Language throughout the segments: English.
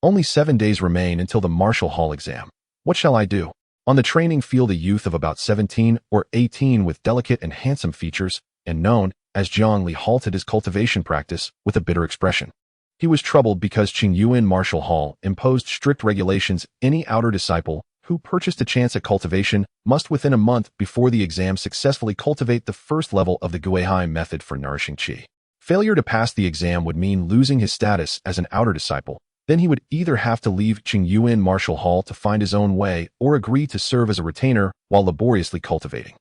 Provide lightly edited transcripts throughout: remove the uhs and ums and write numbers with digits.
Only 7 days remain until the Martial Hall exam. What shall I do? On the training field, a youth of about 17 or 18 with delicate and handsome features, and known as Jiang Li, halted his cultivation practice with a bitter expression. He was troubled because Qingyuan Martial Hall imposed strict regulations. Any outer disciple who purchased a chance at cultivation must within a month before the exam successfully cultivate the first level of the Guihai method for nourishing qi. Failure to pass the exam would mean losing his status as an outer disciple. Then he would either have to leave Qingyuan Martial Hall to find his own way or agree to serve as a retainer while laboriously cultivating.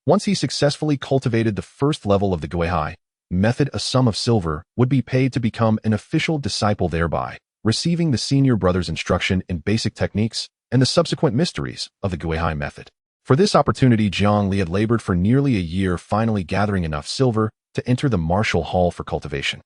Once he successfully cultivated the first level of the Guihai method, a sum of silver would be paid to become an official disciple, thereby receiving the senior brother's instruction in basic techniques and the subsequent mysteries of the Guihai method. For this opportunity, Jiang Li had labored for nearly a year, finally gathering enough silver to enter the Martial Hall for cultivation.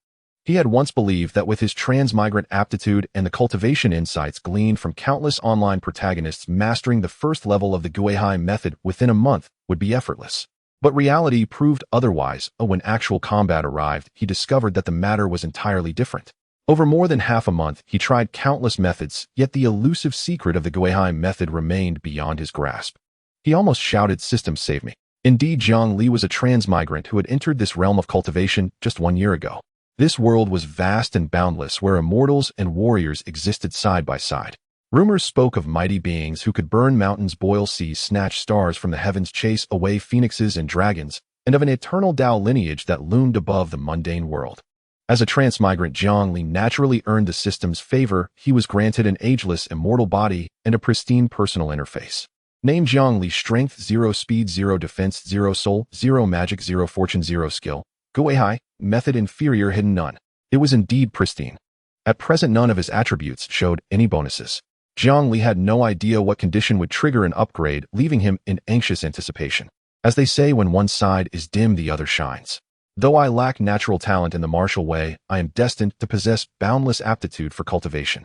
He had once believed that with his transmigrant aptitude and the cultivation insights gleaned from countless online protagonists, mastering the first level of the Guihai method within a month would be effortless. But reality proved otherwise. When actual combat arrived, he discovered that the matter was entirely different. Over more than half a month, he tried countless methods, yet the elusive secret of the Guihai method remained beyond his grasp. He almost shouted, "System, save me." Indeed, Jiang Li was a transmigrant who had entered this realm of cultivation just 1 year ago. This world was vast and boundless, where immortals and warriors existed side by side. Rumors spoke of mighty beings who could burn mountains, boil seas, snatch stars from the heavens, chase away phoenixes and dragons, and of an eternal Dao lineage that loomed above the mundane world. As a transmigrant, Jiang Li naturally earned the system's favor. He was granted an ageless, immortal body and a pristine personal interface. Name: Jiang Li. Strength 0, speed 0, defense 0, soul 0, magic 0, fortune 0, skill Guihai method inferior, hidden none. It was indeed pristine. At present, none of his attributes showed any bonuses. Jiang Li had no idea what condition would trigger an upgrade, leaving him in anxious anticipation. As they say, when one side is dim, the other shines. Though I lack natural talent in the martial way, I am destined to possess boundless aptitude for cultivation.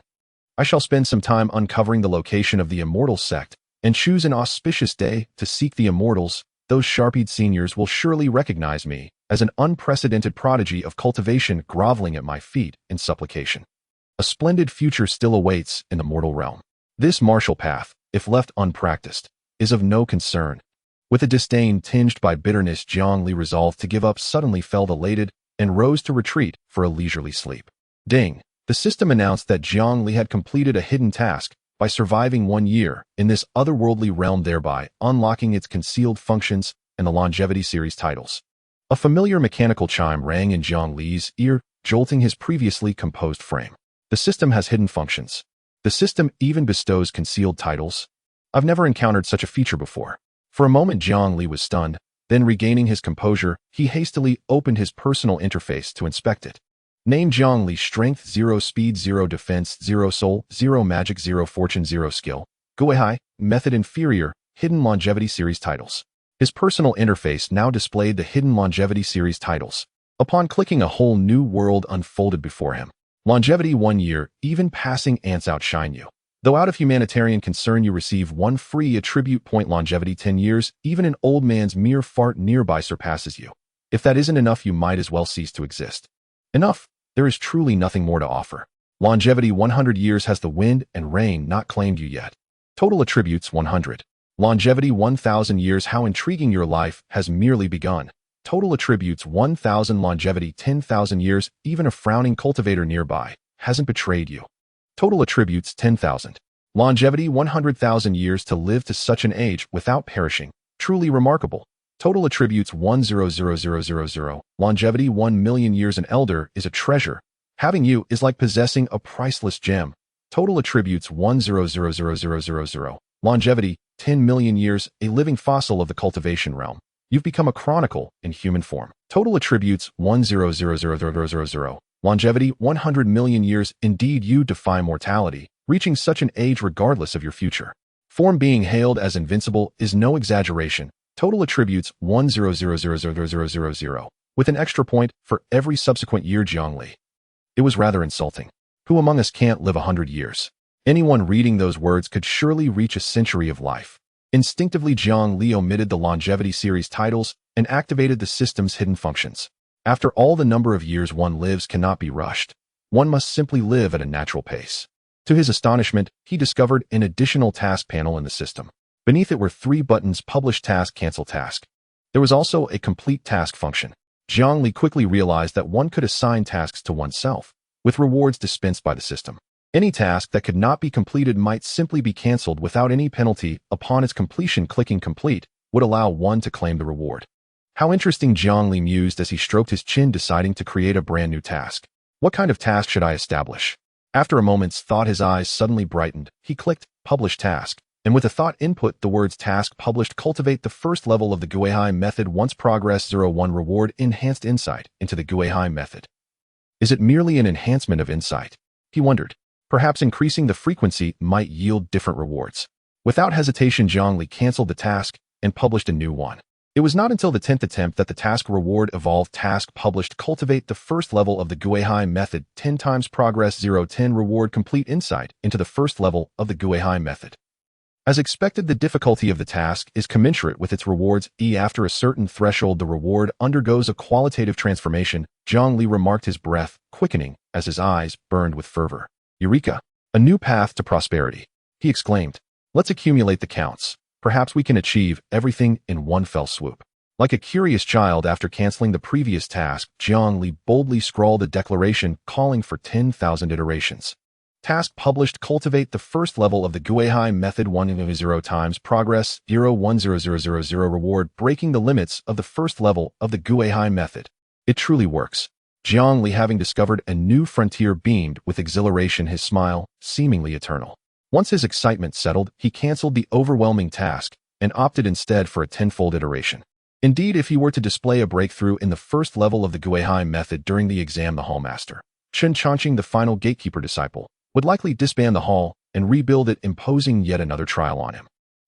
I shall spend some time uncovering the location of the immortal sect and choose an auspicious day to seek the immortals. Those sharp-eyed seniors will surely recognize me as an unprecedented prodigy of cultivation, groveling at my feet in supplication. A splendid future still awaits in the mortal realm. This martial path, if left unpracticed, is of no concern. With a disdain tinged by bitterness, Jiang Li resolved to give up, suddenly felt elated, and rose to retreat for a leisurely sleep. Ding! The system announced that Jiang Li had completed a hidden task by surviving 1 year in this otherworldly realm, thereby unlocking its concealed functions and the longevity series titles. A familiar mechanical chime rang in Jiang Li's ear, jolting his previously composed frame. The system has hidden functions. The system even bestows concealed titles. I've never encountered such a feature before. For a moment, Jiang Li was stunned. Then, regaining his composure, he hastily opened his personal interface to inspect it. Name: Jiang Li. Strength 0, speed 0, defense 0, soul 0, magic 0, fortune 0, skill Guihai method inferior, hidden longevity series titles. His personal interface now displayed the hidden longevity series titles. Upon clicking, a whole new world unfolded before him. Longevity 1 year, even passing ants outshine you. Though out of humanitarian concern you receive 1 free attribute point. Longevity 10 years, even an old man's mere fart nearby surpasses you. If that isn't enough, you might as well cease to exist. Enough! There is truly nothing more to offer. Longevity 100 years, has the wind and rain not claimed you yet? Total attributes 100. Longevity 1,000 years, how intriguing, your life has merely begun. Total attributes 1,000. Longevity 10,000 years, even a frowning cultivator nearby hasn't betrayed you. Total attributes 10,000. Longevity 100,000 years, to live to such an age without perishing, truly remarkable. Total attributes 1,000,000. Longevity 1,000,000 years, an elder is a treasure. Having you is like possessing a priceless gem. Total attributes 1,000,000. Longevity 10,000,000 years, a living fossil of the cultivation realm. You've become a chronicle in human form. Total attributes 1,000,000. Longevity 100,000,000 years, indeed you defy mortality, reaching such an age regardless of your future. Form being hailed as invincible is no exaggeration. Total attributes 1,000,000, with an extra point for every subsequent year. Jiang Li. It was rather insulting. Who among us can't live 100 years? Anyone reading those words could surely reach a century of life. Instinctively, Jiang Li omitted the longevity series titles and activated the system's hidden functions. After all, the number of years one lives cannot be rushed. One must simply live at a natural pace. To his astonishment, he discovered an additional task panel in the system. Beneath it were 3 buttons: Publish Task, Cancel Task. There was also a Complete Task function. Jiang Li quickly realized that one could assign tasks to oneself, with rewards dispensed by the system. Any task that could not be completed might simply be cancelled without any penalty. Upon its completion, clicking Complete would allow one to claim the reward. How interesting, Jiang Li mused as he stroked his chin, deciding to create a brand new task. What kind of task should I establish? After a moment's thought, his eyes suddenly brightened. He clicked Publish Task, and with a thought input, the words task published: cultivate the first level of the Guihai method. Once progress 01 reward enhanced insight into the Guihai method. Is it merely an enhancement of insight? He wondered. Perhaps increasing the frequency might yield different rewards. Without hesitation, Jiang Li canceled the task and published a new one. It was not until the 10th attempt that the task reward evolved. Task published: cultivate the first level of the Guihai method. 10 times progress 010 reward complete insight into the first level of the Guihai method. As expected, the difficulty of the task is commensurate with its rewards. After a certain threshold, the reward undergoes a qualitative transformation. Jiang Li remarked, his breath quickening as his eyes burned with fervor. Eureka! A new path to prosperity, he exclaimed. Let's accumulate the counts. Perhaps we can achieve everything in one fell swoop. Like a curious child, after canceling the previous task, Jiang Li boldly scrawled a declaration calling for 10,000 iterations. Task published: cultivate the first level of the Guihai method. 1 times progress 01000 reward breaking the limits of the first level of the Guihai method. It truly works. Jiang Li, having discovered a new frontier, beamed with exhilaration, his smile seemingly eternal. Once his excitement settled, he canceled the overwhelming task and opted instead for a 10-fold iteration. Indeed, if he were to display a breakthrough in the first level of the Guihai method during the exam, the hallmaster, Chen Changqing, the final gatekeeper disciple, would likely disband the hall and rebuild it, imposing yet another trial on him.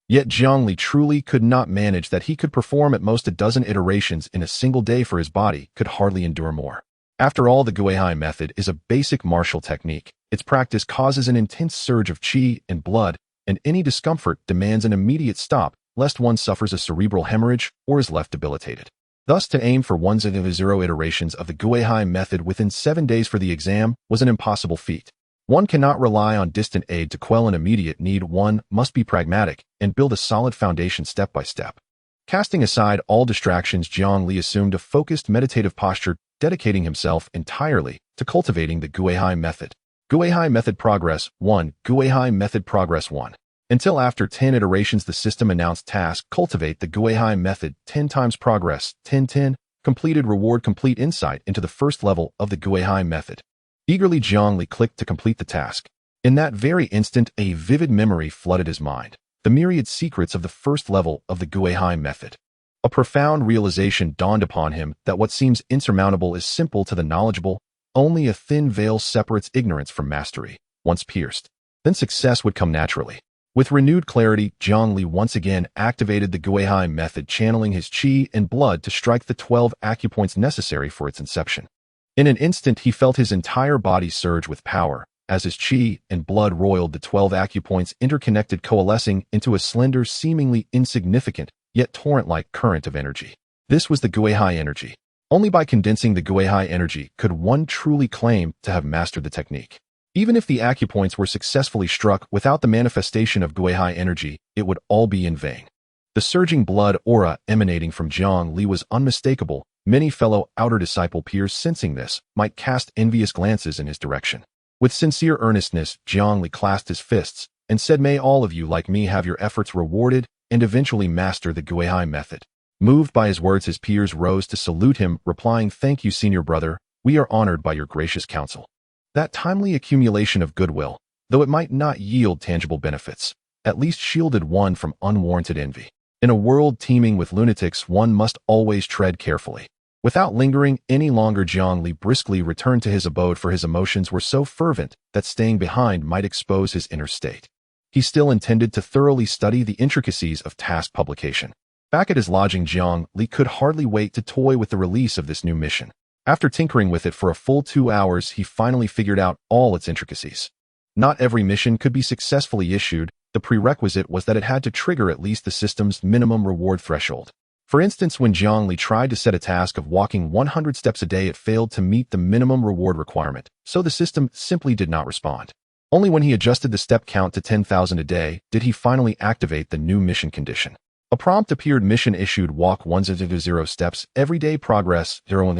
Yet Jiang Li truly could not manage that. He could perform at most a dozen iterations in a single day, for his body could hardly endure more. After all, the Guihai method is a basic martial technique. Its practice causes an intense surge of qi and blood, and any discomfort demands an immediate stop, lest one suffers a cerebral hemorrhage or is left debilitated. Thus, to aim for 100 iterations of the Guihai method within 7 days for the exam was an impossible feat. One cannot rely on distant aid to quell an immediate need. One must be pragmatic and build a solid foundation step by step. Casting aside all distractions, Jiang Li assumed a focused meditative posture, dedicating himself entirely to cultivating the Guihai method. Guihai method progress 1. Guihai method progress 1. Until after 10 iterations, the system announced task: cultivate the Guihai method. 10 times progress 10 completed reward complete insight into the first level of the Guihai method. Eagerly, Jiang Li clicked to complete the task. In that very instant, a vivid memory flooded his mind: the myriad secrets of the first level of the Guihai method. A profound realization dawned upon him that what seems insurmountable is simple to the knowledgeable. Only a thin veil separates ignorance from mastery. Once pierced, then success would come naturally. With renewed clarity, Jiang Li once again activated the Guihai method, channeling his qi and blood to strike the 12 acupoints necessary for its inception. In an instant, he felt his entire body surge with power, as his qi and blood roiled the 12 acupoints, interconnected, coalescing into a slender, seemingly insignificant, yet torrent-like current of energy. This was the Guihai energy. Only by condensing the Guihai energy could one truly claim to have mastered the technique. Even if the acupoints were successfully struck without the manifestation of Guihai energy, it would all be in vain. The surging blood aura emanating from Jiang Li was unmistakable. Many fellow outer disciple peers, sensing this, might cast envious glances in his direction. With sincere earnestness, Jiang Li clasped his fists and said, "May all of you like me have your efforts rewarded and eventually master the Guihai method." Moved by his words, his peers rose to salute him, replying, "Thank you, senior brother. We are honored by your gracious counsel." That timely accumulation of goodwill, though it might not yield tangible benefits, at least shielded one from unwarranted envy. In a world teeming with lunatics, one must always tread carefully. Without lingering any longer, Jiang Li briskly returned to his abode, for his emotions were so fervent that staying behind might expose his inner state. He still intended to thoroughly study the intricacies of task publication. Back at his lodging, Jiang Li could hardly wait to toy with the release of this new mission. After tinkering with it for a full 2 hours, he finally figured out all its intricacies. Not every mission could be successfully issued. The prerequisite was that it had to trigger at least the system's minimum reward threshold. For instance, when Jiang Li tried to set a task of walking 100 steps a day, it failed to meet the minimum reward requirement, so the system simply did not respond. Only when he adjusted the step count to 10,000 a day did he finally activate the new mission condition. A prompt appeared: mission issued, walk 100 steps, everyday progress, 0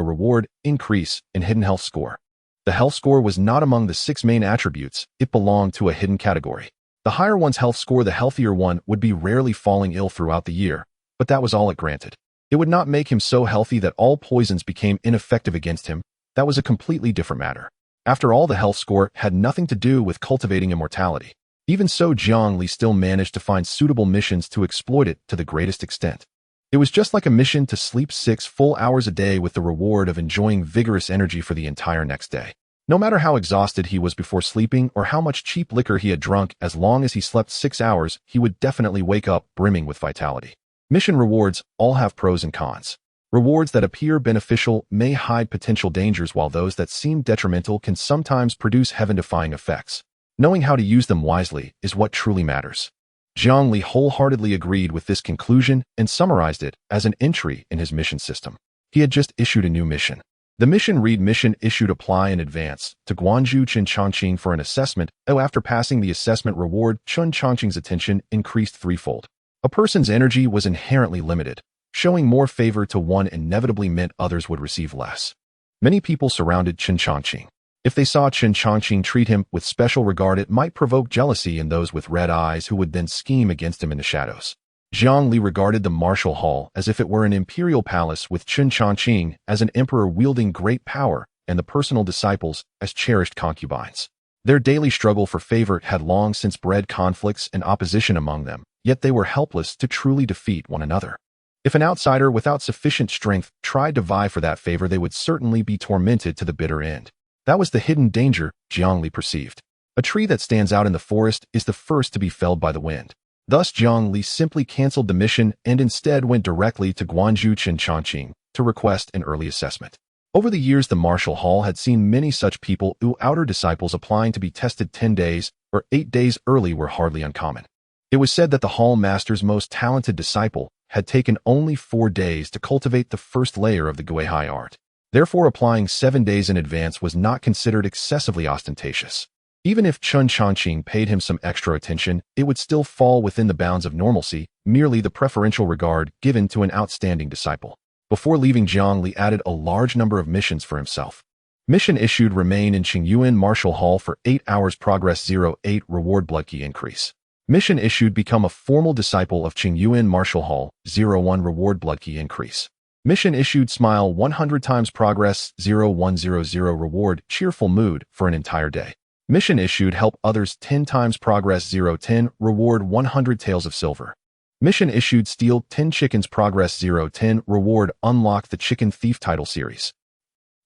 reward, increase in hidden health score. The health score was not among the 6 main attributes, it belonged to a hidden category. The higher one's health score, the healthier one would be, rarely falling ill throughout the year, but that was all it granted. It would not make him so healthy that all poisons became ineffective against him. That was a completely different matter. After all, the health score had nothing to do with cultivating immortality. Even so, Jiang Li still managed to find suitable missions to exploit it to the greatest extent. It was just like a mission to sleep 6 full hours a day with the reward of enjoying vigorous energy for the entire next day. No matter how exhausted he was before sleeping or how much cheap liquor he had drunk, as long as he slept 6 hours, he would definitely wake up brimming with vitality. Mission rewards all have pros and cons. Rewards that appear beneficial may hide potential dangers, while those that seem detrimental can sometimes produce heaven-defying effects. Knowing how to use them wisely is what truly matters. Jiang Li wholeheartedly agreed with this conclusion and summarized it as an entry in his mission system. He had just issued a new mission. The mission read: mission issued, apply in advance to Guangzhou Chen Chongqing for an assessment. After passing the assessment, reward Chen Chongqing's attention increased threefold. A person's energy was inherently limited. Showing more favor to one inevitably meant others would receive less. Many people surrounded Chen Chongqing. If they saw Chen Chongqing treat him with special regard, it might provoke jealousy in those with red eyes who would then scheme against him in the shadows. Jiang Li regarded the martial hall as if it were an imperial palace, with Chen Chongqing as an emperor wielding great power and the personal disciples as cherished concubines. Their daily struggle for favor had long since bred conflicts and opposition among them, yet they were helpless to truly defeat one another. If an outsider without sufficient strength tried to vie for that favor, they would certainly be tormented to the bitter end. That was the hidden danger Jiang Li perceived. A tree that stands out in the forest is the first to be felled by the wind. Thus, Jiang Li simply canceled the mission and instead went directly to Guangzhou Chen Chongqing to request an early assessment. Over the years, the martial hall had seen many such people who outer disciples applying to be tested 10 days or 8 days early were hardly uncommon. It was said that the hall master's most talented disciple had taken only 4 days to cultivate the first layer of the Guihai art. Therefore, applying 7 days in advance was not considered excessively ostentatious. Even if Chen Chongqing paid him some extra attention, it would still fall within the bounds of normalcy, merely the preferential regard given to an outstanding disciple. Before leaving, Jiang Li added a large number of missions for himself. Mission issued: remain in Qingyuan Martial Hall for 8 hours, progress 0.8, reward blood key increase. Mission issued: become a formal disciple of Qingyuan Martial Hall, 0.1, reward blood key increase. Mission issued: smile 100 times, progress 0.100, reward cheerful mood for an entire day. Mission issued: help others 10 times, progress 0.10, reward 100 taels of silver. Mission issued: steal 10 chickens, progress 0.10, reward unlock the chicken thief title series.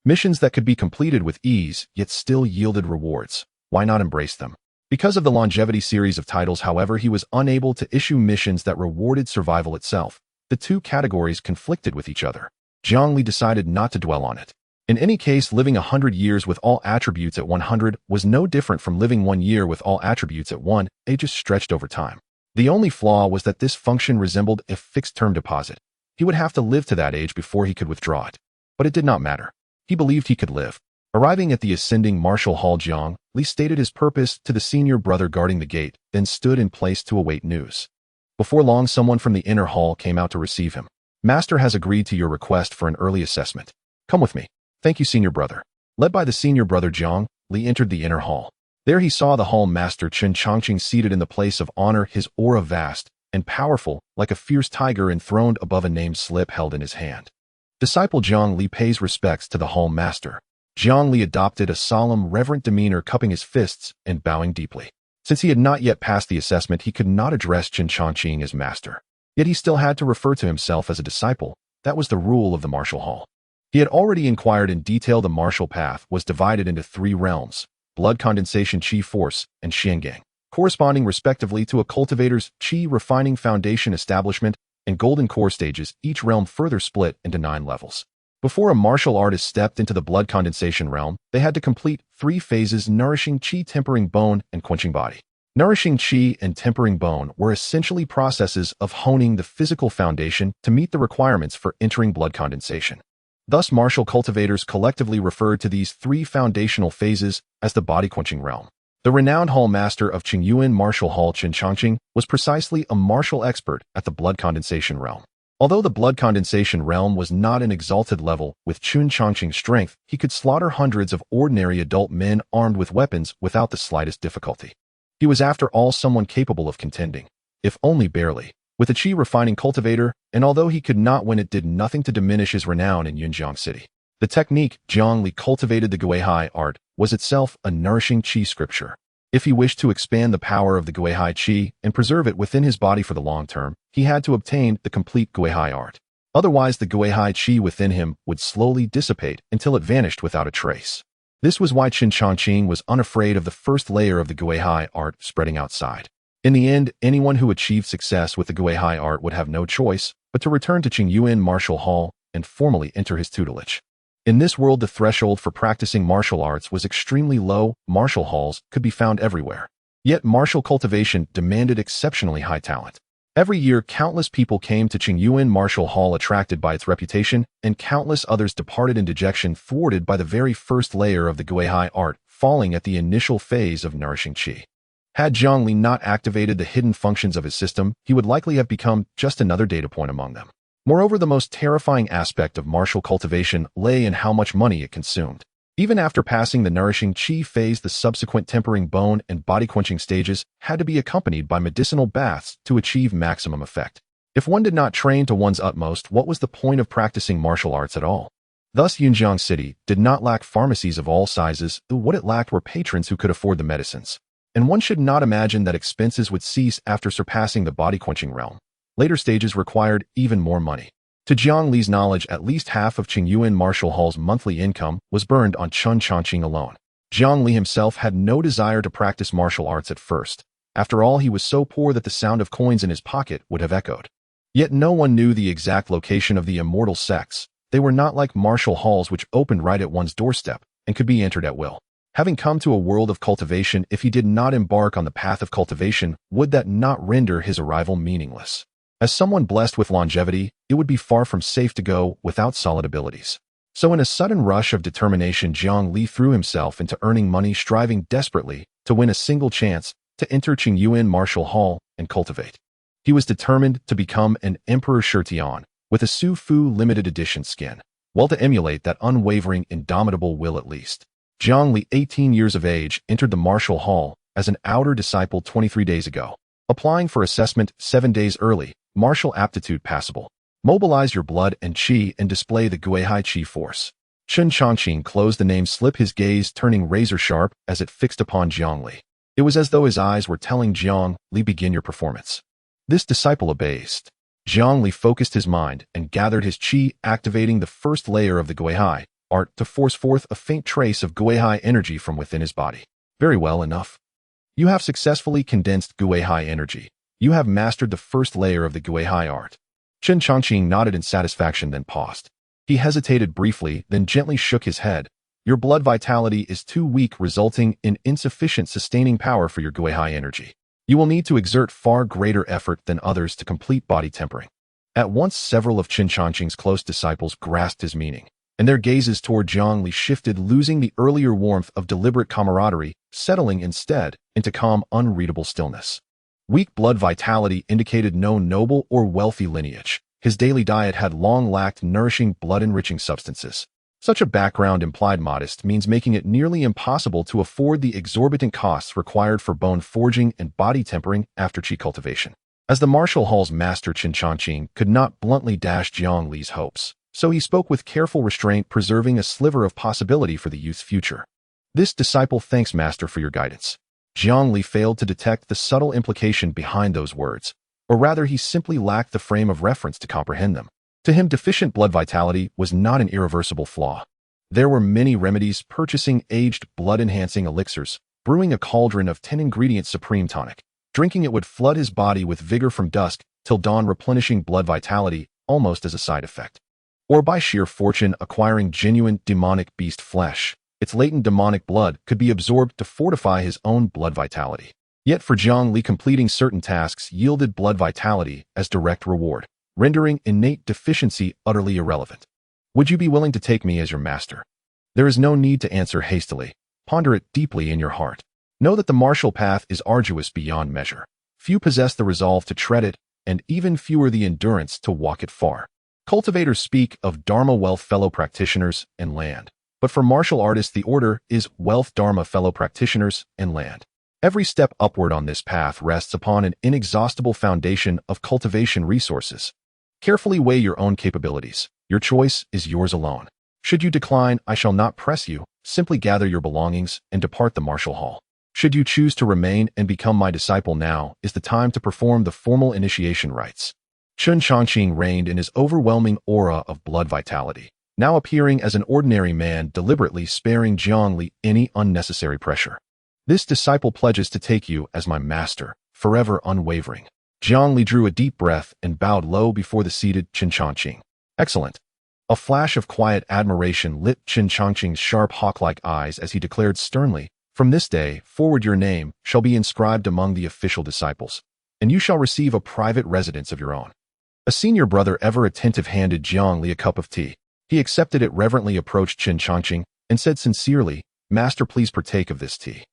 Missions that could be completed with ease, yet still yielded rewards. Why not embrace them? Because of the longevity series of titles, however, he was unable to issue missions that rewarded survival itself. The two categories conflicted with each other. Jiang Li decided not to dwell on it. In any case, living 100 years with all attributes at 100 was no different from living 1 year with all attributes at 1, ages stretched over time. The only flaw was that this function resembled a fixed-term deposit. He would have to live to that age before he could withdraw it. But it did not matter. He believed he could live. Arriving at the ascending martial hall, Jiang Li stated his purpose to the senior brother guarding the gate, then stood in place to await news. Before long, someone from the inner hall came out to receive him. Master has agreed to your request for an early assessment. Come with me. Thank you, senior brother. Led by the senior brother, Jiang Li entered the inner hall. There he saw the hall master Chen Chongqing seated in the place of honor, his aura vast and powerful, like a fierce tiger enthroned above a named slip held in his hand. Disciple Jiang Li pays respects to the hall master. Jiang Li adopted a solemn, reverent demeanor, cupping his fists and bowing deeply. Since he had not yet passed the assessment, he could not address Chen Chongqing as master. Yet he still had to refer to himself as a disciple. That was the rule of the martial hall. He had already inquired in detail. The martial path was divided into 3 realms: blood condensation, qi force, and xiangang, corresponding respectively to a cultivator's qi refining foundation establishment and golden core stages, each realm further split into 9 levels. Before a martial artist stepped into the blood condensation realm, they had to complete 3 phases: nourishing qi, tempering bone, and quenching body. Nourishing qi and tempering bone were essentially processes of honing the physical foundation to meet the requirements for entering blood condensation. Thus, martial cultivators collectively referred to these 3 foundational phases as the body quenching realm. The renowned hall master of Qingyuan martial hall Qin Changqing was precisely a martial expert at the blood condensation realm. Although the blood condensation realm was not an exalted level, with Qin Changqing's strength, he could slaughter hundreds of ordinary adult men armed with weapons without the slightest difficulty. He was after all someone capable of contending, if only barely, with a qi refining cultivator, and although he could not win, it did nothing to diminish his renown in Yunjiang City. The technique Jiang Li cultivated, the Guihai art, was itself a nourishing qi scripture. If he wished to expand the power of the Guihai qi and preserve it within his body for the long term, he had to obtain the complete Guihai art. Otherwise, the Guihai qi within him would slowly dissipate until it vanished without a trace. This was why Qin Changqing was unafraid of the first layer of the Guihai art spreading outside. In the end, anyone who achieved success with the Guihai art would have no choice but to return to Qingyuan Martial Hall and formally enter his tutelage. In this world, the threshold for practicing martial arts was extremely low. Martial halls could be found everywhere. Yet martial cultivation demanded exceptionally high talent. Every year, countless people came to Qingyuan Martial Hall attracted by its reputation, and countless others departed in dejection, thwarted by the very first layer of the Guihai art, falling at the initial phase of nourishing qi. Had Jiang Li not activated the hidden functions of his system, he would likely have become just another data point among them. Moreover, the most terrifying aspect of martial cultivation lay in how much money it consumed. Even after passing the nourishing qi phase, the subsequent tempering bone and body-quenching stages had to be accompanied by medicinal baths to achieve maximum effect. If one did not train to one's utmost, what was the point of practicing martial arts at all? Thus, Yunjiang City did not lack pharmacies of all sizes. What it lacked were patrons who could afford the medicines. And one should not imagine that expenses would cease after surpassing the body-quenching realm. Later stages required even more money. To Jiang Li's knowledge, at least half of Qingyuan Martial Hall's monthly income was burned on Qin Changqing alone. Jiang Li himself had no desire to practice martial arts at first. After all, he was so poor that the sound of coins in his pocket would have echoed. Yet no one knew the exact location of the immortal sects. They were not like martial halls which opened right at one's doorstep and could be entered at will. Having come to a world of cultivation, if he did not embark on the path of cultivation, would that not render his arrival meaningless? As someone blessed with longevity, it would be far from safe to go without solid abilities. So in a sudden rush of determination, Jiang Li threw himself into earning money, striving desperately to win a single chance to enter Qingyuan Martial Hall and cultivate. He was determined to become an Emperor Shirtian with a Su Fu limited edition skin, well, to emulate that unwavering, indomitable will at least. Jiang Li, 18 years of age, entered the Martial Hall as an outer disciple 23 days ago. Applying for assessment 7 days early, martial aptitude passable. Mobilize your blood and qi and display the Guihai qi force. Qin Changqing closed the name slip, his gaze turning razor sharp as it fixed upon Jiang Li. It was as though his eyes were telling Jiang Li, begin your performance. This disciple obeys. Jiang Li focused his mind and gathered his qi, activating the first layer of the Guihai art to force forth a faint trace of Guihai energy from within his body. Very well enough. You have successfully condensed Guihai energy. You have mastered the first layer of the Guihai art. Qin Changqing nodded in satisfaction, then paused. He hesitated briefly, then gently shook his head. Your blood vitality is too weak, resulting in insufficient sustaining power for your Guihai energy. You will need to exert far greater effort than others to complete body tempering. At once, several of Qin Changqing's close disciples grasped his meaning, and their gazes toward Jiang Li shifted, losing the earlier warmth of deliberate camaraderie, settling instead into calm, unreadable stillness. Weak blood vitality indicated no noble or wealthy lineage. His daily diet had long lacked nourishing, blood-enriching substances. Such a background implied modest means, making it nearly impossible to afford the exorbitant costs required for bone forging and body tempering after qi cultivation. As the martial hall's master, Qin Changqing could not bluntly dash Jiang Li's hopes, so he spoke with careful restraint, preserving a sliver of possibility for the youth's future. This disciple thanks master for your guidance. Jiang Li failed to detect the subtle implication behind those words, or rather he simply lacked the frame of reference to comprehend them. To him, deficient blood vitality was not an irreversible flaw. There were many remedies: purchasing aged blood-enhancing elixirs, brewing a cauldron of 10-ingredient supreme tonic. Drinking it would flood his body with vigor from dusk till dawn, replenishing blood vitality almost as a side effect. Or by sheer fortune, acquiring genuine demonic beast flesh. Its latent demonic blood could be absorbed to fortify his own blood vitality. Yet for Jiang Li, completing certain tasks yielded blood vitality as direct reward, rendering innate deficiency utterly irrelevant. Would you be willing to take me as your master? There is no need to answer hastily. Ponder it deeply in your heart. Know that the martial path is arduous beyond measure. Few possess the resolve to tread it, and even fewer the endurance to walk it far. Cultivators speak of Dharma wealth fellow practitioners and land. But for martial artists, the order is wealth Dharma fellow practitioners and land. Every step upward on this path rests upon an inexhaustible foundation of cultivation resources. Carefully weigh your own capabilities. Your choice is yours alone. Should you decline, I shall not press you. Simply gather your belongings and depart the martial hall. Should you choose to remain and become my disciple, now is the time to perform the formal initiation rites. Chen Chongqing reigned in his overwhelming aura of blood vitality, now appearing as an ordinary man, deliberately sparing Jiang Li any unnecessary pressure. This disciple pledges to take you as my master, forever unwavering. Jiang Li drew a deep breath and bowed low before the seated Chen Chongqing. Excellent. A flash of quiet admiration lit Chen Chongqing's sharp hawk-like eyes as he declared sternly, "From this day forward your name shall be inscribed among the official disciples, and you shall receive a private residence of your own." A senior brother ever attentive handed Jiang Li a cup of tea. He accepted it, reverently approached Chen Chongqing, and said sincerely, "Master, please partake of this tea."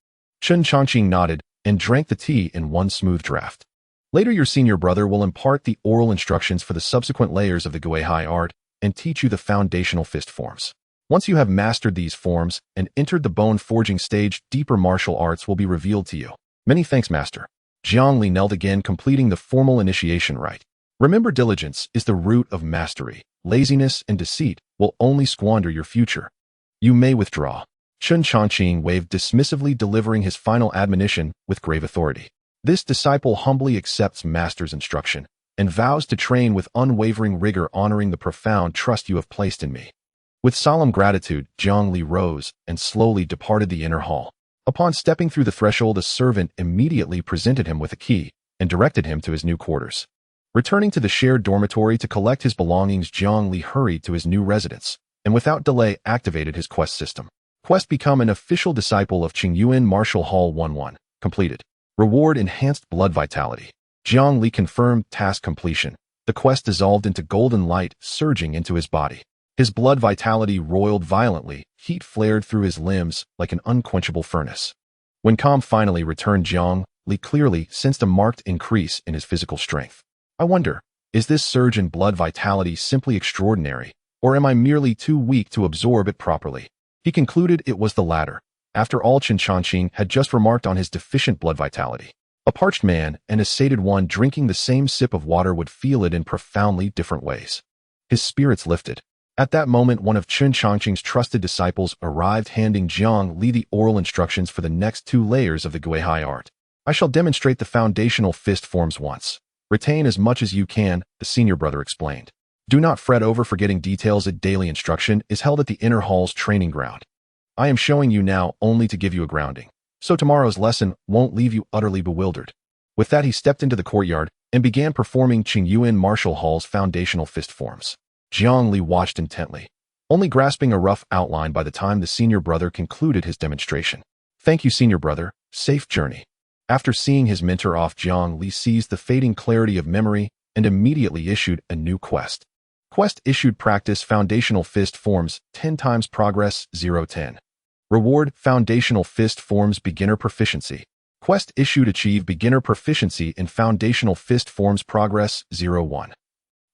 Chen Chongqing nodded and drank the tea in one smooth draught. Later, your senior brother will impart the oral instructions for the subsequent layers of the Guihai art and teach you the foundational fist forms. Once you have mastered these forms and entered the bone-forging stage, deeper martial arts will be revealed to you. Many thanks, Master. Jiang Li knelt again, completing the formal initiation rite. Remember, diligence is the root of mastery. Laziness and deceit will only squander your future. You may withdraw. Chen Chongqing waved dismissively, delivering his final admonition with grave authority. This disciple humbly accepts Master's instruction and vows to train with unwavering rigor, honoring the profound trust you have placed in me. With solemn gratitude, Jiang Li rose and slowly departed the inner hall. Upon stepping through the threshold, a servant immediately presented him with a key and directed him to his new quarters. Returning to the shared dormitory to collect his belongings, Jiang Li hurried to his new residence and without delay activated his quest system. Quest: become an official disciple of Qingyuan Martial Hall 1-1. Completed. Reward: enhanced blood vitality. Jiang Li confirmed task completion. The quest dissolved into golden light, surging into his body. His blood vitality roiled violently, heat flared through his limbs like an unquenchable furnace. When calm finally returned, Jiang Li clearly sensed a marked increase in his physical strength. I wonder, is this surge in blood vitality simply extraordinary, or am I merely too weak to absorb it properly? He concluded it was the latter. After all, Chen Chongqing had just remarked on his deficient blood vitality. A parched man and a sated one drinking the same sip of water would feel it in profoundly different ways. His spirits lifted. At that moment, one of Chen Chongqing's trusted disciples arrived, handing Jiang Li the oral instructions for the next 2 layers of the Guihai art. I shall demonstrate the foundational fist forms once. Retain as much as you can, the senior brother explained. Do not fret over forgetting details. A daily instruction is held at the inner hall's training ground. I am showing you now only to give you a grounding, so tomorrow's lesson won't leave you utterly bewildered. With that, he stepped into the courtyard and began performing Qingyuan Martial Hall's foundational fist forms. Jiang Li watched intently, only grasping a rough outline by the time the senior brother concluded his demonstration. Thank you, senior brother. Safe journey. After seeing his mentor off, Jiang Li seized the fading clarity of memory and immediately issued a new quest. Quest issued: practice foundational fist forms 10 times, progress 0-10. Reward: foundational fist forms beginner proficiency. Quest issued: achieve beginner proficiency in foundational fist forms, progress 0-1.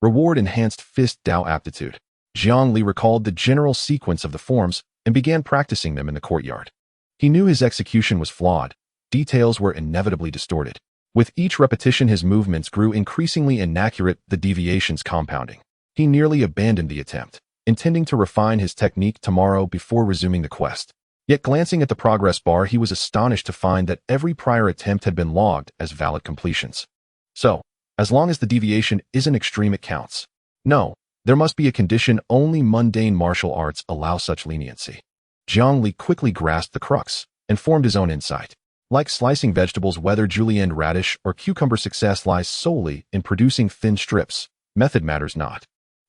Reward: enhanced fist Dao aptitude. Jiang Li recalled the general sequence of the forms and began practicing them in the courtyard. He knew his execution was flawed. Details were inevitably distorted. With each repetition, his movements grew increasingly inaccurate, the deviations compounding. He nearly abandoned the attempt, intending to refine his technique tomorrow before resuming the quest. Yet glancing at the progress bar, he was astonished to find that every prior attempt had been logged as valid completions. So, as long as the deviation isn't extreme, it counts. No, there must be a condition. Only mundane martial arts allow such leniency. Jiang Li quickly grasped the crux and formed his own insight. Like slicing vegetables, whether julienne radish or cucumber, success lies solely in producing thin strips. Method matters not.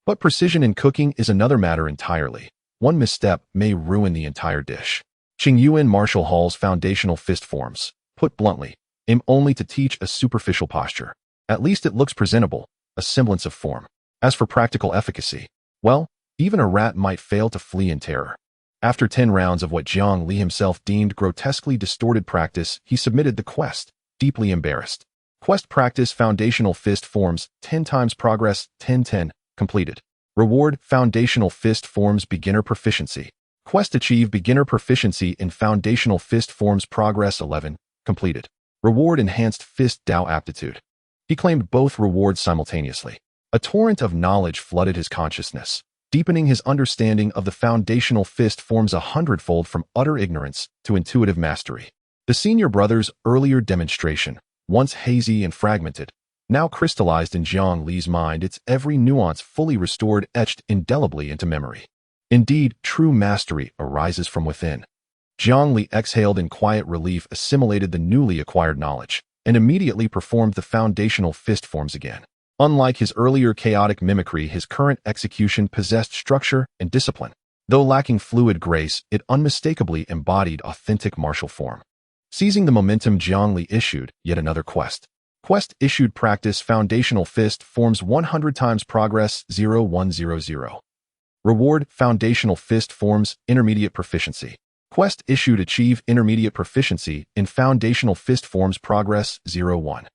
But precision in cooking is another matter entirely. One misstep may ruin the entire dish. Qingyuan Martial Hall's foundational fist forms, put bluntly, aim only to teach a superficial posture. At least it looks presentable, a semblance of form. As for practical efficacy, well, even a rat might fail to flee in terror. After 10 rounds of what Jiang Li himself deemed grotesquely distorted practice, he submitted the quest, deeply embarrassed. Quest practice foundational fist forms 10 times progress 10-10 completed. Reward foundational fist forms beginner proficiency. Quest achieve beginner proficiency in foundational fist forms progress 11 completed. Reward enhanced fist Dao aptitude. He claimed both rewards simultaneously. A torrent of knowledge flooded his consciousness, deepening his understanding of the foundational fist forms 100-fold from utter ignorance to intuitive mastery. The senior brother's earlier demonstration, once hazy and fragmented, now crystallized in Jiang Li's mind, its every nuance fully restored, etched indelibly into memory. Indeed, true mastery arises from within. Jiang Li exhaled in quiet relief, assimilated the newly acquired knowledge, and immediately performed the foundational fist forms again. Unlike his earlier chaotic mimicry, his current execution possessed structure and discipline. Though lacking fluid grace, it unmistakably embodied authentic martial form. Seizing the momentum, Jiang Li issued yet another quest. Quest issued practice foundational fist forms 100 times progress 0100. Reward foundational fist forms intermediate proficiency. Quest issued achieve intermediate proficiency in foundational fist forms progress 01.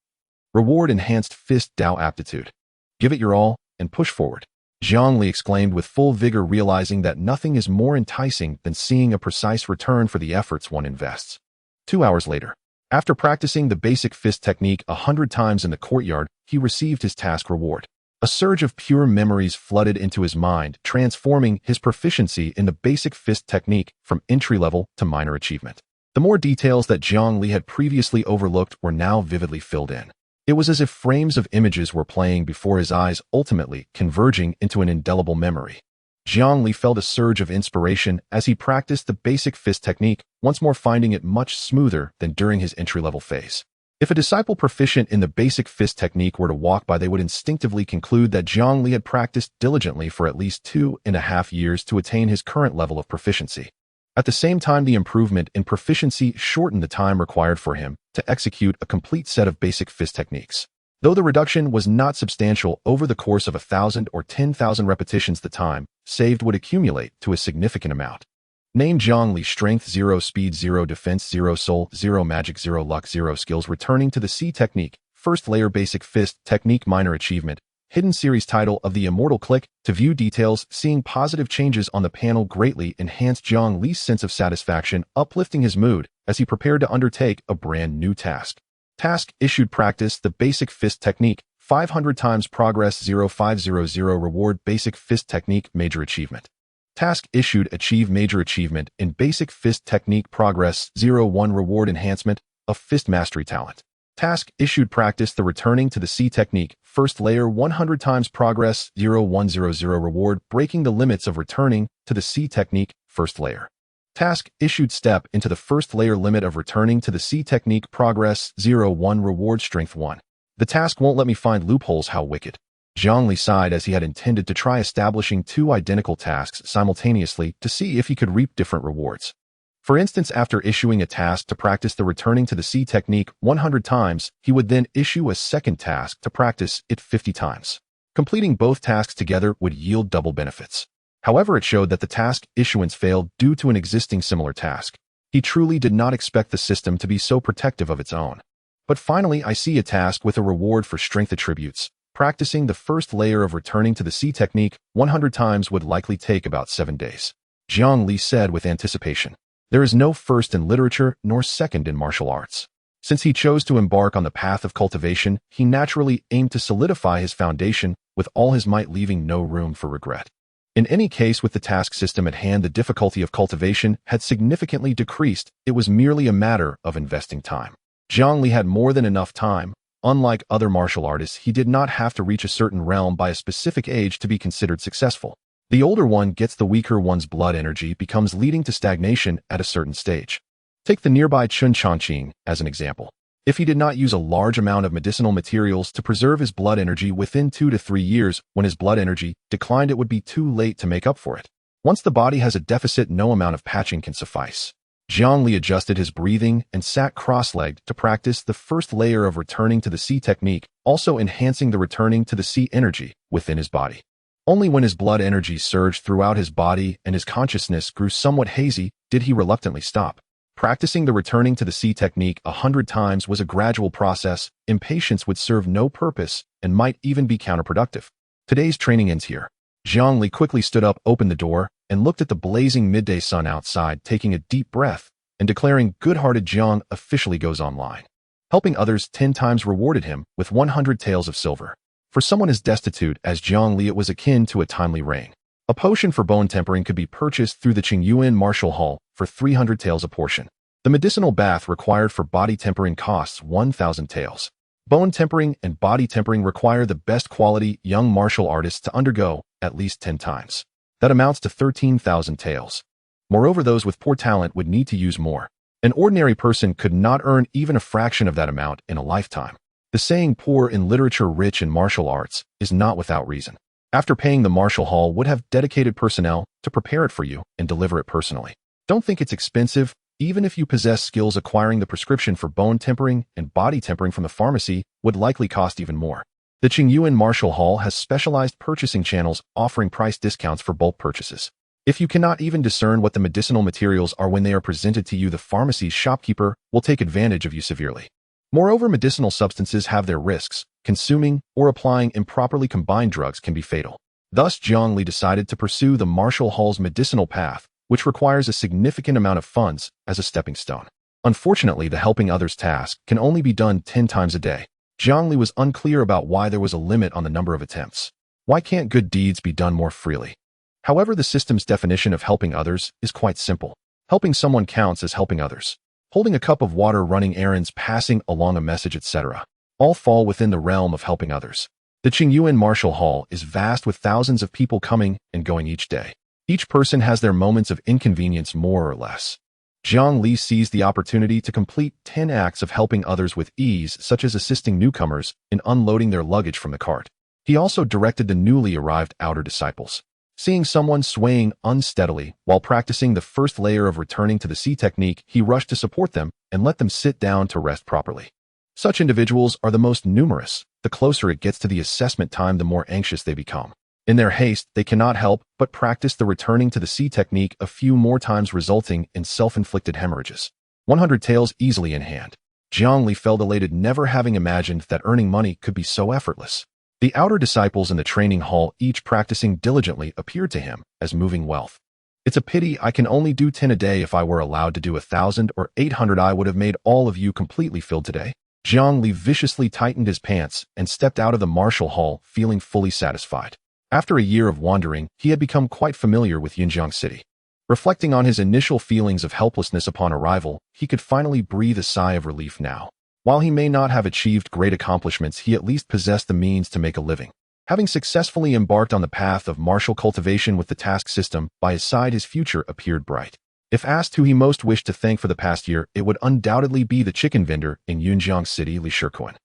Reward enhanced fist Dao aptitude. Give it your all and push forward. Jiang Li exclaimed with full vigor, realizing that nothing is more enticing than seeing a precise return for the efforts one invests. 2 hours later, after practicing the basic fist technique 100 times in the courtyard, he received his task reward. A surge of pure memories flooded into his mind, transforming his proficiency in the basic fist technique from entry-level to minor achievement. The more details that Jiang Li had previously overlooked were now vividly filled in. It was as if frames of images were playing before his eyes, ultimately converging into an indelible memory. Jiang Li felt a surge of inspiration as he practiced the basic fist technique, once more finding it much smoother than during his entry-level phase. If a disciple proficient in the basic fist technique were to walk by, they would instinctively conclude that Jiang Li had practiced diligently for at least 2.5 years to attain his current level of proficiency. At the same time, the improvement in proficiency shortened the time required for him to execute a complete set of basic fist techniques. Though the reduction was not substantial, over the course of 1,000 or 10,000 repetitions, the time saved would accumulate to a significant amount. Name Jiang Li: Strength 0, Speed 0, Defense 0, Soul 0, Magic 0, Luck 0. Skills: Returning to the C technique, First Layer Basic Fist Technique, Minor Achievement. Hidden Series title of the Immortal. Click to view details. Seeing positive changes on the panel greatly enhanced Jiang Li's sense of satisfaction, uplifting his mood as he prepared to undertake a brand new task. Task issued: Practice the Basic Fist Technique 500 times progress 0500. Reward: Basic Fist Technique, Major Achievement. Task issued: Achieve Major Achievement in Basic Fist Technique progress 01. Reward: Enhancement of Fist Mastery Talent. Task issued: Practice the Returning to the C Technique First Layer 100 times progress 0100. Reward: Breaking the limits of returning to the C Technique First Layer. Task issued: Step into the first layer limit of returning to the C Technique progress 01. Reward: Strength 1. The task won't let me find loopholes. How wicked. Jiang Li sighed as he had intended to try establishing 2 identical tasks simultaneously to see if he could reap different rewards. For instance, after issuing a task to practice the Returning to the C Technique 100 times, he would then issue a second task to practice it 50 times. Completing both tasks together would yield double benefits. However, it showed that the task issuance failed due to an existing similar task. He truly did not expect the system to be so protective of its own. But finally, I see a task with a reward for strength attributes. Practicing the first layer of Returning to the C Technique 100 times would likely take about 7 days. Jiang Li said with anticipation. There is no first in literature nor second in martial arts. Since he chose to embark on the path of cultivation, he naturally aimed to solidify his foundation with all his might, leaving no room for regret. In any case, with the task system at hand, the difficulty of cultivation had significantly decreased. It was merely a matter of investing time. Jiang Li had more than enough time. Unlike other martial artists, he did not have to reach a certain realm by a specific age to be considered successful. The older one gets, the weaker one's blood energy becomes, leading to stagnation at a certain stage. Take the nearby Chun Changqing as an example. If he did not use a large amount of medicinal materials to preserve his blood energy, within 2 to 3 years, when his blood energy declined, it would be too late to make up for it. Once the body has a deficit, no amount of patching can suffice. Jiang Li adjusted his breathing and sat cross-legged to practice the first layer of Returning to the C Technique, also enhancing the Returning to the C energy within his body. Only when his blood energy surged throughout his body and his consciousness grew somewhat hazy did he reluctantly stop. Practicing the returning to the sea technique 100 times was a gradual process. Impatience would serve no purpose and might even be counterproductive. Today's training ends here. Jiang Li quickly stood up, opened the door, and looked at the blazing midday sun outside, taking a deep breath and declaring, "Good-hearted Jiang officially goes online." Helping others 10 times rewarded him with 100 taels of silver. For someone as destitute as Jiang Li, it was akin to a timely rain. A potion for bone tempering could be purchased through the Qingyuan Martial Hall for 300 taels a portion. The medicinal bath required for body tempering costs 1,000 taels. Bone tempering and body tempering require the best quality young martial artists to undergo at least 10 times. That amounts to 13,000 taels. Moreover, those with poor talent would need to use more. An ordinary person could not earn even a fraction of that amount in a lifetime. The saying, "poor in literature, rich in martial arts," is not without reason. After paying, the martial hall would have dedicated personnel to prepare it for you and deliver it personally. Don't think it's expensive. Even if you possess skills, acquiring the prescription for bone tempering and body tempering from the pharmacy would likely cost even more. The Qingyuan Martial Hall has specialized purchasing channels offering price discounts for bulk purchases. If you cannot even discern what the medicinal materials are when they are presented to you, the pharmacy's shopkeeper will take advantage of you severely. Moreover, medicinal substances have their risks. Consuming or applying improperly combined drugs can be fatal. Thus, Jiang Li decided to pursue the Martial Hall's medicinal path, which requires a significant amount of funds as a stepping stone. Unfortunately, the helping others task can only be done 10 times a day. Jiang Li was unclear about why there was a limit on the number of attempts. Why can't good deeds be done more freely? However, the system's definition of helping others is quite simple. Helping someone counts as helping others. Holding a cup of water, running errands, passing along a message, etc. all fall within the realm of helping others. The Qingyuan Martial Hall is vast with thousands of people coming and going each day. Each person has their moments of inconvenience, more or less. Jiang Li seized the opportunity to complete 10 acts of helping others with ease, such as assisting newcomers in unloading their luggage from the cart. He also directed the newly arrived outer disciples. Seeing someone swaying unsteadily while practicing the first layer of returning to the sea technique, he rushed to support them and let them sit down to rest properly. Such individuals are the most numerous. The closer it gets to the assessment time, the more anxious they become. In their haste, they cannot help but practice the returning to the sea technique a few more times, resulting in self-inflicted hemorrhages. 100 taels easily in hand. Jiang Li felt elated, never having imagined that earning money could be so effortless. The outer disciples in the training hall, each practicing diligently, appeared to him as moving wealth. "It's a pity I can only do 10 a day. If I were allowed to do 1,000 or 800, I would have made all of you completely filled today." Jiang Li viciously tightened his pants and stepped out of the martial hall, feeling fully satisfied. After a year of wandering, he had become quite familiar with Yunjiang City. Reflecting on his initial feelings of helplessness upon arrival, he could finally breathe a sigh of relief now. While he may not have achieved great accomplishments, he at least possessed the means to make a living. Having successfully embarked on the path of martial cultivation with the task system by his side, his future appeared bright. If asked who he most wished to thank for the past year, it would undoubtedly be the chicken vendor in Yunjiang City, Li Shikuan.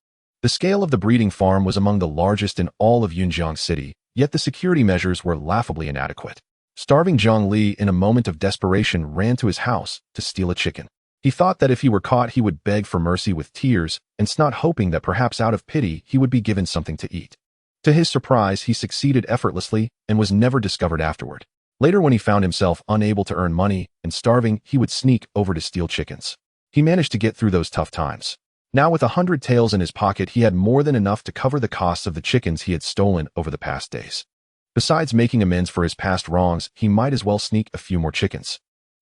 The scale of the breeding farm was among the largest in all of Yunjiang City, yet the security measures were laughably inadequate. Starving Jiang Li, in a moment of desperation, ran to his house to steal a chicken. He thought that if he were caught, he would beg for mercy with tears and snot, hoping that perhaps out of pity he would be given something to eat. To his surprise, he succeeded effortlessly and was never discovered afterward. Later, when he found himself unable to earn money and starving, he would sneak over to steal chickens. He managed to get through those tough times. Now, with 100 taels in his pocket, he had more than enough to cover the costs of the chickens he had stolen over the past days. Besides making amends for his past wrongs, he might as well sneak a few more chickens.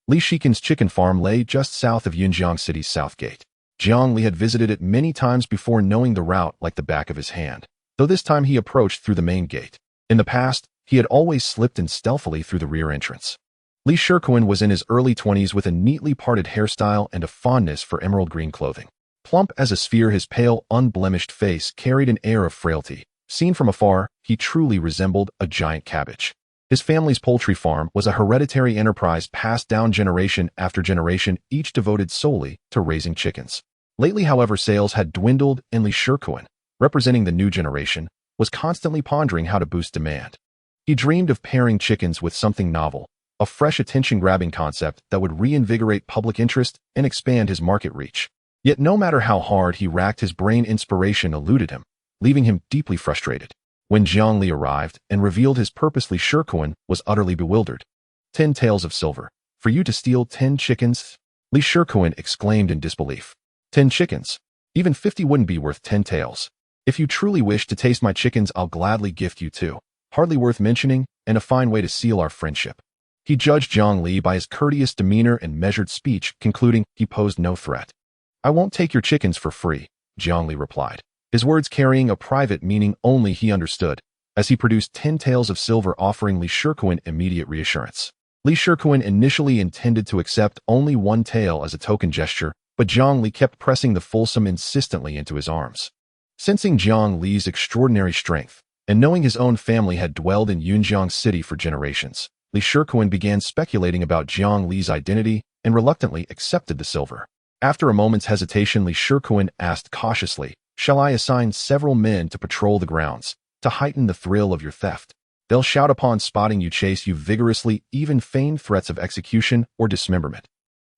Li Shikan's chicken farm lay just south of Yunjiang City's south gate. Jiang Li had visited it many times before, knowing the route like the back of his hand, though this time he approached through the main gate. In the past, he had always slipped in stealthily through the rear entrance. Li Shikuan was in his early 20s with a neatly parted hairstyle and a fondness for emerald green clothing. Plump as a sphere, his pale, unblemished face carried an air of frailty. Seen from afar, he truly resembled a giant cabbage. His family's poultry farm was a hereditary enterprise passed down generation after generation, each devoted solely to raising chickens. Lately, however, sales had dwindled, and Li Shikuan, representing the new generation, was constantly pondering how to boost demand. He dreamed of pairing chickens with something novel, a fresh, attention-grabbing concept that would reinvigorate public interest and expand his market reach. Yet no matter how hard he racked his brain, inspiration eluded him, leaving him deeply frustrated. When Jiang Li arrived and revealed his purpose, Li Shikuan was utterly bewildered. 10 taels of silver. For you to steal 10 chickens? Li Shikuan exclaimed in disbelief. 10 chickens? Even 50 wouldn't be worth 10 taels. If you truly wish to taste my chickens, I'll gladly gift you 2. Hardly worth mentioning, and a fine way to seal our friendship. He judged Jiang Li by his courteous demeanor and measured speech, concluding he posed no threat. I won't take your chickens for free, Jiang Li replied, his words carrying a private meaning only he understood, as he produced 10 taels of silver, offering Li Shikuan immediate reassurance. Li Shikuan initially intended to accept only 1 tael as a token gesture, but Jiang Li kept pressing the full sum insistently into his arms. Sensing Jiang Li's extraordinary strength, and knowing his own family had dwelled in Yunjiang City for generations, Li Shikuan began speculating about Jiang Li's identity and reluctantly accepted the silver. After a moment's hesitation, Li Shikuan asked cautiously, shall I assign several men to patrol the grounds, to heighten the thrill of your theft? They'll shout upon spotting you, chase you vigorously, even feign threats of execution or dismemberment.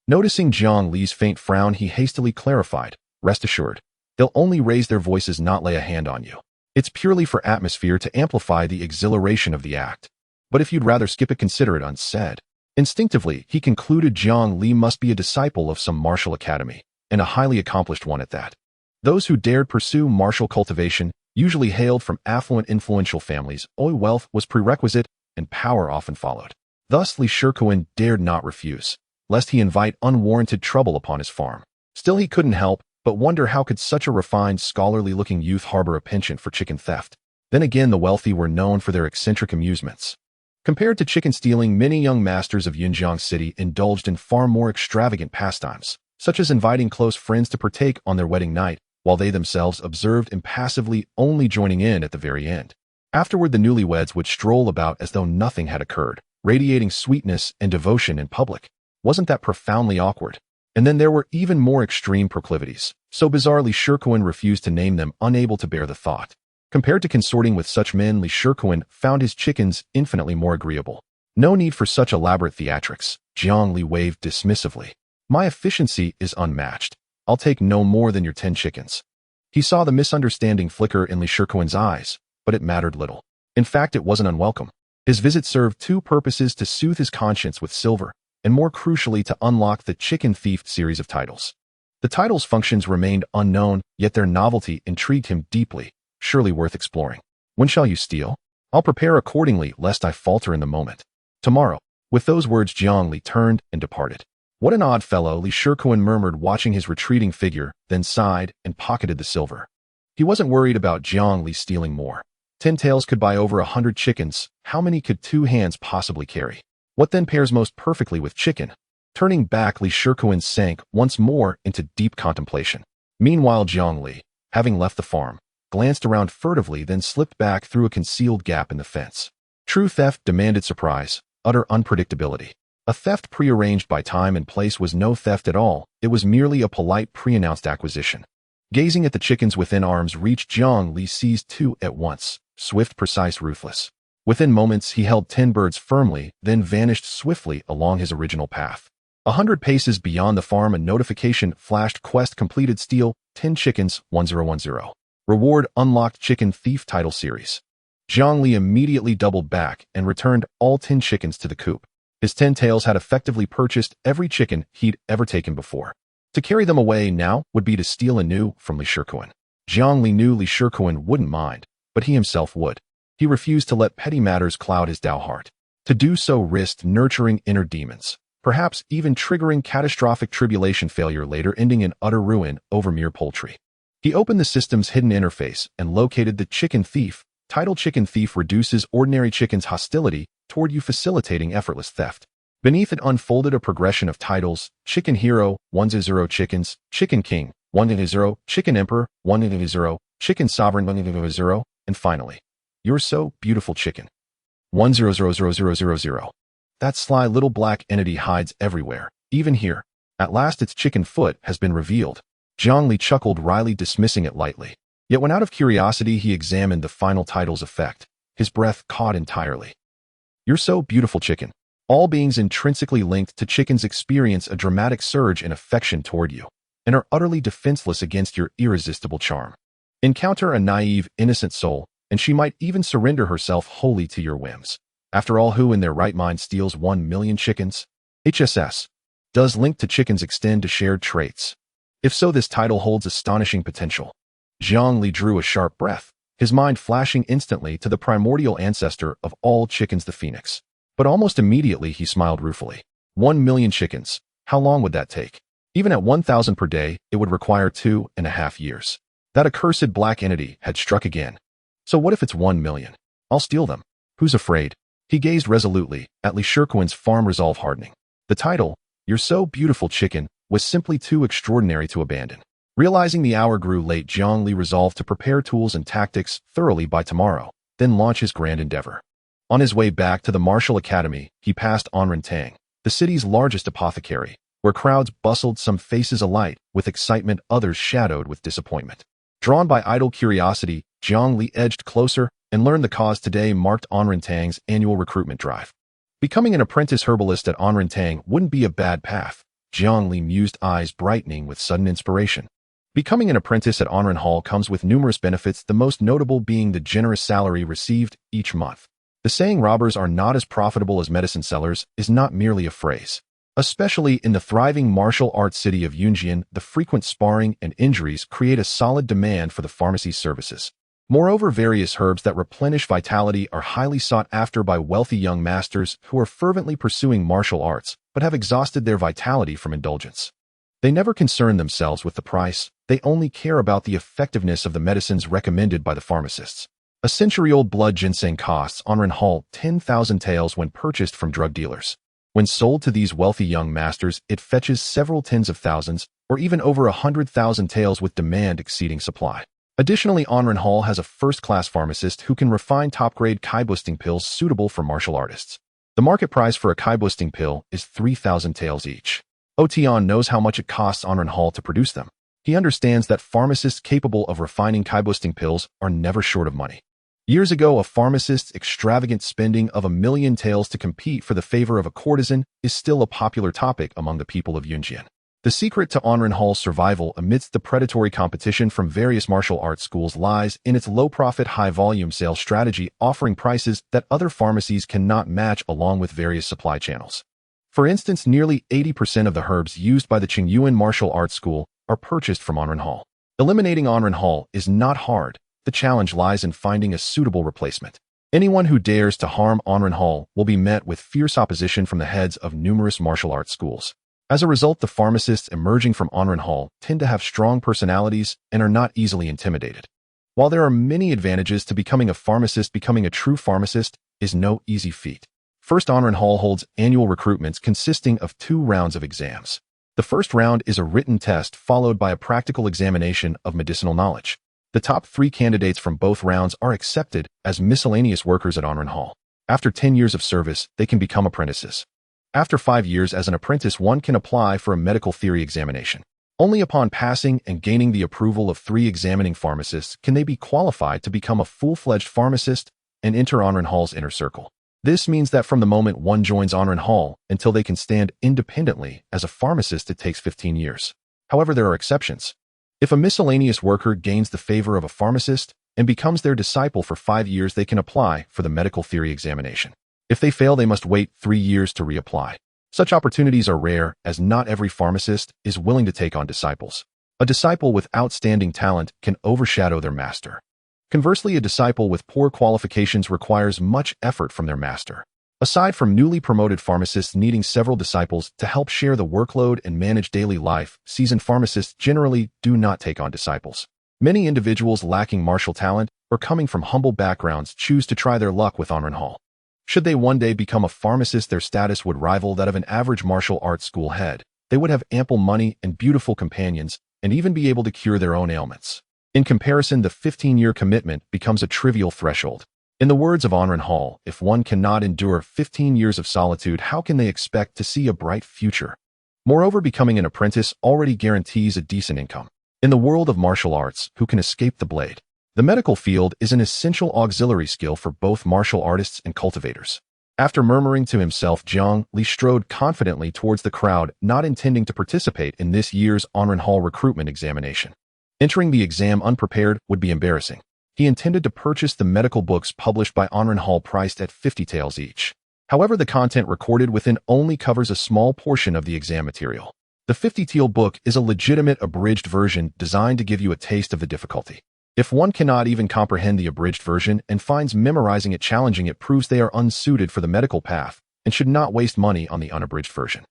Noticing Jiang Li's faint frown, he hastily clarified, rest assured, they'll only raise their voices, not lay a hand on you. It's purely for atmosphere to amplify the exhilaration of the act. But if you'd rather skip it, consider it unsaid. Instinctively, he concluded Jiang Li must be a disciple of some martial academy, and a highly accomplished one at that. Those who dared pursue martial cultivation usually hailed from affluent, influential families. Wealth was prerequisite, and power often followed. Thus, Li Shikuan dared not refuse, lest he invite unwarranted trouble upon his farm. Still, he couldn't help but wonder how could such a refined, scholarly-looking youth harbor a penchant for chicken theft. Then again, the wealthy were known for their eccentric amusements. Compared to chicken stealing, many young masters of Yunjiang City indulged in far more extravagant pastimes, such as inviting close friends to partake on their wedding night, while they themselves observed impassively, only joining in at the very end. Afterward, the newlyweds would stroll about as though nothing had occurred, radiating sweetness and devotion in public. Wasn't that profoundly awkward? And then there were even more extreme proclivities, so bizarre Li Shikuan refused to name them, unable to bear the thought. Compared to consorting with such men, Li Shikuan found his chickens infinitely more agreeable. No need for such elaborate theatrics, Jiang Li waved dismissively. My efficiency is unmatched. I'll take no more than your 10 chickens. He saw the misunderstanding flicker in Li Shikuan's eyes, but it mattered little. In fact, it wasn't unwelcome. His visit served 2 purposes: to soothe his conscience with silver, and more crucially, to unlock the Chicken Thief series of titles. The titles' functions remained unknown, yet their novelty intrigued him deeply, surely worth exploring. When shall you steal? I'll prepare accordingly, lest I falter in the moment. Tomorrow. With those words, Jiang Li turned and departed. What an odd fellow, Li Shikuan murmured, watching his retreating figure, then sighed and pocketed the silver. He wasn't worried about Jiang Li stealing more. 10 taels could buy over 100 chickens. How many could 2 hands possibly carry? What then pairs most perfectly with chicken? Turning back, Li Shikuan sank once more into deep contemplation. Meanwhile, Jiang Li, having left the farm, glanced around furtively, then slipped back through a concealed gap in the fence. True theft demanded surprise, utter unpredictability. A theft prearranged by time and place was no theft at all. It was merely a polite pre-announced acquisition. Gazing at the chickens within arm's reach, Jiang Li seized 2 at once, swift, precise, ruthless. Within moments, he held 10 birds firmly, then vanished swiftly along his original path. 100 paces beyond the farm, a notification flashed: quest completed, steal 10 chickens, 1010. Reward unlocked, Chicken Thief title series. Jiang Li immediately doubled back and returned all 10 chickens to the coop. His 10 taels had effectively purchased every chicken he'd ever taken before. To carry them away now would be to steal anew from Li Shikuan. Jiang Li knew Li Shikuan wouldn't mind, but he himself would. He refused to let petty matters cloud his Tao heart. To do so risked nurturing inner demons, perhaps even triggering catastrophic tribulation, failure later ending in utter ruin over mere poultry. He opened the system's hidden interface and located the Chicken Thief. Title: Chicken Thief reduces ordinary chickens' hostility toward you, facilitating effortless theft. Beneath it unfolded a progression of titles: Chicken Hero, 100 chickens; Chicken King, 100; Chicken Emperor, 100; Chicken Sovereign, 100, and finally, You're So Beautiful Chicken, 1000000. That sly little black entity hides everywhere, even here. At last its chicken foot has been revealed. Jiang Li chuckled wryly, dismissing it lightly. Yet when out of curiosity he examined the final title's effect, his breath caught entirely. You're So Beautiful Chicken. All beings intrinsically linked to chickens experience a dramatic surge in affection toward you, and are utterly defenseless against your irresistible charm. Encounter a naive, innocent soul, and she might even surrender herself wholly to your whims. After all, who in their right mind steals 1 million chickens? HSS. Does link to chickens extend to shared traits? If so, this title holds astonishing potential. Jiang Li drew a sharp breath, his mind flashing instantly to the primordial ancestor of all chickens, the phoenix. But almost immediately he smiled ruefully. 1 million chickens. How long would that take? Even at 1,000 per day, it would require 2.5 years. That accursed black entity had struck again. So what if it's 1 million? I'll steal them. Who's afraid? He gazed resolutely at Li Shirquan's farm, resolve hardening. The title, "You're So Beautiful Chicken," was simply too extraordinary to abandon. Realizing the hour grew late, Jiang Li resolved to prepare tools and tactics thoroughly by tomorrow, then launch his grand endeavor. On his way back to the Martial Academy, he passed Anrentang, the city's largest apothecary, where crowds bustled, some faces alight with excitement, others shadowed with disappointment. Drawn by idle curiosity, Jiang Li edged closer and learned the cause. Today marked Anrentang's annual recruitment drive. Becoming an apprentice herbalist at Anrentang wouldn't be a bad path, Jiang Li mused, eyes brightening with sudden inspiration. Becoming an apprentice at Anrenhal comes with numerous benefits, the most notable being the generous salary received each month. The saying "robbers are not as profitable as medicine sellers" is not merely a phrase. Especially in the thriving martial arts city of Yunjian, the frequent sparring and injuries create a solid demand for the pharmacy's services. Moreover, various herbs that replenish vitality are highly sought after by wealthy young masters who are fervently pursuing martial arts but have exhausted their vitality from indulgence. They never concern themselves with the price, they only care about the effectiveness of the medicines recommended by the pharmacists. A century-old blood ginseng costs Anrenhal 10,000 taels when purchased from drug dealers. When sold to these wealthy young masters, it fetches several tens of thousands, or even over 100,000 taels, with demand exceeding supply. Additionally, Anrenhal has a first-class pharmacist who can refine top-grade kai-boosting pills suitable for martial artists. The market price for a kai-boosting pill is 3,000 taels each. Otian knows how much it costs Anrenhal to produce them. He understands that pharmacists capable of refining kai-boosting pills are never short of money. Years ago, a pharmacist's extravagant spending of 1 million taels to compete for the favor of a courtesan is still a popular topic among the people of Yunjian. The secret to Anrenhal's survival amidst the predatory competition from various martial arts schools lies in its low-profit, high-volume sales strategy, offering prices that other pharmacies cannot match along with various supply channels. For instance, nearly 80% of the herbs used by the Qingyuan Martial Arts School are purchased from Anrenhal. Eliminating Anrenhal is not hard. The challenge lies in finding a suitable replacement. Anyone who dares to harm Anrenhal will be met with fierce opposition from the heads of numerous martial arts schools. As a result, the pharmacists emerging from Anrenhal tend to have strong personalities and are not easily intimidated. While there are many advantages to becoming a pharmacist, becoming a true pharmacist is no easy feat. First, Anrenhal holds annual recruitments consisting of 2 rounds of exams. The first round is a written test followed by a practical examination of medicinal knowledge. The top 3 candidates from both rounds are accepted as miscellaneous workers at Anrenhal. After 10 years of service, they can become apprentices. After 5 years as an apprentice, one can apply for a medical theory examination. Only upon passing and gaining the approval of 3 examining pharmacists can they be qualified to become a full-fledged pharmacist and enter Anrenhal's inner circle. This means that from the moment one joins Anrenhal until they can stand independently as a pharmacist, it takes 15 years. However, there are exceptions. If a miscellaneous worker gains the favor of a pharmacist and becomes their disciple for 5 years, they can apply for the medical theory examination. If they fail, they must wait 3 years to reapply. Such opportunities are rare, as not every pharmacist is willing to take on disciples. A disciple with outstanding talent can overshadow their master. Conversely, a disciple with poor qualifications requires much effort from their master. Aside from newly promoted pharmacists needing several disciples to help share the workload and manage daily life, seasoned pharmacists generally do not take on disciples. Many individuals lacking martial talent or coming from humble backgrounds choose to try their luck with Anrenhal. Should they one day become a pharmacist, their status would rival that of an average martial arts school head. They would have ample money and beautiful companions, and even be able to cure their own ailments. In comparison, the 15-year commitment becomes a trivial threshold. In the words of Anrenhal, if one cannot endure 15 years of solitude, how can they expect to see a bright future? Moreover, becoming an apprentice already guarantees a decent income. In the world of martial arts, who can escape the blade? The medical field is an essential auxiliary skill for both martial artists and cultivators. After murmuring to himself, Jiang Li strode confidently towards the crowd, not intending to participate in this year's Anrenhal recruitment examination. Entering the exam unprepared would be embarrassing. He intended to purchase the medical books published by Hall priced at 50 taels each. However, the content recorded within only covers a small portion of the exam material. The 50 tael book is a legitimate abridged version designed to give you a taste of the difficulty. If one cannot even comprehend the abridged version and finds memorizing it challenging, it proves they are unsuited for the medical path and should not waste money on the unabridged version.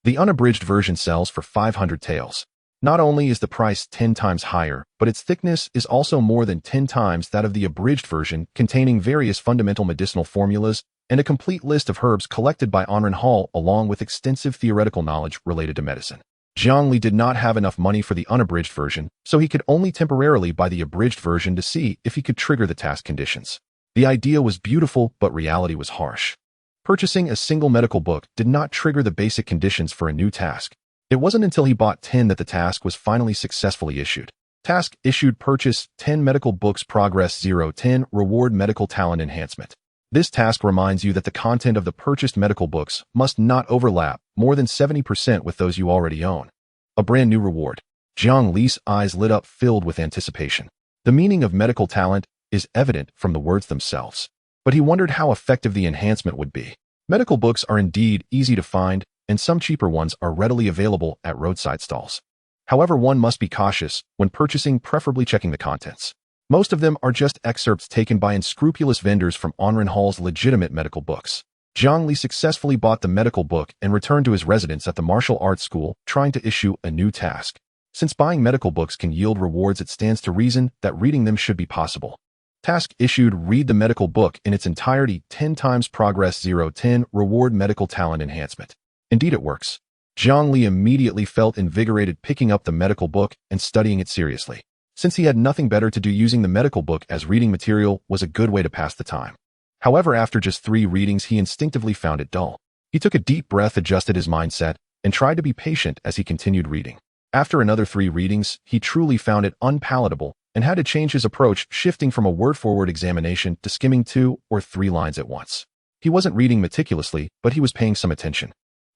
The unabridged version sells for 500 taels. Not only is the price 10 times higher, but its thickness is also more than 10 times that of the abridged version, containing various fundamental medicinal formulas and a complete list of herbs collected by Hall along with extensive theoretical knowledge related to medicine. Jiang Li did not have enough money for the unabridged version, so he could only temporarily buy the abridged version to see if he could trigger the task conditions. The idea was beautiful, but reality was harsh. Purchasing a single medical book did not trigger the basic conditions for a new task. It wasn't until he bought 10 that the task was finally successfully issued. Task issued: purchase 10 medical books, progress 0-10, reward medical talent enhancement. This task reminds you that the content of the purchased medical books must not overlap more than 70% with those you already own. A brand new reward. Jiang Li's eyes lit up, filled with anticipation. The meaning of medical talent is evident from the words themselves, but he wondered how effective the enhancement would be. Medical books are indeed easy to find, and some cheaper ones are readily available at roadside stalls. However, one must be cautious when purchasing, preferably checking the contents. Most of them are just excerpts taken by unscrupulous vendors from Hall's legitimate medical books. Jiang Li successfully bought the medical book and returned to his residence at the martial arts school, trying to issue a new task. Since buying medical books can yield rewards, it stands to reason that reading them should be possible. Task issued: read the medical book in its entirety, 10 times, progress 0-10, reward medical talent enhancement. Indeed, it works. Jiang Li immediately felt invigorated, picking up the medical book and studying it seriously. Since he had nothing better to do, using the medical book as reading material was a good way to pass the time. However, after just 3 readings, he instinctively found it dull. He took a deep breath, adjusted his mindset, and tried to be patient as he continued reading. After another 3 readings, he truly found it unpalatable and had to change his approach, shifting from a word-for-word examination to skimming 2 or 3 lines at once. He wasn't reading meticulously, but he was paying some attention.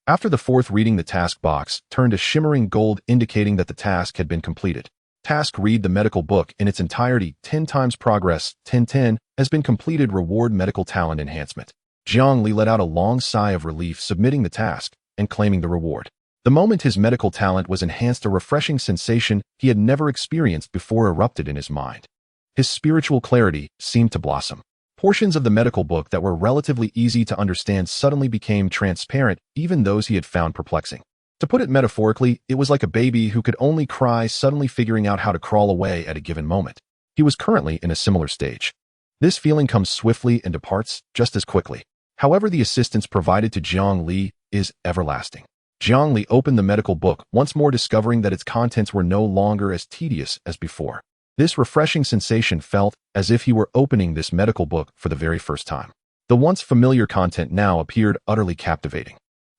After the 4th reading, the task box turned a shimmering gold, indicating that the task had been completed. Task: read the medical book in its entirety, 10 times, progress 10-10, has been completed, reward medical talent enhancement. Jiang Li let out a long sigh of relief, submitting the task and claiming the reward. The moment his medical talent was enhanced, a refreshing sensation he had never experienced before erupted in his mind. His spiritual clarity seemed to blossom. Portions of the medical book that were relatively easy to understand suddenly became transparent, even those he had found perplexing. To put it metaphorically, it was like a baby who could only cry suddenly figuring out how to crawl away at a given moment. He was currently in a similar stage. This feeling comes swiftly and departs just as quickly. However, the assistance provided to Jiang Li is everlasting. Jiang Li opened the medical book, once more discovering that its contents were no longer as tedious as before. This refreshing sensation felt as if he were opening this medical book for the very first time. The once familiar content now appeared utterly captivating.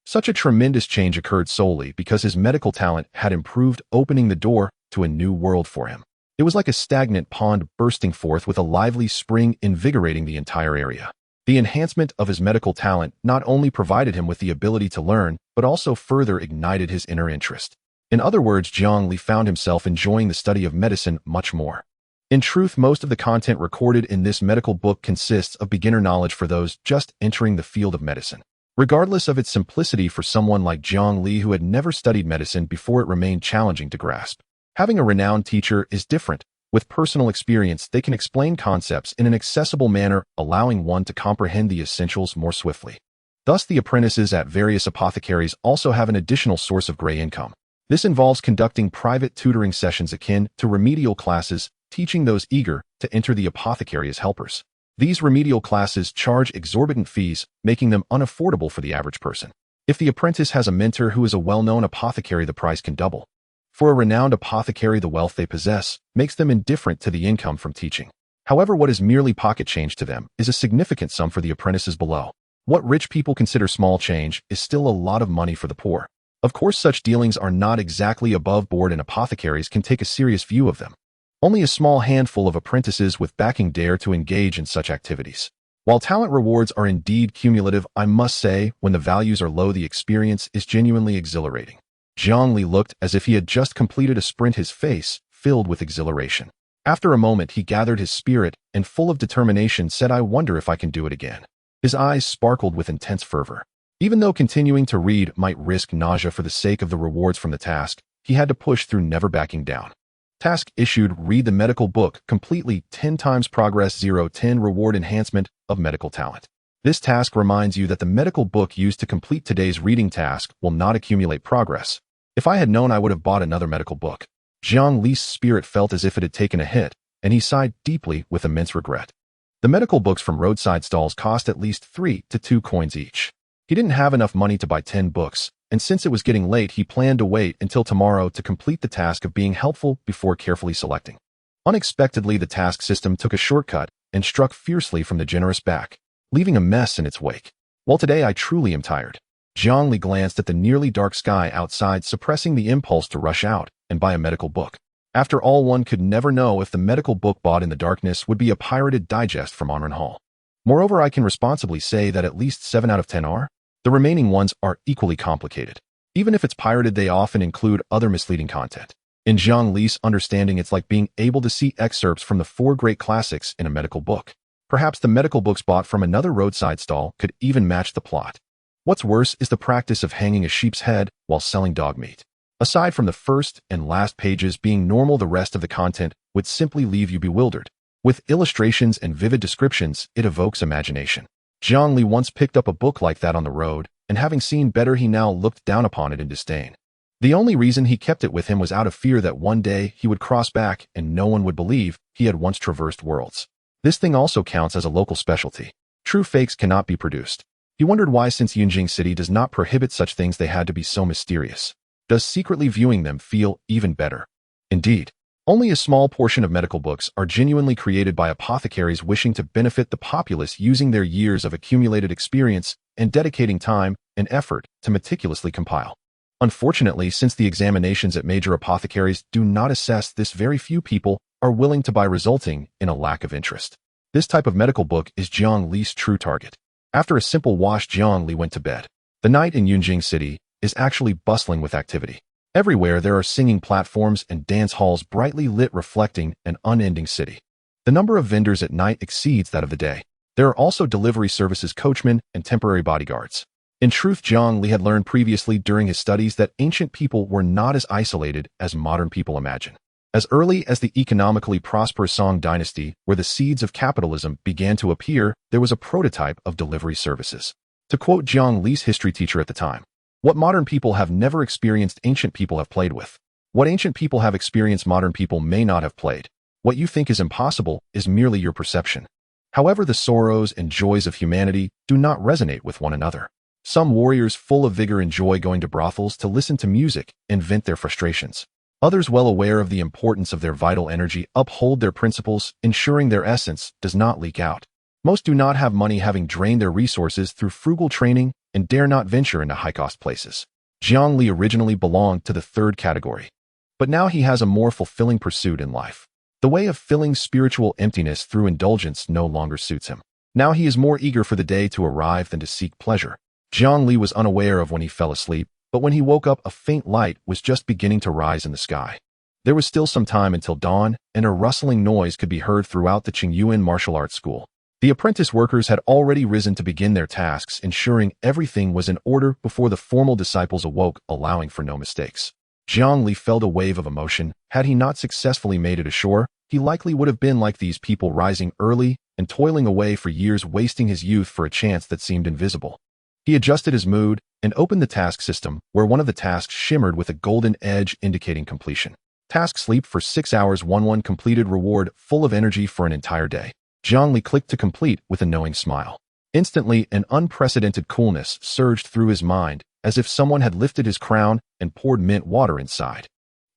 Such a tremendous change occurred solely because his medical talent had improved, opening the door to a new world for him. It was like a stagnant pond bursting forth with a lively spring, invigorating the entire area. The enhancement of his medical talent not only provided him with the ability to learn, but also further ignited his inner interest. In other words, Jiang Li found himself enjoying the study of medicine much more. In truth, most of the content recorded in this medical book consists of beginner knowledge for those just entering the field of medicine. Regardless of its simplicity, for someone like Jiang Li who had never studied medicine before, it remained challenging to grasp. Having a renowned teacher is different. With personal experience, they can explain concepts in an accessible manner, allowing one to comprehend the essentials more swiftly. Thus, the apprentices at various apothecaries also have an additional source of gray income. This involves conducting private tutoring sessions akin to remedial classes, teaching those eager to enter the apothecary as helpers. These remedial classes charge exorbitant fees, making them unaffordable for the average person. If the apprentice has a mentor who is a well-known apothecary, the price can double. For a renowned apothecary, the wealth they possess makes them indifferent to the income from teaching. However, what is merely pocket change to them is a significant sum for the apprentices below. What rich people consider small change is still a lot of money for the poor. Of course, such dealings are not exactly above board, and apothecaries can take a serious view of them. Only a small handful of apprentices with backing dare to engage in such activities. While talent rewards are indeed cumulative, I must say, when the values are low, the experience is genuinely exhilarating. Jiang Li looked as if he had just completed a sprint, his face filled with exhilaration. After a moment, he gathered his spirit and, full of determination, said, "I wonder if I can do it again." His eyes sparkled with intense fervor. Even though continuing to read might risk nausea for the sake of the rewards from the task, he had to push through, never backing down. Task issued: read the medical book completely, 10 times progress, 0-10 reward enhancement of medical talent. This task reminds you that the medical book used to complete today's reading task will not accumulate progress. If I had known, I would have bought another medical book. Jiang Li's spirit felt as if it had taken a hit, and he sighed deeply with immense regret. The medical books from roadside stalls cost at least 3 to 2 coins each. He didn't have enough money to buy 10 books, and since it was getting late, he planned to wait until tomorrow to complete the task of being helpful before carefully selecting. Unexpectedly, the task system took a shortcut and struck fiercely from the generous back, leaving a mess in its wake. "Well, today I truly am tired." Jiang Li glanced at the nearly dark sky outside, suppressing the impulse to rush out and buy a medical book. After all, one could never know if the medical book bought in the darkness would be a pirated digest from Onren Hall. Moreover, I can responsibly say that at least 7 out of 10 are. The remaining ones are equally complicated. Even if it's pirated, they often include other misleading content. In Jiang Li's understanding, it's like being able to see excerpts from the 4 great classics in a medical book. Perhaps the medical books bought from another roadside stall could even match the plot. What's worse is the practice of hanging a sheep's head while selling dog meat. Aside from the first and last pages being normal, the rest of the content would simply leave you bewildered. With illustrations and vivid descriptions, it evokes imagination. Jiang Li once picked up a book like that on the road, and having seen better, he now looked down upon it in disdain. The only reason he kept it with him was out of fear that one day he would cross back and no one would believe he had once traversed worlds. This thing also counts as a local specialty. True fakes cannot be produced. He wondered why, since Yunjing City does not prohibit such things, they had to be so mysterious. Does secretly viewing them feel even better? Indeed, only a small portion of medical books are genuinely created by apothecaries wishing to benefit the populace, using their years of accumulated experience and dedicating time and effort to meticulously compile. Unfortunately, since the examinations at major apothecaries do not assess this, very few people are willing to buy, resulting in a lack of interest. This type of medical book is Jiang Li's true target. After a simple wash, Jiang Li went to bed. The night in Yunjing City is actually bustling with activity. Everywhere there are singing platforms and dance halls brightly lit, reflecting an unending city. The number of vendors at night exceeds that of the day. There are also delivery services, coachmen, and temporary bodyguards. In truth, Jiang Li had learned previously during his studies that ancient people were not as isolated as modern people imagine. As early as the economically prosperous Song dynasty, where the seeds of capitalism began to appear, there was a prototype of delivery services. To quote Jiang Li's history teacher at the time, "What modern people have never experienced, ancient people have played with. What ancient people have experienced, modern people may not have played. What you think is impossible is merely your perception." However, the sorrows and joys of humanity do not resonate with one another. Some warriors full of vigor enjoy going to brothels to listen to music and vent their frustrations. Others, well aware of the importance of their vital energy, uphold their principles, ensuring their essence does not leak out. Most do not have money, having drained their resources through frugal training, and dare not venture into high-cost places. Jiang Li originally belonged to the third category, but now he has a more fulfilling pursuit in life. The way of filling spiritual emptiness through indulgence no longer suits him. Now he is more eager for the day to arrive than to seek pleasure. Jiang Li was unaware of when he fell asleep, but when he woke up, a faint light was just beginning to rise in the sky. There was still some time until dawn, and a rustling noise could be heard throughout the Qingyuan martial arts school. The apprentice workers had already risen to begin their tasks, ensuring everything was in order before the formal disciples awoke, allowing for no mistakes. Jiang Li felt a wave of emotion. Had he not successfully made it ashore, he likely would have been like these people, rising early and toiling away for years, wasting his youth for a chance that seemed invisible. He adjusted his mood and opened the task system, where one of the tasks shimmered with a golden edge indicating completion. Task: sleep for 6 hours, 1 completed, reward full of energy for an entire day. Jiang Li clicked to complete with a knowing smile. Instantly, an unprecedented coolness surged through his mind, as if someone had lifted his crown and poured mint water inside.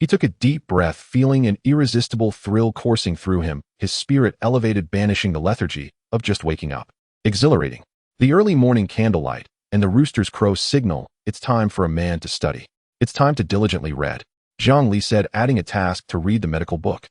He took a deep breath, feeling an irresistible thrill coursing through him, his spirit elevated, banishing the lethargy of just waking up. Exhilarating. The early morning candlelight and the rooster's crow signal it's time for a man to study. It's time to diligently read, Jiang Li said, adding a task to read the medical book.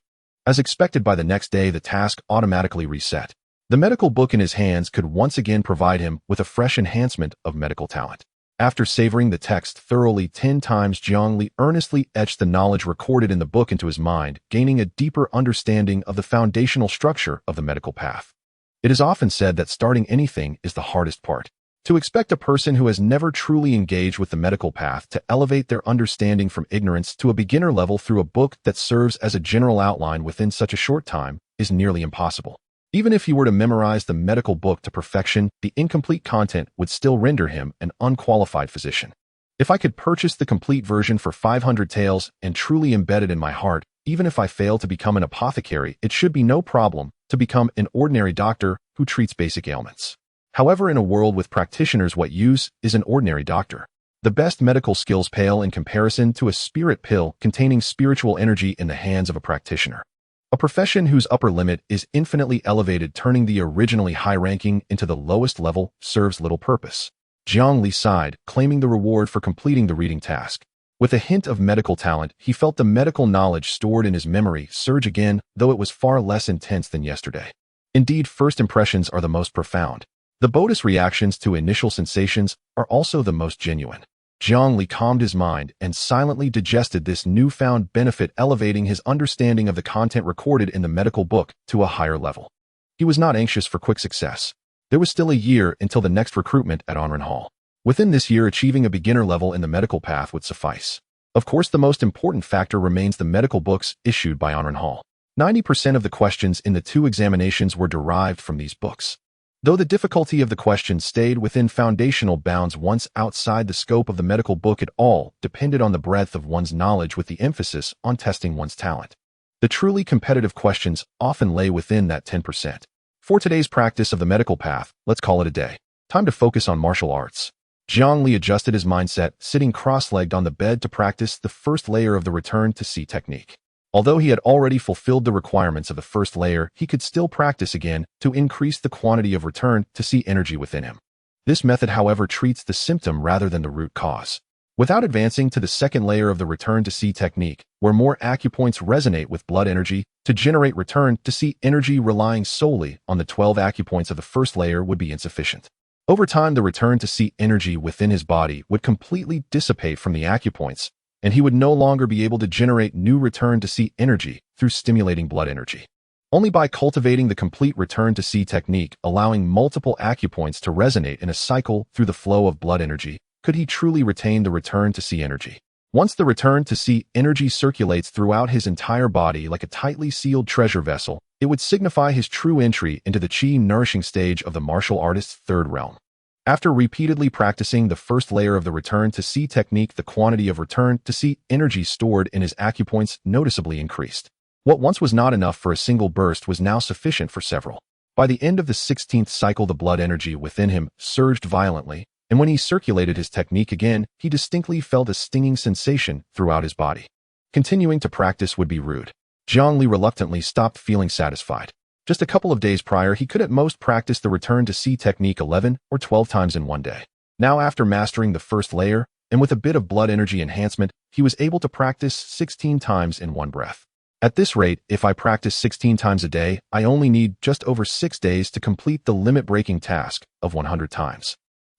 As expected, by the next day the task automatically reset. The medical book in his hands could once again provide him with a fresh enhancement of medical talent. After savoring the text thoroughly 10 times, Jiang Li earnestly etched the knowledge recorded in the book into his mind, gaining a deeper understanding of the foundational structure of the medical path. It is often said that starting anything is the hardest part. To expect a person who has never truly engaged with the medical path to elevate their understanding from ignorance to a beginner level through a book that serves as a general outline within such a short time is nearly impossible. Even if he were to memorize the medical book to perfection, the incomplete content would still render him an unqualified physician. If I could purchase the complete version for 500 taels and truly embed it in my heart, even if I fail to become an apothecary, it should be no problem to become an ordinary doctor who treats basic ailments. However, in a world with practitioners, what use is an ordinary doctor? The best medical skills pale in comparison to a spirit pill containing spiritual energy in the hands of a practitioner. A profession whose upper limit is infinitely elevated, turning the originally high-ranking into the lowest level, serves little purpose. Jiang Li sighed, claiming the reward for completing the reading task. With a hint of medical talent, he felt the medical knowledge stored in his memory surge again, though it was far less intense than yesterday. Indeed, first impressions are the most profound. The body's reactions to initial sensations are also the most genuine. Jiang Li calmed his mind and silently digested this newfound benefit, elevating his understanding of the content recorded in the medical book to a higher level. He was not anxious for quick success. There was still a year until the next recruitment at Onren Hall. Within this year, achieving a beginner level in the medical path would suffice. Of course, the most important factor remains the medical books issued by Onren Hall. 90% of the questions in the 2 examinations were derived from these books. Though the difficulty of the questions stayed within foundational bounds, once outside the scope of the medical book, it all depended on the breadth of one's knowledge, with the emphasis on testing one's talent. The truly competitive questions often lay within that 10%. For today's practice of the medical path, let's call it a day. Time to focus on martial arts. Jiang Li adjusted his mindset, sitting cross-legged on the bed to practice the first layer of the return to sea technique. Although he had already fulfilled the requirements of the first layer, he could still practice again to increase the quantity of return to sea energy within him. This method, however, treats the symptom rather than the root cause. Without advancing to the second layer of the return to sea technique, where more acupoints resonate with blood energy, to generate return to sea energy relying solely on the 12 acupoints of the first layer would be insufficient. Over time, the return to sea energy within his body would completely dissipate from the acupoints, and he would no longer be able to generate new return to sea energy through stimulating blood energy. Only by cultivating the complete return to sea technique, allowing multiple acupoints to resonate in a cycle through the flow of blood energy, could he truly retain the return to sea energy. Once the return to sea energy circulates throughout his entire body like a tightly sealed treasure vessel, it would signify his true entry into the qi-nourishing stage of the martial artist's third realm. After repeatedly practicing the first layer of the return to sea technique, the quantity of return to sea energy stored in his acupoints noticeably increased. What once was not enough for a single burst was now sufficient for several. By the end of the 16th cycle, the blood energy within him surged violently, and when he circulated his technique again, he distinctly felt a stinging sensation throughout his body. Continuing to practice would be rude. Jiang Li reluctantly stopped feeling satisfied. Just a couple of days prior, he could at most practice the return to sea technique 11 or 12 times in one day. Now, after mastering the first layer, and with a bit of blood energy enhancement, he was able to practice 16 times in one breath. At this rate, if I practice 16 times a day, I only need just over 6 days to complete the limit-breaking task of 100 times.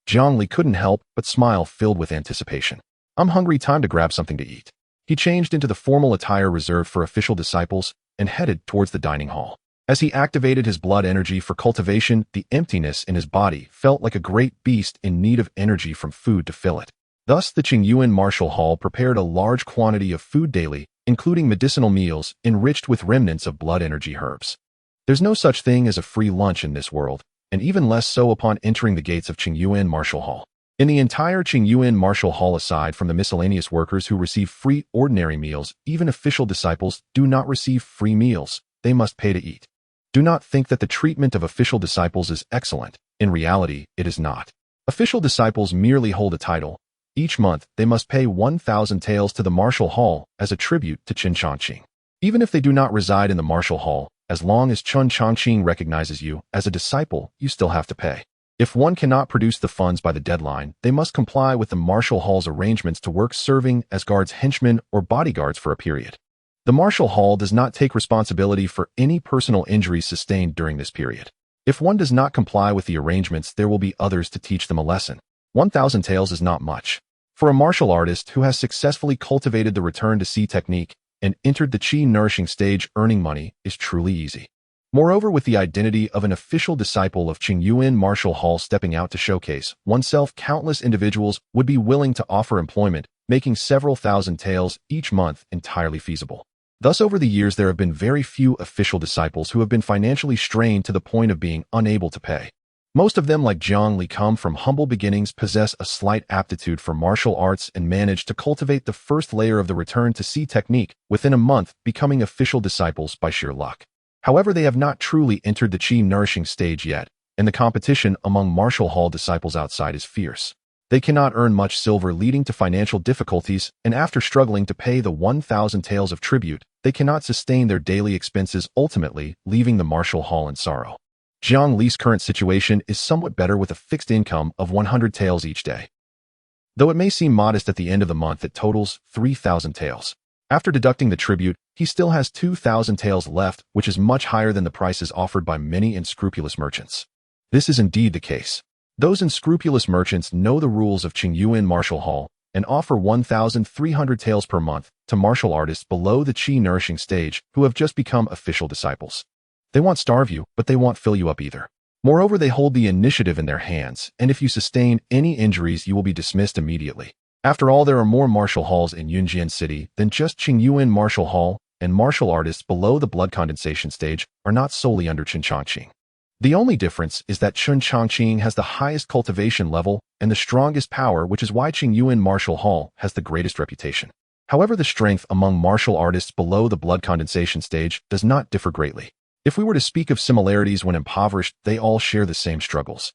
Jiang Li couldn't help but smile, filled with anticipation. I'm hungry, time to grab something to eat. He changed into the formal attire reserved for official disciples and headed towards the dining hall. As he activated his blood energy for cultivation, the emptiness in his body felt like a great beast in need of energy from food to fill it. Thus, the Qingyuan Martial Hall prepared a large quantity of food daily, including medicinal meals enriched with remnants of blood energy herbs. There's no such thing as a free lunch in this world, and even less so upon entering the gates of Qingyuan Martial Hall. In the entire Qingyuan Martial Hall, aside from the miscellaneous workers who receive free ordinary meals, even official disciples do not receive free meals. They must pay to eat. Do not think that the treatment of official disciples is excellent. In reality, it is not. Official disciples merely hold a title. Each month, they must pay 1,000 taels to the Martial Hall as a tribute to Qin Changqing. Even if they do not reside in the Martial Hall, as long as Qin Changqing recognizes you as a disciple, you still have to pay. If one cannot produce the funds by the deadline, they must comply with the Martial Hall's arrangements to work serving as guards, henchmen, or bodyguards for a period. The Martial Hall does not take responsibility for any personal injuries sustained during this period. If one does not comply with the arrangements, there will be others to teach them a lesson. 1,000 taels is not much. For a martial artist who has successfully cultivated the return to sea technique and entered the qi nourishing stage, earning money is truly easy. Moreover, with the identity of an official disciple of Qingyuan Martial Hall stepping out to showcase oneself, countless individuals would be willing to offer employment, making several thousand taels each month entirely feasible. Thus, over the years, there have been very few official disciples who have been financially strained to the point of being unable to pay. Most of them, like Jiang Li, come from humble beginnings, possess a slight aptitude for martial arts, and manage to cultivate the first layer of the return to sea technique within a month, becoming official disciples by sheer luck. However, they have not truly entered the qi nourishing stage yet, and the competition among martial hall disciples outside is fierce. They cannot earn much silver, leading to financial difficulties, and after struggling to pay the 1,000 taels of tribute, they cannot sustain their daily expenses, ultimately leaving the martial hall in sorrow. Jiang Li's current situation is somewhat better, with a fixed income of 100 taels each day. Though it may seem modest at the end of the month, it totals 3,000 taels. After deducting the tribute, he still has 2,000 taels left, which is much higher than the prices offered by many unscrupulous merchants. This is indeed the case. Those unscrupulous merchants know the rules of Qingyuan Martial Hall and offer 1,300 taels per month to martial artists below the qi nourishing stage who have just become official disciples. They won't starve you, but they won't fill you up either. Moreover, they hold the initiative in their hands, and if you sustain any injuries, you will be dismissed immediately. After all, there are more martial halls in Yunjian City than just Qingyuan Martial Hall, and martial artists below the blood condensation stage are not solely under Chongqing. The only difference is that Chongqing has the highest cultivation level and the strongest power, which is why Qingyuan Martial Hall has the greatest reputation. However, the strength among martial artists below the blood condensation stage does not differ greatly. If we were to speak of similarities, when impoverished, they all share the same struggles.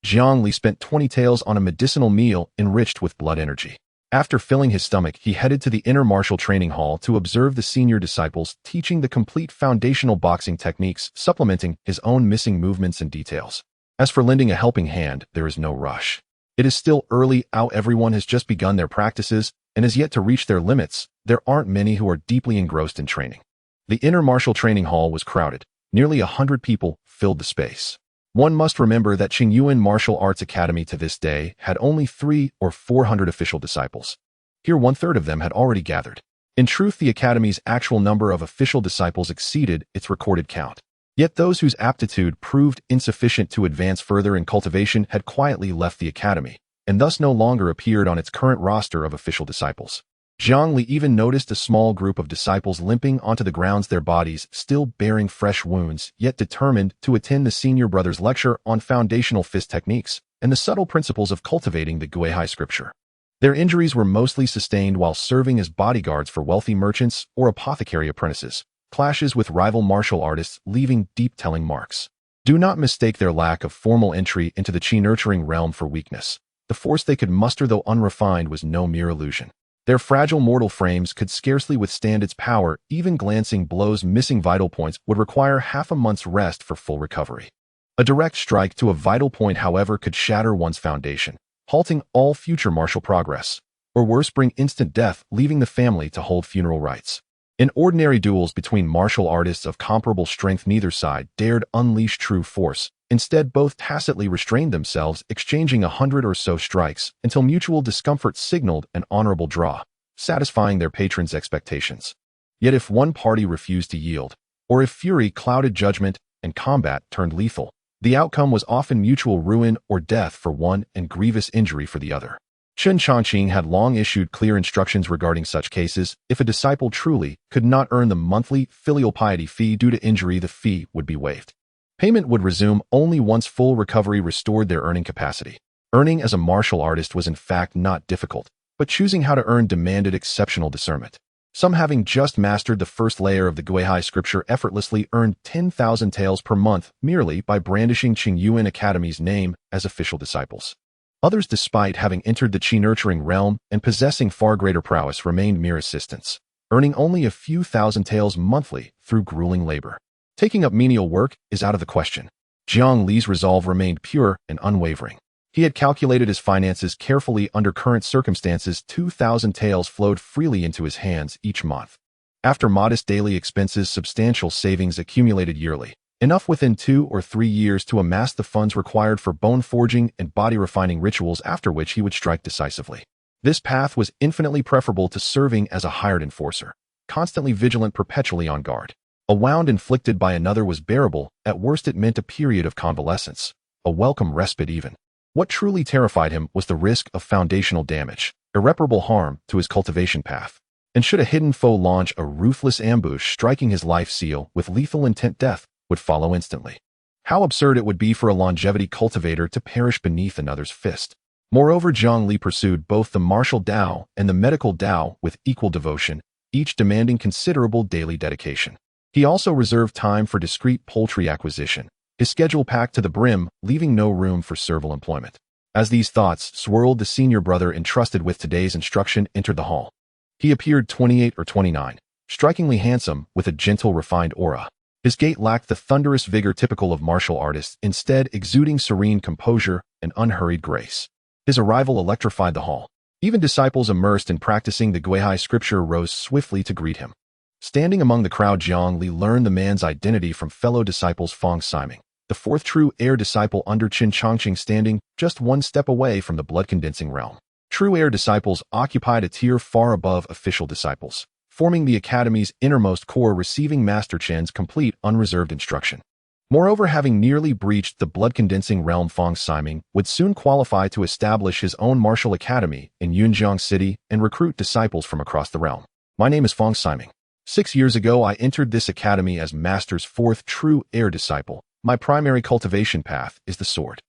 Jiang Li spent 20 taels on a medicinal meal enriched with blood energy. After filling his stomach, he headed to the inner martial training hall to observe the senior disciples teaching the complete foundational boxing techniques, supplementing his own missing movements and details. As for lending a helping hand, there is no rush. It is still early out, everyone has just begun their practices and has yet to reach their limits. There aren't many who are deeply engrossed in training. The inner martial training hall was crowded. Nearly 100 people filled the space. One must remember that Qingyuan Martial Arts Academy to this day had only 300 or 400 official disciples. Here, 1/3 of them had already gathered. In truth, the academy's actual number of official disciples exceeded its recorded count. Yet those whose aptitude proved insufficient to advance further in cultivation had quietly left the academy, and thus no longer appeared on its current roster of official disciples. Jiang Li even noticed a small group of disciples limping onto the grounds, their bodies still bearing fresh wounds, yet determined to attend the senior brother's lecture on foundational fist techniques and the subtle principles of cultivating the Guihai scripture. Their injuries were mostly sustained while serving as bodyguards for wealthy merchants or apothecary apprentices, clashes with rival martial artists leaving deep telling marks. Do not mistake their lack of formal entry into the qi-nurturing realm for weakness. The force they could muster, though unrefined, was no mere illusion. Their fragile mortal frames could scarcely withstand its power. Even glancing blows missing vital points would require half a month's rest for full recovery. A direct strike to a vital point, however, could shatter one's foundation, halting all future martial progress, or worse, bring instant death, leaving the family to hold funeral rites. In ordinary duels between martial artists of comparable strength, neither side dared unleash true force. Instead, both tacitly restrained themselves, exchanging 100 or so strikes until mutual discomfort signaled an honorable draw, satisfying their patrons' expectations. Yet if one party refused to yield, or if fury clouded judgment and combat turned lethal, the outcome was often mutual ruin or death for one and grievous injury for the other. Chongqing had long issued clear instructions regarding such cases. If a disciple truly could not earn the monthly filial piety fee due to injury, the fee would be waived. Payment would resume only once full recovery restored their earning capacity. Earning as a martial artist was in fact not difficult, but choosing how to earn demanded exceptional discernment. Some, having just mastered the first layer of the Guihai scripture, effortlessly earned 10,000 taels per month merely by brandishing Qingyuan Academy's name as official disciples. Others, despite having entered the qi-nurturing realm and possessing far greater prowess, remained mere assistants, earning only a few thousand taels monthly through grueling labor. Taking up menial work is out of the question. Jiang Li's resolve remained pure and unwavering. He had calculated his finances carefully. Under current circumstances, 2,000 taels flowed freely into his hands each month. After modest daily expenses, substantial savings accumulated yearly, enough within 2 or 3 years to amass the funds required for bone forging and body refining rituals, after which he would strike decisively. This path was infinitely preferable to serving as a hired enforcer, constantly vigilant, perpetually on guard. A wound inflicted by another was bearable, at worst it meant a period of convalescence, a welcome respite even. What truly terrified him was the risk of foundational damage, irreparable harm to his cultivation path. And should a hidden foe launch a ruthless ambush striking his life seal with lethal intent, death would follow instantly. How absurd it would be for a longevity cultivator to perish beneath another's fist. Moreover, Jiang Li pursued both the martial Tao and the medical Tao with equal devotion, each demanding considerable daily dedication. He also reserved time for discreet poultry acquisition, his schedule packed to the brim, leaving no room for servile employment. As these thoughts swirled, the senior brother entrusted with today's instruction entered the hall. He appeared 28 or 29, strikingly handsome, with a gentle, refined aura. His gait lacked the thunderous vigor typical of martial artists, instead exuding serene composure and unhurried grace. His arrival electrified the hall. Even disciples immersed in practicing the Guihai scripture rose swiftly to greet him. Standing among the crowd, Jiang Li learned the man's identity from fellow disciples Fong Siming, the fourth true heir disciple under Qin Chongqing, standing just one step away from the blood-condensing realm. True heir disciples occupied a tier far above official disciples, forming the academy's innermost core, receiving Master Chen's complete, unreserved instruction. Moreover, having nearly breached the blood-condensing realm, Fong Siming would soon qualify to establish his own martial academy in Yunjiang City and recruit disciples from across the realm. My name is Fong Siming. 6 years ago, I entered this academy as Master's fourth true heir disciple. My primary cultivation path is the sword.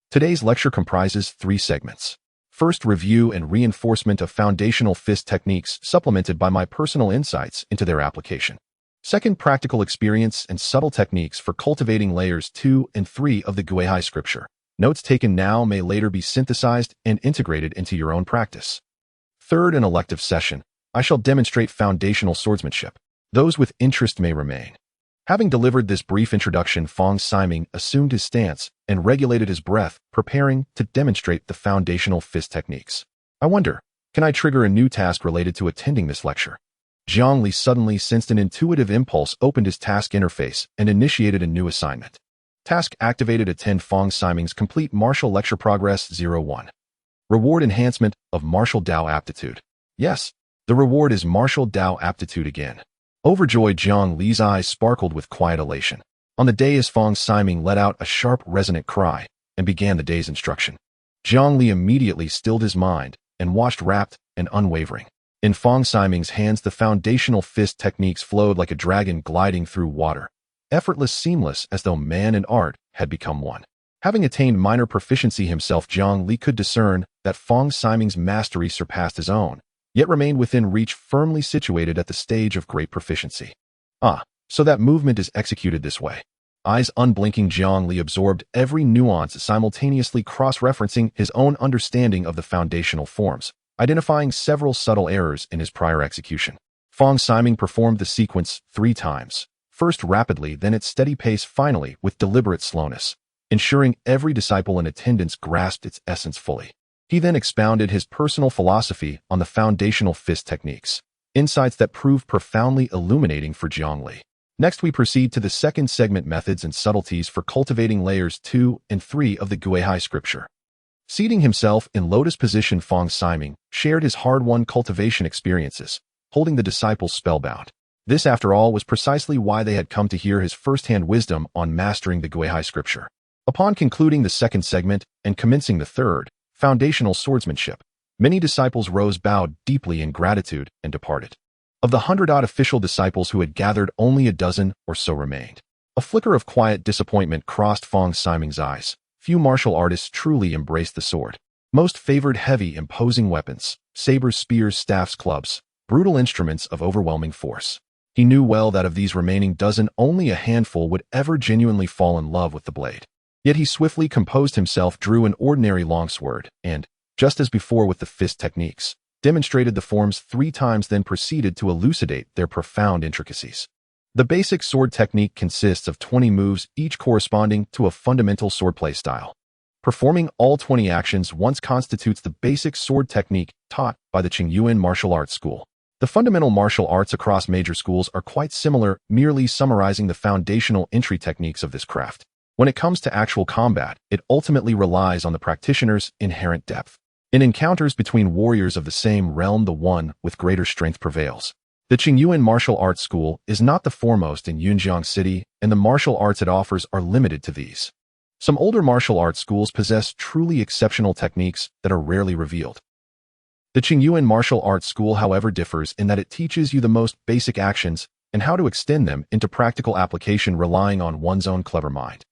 Today's lecture comprises 3 segments. First, review and reinforcement of foundational fist techniques, supplemented by my personal insights into their application. Second, practical experience and subtle techniques for cultivating layers 2 and 3 of the Guihai scripture. Notes taken now may later be synthesized and integrated into your own practice. Third, an elective session. I shall demonstrate foundational swordsmanship. Those with interest may remain. Having delivered this brief introduction, Fong Siming assumed his stance and regulated his breath, preparing to demonstrate the foundational fist techniques. I wonder, can I trigger a new task related to attending this lecture? Jiang Li suddenly sensed an intuitive impulse, opened his task interface, and initiated a new assignment. Task activated. Attend Fong Siming's complete martial lecture progress 01. Reward enhancement of martial Tao aptitude. Yes, the reward is martial Tao aptitude again. Overjoyed, Jiang Li's eyes sparkled with quiet elation. On the day, as Fong Siming let out a sharp, resonant cry and began the day's instruction, Jiang Li immediately stilled his mind and watched, rapt and unwavering. In Fong Siming's hands, the foundational fist techniques flowed like a dragon gliding through water, effortless, seamless, as though man and art had become one. Having attained minor proficiency himself, Jiang Li could discern that Fong Siming's mastery surpassed his own, yet remained within reach, firmly situated at the stage of great proficiency. So that movement is executed this way. Eyes unblinking, Jiang Li absorbed every nuance, simultaneously cross-referencing his own understanding of the foundational forms, identifying several subtle errors in his prior execution. Fong Siming performed the sequence 3 times, first rapidly, then at steady pace, finally with deliberate slowness, ensuring every disciple in attendance grasped its essence fully. He then expounded his personal philosophy on the foundational fist techniques, insights that proved profoundly illuminating for Jiang Li. Next, we proceed to the second segment, methods and subtleties for cultivating layers 2 and 3 of the Guihai scripture. Seating himself in lotus position, Fong Siming shared his hard-won cultivation experiences, holding the disciples spellbound. This, after all, was precisely why they had come to hear his first-hand wisdom on mastering the Guihai scripture. Upon concluding the second segment and commencing the third, foundational swordsmanship, many disciples rose, bowed deeply in gratitude, and departed. Of the 100-odd official disciples who had gathered, only a dozen or so remained. A flicker of quiet disappointment crossed Fong Siming's eyes. Few martial artists truly embraced the sword. Most favored heavy, imposing weapons, sabers, spears, staffs, clubs, brutal instruments of overwhelming force. He knew well that of these remaining dozen, only a handful would ever genuinely fall in love with the blade. Yet he swiftly composed himself, drew an ordinary longsword, and, just as before with the fist techniques, demonstrated the forms 3 times, then proceeded to elucidate their profound intricacies. The basic sword technique consists of 20 moves, each corresponding to a fundamental swordplay style. Performing all 20 actions once constitutes the basic sword technique taught by the Qingyuan martial arts school. The fundamental martial arts across major schools are quite similar, merely summarizing the foundational entry techniques of this craft. When it comes to actual combat, it ultimately relies on the practitioner's inherent depth. In encounters between warriors of the same realm, the one with greater strength prevails. The Qingyuan Martial Arts School is not the foremost in Yunjiang City, and the martial arts it offers are limited to these. Some older martial arts schools possess truly exceptional techniques that are rarely revealed. The Qingyuan Martial Arts School, however, differs in that it teaches you the most basic actions and how to extend them into practical application relying on one's own clever mind.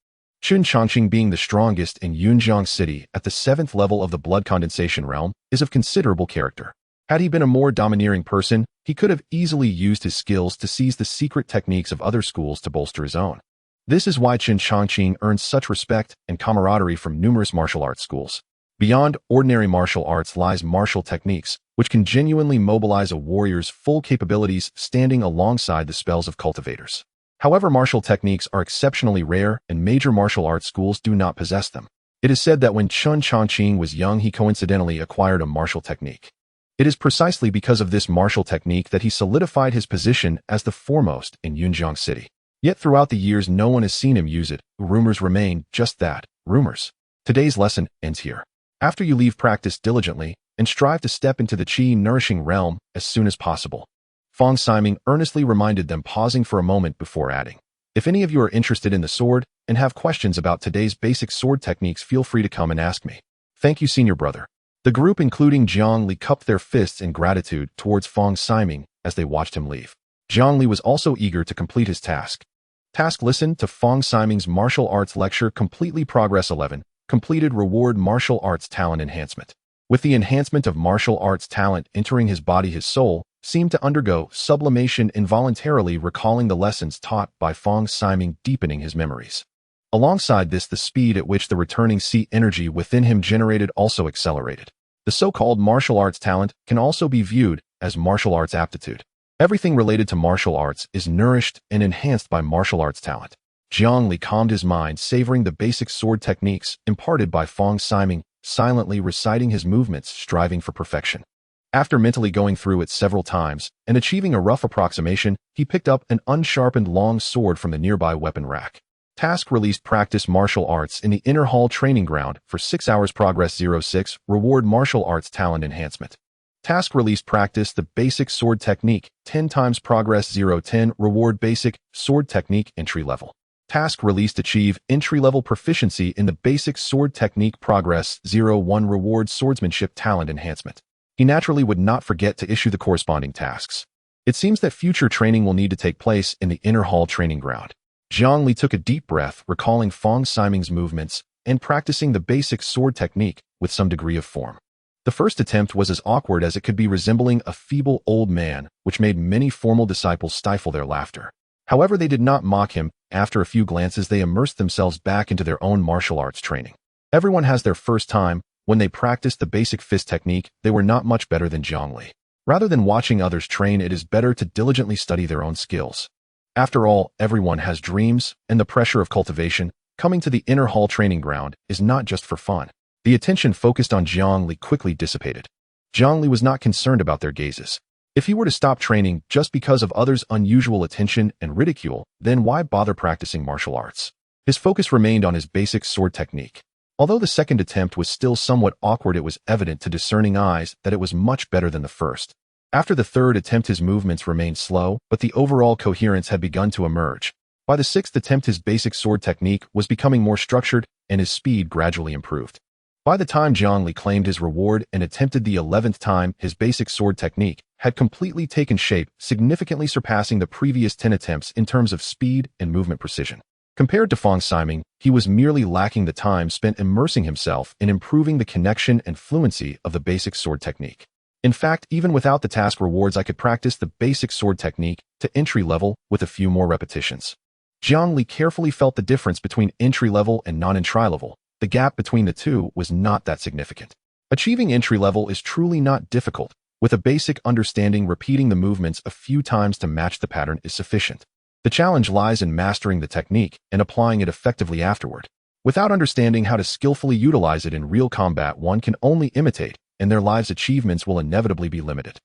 Qun Changqing, being the strongest in Yunjiang City at the 7th level of the blood condensation realm, is of considerable character. Had he been a more domineering person, he could have easily used his skills to seize the secret techniques of other schools to bolster his own. This is why Qun Changqing earns such respect and camaraderie from numerous martial arts schools. Beyond ordinary martial arts lies martial techniques, which can genuinely mobilize a warrior's full capabilities, standing alongside the spells of cultivators. However, martial techniques are exceptionally rare, and major martial arts schools do not possess them. It is said that when Qun Changqing was young, he coincidentally acquired a martial technique. It is precisely because of this martial technique that he solidified his position as the foremost in Yunjiang City. Yet throughout the years, no one has seen him use it. Rumors remain just that, rumors. Today's lesson ends here. After you leave, practice diligently and strive to step into the qi-nourishing realm as soon as possible. Fong Siming earnestly reminded them, pausing for a moment before adding, "If any of you are interested in the sword and have questions about today's basic sword techniques, feel free to come and ask me." "Thank you, senior brother." The group, including Jiang Li, cupped their fists in gratitude towards Fong Siming as they watched him leave. Jiang Li was also eager to complete his task. Listen to Fong Siming's martial arts lecture completely. Progress 11. Completed. Reward martial arts talent enhancement. With the enhancement of martial arts talent entering his body, his soul seemed to undergo sublimation, involuntarily recalling the lessons taught by Fong Siming, deepening his memories. Alongside this, the speed at which the returning Qi energy within him generated also accelerated. The so-called martial arts talent can also be viewed as martial arts aptitude. Everything related to martial arts is nourished and enhanced by martial arts talent. Jiang Li calmed his mind, savoring the basic sword techniques imparted by Fong Siming, silently reciting his movements, striving for perfection. After mentally going through it several times and achieving a rough approximation, he picked up an unsharpened long sword from the nearby weapon rack. Task released. Practice martial arts in the Inner Hall Training Ground for 6 hours. Progress 06. Reward martial arts talent enhancement. Task released. Practice the basic sword technique 10 times. Progress 010. Reward basic sword technique entry level. Task released. Achieve entry-level proficiency in the basic sword technique. Progress 01. Reward swordsmanship talent enhancement. He naturally would not forget to issue the corresponding tasks. It seems that future training will need to take place in the Inner Hall Training Ground. Jiang Li took a deep breath, recalling Fong Siming's movements and practicing the basic sword technique with some degree of form. The first attempt was as awkward as it could be, resembling a feeble old man, which made many formal disciples stifle their laughter. However, they did not mock him. After a few glances, they immersed themselves back into their own martial arts training. Everyone has their first time. When they practiced the basic fist technique, they were not much better than Jiang Li. Rather than watching others train, it is better to diligently study their own skills. After all, everyone has dreams, and the pressure of cultivation, coming to the Inner Hall Training Ground, is not just for fun. The attention focused on Jiang Li quickly dissipated. Jiang Li was not concerned about their gazes. If he were to stop training just because of others' unusual attention and ridicule, then why bother practicing martial arts? His focus remained on his basic sword technique. Although the second attempt was still somewhat awkward, it was evident to discerning eyes that it was much better than the first. After the third attempt, his movements remained slow, but the overall coherence had begun to emerge. By the sixth attempt, his basic sword technique was becoming more structured, and his speed gradually improved. By the time Jiang Li claimed his reward and attempted the 11th time, his basic sword technique had completely taken shape, significantly surpassing the previous 10 attempts in terms of speed and movement precision. Compared to Fong Siming, he was merely lacking the time spent immersing himself in improving the connection and fluency of the basic sword technique. In fact, even without the task rewards, I could practice the basic sword technique to entry level with a few more repetitions. Jiang Li carefully felt the difference between entry level and non-entry level. The gap between the two was not that significant. Achieving entry level is truly not difficult. With a basic understanding, repeating the movements a few times to match the pattern is sufficient. The challenge lies in mastering the technique and applying it effectively afterward. Without understanding how to skillfully utilize it in real combat, one can only imitate, and their lives' achievements will inevitably be limited.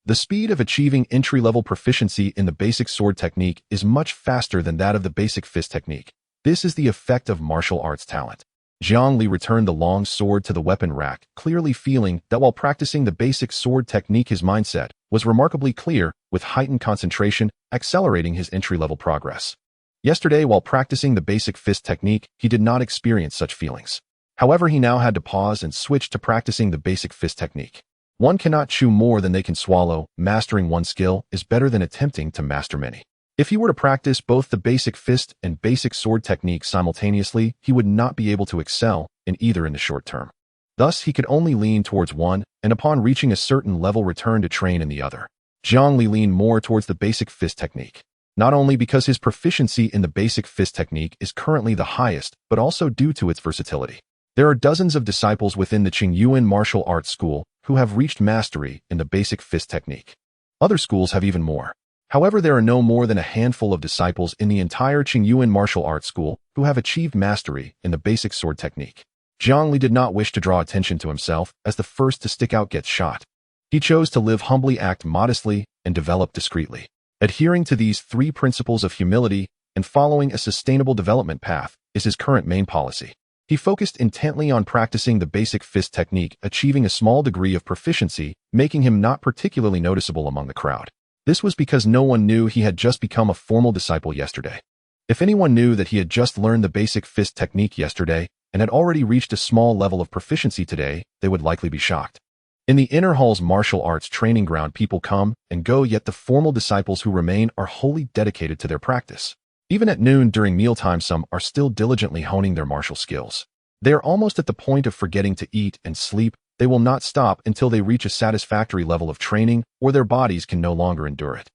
The speed of achieving entry-level proficiency in the basic sword technique is much faster than that of the basic fist technique. This is the effect of martial arts talent. Jiang Li returned the long sword to the weapon rack, clearly feeling that while practicing the basic sword technique his mindset was remarkably clear, with heightened concentration, accelerating his entry-level progress. Yesterday, while practicing the basic fist technique, he did not experience such feelings. However, he now had to pause and switch to practicing the basic fist technique. One cannot chew more than they can swallow. Mastering one skill is better than attempting to master many. If he were to practice both the basic fist and basic sword techniques simultaneously, he would not be able to excel in either in the short term. Thus, he could only lean towards one, and upon reaching a certain level return to train in the other. Jiang Li leaned more towards the basic fist technique. Not only because his proficiency in the basic fist technique is currently the highest, but also due to its versatility. There are dozens of disciples within the Qingyuan martial arts school who have reached mastery in the basic fist technique. Other schools have even more. However, there are no more than a handful of disciples in the entire Qingyuan martial arts school who have achieved mastery in the basic sword technique. Jiang Li did not wish to draw attention to himself as the first to stick out gets shot. He chose to live humbly, act modestly, and develop discreetly. Adhering to these three principles of humility and following a sustainable development path is his current main policy. He focused intently on practicing the basic fist technique, achieving a small degree of proficiency, making him not particularly noticeable among the crowd. This was because no one knew he had just become a formal disciple yesterday. If anyone knew that he had just learned the basic fist technique yesterday and had already reached a small level of proficiency today, they would likely be shocked. In the inner hall's martial arts training ground, people come and go, yet the formal disciples who remain are wholly dedicated to their practice. Even at noon during mealtime, some are still diligently honing their martial skills. They are almost at the point of forgetting to eat and sleep. They will not stop until they reach a satisfactory level of training or their bodies can no longer endure it.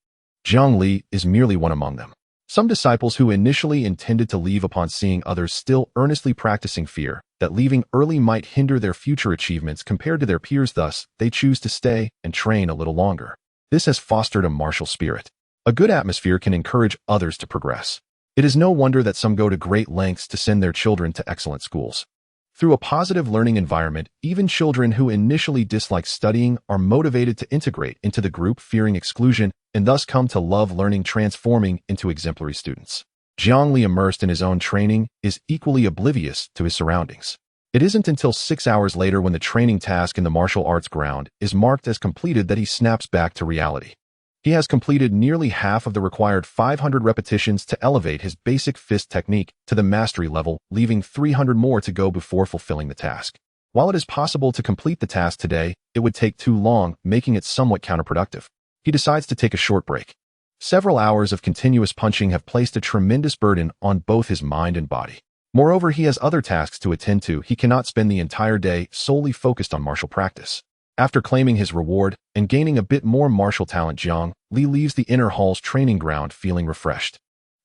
Jiang Li is merely one among them. Some disciples who initially intended to leave upon seeing others still earnestly practicing fear that leaving early might hinder their future achievements compared to their peers, thus they choose to stay and train a little longer. This has fostered a martial spirit. A good atmosphere can encourage others to progress. It is no wonder that some go to great lengths to send their children to excellent schools. Through a positive learning environment, even children who initially dislike studying are motivated to integrate into the group, fearing exclusion, and thus come to love learning, transforming into exemplary students. Jiang Li, immersed in his own training, is equally oblivious to his surroundings. It isn't until 6 hours later, when the training task in the martial arts ground is marked as completed, that he snaps back to reality. He has completed nearly half of the required 500 repetitions to elevate his basic fist technique to the mastery level, leaving 300 more to go before fulfilling the task. While it is possible to complete the task today, it would take too long, making it somewhat counterproductive. He decides to take a short break. Several hours of continuous punching have placed a tremendous burden on both his mind and body. Moreover, he has other tasks to attend to. He cannot spend the entire day solely focused on martial practice. After claiming his reward and gaining a bit more martial talent, Jiang Li leaves the inner hall's training ground feeling refreshed.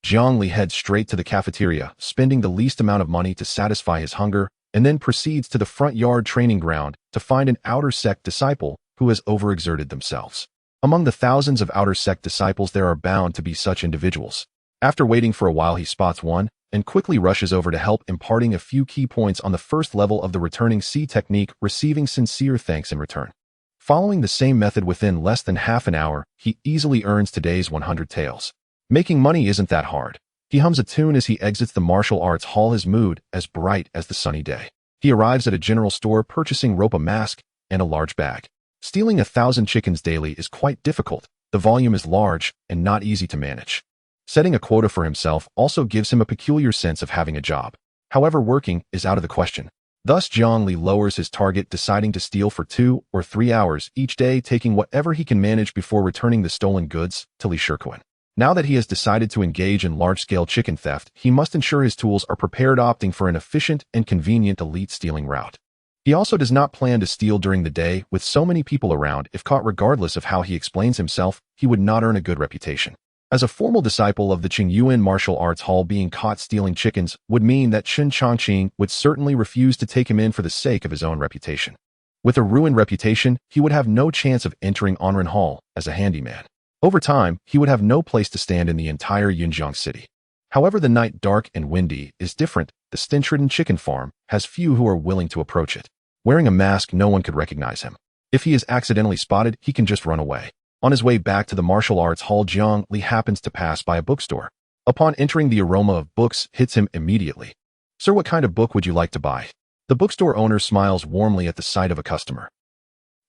Jiang Li heads straight to the cafeteria, spending the least amount of money to satisfy his hunger, and then proceeds to the front yard training ground to find an outer sect disciple who has overexerted themselves. Among the thousands of outer sect disciples, there are bound to be such individuals. After waiting for a while, he spots one and quickly rushes over to help, imparting a few key points on the first level of the returning C technique, receiving sincere thanks in return. Following the same method within less than half an hour, he easily earns today's 100 taels. Making money isn't that hard. He hums a tune as he exits the martial arts hall, his mood as bright as the sunny day. He arrives at a general store, purchasing rope, a mask, and a large bag. Stealing 1,000 chickens daily is quite difficult. The volume is large and not easy to manage. Setting a quota for himself also gives him a peculiar sense of having a job. However, working is out of the question. Thus, Jiang Li lowers his target, deciding to steal for 2 or 3 hours each day, taking whatever he can manage before returning the stolen goods to Li Shikuan. Now that he has decided to engage in large-scale chicken theft, he must ensure his tools are prepared, opting for an efficient and convenient elite stealing route. He also does not plan to steal during the day. With so many people around, if caught, regardless of how he explains himself, he would not earn a good reputation. As a formal disciple of the Qingyuan martial arts hall, being caught stealing chickens would mean that Chen Chongqing would certainly refuse to take him in for the sake of his own reputation. With a ruined reputation, he would have no chance of entering Onren Hall as a handyman. Over time, he would have no place to stand in the entire Yunjiang city. However, the night, dark and windy, is different. The stench-ridden chicken farm has few who are willing to approach it. Wearing a mask, no one could recognize him. If he is accidentally spotted, he can just run away. On his way back to the martial arts hall, Jiang Li happens to pass by a bookstore. Upon entering, the aroma of books hits him immediately. "Sir, what kind of book would you like to buy?" The bookstore owner smiles warmly at the sight of a customer.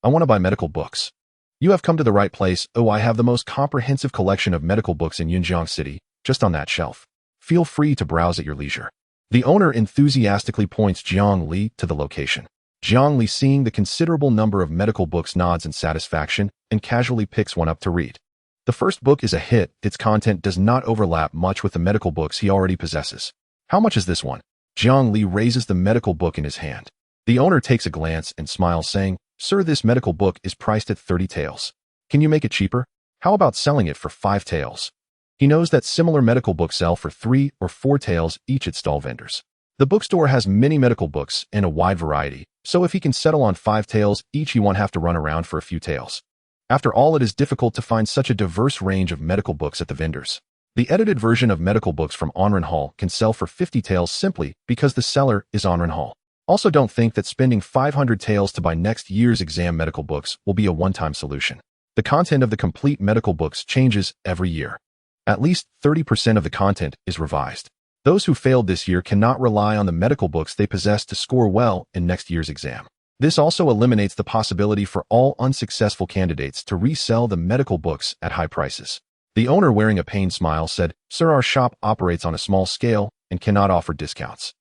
"I want to buy medical books." "You have come to the right place. Oh, I have the most comprehensive collection of medical books in Yunjiang City, just on that shelf. Feel free to browse at your leisure." The owner enthusiastically points Jiang Li to the location. Jiang Li, seeing the considerable number of medical books, nods in satisfaction and casually picks one up to read. The first book is a hit. Its content does not overlap much with the medical books he already possesses. "How much is this one?" Jiang Li raises the medical book in his hand. The owner takes a glance and smiles, saying, "Sir, this medical book is priced at 30 taels. Can you make it cheaper? How about selling it for 5 taels? He knows that similar medical books sell for 3 or 4 taels each at stall vendors. The bookstore has many medical books and a wide variety, so if he can settle on 5 taels each, he won't have to run around for a few taels. After all, it is difficult to find such a diverse range of medical books at the vendors. The edited version of medical books from Onren Hall can sell for 50 taels simply because the seller is Onren Hall. Also, don't think that spending 500 taels to buy next year's exam medical books will be a one-time solution. The content of the complete medical books changes every year. At least 30% of the content is revised. Those who failed this year cannot rely on the medical books they possess to score well in next year's exam. This also eliminates the possibility for all unsuccessful candidates to resell the medical books at high prices. The owner, wearing a pained smile, said, "Sir, our shop operates on a small scale and cannot offer discounts."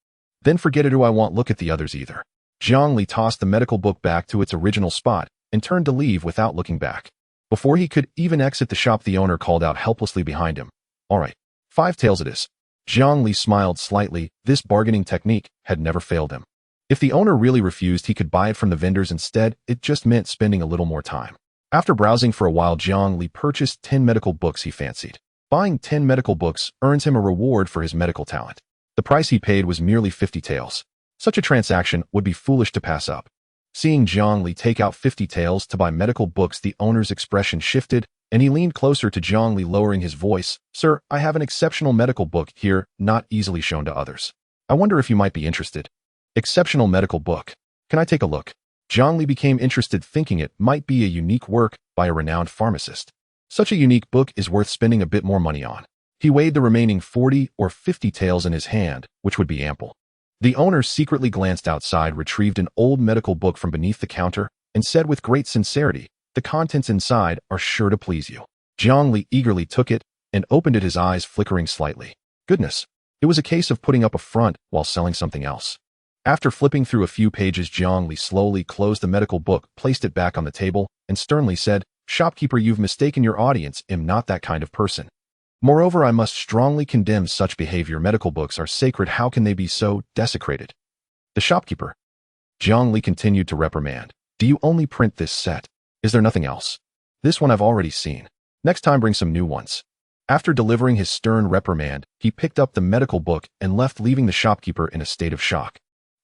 "Then forget it. Do I won't look at the others either." Jiang Li tossed the medical book back to its original spot and turned to leave without looking back. Before he could even exit the shop, the owner called out helplessly behind him, "All right, 5 taels it is." Jiang Li smiled slightly. This bargaining technique had never failed him. If the owner really refused, he could buy it from the vendors instead. It just meant spending a little more time. After browsing for a while, Jiang Li purchased 10 medical books he fancied. Buying 10 medical books earns him a reward for his medical talent. The price he paid was merely 50 taels. Such a transaction would be foolish to pass up. Seeing Jiang Li take out 50 taels to buy medical books, the owner's expression shifted, and he leaned closer to Jiang Li, lowering his voice. "Sir, I have an exceptional medical book here, not easily shown to others. I wonder if you might be interested." "Exceptional medical book. Can I take a look?" Jiang Li became interested, thinking it might be a unique work by a renowned pharmacist. Such a unique book is worth spending a bit more money on. He weighed the remaining 40 or 50 taels in his hand, which would be ample. The owner secretly glanced outside, retrieved an old medical book from beneath the counter, and said with great sincerity, "The contents inside are sure to please you." Jiang Li eagerly took it and opened it, his eyes flickering slightly. Goodness, it was a case of putting up a front while selling something else. After flipping through a few pages, Jiang Li slowly closed the medical book, placed it back on the table, and sternly said, "Shopkeeper, you've mistaken your audience. I'm not that kind of person. Moreover, I must strongly condemn such behavior. Medical books are sacred. How can they be so desecrated?" The shopkeeper, Jiang Li, continued to reprimand. "Do you only print this set? Is there nothing else? This one I've already seen. Next time bring some new ones." After delivering his stern reprimand, he picked up the medical book and left, leaving the shopkeeper in a state of shock.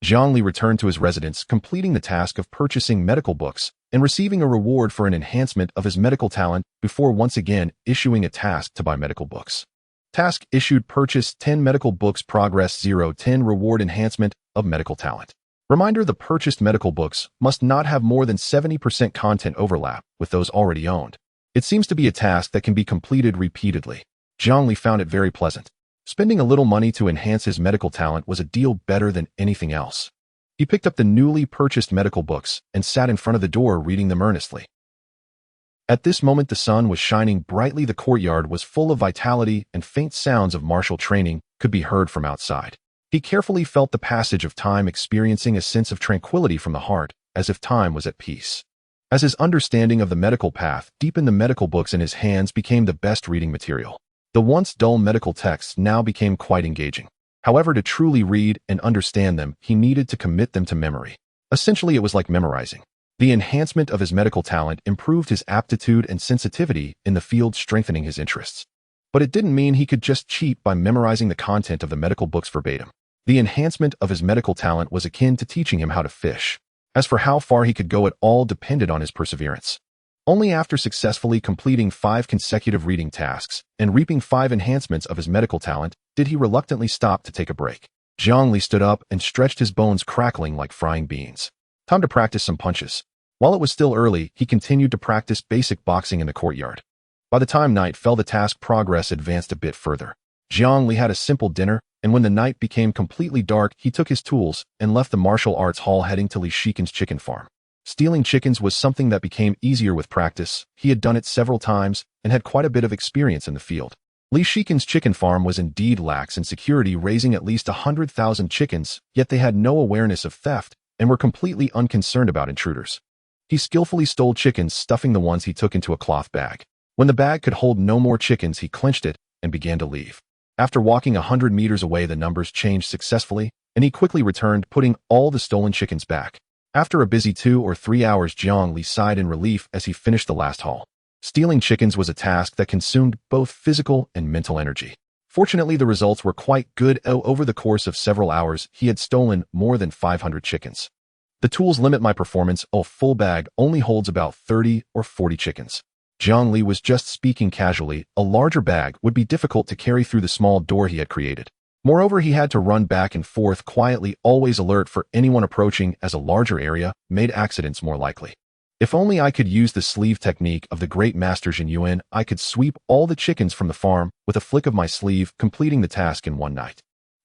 Jiang Li returned to his residence, completing the task of purchasing medical books and receiving a reward for an enhancement of his medical talent before once again issuing a task to buy medical books. Task issued: purchase 10 medical books, progress 0, 10 reward, enhancement of medical talent. Reminder: the purchased medical books must not have more than 70% content overlap with those already owned. It seems to be a task that can be completed repeatedly. Jiang Li found it very pleasant. Spending a little money to enhance his medical talent was a deal better than anything else. He picked up the newly purchased medical books and sat in front of the door, reading them earnestly. At this moment, the sun was shining brightly. The courtyard was full of vitality, and faint sounds of martial training could be heard from outside. He carefully felt the passage of time, experiencing a sense of tranquility from the heart, as if time was at peace. As his understanding of the medical path deepened, the medical books in his hands became the best reading material. The once dull medical texts now became quite engaging. However, to truly read and understand them, he needed to commit them to memory. Essentially, it was like memorizing. The enhancement of his medical talent improved his aptitude and sensitivity in the field, strengthening his interests. But it didn't mean he could just cheat by memorizing the content of the medical books verbatim. The enhancement of his medical talent was akin to teaching him how to fish. As for how far he could go, it all depended on his perseverance. Only after successfully completing 5 consecutive reading tasks and reaping 5 enhancements of his medical talent did he reluctantly stop to take a break. Jiang Li stood up and stretched, his bones crackling like frying beans. "Time to practice some punches." While it was still early, he continued to practice basic boxing in the courtyard. By the time night fell, the task progress advanced a bit further. Jiang Li had a simple dinner, and when the night became completely dark, he took his tools and left the martial arts hall heading to Li Shikan's chicken farm. Stealing chickens was something that became easier with practice. He had done it several times and had quite a bit of experience in the field. Li Shikan's chicken farm was indeed lax in security, raising at least 100,000 chickens, yet they had no awareness of theft and were completely unconcerned about intruders. He skillfully stole chickens, stuffing the ones he took into a cloth bag. When the bag could hold no more chickens, he clenched it and began to leave. After walking 100 meters away, the numbers changed successfully, and he quickly returned, putting all the stolen chickens back. After a busy 2 or 3 hours, Jiang Li sighed in relief as he finished the last haul. Stealing chickens was a task that consumed both physical and mental energy. Fortunately, the results were quite good. Over the course of several hours, he had stolen more than 500 chickens. The tools limit my performance. A full bag only holds about 30 or 40 chickens. Jiang Li was just speaking casually. A larger bag would be difficult to carry through the small door he had created. Moreover, he had to run back and forth quietly, always alert for anyone approaching, as a larger area made accidents more likely. If only I could use the sleeve technique of the great master Zhen Yuan, I could sweep all the chickens from the farm with a flick of my sleeve, completing the task in one night.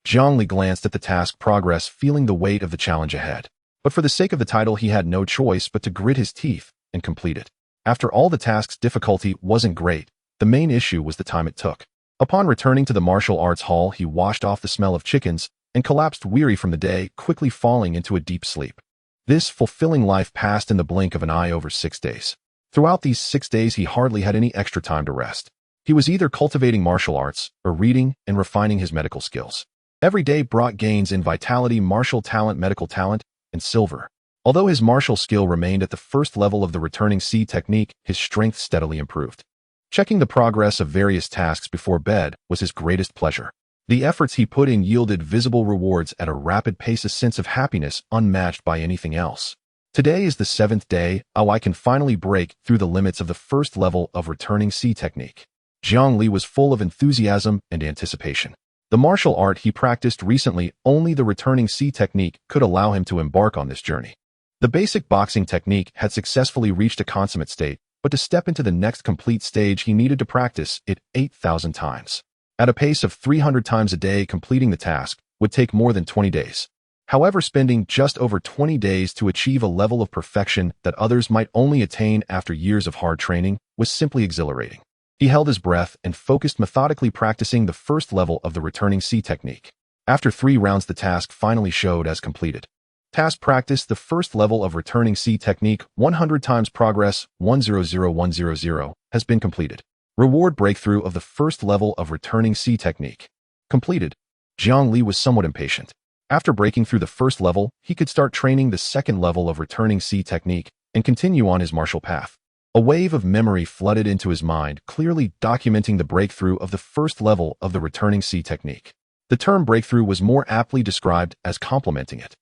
Jiang Li glanced at the task progress, feeling the weight of the challenge ahead. But for the sake of the title, he had no choice but to grit his teeth and complete it. After all, the task's difficulty wasn't great. The main issue was the time it took. Upon returning to the martial arts hall, he washed off the smell of chickens and collapsed, weary from the day, quickly falling into a deep sleep. This fulfilling life passed in the blink of an eye over 6 days. Throughout these 6 days, he hardly had any extra time to rest. He was either cultivating martial arts or reading and refining his medical skills. Every day brought gains in vitality, martial talent, medical talent, and silver. Although his martial skill remained at the first level of the returning C technique, his strength steadily improved. Checking the progress of various tasks before bed was his greatest pleasure. The efforts he put in yielded visible rewards at a rapid pace, a sense of happiness unmatched by anything else. Today is the 7th day. I can finally break through the limits of the first level of returning C technique. Jiang Li was full of enthusiasm and anticipation. The martial art he practiced recently, only the returning C technique could allow him to embark on this journey. The basic boxing technique had successfully reached a consummate state, but to step into the next complete stage, he needed to practice it 8,000 times. At a pace of 300 times a day, completing the task would take more than 20 days. However, spending just over 20 days to achieve a level of perfection that others might only attain after years of hard training was simply exhilarating. He held his breath and focused, methodically practicing the first level of the returning C technique. After 3 rounds, the task finally showed as completed. Task practice: the first level of returning C technique, 100 times progress, 100100, has been completed. Reward: breakthrough of the first level of returning C technique. Completed. Jiang Li was somewhat impatient. After breaking through the first level, he could start training the second level of returning C technique and continue on his martial path. A wave of memory flooded into his mind, clearly documenting the breakthrough of the first level of the returning C technique. The term breakthrough was more aptly described as complementing it.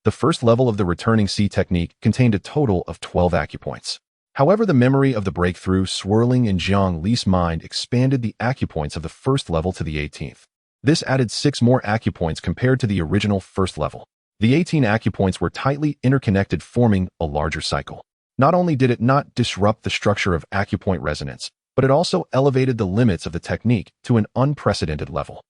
The first level of the returning C technique contained a total of 12 acupoints. However, the memory of the breakthrough swirling in Jiang Li's mind expanded the acupoints of the first level to the 18th. This added 6 more acupoints compared to the original first level. The 18 acupoints were tightly interconnected, forming a larger cycle. Not only did it not disrupt the structure of acupoint resonance, but it also elevated the limits of the technique to an unprecedented level.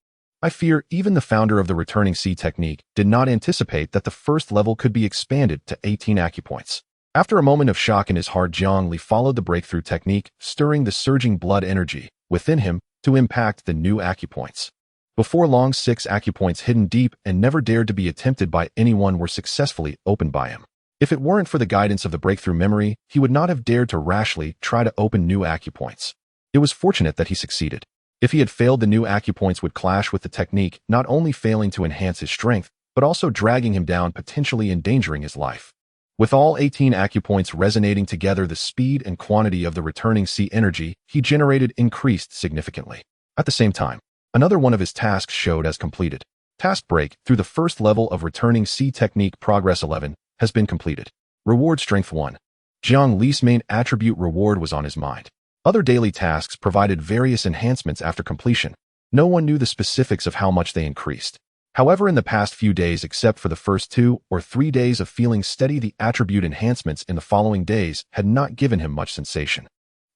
I fear even the founder of the returning C technique did not anticipate that the first level could be expanded to 18 acupoints. After a moment of shock in his heart, Jiang Li followed the breakthrough technique, stirring the surging blood energy within him to impact the new acupoints. Before long, 6 acupoints hidden deep and never dared to be attempted by anyone were successfully opened by him. If it weren't for the guidance of the breakthrough memory, he would not have dared to rashly try to open new acupoints. It was fortunate that he succeeded. If he had failed, the new acupoints would clash with the technique, not only failing to enhance his strength, but also dragging him down, potentially endangering his life. With all 18 acupoints resonating together, the speed and quantity of the returning C energy he generated increased significantly. At the same time, another one of his tasks showed as completed. Task break through the first level of returning C technique, progress 11, has been completed. Reward: strength 1. Jiang Li's main attribute, reward, was on his mind. Other daily tasks provided various enhancements after completion. No one knew the specifics of how much they increased. However, in the past few days, except for the first 2 or 3 days of feeling steady, the attribute enhancements in the following days had not given him much sensation.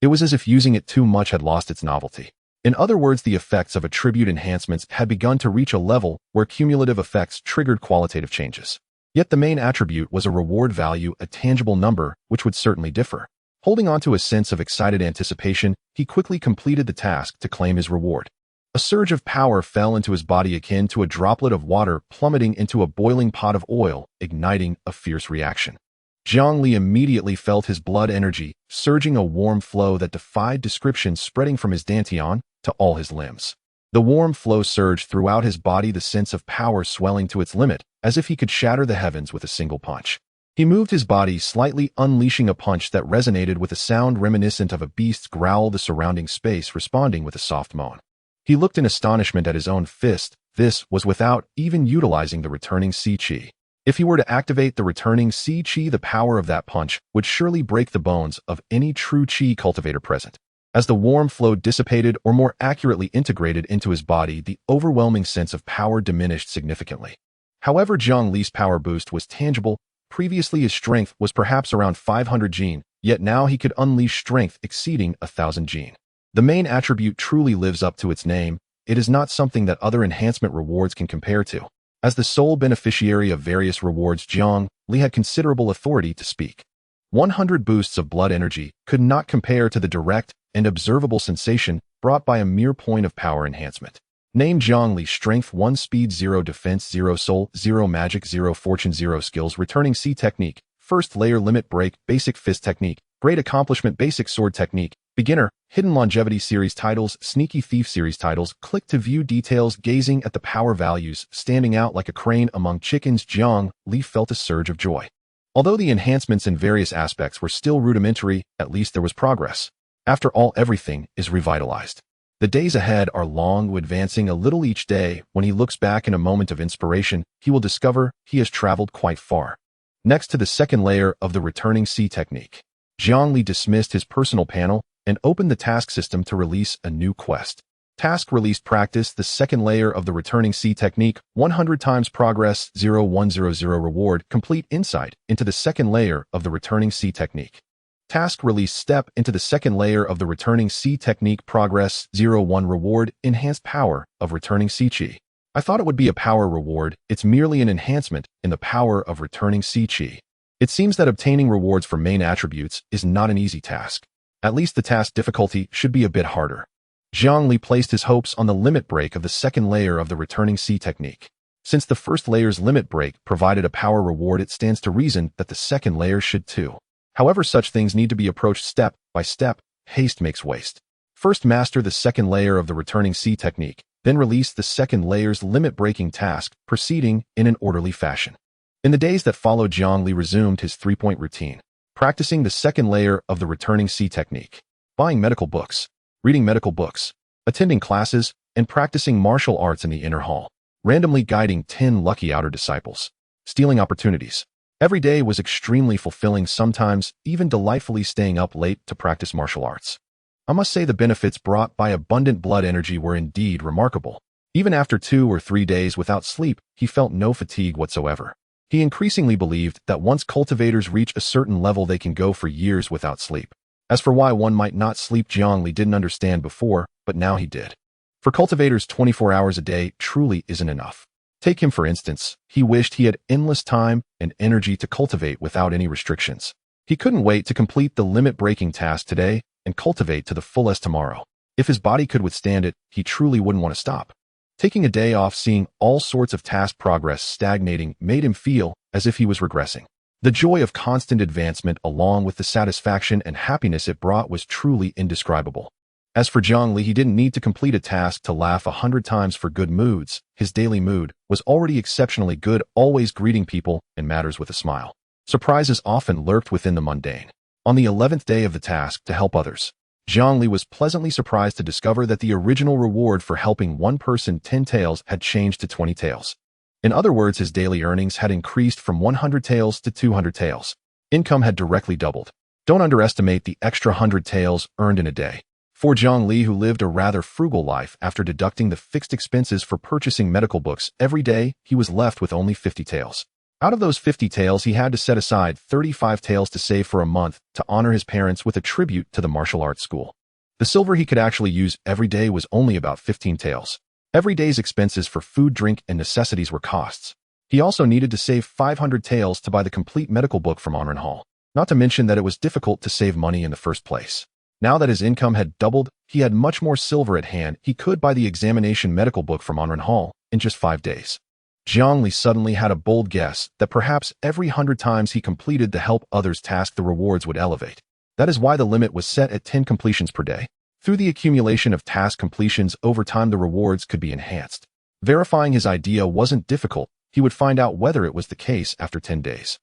It was as if using it too much had lost its novelty. In other words, the effects of attribute enhancements had begun to reach a level where cumulative effects triggered qualitative changes. Yet the main attribute was a reward value, a tangible number, which would certainly differ. Holding on to a sense of excited anticipation, he quickly completed the task to claim his reward. A surge of power fell into his body akin to a droplet of water plummeting into a boiling pot of oil, igniting a fierce reaction. Jiang Li immediately felt his blood energy surging, a warm flow that defied description spreading from his dantian to all his limbs. The warm flow surged throughout his body, the sense of power swelling to its limit, as if he could shatter the heavens with a single punch. He moved his body slightly, unleashing a punch that resonated with a sound reminiscent of a beast's growl, the surrounding space responding with a soft moan. He looked in astonishment at his own fist. This was without even utilizing the returning Si Qi. If he were to activate the returning Si Qi, the power of that punch would surely break the bones of any true Qi cultivator present. As the warm flow dissipated, or more accurately integrated into his body, the overwhelming sense of power diminished significantly. However, Jiang Li's power boost was tangible. Previously his strength was perhaps around 500 Jin, yet now he could unleash strength exceeding 1,000 Jin. The main attribute truly lives up to its name. It is not something that other enhancement rewards can compare to. As the sole beneficiary of various rewards, Jiang Li had considerable authority to speak. 100 boosts of blood energy could not compare to the direct and observable sensation brought by a mere point of power enhancement. Name Jiang Li: Strength 1, Speed 0, Defense 0, Soul 0, Magic 0, Fortune 0. Skills: Returning Si Technique, First Layer Limit Break, Basic Fist Technique, Great Accomplishment, Basic Sword Technique, Beginner, Hidden Longevity Series Titles, Sneaky Thief Series Titles. Click to view details. Gazing at the power values standing out like a crane among chickens, Jiang Li felt a surge of joy. Although the enhancements in various aspects were still rudimentary, at least there was progress. After all, everything is revitalized. The days ahead are long, advancing a little each day. When he looks back in a moment of inspiration, he will discover he has traveled quite far. Next to the second layer of the returning Si technique, Jiang Li dismissed his personal panel and opened the task system to release a new quest. Task released: Practice the second layer of the returning Si technique, 100 times progress, 0100 reward. Complete insight into the second layer of the returning Si technique. Task release: Step into the second layer of the returning Si technique, progress, 01 reward, enhanced power of returning Si Qi. I thought it would be a power reward. It's merely an enhancement in the power of returning Si Qi. It seems that obtaining rewards for main attributes is not an easy task. At least the task difficulty should be a bit harder. Jiang Li placed his hopes on the limit break of the second layer of the returning Si technique. Since the first layer's limit break provided a power reward, it stands to reason that the second layer should too. However, such things need to be approached step by step. Haste makes waste. First master the second layer of the returning Si technique, then release the second layer's limit-breaking task, proceeding in an orderly fashion. In the days that followed, Jiang Li resumed his three-point routine, practicing the second layer of the returning Si technique, buying medical books, reading medical books, attending classes, and practicing martial arts in the inner hall, randomly guiding 10 lucky outer disciples, stealing opportunities. Every day was extremely fulfilling, sometimes even delightfully staying up late to practice martial arts. I must say the benefits brought by abundant blood energy were indeed remarkable. Even after 2 or 3 days without sleep, he felt no fatigue whatsoever. He increasingly believed that once cultivators reach a certain level, they can go for years without sleep. As for why one might not sleep, Jiang Li didn't understand before, but now he did. For cultivators, 24 hours a day truly isn't enough. Take him, for instance. He wished he had endless time and energy to cultivate without any restrictions. He couldn't wait to complete the limit-breaking task today and cultivate to the fullest tomorrow. If his body could withstand it, he truly wouldn't want to stop. Taking a day off, seeing all sorts of task progress stagnating, made him feel as if he was regressing. The joy of constant advancement, along with the satisfaction and happiness it brought, was truly indescribable. As for Jiang Li, he didn't need to complete a task to laugh 100 times for good moods. His daily mood was already exceptionally good, always greeting people and matters with a smile. Surprises often lurked within the mundane. On the 11th day of the task to help others, Jiang Li was pleasantly surprised to discover that the original reward for helping one person 10 taels had changed to 20 taels. In other words, his daily earnings had increased from 100 taels to 200 taels. Income had directly doubled. Don't underestimate the extra 100 taels earned in a day. For Jiang Li, who lived a rather frugal life after deducting the fixed expenses for purchasing medical books every day, he was left with only 50 taels. Out of those 50 taels, he had to set aside 35 taels to save for a month to honor his parents with a tribute to the martial arts school. The silver he could actually use every day was only about 15 taels. Every day's expenses for food, drink, and necessities were costs. He also needed to save 500 taels to buy the complete medical book from Onren Hall, not to mention that it was difficult to save money in the first place. Now that his income had doubled, he had much more silver at hand. He could buy the examination medical book from Onren Hall in just 5 days. Jiang Li suddenly had a bold guess that perhaps every 100 times he completed the help others task, the rewards would elevate. That is why the limit was set at 10 completions per day. Through the accumulation of task completions over time, the rewards could be enhanced. Verifying his idea wasn't difficult. He would find out whether it was the case after 10 days.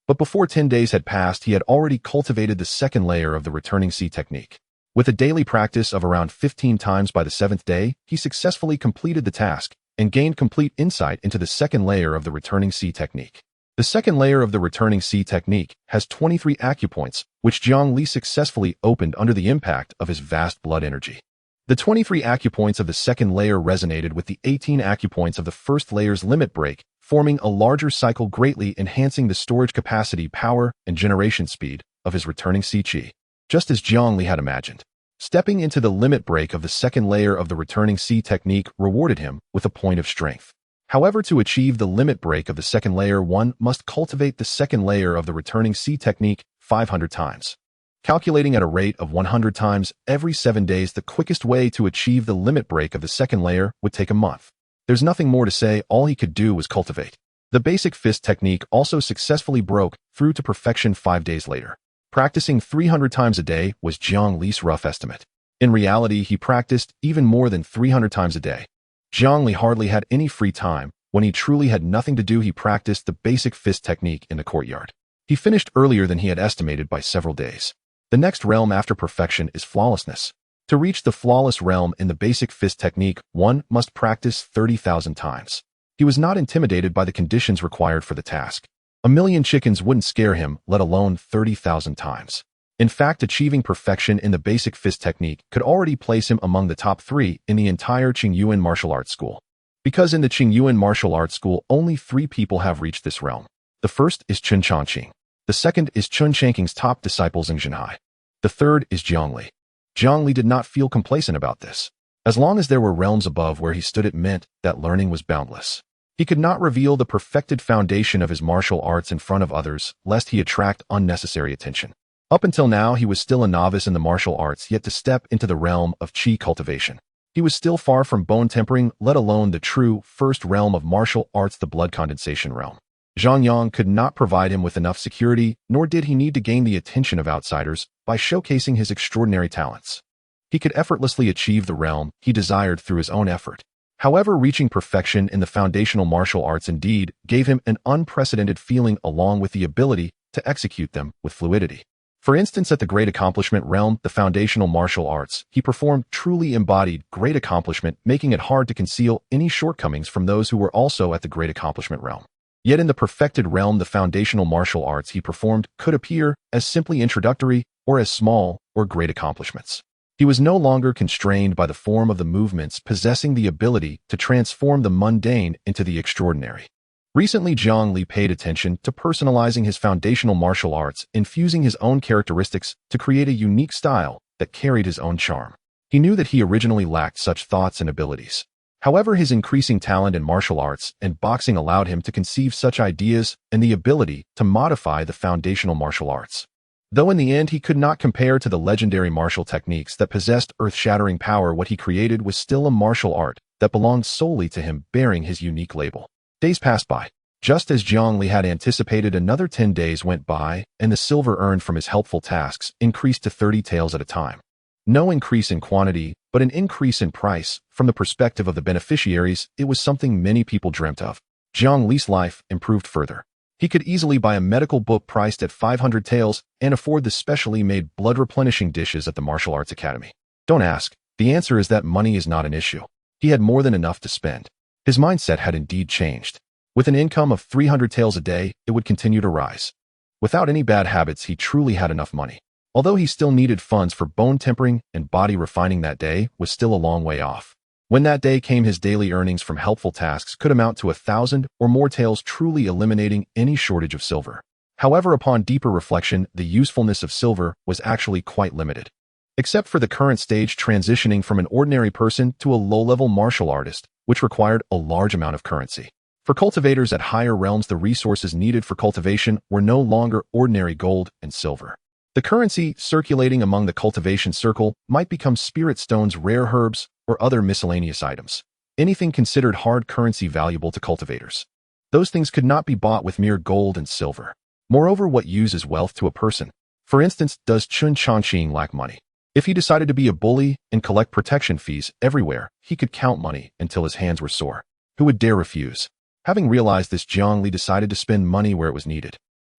But before 10 days had passed, he had already cultivated the second layer of the returning C technique. With a daily practice of around 15 times by the 7th day, he successfully completed the task and gained complete insight into the second layer of the returning C technique. The second layer of the returning C technique has 23 acupoints, which Jiang Li successfully opened under the impact of his vast blood energy. The 23 acupoints of the second layer resonated with the 18 acupoints of the first layer's limit break, forming a larger cycle, greatly enhancing the storage capacity, power, and generation speed of his returning C chi, just as Jiang Li had imagined. Stepping into the limit break of the second layer of the returning C technique rewarded him with a point of strength. However, to achieve the limit break of the second layer, one must cultivate the second layer of the returning C technique 500 times. Calculating at a rate of 100 times every 7 days, the quickest way to achieve the limit break of the second layer would take a month. There's nothing more to say. All he could do was cultivate. The basic fist technique also successfully broke through to perfection 5 days later. Practicing 300 times a day was Jiang Li's rough estimate. In reality, he practiced even more than 300 times a day. Jiang Li hardly had any free time. When he truly had nothing to do, he practiced the basic fist technique in the courtyard. He finished earlier than he had estimated by several days. The next realm after perfection is flawlessness. To reach the flawless realm in the basic fist technique, one must practice 30,000 times. He was not intimidated by the conditions required for the task. 1,000,000 chickens wouldn't scare him, let alone 30,000 times. In fact, achieving perfection in the basic fist technique could already place him among the top 3 in the entire Qingyuan martial arts school. Because in the Qingyuan martial arts school, only 3 people have reached this realm. The first is Chen Chongqing. The second is Chen Changqing's top disciple Guihai. The third is Jiang Li. Jiang Li did not feel complacent about this. As long as there were realms above where he stood, it meant that learning was boundless. He could not reveal the perfected foundation of his martial arts in front of others, lest he attract unnecessary attention. Up until now, he was still a novice in the martial arts, yet to step into the realm of qi cultivation. He was still far from bone tempering, let alone the true first realm of martial arts, the blood condensation realm. Zhang Yang could not provide him with enough security, nor did he need to gain the attention of outsiders by showcasing his extraordinary talents. He could effortlessly achieve the realm he desired through his own effort. However, reaching perfection in the foundational martial arts indeed gave him an unprecedented feeling, along with the ability to execute them with fluidity. For instance, at the great accomplishment realm, the foundational martial arts, he performed truly embodied great accomplishment, making it hard to conceal any shortcomings from those who were also at the great accomplishment realm. Yet in the perfected realm, the foundational martial arts he performed could appear as simply introductory or as small or great accomplishments. He was no longer constrained by the form of the movements, possessing the ability to transform the mundane into the extraordinary. Recently, Jiang Li paid attention to personalizing his foundational martial arts, infusing his own characteristics to create a unique style that carried his own charm. He knew that he originally lacked such thoughts and abilities. However, his increasing talent in martial arts and boxing allowed him to conceive such ideas and the ability to modify the foundational martial arts. Though in the end he could not compare to the legendary martial techniques that possessed earth-shattering power, what he created was still a martial art that belonged solely to him, bearing his unique label. Days passed by. Just as Jiang Li had anticipated, another 10 days went by, and the silver earned from his helpful tasks increased to 30 taels at a time. No increase in quantity, but an increase in price. From the perspective of the beneficiaries, it was something many people dreamt of. Jiang Li's life improved further. He could easily buy a medical book priced at 500 taels and afford the specially made blood-replenishing dishes at the Martial Arts Academy. Don't ask. The answer is that money is not an issue. He had more than enough to spend. His mindset had indeed changed. With an income of 300 taels a day, it would continue to rise. Without any bad habits, he truly had enough money. Although he still needed funds for bone tempering and body refining, that day was still a long way off. When that day came, his daily earnings from helpful tasks could amount to 1,000 or more taels, truly eliminating any shortage of silver. However, upon deeper reflection, the usefulness of silver was actually quite limited. Except for the current stage transitioning from an ordinary person to a low-level martial artist, which required a large amount of currency. For cultivators at higher realms, the resources needed for cultivation were no longer ordinary gold and silver. The currency circulating among the cultivation circle might become spirit stones, rare herbs, or other miscellaneous items. Anything considered hard currency valuable to cultivators. Those things could not be bought with mere gold and silver. Moreover, what uses wealth to a person? For instance, does Chun Changqing lack money? If he decided to be a bully and collect protection fees everywhere, he could count money until his hands were sore. Who would dare refuse? Having realized this, Jiang Li decided to spend money where it was needed.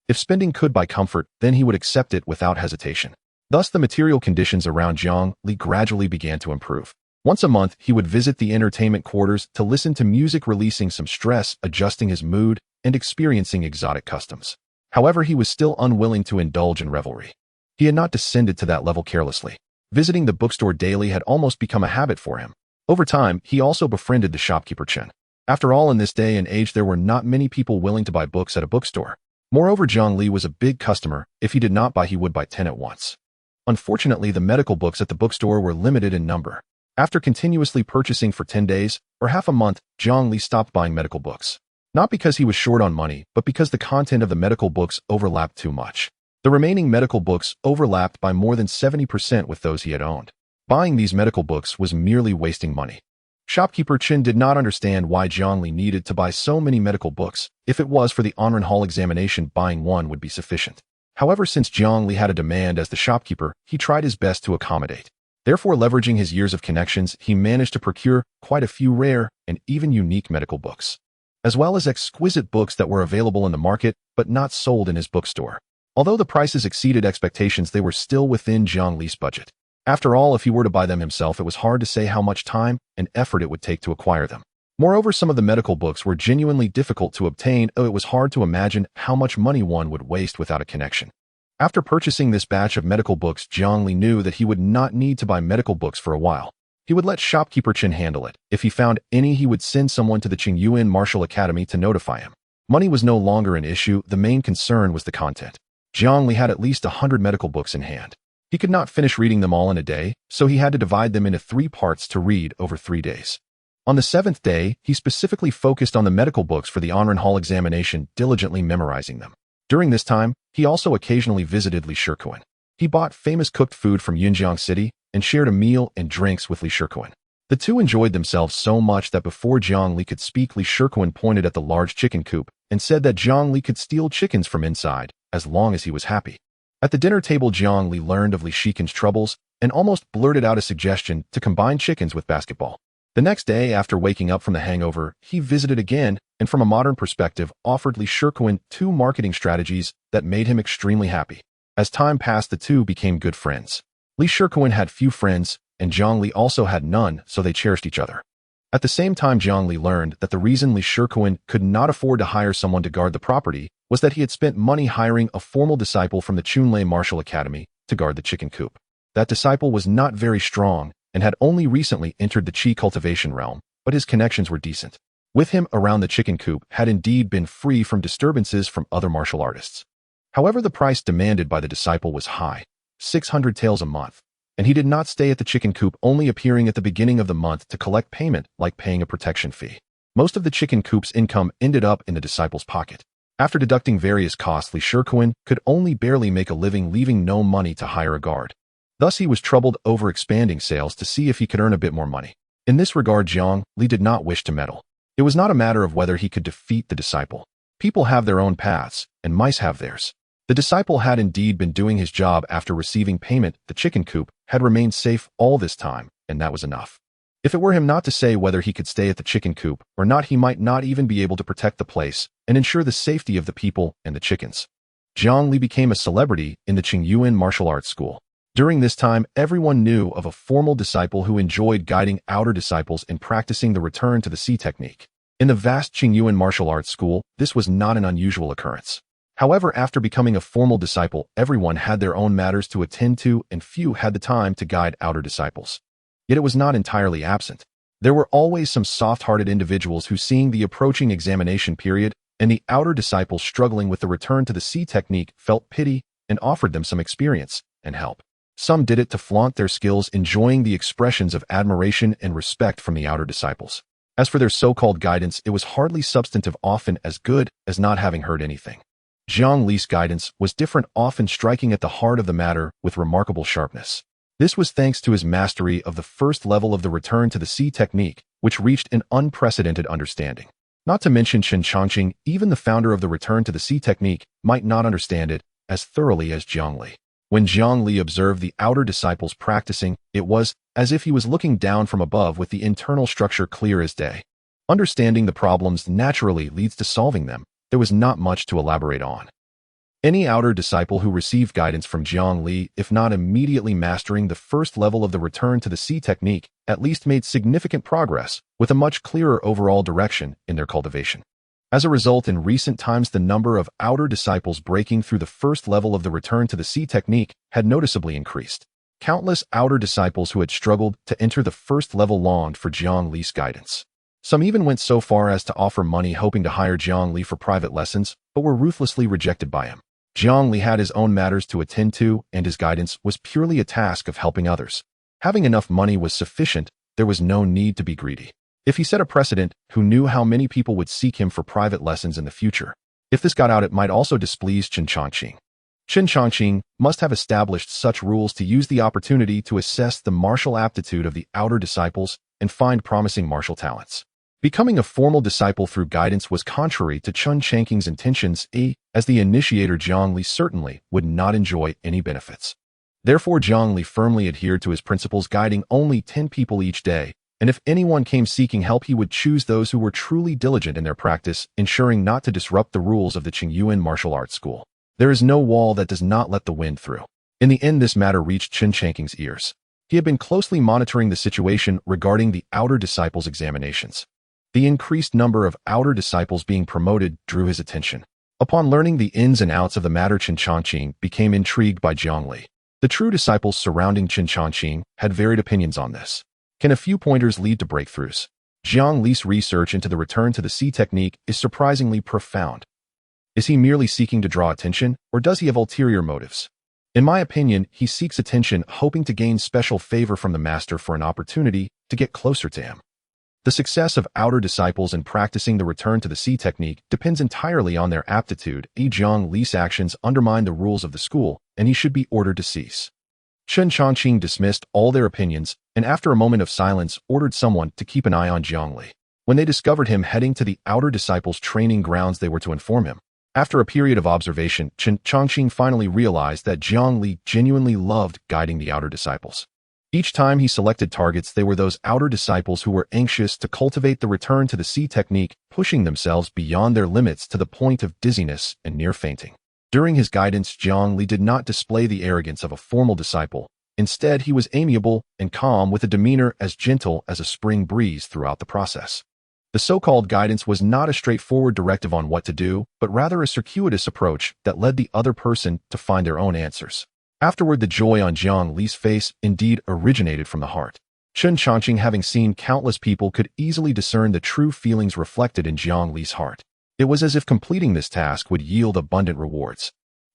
If spending could buy comfort, then he would accept it without hesitation. Thus, the material conditions around Jiang Li gradually began to improve. Once a month, he would visit the entertainment quarters to listen to music, releasing some stress, adjusting his mood, and experiencing exotic customs. However, he was still unwilling to indulge in revelry. He had not descended to that level carelessly. Visiting the bookstore daily had almost become a habit for him. Over time, he also befriended the shopkeeper Chen. After all, in this day and age, there were not many people willing to buy books at a bookstore. Moreover, Jiang Li was a big customer. If he did not buy, he would buy 10 at once. Unfortunately, the medical books at the bookstore were limited in number. After continuously purchasing for 10 days or half a month, Jiang Li stopped buying medical books. Not because he was short on money, but because the content of the medical books overlapped too much. The remaining medical books overlapped by more than 70% with those he had owned. Buying these medical books was merely wasting money. Shopkeeper Chen did not understand why Jiang Li needed to buy so many medical books. If it was for the Onren Hall examination, buying one would be sufficient. However, since Jiang Li had a demand as the shopkeeper, he tried his best to accommodate. Therefore, leveraging his years of connections, he managed to procure quite a few rare and even unique medical books, as well as exquisite books that were available in the market but not sold in his bookstore. Although the prices exceeded expectations, they were still within Jiang Li's budget. After all, if he were to buy them himself, it was hard to say how much time and effort it would take to acquire them. Moreover, some of the medical books were genuinely difficult to obtain. It was hard to imagine how much money one would waste without a connection. After purchasing this batch of medical books, Jiang Li knew that he would not need to buy medical books for a while. He would let shopkeeper Chen handle it. If he found any, he would send someone to the Qingyuan Martial Academy to notify him. Money was no longer an issue. The main concern was the content. Jiang Li had at least 100 medical books in hand. He could not finish reading them all in a day, so he had to divide them into 3 parts to read over 3 days. On the 7th day, he specifically focused on the medical books for the Onren Hall examination, diligently memorizing them. During this time, he also occasionally visited Li Shikuan. He bought famous cooked food from Yunjiang City and shared a meal and drinks with Li Shikuan. The two enjoyed themselves so much that before Jiang Li could speak, Li Shikuan pointed at the large chicken coop and said that Jiang Li could steal chickens from inside as long as he was happy. At the dinner table, Jiang Li learned of Li Shikuan's troubles and almost blurted out a suggestion to combine chickens with basketball. The next day, after waking up from the hangover, he visited again and from a modern perspective offered Li Shikuan 2 marketing strategies that made him extremely happy. As time passed, the two became good friends. Li Shikuan had few friends and Jiang Li also had none, so they cherished each other. At the same time, Jiang Li learned that the reason Li Shikuan could not afford to hire someone to guard the property was that he had spent money hiring a formal disciple from the Chunlei Martial Academy to guard the chicken coop. That disciple was not very strong and had only recently entered the Qi cultivation realm, but his connections were decent. With him around, the chicken coop had indeed been free from disturbances from other martial artists. However, the price demanded by the disciple was high, 600 taels a month, and he did not stay at the chicken coop, only appearing at the beginning of the month to collect payment like paying a protection fee. Most of the chicken coop's income ended up in the disciple's pocket. After deducting various costs, Li Shikuan could only barely make a living, leaving no money to hire a guard. Thus, he was troubled over expanding sales to see if he could earn a bit more money. In this regard, Jiang Li did not wish to meddle. It was not a matter of whether he could defeat the disciple. People have their own paths, and mice have theirs. The disciple had indeed been doing his job. After receiving payment, the chicken coop had remained safe all this time, and that was enough. If it were him not to say whether he could stay at the chicken coop or not, he might not even be able to protect the place and ensure the safety of the people and the chickens. Jiang Li became a celebrity in the Qingyuan martial arts school. During this time, everyone knew of a formal disciple who enjoyed guiding outer disciples in practicing the return to the sea technique. In the vast Qingyuan martial arts school, this was not an unusual occurrence. However, after becoming a formal disciple, everyone had their own matters to attend to and few had the time to guide outer disciples. Yet it was not entirely absent. There were always some soft-hearted individuals who, seeing the approaching examination period and the outer disciples struggling with the return to the sea technique, felt pity and offered them some experience and help. Some did it to flaunt their skills, enjoying the expressions of admiration and respect from the outer disciples. As for their so-called guidance, it was hardly substantive, often as good as not having heard anything. Jiang Li's guidance was different, often striking at the heart of the matter with remarkable sharpness. This was thanks to his mastery of the first level of the return to the sea technique, which reached an unprecedented understanding. Not to mention Chen Changqing, even the founder of the return to the sea technique, might not understand it as thoroughly as Jiang Li. When Jiang Li observed the outer disciples practicing, it was as if he was looking down from above with the internal structure clear as day. Understanding the problems naturally leads to solving them. There was not much to elaborate on. Any outer disciple who received guidance from Jiang Li, if not immediately mastering the first level of the return to the sea technique, at least made significant progress with a much clearer overall direction in their cultivation. As a result, in recent times, the number of outer disciples breaking through the first level of the return to the sea technique had noticeably increased. Countless outer disciples who had struggled to enter the first level longed for Jiang Li's guidance. Some even went so far as to offer money hoping to hire Jiang Li for private lessons, but were ruthlessly rejected by him. Jiang Li had his own matters to attend to, and his guidance was purely a task of helping others. Having enough money was sufficient. There was no need to be greedy. If he set a precedent, who knew how many people would seek him for private lessons in the future? If this got out, it might also displease Chen Changqing. Chen Changqing must have established such rules to use the opportunity to assess the martial aptitude of the outer disciples and find promising martial talents. Becoming a formal disciple through guidance was contrary to Chen Changqing's intentions, as the initiator Jiang Li certainly would not enjoy any benefits. Therefore, Jiang Li firmly adhered to his principles, guiding only 10 people each day, and if anyone came seeking help, he would choose those who were truly diligent in their practice, ensuring not to disrupt the rules of the Qingyuan martial arts school. There is no wall that does not let the wind through. In the end, this matter reached Chen Changqing's ears. He had been closely monitoring the situation regarding the outer disciples' examinations. The increased number of outer disciples being promoted drew his attention. Upon learning the ins and outs of the matter, Chen Changqing became intrigued by Jiang Li. The true disciples surrounding Chen Changqing had varied opinions on this. Can a few pointers lead to breakthroughs? Jiang Li's research into the return to the sea technique is surprisingly profound. Is he merely seeking to draw attention, or does he have ulterior motives? In my opinion, he seeks attention, hoping to gain special favor from the master for an opportunity to get closer to him. The success of outer disciples in practicing the return to the sea technique depends entirely on their aptitude. Jiang Li's actions undermine the rules of the school, and he should be ordered to cease. Chen Changqing dismissed all their opinions, and after a moment of silence, ordered someone to keep an eye on Jiang Li. When they discovered him heading to the outer disciples' training grounds, they were to inform him. After a period of observation, Chen Changqing finally realized that Jiang Li genuinely loved guiding the outer disciples. Each time he selected targets, they were those outer disciples who were anxious to cultivate the return to the sea technique, pushing themselves beyond their limits to the point of dizziness and near fainting. During his guidance, Jiang Li did not display the arrogance of a formal disciple. Instead, he was amiable and calm, with a demeanor as gentle as a spring breeze throughout the process. The so-called guidance was not a straightforward directive on what to do, but rather a circuitous approach that led the other person to find their own answers. Afterward, the joy on Jiang Li's face indeed originated from the heart. Chen Changqing, having seen countless people, could easily discern the true feelings reflected in Jiang Li's heart. It was as if completing this task would yield abundant rewards.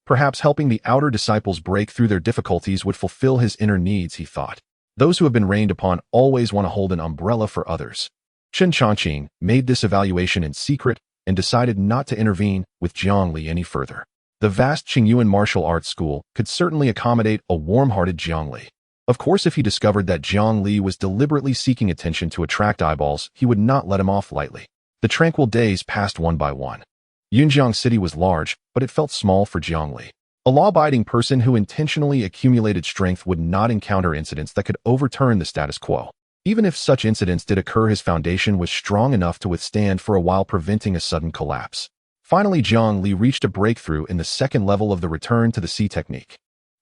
Perhaps helping the outer disciples break through their difficulties would fulfill his inner needs, he thought. Those who have been rained upon always want to hold an umbrella for others. Chen Changqing made this evaluation in secret and decided not to intervene with Jiang Li any further. The vast Qingyuan martial arts school could certainly accommodate a warm-hearted Jiang Li. Of course, if he discovered that Jiang Li was deliberately seeking attention to attract eyeballs, he would not let him off lightly. The tranquil days passed one by one. Yunjiang City was large, but it felt small for Jiang Li. A law-abiding person who intentionally accumulated strength would not encounter incidents that could overturn the status quo. Even if such incidents did occur, his foundation was strong enough to withstand for a while, preventing a sudden collapse. Finally, Jiang Li reached a breakthrough in the second level of the return to the sea technique.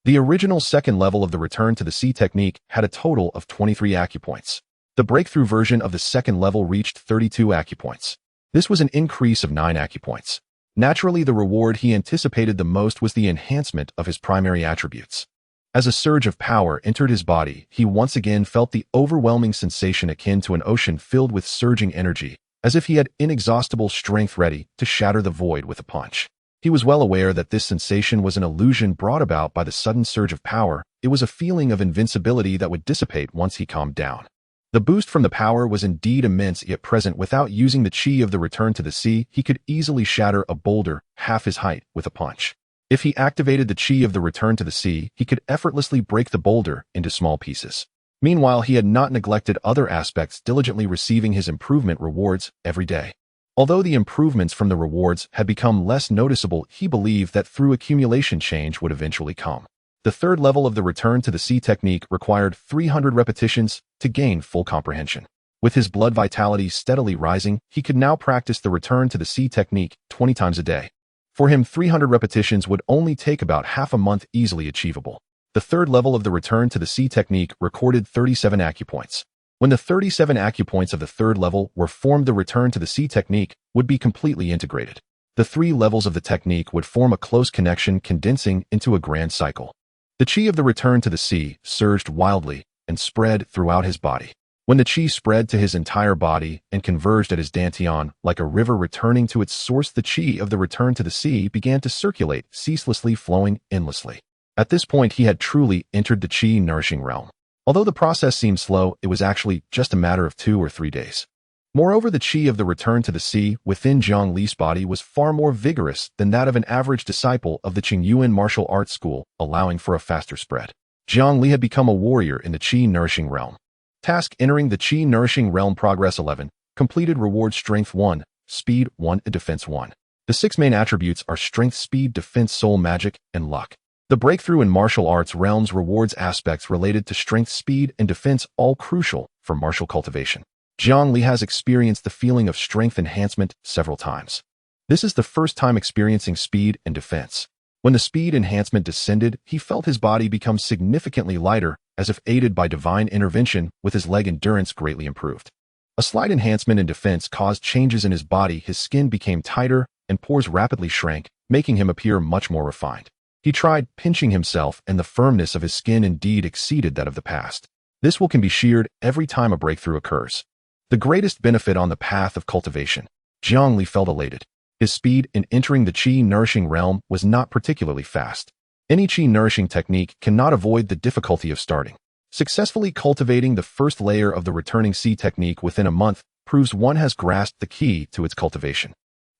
The original second level of the return to the sea technique had a total of 23 acupoints. The breakthrough version of the second level reached 32 acupoints. This was an increase of 9 acupoints. Naturally, the reward he anticipated the most was the enhancement of his primary attributes. As a surge of power entered his body, he once again felt the overwhelming sensation akin to an ocean filled with surging energy, as if he had inexhaustible strength ready to shatter the void with a punch. He was well aware that this sensation was an illusion brought about by the sudden surge of power. It was a feeling of invincibility that would dissipate once he calmed down. The boost from the power was indeed immense, yet present without using the chi of the return to the sea, he could easily shatter a boulder half his height with a punch. If he activated the chi of the return to the sea, he could effortlessly break the boulder into small pieces. Meanwhile, he had not neglected other aspects, diligently receiving his improvement rewards every day. Although the improvements from the rewards had become less noticeable, he believed that through accumulation change would eventually come. The third level of the return to the sea technique required 300 repetitions to gain full comprehension. With his blood vitality steadily rising, he could now practice the return to the sea technique 20 times a day. For him, 300 repetitions would only take about half a month, easily achievable. The third level of the return to the sea technique recorded 37 acupoints. When the 37 acupoints of the third level were formed, the return to the sea technique would be completely integrated. The three levels of the technique would form a close connection, condensing into a grand cycle. The chi of the return to the sea surged wildly and spread throughout his body. When the chi spread to his entire body and converged at his dantian, like a river returning to its source, the chi of the return to the sea began to circulate, ceaselessly flowing endlessly. At this point, he had truly entered the chi-nourishing realm. Although the process seemed slow, it was actually just a matter of 2 or 3 days. Moreover, the chi of the return to the sea within Jiang Li's body was far more vigorous than that of an average disciple of the Qingyuan martial arts school, allowing for a faster spread. Jiang Li had become a warrior in the chi-nourishing realm. Task: entering the chi-nourishing realm. Progress 11. Completed. Reward: Strength 1, Speed 1, and Defense 1. The 6 main attributes are Strength, Speed, Defense, Soul Magic, and Luck. The breakthrough in martial arts realms rewards aspects related to strength, speed, and defense, all crucial for martial cultivation. Jiang Li has experienced the feeling of strength enhancement several times. This is the first time experiencing speed and defense. When the speed enhancement descended, he felt his body become significantly lighter, as if aided by divine intervention, with his leg endurance greatly improved. A slight enhancement in defense caused changes in his body. His skin became tighter, and pores rapidly shrank, making him appear much more refined. He tried pinching himself, and the firmness of his skin indeed exceeded that of the past. This can be sheared every time a breakthrough occurs. The greatest benefit on the path of cultivation. Jiang Li felt elated. His speed in entering the chi-nourishing realm was not particularly fast. Any chi-nourishing technique cannot avoid the difficulty of starting. Successfully cultivating the first layer of the returning sea technique within a month proves one has grasped the key to its cultivation.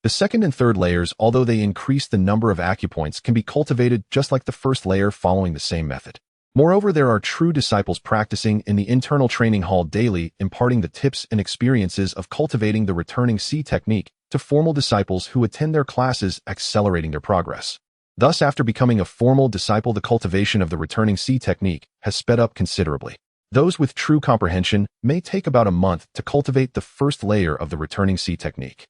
The second and third layers, although they increase the number of acupoints, can be cultivated just like the first layer following the same method. Moreover, there are true disciples practicing in the internal training hall daily, imparting the tips and experiences of cultivating the returning sea technique to formal disciples who attend their classes, accelerating their progress. Thus, after becoming a formal disciple, the cultivation of the returning sea technique has sped up considerably. Those with true comprehension may take about a month to cultivate the first layer of the returning sea technique.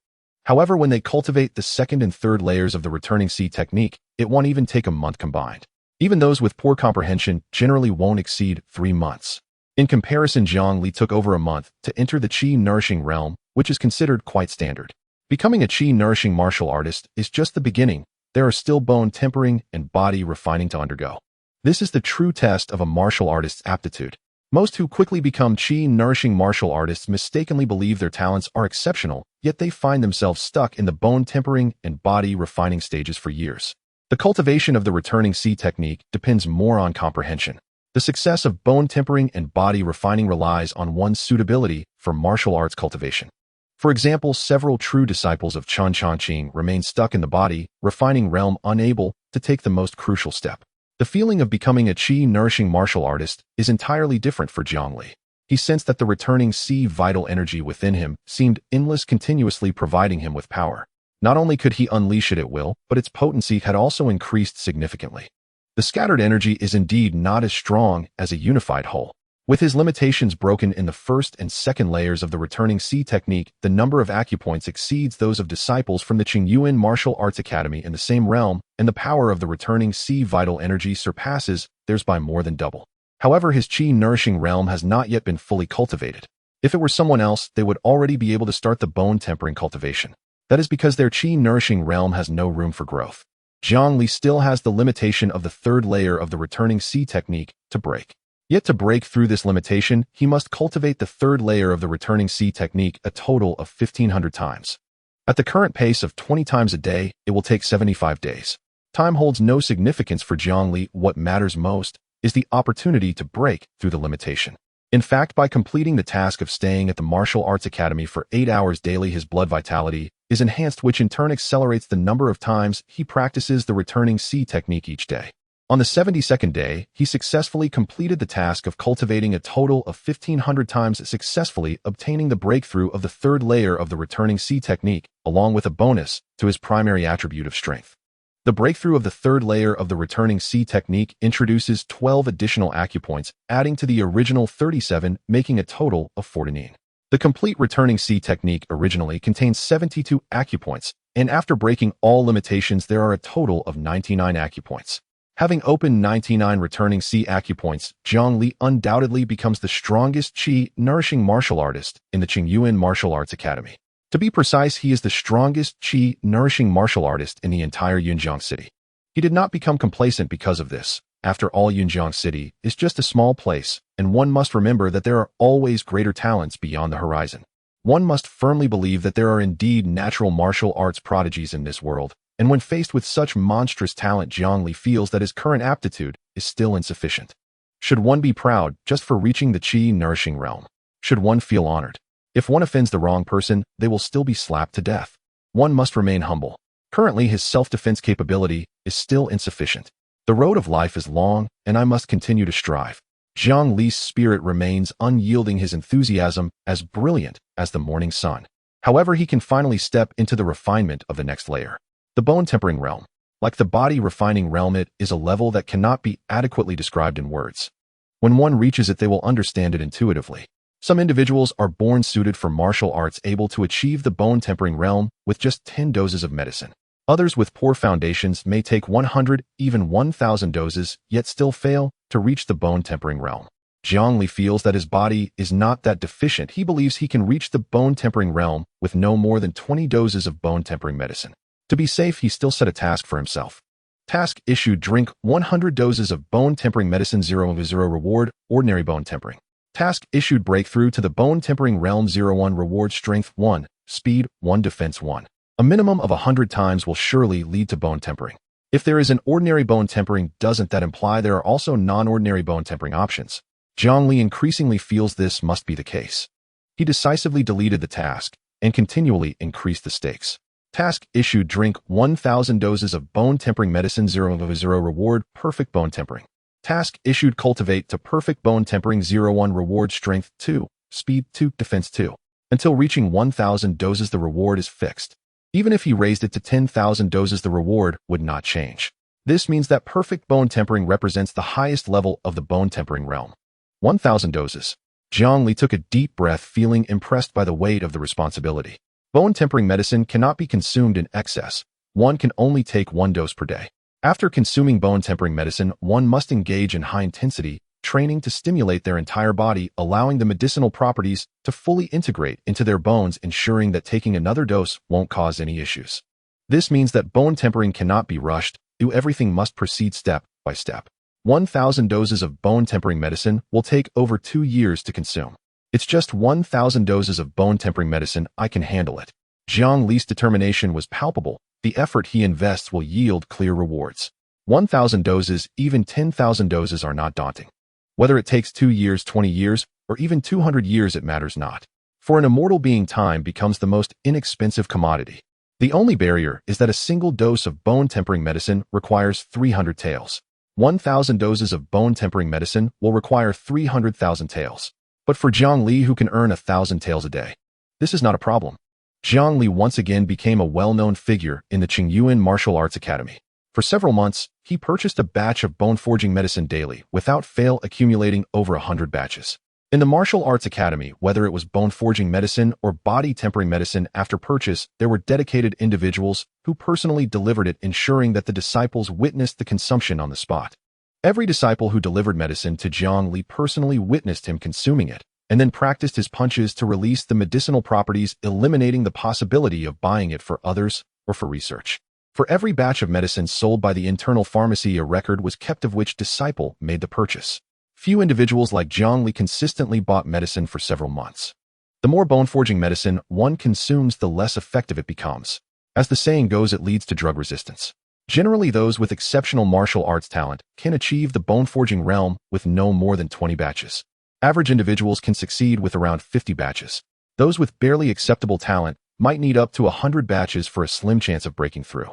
However, when they cultivate the second and third layers of the returning sea technique, it won't even take a month combined. Even those with poor comprehension generally won't exceed 3 months. In comparison, Jiang Li took over a month to enter the chi-nourishing realm, which is considered quite standard. Becoming a chi-nourishing martial artist is just the beginning. There are still bone tempering and body refining to undergo. This is the true test of a martial artist's aptitude. Most who quickly become chi-nourishing martial artists mistakenly believe their talents are exceptional, yet they find themselves stuck in the bone tempering and body refining stages for years. The cultivation of the returning sea technique depends more on comprehension. The success of bone tempering and body refining relies on one's suitability for martial arts cultivation. For example, several true disciples of Chen Chongqing remain stuck in the body refining realm, unable to take the most crucial step. The feeling of becoming a chi-nourishing martial artist is entirely different for Jiang Li. He sensed that the returning sea vital energy within him seemed endless, continuously providing him with power. Not only could he unleash it at will, but its potency had also increased significantly. The scattered energy is indeed not as strong as a unified whole. With his limitations broken in the first and second layers of the returning sea technique, the number of acupoints exceeds those of disciples from the Qingyuan Martial Arts Academy in the same realm, and the power of the returning sea vital energy surpasses theirs by more than double. However, his chi-nourishing realm has not yet been fully cultivated. If it were someone else, they would already be able to start the bone tempering cultivation. That is because their qi-nourishing realm has no room for growth. Jiang Li still has the limitation of the third layer of the returning C technique to break. Yet to break through this limitation, he must cultivate the third layer of the returning C technique a total of 1,500 times. At the current pace of 20 times a day, it will take 75 days. Time holds no significance for Jiang Li. What matters most is the opportunity to break through the limitation. In fact, by completing the task of staying at the Martial Arts Academy for 8 hours daily, his blood vitality is enhanced, which in turn accelerates the number of times he practices the returning C technique each day. On the 72nd day, he successfully completed the task of cultivating a total of 1,500 times, successfully obtaining the breakthrough of the third layer of the returning C technique, along with a bonus to his primary attribute of strength. The breakthrough of the third layer of the returning C technique introduces 12 additional acupoints, adding to the original 37, making a total of 49. The complete returning C technique originally contains 72 acupoints, and after breaking all limitations, there are a total of 99 acupoints. Having opened 99 returning C acupoints, Jiang Li undoubtedly becomes the strongest qi-nourishing martial artist in the Qingyuan Martial Arts Academy. To be precise, he is the strongest qi-nourishing martial artist in the entire Yunjiang city. He did not become complacent because of this. After all, Yunjiang city is just a small place, and one must remember that there are always greater talents beyond the horizon. One must firmly believe that there are indeed natural martial arts prodigies in this world, and when faced with such monstrous talent, Jiang Li feels that his current aptitude is still insufficient. Should one be proud just for reaching the qi-nourishing realm? Should one feel honored? If one offends the wrong person, they will still be slapped to death. One must remain humble. Currently, his self-defense capability is still insufficient. The road of life is long, and I must continue to strive. Jiang Li's spirit remains unyielding, his enthusiasm as brilliant as the morning sun. However, he can finally step into the refinement of the next layer. The bone-tempering realm. Like the body-refining realm, it is a level that cannot be adequately described in words. When one reaches it, they will understand it intuitively. Some individuals are born suited for martial arts, able to achieve the bone-tempering realm with just 10 doses of medicine. Others with poor foundations may take 100, even 1,000 doses, yet still fail to reach the bone-tempering realm. Jiang Li feels that his body is not that deficient. He believes he can reach the bone-tempering realm with no more than 20 doses of bone-tempering medicine. To be safe, he still set a task for himself. Task issued: drink 100 doses of bone-tempering medicine. 0 reward, ordinary bone-tempering. Task issued: breakthrough to the bone-tempering realm. 1 reward, strength 1, speed 1, defense 1. A minimum of 100 times will surely lead to bone-tempering. If there is an ordinary bone-tempering, doesn't that imply there are also non-ordinary bone-tempering options? Jiang Li increasingly feels this must be the case. He decisively deleted the task and continually increased the stakes. Task issued: drink 1,000 doses of bone-tempering medicine. 0 reward, perfect bone-tempering. Task issued: cultivate to perfect bone-tempering. 1 reward, strength 2, speed 2, defense 2. Until reaching 1,000 doses, the reward is fixed. Even if he raised it to 10,000 doses, the reward would not change. This means that perfect bone-tempering represents the highest level of the bone-tempering realm. 1,000 doses. Jiang Li took a deep breath, feeling impressed by the weight of the responsibility. Bone-tempering medicine cannot be consumed in excess. One can only take 1 dose per day. After consuming bone-tempering medicine, one must engage in high-intensity training to stimulate their entire body, allowing the medicinal properties to fully integrate into their bones, ensuring that taking another dose won't cause any issues. This means that bone-tempering cannot be rushed. Everything must proceed step by step. 1,000 doses of bone-tempering medicine will take over 2 years to consume. It's just 1,000 doses of bone-tempering medicine. I can handle it. Jiang Li's determination was palpable. The effort he invests will yield clear rewards. 1,000 doses, even 10,000 doses are not daunting. Whether it takes 2 years, 20 years, or even 200 years, it matters not. For an immortal being, time becomes the most inexpensive commodity. The only barrier is that a single dose of bone-tempering medicine requires 300 taels. 1,000 doses of bone-tempering medicine will require 300,000 taels. But for Jiang Li, who can earn 1,000 taels a day, this is not a problem. Jiang Li once again became a well-known figure in the Qingyuan Martial Arts Academy. For several months, he purchased a batch of bone-forging medicine daily, without fail accumulating over 100 batches. In the Martial Arts Academy, whether it was bone-forging medicine or body-tempering medicine, after purchase, there were dedicated individuals who personally delivered it, ensuring that the disciples witnessed the consumption on the spot. Every disciple who delivered medicine to Jiang Li personally witnessed him consuming it, and then practiced his punches to release the medicinal properties, eliminating the possibility of buying it for others or for research. For every batch of medicine sold by the internal pharmacy, a record was kept of which disciple made the purchase. Few individuals like Jiang Li consistently bought medicine for several months. The more bone-forging medicine one consumes, the less effective it becomes. As the saying goes, it leads to drug resistance. Generally, those with exceptional martial arts talent can achieve the bone-forging realm with no more than 20 batches. Average individuals can succeed with around 50 batches. Those with barely acceptable talent might need up to 100 batches for a slim chance of breaking through.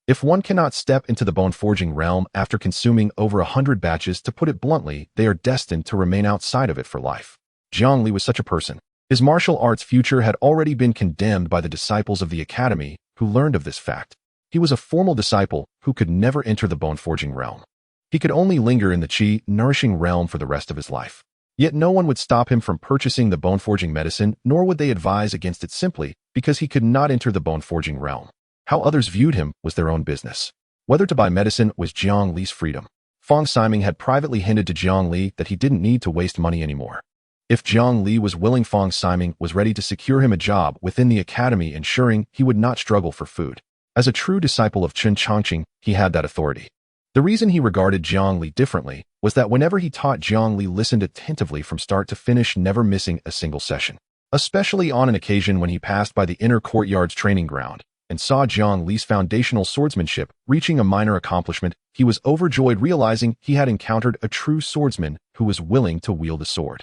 If one cannot step into the bone-forging realm after consuming over 100 batches, to put it bluntly, they are destined to remain outside of it for life. Jiang Li was such a person. His martial arts future had already been condemned by the disciples of the academy, who learned of this fact. He was a formal disciple who could never enter the bone-forging realm. He could only linger in the chi-nourishing realm for the rest of his life. Yet no one would stop him from purchasing the bone-forging medicine, nor would they advise against it simply because he could not enter the bone-forging realm. How others viewed him was their own business. Whether to buy medicine was Jiang Li's freedom. Fong Siming had privately hinted to Jiang Li that he didn't need to waste money anymore. If Jiang Li was willing, Fong Siming was ready to secure him a job within the academy, ensuring he would not struggle for food. As a true disciple of Chen Chongqing, he had that authority. The reason he regarded Jiang Li differently was that whenever he taught, Jiang Li listened attentively from start to finish, never missing a single session. Especially on an occasion when he passed by the inner courtyard's training ground and saw Jiang Li's foundational swordsmanship reaching a minor accomplishment, he was overjoyed, realizing he had encountered a true swordsman who was willing to wield a sword.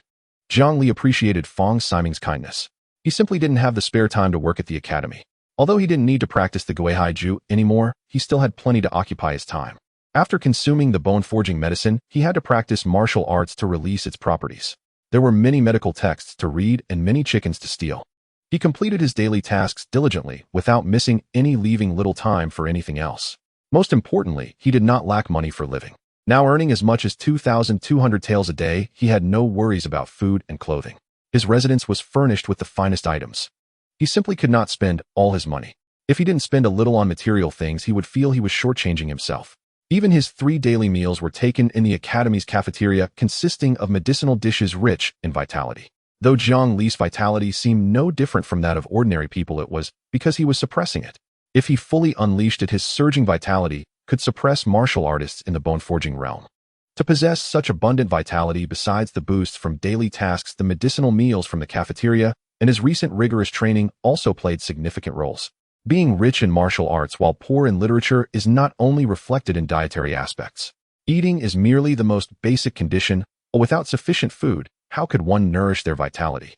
Jiang Li appreciated Fong Siming's kindness. He simply didn't have the spare time to work at the academy. Although he didn't need to practice the Guihai Ju anymore, he still had plenty to occupy his time. After consuming the bone-forging medicine, he had to practice martial arts to release its properties. There were many medical texts to read and many chickens to steal. He completed his daily tasks diligently, without missing any, leaving little time for anything else. Most importantly, he did not lack money for living. Now earning as much as 2,200 taels a day, he had no worries about food and clothing. His residence was furnished with the finest items. He simply could not spend all his money. If he didn't spend a little on material things, he would feel he was shortchanging himself. Even his 3 daily meals were taken in the academy's cafeteria, consisting of medicinal dishes rich in vitality. Though Jiang Li's vitality seemed no different from that of ordinary people, it was because he was suppressing it. If he fully unleashed it, his surging vitality could suppress martial artists in the bone-forging realm. To possess such abundant vitality, besides the boosts from daily tasks, the medicinal meals from the cafeteria, and his recent rigorous training also played significant roles. Being rich in martial arts while poor in literature is not only reflected in dietary aspects. Eating is merely the most basic condition, but without sufficient food, how could one nourish their vitality?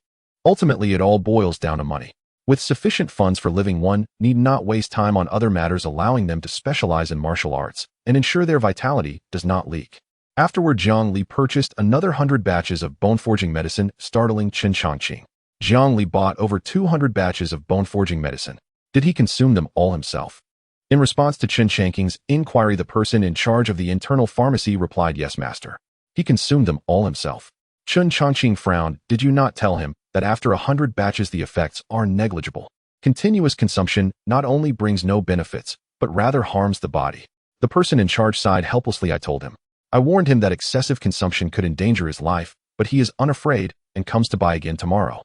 Ultimately, it all boils down to money. With sufficient funds for living, one need not waste time on other matters, allowing them to specialize in martial arts and ensure their vitality does not leak. Afterward, Jiang Li purchased another 100 batches of bone-forging medicine, startling Chen Chongqing. Jiang Li bought over 200 batches of bone-forging medicine. Did he consume them all himself? In response to Chen Chongqing's inquiry, the person in charge of the internal pharmacy replied, "Yes, master. He consumed them all himself." Chen Chongqing frowned. "Did you not tell him that after 100 batches the effects are negligible? Continuous consumption not only brings no benefits, but rather harms the body." The person in charge sighed helplessly. "I told him. I warned him that excessive consumption could endanger his life, but he is unafraid and comes to buy again tomorrow."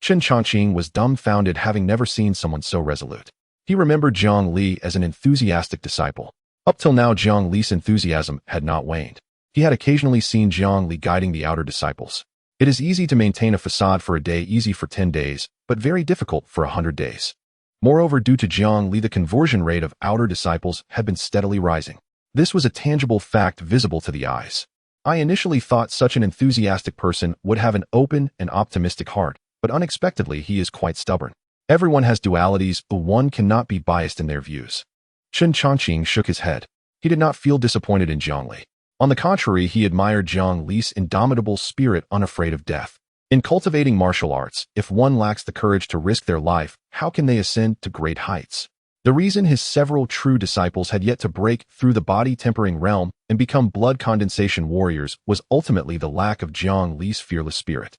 Chen Chongqing was dumbfounded, having never seen someone so resolute. He remembered Jiang Li as an enthusiastic disciple. Up till now, Jiang Li's enthusiasm had not waned. He had occasionally seen Jiang Li guiding the outer disciples. It is easy to maintain a facade for a day, easy for 10 days, but very difficult for 100 days. Moreover, due to Jiang Li, the conversion rate of outer disciples had been steadily rising. This was a tangible fact visible to the eyes. I initially thought such an enthusiastic person would have an open and optimistic heart, but unexpectedly he is quite stubborn. Everyone has dualities, but one cannot be biased in their views. Chen Chongqing shook his head. He did not feel disappointed in Jiang Li. On the contrary, he admired Jiang Li's indomitable spirit, unafraid of death. In cultivating martial arts, if one lacks the courage to risk their life, how can they ascend to great heights? The reason his several true disciples had yet to break through the body-tempering realm and become blood condensation warriors was ultimately the lack of Jiang Li's fearless spirit.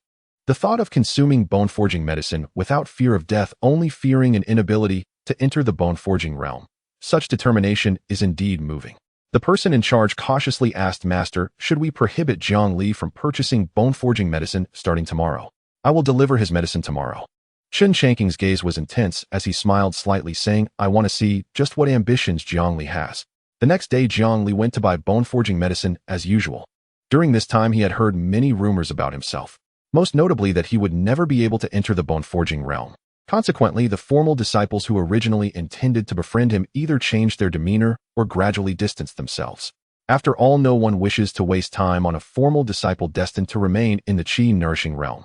The thought of consuming bone-forging medicine without fear of death, only fearing an inability to enter the bone-forging realm. Such determination is indeed moving. The person in charge cautiously asked, "Master, should we prohibit Jiang Li from purchasing bone-forging medicine starting tomorrow?" I will deliver his medicine tomorrow. Chen Changqing's gaze was intense as he smiled slightly, saying, I want to see just what ambitions Jiang Li has. The next day, Jiang Li went to buy bone-forging medicine as usual. During this time, he had heard many rumors about himself, most notably that he would never be able to enter the bone-forging realm. Consequently, the formal disciples who originally intended to befriend him either changed their demeanor or gradually distanced themselves. After all, no one wishes to waste time on a formal disciple destined to remain in the qi-nourishing realm.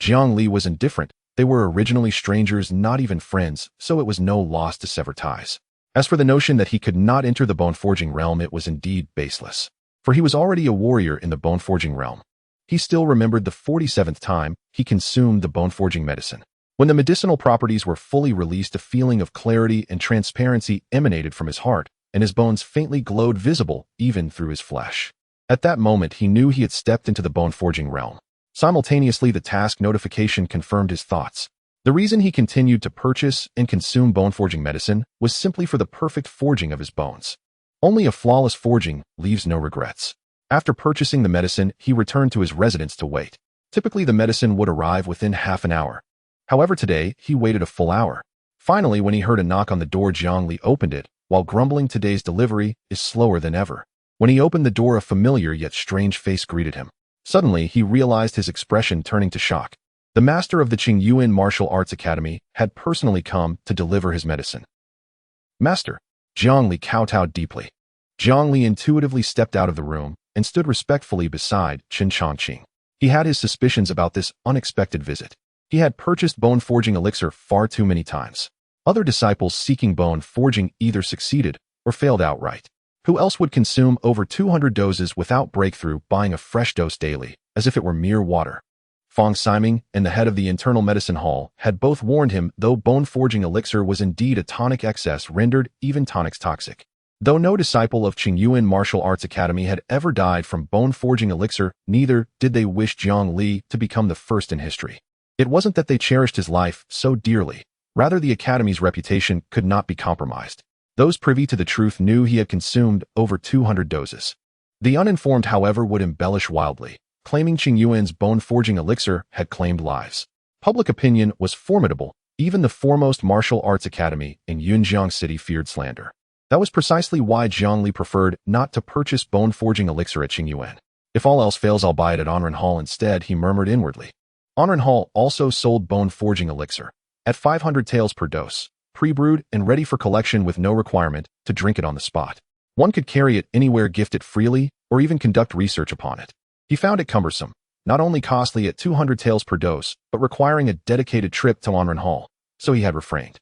Jiang Li was indifferent. They were originally strangers, not even friends, so it was no loss to sever ties. As for the notion that he could not enter the bone-forging realm, it was indeed baseless, for he was already a warrior in the bone-forging realm. He still remembered the 47th time he consumed the bone-forging medicine. When the medicinal properties were fully released, a feeling of clarity and transparency emanated from his heart, and his bones faintly glowed, visible even through his flesh. At that moment, he knew he had stepped into the bone-forging realm. Simultaneously, the task notification confirmed his thoughts. The reason he continued to purchase and consume bone-forging medicine was simply for the perfect forging of his bones. Only a flawless forging leaves no regrets. After purchasing the medicine, he returned to his residence to wait. Typically, the medicine would arrive within half an hour. However, today, he waited a full hour. Finally, when he heard a knock on the door, Jiang Li opened it, while grumbling today's delivery is slower than ever. When he opened the door, a familiar yet strange face greeted him. Suddenly, he realized his expression turning to shock. The master of the Qingyuan Martial Arts Academy had personally come to deliver his medicine. Master, Jiang Li kowtowed deeply. Jiang Li intuitively stepped out of the room and stood respectfully beside Chen Changqing. He had his suspicions about this unexpected visit. He had purchased bone-forging elixir far too many times. Other disciples seeking bone-forging either succeeded or failed outright. Who else would consume over 200 doses without breakthrough, buying a fresh dose daily, as if it were mere water? Fong Siming and the head of the internal medicine hall had both warned him, though bone-forging elixir was indeed a tonic, excess rendered even tonics toxic. Though no disciple of Qingyuan Martial Arts Academy had ever died from bone-forging elixir, neither did they wish Jiang Li to become the first in history. It wasn't that they cherished his life so dearly. Rather, the Academy's reputation could not be compromised. Those privy to the truth knew he had consumed over 200 doses. The uninformed, however, would embellish wildly, claiming Qingyuan's bone-forging elixir had claimed lives. Public opinion was formidable. Even the foremost martial arts academy in Yunjiang City feared slander. That was precisely why Jiang Li preferred not to purchase bone-forging elixir at Qingyuan. If all else fails, I'll buy it at Onren Hall instead, he murmured inwardly. Onren Hall also sold bone-forging elixir at 500 taels per dose, pre-brewed and ready for collection with no requirement to drink it on the spot. One could carry it anywhere, gift it freely, or even conduct research upon it. He found it cumbersome, not only costly at 200 taels per dose, but requiring a dedicated trip to Onren Hall, so he had refrained.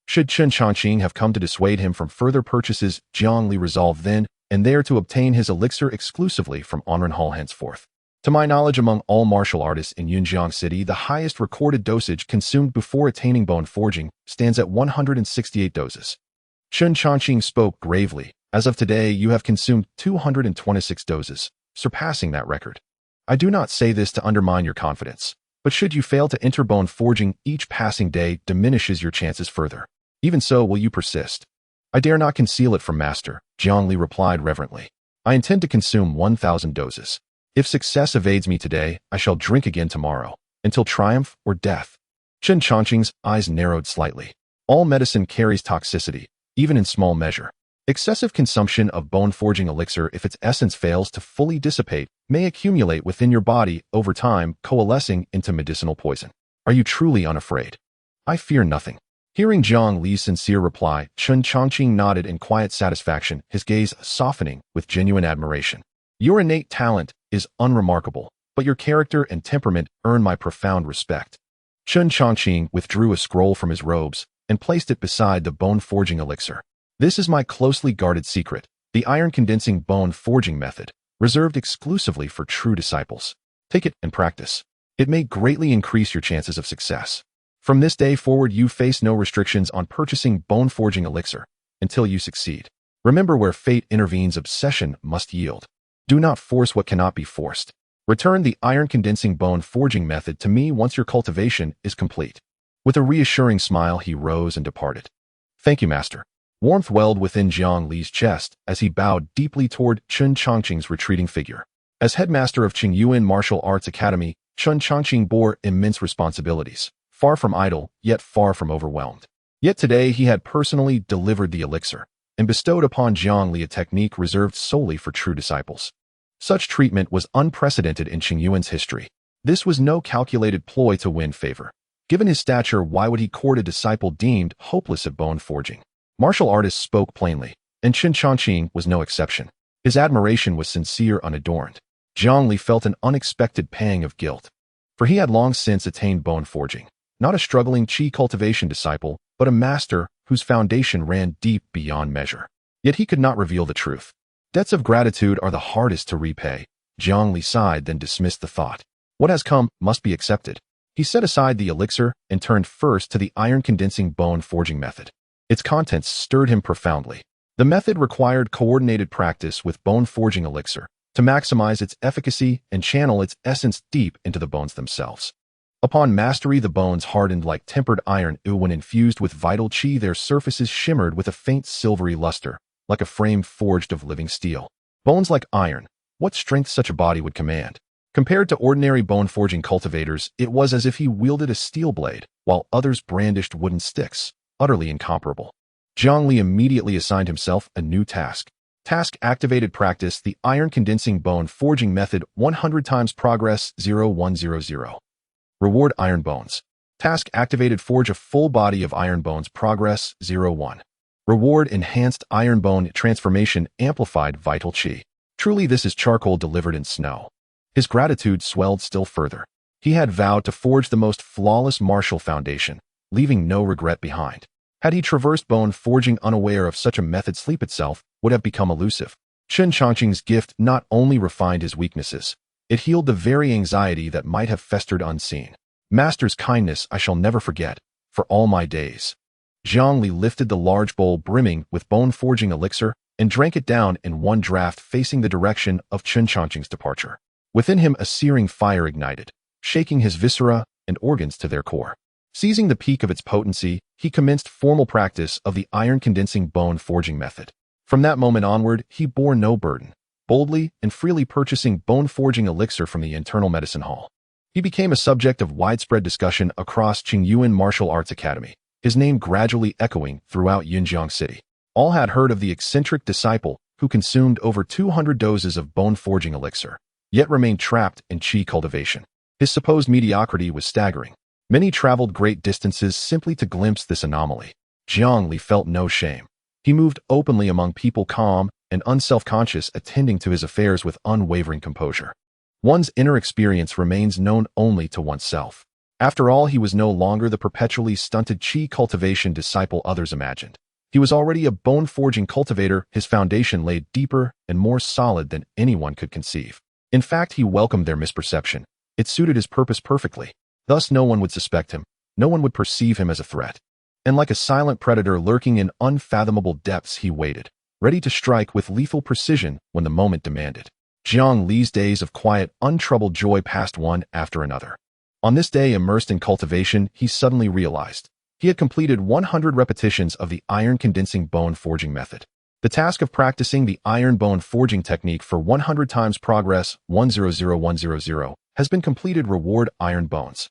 Should Chen Changqing have come to dissuade him from further purchases, Jiang Li resolved then and there to obtain his elixir exclusively from Onren Hall henceforth. To my knowledge, among all martial artists in Yunjiang City, the highest recorded dosage consumed before attaining bone forging stands at 168 doses. Chen Changqing spoke gravely. As of today, you have consumed 226 doses, surpassing that record. I do not say this to undermine your confidence, but should you fail to enter bone forging, each passing day diminishes your chances further. Even so, will you persist? I dare not conceal it from Master, Jiang Li replied reverently. I intend to consume 1,000 doses. If success evades me today, I shall drink again tomorrow, until triumph or death. Chen Changqing's eyes narrowed slightly. All medicine carries toxicity, even in small measure. Excessive consumption of bone-forging elixir, if its essence fails to fully dissipate, may accumulate within your body over time, coalescing into medicinal poison. Are you truly unafraid? I fear nothing. Hearing Jiang Li's sincere reply, Chen Changqing nodded in quiet satisfaction, his gaze softening with genuine admiration. Your innate talent is unremarkable, but your character and temperament earn my profound respect. Chen Changqing withdrew a scroll from his robes and placed it beside the bone-forging elixir. This is my closely guarded secret, the iron-condensing bone-forging method, reserved exclusively for true disciples. Take it and practice. It may greatly increase your chances of success. From this day forward, you face no restrictions on purchasing bone-forging elixir until you succeed. Remember, where fate intervenes, obsession must yield. Do not force what cannot be forced. Return the iron-condensing bone-forging method to me once your cultivation is complete. With a reassuring smile, he rose and departed. Thank you, Master. Warmth welled within Jiang Li's chest as he bowed deeply toward Chen Changqing's retreating figure. As headmaster of Qingyuan Martial Arts Academy, Chun Changqing bore immense responsibilities, far from idle, yet far from overwhelmed. Yet today he had personally delivered the elixir and bestowed upon Jiang Li a technique reserved solely for true disciples. Such treatment was unprecedented in Qingyuan's history. This was no calculated ploy to win favor. Given his stature, why would he court a disciple deemed hopeless at bone forging? Martial artists spoke plainly, and Chun Changqing was no exception. His admiration was sincere, unadorned. Jiang Li felt an unexpected pang of guilt, for he had long since attained bone forging, not a struggling qi cultivation disciple, but a master whose foundation ran deep beyond measure. Yet he could not reveal the truth. Debts of gratitude are the hardest to repay. Jiang Li sighed, then dismissed the thought. What has come must be accepted. He set aside the elixir and turned first to the iron-condensing bone forging method. Its contents stirred him profoundly. The method required coordinated practice with bone forging elixir to maximize its efficacy and channel its essence deep into the bones themselves. Upon mastery, the bones hardened like tempered iron. When infused with vital qi, their surfaces shimmered with a faint silvery luster, like a frame forged of living steel. Bones like iron, what strength such a body would command! Compared to ordinary bone-forging cultivators, it was as if he wielded a steel blade, while others brandished wooden sticks, utterly incomparable. Jiang Li immediately assigned himself a new task. Task-activated practice, the iron-condensing bone forging method, 100 times progress, 0100. Reward iron bones. Task-activated, forge a full body of iron bones, progress, 01. Reward enhanced iron bone transformation, amplified vital qi. Truly this is charcoal delivered in snow. His gratitude swelled still further. He had vowed to forge the most flawless martial foundation, leaving no regret behind. Had he traversed bone forging unaware of such a method, sleep itself would have become elusive. Chun Changqing's gift not only refined his weaknesses, it healed the very anxiety that might have festered unseen. Master's kindness I shall never forget, for all my days. Jiang Li lifted the large bowl brimming with bone forging elixir and drank it down in one draught, facing the direction of Chun Changqing's departure. Within him a searing fire ignited, shaking his viscera and organs to their core. Seizing the peak of its potency, he commenced formal practice of the iron-condensing bone forging method. From that moment onward, he bore no burden, boldly and freely purchasing bone forging elixir from the internal medicine hall. He became a subject of widespread discussion across Qingyuan Martial Arts Academy, his name gradually echoing throughout Yinjiang City. All had heard of the eccentric disciple who consumed over 200 doses of bone forging elixir, yet remained trapped in qi cultivation. His supposed mediocrity was staggering. Many traveled great distances simply to glimpse this anomaly. Jiang Li felt no shame. He moved openly among people, calm and unself-conscious, attending to his affairs with unwavering composure. One's inner experience remains known only to oneself. After all, he was no longer the perpetually stunted qi cultivation disciple others imagined. He was already a bone-forging cultivator, his foundation laid deeper and more solid than anyone could conceive. In fact, he welcomed their misperception. It suited his purpose perfectly. Thus no one would suspect him, no one would perceive him as a threat. And like a silent predator lurking in unfathomable depths, he waited, ready to strike with lethal precision when the moment demanded. Jiang Li's days of quiet, untroubled joy passed one after another. On this day, immersed in cultivation, he suddenly realized he had completed 100 repetitions of the iron-condensing bone forging method. The task of practicing the iron bone forging technique for 100 times progress, 100100, has been completed. Reward iron bones.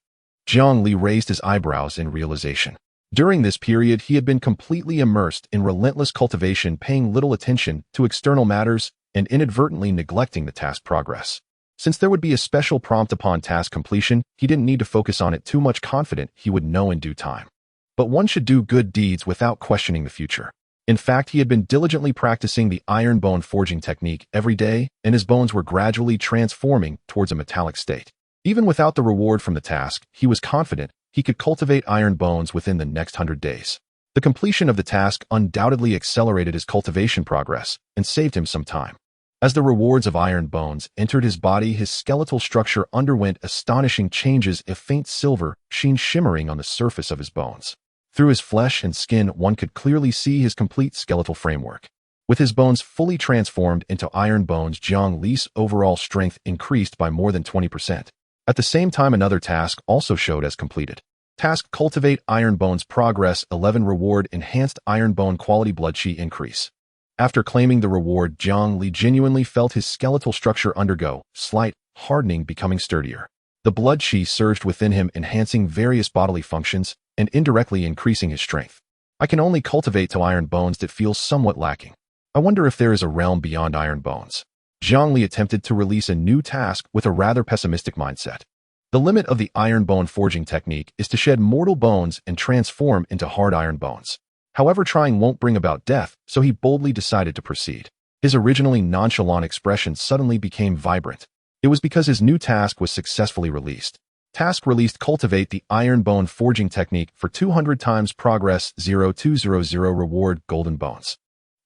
Jiang Li raised his eyebrows in realization. During this period, he had been completely immersed in relentless cultivation, paying little attention to external matters and inadvertently neglecting the task progress. Since there would be a special prompt upon task completion, he didn't need to focus on it too much, confident he would know in due time. But one should do good deeds without questioning the future. In fact, he had been diligently practicing the iron bone forging technique every day, and his bones were gradually transforming towards a metallic state. Even without the reward from the task, he was confident he could cultivate iron bones within the next 100 days. The completion of the task undoubtedly accelerated his cultivation progress and saved him some time. As the rewards of iron bones entered his body, his skeletal structure underwent astonishing changes, a faint silver sheen shimmering on the surface of his bones. Through his flesh and skin, one could clearly see his complete skeletal framework. With his bones fully transformed into iron bones, Jiang Li's overall strength increased by more than 20%. At the same time, another task also showed as completed. Task: cultivate iron bones, progress 11. Reward: enhanced iron bone quality, blood qi increase. After claiming the reward, Jiang Li genuinely felt his skeletal structure undergo slight hardening, becoming sturdier. The The blood qi surged within him, enhancing various bodily functions and indirectly increasing his strength. I can only cultivate to iron bones that feels somewhat lacking. I wonder if there is a realm beyond iron bones. Jiang Li attempted to release a new task with a rather pessimistic mindset. The limit of the iron bone forging technique is to shed mortal bones and transform into hard iron bones. However, trying won't bring about death, so he boldly decided to proceed. His originally nonchalant expression suddenly became vibrant. It was because his new task was successfully released. Task released: cultivate the iron bone forging technique for 200 times progress 0200 reward golden bones.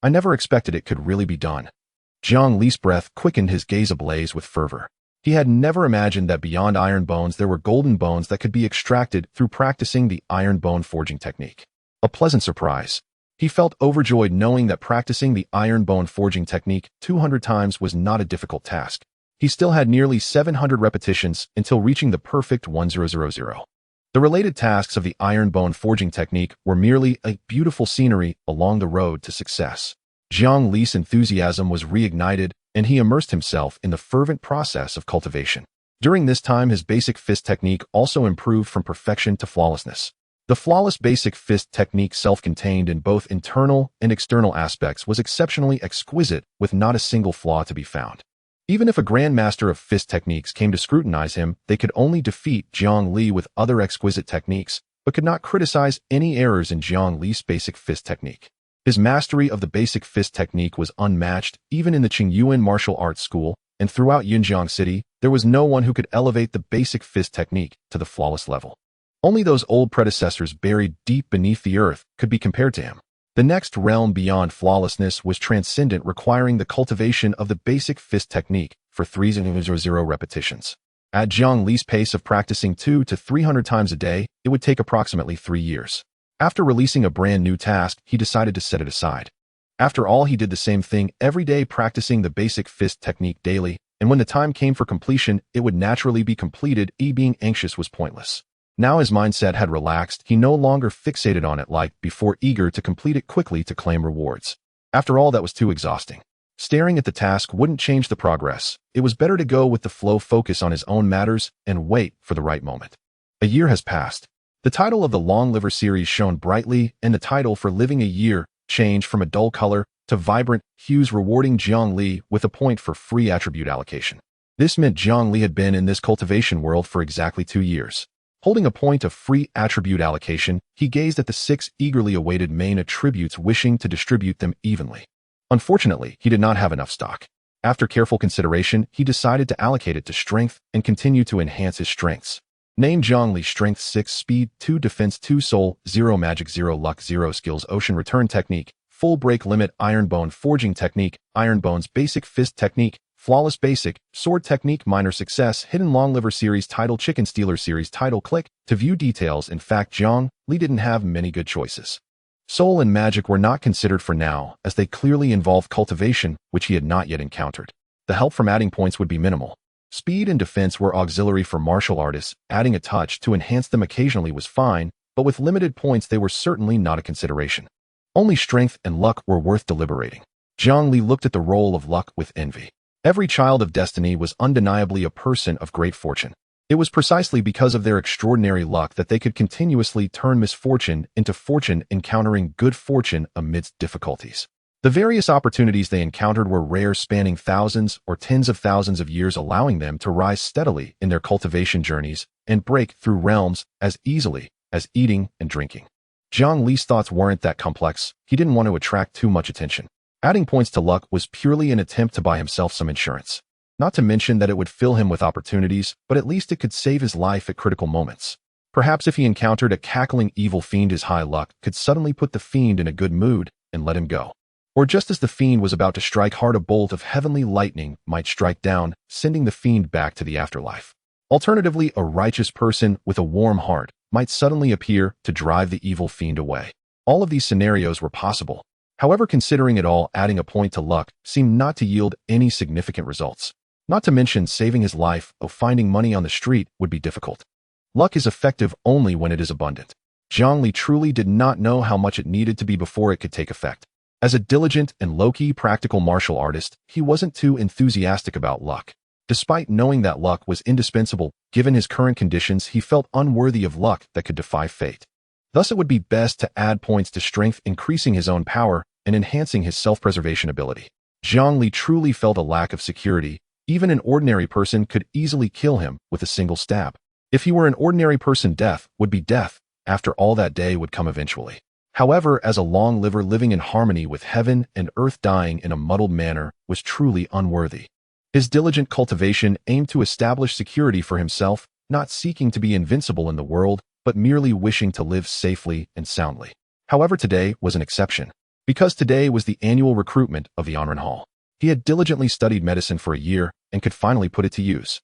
I never expected it could really be done. Jiang Li's breath quickened, his gaze ablaze with fervor. He had never imagined that beyond iron bones there were golden bones that could be extracted through practicing the iron bone forging technique. A pleasant surprise. He felt overjoyed knowing that practicing the iron bone forging technique 200 times was not a difficult task. He still had nearly 700 repetitions until reaching the perfect 1000. The related tasks of the iron bone forging technique were merely a beautiful scenery along the road to success. Jiang Li's enthusiasm was reignited, and he immersed himself in the fervent process of cultivation. During this time, his basic fist technique also improved from perfection to flawlessness. The flawless basic fist technique, self-contained in both internal and external aspects, was exceptionally exquisite, with not a single flaw to be found. Even if a grandmaster of fist techniques came to scrutinize him, they could only defeat Jiang Li with other exquisite techniques, but could not criticize any errors in Jiang Li's basic fist technique. His mastery of the basic fist technique was unmatched, even in the Qingyuan martial arts school, and throughout Yunjiang City, there was no one who could elevate the basic fist technique to the flawless level. Only those old predecessors buried deep beneath the earth could be compared to him. The next realm beyond flawlessness was transcendent, requiring the cultivation of the basic fist technique for 300 repetitions. At Jiang Li's pace of practicing 200 to 300 times a day, it would take approximately 3 years. After releasing a brand new task, he decided to set it aside. After all, he did the same thing every day, practicing the basic fist technique daily, and when the time came for completion, it would naturally be completed. Being anxious was pointless. Now his mindset had relaxed, he no longer fixated on it like before, eager to complete it quickly to claim rewards. After all, that was too exhausting. Staring at the task wouldn't change the progress. It was better to go with the flow, focus on his own matters, and wait for the right moment. A year has passed. The title of the Long Liver series shone brightly, and the title for living a year changed from a dull color to vibrant hues, rewarding Jiang Li with a point for free attribute allocation. This meant Jiang Li had been in this cultivation world for exactly 2 years. Holding a point of free attribute allocation, he gazed at the 6 eagerly awaited main attributes, wishing to distribute them evenly. Unfortunately, he did not have enough stock. After careful consideration, he decided to allocate it to strength and continue to enhance his strengths. Name: Jiang Li. Strength 6, Speed 2, Defense 2, Soul 0, Magic 0, Luck 0, Skills: Ocean Return Technique, Full Break Limit, Iron Bone Forging Technique, Iron Bones Basic Fist Technique, Flawless Basic, Sword Technique, Minor Success, Hidden Long Liver Series Title, Chicken Stealer Series Title. Click to view details. In fact, Jiang Li didn't have many good choices. Soul and Magic were not considered for now, as they clearly involved cultivation, which he had not yet encountered. The help from adding points would be minimal. Speed and Defense were auxiliary for martial artists. Adding a touch to enhance them occasionally was fine, but with limited points they were certainly not a consideration. Only Strength and Luck were worth deliberating. Jiang Li looked at the role of luck with envy. Every child of destiny was undeniably a person of great fortune. It was precisely because of their extraordinary luck that they could continuously turn misfortune into fortune, encountering good fortune amidst difficulties. The various opportunities they encountered were rare, spanning thousands or tens of thousands of years, allowing them to rise steadily in their cultivation journeys and break through realms as easily as eating and drinking. Jiang Li's thoughts weren't that complex. He didn't want to attract too much attention. Adding points to luck was purely an attempt to buy himself some insurance. Not to mention that it would fill him with opportunities, but at least it could save his life at critical moments. Perhaps if he encountered a cackling evil fiend, his high luck could suddenly put the fiend in a good mood and let him go. Or just as the fiend was about to strike hard, a bolt of heavenly lightning might strike down, sending the fiend back to the afterlife. Alternatively, a righteous person with a warm heart might suddenly appear to drive the evil fiend away. All of these scenarios were possible. However, considering it all, adding a point to luck seemed not to yield any significant results. Not to mention saving his life or finding money on the street would be difficult. Luck is effective only when it is abundant. Jiang Li truly did not know how much it needed to be before it could take effect. As a diligent and low-key practical martial artist, he wasn't too enthusiastic about luck. Despite knowing that luck was indispensable, given his current conditions, he felt unworthy of luck that could defy fate. Thus, it would be best to add points to strength, increasing his own power and enhancing his self-preservation ability. Jiang Li truly felt a lack of security. Even an ordinary person could easily kill him with a single stab. If he were an ordinary person, death would be death. After all, that day would come eventually. However, as a long liver living in harmony with heaven and earth, dying in a muddled manner was truly unworthy. His diligent cultivation aimed to establish security for himself, not seeking to be invincible in the world, but merely wishing to live safely and soundly. However, today was an exception, because today was the annual recruitment of the Anren Hall. He had diligently studied medicine for a year and could finally put it to use.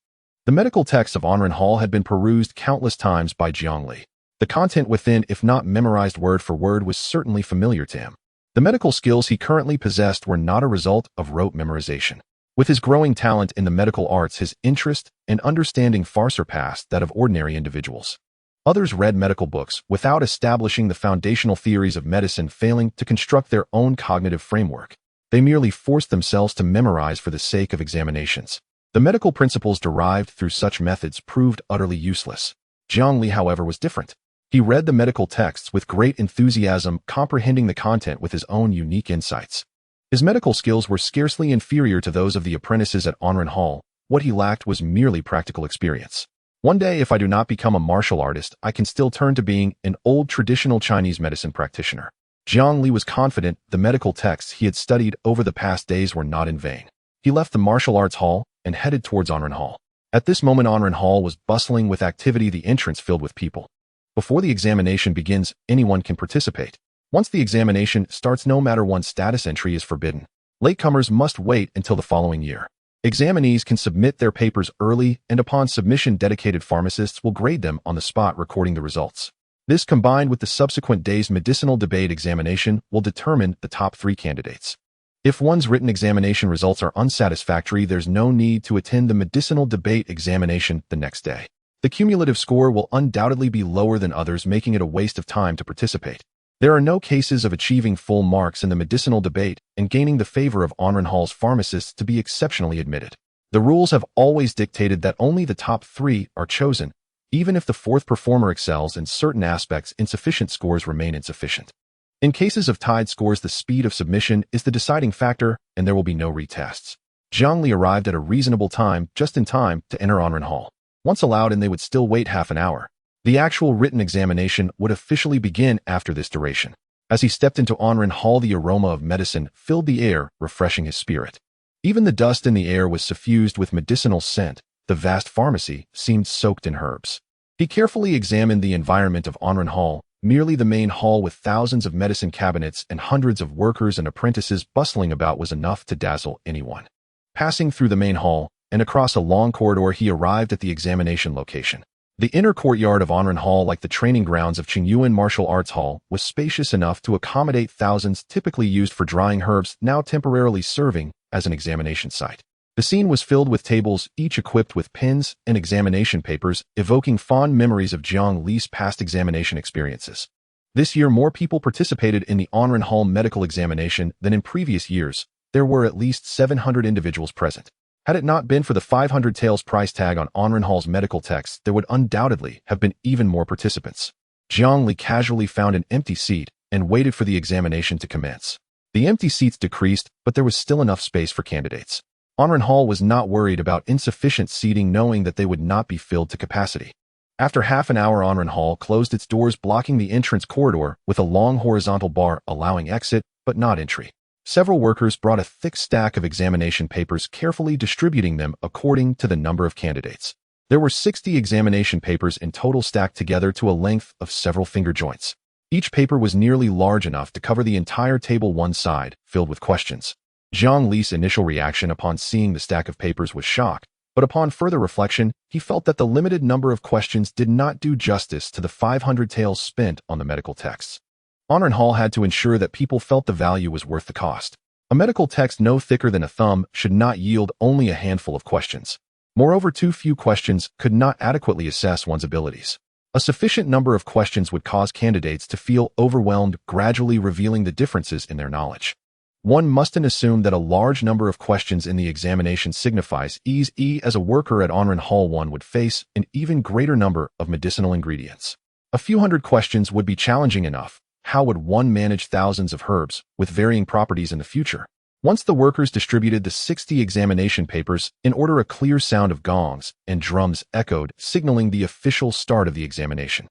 The medical texts of Anren Hall had been perused countless times by Jiang Li. The content within, if not memorized word for word, was certainly familiar to him. The medical skills he currently possessed were not a result of rote memorization. With his growing talent in the medical arts, his interest and understanding far surpassed that of ordinary individuals. Others read medical books without establishing the foundational theories of medicine, failing to construct their own cognitive framework. They merely forced themselves to memorize for the sake of examinations. The medical principles derived through such methods proved utterly useless. Jiang Li, however, was different. He read the medical texts with great enthusiasm, comprehending the content with his own unique insights. His medical skills were scarcely inferior to those of the apprentices at Anren Hall. What he lacked was merely practical experience. One day, if I do not become a martial artist, I can still turn to being an old traditional Chinese medicine practitioner. Jiang Li was confident the medical texts he had studied over the past days were not in vain. He left the martial arts hall and headed towards Anren Hall. At this moment, Anren Hall was bustling with activity, the entrance filled with people. Before the examination begins, anyone can participate. Once the examination starts, no matter one's status, entry is forbidden. Latecomers must wait until the following year. Examinees can submit their papers early, and upon submission, dedicated pharmacists will grade them on the spot, recording the results. This, combined with the subsequent day's medicinal debate examination, will determine the top 3 candidates. If one's written examination results are unsatisfactory, there's no need to attend the medicinal debate examination the next day. The cumulative score will undoubtedly be lower than others, making it a waste of time to participate. There are no cases of achieving full marks in the medicinal debate and gaining the favor of Anren Hall's pharmacists to be exceptionally admitted. The rules have always dictated that only the top 3 are chosen. Even if the 4th performer excels in certain aspects, insufficient scores remain insufficient. In cases of tied scores, the speed of submission is the deciding factor, and there will be no retests. Jiang Li arrived at a reasonable time, just in time to enter Anren Hall. Once allowed in, they would still wait half an hour. The actual written examination would officially begin after this duration. As he stepped into Anren Hall, the aroma of medicine filled the air, refreshing his spirit. Even the dust in the air was suffused with medicinal scent. The vast pharmacy seemed soaked in herbs. He carefully examined the environment of Anren Hall, merely the main hall with thousands of medicine cabinets and hundreds of workers and apprentices bustling about was enough to dazzle anyone. Passing through the main hall and across a long corridor, he arrived at the examination location. The inner courtyard of Anren Hall, like the training grounds of Qingyuan Martial Arts Hall, was spacious enough to accommodate thousands, typically used for drying herbs, now temporarily serving as an examination site. The scene was filled with tables, each equipped with pens and examination papers, evoking fond memories of Jiang Li's past examination experiences. This year, more people participated in the Anren Hall medical examination than in previous years. There were at least 700 individuals present. Had it not been for the 500 taels price tag on Anren Hall's medical texts, there would undoubtedly have been even more participants. Jiang Li casually found an empty seat and waited for the examination to commence. The empty seats decreased, but there was still enough space for candidates. Anren Hall was not worried about insufficient seating, knowing that they would not be filled to capacity. After half an hour, Anren Hall closed its doors, blocking the entrance corridor with a long horizontal bar allowing exit, but not entry. Several workers brought a thick stack of examination papers, carefully distributing them according to the number of candidates. There were 60 examination papers in total, stacked together to a length of several finger joints. Each paper was nearly large enough to cover the entire table, one side filled with questions. Jiang Li's initial reaction upon seeing the stack of papers was shock, but upon further reflection, he felt that the limited number of questions did not do justice to the 500 taels spent on the medical texts. Anren Hall had to ensure that people felt the value was worth the cost. A medical text no thicker than a thumb should not yield only a handful of questions. Moreover, too few questions could not adequately assess one's abilities. A sufficient number of questions would cause candidates to feel overwhelmed, gradually revealing the differences in their knowledge. One mustn't assume that a large number of questions in the examination signifies ease, as a worker at Onren Hall 1 would face an even greater number of medicinal ingredients. A few hundred questions would be challenging enough. How would one manage thousands of herbs with varying properties in the future? Once the workers distributed the 60 examination papers, in order a clear sound of gongs and drums echoed, signaling the official start of the examination.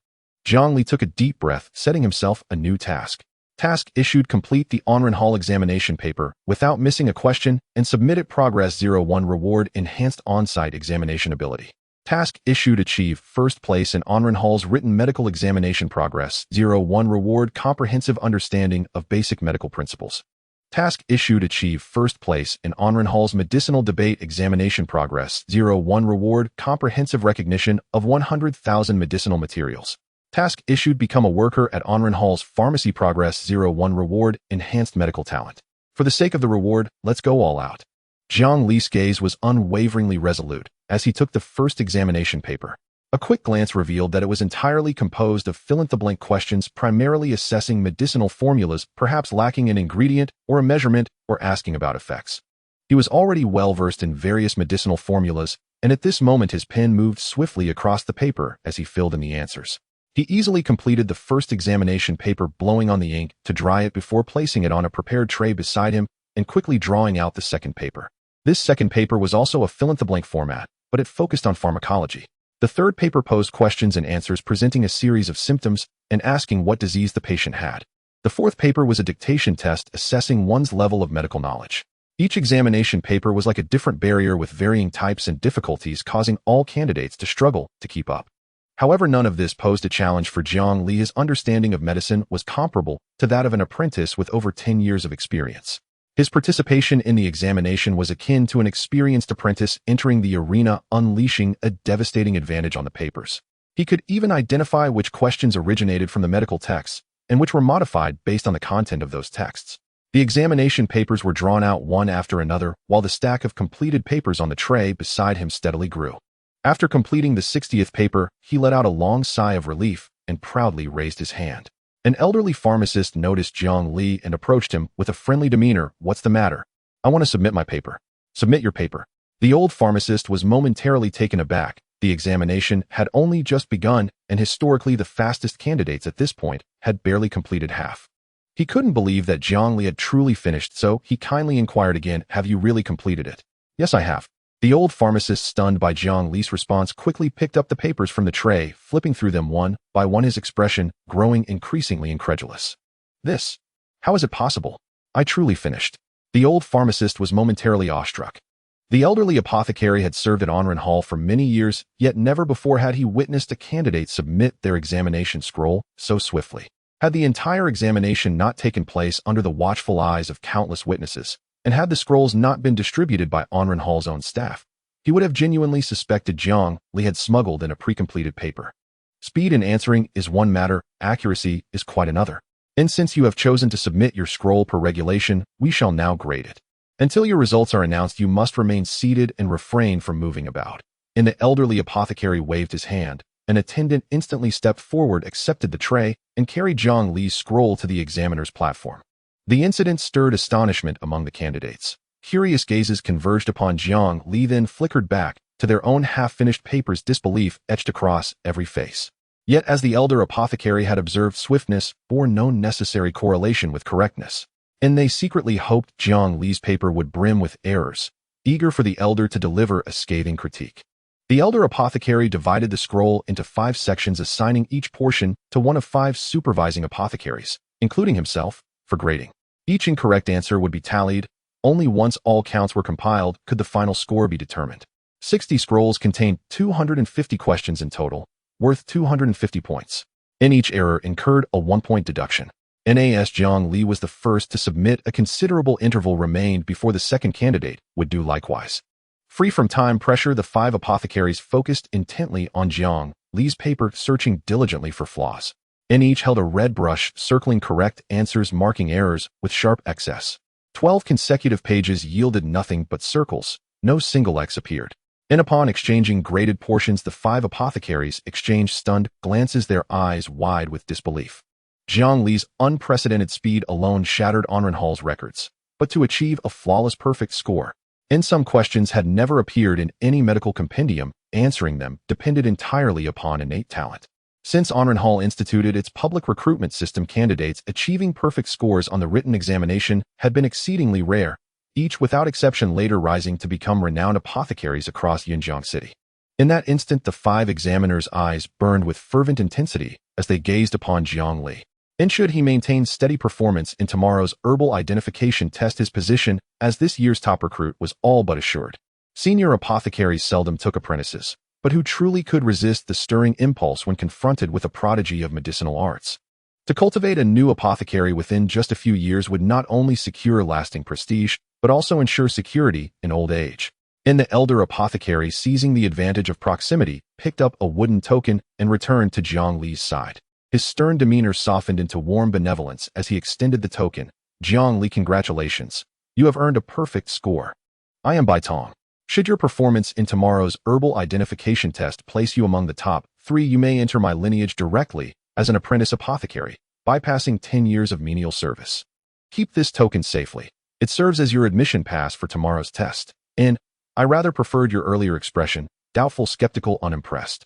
Jiang Li took a deep breath, setting himself a new task. Task issued: complete the Onren Hall examination paper without missing a question and submit it. Progress 01 reward: enhanced on-site examination ability. Task issued: achieve first place in Onren Hall's written medical examination. Progress 01 reward: comprehensive understanding of basic medical principles. Task issued: achieve first place in Onren Hall's medicinal debate examination. Progress 01 reward: comprehensive recognition of 100,000 medicinal materials. Task issued: become a worker at Onren Hall's pharmacy. Progress 01 reward: enhanced medical talent. For the sake of the reward, let's go all out. Jiang Li's gaze was unwaveringly resolute as he took the first examination paper. A quick glance revealed that it was entirely composed of fill-in-the-blank questions, primarily assessing medicinal formulas, perhaps lacking an ingredient or a measurement, or asking about effects. He was already well-versed in various medicinal formulas, and at this moment his pen moved swiftly across the paper as he filled in the answers. He easily completed the first examination paper, blowing on the ink to dry it before placing it on a prepared tray beside him and quickly drawing out the second paper. This second paper was also a fill-in-the-blank format, but it focused on pharmacology. The third paper posed questions and answers, presenting a series of symptoms and asking what disease the patient had. The fourth paper was a dictation test, assessing one's level of medical knowledge. Each examination paper was like a different barrier with varying types and difficulties, causing all candidates to struggle to keep up. However, none of this posed a challenge for Jiang Li. His understanding of medicine was comparable to that of an apprentice with over 10 years of experience. His participation in the examination was akin to an experienced apprentice entering the arena, unleashing a devastating advantage on the papers. He could even identify which questions originated from the medical texts and which were modified based on the content of those texts. The examination papers were drawn out one after another, while the stack of completed papers on the tray beside him steadily grew. After completing the 60th paper, he let out a long sigh of relief and proudly raised his hand. An elderly pharmacist noticed Jiang Li and approached him with a friendly demeanor. "What's the matter?" "I want to submit my paper." "Submit your paper." The old pharmacist was momentarily taken aback. The examination had only just begun, and historically the fastest candidates at this point had barely completed half. He couldn't believe that Jiang Li had truly finished, so he kindly inquired again, "Have you really completed it?" "Yes, I have." The old pharmacist, stunned by Jiang Li's response, quickly picked up the papers from the tray, flipping through them one by one, his expression growing increasingly incredulous. "This? How is it possible? I truly finished." The old pharmacist was momentarily awestruck. The elderly apothecary had served at Onren Hall for many years, yet never before had he witnessed a candidate submit their examination scroll so swiftly. Had the entire examination not taken place under the watchful eyes of countless witnesses, and had the scrolls not been distributed by Onren Hall's own staff, he would have genuinely suspected Jiang Li had smuggled in a pre-completed paper. Speed in answering is one matter, accuracy is quite another. And since you have chosen to submit your scroll per regulation, we shall now grade it. Until your results are announced, you must remain seated and refrain from moving about. And the elderly apothecary waved his hand. An attendant instantly stepped forward, accepted the tray, and carried Jiang Li's scroll to the examiner's platform. The incident stirred astonishment among the candidates. Curious gazes converged upon Jiang Li, then flickered back to their own half-finished papers, disbelief etched across every face. Yet as the elder apothecary had observed, swiftness bore no necessary correlation with correctness, and they secretly hoped Jiang Li's paper would brim with errors, eager for the elder to deliver a scathing critique. The elder apothecary divided the scroll into 5 sections, assigning each portion to one of 5 supervising apothecaries, including himself, for grading. Each incorrect answer would be tallied. Only once all counts were compiled could the final score be determined. 60 scrolls contained 250 questions in total, worth 250 points. And each error incurred a 1-point deduction. Nas Jiang Li was the first to submit. A considerable interval remained before the second candidate would do likewise. Free from time pressure, the 5 apothecaries focused intently on Jiang Li's paper, searching diligently for flaws. And each held a red brush, circling correct answers, marking errors with sharp X's. 12 consecutive pages yielded nothing but circles. No single X appeared. And upon exchanging graded portions, the 5 apothecaries exchanged stunned glances, their eyes wide with disbelief. Jiang Li's unprecedented speed alone shattered Onren Hall's records. but to achieve a flawless perfect score. And some questions had never appeared in any medical compendium. Answering them depended entirely upon innate talent. Since Hall instituted its public recruitment system, candidates achieving perfect scores on the written examination had been exceedingly rare, each without exception later rising to become renowned apothecaries across Yunjiang City. In that instant, the 5 examiners' eyes burned with fervent intensity as they gazed upon Jiang Li. And should he maintain steady performance in tomorrow's herbal identification test, his position as this year's top recruit was all but assured. Senior apothecaries seldom took apprentices, but who truly could resist the stirring impulse when confronted with a prodigy of medicinal arts? To cultivate a new apothecary within just a few years would not only secure lasting prestige, but also ensure security in old age. And the elder apothecary, seizing the advantage of proximity, picked up a wooden token and returned to Jiang Li's side. His stern demeanor softened into warm benevolence as he extended the token. Jiang Li, congratulations. You have earned a perfect score. I am Bai Tong. Should your performance in tomorrow's herbal identification test place you among the top 3, you may enter my lineage directly as an apprentice apothecary, bypassing 10 years of menial service. Keep this token safely. It serves as your admission pass for tomorrow's test. And I rather preferred your earlier expression, doubtful, skeptical, unimpressed.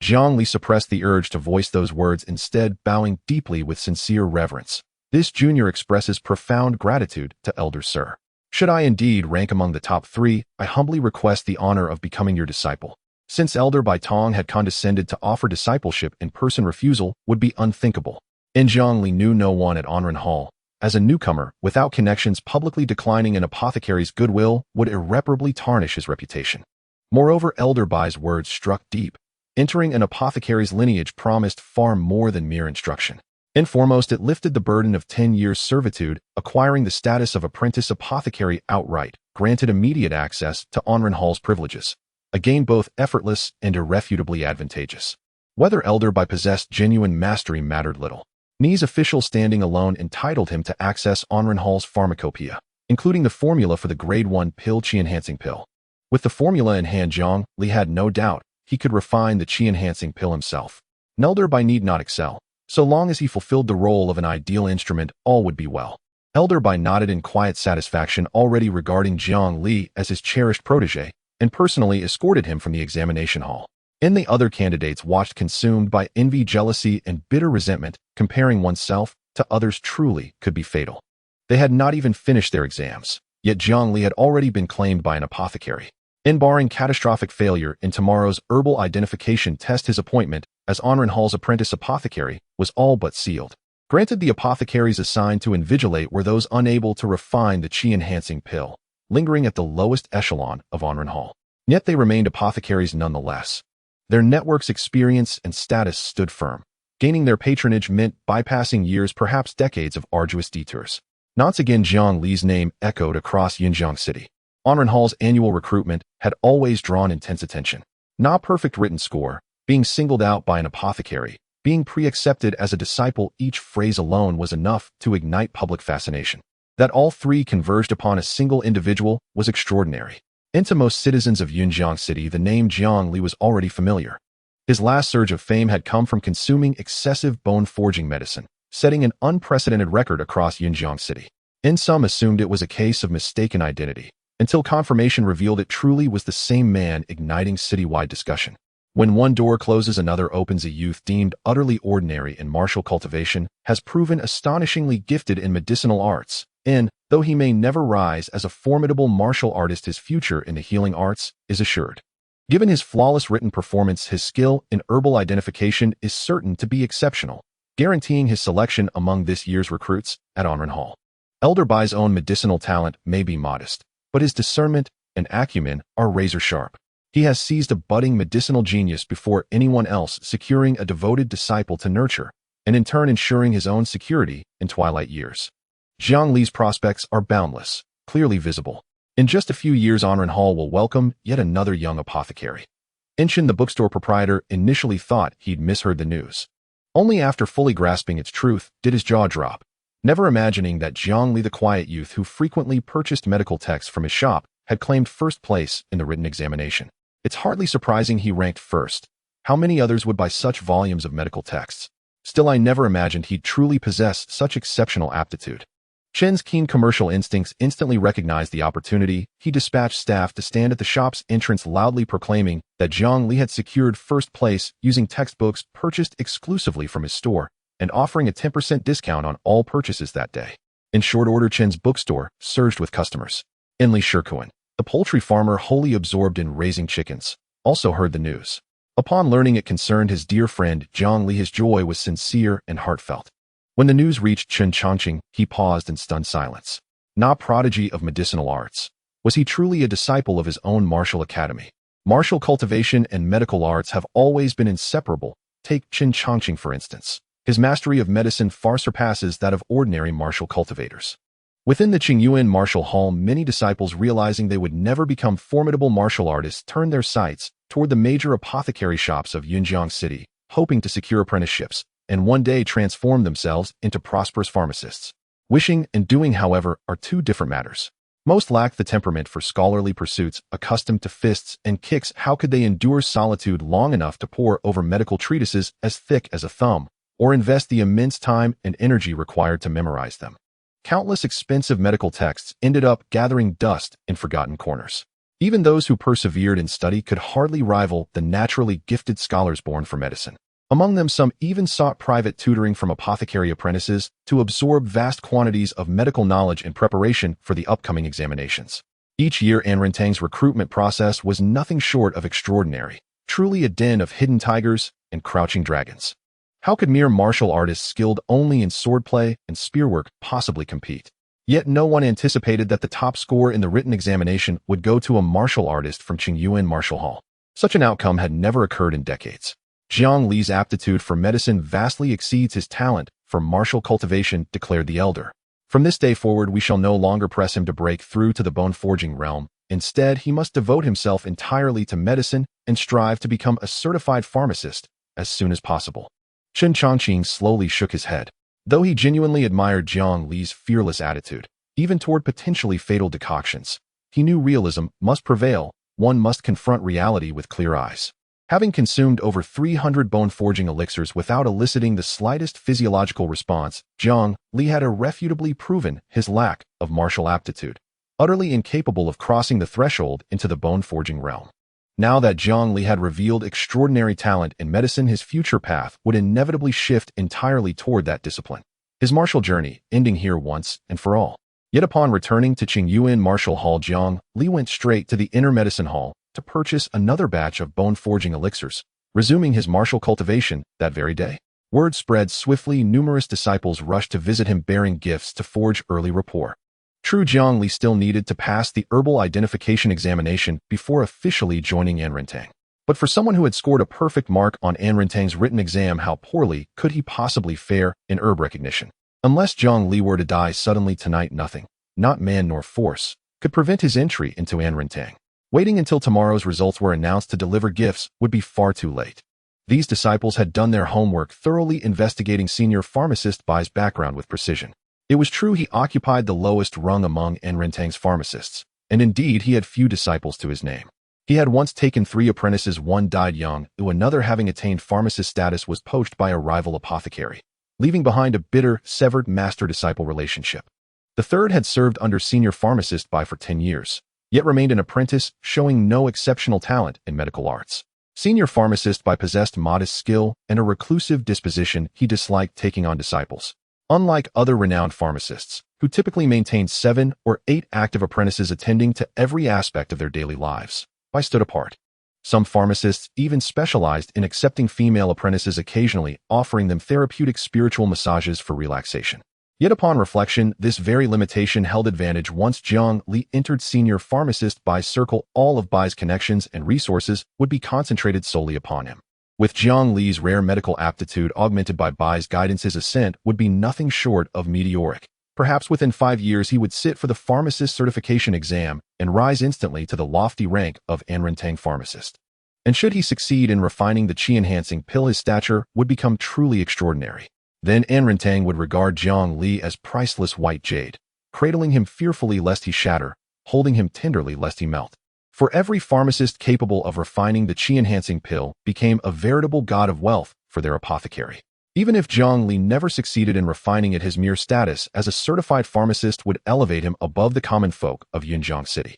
Jiang Li suppressed the urge to voice those words, instead bowing deeply with sincere reverence. This junior expresses profound gratitude to Elder Sir. Should I indeed rank among the top 3, I humbly request the honor of becoming your disciple. Since Elder Bai Tong had condescended to offer discipleship in person, refusal would be unthinkable. And Jiang Li knew no one at Hall. As a newcomer, without connections, publicly declining an apothecary's goodwill would irreparably tarnish his reputation. Moreover, Elder Bai's words struck deep. Entering an apothecary's lineage promised far more than mere instruction. And foremost, it lifted the burden of 10 years' servitude. Acquiring the status of apprentice apothecary outright granted immediate access to Hall's privileges, a gain both effortless and irrefutably advantageous. Whether Elder Bai possessed genuine mastery mattered little. Ni's official standing alone entitled him to access Hall's pharmacopoeia, including the formula for the Grade 1 pill, Qi-enhancing pill. With the formula in hand, Jiang Li had no doubt he could refine the Qi-enhancing pill himself. Elder Bai need not excel. So long as he fulfilled the role of an ideal instrument, all would be well. Elder Bai nodded in quiet satisfaction, already regarding Jiang Li as his cherished protege, and personally escorted him from the examination hall. And the other candidates watched, consumed by envy, jealousy, and bitter resentment. Comparing oneself to others truly could be fatal. They had not even finished their exams, yet Jiang Li had already been claimed by an apothecary. And barring catastrophic failure in tomorrow's herbal identification test, his appointment as Hall's apprentice apothecary was all but sealed. Granted, the apothecaries assigned to invigilate were those unable to refine the Qi-enhancing pill, lingering at the lowest echelon of Hall. Yet they remained apothecaries nonetheless. Their network's experience and status stood firm. Gaining their patronage meant bypassing years, perhaps decades, of arduous detours. Once again, Jiang Li's name echoed across Yunjiang City. Hall's annual recruitment had always drawn intense attention. Not perfect written score, being singled out by an apothecary, being pre-accepted as a disciple, each phrase alone was enough to ignite public fascination. That all 3 converged upon a single individual was extraordinary. And to most citizens of Yunjiang City, the name Jiang Li was already familiar. His last surge of fame had come from consuming excessive bone-forging medicine, setting an unprecedented record across Yunjiang City. And some assumed it was a case of mistaken identity, until confirmation revealed it truly was the same man, igniting citywide discussion. When one door closes, another opens. A youth deemed utterly ordinary in martial cultivation has proven astonishingly gifted in medicinal arts, and, though he may never rise as a formidable martial artist, his future in the healing arts is assured. Given his flawless written performance, his skill in herbal identification is certain to be exceptional, guaranteeing his selection among this year's recruits at Hall. Elder Bai's own medicinal talent may be modest, but his discernment and acumen are razor-sharp. He has seized a budding medicinal genius before anyone else, securing a devoted disciple to nurture, and in turn ensuring his own security in twilight years. Jiang Li's prospects are boundless, clearly visible. In just a few years, Hall will welcome yet another young apothecary. Inshin, the bookstore proprietor, initially thought he'd misheard the news. Only after fully grasping its truth did his jaw drop, never imagining that Jiang Li, the quiet youth who frequently purchased medical texts from his shop, had claimed first place in the written examination. It's hardly surprising he ranked first. How many others would buy such volumes of medical texts? Still, I never imagined he'd truly possess such exceptional aptitude. Chen's keen commercial instincts instantly recognized the opportunity. He dispatched staff to stand at the shop's entrance loudly proclaiming that Jiang Li had secured first place using textbooks purchased exclusively from his store and offering a 10% discount on all purchases that day. In short order, Chen's bookstore surged with customers. Enli Shikuan, the poultry farmer wholly absorbed in raising chickens, also heard the news. Upon learning it concerned his dear friend Jiang Li, his joy was sincere and heartfelt. When the news reached Chen Chongqing, he paused in stunned silence. Na prodigy of medicinal arts. Was he truly a disciple of his own martial academy? Martial cultivation and medical arts have always been inseparable. Take Chen Chongqing, for instance. His mastery of medicine far surpasses that of ordinary martial cultivators. Within the Qingyuan martial hall, many disciples, realizing they would never become formidable martial artists, turned their sights toward the major apothecary shops of Yunjiang City, hoping to secure apprenticeships and one day transform themselves into prosperous pharmacists. Wishing and doing, however, are two different matters. Most lack the temperament for scholarly pursuits. Accustomed to fists and kicks, how could they endure solitude long enough to pore over medical treatises as thick as a thumb, or invest the immense time and energy required to memorize them? Countless expensive medical texts ended up gathering dust in forgotten corners. Even those who persevered in study could hardly rival the naturally gifted scholars born for medicine. Among them, some even sought private tutoring from apothecary apprentices to absorb vast quantities of medical knowledge in preparation for the upcoming examinations. Each year, Anrentang's recruitment process was nothing short of extraordinary, truly a den of hidden tigers and crouching dragons. How could mere martial artists skilled only in swordplay and spearwork possibly compete? Yet no one anticipated that the top score in the written examination would go to a martial artist from Qingyuan Martial Hall. Such an outcome had never occurred in decades. Jiang Li's aptitude for medicine vastly exceeds his talent for martial cultivation, declared the elder. From this day forward, we shall no longer press him to break through to the bone-forging realm. Instead, he must devote himself entirely to medicine and strive to become a certified pharmacist as soon as possible. Chen Chongqing slowly shook his head. Though he genuinely admired Jiang Li's fearless attitude, even toward potentially fatal decoctions, he knew realism must prevail. One must confront reality with clear eyes. Having consumed over 300 bone-forging elixirs without eliciting the slightest physiological response, Jiang Li had irrefutably proven his lack of martial aptitude, utterly incapable of crossing the threshold into the bone-forging realm. Now that Jiang Li had revealed extraordinary talent in medicine, his future path would inevitably shift entirely toward that discipline. His martial journey ending here once and for all. Yet upon returning to Qingyuan Martial Hall, Jiang Li went straight to the inner medicine hall to purchase another batch of bone-forging elixirs, resuming his martial cultivation that very day. Word spread swiftly. Numerous disciples rushed to visit him, bearing gifts to forge early rapport. True, Jiang Li still needed to pass the herbal identification examination before officially joining Anrentang. But for someone who had scored a perfect mark on Anrentang's written exam, how poorly could he possibly fare in herb recognition? Unless Jiang Li were to die suddenly tonight, nothing, not man nor force, could prevent his entry into Anrentang. Waiting until tomorrow's results were announced to deliver gifts would be far too late. These disciples had done their homework, thoroughly investigating senior pharmacist Bai's background with precision. It was true he occupied the lowest rung among Anrentang's pharmacists, and indeed he had few disciples to his name. He had once taken 3 apprentices, one died young, another, having attained pharmacist status, was poached by a rival apothecary, leaving behind a bitter, severed master-disciple relationship. The third had served under senior pharmacist Bai for 10 years, yet remained an apprentice, showing no exceptional talent in medical arts. Senior pharmacist Bai possessed modest skill and a reclusive disposition. He disliked taking on disciples. Unlike other renowned pharmacists, who typically maintained 7 or 8 active apprentices attending to every aspect of their daily lives, Bai stood apart. Some pharmacists even specialized in accepting female apprentices, occasionally offering them therapeutic spiritual massages for relaxation. Yet upon reflection, this very limitation held advantage. Once Jiang Li entered senior pharmacist Bai's circle, all of Bai's connections and resources would be concentrated solely upon him. With Jiang Li's rare medical aptitude augmented by Bai's guidance, his ascent would be nothing short of meteoric. Perhaps within 5 years he would sit for the pharmacist certification exam and rise instantly to the lofty rank of Anrentang pharmacist. And should he succeed in refining the qi-enhancing pill, his stature would become truly extraordinary. Then Anrentang would regard Jiang Li as priceless white jade, cradling him fearfully lest he shatter, holding him tenderly lest he melt. For every pharmacist capable of refining the qi-enhancing pill became a veritable god of wealth for their apothecary. Even if Jiang Li never succeeded in refining it, his mere status as a certified pharmacist would elevate him above the common folk of Yunjiang City.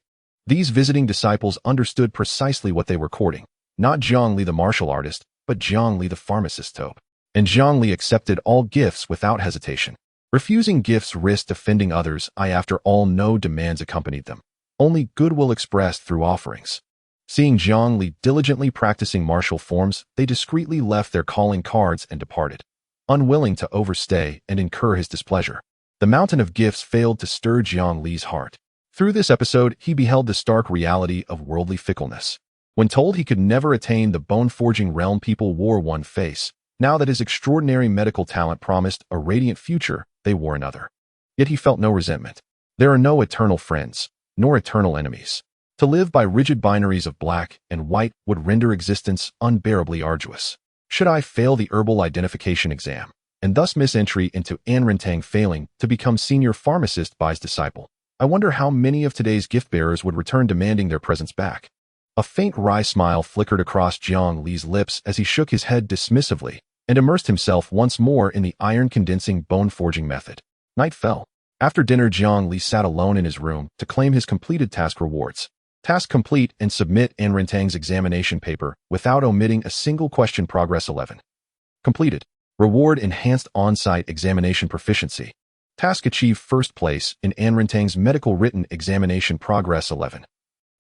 These visiting disciples understood precisely what they were courting, not Jiang Li the martial artist, but Jiang Li the pharmacist tope. And Jiang Li accepted all gifts without hesitation. Refusing gifts risked offending others. After all, no demands accompanied them, only goodwill expressed through offerings. Seeing Jiang Li diligently practicing martial forms, they discreetly left their calling cards and departed, unwilling to overstay and incur his displeasure. The mountain of gifts failed to stir Jiang Li's heart. Through this episode, he beheld the stark reality of worldly fickleness. When told he could never attain the bone-forging realm, people wore one face. Now that his extraordinary medical talent promised a radiant future, they wore another. Yet he felt no resentment. There are no eternal friends, nor eternal enemies. To live by rigid binaries of black and white would render existence unbearably arduous. Should I fail the herbal identification exam, and thus miss entry into Anrintang, failing to become senior pharmacist by his disciple, I wonder how many of today's gift-bearers would return demanding their presents back. A faint wry smile flickered across Jiang Li's lips as he shook his head dismissively and immersed himself once more in the iron-condensing bone-forging method. Night fell. After dinner, Jiang Li sat alone in his room to claim his completed task rewards. Task complete and submit Anrintang's examination paper without omitting a single question. Progress 11. Completed. Reward enhanced on-site examination proficiency. Task achieve first place in Anrintang's medical written examination. Progress 11.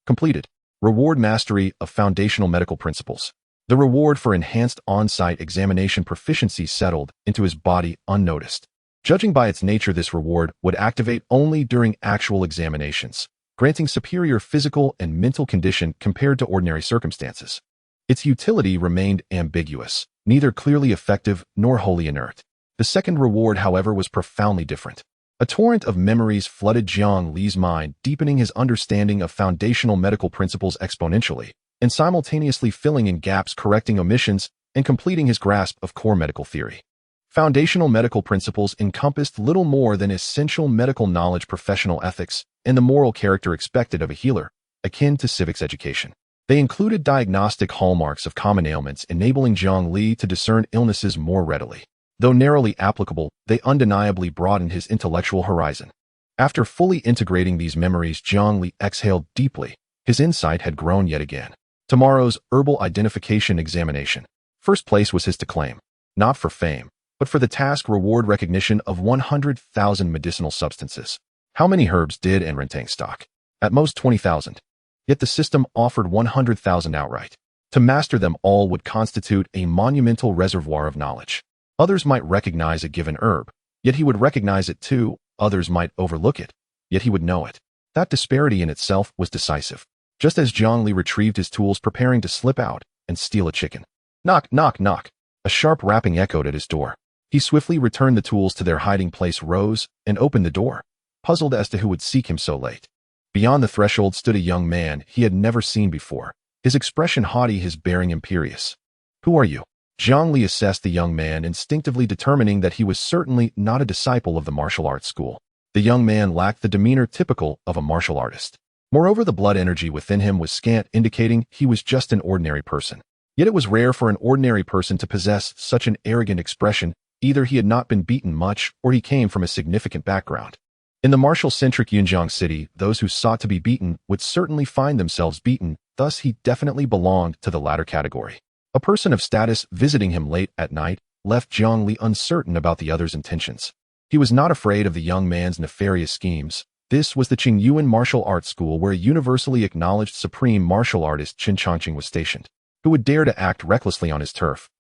Completed. Reward mastery of foundational medical principles. The reward for enhanced on-site examination proficiency settled into his body unnoticed. Judging by its nature, this reward would activate only during actual examinations, granting superior physical and mental condition compared to ordinary circumstances. Its utility remained ambiguous, neither clearly effective nor wholly inert. The second reward, however, was profoundly different. A torrent of memories flooded Jiang Li's mind, deepening his understanding of foundational medical principles exponentially, and simultaneously filling in gaps, correcting omissions, and completing his grasp of core medical theory. Foundational medical principles encompassed little more than essential medical knowledge, professional ethics, and the moral character expected of a healer, akin to civics education. They included diagnostic hallmarks of common ailments, enabling Jiang Li to discern illnesses more readily. Though narrowly applicable, they undeniably broadened his intellectual horizon. After fully integrating these memories, Jiang Li exhaled deeply. His insight had grown yet again. Tomorrow's herbal identification examination. First place was his to claim, not for fame, but for the task reward recognition of 100,000 medicinal substances. How many herbs did Anrintang stock? At most 20,000. Yet the system offered 100,000 outright. To master them all would constitute a monumental reservoir of knowledge. Others might recognize a given herb, yet he would recognize it too. Others might overlook it, yet he would know it. That disparity in itself was decisive. Just as Jiang Li retrieved his tools, preparing to slip out and steal a chicken. Knock, knock, knock. A sharp rapping echoed at his door. He swiftly returned the tools to their hiding place, rose, and opened the door, puzzled as to who would seek him so late. Beyond the threshold stood a young man he had never seen before, his expression haughty, his bearing imperious. Who are you? Jiang Li assessed the young man, instinctively determining that he was certainly not a disciple of the martial arts school. The young man lacked the demeanor typical of a martial artist. Moreover, the blood energy within him was scant, indicating he was just an ordinary person. Yet it was rare for an ordinary person to possess such an arrogant expression. Either he had not been beaten much, or he came from a significant background. In the martial-centric Yunjiang City, those who sought to be beaten would certainly find themselves beaten, thus he definitely belonged to the latter category. A person of status visiting him late at night left Jiang Li uncertain about the other's intentions. He was not afraid of the young man's nefarious schemes. This was the Qingyuan Martial Arts School, where a universally acknowledged supreme martial artist Qin Changqing was stationed. Who would dare to act recklessly on his turf?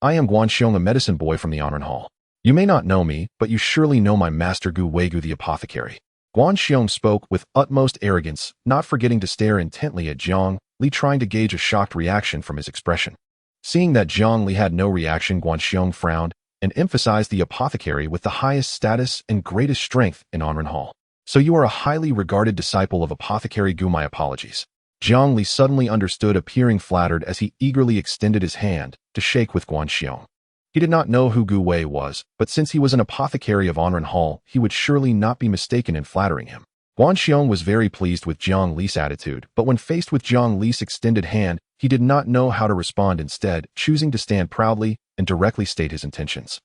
I am Guanxiong, a medicine boy from the Anren Hall. You may not know me, but you surely know my master Guihai the Apothecary. Guanxiong spoke with utmost arrogance, not forgetting to stare intently at Jiang Li, trying to gauge a shocked reaction from his expression. Seeing that Jiang Li had no reaction, Guanxiong frowned and emphasized the apothecary with the highest status and greatest strength in Anren Hall. So you are a highly regarded disciple of Apothecary Gu. My apologies. Jiang Li suddenly understood, appearing flattered as he eagerly extended his hand to shake with Guanxiong. He did not know who Guihai was, but since he was an apothecary of Anren Hall, he would surely not be mistaken in flattering him. Guanxiong was very pleased with Jiang Li's attitude, but when faced with Jiang Li's extended hand, he did not know how to respond, instead choosing to stand proudly and directly state his intentions.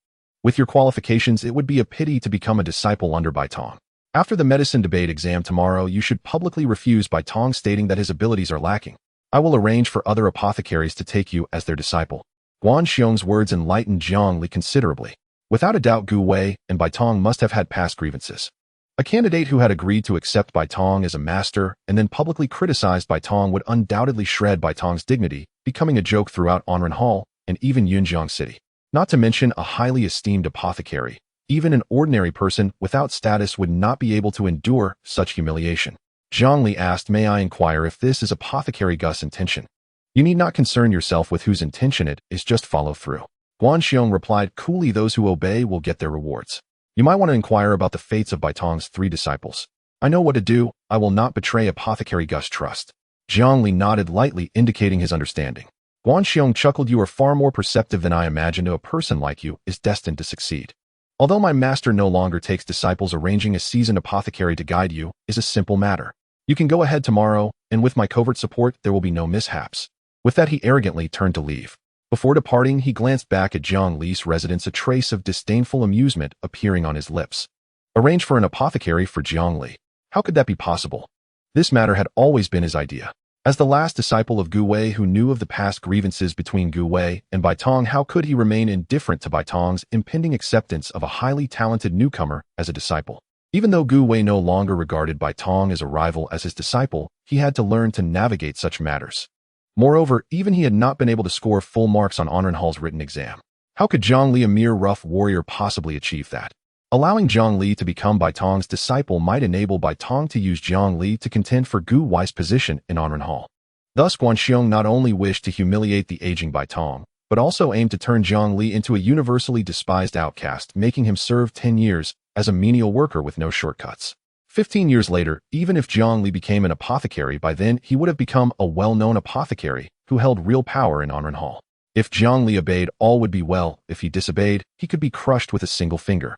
With your qualifications, it would be a pity to become a disciple under Bai Tong. After the medicine debate exam tomorrow, you should publicly refuse Bai Tong, stating that his abilities are lacking. I will arrange for other apothecaries to take you as their disciple. Guan Xiong's words enlightened Jiang Li considerably. Without a doubt, Guihai and Bai Tong must have had past grievances. A candidate who had agreed to accept Bai Tong as a master and then publicly criticized Bai Tong would undoubtedly shred Bai Tong's dignity, becoming a joke throughout Anren Hall and even Yunjiang City. Not to mention a highly esteemed apothecary. Even an ordinary person without status would not be able to endure such humiliation. Jiang Li asked, "May I inquire if this is Apothecary Gus' intention?" "You need not concern yourself with whose intention it is, just follow through." Guan Xiong replied coolly, "Those who obey will get their rewards. You might want to inquire about the fates of Bai Tong's 3 disciples. I know what to do. I will not betray Apothecary Gus' trust." Jiang Li nodded lightly, indicating his understanding. Guan Xiong chuckled, "You are far more perceptive than I imagined. A person like you is destined to succeed. Although my master no longer takes disciples, arranging a seasoned apothecary to guide you is a simple matter. You can go ahead tomorrow, and with my covert support, there will be no mishaps." With that, he arrogantly turned to leave. Before departing, he glanced back at Jiang Li's residence, a trace of disdainful amusement appearing on his lips. Arrange for an apothecary for Jiang Li. How could that be possible? This matter had always been his idea. As the last disciple of Guihai who knew of the past grievances between Guihai and Bai Tong, how could he remain indifferent to Bai Tong's impending acceptance of a highly talented newcomer as a disciple? Even though Guihai no longer regarded Bai Tong as a rival as his disciple, he had to learn to navigate such matters. Moreover, even he had not been able to score full marks on Anren Hall's written exam. How could Jiang Li, a mere rough warrior, possibly achieve that? Allowing Jiang Li to become Bai Tong's disciple might enable Bai Tong to use Jiang Li to contend for Guihai's position in Anren Hall. Thus, Guan Xiong not only wished to humiliate the aging Bai Tong, but also aimed to turn Jiang Li into a universally despised outcast, making him serve 10 years as a menial worker with no shortcuts. 15 years later, even if Jiang Li became an apothecary, by then he would have become a well-known apothecary who held real power in Anren Hall. If Jiang Li obeyed, all would be well. If he disobeyed, he could be crushed with a single finger.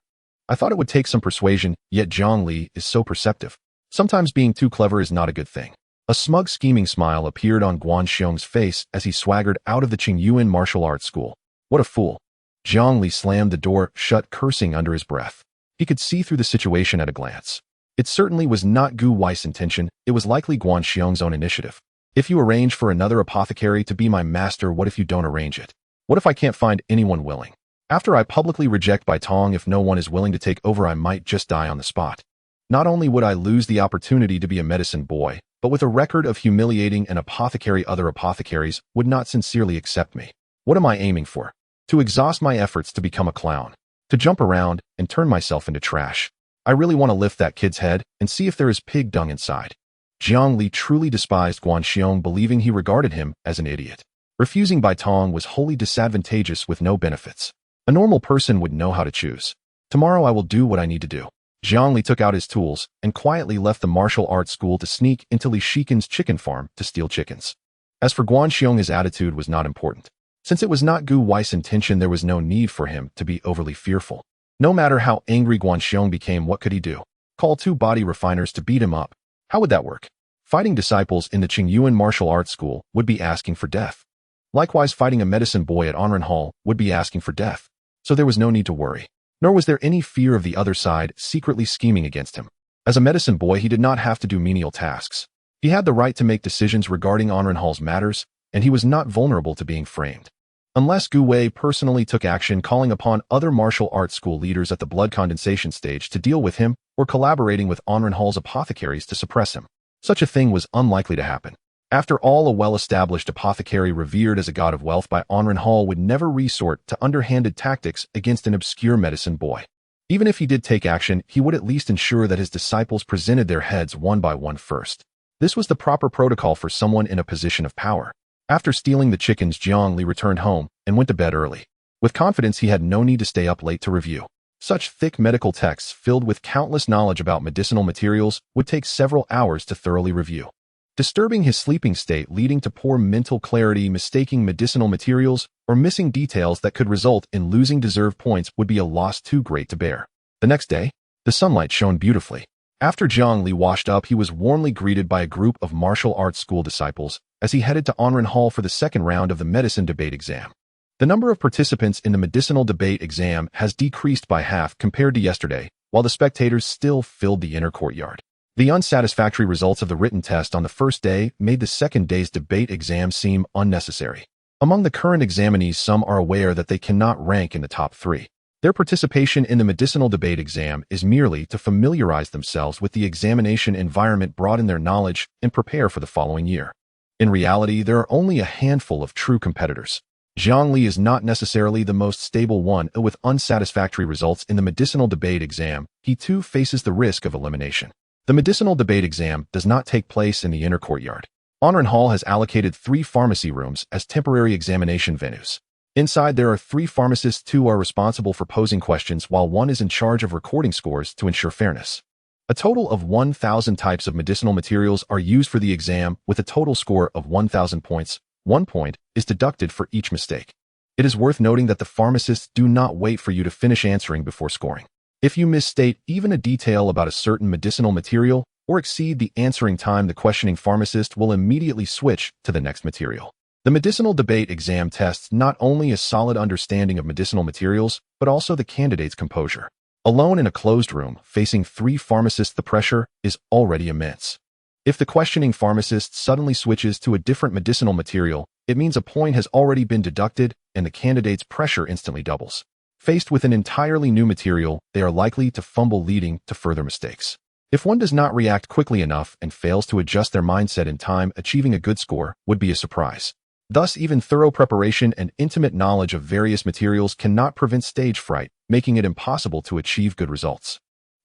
I thought it would take some persuasion, yet Jiang Li is so perceptive. Sometimes being too clever is not a good thing. A smug, scheming smile appeared on Guan Xiong's face as he swaggered out of the Qingyuan martial arts school. What a fool. Jiang Li slammed the door shut, cursing under his breath. He could see through the situation at a glance. It certainly was not Guihai's intention. It was likely Guan Xiong's own initiative. If you arrange for another apothecary to be my master, what if you don't arrange it? What if I can't find anyone willing? After I publicly reject Bai Tong, if no one is willing to take over, I might just die on the spot. Not only would I lose the opportunity to be a medicine boy, but with a record of humiliating an apothecary, other apothecaries would not sincerely accept me. What am I aiming for? To exhaust my efforts to become a clown, to jump around and turn myself into trash. I really want to lift that kid's head and see if there is pig dung inside. Jiang Li truly despised Guan Xiong, believing he regarded him as an idiot. Refusing Bai Tong was wholly disadvantageous with no benefits. A normal person would know how to choose. Tomorrow I will do what I need to do. Jiang Li took out his tools and quietly left the martial arts school to sneak into Li Shikan's chicken farm to steal chickens. As for Guan Xiong, his attitude was not important. Since it was not Guihai's intention, there was no need for him to be overly fearful. No matter how angry Guan Xiong became, what could he do? Call 2 body refiners to beat him up? How would that work? Fighting disciples in the Qingyuan martial arts school would be asking for death. Likewise, fighting a medicine boy at Anren Hall would be asking for death. So there was no need to worry. Nor was there any fear of the other side secretly scheming against him. As a medicine boy, he did not have to do menial tasks. He had the right to make decisions regarding Anren Hall's matters, and he was not vulnerable to being framed. Unless Guihai personally took action, calling upon other martial arts school leaders at the blood condensation stage to deal with him, or collaborating with Anren Hall's apothecaries to suppress him. Such a thing was unlikely to happen. After all, a well-established apothecary revered as a god of wealth by Anren Hall would never resort to underhanded tactics against an obscure medicine boy. Even if he did take action, he would at least ensure that his disciples presented their heads one by one first. This was the proper protocol for someone in a position of power. After stealing the chickens, Jiang Li returned home and went to bed early. With confidence, he had no need to stay up late to review. Such thick medical texts filled with countless knowledge about medicinal materials would take several hours to thoroughly review. Disturbing his sleeping state, leading to poor mental clarity, mistaking medicinal materials, or missing details that could result in losing deserved points would be a loss too great to bear. The next day, the sunlight shone beautifully. After Jiang Li washed up, he was warmly greeted by a group of martial arts school disciples as he headed to Anren Hall for the second round of the medicine debate exam. The number of participants in the medicinal debate exam has decreased by half compared to yesterday, while the spectators still filled the inner courtyard. The unsatisfactory results of the written test on the first day made the second day's debate exam seem unnecessary. Among the current examinees, some are aware that they cannot rank in the top 3. Their participation in the medicinal debate exam is merely to familiarize themselves with the examination environment, broaden their knowledge, and prepare for the following year. In reality, there are only a handful of true competitors. Jiang Li is not necessarily the most stable one. With unsatisfactory results in the medicinal debate exam, he too faces the risk of elimination. The medicinal debate exam does not take place in the inner courtyard. Honoran Hall has allocated 3 pharmacy rooms as temporary examination venues. Inside, there are 3 pharmacists. 2 are responsible for posing questions, while 1 is in charge of recording scores to ensure fairness. A total of 1,000 types of medicinal materials are used for the exam, with a total score of 1,000 points. 1 point is deducted for each mistake. It is worth noting that the pharmacists do not wait for you to finish answering before scoring. If you misstate even a detail about a certain medicinal material or exceed the answering time, the questioning pharmacist will immediately switch to the next material. The medicinal debate exam tests not only a solid understanding of medicinal materials, but also the candidate's composure. Alone in a closed room, facing 3 pharmacists, the pressure is already immense. If the questioning pharmacist suddenly switches to a different medicinal material, it means a point has already been deducted and the candidate's pressure instantly doubles. Faced with an entirely new material, they are likely to fumble, leading to further mistakes. If one does not react quickly enough and fails to adjust their mindset in time, achieving a good score would be a surprise. Thus, even thorough preparation and intimate knowledge of various materials cannot prevent stage fright, making it impossible to achieve good results.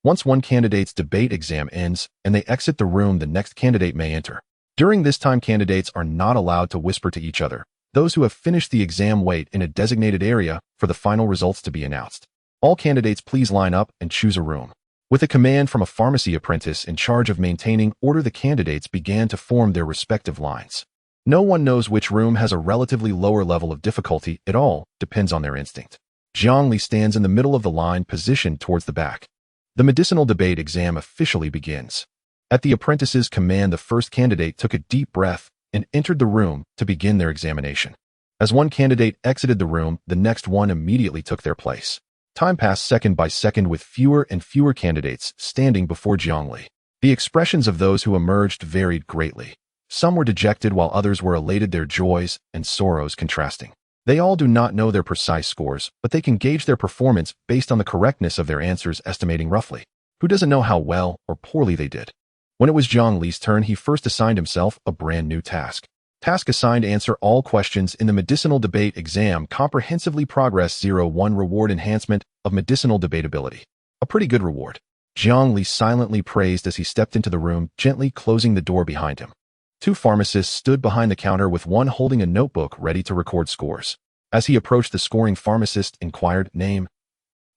Once one candidate's debate exam ends and they exit the room, the next candidate may enter. During this time, candidates are not allowed to whisper to each other. Those who have finished the exam wait in a designated area for the final results to be announced. All candidates please line up and choose a room. With a command from a pharmacy apprentice in charge of maintaining order, the candidates began to form their respective lines. No one knows which room has a relatively lower level of difficulty. It all depends on their instinct. Jiang Li stands in the middle of the line, positioned towards the back. The medicinal debate exam officially begins. At the apprentice's command, the first candidate took a deep breath and entered the room to begin their examination. As one candidate exited the room, the next one immediately took their place. Time passed second by second, with fewer and fewer candidates standing before Jiang Li. The expressions of those who emerged varied greatly. Some were dejected while others were elated, their joys and sorrows contrasting. They all do not know their precise scores, but they can gauge their performance based on the correctness of their answers, estimating roughly. Who doesn't know how well or poorly they did? When it was Jiang Li's turn, he first assigned himself a brand new task. Task assigned: answer all questions in the medicinal debate exam comprehensively. Progress 01. Reward: enhancement of medicinal debatability. A pretty good reward. Jiang Li silently praised as he stepped into the room, gently closing the door behind him. 2 pharmacists stood behind the counter, with one holding a notebook ready to record scores. As he approached, the scoring pharmacist inquired, "Name?"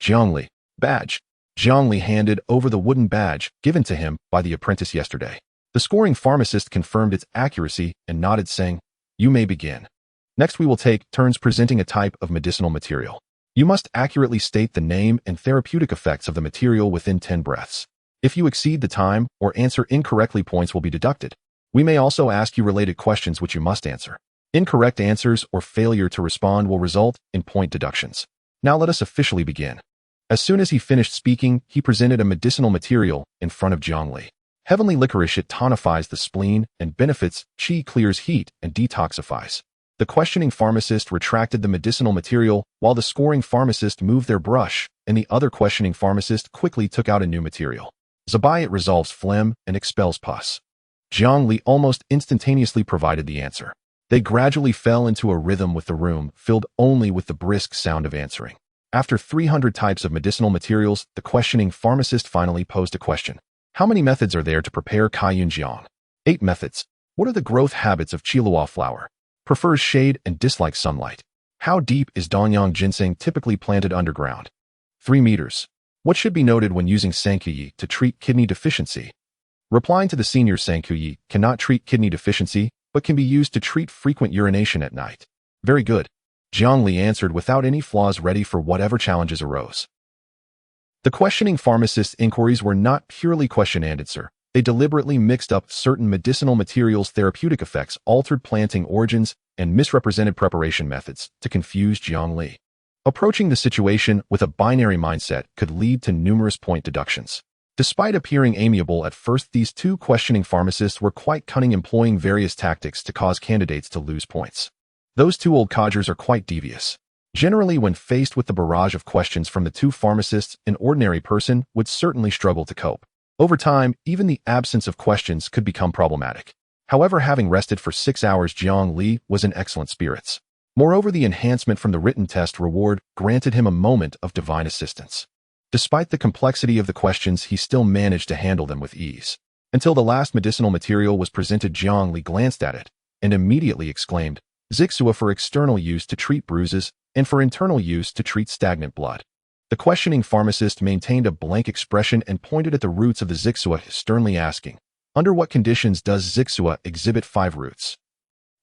"Jiang Li." "Badge?" Jiang Li handed over the wooden badge given to him by the apprentice yesterday. The scoring pharmacist confirmed its accuracy and nodded, saying, "You may begin. Next, we will take turns presenting a type of medicinal material. You must accurately state the name and therapeutic effects of the material within 10 breaths. If you exceed the time or answer incorrectly, points will be deducted. We may also ask you related questions which you must answer. Incorrect answers or failure to respond will result in point deductions. Now let us officially begin." As soon as he finished speaking, he presented a medicinal material in front of Jiang Li. Heavenly licorice. It tonifies the spleen and benefits qi, clears heat, and detoxifies. The questioning pharmacist retracted the medicinal material, while the scoring pharmacist moved their brush, and the other questioning pharmacist quickly took out a new material. Zabai. It resolves phlegm and expels pus. Jiang Li almost instantaneously provided the answer. They gradually fell into a rhythm, with the room filled only with the brisk sound of answering. After 300 types of medicinal materials, the questioning pharmacist finally posed a question. "How many methods are there to prepare Kaiyun Jiang?" 8 methods. "What are the growth habits of Qilua flower?" "Prefers shade and dislikes sunlight." "How deep is Donyang ginseng typically planted underground?" 3 meters. "What should be noted when using Sankuyi to treat kidney deficiency?" Replying to the senior, Sankuyi cannot treat kidney deficiency, but can be used to treat frequent urination at night. "Very good." Jiang Li answered without any flaws, ready for whatever challenges arose. The questioning pharmacist's inquiries were not purely question and answer. They deliberately mixed up certain medicinal materials' therapeutic effects, altered planting origins, and misrepresented preparation methods to confuse Jiang Li. Approaching the situation with a binary mindset could lead to numerous point deductions. Despite appearing amiable at first, these two questioning pharmacists were quite cunning, employing various tactics to cause candidates to lose points. Those two old codgers are quite devious. Generally, when faced with the barrage of questions from the two pharmacists, an ordinary person would certainly struggle to cope. Over time, even the absence of questions could become problematic. However, having rested for 6 hours, Jiang Li was in excellent spirits. Moreover, the enhancement from the written test reward granted him a moment of divine assistance. Despite the complexity of the questions, he still managed to handle them with ease. Until the last medicinal material was presented, Jiang Li glanced at it and immediately exclaimed, "Zixua for external use to treat bruises, and for internal use to treat stagnant blood." The questioning pharmacist maintained a blank expression and pointed at the roots of the Zixua, sternly asking, "Under what conditions does Zixua exhibit 5 roots?"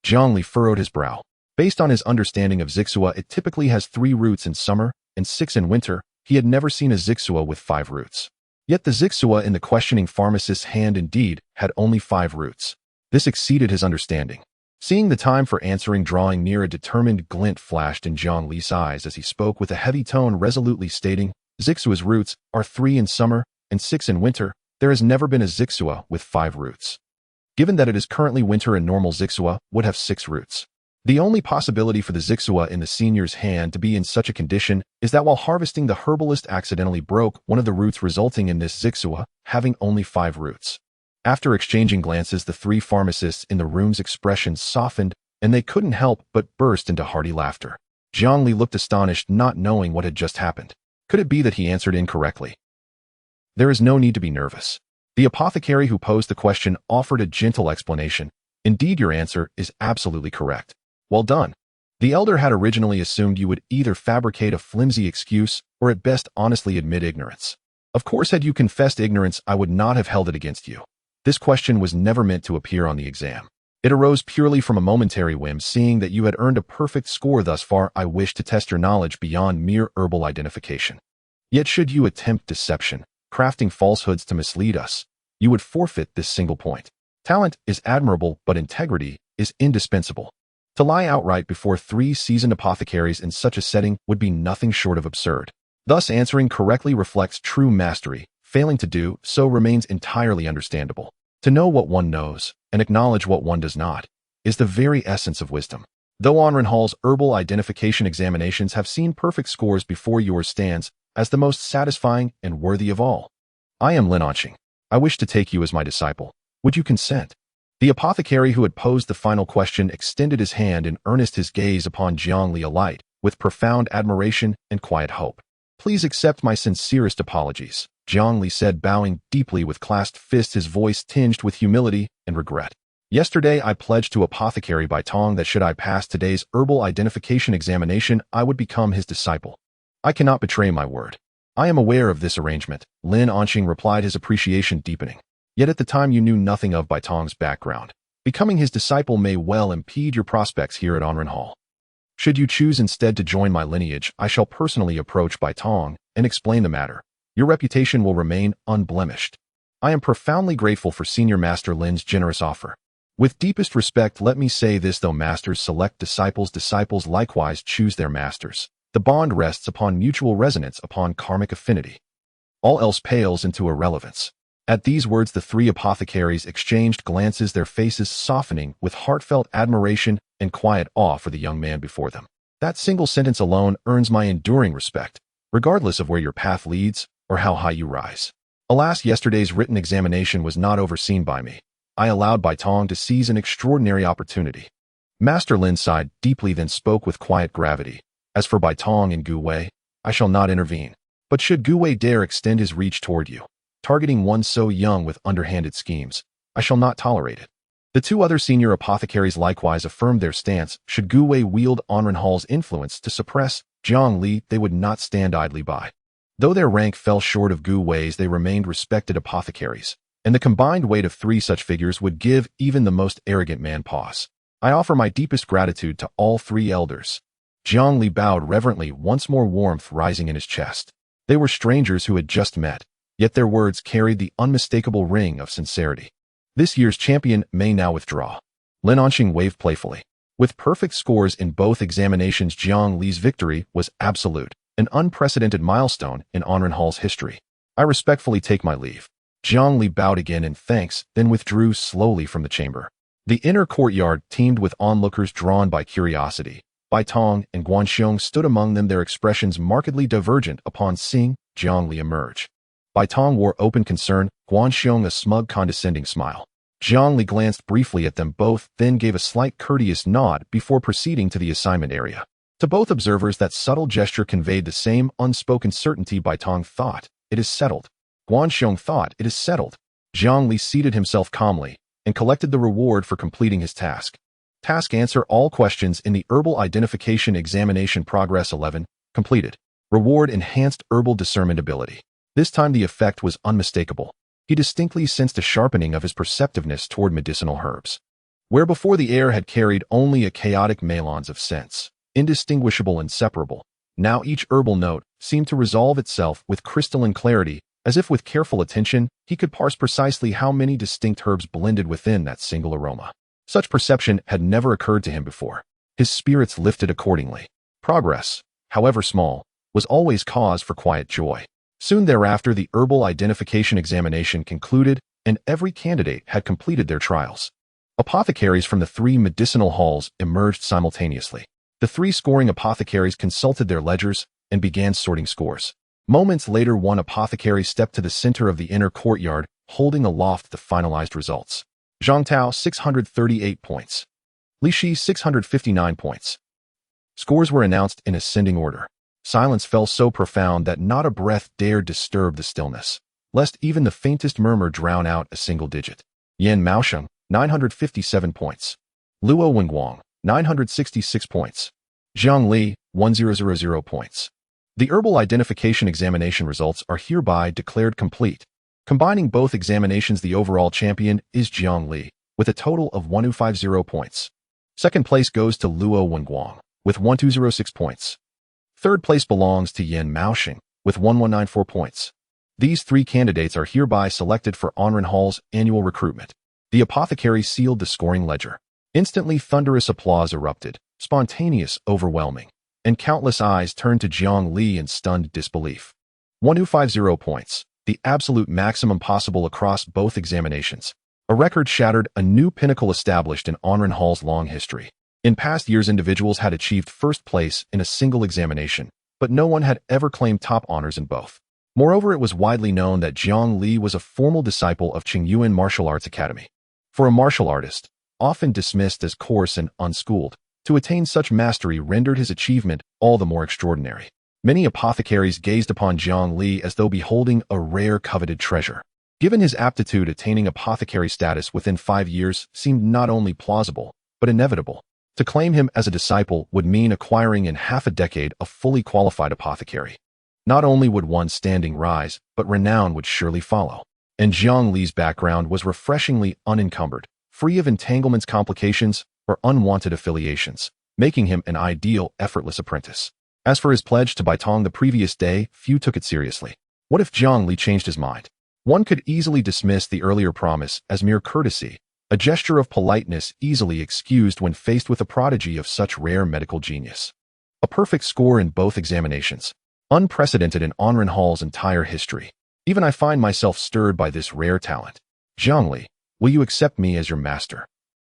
Jiang Li furrowed his brow. Based on his understanding of Zixua, it typically has 3 roots in summer and 6 in winter. He had never seen a Zixua with 5 roots. Yet the Zixua in the questioning pharmacist's hand indeed had only 5 roots. This exceeded his understanding. Seeing the time for answering drawing near, a determined glint flashed in Jiang Li's eyes as he spoke with a heavy tone, resolutely stating, "Zixua's roots are 3 in summer and 6 in winter. There has never been a Zixua with 5 roots. Given that it is currently winter, a normal Zixua would have 6 roots. The only possibility for the Zixua in the senior's hand to be in such a condition is that while harvesting, the herbalist accidentally broke one of the roots, resulting in this Zixua having only 5 roots." After exchanging glances, the 3 pharmacists in the room's expressions softened, and they couldn't help but burst into hearty laughter. Jiang Li looked astonished, not knowing what had just happened. Could it be that he answered incorrectly? "There is no need to be nervous." The apothecary who posed the question offered a gentle explanation. "Indeed, your answer is absolutely correct. Well done." The elder had originally assumed you would either fabricate a flimsy excuse or at best honestly admit ignorance. Of course, had you confessed ignorance, I would not have held it against you. This question was never meant to appear on the exam. It arose purely from a momentary whim. Seeing that you had earned a perfect score thus far, I wish to test your knowledge beyond mere herbal identification. Yet should you attempt deception, crafting falsehoods to mislead us, you would forfeit this single point. Talent is admirable, but integrity is indispensable. To lie outright before 3 seasoned apothecaries in such a setting would be nothing short of absurd. Thus, answering correctly reflects true mastery. Failing to do so remains entirely understandable. To know what one knows and acknowledge what one does not is the very essence of wisdom. Though Onrenhall's herbal identification examinations have seen perfect scores, before yours stands as the most satisfying and worthy of all. I am Lin Anqing. I wish to take you as my disciple. Would you consent? The apothecary who had posed the final question extended his hand in earnest, his gaze upon Jiang Li alight with profound admiration and quiet hope. "Please accept my sincerest apologies," Jiang Li said, bowing deeply with clasped fists, his voice tinged with humility and regret. "Yesterday I pledged to Apothecary Bai Tong that should I pass today's herbal identification examination, I would become his disciple. I cannot betray my word." "I am aware of this arrangement," Lin Anqing replied, his appreciation deepening. "Yet at the time you knew nothing of Bai Tong's background. Becoming his disciple may well impede your prospects here at Onrenhall. Should you choose instead to join my lineage, I shall personally approach Bai Tong and explain the matter. Your reputation will remain unblemished. I am profoundly grateful for Senior Master Lin's generous offer. With deepest respect, let me say this: though masters select disciples, disciples likewise choose their masters. The bond rests upon mutual resonance, upon karmic affinity. All else pales into irrelevance." At these words, the 3 apothecaries exchanged glances, their faces softening with heartfelt admiration and quiet awe for the young man before them. That single sentence alone earns my enduring respect, regardless of where your path leads or how high you rise. Alas, yesterday's written examination was not overseen by me. I allowed Bai Tong to seize an extraordinary opportunity. Master Lin sighed deeply, then spoke with quiet gravity. "As for Bai Tong and Guihai, I shall not intervene. But should Guihai dare extend his reach toward you, targeting one so young with underhanded schemes, I shall not tolerate it." The 2 other senior apothecaries likewise affirmed their stance. Should Guihai wield Onrenhall's influence to suppress Jiang Li, they would not stand idly by. Though their rank fell short of Guihai's, they remained respected apothecaries, and the combined weight of 3 such figures would give even the most arrogant man pause. I offer my deepest gratitude to all 3 elders. Jiang Li bowed reverently, once more warmth rising in his chest. They were strangers who had just met, yet their words carried the unmistakable ring of sincerity. This year's champion may now withdraw. Lin Anqing waved playfully. With perfect scores in both examinations, Jiang Li's victory was absolute, an unprecedented milestone in Anrenhal's history. I respectfully take my leave. Jiang Li bowed again in thanks, then withdrew slowly from the chamber. The inner courtyard teemed with onlookers drawn by curiosity. Bai Tong and Guanxiong stood among them, their expressions markedly divergent upon seeing Jiang Li emerge. Bai Tong wore open concern, Guanxiong a smug condescending smile. Jiang Li glanced briefly at them both, then gave a slight courteous nod before proceeding to the assignment area. To both observers, that subtle gesture conveyed the same unspoken certainty. Bai Tong thought, "It is settled." Guanxiong thought, "It is settled." Jiang Li seated himself calmly and collected the reward for completing his task. Task: answer all questions in the herbal identification examination. Progress 11, completed. Reward: enhanced herbal discernment ability. This time the effect was unmistakable. He distinctly sensed a sharpening of his perceptiveness toward medicinal herbs. Where before the air had carried only a chaotic melange of scents, indistinguishable and separable, now each herbal note seemed to resolve itself with crystalline clarity, as if with careful attention he could parse precisely how many distinct herbs blended within that single aroma. Such perception had never occurred to him before. His spirits lifted accordingly. Progress, however small, was always cause for quiet joy. Soon thereafter, the herbal identification examination concluded, and every candidate had completed their trials. Apothecaries from the 3 medicinal halls emerged simultaneously. The 3 scoring apothecaries consulted their ledgers and began sorting scores. Moments later, one apothecary stepped to the center of the inner courtyard, holding aloft the finalized results. Zhang Tao, 638 points. Li Shi, 659 points. Scores were announced in ascending order. Silence fell so profound that not a breath dared disturb the stillness, lest even the faintest murmur drown out a single digit. Yan Maosheng, 957 points. Luo Wenguang, 966 points. Jiang Li, 1000 points. The herbal identification examination results are hereby declared complete. Combining both examinations, the overall champion is Jiang Li, with a total of 1250 points. Second place goes to Luo Wenguang, with 1206 points. Third place belongs to Yan Maosheng, with 1194 points. These 3 candidates are hereby selected for Anrenhal's annual recruitment. The apothecary sealed the scoring ledger. Instantly, thunderous applause erupted, spontaneous, overwhelming, and countless eyes turned to Jiang Li in stunned disbelief. 1250 points, the absolute maximum possible across both examinations. A record shattered, a new pinnacle established in Anrenhal's long history. In past years, individuals had achieved first place in a single examination, but no one had ever claimed top honors in both. Moreover, it was widely known that Jiang Li was a formal disciple of Qingyuan Martial Arts Academy. For a martial artist, often dismissed as coarse and unschooled, to attain such mastery rendered his achievement all the more extraordinary. Many apothecaries gazed upon Jiang Li as though beholding a rare coveted treasure. Given his aptitude, attaining apothecary status within 5 years seemed not only plausible, but inevitable. To claim him as a disciple would mean acquiring in half a decade a fully qualified apothecary. Not only would one's standing rise, but renown would surely follow. And Jiang Li's background was refreshingly unencumbered, free of entanglements, complications, or unwanted affiliations, making him an ideal, effortless apprentice. As for his pledge to Bai Tong the previous day, few took it seriously. What if Jiang Li changed his mind? One could easily dismiss the earlier promise as mere courtesy, a gesture of politeness easily excused when faced with a prodigy of such rare medical genius. A perfect score in both examinations, unprecedented in Anrenhal's entire history. Even I find myself stirred by this rare talent. Jiang Li, will you accept me as your master?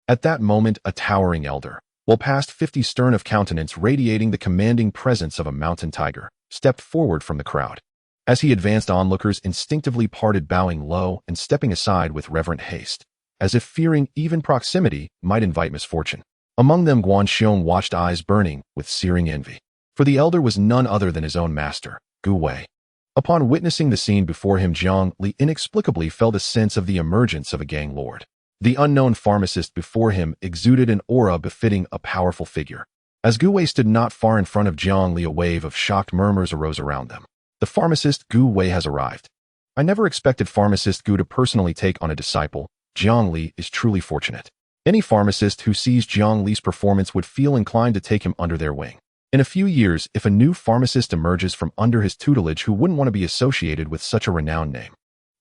At that moment, a towering elder, well past 50, stern of countenance, radiating the commanding presence of a mountain tiger, stepped forward from the crowd. As he advanced, onlookers instinctively parted, bowing low and stepping aside with reverent haste, as if fearing even proximity might invite misfortune. Among them, Guanxiong watched, eyes burning with searing envy. For the elder was none other than his own master, Guihai. Upon witnessing the scene before him, Jiang Li inexplicably felt a sense of the emergence of a gang lord. The unknown pharmacist before him exuded an aura befitting a powerful figure. As Guihai stood not far in front of Jiang Li, a wave of shocked murmurs arose around them. The pharmacist Guihai has arrived. I never expected pharmacist Gu to personally take on a disciple. Jiang Li is truly fortunate. Any pharmacist who sees Jiang Li's performance would feel inclined to take him under their wing. In a few years, if a new pharmacist emerges from under his tutelage, who wouldn't want to be associated with such a renowned name?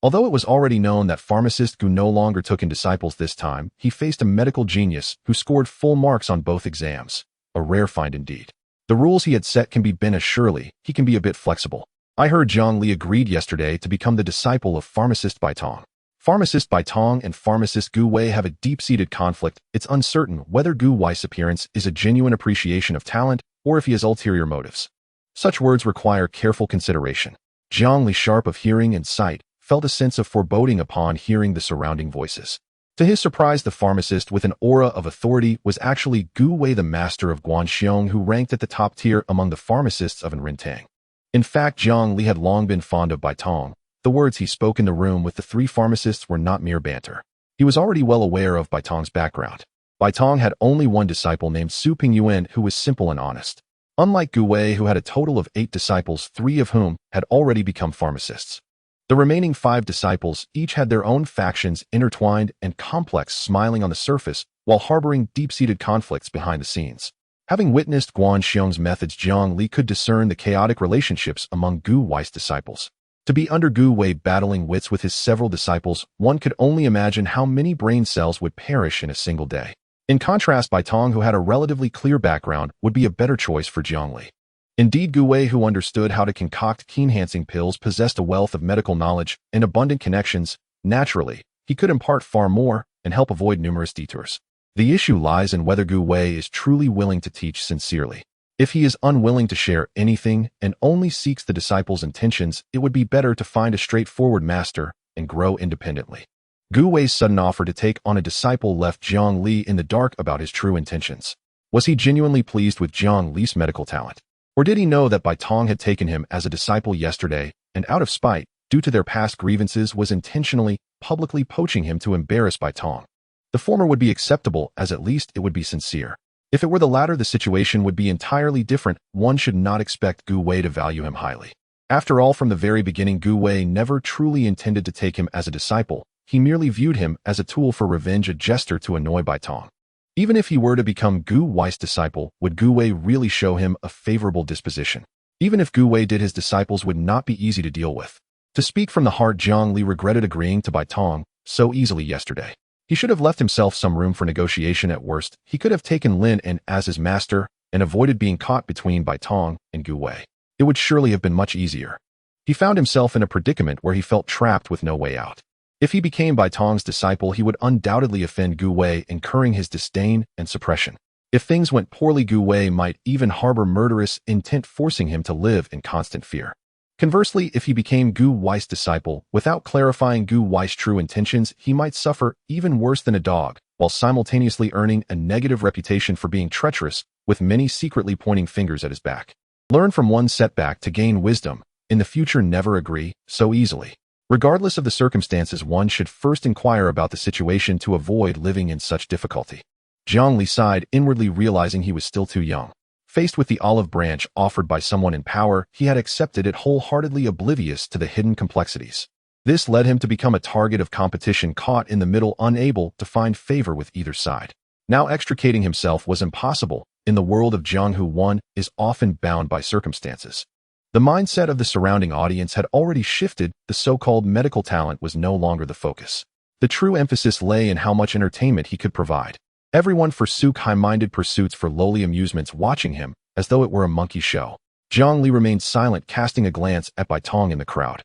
Although it was already known that pharmacist Gu no longer took in disciples this time, he faced a medical genius who scored full marks on both exams. A rare find indeed. The rules he had set can be bent as surely, he can be a bit flexible. I heard Jiang Li agreed yesterday to become the disciple of pharmacist Baitong. Pharmacist Baitong and pharmacist Gu Wei have a deep-seated conflict. It's uncertain whether Gu Wei's appearance is a genuine appreciation of talent or if he has ulterior motives. Such words require careful consideration. Jiang Li, sharp of hearing and sight, felt a sense of foreboding upon hearing the surrounding voices. To his surprise, the pharmacist with an aura of authority was actually Gu Wei, the master of Guanxiong, who ranked at the top tier among the pharmacists of Rintang. In fact, Jiang Li had long been fond of Baitong. The words he spoke in the room with the three pharmacists were not mere banter. He was already well aware of Baitong's background. Baitong had only one disciple named Su Pingyuan, who was simple and honest. Unlike Gu Wei, who had a total of 8 disciples, 3 of whom had already become pharmacists. The remaining 5 disciples each had their own factions, intertwined and complex, smiling on the surface while harboring deep-seated conflicts behind the scenes. Having witnessed Guanxiong's methods, Jiang Li could discern the chaotic relationships among Gu Wei's disciples. To be under Gu Wei battling wits with his several disciples, one could only imagine how many brain cells would perish in a single day. In contrast, Baitong, who had a relatively clear background, would be a better choice for Jiang Li. Indeed, Gu Wei, who understood how to concoct key-enhancing pills, possessed a wealth of medical knowledge and abundant connections. Naturally, he could impart far more and help avoid numerous detours. The issue lies in whether Gu Wei is truly willing to teach sincerely. If he is unwilling to share anything and only seeks the disciples' intentions, it would be better to find a straightforward master and grow independently. Gu Wei's sudden offer to take on a disciple left Jiang Li in the dark about his true intentions. Was he genuinely pleased with Jiang Li's medical talent? Or did he know that Baitong had taken him as a disciple yesterday and out of spite, due to their past grievances, was intentionally, publicly poaching him to embarrass Baitong? The former would be acceptable, as at least it would be sincere. If it were the latter, the situation would be entirely different. One should not expect Gu Wei to value him highly. After all, from the very beginning, Gu Wei never truly intended to take him as a disciple. He merely viewed him as a tool for revenge, a jester to annoy Baitong. Even if he were to become Gu Wei's disciple, would Gu Wei really show him a favorable disposition? Even if Gu Wei did, his disciples would not be easy to deal with. To speak from the heart, Jiang Li regretted agreeing to Baitong so easily yesterday. He should have left himself some room for negotiation. At worst, he could have taken Lin in as his master and avoided being caught between Baitong and Gu Wei. It would surely have been much easier. He found himself in a predicament where he felt trapped with no way out. If he became Baitong's disciple, he would undoubtedly offend Gu Wei, incurring his disdain and suppression. If things went poorly, Gu Wei might even harbor murderous intent, forcing him to live in constant fear. Conversely, if he became Gu Wei's disciple, without clarifying Gu Wei's true intentions, he might suffer even worse than a dog, while simultaneously earning a negative reputation for being treacherous, with many secretly pointing fingers at his back. Learn from one setback to gain wisdom. In the future, never agree so easily. Regardless of the circumstances, one should first inquire about the situation to avoid living in such difficulty. Jiang Li sighed, inwardly realizing he was still too young. Faced with the olive branch offered by someone in power, he had accepted it wholeheartedly, oblivious to the hidden complexities. This led him to become a target of competition, caught in the middle, unable to find favor with either side. Now extricating himself was impossible. In the world of Jiang Hu, one is often bound by circumstances. The mindset of the surrounding audience had already shifted. The so-called medical talent was no longer the focus. The true emphasis lay in how much entertainment he could provide. Everyone forsook high-minded pursuits for lowly amusements, watching him as though it were a monkey show. Jiang Li remained silent, casting a glance at Baitong in the crowd.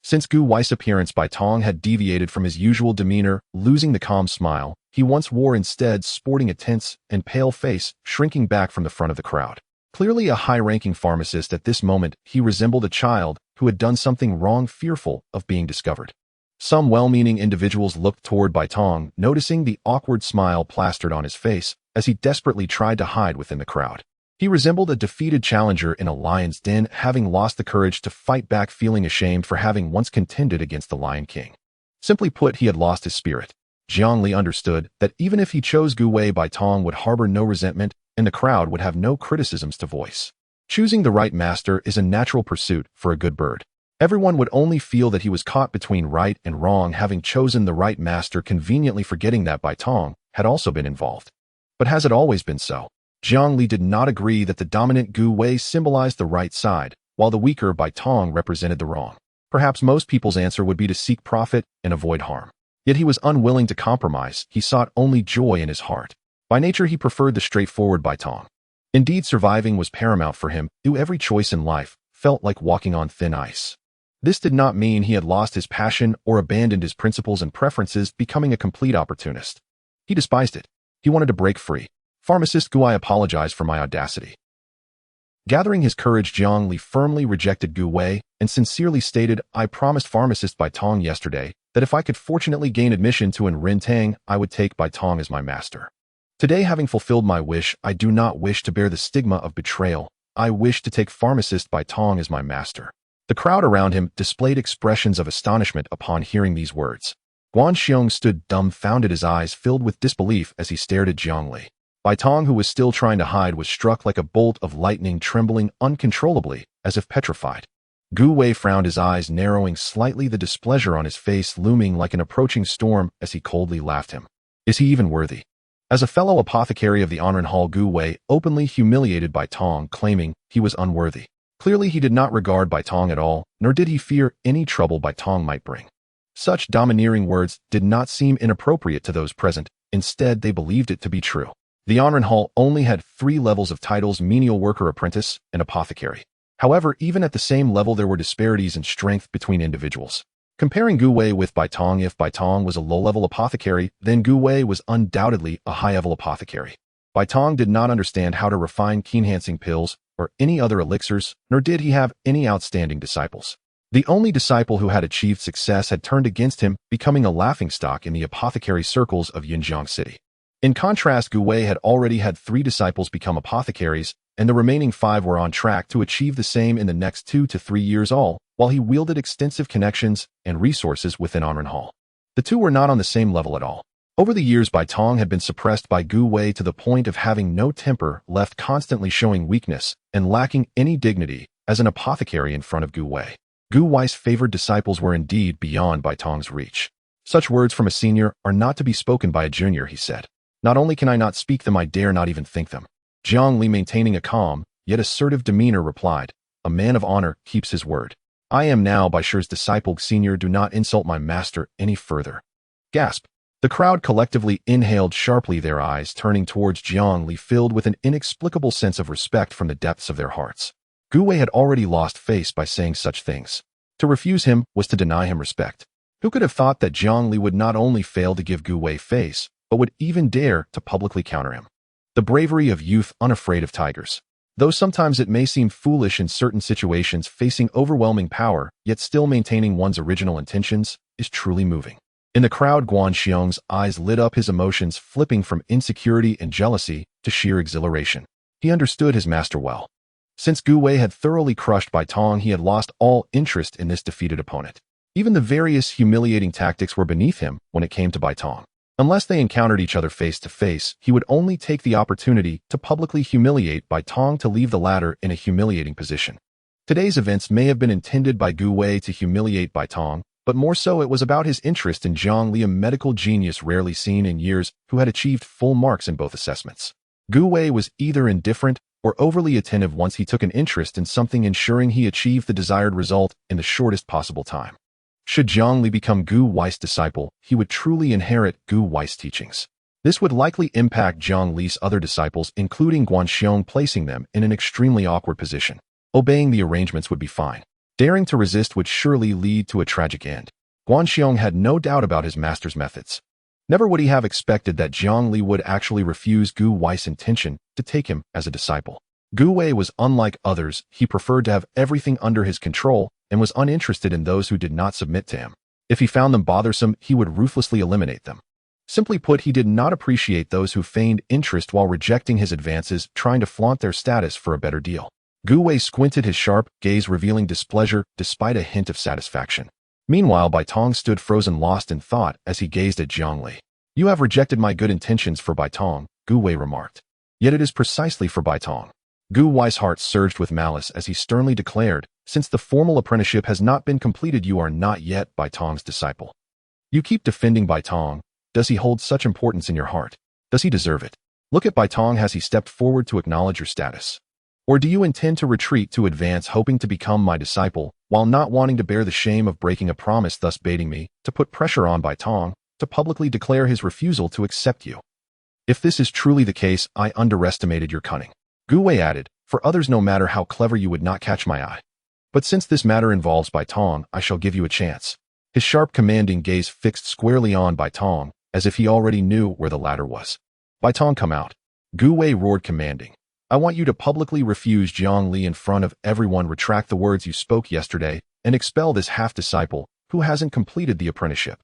Since Gu Wei's appearance, Baitong had deviated from his usual demeanor, losing the calm smile he once wore, instead sporting a tense and pale face, shrinking back from the front of the crowd. Clearly a high-ranking pharmacist, at this moment he resembled a child who had done something wrong, fearful of being discovered. Some well-meaning individuals looked toward Baitong, noticing the awkward smile plastered on his face as he desperately tried to hide within the crowd. He resembled a defeated challenger in a lion's den, having lost the courage to fight back, feeling ashamed for having once contended against the Lion King. Simply put, he had lost his spirit. Jiang Li understood that even if he chose Gu Wei, Baitong would harbor no resentment, and the crowd would have no criticisms to voice. Choosing the right master is a natural pursuit for a good bird. Everyone would only feel that he was caught between right and wrong, having chosen the right master, conveniently forgetting that Baitong had also been involved. But has it always been so? Jiang Li did not agree that the dominant Gu Wei symbolized the right side, while the weaker Bai Tong represented the wrong. Perhaps most people's answer would be to seek profit and avoid harm. Yet he was unwilling to compromise. He sought only joy in his heart. By nature, he preferred the straightforward Bai Tong. Indeed, surviving was paramount for him. Every choice in life felt like walking on thin ice. This did not mean he had lost his passion or abandoned his principles and preferences, becoming a complete opportunist. He despised it. He wanted to break free. Pharmacist Guihai apologized for my audacity. Gathering his courage, Jiang Li firmly rejected Gu Wei and sincerely stated, I promised Pharmacist Bai Tong yesterday that if I could fortunately gain admission to an Rin Tang, I would take Bai Tong as my master. Today, having fulfilled my wish, I do not wish to bear the stigma of betrayal. I wish to take Pharmacist Bai Tong as my master. The crowd around him displayed expressions of astonishment upon hearing these words. Guan Xiong stood dumbfounded, his eyes filled with disbelief as he stared at Jiang Li. Bai Tong, who was still trying to hide, was struck like a bolt of lightning, trembling uncontrollably, as if petrified. Gu Wei frowned, his eyes narrowing slightly, the displeasure on his face looming like an approaching storm as he coldly laughed him. Is he even worthy? As a fellow apothecary of the Honoran Hall, Gu Wei openly humiliated Bai Tong, claiming he was unworthy. Clearly, he did not regard Bai Tong at all, nor did he fear any trouble Bai Tong might bring. Such domineering words did not seem inappropriate to those present. Instead, they believed it to be true. The Honoran Hall only had 3 levels of titles: menial worker, apprentice, and apothecary. However, even at the same level, there were disparities in strength between individuals. Comparing Gu Wei with Bai Tong, if Bai Tong was a low-level apothecary, then Gu Wei was undoubtedly a high-level apothecary. Bai Tong did not understand how to refine key-enhancing pills or any other elixirs, nor did he have any outstanding disciples. The only disciple who had achieved success had turned against him, becoming a laughingstock in the apothecary circles of Yinjiang City. In contrast, Gu Wei had already had 3 disciples become apothecaries, and the remaining 5 were on track to achieve the same in the next 2 to 3 years, all while he wielded extensive connections and resources within Honoran Hall. The 2 were not on the same level at all. Over the years, Bai Tong had been suppressed by Gu Wei to the point of having no temper left, constantly showing weakness and lacking any dignity as an apothecary in front of Gu Wei. Gu Wei's favored disciples were indeed beyond Bai Tong's reach. Such words from a senior are not to be spoken by a junior, he said. Not only can I not speak them, I dare not even think them. Jiang Li, maintaining a calm, yet assertive demeanor, replied, A man of honor keeps his word. I am now Bai Shi's disciple, senior. Do not insult my master any further. Gasp. The crowd collectively inhaled sharply, their eyes turning towards Jiang Li, filled with an inexplicable sense of respect from the depths of their hearts. Gu Wei had already lost face by saying such things. To refuse him was to deny him respect. Who could have thought that Jiang Li would not only fail to give Gu Wei face, but would even dare to publicly counter him? The bravery of youth unafraid of tigers. Though sometimes it may seem foolish in certain situations, facing overwhelming power, yet still maintaining one's original intentions, is truly moving. In the crowd, Guan Xiong's eyes lit up, his emotions flipping from insecurity and jealousy to sheer exhilaration. He understood his master well. Since Gu Wei had thoroughly crushed Bai Tong, he had lost all interest in this defeated opponent. Even the various humiliating tactics were beneath him when it came to Bai Tong. Unless they encountered each other face to face, he would only take the opportunity to publicly humiliate Bai Tong, to leave the latter in a humiliating position. Today's events may have been intended by Gu Wei to humiliate Bai Tong, but more so it was about his interest in Jiang Li, a medical genius rarely seen in years who had achieved full marks in both assessments. Gu Wei was either indifferent or overly attentive once he took an interest in something, ensuring he achieved the desired result in the shortest possible time. Should Jiang Li become Gu Wei's disciple, he would truly inherit Gu Wei's teachings. This would likely impact Jiang Li's other disciples, including Guan Xiong, placing them in an extremely awkward position. Obeying the arrangements would be fine. Daring to resist would surely lead to a tragic end. Guan Xiong had no doubt about his master's methods. Never would he have expected that Jiang Li would actually refuse Gu Wei's intention to take him as a disciple. Gu Wei was unlike others. He preferred to have everything under his control and was uninterested in those who did not submit to him. If he found them bothersome, he would ruthlessly eliminate them. Simply put, he did not appreciate those who feigned interest while rejecting his advances, trying to flaunt their status for a better deal. Gu Wei squinted, his sharp gaze revealing displeasure despite a hint of satisfaction. Meanwhile, Bai Tong stood frozen, lost in thought as he gazed at Jiang Li. You have rejected my good intentions for Bai Tong, Gu Wei remarked. Yet it is precisely for Bai Tong. Gu Wei's heart surged with malice as he sternly declared, since the formal apprenticeship has not been completed, you are not yet Bai Tong's disciple. You keep defending Bai Tong. Does he hold such importance in your heart? Does he deserve it? Look at Baitong. Has he stepped forward to acknowledge your status? Or do you intend to retreat to advance, hoping to become my disciple, while not wanting to bear the shame of breaking a promise, thus baiting me to put pressure on Baitong to publicly declare his refusal to accept you? If this is truly the case, I underestimated your cunning. Guihai added, for others no matter how clever you would not catch my eye. But since this matter involves Baitong, I shall give you a chance. His sharp commanding gaze fixed squarely on Baitong, as if he already knew where the latter was. Baitong, come out. Guihai roared, commanding. I want you to publicly refuse Jiang Li in front of everyone, retract the words you spoke yesterday, and expel this half-disciple who hasn't completed the apprenticeship.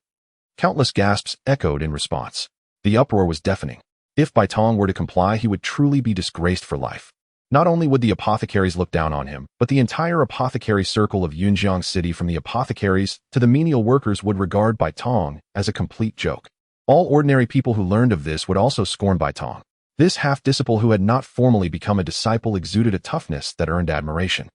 Countless gasps echoed in response. The uproar was deafening. If Baitong were to comply, he would truly be disgraced for life. Not only would the apothecaries look down on him, but the entire apothecary circle of Yunjiang City, from the apothecaries to the menial workers, would regard Baitong as a complete joke. All ordinary people who learned of this would also scorn Baitong. This half-disciple who had not formally become a disciple exuded a toughness that earned admiration.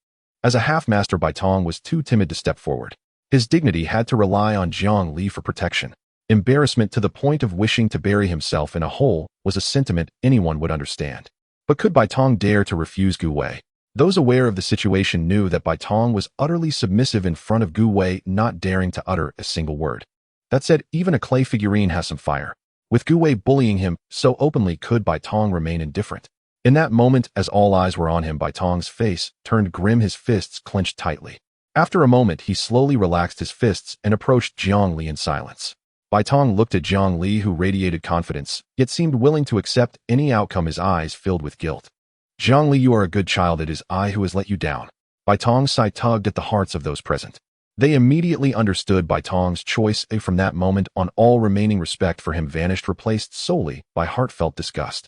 As a half-master, Baitong was too timid to step forward. His dignity had to rely on Jiang Li for protection. Embarrassment to the point of wishing to bury himself in a hole was a sentiment anyone would understand. But could Baitong dare to refuse Guihai? Those aware of the situation knew that Baitong was utterly submissive in front of Guihai, not daring to utter a single word. That said, even a clay figurine has some fire. With Guihai bullying him so openly, could Baitong remain indifferent? In that moment, as all eyes were on him, Baitong's face turned grim, his fists clenched tightly. After a moment, he slowly relaxed his fists and approached Jiang Li in silence. Baitong looked at Jiang Li, who radiated confidence, yet seemed willing to accept any outcome, his eyes filled with guilt. Jiang Li, you are a good child. It is I who has let you down. Baitong's sigh tugged at the hearts of those present. They immediately understood Baitong's choice. From that moment on, all remaining respect for him vanished, replaced solely by heartfelt disgust.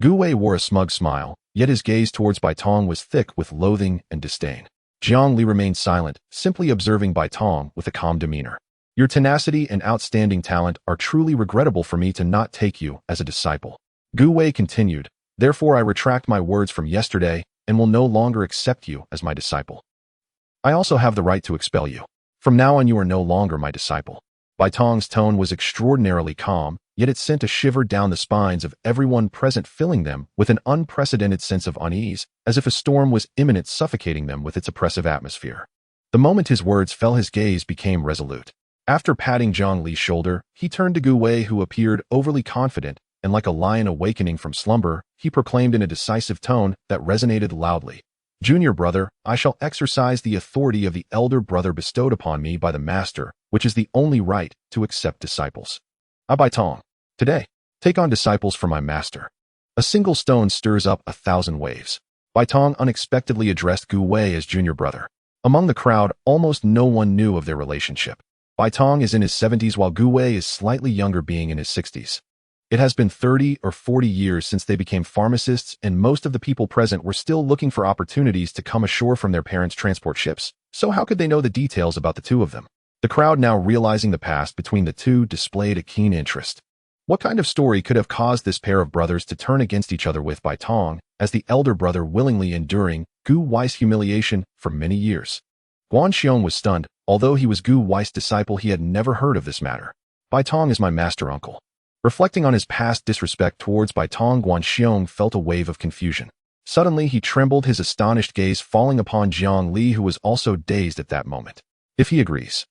Guihai wore a smug smile, yet his gaze towards Baitong was thick with loathing and disdain. Jiang Li remained silent, simply observing Baitong with a calm demeanor. Your tenacity and outstanding talent are truly regrettable for me to not take you as a disciple. Guihai continued, therefore I retract my words from yesterday and will no longer accept you as my disciple. I also have the right to expel you. From now on, you are no longer my disciple. Baitong's tone was extraordinarily calm, yet it sent a shiver down the spines of everyone present, filling them with an unprecedented sense of unease, as if a storm was imminent, suffocating them with its oppressive atmosphere. The moment his words fell, his gaze became resolute. After patting Jiang Li's shoulder, he turned to Guihai, who appeared overly confident, and like a lion awakening from slumber, he proclaimed in a decisive tone that resonated loudly. Junior brother, I shall exercise the authority of the elder brother bestowed upon me by the master, which is the only right to accept disciples. Baitong, today, take on disciples for my master. A single stone stirs up 1,000 waves. Baitong unexpectedly addressed Guihai as junior brother. Among the crowd, almost no one knew of their relationship. Baitong is in his 70s while Guihai is slightly younger, being in his 60s. It has been 30 or 40 years since they became pharmacists, and most of the people present were still looking for opportunities to come ashore from their parents' transport ships, so how could they know the details about the two of them? The crowd, now realizing the past between the two, displayed a keen interest. What kind of story could have caused this pair of brothers to turn against each other, with Baitong as the elder brother willingly enduring Guihai's humiliation for many years? Guanxiong was stunned. Although he was Guihai's disciple, he had never heard of this matter. Baitong is my master uncle. Reflecting on his past disrespect towards Baitong, Guanxiong felt a wave of confusion. Suddenly he trembled, his astonished gaze falling upon Jiang Li, who was also dazed at that moment. If he agrees,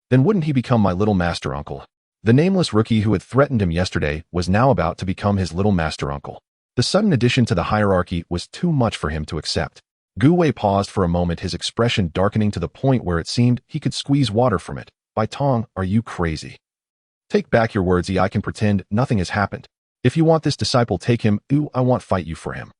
then wouldn't he become my little master uncle? The nameless rookie who had threatened him yesterday was now about to become his little master uncle. The sudden addition to the hierarchy was too much for him to accept. Guihai paused for a moment, his expression darkening to the point where it seemed he could squeeze water from it. Baitong, are you crazy? Take back your words. I can pretend nothing has happened. If you want this disciple, take him. I won't fight you for him.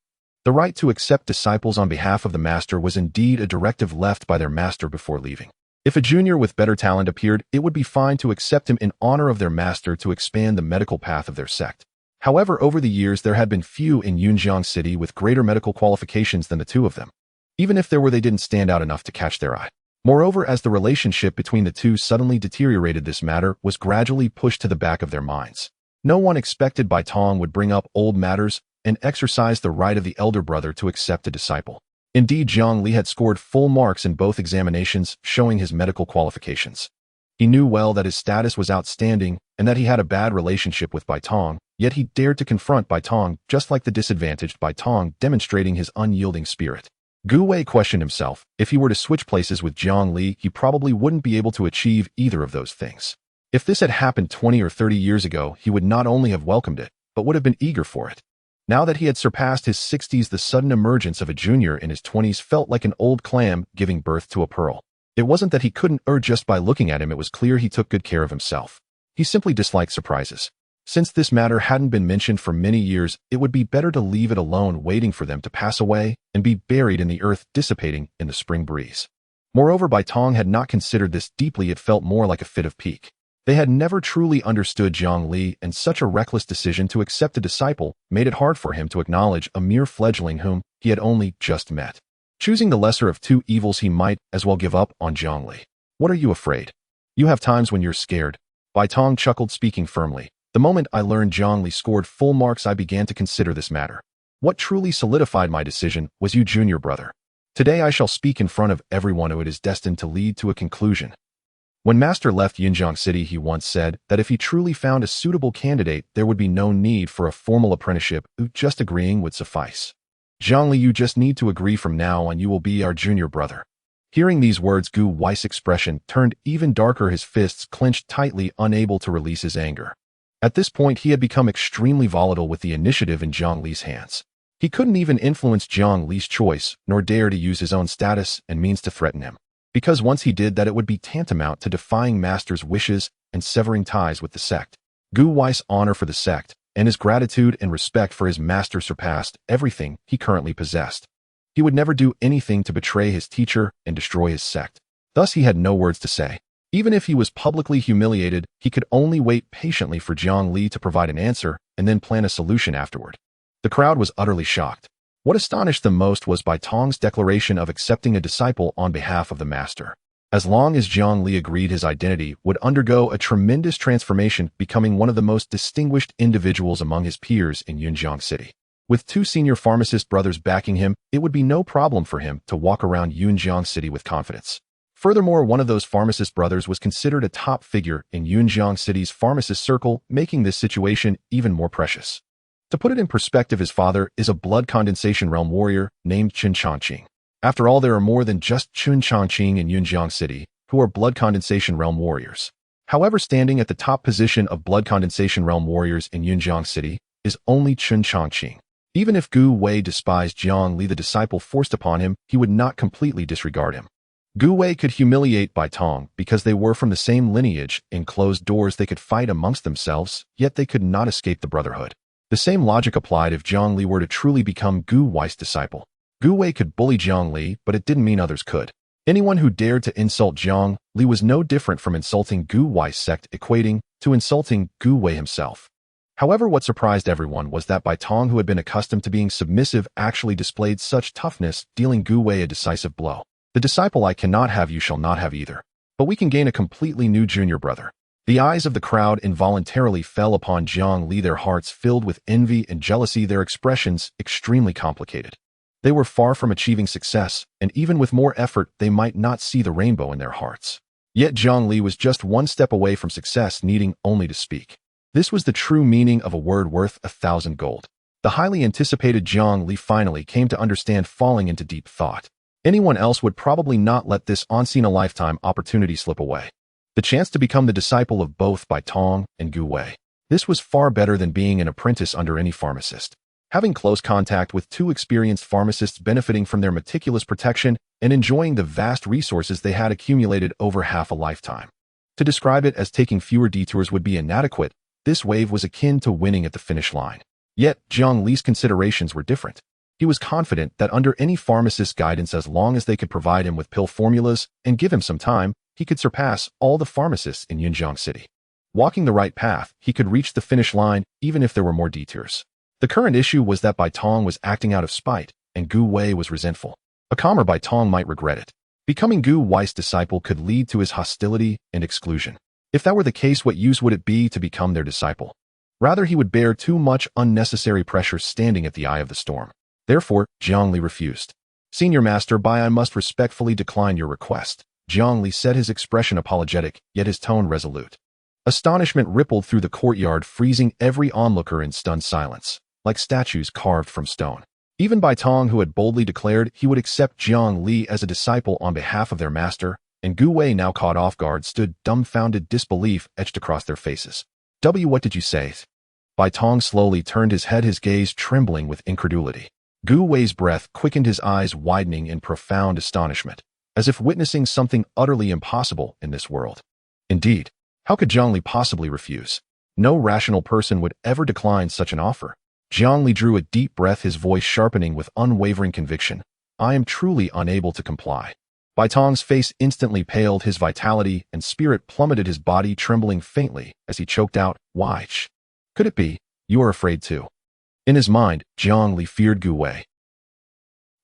The right to accept disciples on behalf of the master was indeed a directive left by their master before leaving. If a junior with better talent appeared, it would be fine to accept him in honor of their master to expand the medical path of their sect. However, over the years there had been few in Yunjiang City with greater medical qualifications than the two of them. Even if there were, they didn't stand out enough to catch their eye. Moreover, as the relationship between the two suddenly deteriorated, this matter was gradually pushed to the back of their minds. No one expected Baitong would bring up old matters and exercise the right of the elder brother to accept a disciple. Indeed, Jiang Li had scored full marks in both examinations, showing his medical qualifications. He knew well that his status was outstanding and that he had a bad relationship with Baitong, Yet he dared to confront Bai Tong, just like the disadvantaged Bai Tong, demonstrating his unyielding spirit. Guihai questioned himself. If he were to switch places with Jiang Li, he probably wouldn't be able to achieve either of those things. If this had happened 20 or 30 years ago, he would not only have welcomed it, but would have been eager for it. Now that he had surpassed his 60s, the sudden emergence of a junior in his 20s felt like an old clam giving birth to a pearl. It wasn't that he couldn't just by looking at him, it was clear he took good care of himself. He simply disliked surprises. Since this matter hadn't been mentioned for many years, it would be better to leave it alone, waiting for them to pass away and be buried in the earth, dissipating in the spring breeze. Moreover, Bai Tong had not considered this deeply. It felt more like a fit of pique. They had never truly understood Jiang Li, and such a reckless decision to accept a disciple made it hard for him to acknowledge a mere fledgling whom he had only just met. Choosing the lesser of two evils, he might as well give up on Jiang Li. What are you afraid? You have times when you're scared. Bai Tong chuckled, speaking firmly. The moment I learned Jiang Li scored full marks, I began to consider this matter. What truly solidified my decision was you, junior brother. Today I shall speak in front of everyone who it is destined to lead to a conclusion. When Master left Yunjiang City, he once said that if he truly found a suitable candidate, there would be no need for a formal apprenticeship, just agreeing would suffice. Jiang Li, you just need to agree from now on. You will be our junior brother. Hearing these words, Guihai's expression turned even darker, his fists clenched tightly, unable to release his anger. At this point, he had become extremely volatile with the initiative in Jiang Li's hands. He couldn't even influence Jiang Li's choice, nor dare to use his own status and means to threaten him. Because once he did that, it would be tantamount to defying Master's wishes and severing ties with the sect. Guihai's honor for the sect and his gratitude and respect for his master surpassed everything he currently possessed. He would never do anything to betray his teacher and destroy his sect. Thus, he had no words to say. Even if he was publicly humiliated, he could only wait patiently for Jiang Li to provide an answer and then plan a solution afterward. The crowd was utterly shocked. What astonished them most was Bai Tong's declaration of accepting a disciple on behalf of the master. As long as Jiang Li agreed, his identity would undergo a tremendous transformation, becoming one of the most distinguished individuals among his peers in Yunjiang City. With two senior pharmacist brothers backing him, it would be no problem for him to walk around Yunjiang City with confidence. Furthermore, one of those pharmacist brothers was considered a top figure in Yunjiang City's pharmacist circle, making this situation even more precious. To put it in perspective, his father is a blood condensation realm warrior named Qin Changqing. After all, there are more than just Qin Changqing in Yunjiang City who are blood condensation realm warriors. However, standing at the top position of blood condensation realm warriors in Yunjiang City is only Qin Changqing. Even if Guihai despised Jiang Li, the disciple forced upon him, he would not completely disregard him. Guihai could humiliate Bai Tong because they were from the same lineage. In closed doors, they could fight amongst themselves, yet they could not escape the brotherhood. The same logic applied if Jiang Li were to truly become Guihai's disciple. Guihai could bully Jiang Li, but it didn't mean others could. Anyone who dared to insult Jiang Li was no different from insulting Guihai's sect, equating to insulting Guihai himself. However, what surprised everyone was that Bai Tong, who had been accustomed to being submissive, actually displayed such toughness, dealing Guihai a decisive blow. The disciple I cannot have, you shall not have either. But we can gain a completely new junior brother. The eyes of the crowd involuntarily fell upon Jiang Li, their hearts filled with envy and jealousy, their expressions extremely complicated. They were far from achieving success, and even with more effort, they might not see the rainbow in their hearts. Yet Jiang Li was just one step away from success, needing only to speak. This was the true meaning of a word worth 1,000 gold. The highly anticipated Jiang Li finally came to understand, falling into deep thought. Anyone else would probably not let this once-in-a-lifetime opportunity slip away. The chance to become the disciple of both Bai Tong and Guihai. This was far better than being an apprentice under any pharmacist. Having close contact with two experienced pharmacists, benefiting from their meticulous protection and enjoying the vast resources they had accumulated over half a lifetime. To describe it as taking fewer detours would be inadequate. This wave was akin to winning at the finish line. Yet, Jiang Li's considerations were different. He was confident that under any pharmacist's guidance, as long as they could provide him with pill formulas and give him some time, he could surpass all the pharmacists in Yunjiang City. Walking the right path, he could reach the finish line even if there were more detours. The current issue was that Bai Tong was acting out of spite, and Guihai was resentful. A calmer Bai Tong might regret it. Becoming Guihai's disciple could lead to his hostility and exclusion. If that were the case, what use would it be to become their disciple? Rather, he would bear too much unnecessary pressure standing at the eye of the storm. Therefore, Jiang Li refused. Senior Master Bai, I must respectfully decline your request. Jiang Li said, his expression apologetic, yet his tone resolute. Astonishment rippled through the courtyard, freezing every onlooker in stunned silence, like statues carved from stone. Even Bai Tong, who had boldly declared he would accept Jiang Li as a disciple on behalf of their master, and Guihai, now caught off guard, stood dumbfounded, disbelief etched across their faces. What did you say? Bai Tong slowly turned his head, his gaze trembling with incredulity. Guihai's breath quickened, his eyes widening in profound astonishment, as if witnessing something utterly impossible in this world. Indeed, how could Jiang Li possibly refuse? No rational person would ever decline such an offer. Jiang Li drew a deep breath, his voice sharpening with unwavering conviction. I am truly unable to comply. Bai Tong's face instantly paled, his vitality and spirit plummeted, his body trembling faintly as he choked out, Why? Could it be you are afraid too? In his mind, Jiang Li feared Guihai.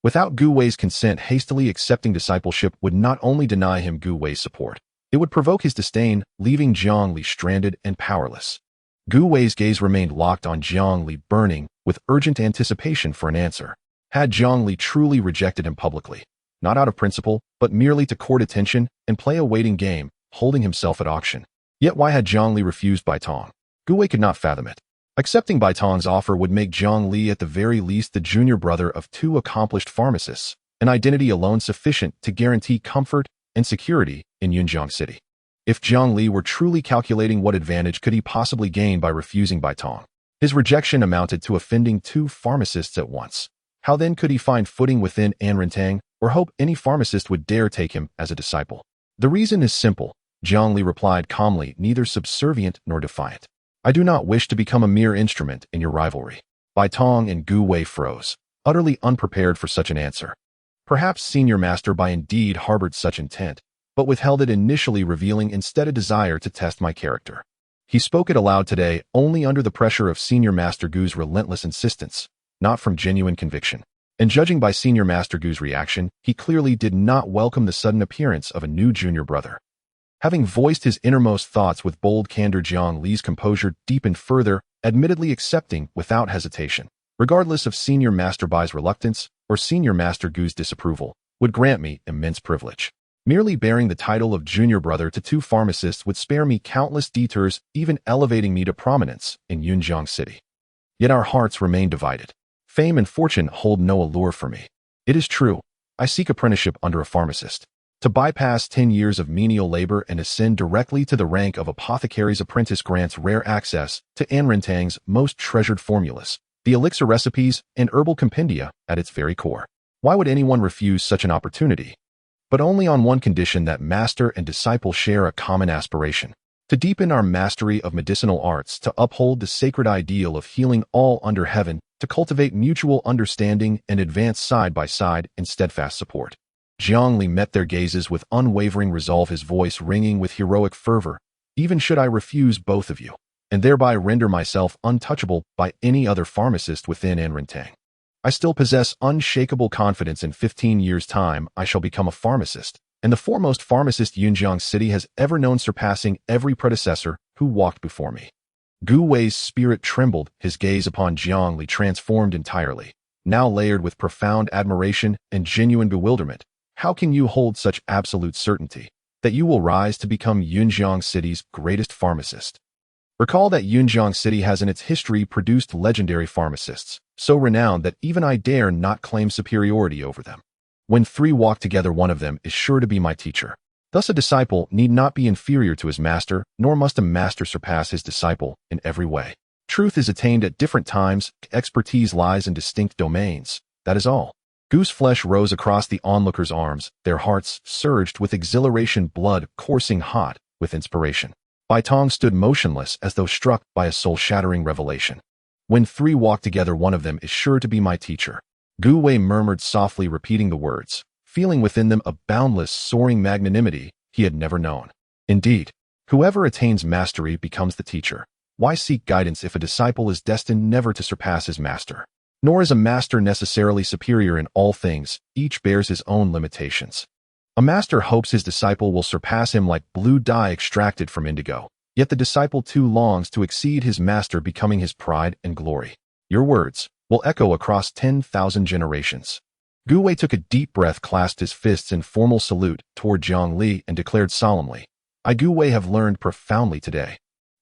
Without Guihai's consent, hastily accepting discipleship would not only deny him Guihai's support, it would provoke his disdain, leaving Jiang Li stranded and powerless. Guihai's gaze remained locked on Jiang Li, burning with urgent anticipation for an answer. Had Jiang Li truly rejected him publicly, not out of principle, but merely to court attention and play a waiting game, holding himself at auction? Yet why had Jiang Li refused Bai Tong? Guihai could not fathom it. Accepting Bai Tong's offer would make Jiang Li at the very least the junior brother of two accomplished pharmacists, an identity alone sufficient to guarantee comfort and security in Yunjiang City. If Jiang Li were truly calculating, what advantage could he possibly gain by refusing Bai Tong? His rejection amounted to offending two pharmacists at once. How then could he find footing within Anrintang, or hope any pharmacist would dare take him as a disciple? The reason is simple, Jiang Li replied calmly, neither subservient nor defiant. I do not wish to become a mere instrument in your rivalry. Bai Tong and Guihai froze, utterly unprepared for such an answer. Perhaps Senior Master Bai indeed harbored such intent, but withheld it initially, revealing instead a desire to test my character. He spoke it aloud today only under the pressure of Senior Master Gu's relentless insistence, not from genuine conviction. And judging by Senior Master Gu's reaction, he clearly did not welcome the sudden appearance of a new junior brother. Having voiced his innermost thoughts with bold candor, Jiang Li's composure deepened further, admittedly accepting without hesitation, regardless of Senior Master Bai's reluctance or Senior Master Gu's disapproval, would grant me immense privilege. Merely bearing the title of junior brother to two pharmacists would spare me countless detours, even elevating me to prominence in Yunjiang City. Yet our hearts remain divided. Fame and fortune hold no allure for me. It is true, I seek apprenticeship under a pharmacist. To bypass 10 years of menial labor and ascend directly to the rank of apothecary's apprentice grants rare access to Anrintang's most treasured formulas, the elixir recipes and herbal compendia at its very core. Why would anyone refuse such an opportunity? But only on one condition, that master and disciple share a common aspiration: to deepen our mastery of medicinal arts, to uphold the sacred ideal of healing all under heaven, to cultivate mutual understanding and advance side by side in steadfast support. Jiang Li met their gazes with unwavering resolve, his voice ringing with heroic fervor. Even should I refuse both of you, and thereby render myself untouchable by any other pharmacist within Anrintang, I still possess unshakable confidence in 15 years' time I shall become a pharmacist, and the foremost pharmacist Yunjiang City has ever known, surpassing every predecessor who walked before me. Guihai's spirit trembled, his gaze upon Jiang Li transformed entirely, now layered with profound admiration and genuine bewilderment. How can you hold such absolute certainty that you will rise to become Yunjiang City's greatest pharmacist? Recall that Yunjiang City has in its history produced legendary pharmacists, so renowned that even I dare not claim superiority over them. When three walk together, one of them is sure to be my teacher. Thus a disciple need not be inferior to his master, nor must a master surpass his disciple in every way. Truth is attained at different times, expertise lies in distinct domains, that is all. Goose flesh rose across the onlookers' arms, their hearts surged with exhilaration, blood coursing hot with inspiration. Bai Tong stood motionless as though struck by a soul-shattering revelation. When three walk together, one of them is sure to be my teacher. Guihai murmured softly, repeating the words, feeling within them a boundless, soaring magnanimity he had never known. Indeed, whoever attains mastery becomes the teacher. Why seek guidance if a disciple is destined never to surpass his master? Nor is a master necessarily superior in all things, each bears his own limitations. A master hopes his disciple will surpass him like blue dye extracted from indigo, yet the disciple too longs to exceed his master, becoming his pride and glory. Your words will echo across 10,000 generations. Guihai took a deep breath, clasped his fists in formal salute toward Jiang Li, and declared solemnly, I, Guihai, have learned profoundly today.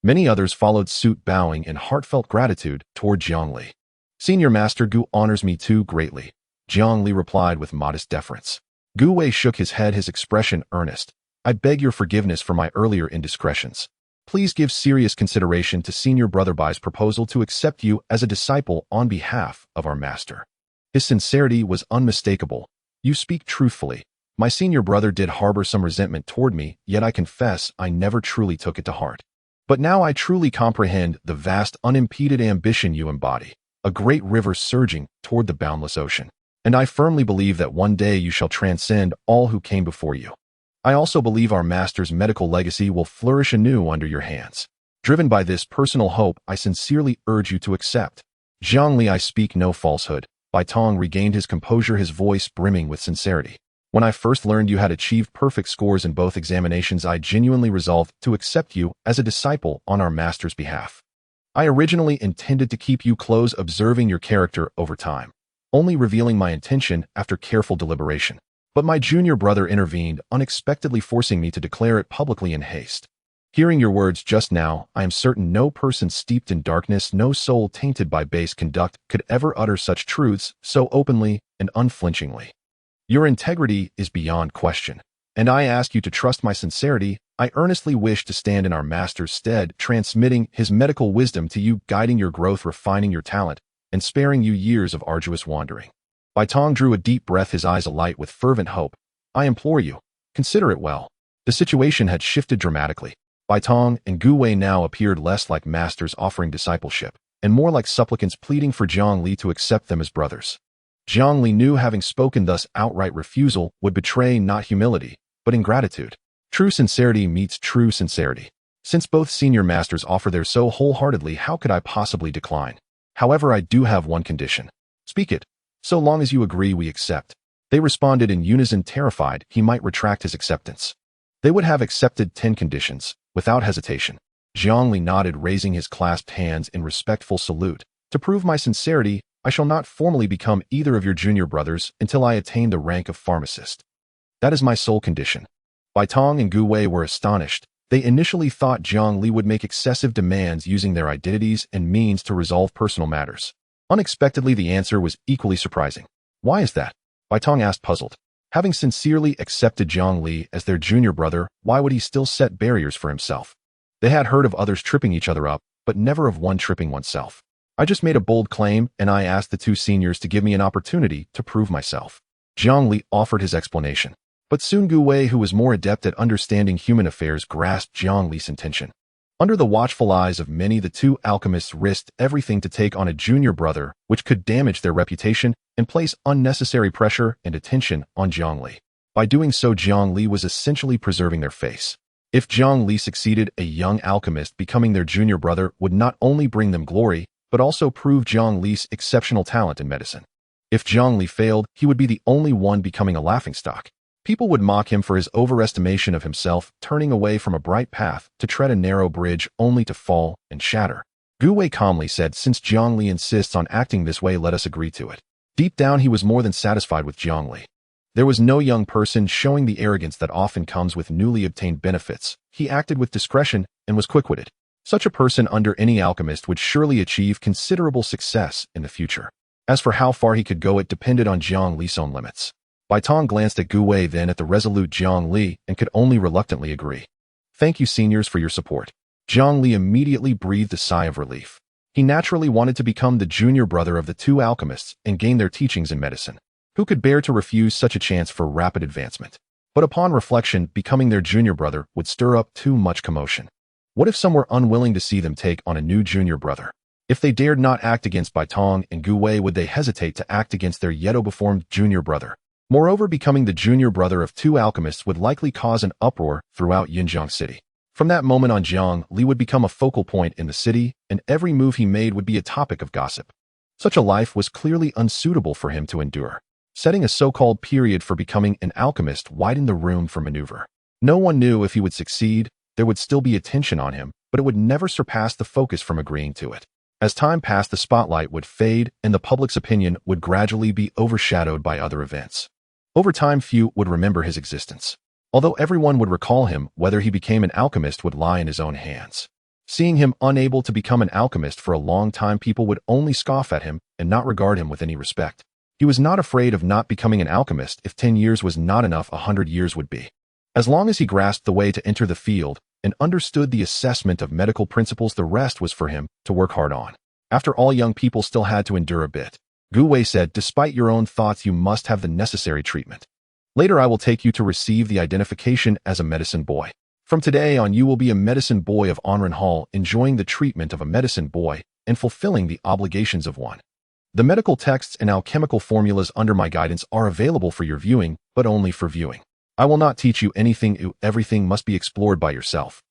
Many others followed suit, bowing in heartfelt gratitude toward Jiang Li. Senior Master Gu honors me too greatly, Jiang Li replied with modest deference. Gu Wei shook his head, his expression earnest. I beg your forgiveness for my earlier indiscretions. Please give serious consideration to Senior Brother Bai's proposal to accept you as a disciple on behalf of our master. His sincerity was unmistakable. You speak truthfully. My senior brother did harbor some resentment toward me, yet I confess I never truly took it to heart. But now I truly comprehend the vast, unimpeded ambition you embody, a great river surging toward the boundless ocean. And I firmly believe that one day you shall transcend all who came before you. I also believe our master's medical legacy will flourish anew under your hands. Driven by this personal hope, I sincerely urge you to accept. Jiang Li, I speak no falsehood. Bai Tong regained his composure, his voice brimming with sincerity. When I first learned you had achieved perfect scores in both examinations, I genuinely resolved to accept you as a disciple on our master's behalf. I originally intended to keep you close, observing your character over time, only revealing my intention after careful deliberation. But my junior brother intervened, unexpectedly forcing me to declare it publicly in haste. Hearing your words just now, I am certain no person steeped in darkness, no soul tainted by base conduct could ever utter such truths so openly and unflinchingly. Your integrity is beyond question, and I ask you to trust my sincerity. I earnestly wish to stand in our master's stead, transmitting his medical wisdom to you, guiding your growth, refining your talent, and sparing you years of arduous wandering. Bai Tong drew a deep breath, his eyes alight with fervent hope. I implore you, consider it well. The situation had shifted dramatically. Bai Tong and Gu Wei now appeared less like masters offering discipleship, and more like supplicants pleading for Jiang Li to accept them as brothers. Jiang Li knew having spoken thus, outright refusal would betray not humility, but ingratitude. True sincerity meets true sincerity. Since both senior masters offer theirs so wholeheartedly, how could I possibly decline? However, I do have one condition. Speak it. So long as you agree, we accept. They responded in unison, terrified he might retract his acceptance. They would have accepted 10 conditions, without hesitation. Jiang Li nodded, raising his clasped hands in respectful salute. To prove my sincerity, I shall not formally become either of your junior brothers until I attain the rank of pharmacist. That is my sole condition. Bai Tong and Gu Wei were astonished. They initially thought Jiang Li would make excessive demands using their identities and means to resolve personal matters. Unexpectedly, the answer was equally surprising. Why is that? Bai Tong asked, puzzled. Having sincerely accepted Jiang Li as their junior brother, why would he still set barriers for himself? They had heard of others tripping each other up, but never of one tripping oneself. I just made a bold claim, and I asked the two seniors to give me an opportunity to prove myself. Jiang Li offered his explanation. But soon Gu Wei, who was more adept at understanding human affairs, grasped Jiang Li's intention. Under the watchful eyes of many, the two alchemists risked everything to take on a junior brother, which could damage their reputation and place unnecessary pressure and attention on Jiang Li. By doing so, Jiang Li was essentially preserving their face. If Jiang Li succeeded, a young alchemist becoming their junior brother would not only bring them glory, but also prove Jiang Li's exceptional talent in medicine. If Jiang Li failed, he would be the only one becoming a laughingstock. People would mock him for his overestimation of himself, turning away from a bright path to tread a narrow bridge only to fall and shatter. Gu Wei calmly said, since Jiang Li insists on acting this way, let us agree to it. Deep down, he was more than satisfied with Jiang Li. There was no young person showing the arrogance that often comes with newly obtained benefits. He acted with discretion and was quick-witted. Such a person under any alchemist would surely achieve considerable success in the future. As for how far he could go, it depended on Jiang Li's own limits. Bai Tong glanced at Gu Wei, then at the resolute Jiang Li, and could only reluctantly agree. Thank you, seniors, for your support. Jiang Li immediately breathed a sigh of relief. He naturally wanted to become the junior brother of the two alchemists and gain their teachings in medicine. Who could bear to refuse such a chance for rapid advancement? But upon reflection, becoming their junior brother would stir up too much commotion. What if some were unwilling to see them take on a new junior brother? If they dared not act against Bai Tong and Gu Wei, would they hesitate to act against their yet overformed junior brother? Moreover, becoming the junior brother of two alchemists would likely cause an uproar throughout Yinjiang City. From that moment on, Jiang Li would become a focal point in the city, and every move he made would be a topic of gossip. Such a life was clearly unsuitable for him to endure. Setting a so-called period for becoming an alchemist widened the room for maneuver. No one knew if he would succeed. There would still be attention on him, but it would never surpass the focus from agreeing to it. As time passed, the spotlight would fade, and the public's opinion would gradually be overshadowed by other events. Over time, few would remember his existence. Although everyone would recall him, whether he became an alchemist would lie in his own hands. Seeing him unable to become an alchemist for a long time, people would only scoff at him and not regard him with any respect. He was not afraid of not becoming an alchemist. If 10 years was not enough, 100 years would be. As long as he grasped the way to enter the field and understood the assessment of medical principles, the rest was for him to work hard on. After all, young people still had to endure a bit. Guihai said, despite your own thoughts, you must have the necessary treatment. Later I will take you to receive the identification as a medicine boy. From today on, you will be a medicine boy of Hall, enjoying the treatment of a medicine boy and fulfilling the obligations of one. The medical texts and alchemical formulas under my guidance are available for your viewing, but only for viewing. I will not teach you anything. Everything must be explored by yourself.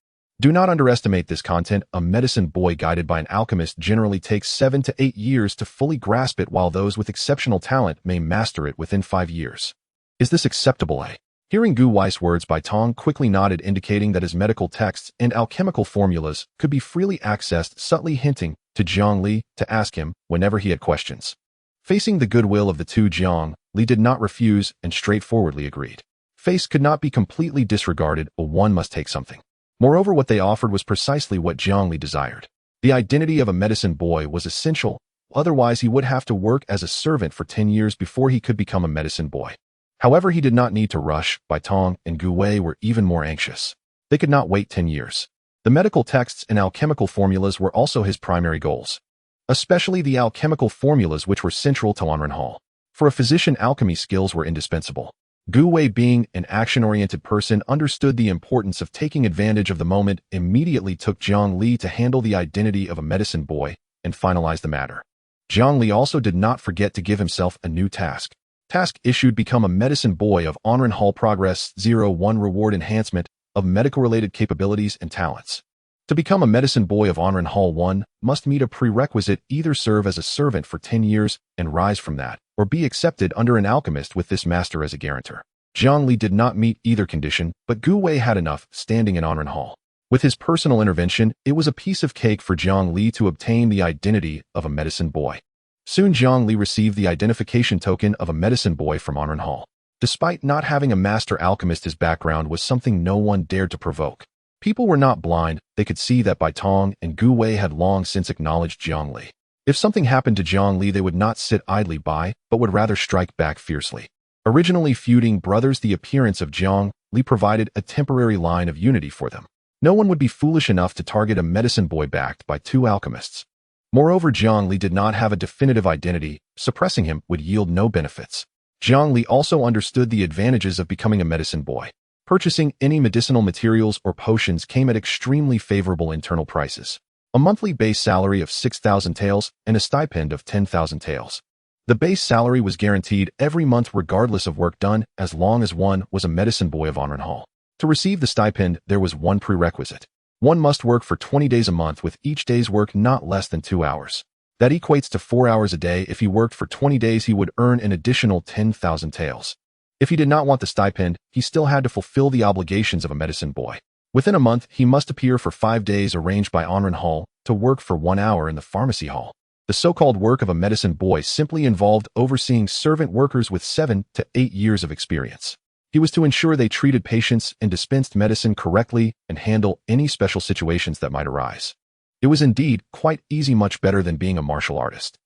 Do not underestimate this content. A medicine boy guided by an alchemist generally takes 7 to 8 years to fully grasp it, while those with exceptional talent may master it within 5 years. Is this acceptable? Hearing Guihai's words, Bai Tong quickly nodded, indicating that his medical texts and alchemical formulas could be freely accessed, subtly hinting to Jiang Li to ask him whenever he had questions. Facing the goodwill of the two, Jiang Li did not refuse and straightforwardly agreed. Face could not be completely disregarded, but one must take something. Moreover, what they offered was precisely what Jiang Li desired. The identity of a medicine boy was essential, otherwise he would have to work as a servant for 10 years before he could become a medicine boy. However, he did not need to rush. Bai Tong and Guihai were even more anxious. They could not wait 10 years. The medical texts and alchemical formulas were also his primary goals, especially the alchemical formulas which were central to Hall. For a physician, alchemy skills were indispensable. Guihai, being an action-oriented person, understood the importance of taking advantage of the moment, immediately took Jiang Li to handle the identity of a medicine boy and finalize the matter. Jiang Li also did not forget to give himself a new task. Task issued: become a medicine boy of Hall. Progress 01 reward enhancement of medical-related capabilities and talents. To become a medicine boy of Hall, one must meet a prerequisite: either serve as a servant for 10 years and rise from that, or be accepted under an alchemist with this master as a guarantor. Jiang Li did not meet either condition, but Guihai had enough standing in Hall. With his personal intervention, it was a piece of cake for Jiang Li to obtain the identity of a medicine boy. Soon Jiang Li received the identification token of a medicine boy from Hall. Despite not having a master alchemist, his background was something no one dared to provoke. People were not blind. They could see that Bai Tong and Guihai had long since acknowledged Jiang Li. If something happened to Jiang Li, they would not sit idly by, but would rather strike back fiercely. Originally feuding brothers, the appearance of Jiang Li provided a temporary line of unity for them. No one would be foolish enough to target a medicine boy backed by two alchemists. Moreover, Jiang Li did not have a definitive identity. Suppressing him would yield no benefits. Jiang Li also understood the advantages of becoming a medicine boy. Purchasing any medicinal materials or potions came at extremely favorable internal prices. A monthly base salary of 6,000 taels and a stipend of 10,000 taels. The base salary was guaranteed every month regardless of work done, as long as one was a medicine boy of Hall. To receive the stipend, there was one prerequisite. One must work for 20 days a month, with each day's work not less than 2 hours. That equates to 4 hours a day. If he worked for 20 days, he would earn an additional 10,000 taels. If he did not want the stipend, he still had to fulfill the obligations of a medicine boy. Within a month, he must appear for 5 days arranged by Hall to work for 1 hour in the pharmacy hall. The so-called work of a medicine boy simply involved overseeing servant workers with 7 to 8 years of experience. He was to ensure they treated patients and dispensed medicine correctly and handle any special situations that might arise. It was indeed quite easy, much better than being a martial artist.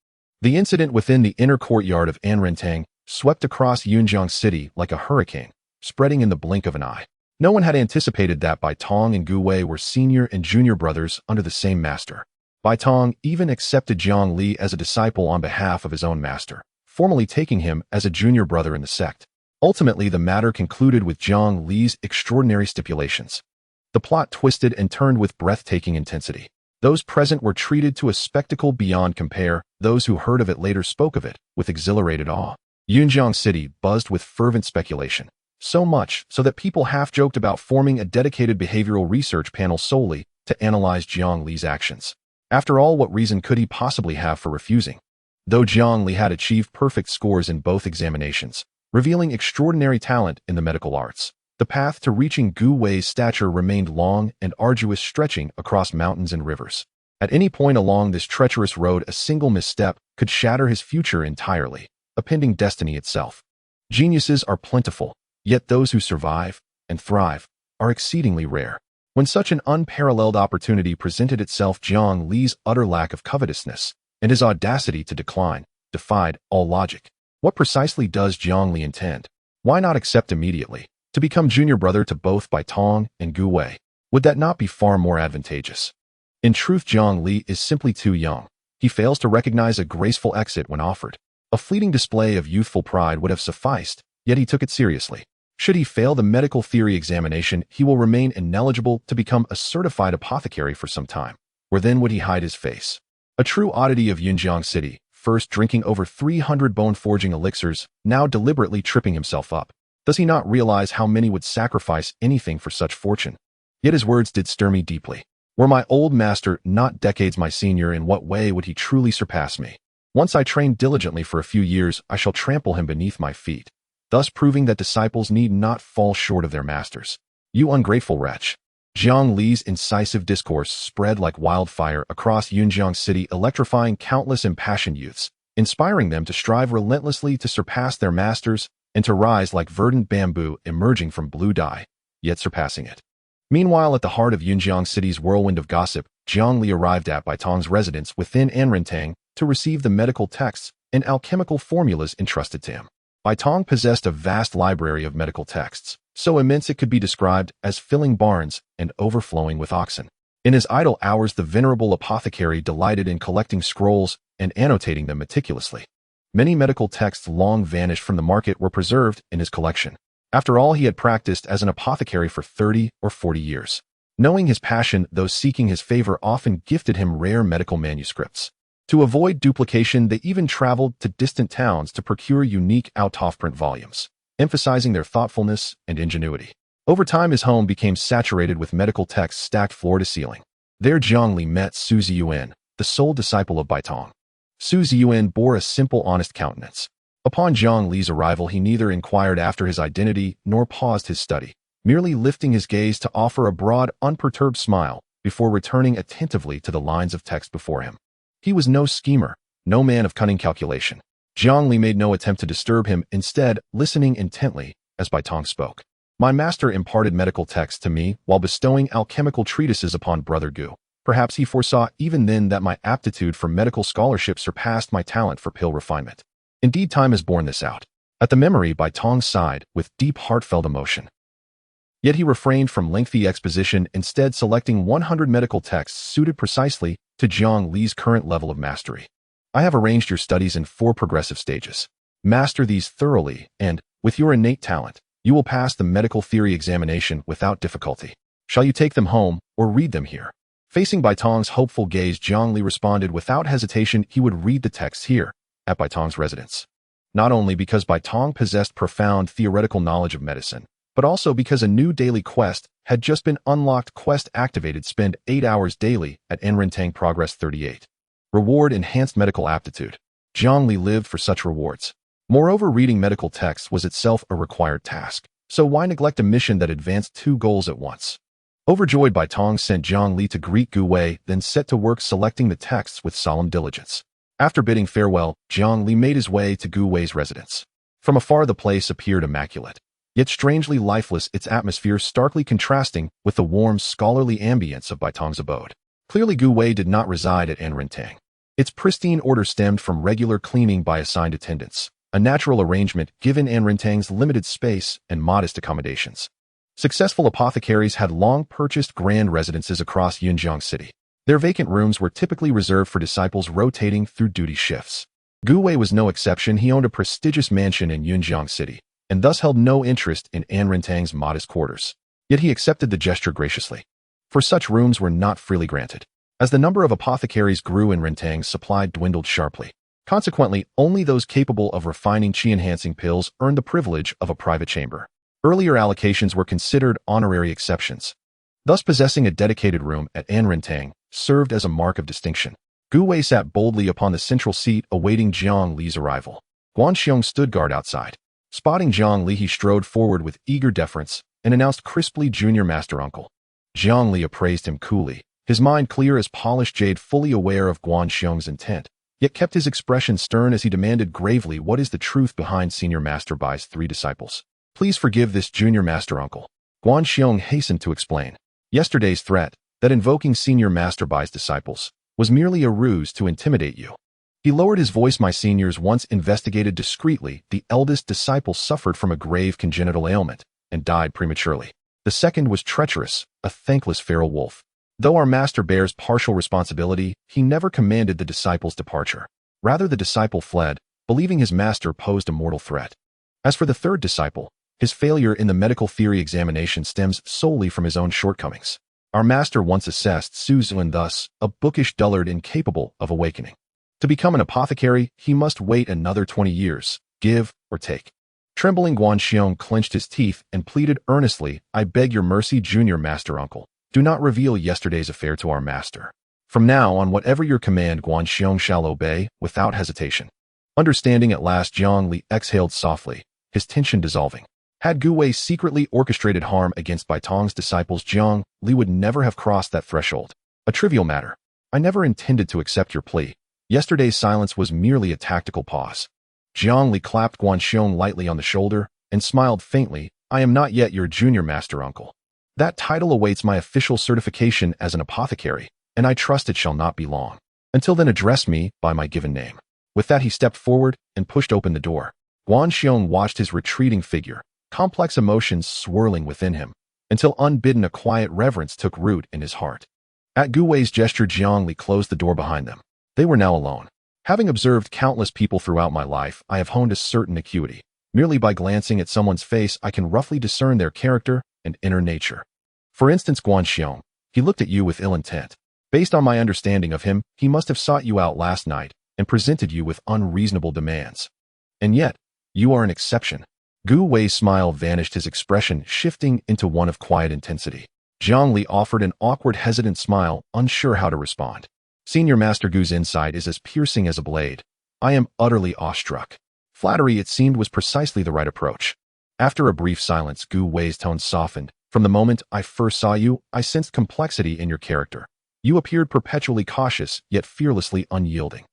The incident within the inner courtyard of Anrentang swept across Yunjiang City like a hurricane, spreading in the blink of an eye. No one had anticipated that Bai Tong and Guihai were senior and junior brothers under the same master. Bai Tong even accepted Jiang Li as a disciple on behalf of his own master, formally taking him as a junior brother in the sect. Ultimately, the matter concluded with Jiang Li's extraordinary stipulations. The plot twisted and turned with breathtaking intensity. Those present were treated to a spectacle beyond compare. Those who heard of it later spoke of it with exhilarated awe. Yunjiang City buzzed with fervent speculation. So much so that people half-joked about forming a dedicated behavioral research panel solely to analyze Jiang Li's actions. After all, what reason could he possibly have for refusing? Though Jiang Li had achieved perfect scores in both examinations, revealing extraordinary talent in the medical arts, the path to reaching Guihai's stature remained long and arduous, stretching across mountains and rivers. At any point along this treacherous road, a single misstep could shatter his future entirely, upending destiny itself. Geniuses are plentiful, yet those who survive and thrive are exceedingly rare. When such an unparalleled opportunity presented itself, Jiang Li's utter lack of covetousness and his audacity to decline defied all logic. What precisely does Jiang Li intend? Why not accept immediately to become junior brother to both Baitong and Guihai? Would that not be far more advantageous? In truth, Jiang Li is simply too young. He fails to recognize a graceful exit when offered. A fleeting display of youthful pride would have sufficed, yet he took it seriously. Should he fail the medical theory examination, he will remain ineligible to become a certified apothecary for some time. Where then would he hide his face? A true oddity of Yunjiang City, first drinking over 300 bone-forging elixirs, now deliberately tripping himself up. Does he not realize how many would sacrifice anything for such fortune? Yet his words did stir me deeply. Were my old master not decades my senior, in what way would he truly surpass me? Once I train diligently for a few years, I shall trample him beneath my feet, thus proving that disciples need not fall short of their masters. You ungrateful wretch. Jiang Li's incisive discourse spread like wildfire across Yunjiang City, electrifying countless impassioned youths, inspiring them to strive relentlessly to surpass their masters and to rise like verdant bamboo emerging from blue dye, yet surpassing it. Meanwhile, at the heart of Yunjiang City's whirlwind of gossip, Jiang Li arrived at Baitong's residence within Anrentang to receive the medical texts and alchemical formulas entrusted to him. Baitong possessed a vast library of medical texts, so immense it could be described as filling barns and overflowing with oxen. In his idle hours, the venerable apothecary delighted in collecting scrolls and annotating them meticulously. Many medical texts long vanished from the market were preserved in his collection. After all, he had practiced as an apothecary for 30 or 40 years. Knowing his passion, those seeking his favor often gifted him rare medical manuscripts. To avoid duplication, they even traveled to distant towns to procure unique out-of-print volumes, emphasizing their thoughtfulness and ingenuity. Over time, his home became saturated with medical texts stacked floor to ceiling. There Jiang Li met Su Ziyuan, the sole disciple of Baitong. Su Ziyuan bore a simple, honest countenance. Upon Jiang Li's arrival, he neither inquired after his identity nor paused his study, merely lifting his gaze to offer a broad, unperturbed smile before returning attentively to the lines of text before him. He was no schemer, no man of cunning calculation. Jiang Li made no attempt to disturb him, instead listening intently as Baitong spoke. My master imparted medical texts to me while bestowing alchemical treatises upon Brother Gu. Perhaps he foresaw even then that my aptitude for medical scholarship surpassed my talent for pill refinement. Indeed, time has borne this out. At the memory, Baitong sighed with deep heartfelt emotion. Yet he refrained from lengthy exposition, instead selecting 100 medical texts suited precisely to Jiang Li's current level of mastery. I have arranged your studies in 4 progressive stages. Master these thoroughly, and, with your innate talent, you will pass the medical theory examination without difficulty. Shall you take them home, or read them here? Facing Baitong's hopeful gaze, Jiang Li responded without hesitation he would read the texts here, at Baitong's residence. Not only because Baitong possessed profound theoretical knowledge of medicine, but also because a new daily quest had just been unlocked. Quest activated. Spend 8 hours daily at Anrentang Progress 38. Reward enhanced medical aptitude. Jiang Li lived for such rewards. Moreover, reading medical texts was itself a required task, so why neglect a mission that advanced 2 goals at once? Overjoyed, Baitong sent Jiang Li to greet Guihai, then set to work selecting the texts with solemn diligence. After bidding farewell, Jiang Li made his way to Guihai's residence. From afar, the place appeared immaculate, yet strangely lifeless, its atmosphere starkly contrasting with the warm, scholarly ambience of Baitong's abode. Clearly, Guihai did not reside at Anrentang. Its pristine order stemmed from regular cleaning by assigned attendants, a natural arrangement given Anrentang's limited space and modest accommodations. Successful apothecaries had long purchased grand residences across Yunjiang City. Their vacant rooms were typically reserved for disciples rotating through duty shifts. Guihai was no exception. He owned a prestigious mansion in Yunjiang City, and thus held no interest in Anrentang's modest quarters. Yet he accepted the gesture graciously, for such rooms were not freely granted. As the number of apothecaries grew, Anrentang's supply dwindled sharply. Consequently, only those capable of refining qi-enhancing pills earned the privilege of a private chamber. Earlier allocations were considered honorary exceptions. Thus, possessing a dedicated room at Anrentang served as a mark of distinction. Guihai sat boldly upon the central seat, awaiting Jiang Li's arrival. Guanxiong stood guard outside. Spotting Jiang Li, he strode forward with eager deference and announced crisply, "Junior Master Uncle." Jiang Li appraised him coolly, his mind clear as polished jade, fully aware of Guanxiong's intent, yet kept his expression stern as he demanded gravely, "What is the truth behind Senior Master Bai's 3 disciples? Please forgive this, Junior Master Uncle." Guanxiong hastened to explain. Yesterday's threat, that invoking Senior Master Bai's disciples, was merely a ruse to intimidate you. He lowered his voice. My seniors once investigated discreetly. The eldest disciple suffered from a grave congenital ailment and died prematurely. The second was treacherous, a thankless feral wolf. Though our master bears partial responsibility, he never commanded the disciple's departure. Rather, the disciple fled, believing his master posed a mortal threat. As for the third disciple, his failure in the medical theory examination stems solely from his own shortcomings. Our master once assessed Su Zun thus, a bookish dullard incapable of awakening. To become an apothecary, he must wait another 20 years, give or take. Trembling, Guanxiong clenched his teeth and pleaded earnestly, I beg your mercy, junior master uncle. Do not reveal yesterday's affair to our master. From now on, whatever your command, Guanxiong shall obey, without hesitation. Understanding at last, Jiang Li exhaled softly, his tension dissolving. Had Guihai secretly orchestrated harm against Baitong's disciples, Jiang Li would never have crossed that threshold. A trivial matter. I never intended to accept your plea. Yesterday's silence was merely a tactical pause. Jiang Li clapped Guanxiong lightly on the shoulder and smiled faintly. I am not yet your junior master uncle. That title awaits my official certification as an apothecary, and I trust it shall not be long. Until then, address me by my given name. With that, he stepped forward and pushed open the door. Guanxiong watched his retreating figure, complex emotions swirling within him, until unbidden a quiet reverence took root in his heart. At Guihai's gesture, Jiang Li closed the door behind them. They were now alone. Having observed countless people throughout my life, I have honed a certain acuity. Merely by glancing at someone's face, I can roughly discern their character and inner nature. For instance, Guanxiong, he looked at you with ill intent. Based on my understanding of him, he must have sought you out last night and presented you with unreasonable demands. And yet, you are an exception. Guihai's smile vanished, his expression shifting into one of quiet intensity. Jiang Li offered an awkward, hesitant smile, unsure how to respond. Senior Master Gu's insight is as piercing as a blade. I am utterly awestruck. Flattery, it seemed, was precisely the right approach. After a brief silence, Guihai's tone softened. From the moment I first saw you, I sensed complexity in your character. You appeared perpetually cautious, yet fearlessly unyielding.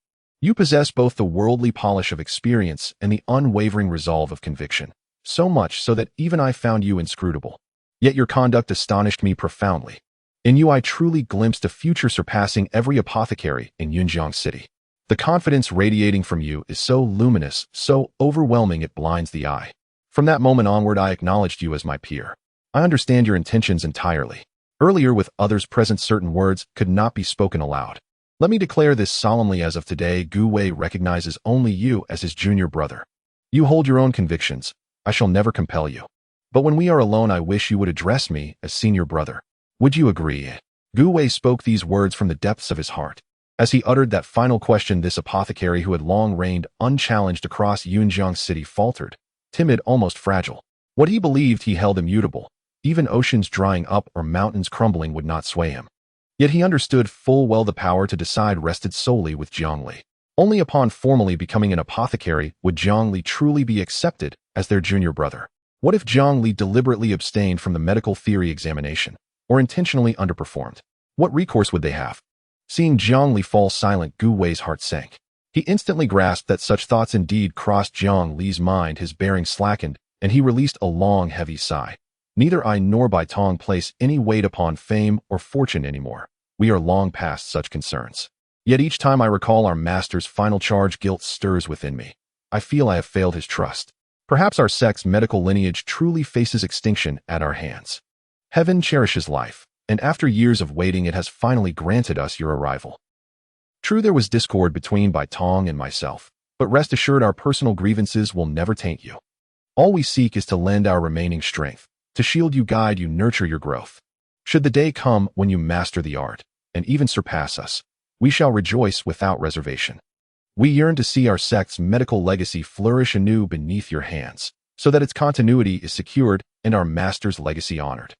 You possess both the worldly polish of experience and the unwavering resolve of conviction. So much so that even I found you inscrutable. Yet your conduct astonished me profoundly. In you I truly glimpsed a future surpassing every apothecary in Yunjiang City. The confidence radiating from you is so luminous, so overwhelming it blinds the eye. From that moment onward, I acknowledged you as my peer. I understand your intentions entirely. Earlier, with others present, certain words could not be spoken aloud. Let me declare this solemnly as of today. Guihai recognizes only you as his junior brother. You hold your own convictions. I shall never compel you. But when we are alone, I wish you would address me as senior brother. Would you agree? Guihai spoke these words from the depths of his heart. As he uttered that final question, this apothecary who had long reigned unchallenged across Yunjiang City faltered, timid, almost fragile. What he believed he held immutable. Even oceans drying up or mountains crumbling would not sway him. Yet he understood full well the power to decide rested solely with Jiang Li. Only upon formally becoming an apothecary would Jiang Li truly be accepted as their junior brother. What if Jiang Li deliberately abstained from the medical theory examination, or intentionally underperformed? What recourse would they have? Seeing Jiang Li fall silent, Guihai's heart sank. He instantly grasped that such thoughts indeed crossed Jiang Li's mind. His bearing slackened, and he released a long, heavy sigh. Neither I nor Baitong place any weight upon fame or fortune anymore. We are long past such concerns. Yet each time I recall our master's final charge, guilt stirs within me. I feel I have failed his trust. Perhaps our sect's medical lineage truly faces extinction at our hands. Heaven cherishes life, and after years of waiting, it has finally granted us your arrival. True, there was discord between Baitong and myself, but rest assured our personal grievances will never taint you. All we seek is to lend our remaining strength, to shield you, guide you, nurture your growth. Should the day come when you master the art, and even surpass us, we shall rejoice without reservation. We yearn to see our sect's medical legacy flourish anew beneath your hands, so that its continuity is secured and our master's legacy honored.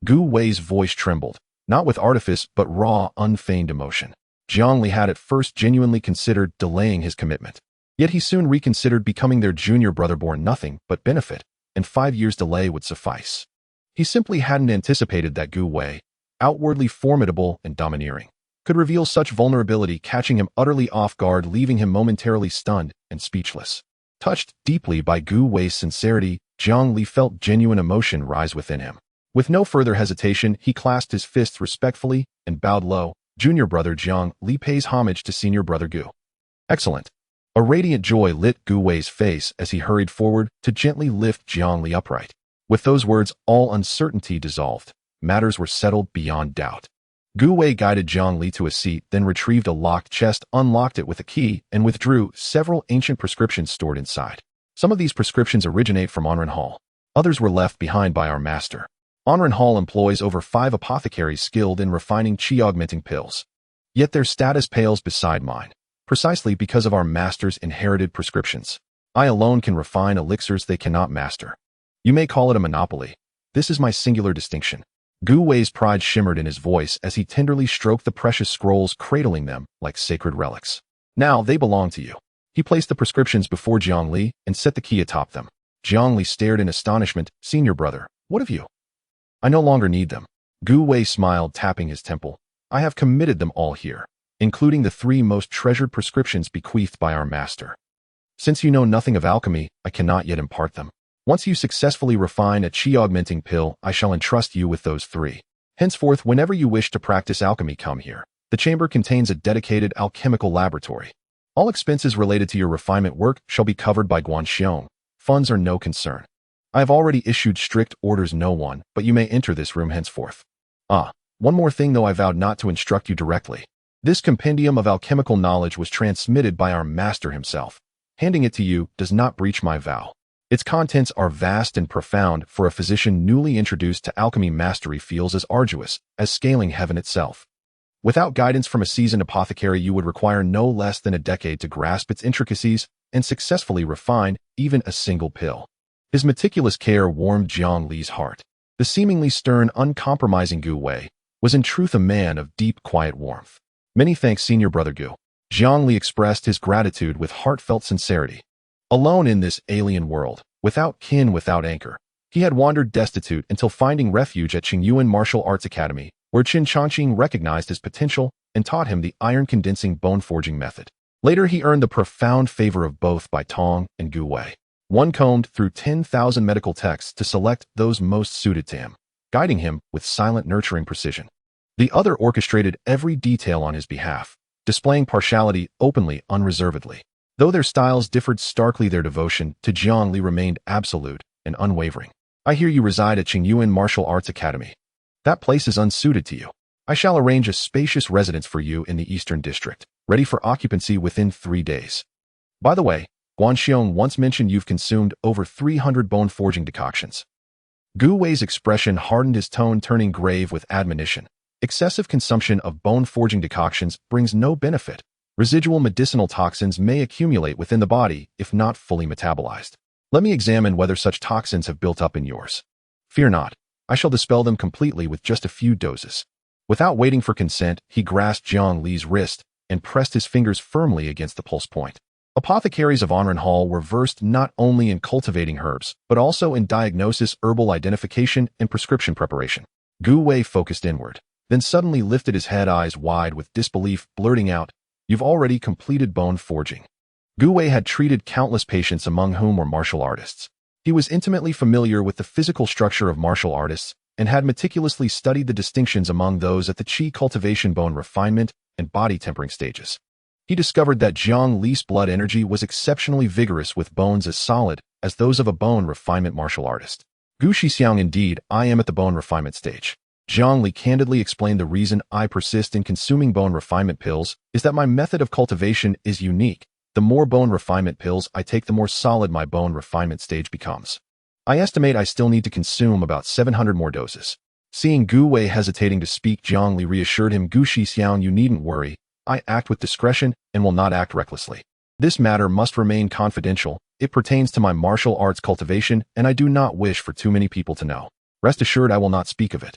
Guihai's voice trembled, not with artifice but raw, unfeigned emotion. Jiang Li had at first genuinely considered delaying his commitment. Yet he soon reconsidered becoming their junior brother bore nothing but benefit, and 5 years' delay would suffice. He simply hadn't anticipated that Guihai, outwardly formidable and domineering, could reveal such vulnerability, catching him utterly off guard, leaving him momentarily stunned and speechless. Touched deeply by Guihai's sincerity, Jiang Li felt genuine emotion rise within him. With no further hesitation, he clasped his fists respectfully and bowed low. Junior brother Jiang Li pays homage to senior brother Gu. Excellent. A radiant joy lit Gu Wei's face as he hurried forward to gently lift Jiang Li upright. With those words, all uncertainty dissolved. Matters were settled beyond doubt. Gu Wei guided Jiang Li to a seat, then retrieved a locked chest, unlocked it with a key, and withdrew several ancient prescriptions stored inside. Some of these prescriptions originate from Onren Hall. Others were left behind by our master. Onren Hall employs over 5 apothecaries skilled in refining qi-augmenting pills. Yet their status pales beside mine, precisely because of our master's inherited prescriptions. I alone can refine elixirs they cannot master. You may call it a monopoly. This is my singular distinction. Gu Wei's pride shimmered in his voice as he tenderly stroked the precious scrolls, cradling them like sacred relics. Now they belong to you. He placed the prescriptions before Jiang Li and set the key atop them. Jiang Li stared in astonishment. Senior brother, what of you? I no longer need them. Gu Wei smiled, tapping his temple. I have committed them all here, including the 3 most treasured prescriptions bequeathed by our master. Since you know nothing of alchemy, I cannot yet impart them. Once you successfully refine a qi-augmenting pill, I shall entrust you with those 3. Henceforth, whenever you wish to practice alchemy, come here. The chamber contains a dedicated alchemical laboratory. All expenses related to your refinement work shall be covered by Guanxiong. Funds are no concern. I have already issued strict orders. No one, but you may enter this room henceforth. One more thing, though I vowed not to instruct you directly. This compendium of alchemical knowledge was transmitted by our master himself. Handing it to you does not breach my vow. Its contents are vast and profound, for a physician newly introduced to alchemy. Mastery feels as arduous as scaling heaven itself. Without guidance from a seasoned apothecary, you would require no less than a decade to grasp its intricacies and successfully refine even a single pill. His meticulous care warmed Jiang Li's heart. The seemingly stern, uncompromising Gu Wei was in truth a man of deep, quiet warmth. Many thanks, senior brother Gu. Jiang Li expressed his gratitude with heartfelt sincerity. Alone in this alien world, without kin, without anchor, he had wandered destitute until finding refuge at Qingyuan Martial Arts Academy, where Qin Changqing recognized his potential and taught him the iron-condensing bone-forging method. Later, he earned the profound favor of both by Tong and Gu Wei. One combed through 10,000 medical texts to select those most suited to him, guiding him with silent, nurturing precision. The other orchestrated every detail on his behalf, displaying partiality openly, unreservedly. Though their styles differed starkly, their devotion to Jiang Li remained absolute and unwavering. I hear you reside at Qingyuan Martial Arts Academy. That place is unsuited to you. I shall arrange a spacious residence for you in the Eastern District, ready for occupancy within 3 days. By the way, Guanxiong once mentioned you've consumed over 300 bone-forging decoctions. Gu Wei's expression hardened, his tone turning grave with admonition. Excessive consumption of bone-forging decoctions brings no benefit. Residual medicinal toxins may accumulate within the body if not fully metabolized. Let me examine whether such toxins have built up in yours. Fear not. I shall dispel them completely with just a few doses. Without waiting for consent, he grasped Jiang Li's wrist and pressed his fingers firmly against the pulse point. Apothecaries of Onren Hall were versed not only in cultivating herbs, but also in diagnosis, herbal identification, and prescription preparation. Gu Wei focused inward, then suddenly lifted his head, eyes wide with disbelief, blurting out, "You've already completed bone forging." Gu Wei had treated countless patients, among whom were martial artists. He was intimately familiar with the physical structure of martial artists and had meticulously studied the distinctions among those at the qi cultivation, bone refinement, and body tempering stages. He discovered that Jiang Li's blood energy was exceptionally vigorous, with bones as solid as those of a bone refinement martial artist. Gu Shixiang, indeed, I am at the bone refinement stage. Jiang Li candidly explained, the reason I persist in consuming bone refinement pills is that my method of cultivation is unique. The more bone refinement pills I take, the more solid my bone refinement stage becomes. I estimate I still need to consume about 700 more doses. Seeing Gu Wei hesitating to speak, Jiang Li reassured him, Gu Shixiang, you needn't worry. I act with discretion and will not act recklessly. This matter must remain confidential. It pertains to my martial arts cultivation, and I do not wish for too many people to know. Rest assured I will not speak of it.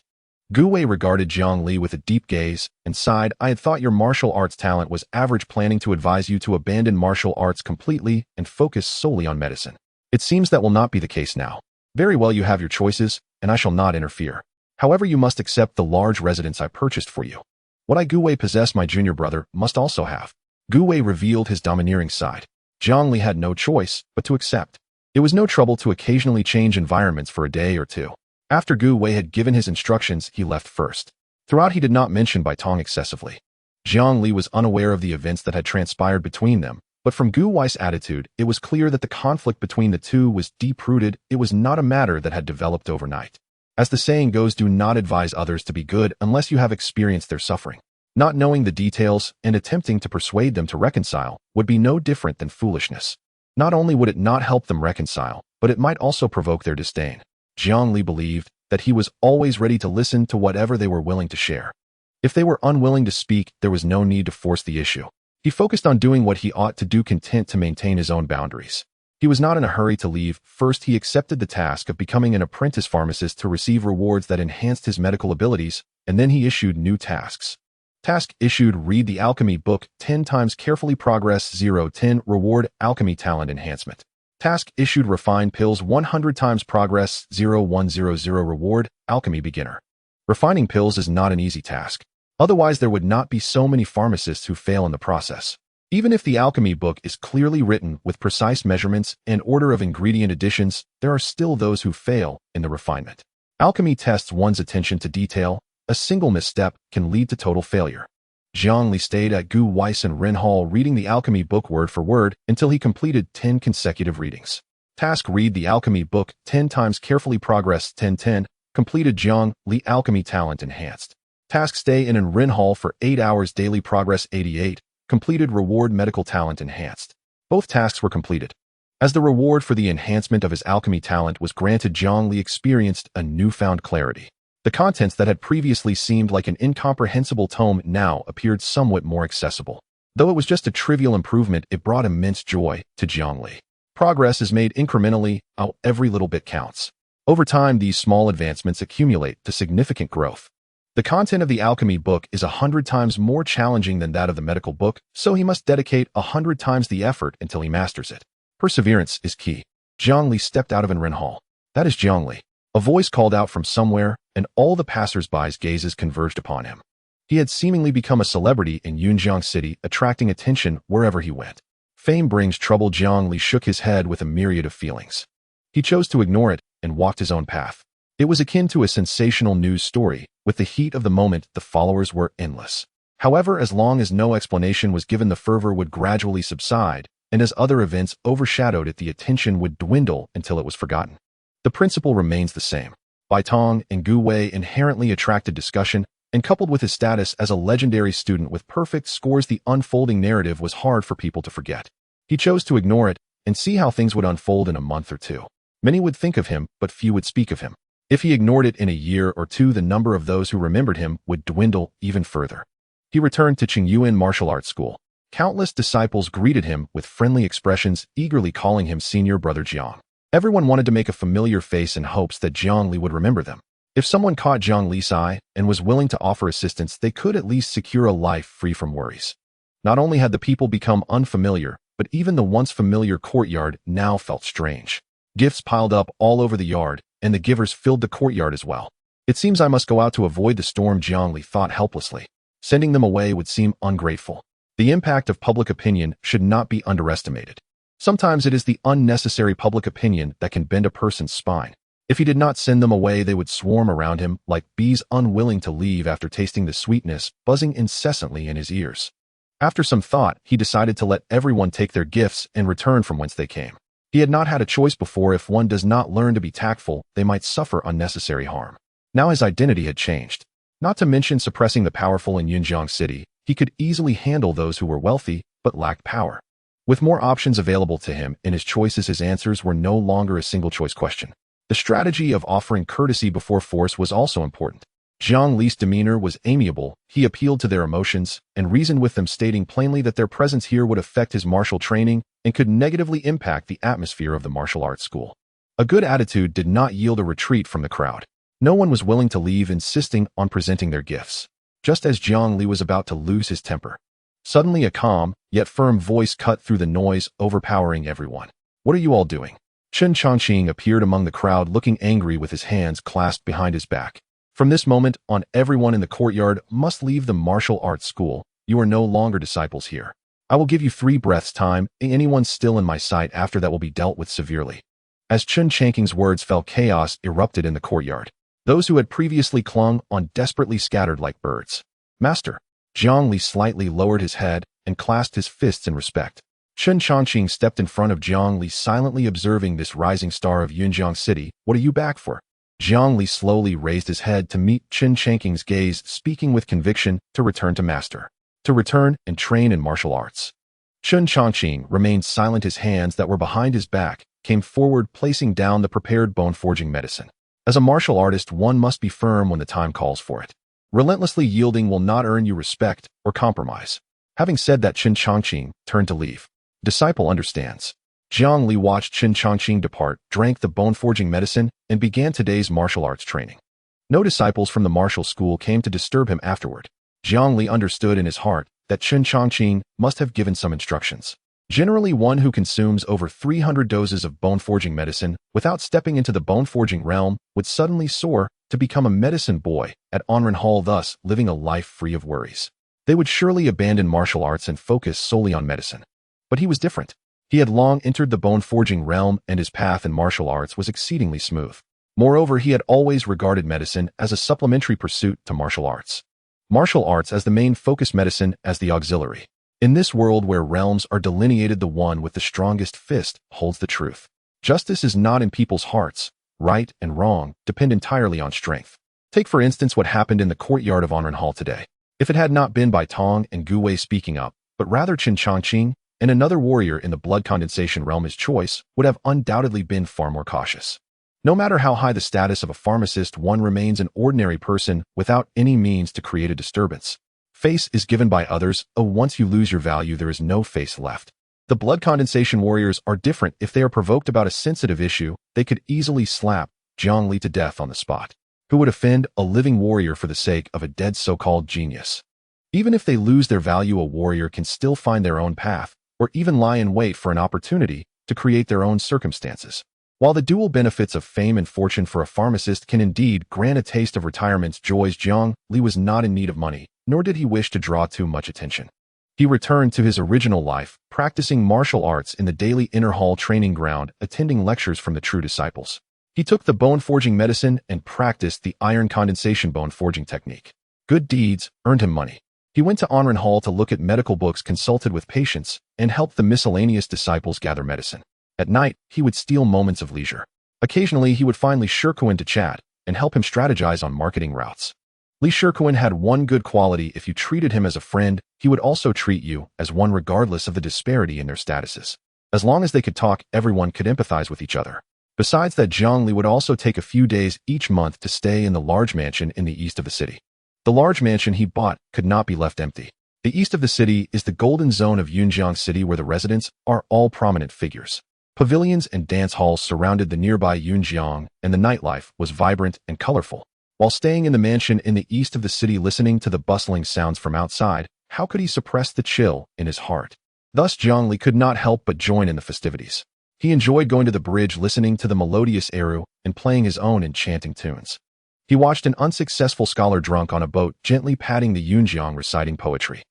Gu Wei regarded Jiang Li with a deep gaze and sighed. I had thought your martial arts talent was average, planning to advise you to abandon martial arts completely and focus solely on medicine. It seems that will not be the case now. Very well, you have your choices, and I shall not interfere. However, you must accept the large residence I purchased for you. What I, Gu Wei, possess, my junior brother must also have. Gu Wei revealed his domineering side. Jiang Li had no choice but to accept. It was no trouble to occasionally change environments for a day or two. After Guihai had given his instructions, he left first. Throughout, he did not mention Baitong excessively. Jiang Li was unaware of the events that had transpired between them, but from Guihai's attitude, it was clear that the conflict between the two was deep-rooted. It was not a matter that had developed overnight. As the saying goes, do not advise others to be good unless you have experienced their suffering. Not knowing the details and attempting to persuade them to reconcile would be no different than foolishness. Not only would it not help them reconcile, but it might also provoke their disdain. Jiang Li believed that he was always ready to listen to whatever they were willing to share. If they were unwilling to speak, there was no need to force the issue. He focused on doing what he ought to do, content to maintain his own boundaries. He was not in a hurry to leave. First, he accepted the task of becoming an apprentice pharmacist to receive rewards that enhanced his medical abilities, and then he issued new tasks. Task issued: read the Alchemy book 10 times, carefully progress 0-10, reward Alchemy talent enhancement. Task issued: refine pills 100 times, progress 0-100, reward Alchemy beginner. Refining pills is not an easy task. Otherwise, there would not be so many pharmacists who fail in the process. Even if the Alchemy book is clearly written with precise measurements and order of ingredient additions, there are still those who fail in the refinement. Alchemy tests one's attention to detail. A single misstep can lead to total failure. Jiang Li stayed at Guihai's Ren Hall reading the Alchemy book word for word until he completed 10 consecutive readings. Task: read the Alchemy book 10 times, carefully progress 10-10, completed Jiang Li Alchemy talent enhanced. Task: stay in Ren Hall for 8 hours daily, progress 88, completed, reward medical talent enhanced. Both tasks were completed. As the reward for the enhancement of his alchemy talent was granted, Jiang Li experienced a newfound clarity. The contents that had previously seemed like an incomprehensible tome now appeared somewhat more accessible. Though it was just a trivial improvement, it brought immense joy to Jiang Li. Progress is made incrementally, every little bit counts. Over time, these small advancements accumulate to significant growth. The content of the Alchemy book is 100 times more challenging than that of the medical book, so he must dedicate 100 times the effort until he masters it. Perseverance is key. Jiang Li stepped out of Ren Hall. That is Jiang Li. A voice called out from somewhere, and all the passers-by's gazes converged upon him. He had seemingly become a celebrity in Yunjiang City, attracting attention wherever he went. Fame brings trouble. Jiang Li shook his head with a myriad of feelings. He chose to ignore it and walked his own path. It was akin to a sensational news story. With the heat of the moment, the followers were endless. However, as long as no explanation was given, the fervor would gradually subside, and as other events overshadowed it, the attention would dwindle until it was forgotten. The principle remains the same. Baitong and Guihai inherently attracted discussion, and coupled with his status as a legendary student with perfect scores, the unfolding narrative was hard for people to forget. He chose to ignore it and see how things would unfold in a month or two. Many would think of him, but few would speak of him. If he ignored it in a year or two, the number of those who remembered him would dwindle even further. He returned to Qingyuan Martial Arts School. Countless disciples greeted him with friendly expressions, eagerly calling him Senior Brother Jiang. Everyone wanted to make a familiar face in hopes that Jiang Li would remember them. If someone caught Jiang Li's eye and was willing to offer assistance, they could at least secure a life free from worries. Not only had the people become unfamiliar, but even the once familiar courtyard now felt strange. Gifts piled up all over the yard, and the givers filled the courtyard as well. It seems I must go out to avoid the storm, Jiang Li thought helplessly. Sending them away would seem ungrateful. The impact of public opinion should not be underestimated. Sometimes it is the unnecessary public opinion that can bend a person's spine. If he did not send them away, they would swarm around him like bees, unwilling to leave after tasting the sweetness buzzing incessantly in his ears. After some thought, he decided to let everyone take their gifts and return from whence they came. He had not had a choice before. If one does not learn to be tactful, they might suffer unnecessary harm. Now his identity had changed. Not to mention suppressing the powerful in Yunjiang City, he could easily handle those who were wealthy but lacked power. With more options available to him in his choices, his answers were no longer a single-choice question. The strategy of offering courtesy before force was also important. Jiang Li's demeanor was amiable. He appealed to their emotions and reasoned with them, stating plainly that their presence here would affect his martial training and could negatively impact the atmosphere of the martial arts school. A good attitude did not yield a retreat from the crowd. No one was willing to leave, insisting on presenting their gifts. Just as Jiang Li was about to lose his temper, suddenly a calm, yet firm voice cut through the noise, overpowering everyone. "What are you all doing?" Chen Chongqing appeared among the crowd, looking angry with his hands clasped behind his back. From this moment on, everyone in the courtyard must leave the martial arts school. You are no longer disciples here. I will give you 3 breaths' time. Anyone still in my sight after that will be dealt with severely. As Chen Chongqing's words fell, chaos erupted in the courtyard. Those who had previously clung on desperately scattered like birds. Master. Jiang Li slightly lowered his head and clasped his fists in respect. Chen Chongqing stepped in front of Jiang Li, silently observing this rising star of Yunjiang City. What are you back for? Jiang Li slowly raised his head to meet Chen Chongqing's gaze, speaking with conviction, to return to master. To return and train in martial arts. Chen Chongqing remained silent. His hands that were behind his back came forward, placing down the prepared bone-forging medicine. As a martial artist, one must be firm when the time calls for it. Relentlessly yielding will not earn you respect or compromise. Having said that, Chen Chongqing turned to leave. Disciple understands. Jiang Li watched Chen Chongqing depart, drank the bone-forging medicine, and began today's martial arts training. No disciples from the martial school came to disturb him afterward. Jiang Li understood in his heart that Chen Chongqing must have given some instructions. Generally, one who consumes over 300 doses of bone-forging medicine without stepping into the bone-forging realm would suddenly soar to become a medicine boy at Onren Hall, thus living a life free of worries. They would surely abandon martial arts and focus solely on medicine. But he was different. He had long entered the bone-forging realm, and his path in martial arts was exceedingly smooth. Moreover, he had always regarded medicine as a supplementary pursuit to martial arts. Martial arts as the main focus, medicine as the auxiliary. In this world where realms are delineated, the one with the strongest fist holds the truth. Justice is not in people's hearts. Right and wrong depend entirely on strength. Take for instance what happened in the courtyard of Onren Hall today. If it had not been by Tong and Guihai speaking up, but rather Chen Chongqing and another warrior in the blood condensation realm, his choice would have undoubtedly been far more cautious. No matter how high the status of a pharmacist, one remains an ordinary person without any means to create a disturbance. Face is given by others. Once you lose your value, there is no face left. The blood condensation warriors are different. If they are provoked about a sensitive issue, they could easily slap Jiang Li to death on the spot. Who would offend a living warrior for the sake of a dead so-called genius? Even if they lose their value, a warrior can still find their own path, or even lie in wait for an opportunity to create their own circumstances. While the dual benefits of fame and fortune for a pharmacist can indeed grant a taste of retirement's joys, Jiang Li was not in need of money, nor did he wish to draw too much attention. He returned to his original life, practicing martial arts in the daily inner hall training ground, attending lectures from the true disciples. He took the bone-forging medicine and practiced the iron condensation bone-forging technique. Good deeds earned him money. He went to Onren Hall to look at medical books, consulted with patients, and helped the miscellaneous disciples gather medicine. At night, he would steal moments of leisure. Occasionally, he would find Li Shikuan to chat and help him strategize on marketing routes. Li Shikuan had one good quality: if you treated him as a friend, he would also treat you as one, regardless of the disparity in their statuses. As long as they could talk, everyone could empathize with each other. Besides that, Jiang Li would also take a few days each month to stay in the large mansion in the east of the city. The large mansion he bought could not be left empty. The east of the city is the golden zone of Yunjiang City, where the residents are all prominent figures. Pavilions and dance halls surrounded the nearby Yunjiang, and the nightlife was vibrant and colorful. While staying in the mansion in the east of the city, listening to the bustling sounds from outside, how could he suppress the chill in his heart? Thus, Jiang Li could not help but join in the festivities. He enjoyed going to the bridge, listening to the melodious eru, and playing his own enchanting tunes. He watched an unsuccessful scholar drunk on a boat gently patting the Yunjiang, reciting poetry.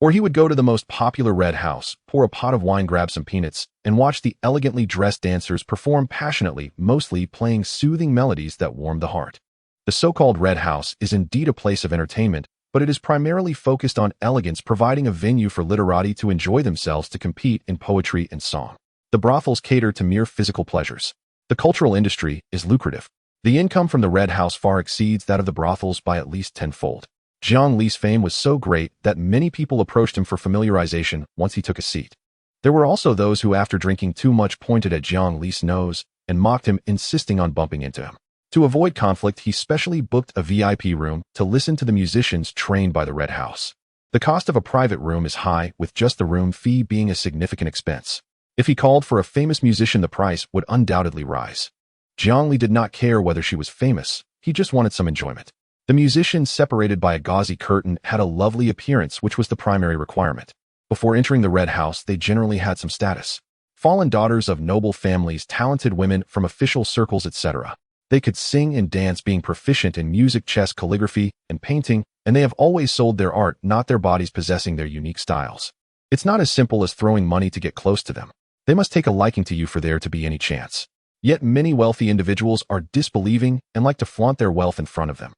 Or he would go to the most popular red house, pour a pot of wine, grab some peanuts, and watch the elegantly dressed dancers perform passionately, mostly playing soothing melodies that warmed the heart. The so-called red house is indeed a place of entertainment, but it is primarily focused on elegance, providing a venue for literati to enjoy themselves, to compete in poetry and song. The brothels cater to mere physical pleasures. The cultural industry is lucrative. The income from the red house far exceeds that of the brothels by at least tenfold. Jiang Li's fame was so great that many people approached him for familiarization once he took a seat. There were also those who, after drinking too much, pointed at Jiang Li's nose and mocked him, insisting on bumping into him. To avoid conflict, he specially booked a VIP room to listen to the musicians trained by the red house. The cost of a private room is high, with just the room fee being a significant expense. If he called for a famous musician, the price would undoubtedly rise. Jiang Li did not care whether she was famous, he just wanted some enjoyment. The musicians, separated by a gauzy curtain, had a lovely appearance, which was the primary requirement. Before entering the red house, they generally had some status. Fallen daughters of noble families, talented women from official circles, etc. They could sing and dance, being proficient in music, chess, calligraphy, and painting, and they have always sold their art, not their bodies, possessing their unique styles. It's not as simple as throwing money to get close to them. They must take a liking to you for there to be any chance. Yet many wealthy individuals are disbelieving and like to flaunt their wealth in front of them.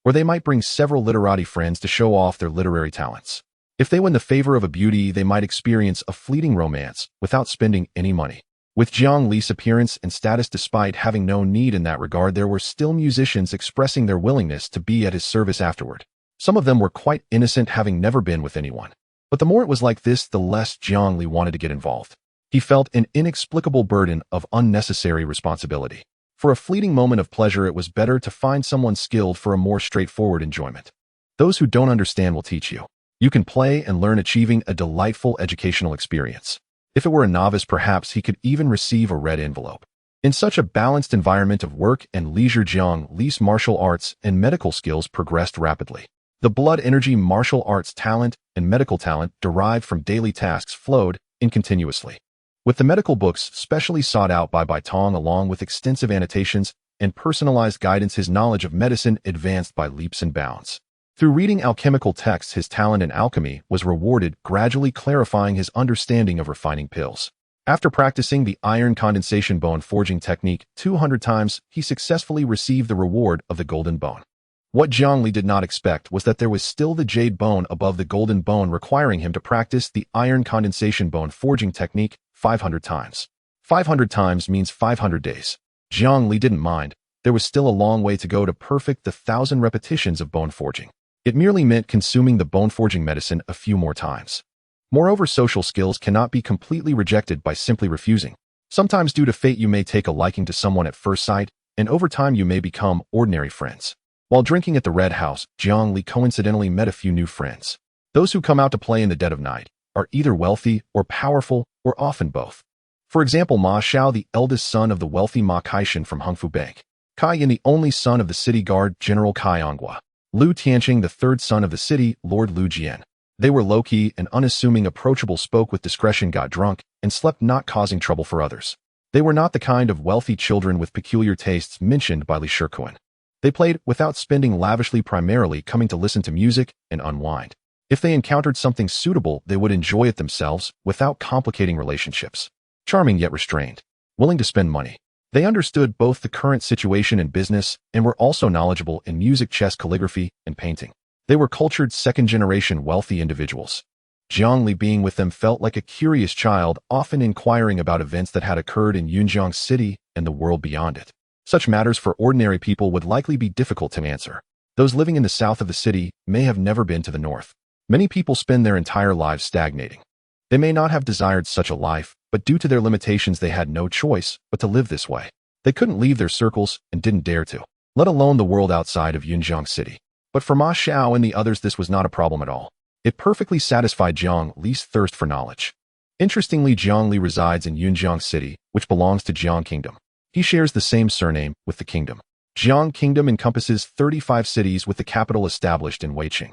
Or they might bring several literati friends to show off their literary talents. If they win the favor of a beauty, they might experience a fleeting romance without spending any money. With Jiang Li's appearance and status, despite having no need in that regard, there were still musicians expressing their willingness to be at his service afterward. Some of them were quite innocent, having never been with anyone. But the more it was like this, the less Jiang Li wanted to get involved. He felt an inexplicable burden of unnecessary responsibility. For a fleeting moment of pleasure, it was better to find someone skilled for a more straightforward enjoyment. Those who don't understand will teach you. You can play and learn, achieving a delightful educational experience. If it were a novice, perhaps he could even receive a red envelope. In such a balanced environment of work and leisure, Jiang Li's martial arts and medical skills progressed rapidly. The blood energy, martial arts talent, and medical talent derived from daily tasks flowed in continuously. With the medical books specially sought out by Bai Tong, along with extensive annotations and personalized guidance, his knowledge of medicine advanced by leaps and bounds. Through reading alchemical texts, his talent in alchemy was rewarded, gradually clarifying his understanding of refining pills. After practicing the iron condensation bone forging technique 200 times, he successfully received the reward of the golden bone. What Jiang Li did not expect was that there was still the jade bone above the golden bone, requiring him to practice the iron condensation bone forging technique 500 times. 500 times means 500 days. Jiang Li didn't mind. There was still a long way to go to perfect the 1,000 repetitions of bone forging. It merely meant consuming the bone forging medicine a few more times. Moreover, social skills cannot be completely rejected by simply refusing. Sometimes due to fate, you may take a liking to someone at first sight, and over time you may become ordinary friends. While drinking at the Red House, Jiang Li coincidentally met a few new friends. Those who come out to play in the dead of night are either wealthy or powerful, or often both. For example, Ma Xiao, the eldest son of the wealthy Ma Kaishan from Hongfu Bank. Kai Yan, the only son of the city guard, General Kai Onghua. Lu Tianqing, the third son of the city, Lord Lu Jian. They were low-key and unassuming, approachable, spoke with discretion, got drunk, and slept, not causing trouble for others. They were not the kind of wealthy children with peculiar tastes mentioned by Li Shikuan. They played without spending lavishly, primarily coming to listen to music and unwind. If they encountered something suitable, they would enjoy it themselves without complicating relationships. Charming yet restrained. Willing to spend money. They understood both the current situation in business and were also knowledgeable in music, chess, calligraphy, and painting. They were cultured, second-generation wealthy individuals. Jiang Li, being with them, felt like a curious child, often inquiring about events that had occurred in Yunjiang City and the world beyond it. Such matters for ordinary people would likely be difficult to answer. Those living in the south of the city may have never been to the north. Many people spend their entire lives stagnating. They may not have desired such a life, but due to their limitations they had no choice but to live this way. They couldn't leave their circles and didn't dare to, let alone the world outside of Yunjiang City. But for Ma Xiao and the others, this was not a problem at all. It perfectly satisfied Jiang Li's thirst for knowledge. Interestingly, Jiang Li resides in Yunjiang City, which belongs to Jiang Kingdom. He shares the same surname with the kingdom. Jiang Kingdom encompasses 35 cities, with the capital established in Weiqing.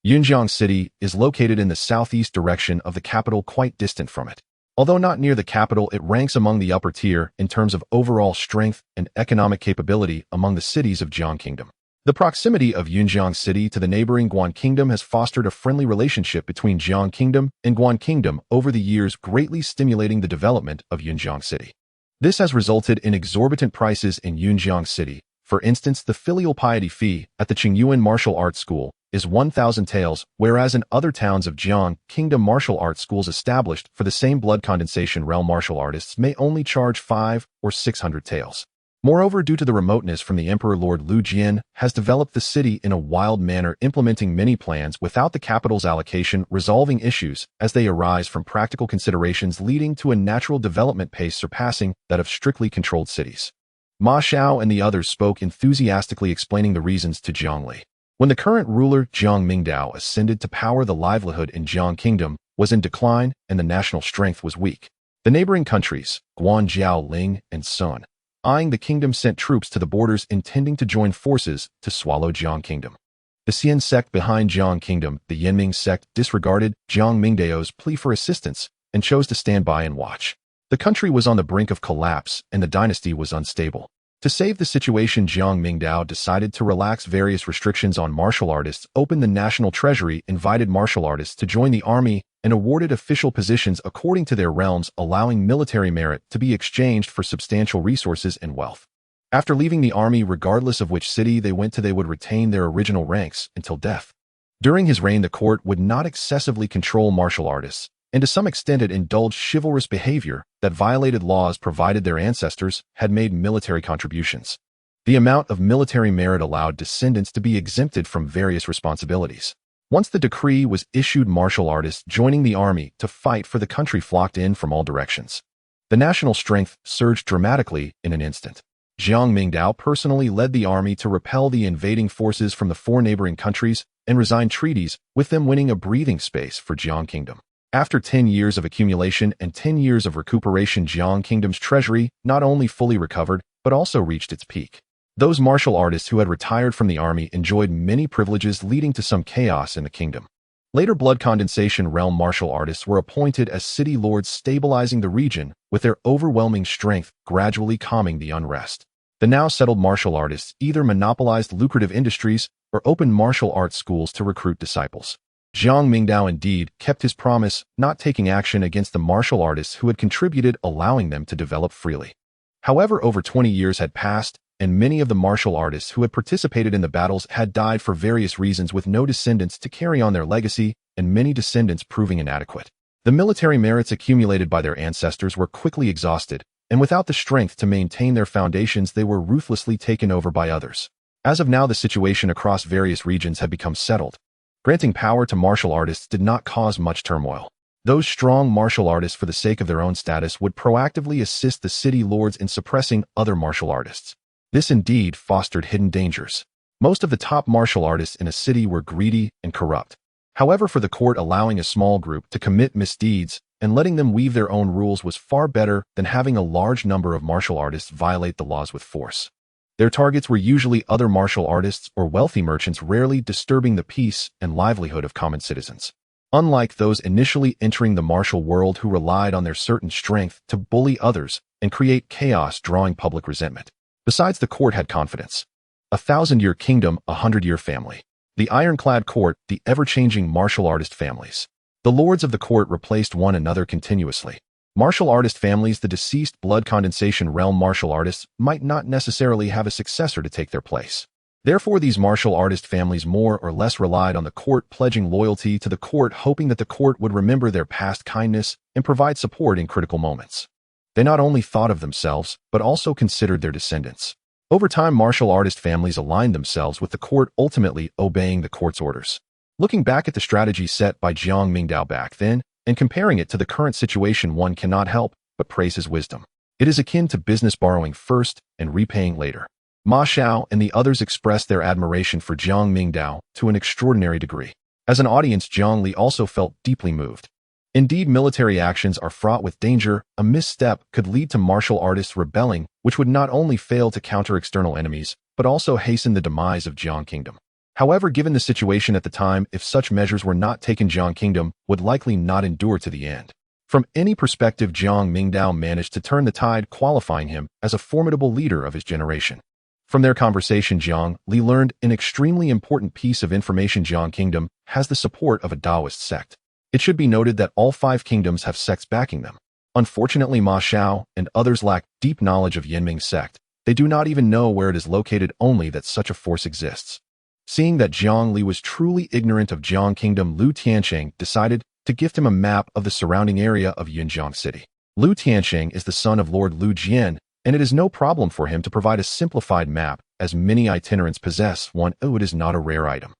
Yunjiang City is located in the southeast direction of the capital, quite distant from it. Although not near the capital, it ranks among the upper tier in terms of overall strength and economic capability among the cities of Jiang Kingdom. The proximity of Yunjiang City to the neighboring Guan Kingdom has fostered a friendly relationship between Jiang Kingdom and Guan Kingdom over the years, greatly stimulating the development of Yunjiang City. This has resulted in exorbitant prices in Yunjiang City. For instance, the filial piety fee at the Qingyuan Martial Arts School is 1,000 taels, whereas in other towns of Jiang Kingdom, martial arts schools established for the same blood condensation realm martial artists may only charge 500 or 600 taels. Moreover, due to the remoteness from the Emperor, Lord Lu Jian has developed the city in a wild manner, implementing many plans without the capital's allocation, resolving issues as they arise from practical considerations, leading to a natural development pace surpassing that of strictly controlled cities. Ma Xiao and the others spoke enthusiastically, explaining the reasons to Jiang Li. When the current ruler, Jiang Mingdao, ascended to power, the livelihood in Jiang Kingdom was in decline and the national strength was weak. The neighboring countries, Guanzhou, Ling, and Sun, eyeing the kingdom, sent troops to the borders intending to join forces to swallow Jiang Kingdom. The Xian sect behind Jiang Kingdom, the Yanming sect, disregarded Jiang Mingdao's plea for assistance and chose to stand by and watch. The country was on the brink of collapse and the dynasty was unstable. To save the situation, Jiang Mingdao decided to relax various restrictions on martial artists, opened the national treasury, invited martial artists to join the army, and awarded official positions according to their realms, allowing military merit to be exchanged for substantial resources and wealth. After leaving the army, regardless of which city they went to, they would retain their original ranks until death. During his reign, the court would not excessively control martial artists, and to some extent it indulged chivalrous behavior that violated laws provided their ancestors had made military contributions. The amount of military merit allowed descendants to be exempted from various responsibilities. Once the decree was issued, martial artists joining the army to fight for the country flocked in from all directions. The national strength surged dramatically in an instant. Jiang Mingdao personally led the army to repel the invading forces from the 4 neighboring countries and resign treaties, with them winning a breathing space for Jiang Kingdom. After 10 years of accumulation and 10 years of recuperation, Jiang Kingdom's treasury not only fully recovered, but also reached its peak. Those martial artists who had retired from the army enjoyed many privileges, leading to some chaos in the kingdom. Later, blood condensation realm martial artists were appointed as city lords, stabilizing the region with their overwhelming strength, gradually calming the unrest. The now settled martial artists either monopolized lucrative industries or opened martial arts schools to recruit disciples. Jiang Mingdao indeed kept his promise, not taking action against the martial artists who had contributed, allowing them to develop freely. However, over 20 years had passed, and many of the martial artists who had participated in the battles had died for various reasons, with no descendants to carry on their legacy, and many descendants proving inadequate. The military merits accumulated by their ancestors were quickly exhausted, and without the strength to maintain their foundations, they were ruthlessly taken over by others. As of now, the situation across various regions had become settled. Granting power to martial artists did not cause much turmoil. Those strong martial artists, for the sake of their own status, would proactively assist the city lords in suppressing other martial artists. This indeed fostered hidden dangers. Most of the top martial artists in a city were greedy and corrupt. However, for the court, allowing a small group to commit misdeeds and letting them weave their own rules was far better than having a large number of martial artists violate the laws with force. Their targets were usually other martial artists or wealthy merchants, rarely disturbing the peace and livelihood of common citizens. Unlike those initially entering the martial world who relied on their certain strength to bully others and create chaos, drawing public resentment. Besides, the court had confidence. 1,000-year kingdom, 100-year family. The ironclad court, the ever-changing martial artist families. The lords of the court replaced one another continuously. Martial artist families, the deceased blood condensation realm martial artists, might not necessarily have a successor to take their place. Therefore, these martial artist families more or less relied on the court, pledging loyalty to the court, hoping that the court would remember their past kindness and provide support in critical moments. They not only thought of themselves, but also considered their descendants. Over time, martial artist families aligned themselves with the court, ultimately obeying the court's orders. Looking back at the strategy set by Jiang Mingdao back then, and comparing it to the current situation, one cannot help but praise his wisdom. It is akin to business, borrowing first and repaying later. Ma Xiao and the others expressed their admiration for Jiang Mingdao to an extraordinary degree. As an audience, Jiang Li also felt deeply moved. Indeed, military actions are fraught with danger. A misstep could lead to martial artists rebelling, which would not only fail to counter external enemies, but also hasten the demise of Jiang Kingdom. However, given the situation at the time, if such measures were not taken, Jiang Kingdom would likely not endure to the end. From any perspective, Jiang Mingdao managed to turn the tide, qualifying him as a formidable leader of his generation. From their conversation, Jiang Li learned an extremely important piece of information. Jiang Kingdom has the support of a Taoist sect. It should be noted that all 5 kingdoms have sects backing them. Unfortunately, Ma Xiao and others lack deep knowledge of Yanming's sect. They do not even know where it is located, only that such a force exists. Seeing that Jiang Li was truly ignorant of Jiang Kingdom, Lu Tiansheng decided to gift him a map of the surrounding area of Yunjiang City. Lu Tiansheng is the son of Lord Lu Jian, and it is no problem for him to provide a simplified map, as many itinerants possess one. It is not a rare item.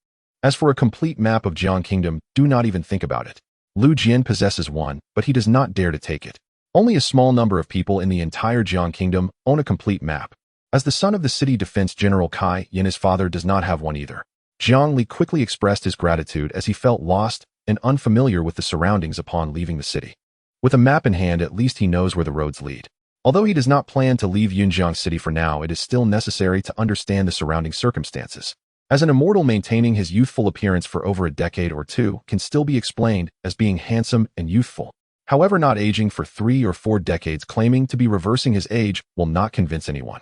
As for a complete map of Jiang Kingdom, do not even think about it. Lu Jian possesses one, but he does not dare to take it. Only a small number of people in the entire Jiang Kingdom own a complete map. As the son of the city defense general Kai Yin, his father does not have one either. Jiang Li quickly expressed his gratitude as he felt lost and unfamiliar with the surroundings upon leaving the city. With a map in hand, at least he knows where the roads lead. Although he does not plan to leave Yunjiang City for now, it is still necessary to understand the surrounding circumstances. As an immortal, maintaining his youthful appearance for over a decade or two can still be explained as being handsome and youthful. However, not aging for 3 or 4 decades, claiming to be reversing his age, will not convince anyone.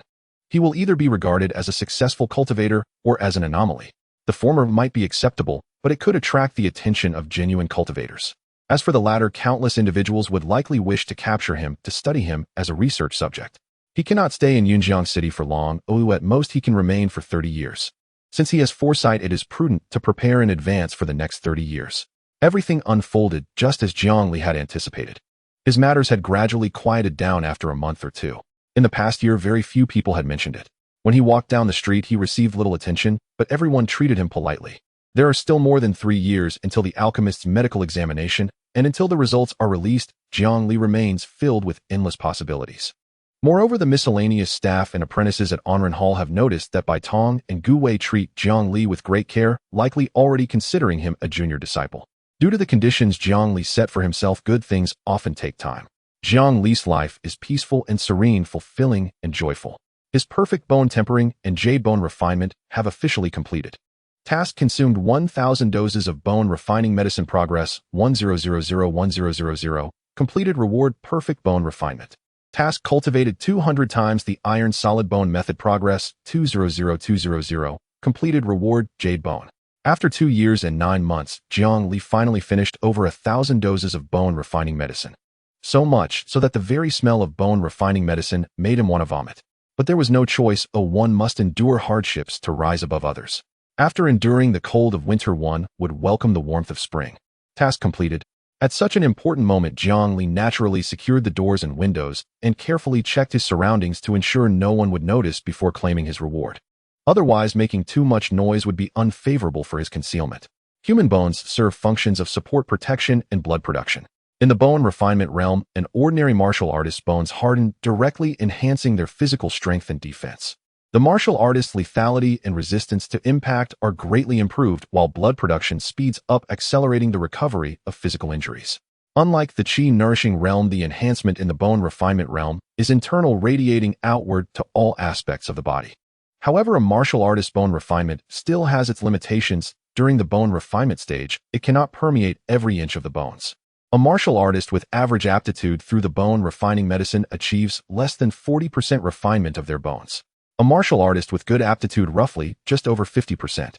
He will either be regarded as a successful cultivator or as an anomaly. The former might be acceptable, but it could attract the attention of genuine cultivators. As for the latter, countless individuals would likely wish to capture him to study him as a research subject. He cannot stay in Yunjiang City for long, or at most he can remain for 30 years. Since he has foresight, it is prudent to prepare in advance for the next 30 years. Everything unfolded just as Jiang Li had anticipated. His matters had gradually quieted down after a month or two. In the past year, very few people had mentioned it. When he walked down the street, he received little attention, but everyone treated him politely. There are still more than 3 years until the alchemist's medical examination, and until the results are released, Jiang Li remains filled with endless possibilities. Moreover, the miscellaneous staff and apprentices at Onren Hall have noticed that Bai Tong and Guihai treat Jiang Li with great care, likely already considering him a junior disciple. Due to the conditions Jiang Li set for himself, good things often take time. Jiang Li's life is peaceful and serene, fulfilling and joyful. His perfect bone tempering and jade bone refinement have officially completed. Task consumed 1,000 doses of bone refining medicine. Progress 10001000. Completed reward perfect bone refinement. Task cultivated 200 times the iron solid bone method. Progress 200200. Completed reward jade bone. After 2 years and 9 months, Jiang Li finally finished over 1,000 doses of bone refining medicine. So much so that the very smell of bone refining medicine made him want to vomit. But there was no choice. One must endure hardships to rise above others. After enduring the cold of winter, one would welcome the warmth of spring. Task completed. At such an important moment, Jiang Li naturally secured the doors and windows and carefully checked his surroundings to ensure no one would notice before claiming his reward. Otherwise, making too much noise would be unfavorable for his concealment. Human bones serve functions of support, protection, and blood production. In the bone refinement realm, an ordinary martial artist's bones harden, directly enhancing their physical strength and defense. The martial artist's lethality and resistance to impact are greatly improved, while blood production speeds up, accelerating the recovery of physical injuries. Unlike the qi-nourishing realm, the enhancement in the bone refinement realm is internal, radiating outward to all aspects of the body. However, a martial artist's bone refinement still has its limitations. During the bone refinement stage, it cannot permeate every inch of the bones. A martial artist with average aptitude through the bone refining medicine achieves less than 40% refinement of their bones. A martial artist with good aptitude roughly just over 50%.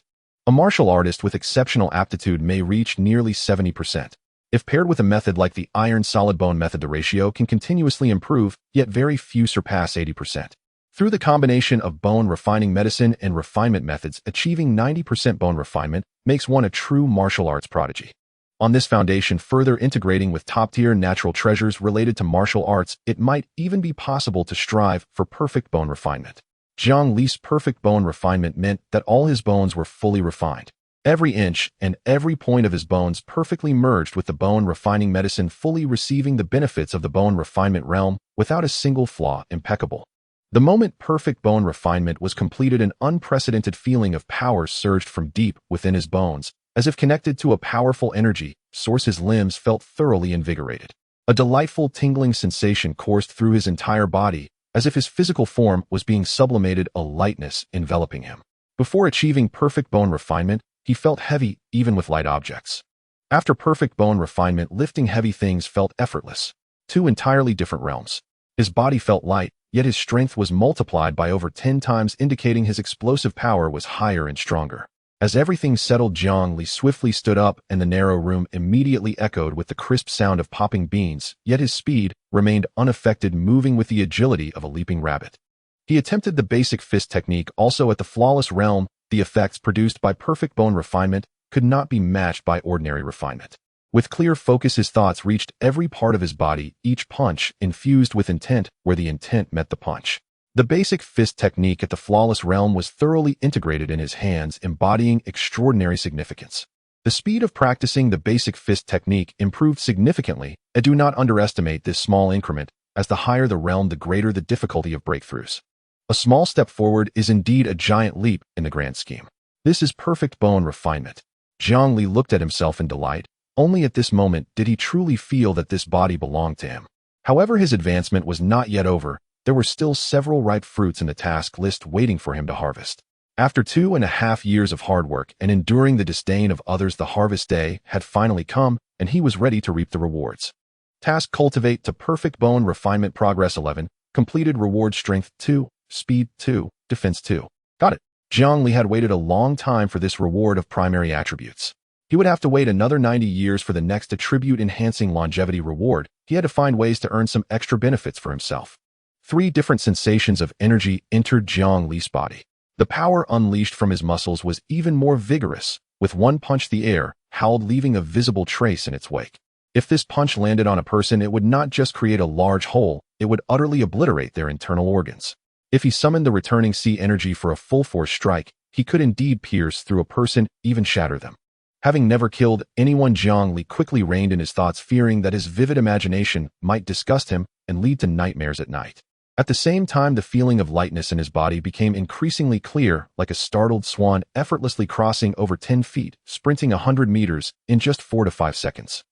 A martial artist with exceptional aptitude may reach nearly 70%. If paired with a method like the iron solid bone method, the ratio can continuously improve, yet very few surpass 80%. Through the combination of bone refining medicine and refinement methods, achieving 90% bone refinement makes one a true martial arts prodigy. On this foundation, further integrating with top-tier natural treasures related to martial arts, it might even be possible to strive for perfect bone refinement. Jiang Li's perfect bone refinement meant that all his bones were fully refined. Every inch and every point of his bones perfectly merged with the bone refining medicine, fully receiving the benefits of the bone refinement realm without a single flaw. Impeccable. The moment perfect bone refinement was completed, an unprecedented feeling of power surged from deep within his bones, as if connected to a powerful energy source. His limbs felt thoroughly invigorated. A delightful tingling sensation coursed through his entire body, as if his physical form was being sublimated, a lightness enveloping him. Before achieving perfect bone refinement, he felt heavy even with light objects. After perfect bone refinement, lifting heavy things felt effortless. Two entirely different realms. His body felt light, yet his strength was multiplied by over 10 times, indicating his explosive power was higher and stronger. As everything settled, Jiang Li swiftly stood up, and the narrow room immediately echoed with the crisp sound of popping beans, yet his speed remained unaffected, moving with the agility of a leaping rabbit. He attempted the basic fist technique also at the flawless realm. The effects produced by perfect bone refinement could not be matched by ordinary refinement. With clear focus, his thoughts reached every part of his body, each punch infused with intent where the intent met the punch. The basic fist technique at the flawless realm was thoroughly integrated in his hands, embodying extraordinary significance. The speed of practicing the basic fist technique improved significantly, and do not underestimate this small increment, as the higher the realm, the greater the difficulty of breakthroughs. A small step forward is indeed a giant leap in the grand scheme. This is perfect bone refinement. Jiang Li looked at himself in delight. Only at this moment did he truly feel that this body belonged to him. However, his advancement was not yet over. There were still several ripe fruits in the task list waiting for him to harvest. After 2.5 years of hard work and enduring the disdain of others, the harvest day had finally come, and he was ready to reap the rewards. Task: cultivate to perfect bone refinement. Progress 11. Completed reward: strength 2, speed 2, defense 2. Got it. Jiang Li had waited a long time for this reward of primary attributes. He would have to wait another 90 years for the next attribute-enhancing longevity reward. He had to find ways to earn some extra benefits for himself. 3 different sensations of energy entered Jiang Li's body. The power unleashed from his muscles was even more vigorous. With one punch, the air howled, leaving a visible trace in its wake. If this punch landed on a person, it would not just create a large hole, it would utterly obliterate their internal organs. If he summoned the returning sea energy for a full-force strike, he could indeed pierce through a person, even shatter them. Having never killed anyone, Jiang Li quickly reined in his thoughts, fearing that his vivid imagination might disgust him and lead to nightmares at night. At the same time, the feeling of lightness in his body became increasingly clear, like a startled swan effortlessly crossing over 10 feet, sprinting 100 meters in just 4 to 5 seconds.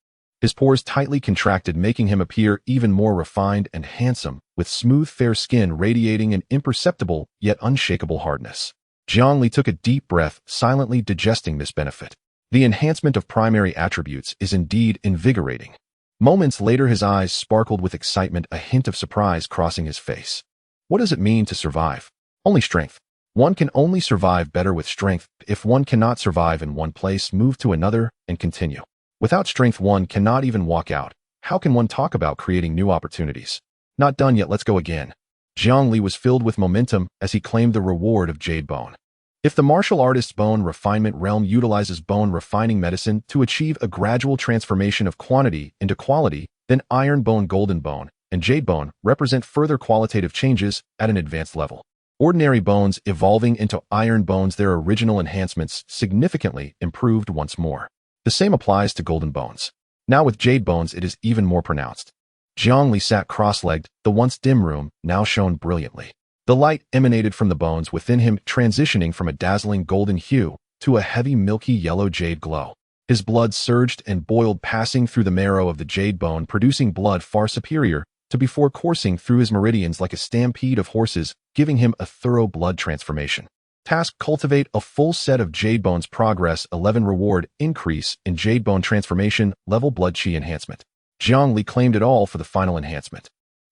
His pores tightly contracted, making him appear even more refined and handsome, with smooth, fair skin radiating an imperceptible yet unshakable hardness. Jiang Li took a deep breath, silently digesting this benefit. The enhancement of primary attributes is indeed invigorating. Moments later, his eyes sparkled with excitement, a hint of surprise crossing his face. What does it mean to survive? Only strength. One can only survive better with strength. If one cannot survive in one place, move to another and continue. Without strength, one cannot even walk out. How can one talk about creating new opportunities? Not done yet, let's go again. Jiang Li was filled with momentum as he claimed the reward of Jade Bone. If the martial artist's bone refinement realm utilizes bone refining medicine to achieve a gradual transformation of quantity into quality, then iron bone, golden bone, and jade bone represent further qualitative changes at an advanced level. Ordinary bones evolving into iron bones, their original enhancements significantly improved once more. The same applies to golden bones. Now with jade bones, it is even more pronounced. Jiang Li sat cross-legged, the once dim room now shone brilliantly. The light emanated from the bones within him, transitioning from a dazzling golden hue to a heavy milky yellow jade glow. His blood surged and boiled, passing through the marrow of the jade bone, producing blood far superior to before, coursing through his meridians like a stampede of horses, giving him a thorough blood transformation. Task: cultivate a full set of jade bones. Progress 11. Reward: increase in jade bone transformation level, blood chi enhancement. Jiang Li claimed it all for the final enhancement.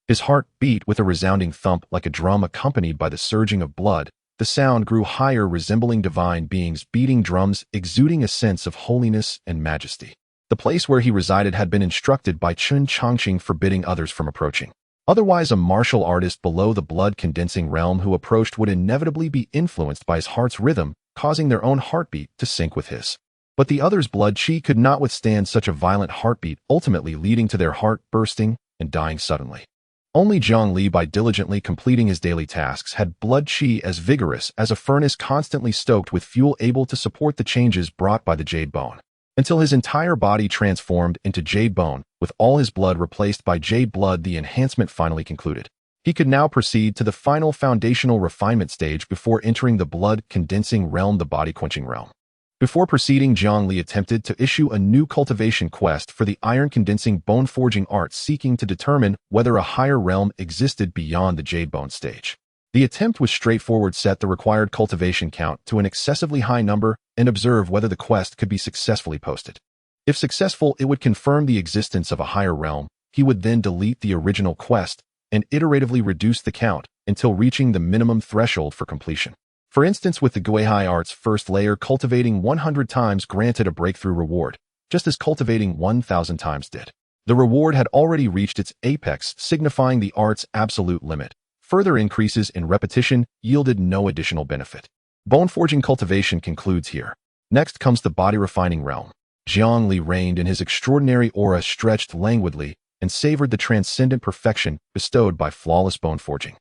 His heart beat with a resounding thump like a drum, accompanied by the surging of blood. The sound grew higher, resembling divine beings beating drums, exuding a sense of holiness and majesty. The place where he resided had been instructed by Chun Chongqing, forbidding others from approaching. Otherwise, a martial artist below the blood-condensing realm who approached would inevitably be influenced by his heart's rhythm, causing their own heartbeat to sync with his. But the other's blood chi could not withstand such a violent heartbeat, ultimately leading to their heart bursting and dying suddenly. Only Jiang Li, by diligently completing his daily tasks, had blood chi as vigorous as a furnace constantly stoked with fuel, able to support the changes brought by the jade bone. Until his entire body transformed into jade bone, with all his blood replaced by jade blood, the enhancement finally concluded. He could now proceed to the final foundational refinement stage before entering the blood-condensing realm, the body-quenching realm. Before proceeding, Jiang Li attempted to issue a new cultivation quest for the iron-condensing bone-forging art, seeking to determine whether a higher realm existed beyond the jade bone stage. The attempt was straightforward: set the required cultivation count to an excessively high number and observe whether the quest could be successfully posted. If successful, it would confirm the existence of a higher realm. He would then delete the original quest and iteratively reduce the count until reaching the minimum threshold for completion. For instance, with the Guihai art's first layer, cultivating 100 times granted a breakthrough reward, just as cultivating 1,000 times did. The reward had already reached its apex, signifying the art's absolute limit. Further increases in repetition yielded no additional benefit. Bone forging cultivation concludes here. Next comes the body refining realm. Jiang Li reigned in his extraordinary aura, stretched languidly, and savored the transcendent perfection bestowed by flawless bone forging.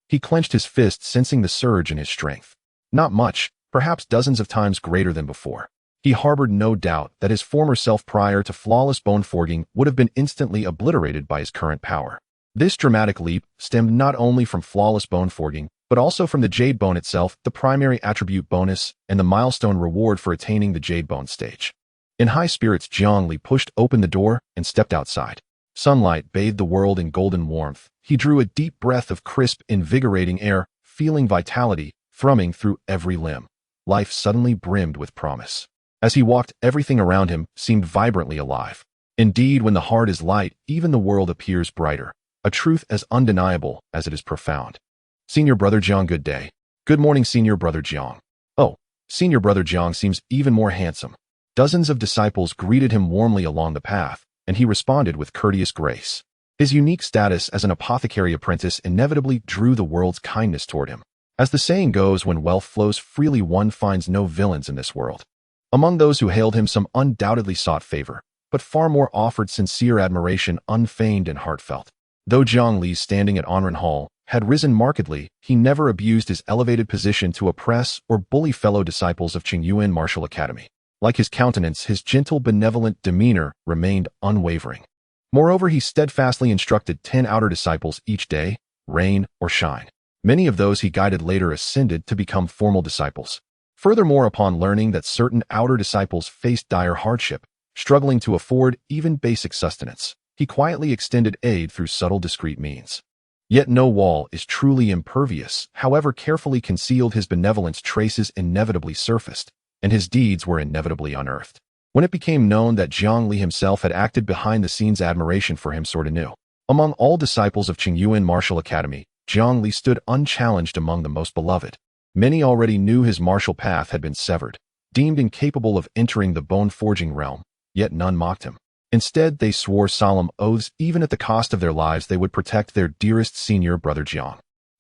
He clenched his fist, sensing the surge in his strength. Not much, perhaps dozens of times greater than before. He harbored no doubt that his former self prior to flawless bone forging would have been instantly obliterated by his current power. This dramatic leap stemmed not only from flawless bone forging, but also from the jade bone itself, the primary attribute bonus, and the milestone reward for attaining the jade bone stage. In high spirits, Jiang Li pushed open the door and stepped outside. Sunlight bathed the world in golden warmth. He drew a deep breath of crisp, invigorating air, feeling vitality thrumming through every limb. Life suddenly brimmed with promise. As he walked, everything around him seemed vibrantly alive. Indeed, when the heart is light, even the world appears brighter. A truth as undeniable as it is profound. Senior Brother Jiang, good day. Good morning, Senior Brother Jiang. Oh, Senior Brother Jiang seems even more handsome. Dozens of disciples greeted him warmly along the path, and he responded with courteous grace. His unique status as an apothecary apprentice inevitably drew the world's kindness toward him. As the saying goes, when wealth flows freely, one finds no villains in this world. Among those who hailed him, some undoubtedly sought favor, but far more offered sincere admiration, unfeigned and heartfelt. Though Jiang Li's standing at Anren Hall had risen markedly, he never abused his elevated position to oppress or bully fellow disciples of Qingyuan Martial Academy. Like his countenance, his gentle, benevolent demeanor remained unwavering. Moreover, he steadfastly instructed 10 outer disciples each day, rain or shine. Many of those he guided later ascended to become formal disciples. Furthermore, upon learning that certain outer disciples faced dire hardship, struggling to afford even basic sustenance, he quietly extended aid through subtle, discreet means. Yet no wall is truly impervious. However carefully concealed, his benevolence traces inevitably surfaced, and his deeds were inevitably unearthed. When it became known that Jiang Li himself had acted behind the scenes, admiration for him soared anew. Among all disciples of Qingyuan Martial Academy, Jiang Li stood unchallenged among the most beloved. Many already knew his martial path had been severed, deemed incapable of entering the bone-forging realm, yet none mocked him. Instead, they swore solemn oaths, even at the cost of their lives, they would protect their dearest senior brother Jiang.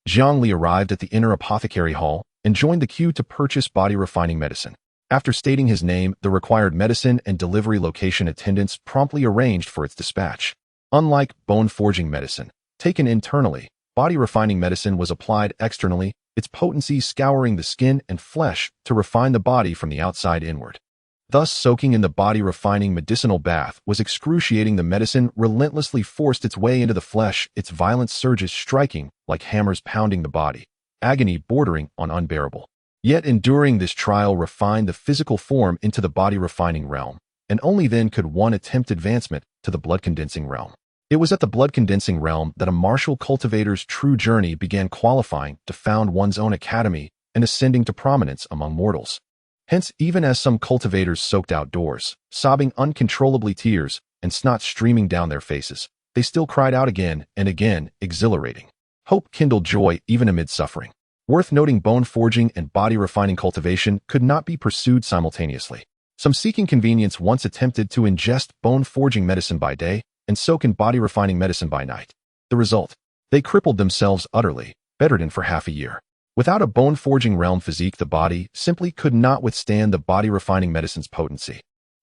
Jiang Li arrived at the inner apothecary hall and joined the queue to purchase body-refining medicine. After stating his name, the required medicine and delivery location attendants promptly arranged for its dispatch. Unlike bone-forging medicine, taken internally, body-refining medicine was applied externally, its potency scouring the skin and flesh to refine the body from the outside inward. Thus, soaking in the body-refining medicinal bath was excruciating. The medicine relentlessly forced its way into the flesh, its violent surges striking like hammers pounding the body, agony bordering on unbearable. Yet enduring this trial refined the physical form into the body-refining realm, and only then could one attempt advancement to the blood-condensing realm. It was at the blood-condensing realm that a martial cultivator's true journey began, qualifying to found one's own academy and ascending to prominence among mortals. Hence, even as some cultivators soaked outdoors, sobbing uncontrollably, tears and snot streaming down their faces, they still cried out again and again, exhilarating. Hope kindled joy even amid suffering. Worth noting, bone-forging and body-refining cultivation could not be pursued simultaneously. Some seeking convenience once attempted to ingest bone-forging medicine by day and soak in body-refining medicine by night. The result? They crippled themselves utterly, bedridden for half a year. Without a bone-forging realm physique, the body simply could not withstand the body-refining medicine's potency.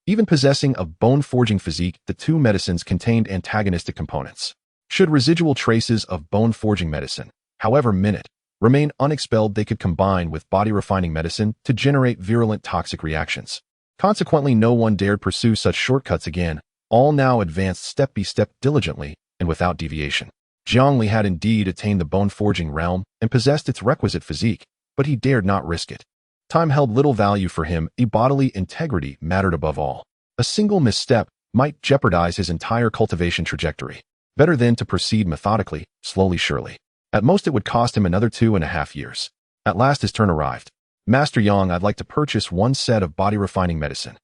Even possessing a bone-forging physique, the two medicines contained antagonistic components. Should residual traces of bone-forging medicine, however minute, remain unexpelled, they could combine with body-refining medicine to generate virulent toxic reactions. Consequently, no one dared pursue such shortcuts again. All now advanced step by step, diligently and without deviation. Jiang Li had indeed attained the bone-forging realm and possessed its requisite physique, but he dared not risk it. Time held little value for him. Bodily integrity mattered above all. A single misstep might jeopardize his entire cultivation trajectory. Better then to proceed methodically, slowly, surely. At most, it would cost him another 2.5 years. At last his turn arrived. Master Yang, I'd like to purchase 1 set of body-refining medicine.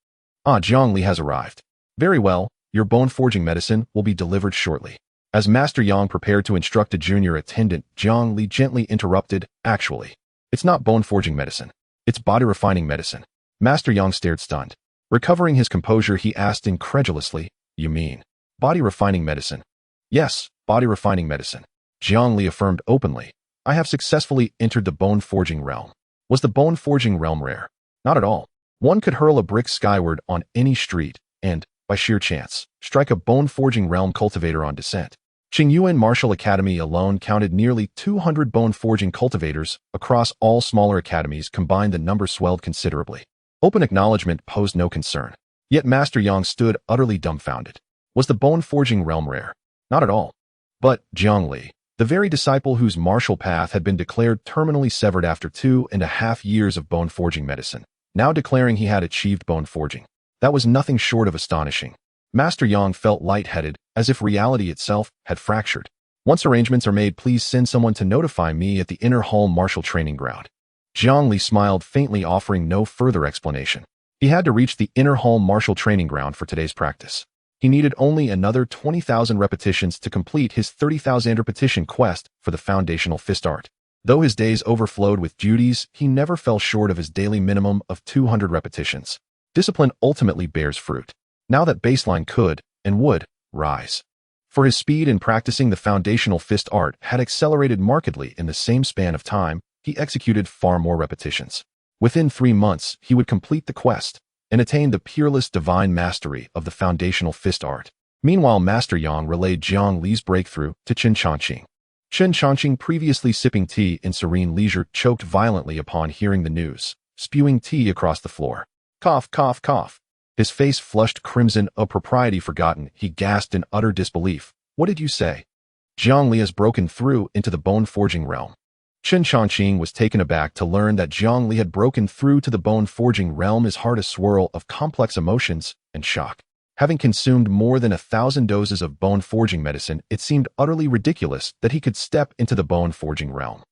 Ah, Jiang Li has arrived. Very well, your bone-forging medicine will be delivered shortly. As Master Yang prepared to instruct a junior attendant, Jiang Li gently interrupted, actually, it's not bone-forging medicine. It's body-refining medicine. Master Yang stared stunned. Recovering his composure, he asked incredulously, you mean body-refining medicine? Yes, body-refining medicine. Jiang Li affirmed openly, I have successfully entered the bone-forging realm. Was the bone-forging realm rare? Not at all. One could hurl a brick skyward on any street and, by sheer chance, strike a bone-forging realm cultivator on descent. Qingyuan Martial Academy alone counted nearly 200 bone-forging cultivators. Across all smaller academies combined, the number swelled considerably. Open acknowledgement posed no concern. Yet Master Yang stood utterly dumbfounded. Was the bone-forging realm rare? Not at all. But Jiang Li, the very disciple whose martial path had been declared terminally severed after 2.5 years of bone-forging medicine, now declaring he had achieved bone-forging. That was nothing short of astonishing. Master Yang felt lightheaded, as if reality itself had fractured. Once arrangements are made, please send someone to notify me at the inner hall martial training ground. Jiang Li smiled faintly, offering no further explanation. He had to reach the inner hall martial training ground for today's practice. He needed only another 20,000 repetitions to complete his 30,000 repetition quest for the foundational fist art. Though his days overflowed with duties, he never fell short of his daily minimum of 200 repetitions. Discipline ultimately bears fruit. Now that baseline could, and would, rise. For his speed in practicing the foundational fist art had accelerated markedly in the same span of time, he executed far more repetitions. Within 3 months, he would complete the quest and attain the peerless divine mastery of the foundational fist art. Meanwhile, Master Yang relayed Jiang Li's breakthrough to Chen Chongqing. Chen Chongqing, previously sipping tea in serene leisure, choked violently upon hearing the news, spewing tea across the floor. Cough, cough, cough. His face flushed crimson, a propriety forgotten. He gasped in utter disbelief. What did you say? Jiang Li has broken through into the bone-forging realm. Chen Chongqing was taken aback to learn that Jiang Li had broken through to the bone-forging realm. His heart a swirl of complex emotions and shock. Having consumed more than 1,000 doses of bone-forging medicine, it seemed utterly ridiculous that he could step into the bone-forging realm.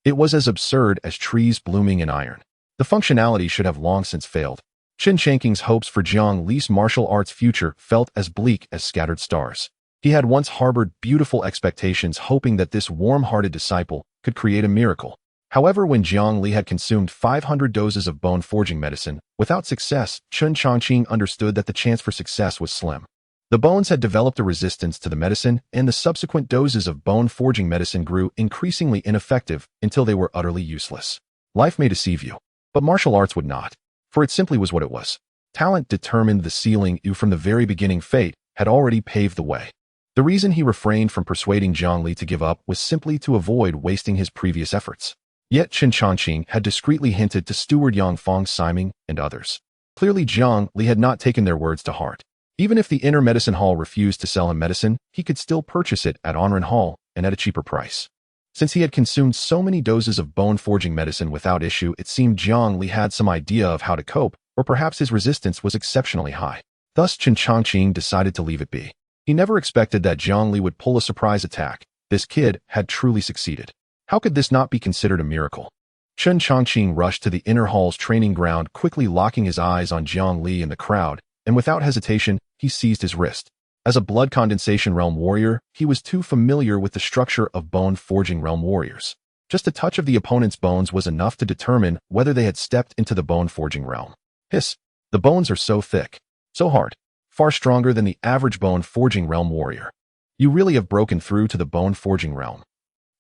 It was as absurd as trees blooming in iron. The functionality should have long since failed. Chen Chongqing's hopes for Jiang Li's martial arts future felt as bleak as scattered stars. He had once harbored beautiful expectations, hoping that this warm-hearted disciple could create a miracle. However, when Jiang Li had consumed 500 doses of bone-forging medicine, without success, Chen Chongqing understood that the chance for success was slim. The bones had developed a resistance to the medicine, and the subsequent doses of bone-forging medicine grew increasingly ineffective until they were utterly useless. Life may deceive you, but martial arts would not. For it simply was what it was. Talent determined the ceiling. From the very beginning, fate had already paved the way. The reason he refrained from persuading Jiang Li to give up was simply to avoid wasting his previous efforts. Yet Chen Chongqing had discreetly hinted to Steward Yang Fong Siming and others. Clearly Jiang Li had not taken their words to heart. Even if the inner medicine hall refused to sell him medicine, he could still purchase it at Onren Hall and at a cheaper price. Since he had consumed so many doses of bone-forging medicine without issue, it seemed Jiang Li had some idea of how to cope, or perhaps his resistance was exceptionally high. Thus Chen Chongqing decided to leave it be. He never expected that Jiang Li would pull a surprise attack. This kid had truly succeeded. How could this not be considered a miracle? Chen Chongqing rushed to the inner hall's training ground, quickly locking his eyes on Jiang Li in the crowd, and without hesitation, he seized his wrist. As a blood condensation realm warrior, he was too familiar with the structure of bone-forging realm warriors. Just a touch of the opponent's bones was enough to determine whether they had stepped into the bone-forging realm. Hiss! The bones are so thick, so hard, far stronger than the average bone-forging realm warrior. You really have broken through to the bone-forging realm.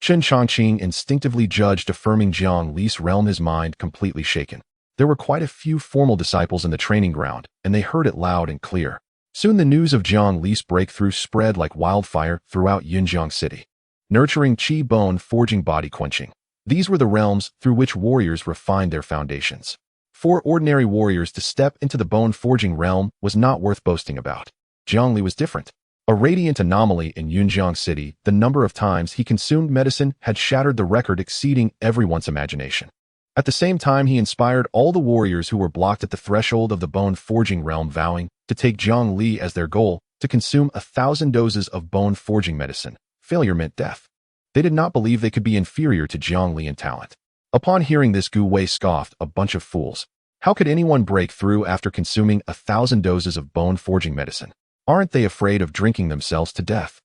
Chen Chongqing instinctively judged, affirming Jiang Li's realm, his mind completely shaken. There were quite a few formal disciples in the training ground, and they heard it loud and clear. Soon the news of Jiang Li's breakthrough spread like wildfire throughout Yunjiang City. Nurturing qi, bone forging, body quenching. These were the realms through which warriors refined their foundations. For ordinary warriors to step into the bone forging realm was not worth boasting about. Jiang Li was different. A radiant anomaly in Yunjiang City, the number of times he consumed medicine had shattered the record, exceeding everyone's imagination. At the same time, he inspired all the warriors who were blocked at the threshold of the bone-forging realm, vowing to take Jiang Li as their goal, to consume 1,000 doses of bone-forging medicine. Failure meant death. They did not believe they could be inferior to Jiang Li in talent. Upon hearing this, Guihai scoffed, "A bunch of fools. How could anyone break through after consuming 1,000 doses of bone-forging medicine? Aren't they afraid of drinking themselves to death?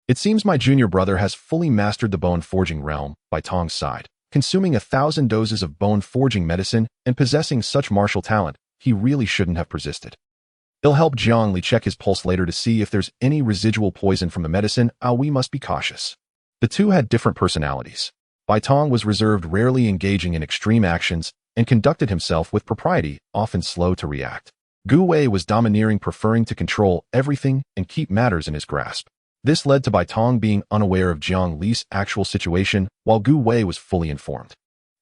It seems my junior brother has fully mastered the bone-forging realm," Bai Tong sighed. Consuming 1,000 doses of bone-forging medicine and possessing such martial talent, he really shouldn't have persisted. It'll help Jiang Li check his pulse later to see if there's any residual poison from the medicine. We must be cautious. The two had different personalities. Bai Tong was reserved, rarely engaging in extreme actions, and conducted himself with propriety, often slow to react. Guihai was domineering, preferring to control everything and keep matters in his grasp. This led to Bai Tong being unaware of Jiang Li's actual situation, while Guihai was fully informed.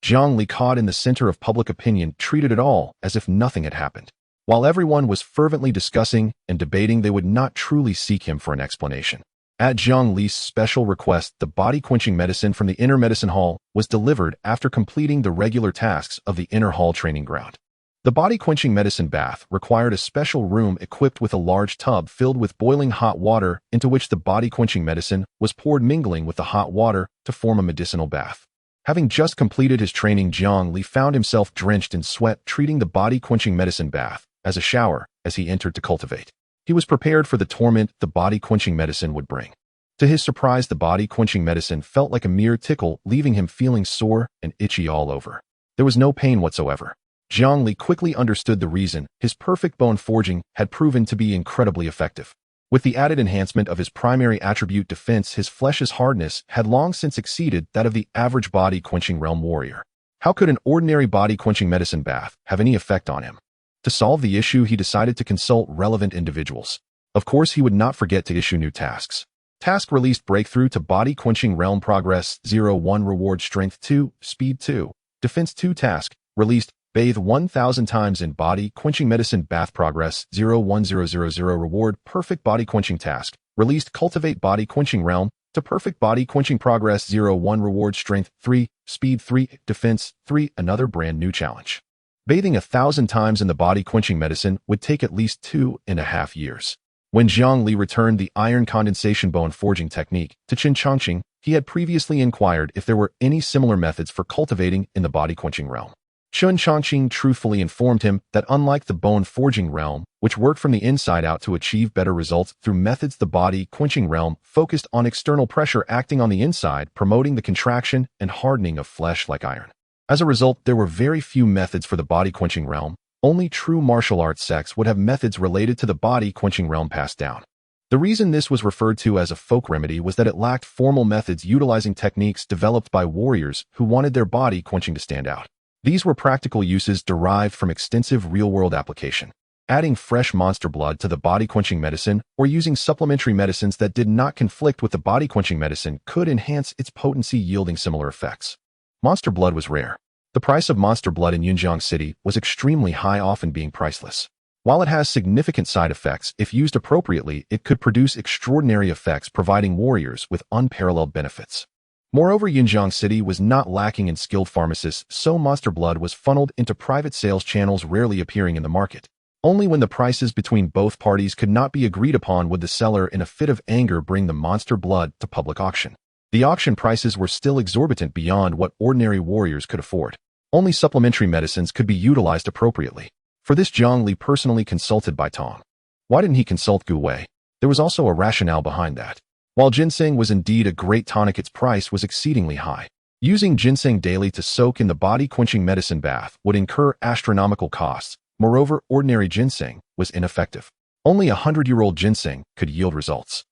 Jiang Li, caught in the center of public opinion, treated it all as if nothing had happened. While everyone was fervently discussing and debating, they would not truly seek him for an explanation. At Jiang Li's special request, the body-quenching medicine from the inner medicine hall was delivered after completing the regular tasks of the inner hall training ground. The body-quenching medicine bath required a special room equipped with a large tub filled with boiling hot water, into which the body-quenching medicine was poured, mingling with the hot water to form a medicinal bath. Having just completed his training, Jiang Li found himself drenched in sweat, treating the body-quenching medicine bath as a shower as he entered to cultivate. He was prepared for the torment the body-quenching medicine would bring. To his surprise, the body-quenching medicine felt like a mere tickle, leaving him feeling sore and itchy all over. There was no pain whatsoever. Jiang Li quickly understood the reason. His perfect bone forging had proven to be incredibly effective. With the added enhancement of his primary attribute defense, his flesh's hardness had long since exceeded that of the average body-quenching realm warrior. How could an ordinary body-quenching medicine bath have any effect on him? To solve the issue, he decided to consult relevant individuals. Of course, he would not forget to issue new tasks. Task released breakthrough to body-quenching realm progress 0-1 reward strength 2, speed 2, defense 2 task released bathe 1,000 times in body-quenching medicine bath progress 0-1000 reward perfect body-quenching task released cultivate body-quenching realm to perfect body-quenching progress 0-1 reward strength 3, speed 3, defense 3 another brand new challenge. Bathing 1,000 times in the body-quenching medicine would take at least 2.5 years. When Jiang Li returned the iron condensation bone forging technique to Qin Changqing, he had previously inquired if there were any similar methods for cultivating in the body-quenching realm. Qin Changqing truthfully informed him that unlike the bone forging realm, which worked from the inside out to achieve better results through methods, the body-quenching realm focused on external pressure acting on the inside, promoting the contraction and hardening of flesh like iron. As a result, there were very few methods for the body-quenching realm. Only true martial arts sects would have methods related to the body-quenching realm passed down. The reason this was referred to as a folk remedy was that it lacked formal methods utilizing techniques developed by warriors who wanted their body-quenching to stand out. These were practical uses derived from extensive real-world application. Adding fresh monster blood to the body-quenching medicine or using supplementary medicines that did not conflict with the body-quenching medicine could enhance its potency, yielding similar effects. Monster blood was rare. The price of monster blood in Yunjiang City was extremely high, often being priceless. While it has significant side effects, if used appropriately, it could produce extraordinary effects, providing warriors with unparalleled benefits. Moreover, Yunjiang City was not lacking in skilled pharmacists, so monster blood was funneled into private sales channels, rarely appearing in the market. Only when the prices between both parties could not be agreed upon would the seller, in a fit of anger, bring the monster blood to public auction. The auction prices were still exorbitant beyond what ordinary warriors could afford. Only supplementary medicines could be utilized appropriately. For this, Jiang Li personally consulted Bai Tong. Why didn't he consult Guihai? There was also a rationale behind that. While ginseng was indeed a great tonic, its price was exceedingly high. Using ginseng daily to soak in the body-quenching medicine bath would incur astronomical costs. Moreover, ordinary ginseng was ineffective. Only 100-year-old ginseng could yield results.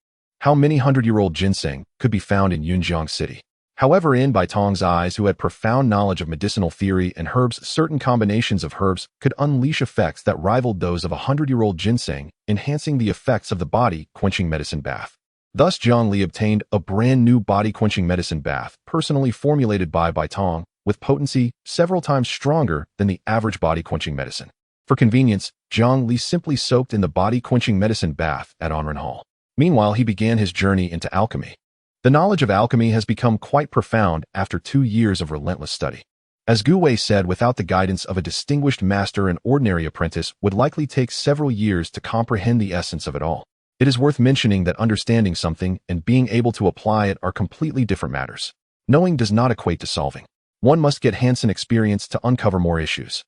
How many 100-year-old ginseng could be found in Yunjiang City? However, in Bai Tong's eyes, who had profound knowledge of medicinal theory and herbs, certain combinations of herbs could unleash effects that rivaled those of 100-year-old ginseng, enhancing the effects of the body-quenching medicine bath. Thus, Jiang Li obtained a brand new body-quenching medicine bath, personally formulated by Bai Tong, with potency several times stronger than the average body-quenching medicine. For convenience, Jiang Li simply soaked in the body-quenching medicine bath at Anren Hall. Meanwhile, he began his journey into alchemy. The knowledge of alchemy has become quite profound after 2 years of relentless study. As Guihai said, without the guidance of a distinguished master, an ordinary apprentice would likely take several years to comprehend the essence of it all. It is worth mentioning that understanding something and being able to apply it are completely different matters. Knowing does not equate to solving. One must get hands-on experience to uncover more issues.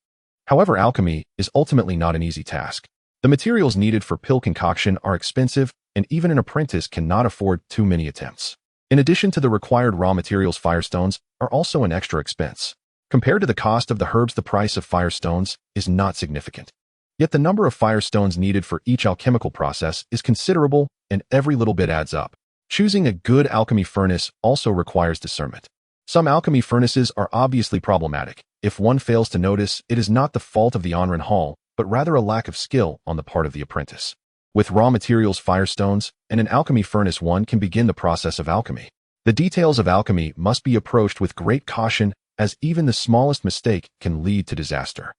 However, alchemy is ultimately not an easy task. The materials needed for pill concoction are expensive, and even an apprentice cannot afford too many attempts. In addition to the required raw materials, firestones are also an extra expense. Compared to the cost of the herbs, the price of firestones is not significant. Yet the number of firestones needed for each alchemical process is considerable, and every little bit adds up. Choosing a good alchemy furnace also requires discernment. Some alchemy furnaces are obviously problematic. If one fails to notice, it is not the fault of the Anren Hall, but rather a lack of skill on the part of the apprentice. With raw materials, firestones, and an alchemy furnace, one can begin the process of alchemy. The details of alchemy must be approached with great caution, as even the smallest mistake can lead to disaster.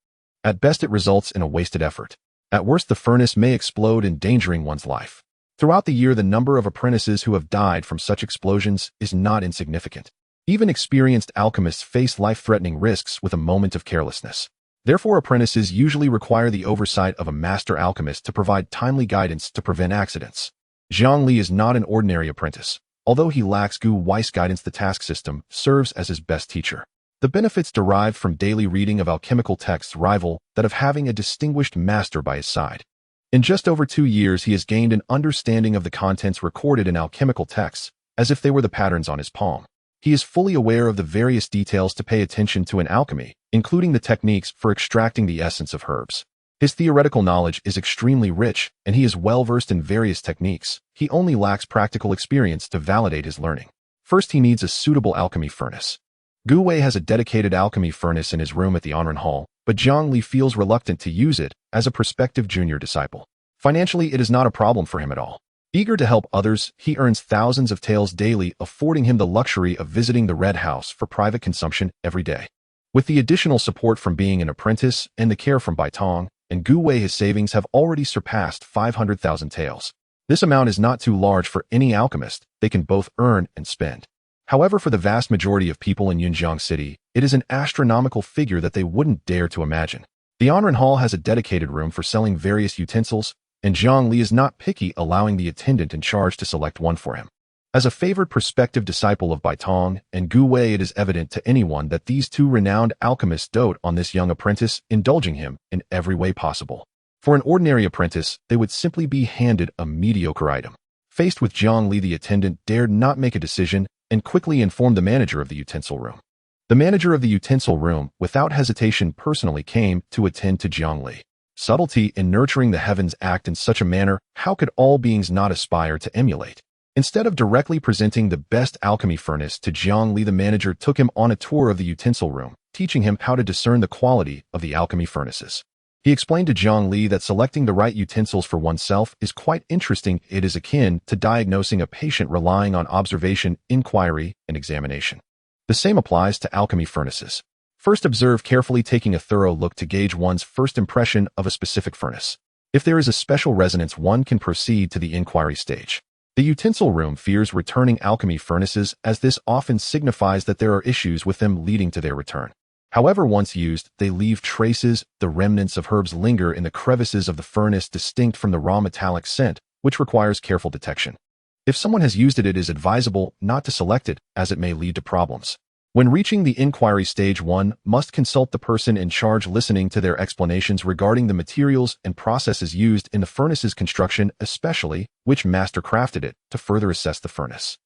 At best, it results in a wasted effort. At worst, the furnace may explode, endangering one's life. Throughout the year, the number of apprentices who have died from such explosions is not insignificant. Even experienced alchemists face life-threatening risks with a moment of carelessness. Therefore, apprentices usually require the oversight of a master alchemist to provide timely guidance to prevent accidents. Jiang Li is not an ordinary apprentice. Although he lacks Guihai's guidance, the task system serves as his best teacher. The benefits derived from daily reading of alchemical texts rival that of having a distinguished master by his side. In just over 2 years, he has gained an understanding of the contents recorded in alchemical texts, as if they were the patterns on his palm. He is fully aware of the various details to pay attention to in alchemy, including the techniques for extracting the essence of herbs. His theoretical knowledge is extremely rich, and he is well-versed in various techniques. He only lacks practical experience to validate his learning. First, he needs a suitable alchemy furnace. Guihai has a dedicated alchemy furnace in his room at the Anren Hall, but Jiang Li feels reluctant to use it as a prospective junior disciple. Financially, it is not a problem for him at all. Eager to help others, he earns thousands of taels daily, affording him the luxury of visiting the Red House for private consumption every day. With the additional support from being an apprentice and the care from Baitong and Guihai, his savings have already surpassed 500,000 taels. This amount is not too large for any alchemist. They can both earn and spend. However, for the vast majority of people in Yunjiang City, it is an astronomical figure that they wouldn't dare to imagine. The Anren Hall has a dedicated room for selling various utensils, and Jiang Li is not picky, allowing the attendant in charge to select one for him. As a favored prospective disciple of Baitong and Guihai, it is evident to anyone that these two renowned alchemists dote on this young apprentice, indulging him in every way possible. For an ordinary apprentice, they would simply be handed a mediocre item. Faced with Jiang Li, the attendant dared not make a decision and quickly informed the manager of the utensil room. The manager of the utensil room, without hesitation, personally came to attend to Jiang Li. Subtlety in nurturing the heavens act in such a manner, how could all beings not aspire to emulate? Instead of directly presenting the best alchemy furnace to Jiang Li, the manager took him on a tour of the utensil room, teaching him how to discern the quality of the alchemy furnaces. He explained to Jiang Li that selecting the right utensils for oneself is quite interesting. It is akin to diagnosing a patient, relying on observation, inquiry, and examination. The same applies to alchemy furnaces. First, observe carefully, taking a thorough look to gauge one's first impression of a specific furnace. If there is a special resonance, one can proceed to the inquiry stage. The utensil room fears returning alchemy furnaces, as this often signifies that there are issues with them leading to their return. However, once used, they leave traces. The remnants of herbs linger in the crevices of the furnace, distinct from the raw metallic scent, which requires careful detection. If someone has used it, it is advisable not to select it, as it may lead to problems. When reaching the inquiry stage, one must consult the person in charge, listening to their explanations regarding the materials and processes used in the furnace's construction, especially which master crafted it, to further assess the furnace.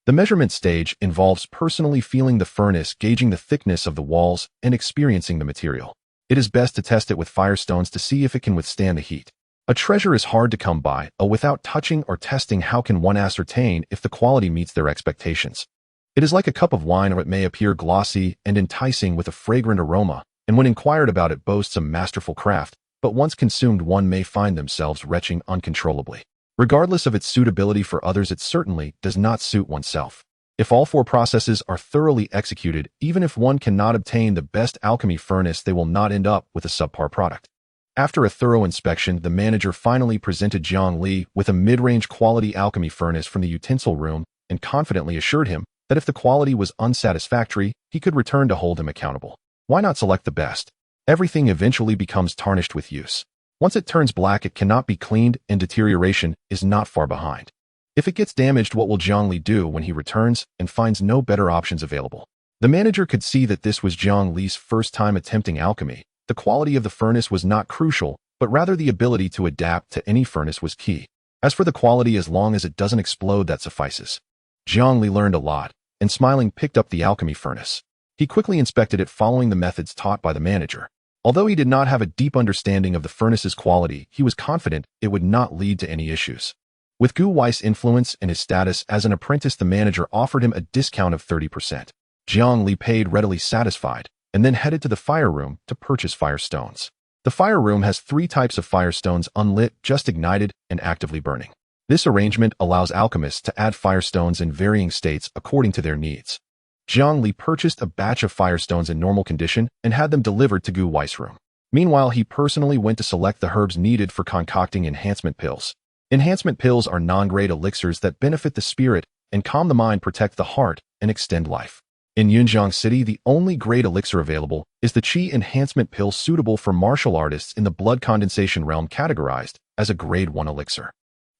The measurement stage involves personally feeling the furnace, gauging the thickness of the walls, and experiencing the material. It is best to test it with firestones to see if it can withstand the heat. A treasure is hard to come by, without touching or testing. How can one ascertain if the quality meets their expectations? It is like a cup of wine, or it may appear glossy and enticing with a fragrant aroma, and when inquired about, it boasts a masterful craft, but once consumed, one may find themselves retching uncontrollably. Regardless of its suitability for others, it certainly does not suit oneself. If all four processes are thoroughly executed, even if one cannot obtain the best alchemy furnace, they will not end up with a subpar product. After a thorough inspection, the manager finally presented Jiang Li with a mid-range quality alchemy furnace from the utensil room and confidently assured him that if the quality was unsatisfactory, he could return to hold him accountable. Why not select the best? Everything eventually becomes tarnished with use. Once it turns black, it cannot be cleaned, and deterioration is not far behind. If it gets damaged, what will Jiang Li do when he returns and finds no better options available? The manager could see that this was Jiang Li's first time attempting alchemy. The quality of the furnace was not crucial, but rather the ability to adapt to any furnace was key. As for the quality, as long as it doesn't explode, that suffices. Jiang Li learned a lot, and smiling picked up the alchemy furnace. He quickly inspected it, following the methods taught by the manager. Although he did not have a deep understanding of the furnace's quality, he was confident it would not lead to any issues. With Guihai's influence and his status as an apprentice, the manager offered him a discount of 30%. Jiang Li paid, readily satisfied, and then headed to the fire room to purchase firestones. The fire room has 3 types of firestones: unlit, just ignited, and actively burning. This arrangement allows alchemists to add firestones in varying states according to their needs. Jiang Li purchased a batch of firestones in normal condition and had them delivered to Guihai's room. Meanwhile, he personally went to select the herbs needed for concocting enhancement pills. Enhancement pills are non-grade elixirs that benefit the spirit and calm the mind, protect the heart, and extend life. In Yunjiang City, the only grade elixir available is the Qi enhancement pill, suitable for martial artists in the blood condensation realm, categorized as a grade 1 elixir.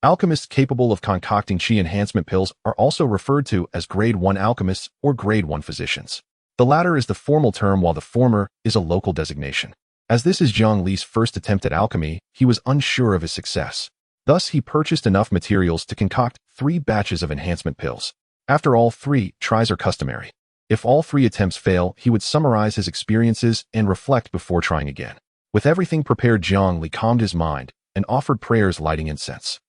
Alchemists capable of concocting Qi enhancement pills are also referred to as grade 1 alchemists or grade 1 physicians. The latter is the formal term, while the former is a local designation. As this is Jiang Li's first attempt at alchemy, he was unsure of his success. Thus, he purchased enough materials to concoct 3 batches of enhancement pills. After all, 3 tries are customary. If all 3 attempts fail, he would summarize his experiences and reflect before trying again. With everything prepared, Jiang Li calmed his mind and offered prayers, lighting incense.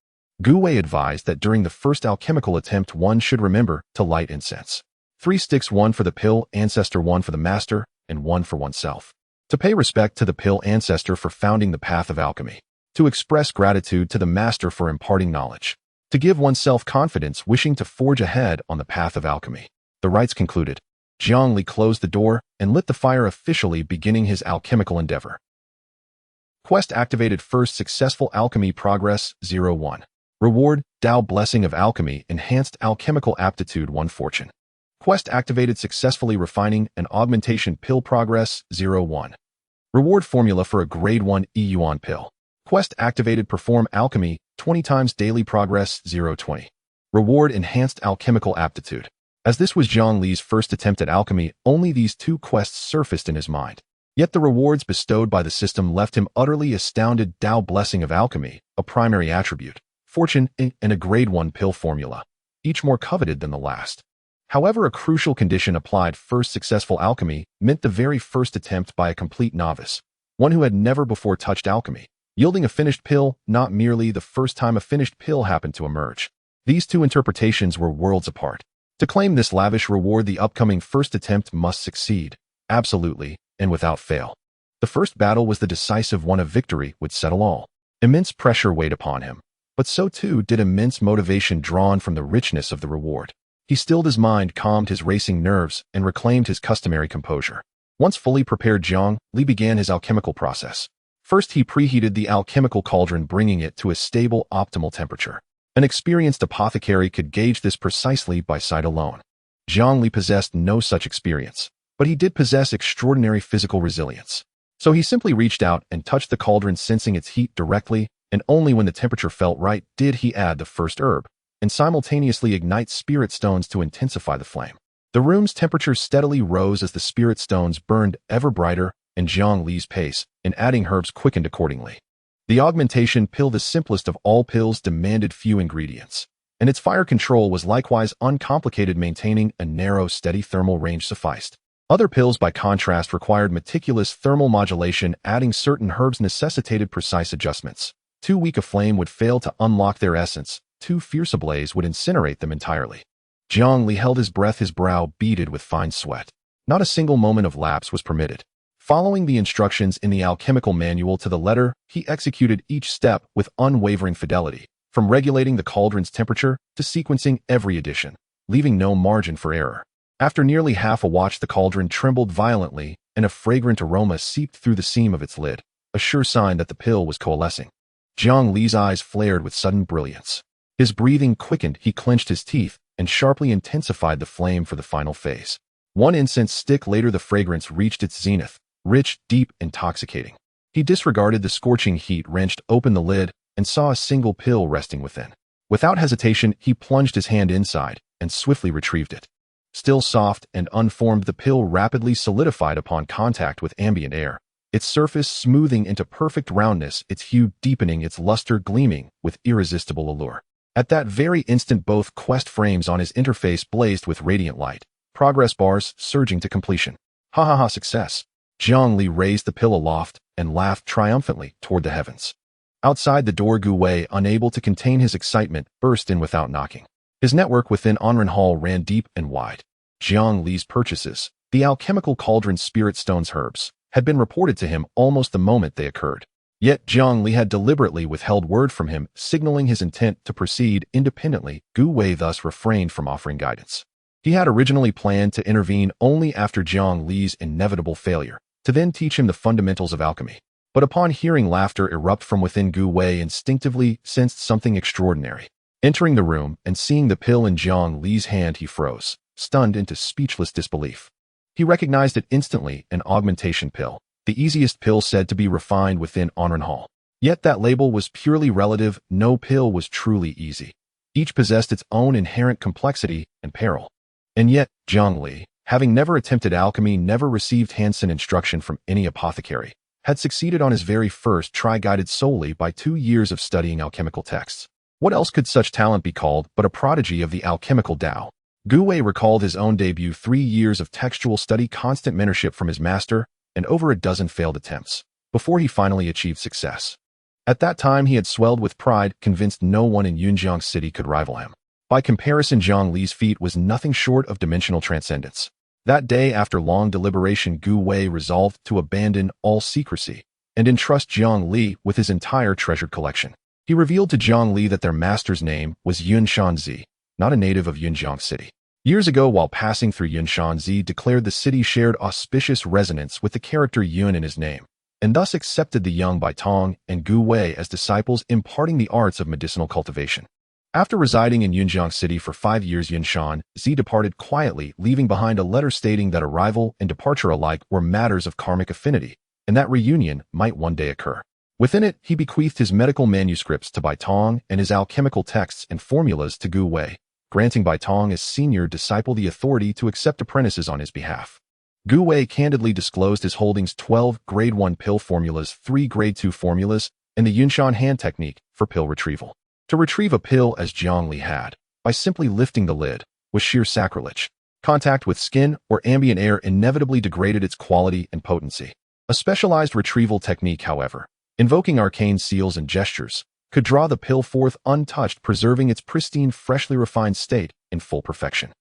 Guihai advised that during the first alchemical attempt one should remember to light incense. 3 sticks, 1 for the pill ancestor, 1 for the master, and 1 for oneself. To pay respect to the pill ancestor for founding the path of alchemy. To express gratitude to the master for imparting knowledge. To give oneself confidence, wishing to forge ahead on the path of alchemy. The rites concluded. Jiang Li closed the door and lit the fire, officially beginning his alchemical endeavor. Quest activated. First successful alchemy progress 01. Reward, Tao Blessing of Alchemy, enhanced alchemical aptitude 1 fortune. Quest activated successfully. Refining and augmentation pill progress 01. Reward formula for a grade 1 Yuan pill. Quest activated. Perform alchemy 20 times daily progress 020. Reward, enhanced alchemical aptitude. As this was Jiang Li's first attempt at alchemy, only these 2 quests surfaced in his mind. Yet the rewards bestowed by the system left him utterly astounded. Tao Blessing of Alchemy, a primary attribute, fortune, and a grade 1 pill formula, each more coveted than the last. However, a crucial condition applied. First successful alchemy meant the very first attempt by a complete novice, one who had never before touched alchemy, yielding a finished pill, not merely the first time a finished pill happened to emerge. These 2 interpretations were worlds apart. To claim this lavish reward, the upcoming first attempt must succeed, absolutely, and without fail. The first battle was the decisive one. Of victory would settle all. Immense pressure weighed upon him, but so too did immense motivation drawn from the richness of the reward. He stilled his mind, calmed his racing nerves, and reclaimed his customary composure. Once fully prepared, Jiang Li began his alchemical process. First, he preheated the alchemical cauldron, bringing it to a stable, optimal temperature. An experienced apothecary could gauge this precisely by sight alone. Jiang Li possessed no such experience, but he did possess extraordinary physical resilience. So he simply reached out and touched the cauldron, sensing its heat directly, and only when the temperature felt right did he add the first herb, and simultaneously ignite spirit stones to intensify the flame. The room's temperature steadily rose as the spirit stones burned ever brighter, and Jiang Li's pace in adding herbs quickened accordingly. The augmentation pill, the simplest of all pills, demanded few ingredients, and its fire control was likewise uncomplicated. Maintaining a narrow, steady thermal range sufficed. Other pills, by contrast, required meticulous thermal modulation. Adding certain herbs necessitated precise adjustments. Too weak a flame would fail to unlock their essence. Too fierce a blaze would incinerate them entirely. Jiang Li held his breath, his brow beaded with fine sweat. Not a single moment of lapse was permitted. Following the instructions in the alchemical manual to the letter, he executed each step with unwavering fidelity, from regulating the cauldron's temperature to sequencing every addition, leaving no margin for error. After nearly half a watch, the cauldron trembled violently, and a fragrant aroma seeped through the seam of its lid, a sure sign that the pill was coalescing. Jiang Li's eyes flared with sudden brilliance. His breathing quickened, he clenched his teeth, and sharply intensified the flame for the final phase. 1 incense stick later, the fragrance reached its zenith. Rich, deep, intoxicating. He disregarded the scorching heat, wrenched open the lid, and saw a single pill resting within. Without hesitation, he plunged his hand inside and swiftly retrieved it. Still soft and unformed, the pill rapidly solidified upon contact with ambient air, its surface smoothing into perfect roundness, its hue deepening, its luster gleaming with irresistible allure. At that very instant, both quest frames on his interface blazed with radiant light, progress bars surging to completion. Ha ha ha, success! Jiang Li raised the pill aloft and laughed triumphantly toward the heavens. Outside the door, Guihai, unable to contain his excitement, burst in without knocking. His network within Onren Hall ran deep and wide. Jiang Li's purchases, the alchemical cauldron, spirit stones, herbs, had been reported to him almost the moment they occurred. Yet Jiang Li had deliberately withheld word from him, signaling his intent to proceed independently. Guihai thus refrained from offering guidance. He had originally planned to intervene only after Jiang Li's inevitable failure, to then teach him the fundamentals of alchemy. But upon hearing laughter erupt from within, Guihai instinctively sensed something extraordinary. Entering the room and seeing the pill in Jiang Li's hand, he froze, stunned into speechless disbelief. He recognized it instantly, an augmentation pill, the easiest pill said to be refined within Onren Hall. Yet that label was purely relative. No pill was truly easy. Each possessed its own inherent complexity and peril. And yet, Jiang Li, having never attempted alchemy, never received Hansen instruction from any apothecary, had succeeded on his very first try, guided solely by 2 years of studying alchemical texts. What else could such talent be called but a prodigy of the alchemical Tao? Guihai recalled his own debut: 3 years of textual study, constant mentorship from his master, and over a dozen failed attempts, before he finally achieved success. At that time, he had swelled with pride, convinced no one in Yunjiang City could rival him. By comparison, Jiang Li's feat was nothing short of dimensional transcendence. That day, after long deliberation, Guihai resolved to abandon all secrecy and entrust Jiang Li with his entire treasured collection. He revealed to Jiang Li that their master's name was Yunshanzi, not a native of Yunjiang City. Years ago, while passing through Yunshanzi, declared the city shared auspicious resonance with the character Yun in his name, and thus accepted the young Baitong and Guihai as disciples, imparting the arts of medicinal cultivation. After residing in Yunjiang City for 5 years, Yunshanzi departed quietly, leaving behind a letter stating that arrival and departure alike were matters of karmic affinity, and that reunion might one day occur. Within it, he bequeathed his medical manuscripts to Baitong and his alchemical texts and formulas to Guihai, granting Baitong as senior disciple the authority to accept apprentices on his behalf. Guihai candidly disclosed his holdings: 12 Grade 1 pill formulas, 3 Grade 2 formulas, and the Yunshan hand technique for pill retrieval. To retrieve a pill, as Jiang Li had, by simply lifting the lid, was sheer sacrilege. Contact with skin or ambient air inevitably degraded its quality and potency. A specialized retrieval technique, however, invoking arcane seals and gestures, could draw the pill forth untouched, preserving its pristine, freshly refined state in full perfection.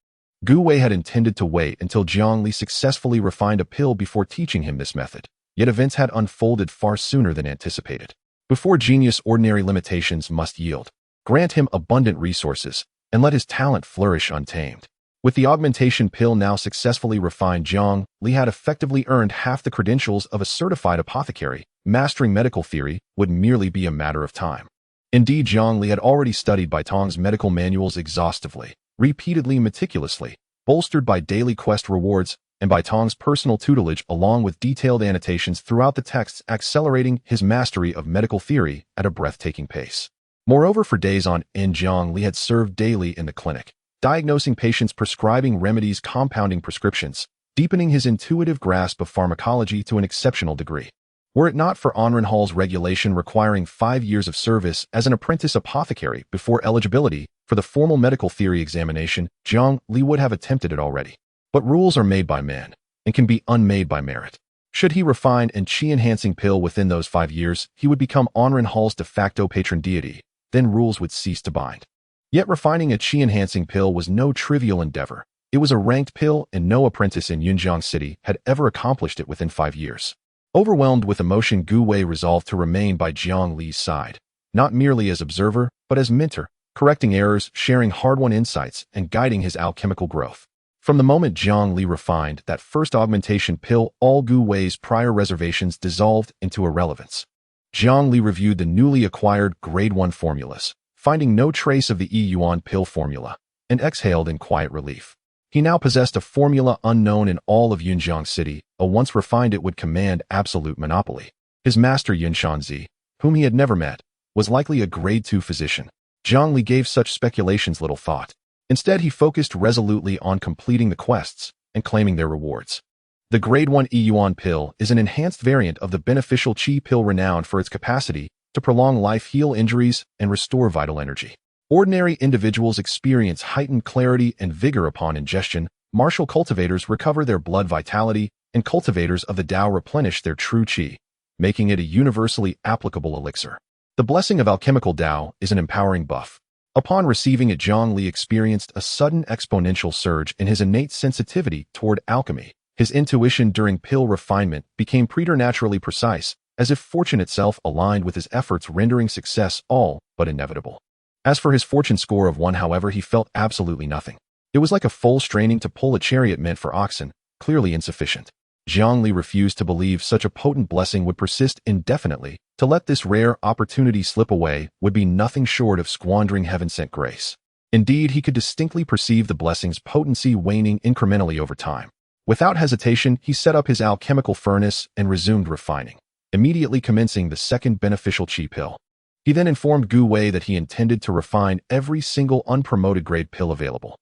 Guihai had intended to wait until Jiang Li successfully refined a pill before teaching him this method, yet events had unfolded far sooner than anticipated. Before genius, ordinary limitations must yield. Grant him abundant resources, and let his talent flourish untamed. With the augmentation pill now successfully refined, Jiang Li had effectively earned half the credentials of a certified apothecary. Mastering medical theory would merely be a matter of time. Indeed, Jiang Li had already studied Baitong's medical manuals exhaustively, repeatedly, meticulously, bolstered by daily quest rewards and Baitong's personal tutelage, along with detailed annotations throughout the texts, accelerating his mastery of medical theory at a breathtaking pace. Moreover, for days on end, Jiang Li had served daily in the clinic, diagnosing patients, prescribing remedies, compounding prescriptions, deepening his intuitive grasp of pharmacology to an exceptional degree. Were it not for Onren Hall's regulation requiring 5 years of service as an apprentice apothecary before eligibility for the formal medical theory examination, Jiang Li would have attempted it already. But rules are made by man and can be unmade by merit. Should he refine and chi-enhancing pill within those 5 years, he would become Onren Hall's de facto patron deity. Then rules would cease to bind. Yet refining a chi-enhancing pill was no trivial endeavor. It was a ranked pill, and no apprentice in Yunjiang City had ever accomplished it within 5 years. Overwhelmed with emotion, Guihai resolved to remain by Jiang Li's side, not merely as observer, but as mentor, correcting errors, sharing hard-won insights, and guiding his alchemical growth. From the moment Jiang Li refined that first augmentation pill, all Guihai's prior reservations dissolved into irrelevance. Jiang Li reviewed the newly acquired Grade 1 formulas, finding no trace of the Yuan pill formula, and exhaled in quiet relief. He now possessed a formula unknown in all of Yunjiang City. Once refined, it would command absolute monopoly. His master Yunshanzi, whom he had never met, was likely a Grade 2 physician. Jiang Li gave such speculations little thought. Instead, he focused resolutely on completing the quests and claiming their rewards. The Grade 1 Yuan pill is an enhanced variant of the beneficial Qi pill, renowned for its capacity to prolong life, heal injuries, and restore vital energy. Ordinary individuals experience heightened clarity and vigor upon ingestion. Martial cultivators recover their blood vitality, and cultivators of the Tao replenish their true Qi, making it a universally applicable elixir. The blessing of alchemical Tao is an empowering buff. Upon receiving it, Jiang Li experienced a sudden exponential surge in his innate sensitivity toward alchemy. His intuition during pill refinement became preternaturally precise, as if fortune itself aligned with his efforts, rendering success all but inevitable. As for his fortune score of 1, however, he felt absolutely nothing. It was like a foal straining to pull a chariot meant for oxen, clearly insufficient. Jiang Li refused to believe such a potent blessing would persist indefinitely. To let this rare opportunity slip away would be nothing short of squandering heaven-sent grace. Indeed, he could distinctly perceive the blessing's potency waning incrementally over time. Without hesitation, he set up his alchemical furnace and resumed refining, immediately commencing the second beneficial Qi pill. He then informed Guihai that he intended to refine every single unpromoted grade pill available.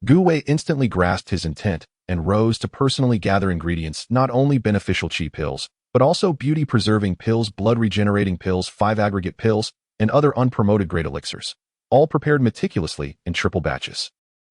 Guihai instantly grasped his intent and rose to personally gather ingredients: not only beneficial Qi pills, but also beauty-preserving pills, blood-regenerating pills, 5 aggregate pills, and other unpromoted grade elixirs, all prepared meticulously in triple batches.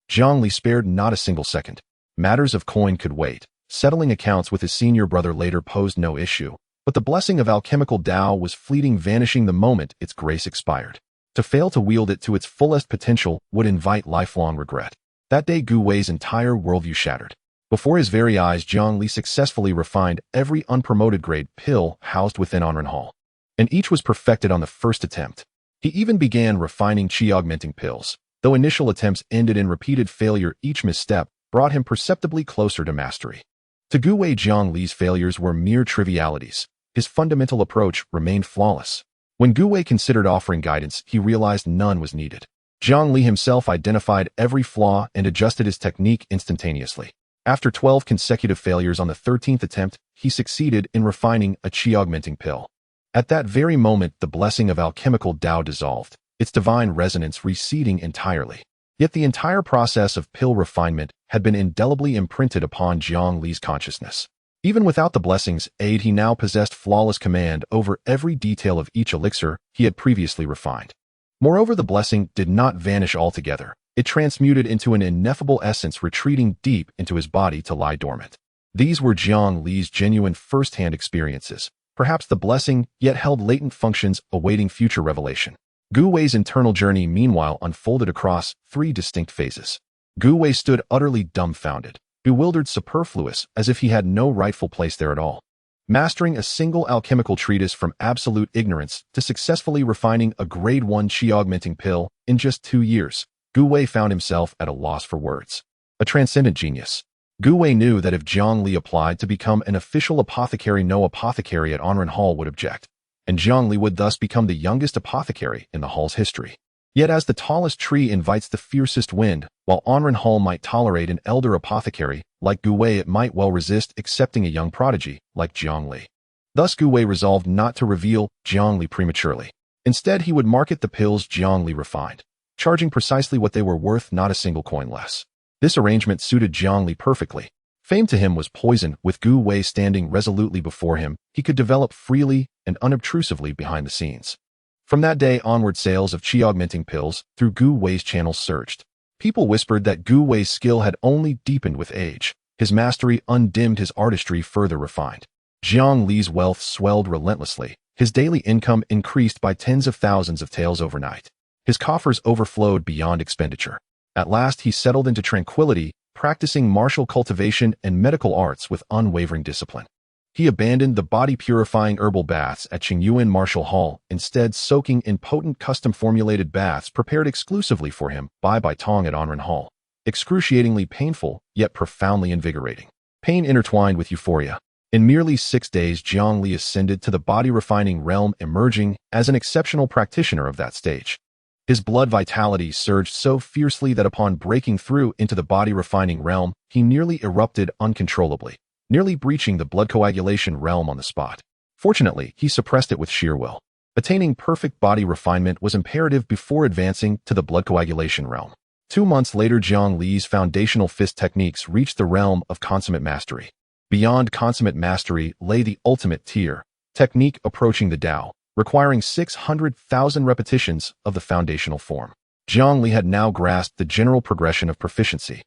Jiang Li spared not a single second. Matters of coin could wait. Settling accounts with his senior brother later posed no issue, but the blessing of alchemical Tao was fleeting, vanishing the moment its grace expired. To fail to wield it to its fullest potential would invite lifelong regret. That day Guihai's entire worldview shattered. Before his very eyes, Jiang Li successfully refined every unpromoted grade pill housed within Hall, and each was perfected on the first attempt. He even began refining qi-augmenting pills. Though initial attempts ended in repeated failure, each misstep brought him perceptibly closer to mastery. To Guihai, Jiang Li's failures were mere trivialities. His fundamental approach remained flawless. When Guihai considered offering guidance, he realized none was needed. Jiang Li himself identified every flaw and adjusted his technique instantaneously. After 12 consecutive failures on the 13th attempt, he succeeded in refining a qi-augmenting pill. At that very moment, the blessing of alchemical Tao dissolved, its divine resonance receding entirely. Yet the entire process of pill refinement had been indelibly imprinted upon Jiang Li's consciousness. Even without the blessing's aid, he now possessed flawless command over every detail of each elixir he had previously refined. Moreover, the blessing did not vanish altogether. It transmuted into an ineffable essence, retreating deep into his body to lie dormant. These were Jiang Li's genuine first-hand experiences. Perhaps the blessing yet held latent functions awaiting future revelation. Guihai's internal journey, meanwhile, unfolded across 3 distinct phases. Guihai stood utterly dumbfounded, bewildered, superfluous, as if he had no rightful place there at all. Mastering a single alchemical treatise from absolute ignorance to successfully refining a grade 1 qi-augmenting pill in just 2 years, Guihai found himself at a loss for words. A transcendent genius. Guihai knew that if Jiang Li applied to become an official apothecary, no apothecary at Hall would object, and Jiang Li would thus become the youngest apothecary in the Hall's history. Yet as the tallest tree invites the fiercest wind, while Hall might tolerate an elder apothecary like Guihai, it might well resist accepting a young prodigy like Jiang Li. Thus Guihai resolved not to reveal Jiang Li prematurely. Instead, he would market the pills Jiang Li refined, charging precisely what they were worth, not a single coin less. This arrangement suited Jiang Li perfectly. Fame to him was poison. With Guihai standing resolutely before him, he could develop freely and unobtrusively behind the scenes. From that day onward, sales of qi-augmenting pills through Guihai's channels surged. People whispered that Guihai's skill had only deepened with age. His mastery undimmed, his artistry further refined. Jiang Li's wealth swelled relentlessly. His daily income increased by tens of thousands of taels overnight. His coffers overflowed beyond expenditure. At last he settled into tranquility, practicing martial cultivation and medical arts with unwavering discipline. He abandoned the body-purifying herbal baths at Qingyuan Martial Hall, instead soaking in potent custom-formulated baths prepared exclusively for him by Tong at Hall. Excruciatingly painful, yet profoundly invigorating. Pain intertwined with euphoria. In merely 6 days, Jiang Li ascended to the body-refining realm, emerging as an exceptional practitioner of that stage. His blood vitality surged so fiercely that upon breaking through into the body-refining realm, he nearly erupted uncontrollably, nearly breaching the blood coagulation realm on the spot. Fortunately, he suppressed it with sheer will. Attaining perfect body refinement was imperative before advancing to the blood coagulation realm. 2 months later, Jiang Li's foundational fist techniques reached the realm of consummate mastery. Beyond consummate mastery lay the ultimate tier, technique approaching the Tao, requiring 600,000 repetitions of the foundational form. Jiang Li had now grasped the general progression of proficiency.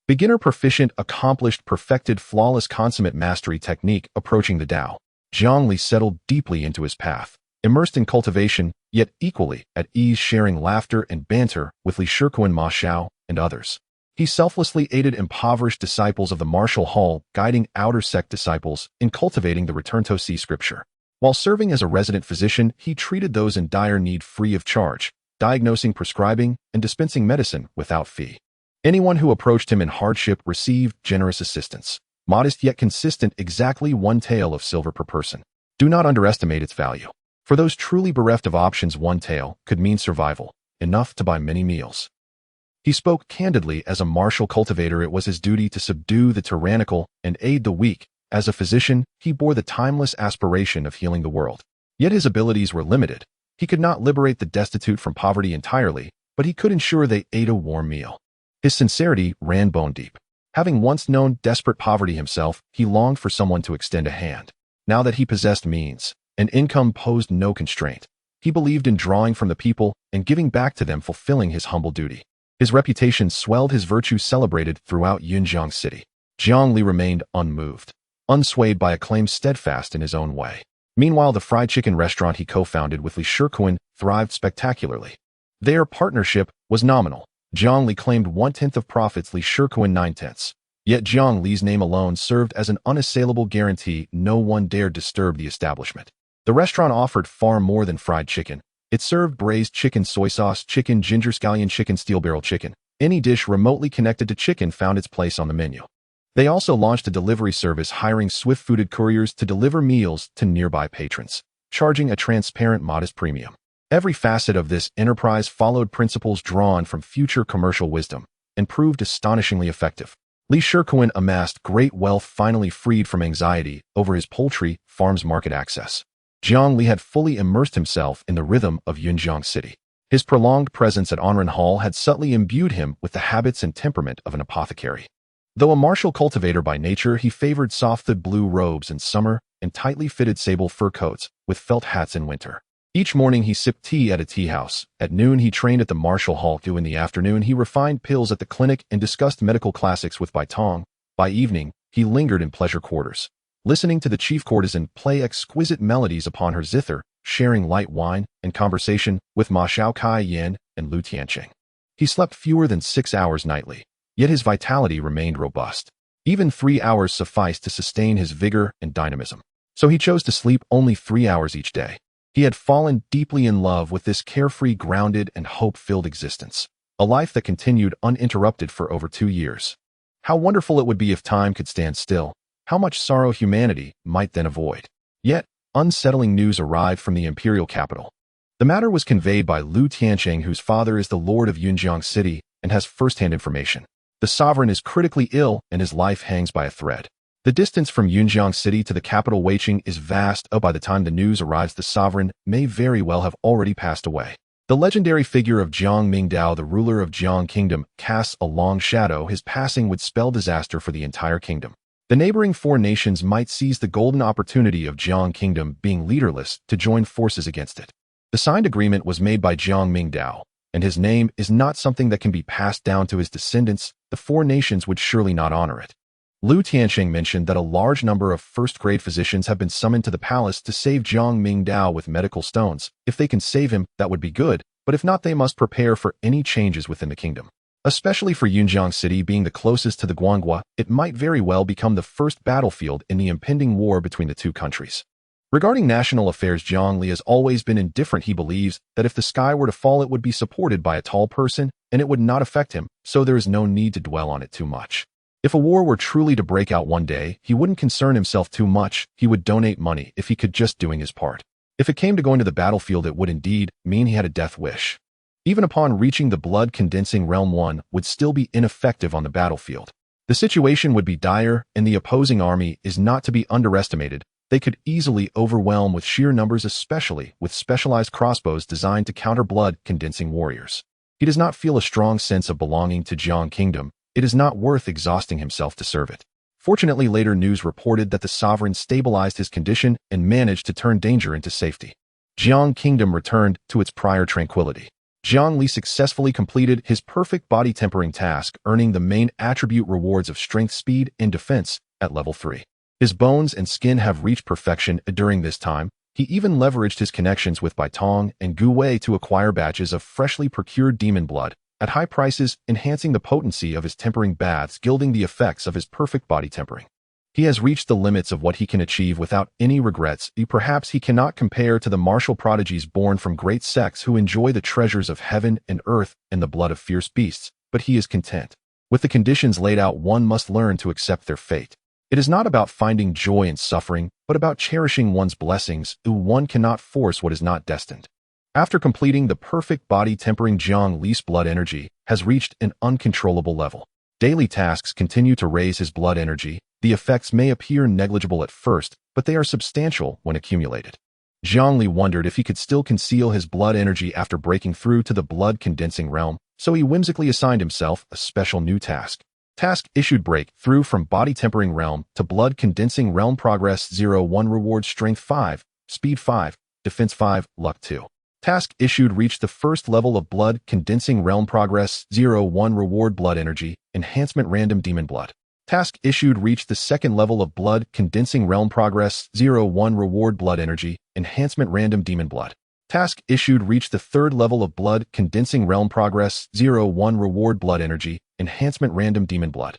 Beginner, proficient, accomplished, perfected, flawless, consummate mastery, technique approaching the Tao. Jiang Li settled deeply into his path, immersed in cultivation, yet equally at ease, sharing laughter and banter with Li Shikuan, Ma Xiao, and others. He selflessly aided impoverished disciples of the Martial Hall, guiding outer sect disciples in cultivating the Return to See scripture. While serving as a resident physician, he treated those in dire need free of charge, diagnosing, prescribing, and dispensing medicine without fee. Anyone who approached him in hardship received generous assistance. Modest yet consistent, exactly 1 tael of silver per person. Do not underestimate its value. For those truly bereft of options, 1 tael could mean survival, enough to buy many meals. He spoke candidly. As a martial cultivator, it was his duty to subdue the tyrannical and aid the weak. As a physician, he bore the timeless aspiration of healing the world. Yet his abilities were limited. He could not liberate the destitute from poverty entirely, but he could ensure they ate a warm meal. His sincerity ran bone deep. Having once known desperate poverty himself, he longed for someone to extend a hand. Now that he possessed means, and income posed no constraint, he believed in drawing from the people and giving back to them, fulfilling his humble duty. His reputation swelled, his virtue celebrated throughout Yunjiang City. Jiang Li remained unmoved, unswayed by a claim, steadfast in his own way. Meanwhile, the fried chicken restaurant he co-founded with Li Shikuan thrived spectacularly. Their partnership was nominal. Jiang Li claimed 1/10 of profits, Li Shikuan 9/10. Yet Jiang Li's name alone served as an unassailable guarantee no one dared disturb the establishment. The restaurant offered far more than fried chicken. It served braised chicken, soy sauce chicken, ginger scallion chicken, steel barrel chicken. Any dish remotely connected to chicken found its place on the menu. They also launched a delivery service, hiring swift-footed couriers to deliver meals to nearby patrons, charging a transparent, modest premium. Every facet of this enterprise followed principles drawn from future commercial wisdom and proved astonishingly effective. Li Shikuan amassed great wealth, finally freed from anxiety over his poultry farm's market access. Jiang Li had fully immersed himself in the rhythm of Yunjiang City. His prolonged presence at Onren Hall had subtly imbued him with the habits and temperament of an apothecary. Though a martial cultivator by nature, he favored soft blue robes in summer and tightly fitted sable fur coats with felt hats in winter. Each morning he sipped tea at a tea house. At noon he trained at the martial hall. In the afternoon he refined pills at the clinic and discussed medical classics with Bai Tong. By evening he lingered in pleasure quarters, listening to the chief courtesan play exquisite melodies upon her zither, sharing light wine and conversation with Ma Xiao Kai Yan and Lu Tianqing. He slept fewer than 6 hours nightly, yet his vitality remained robust. Even 3 hours sufficed to sustain his vigor and dynamism. So he chose to sleep only 3 hours each day. He had fallen deeply in love with this carefree, grounded, and hope-filled existence, a life that continued uninterrupted for over 2 years. How wonderful it would be if time could stand still. How much sorrow humanity might then avoid. Yet, unsettling news arrived from the imperial capital. The matter was conveyed by Lu Tianqing, whose father is the lord of Yunjiang City and has first-hand information. The sovereign is critically ill and his life hangs by a thread. The distance from Yunjiang City to the capital Weiqing is vast. By the time the news arrives, the sovereign may very well have already passed away. The legendary figure of Jiang Mingdao, the ruler of Jiang Kingdom, casts a long shadow. His passing would spell disaster for the entire kingdom. The neighboring 4 nations might seize the golden opportunity of Jiang Kingdom being leaderless to join forces against it. The signed agreement was made by Jiang Mingdao, and his name is not something that can be passed down to his descendants. The 4 nations would surely not honor it. Lu Tianqing mentioned that a large number of first-grade physicians have been summoned to the palace to save Jiang Mingdao with medical stones. If they can save him, that would be good, but if not, they must prepare for any changes within the kingdom. Especially for Yunjiang City being the closest to the Guangua, it might very well become the first battlefield in the impending war between the 2 countries. Regarding national affairs, Jiang Li has always been indifferent. He believes that if the sky were to fall, it would be supported by a tall person, and it would not affect him, so there is no need to dwell on it too much. If a war were truly to break out one day, he wouldn't concern himself too much. He would donate money if he could, just doing his part. If it came to going to the battlefield, it would indeed mean he had a death wish. Even upon reaching the blood-condensing realm, one would still be ineffective on the battlefield. The situation would be dire, and the opposing army is not to be underestimated. They could easily overwhelm with sheer numbers, especially with specialized crossbows designed to counter blood-condensing warriors. He does not feel a strong sense of belonging to Jiang Kingdom. It is not worth exhausting himself to serve it. Fortunately, later news reported that the sovereign stabilized his condition and managed to turn danger into safety. Jiang Kingdom returned to its prior tranquility. Jiang Li successfully completed his perfect body tempering task, earning the main attribute rewards of strength, speed, and defense at level 3. His bones and skin have reached perfection during this time. He even leveraged his connections with Bai Tong and Guihai to acquire batches of freshly procured demon blood at high prices, enhancing the potency of his tempering baths, gilding the effects of his perfect body tempering. He has reached the limits of what he can achieve without any regrets. Perhaps he cannot compare to the martial prodigies born from great sects who enjoy the treasures of heaven and earth and the blood of fierce beasts, but he is content. With the conditions laid out, one must learn to accept their fate. It is not about finding joy in suffering, but about cherishing one's blessings. One cannot force what is not destined. After completing the perfect body tempering, Jiang Li's blood energy has reached an uncontrollable level. Daily tasks continue to raise his blood energy. The effects may appear negligible at first, but they are substantial when accumulated. Jiang Li wondered if he could still conceal his blood energy after breaking through to the blood-condensing realm, so he whimsically assigned himself a special new task. Task issued: break through from body tempering realm to blood-condensing realm. Progress 0-1, reward strength 5, speed 5, defense 5, luck 2. Task issued reached the first level of blood condensing realm progress 01 reward blood energy, enhancement random demon blood. Task issued reached the second level of blood condensing realm progress 01 reward blood energy, enhancement random demon blood. Task issued reached the third level of blood condensing realm progress 01 reward blood energy, enhancement random demon blood.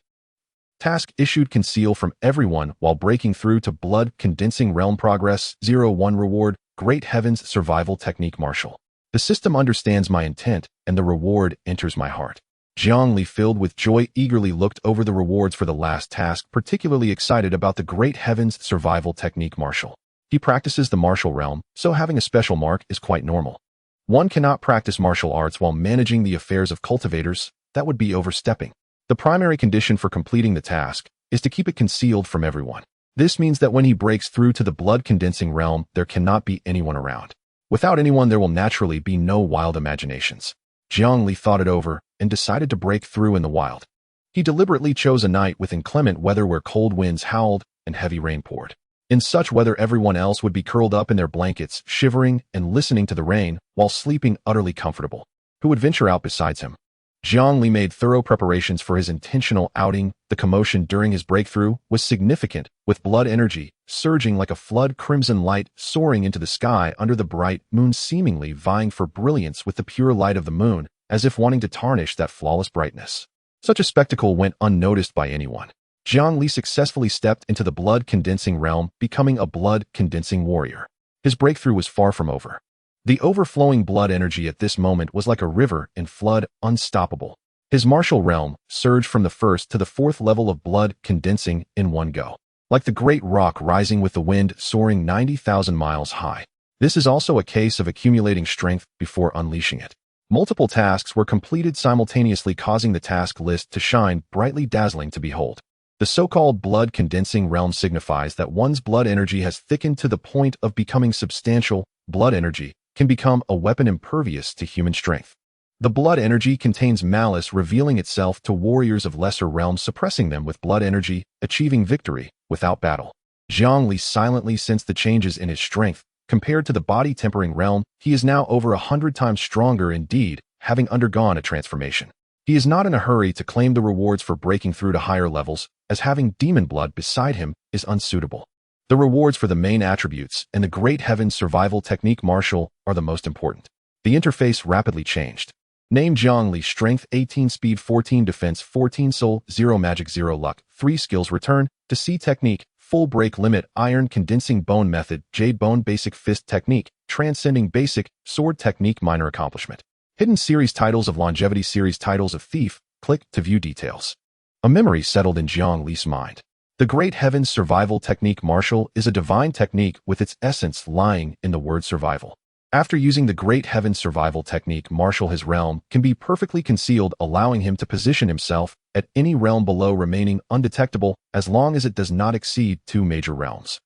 Task issued conceal from everyone while breaking through to blood condensing realm progress 01 reward Great Heavens survival technique martial. The system understands my intent and the reward enters my heart. Jiang Li, filled with joy, eagerly looked over the rewards for the last task, particularly excited about the Great Heavens survival technique martial. He practices the martial realm, so having a special mark is quite normal. One cannot practice martial arts while managing the affairs of cultivators. That would be overstepping. The primary condition for completing the task is to keep it concealed from everyone. This means that when he breaks through to the blood condensing realm, there cannot be anyone around. Without anyone, there will naturally be no wild imaginations. Jiang Li thought it over and decided to break through in the wild. He deliberately chose a night with inclement weather where cold winds howled and heavy rain poured. In such weather, everyone else would be curled up in their blankets, shivering and listening to the rain while sleeping utterly comfortable. Who would venture out besides him? Jiang Li made thorough preparations for his intentional outing. The commotion during his breakthrough was significant, with blood energy surging like a flood, crimson light soaring into the sky under the bright moon, seemingly vying for brilliance with the pure light of the moon, as if wanting to tarnish that flawless brightness. Such a spectacle went unnoticed by anyone. Jiang Li successfully stepped into the blood-condensing realm, becoming a blood-condensing warrior. His breakthrough was far from over. The overflowing blood energy at this moment was like a river in flood, unstoppable. His martial realm surged from the first to the fourth level of blood condensing in one go. Like the great rock rising with the wind, soaring 90,000 miles high. This is also a case of accumulating strength before unleashing it. Multiple tasks were completed simultaneously, causing the task list to shine brightly, dazzling to behold. The so-called blood condensing realm signifies that one's blood energy has thickened to the point of becoming substantial. Blood energy can become a weapon impervious to human strength. The blood energy contains malice, revealing itself to warriors of lesser realms, suppressing them with blood energy, achieving victory without battle. Jiang Li silently sensed the changes in his strength. Compared to the body-tempering realm, he is now over 100 times stronger indeed, having undergone a transformation. He is not in a hurry to claim the rewards for breaking through to higher levels, as having demon blood beside him is unsuitable. The rewards for the main attributes and the Great Heavens survival technique martial are the most important. The interface rapidly changed. Name Jiang Li, strength 18, speed 14, defense 14, soul 0, magic 0, luck 3, skills return to C technique, full break limit, iron condensing bone method, jade bone basic fist technique, transcending basic, sword technique minor accomplishment. Hidden series titles of longevity, series titles of thief, click to view details. A memory settled in Jiang Li's mind. The Great Heavens survival technique martial is a divine technique with its essence lying in the word survival. After using the Great Heavens survival technique martial, his realm can be perfectly concealed, allowing him to position himself at any realm below, remaining undetectable as long as it does not exceed 2 major realms.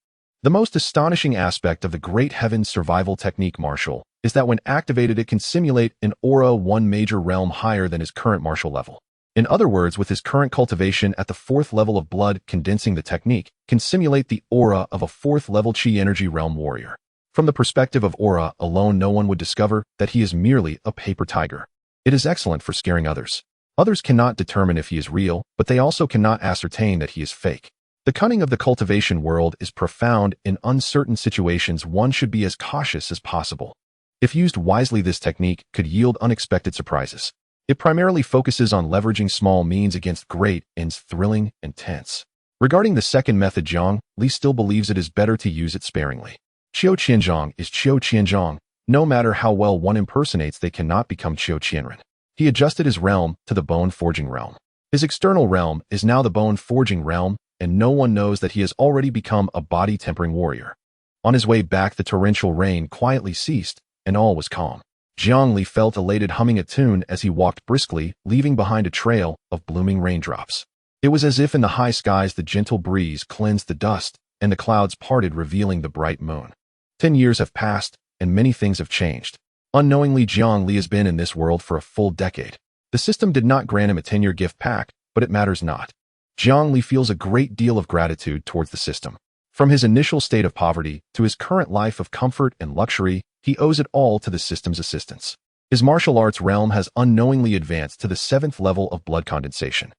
The most astonishing aspect of the Great Heavens survival technique martial is that when activated, it can simulate an aura 1 major realm higher than his current martial level. In other words, with his current cultivation at the 4th level of blood condensing, the technique can simulate the aura of a 4th level chi energy realm warrior. From the perspective of aura alone, no one would discover that he is merely a paper tiger. It is excellent for scaring others. Others cannot determine if he is real, but they also cannot ascertain that he is fake. The cunning of the cultivation world is profound. In uncertain situations, one should be as cautious as possible. If used wisely, this technique could yield unexpected surprises. It primarily focuses on leveraging small means against great ends, thrilling and tense. Regarding the second method, Jiang Li still believes it is better to use it sparingly. Qiu Qianzhang is Qiu Qianzhang. No matter how well one impersonates, they cannot become Qiu Qianren. He adjusted his realm to the bone forging realm. His external realm is now the bone forging realm, and no one knows that he has already become a body tempering warrior. On his way back, the torrential rain quietly ceased, and all was calm. Jiang Li felt elated, humming a tune as he walked briskly, leaving behind a trail of blooming raindrops. It was as if in the high skies the gentle breeze cleansed the dust, and the clouds parted, revealing the bright moon. 10 years have passed, and many things have changed. Unknowingly, Jiang Li has been in this world for a full decade. The system did not grant him a 10-year gift pack, but it matters not. Jiang Li feels a great deal of gratitude towards the system. From his initial state of poverty to his current life of comfort and luxury, he owes it all to the system's assistance. His martial arts realm has unknowingly advanced to the 7th level of blood condensation.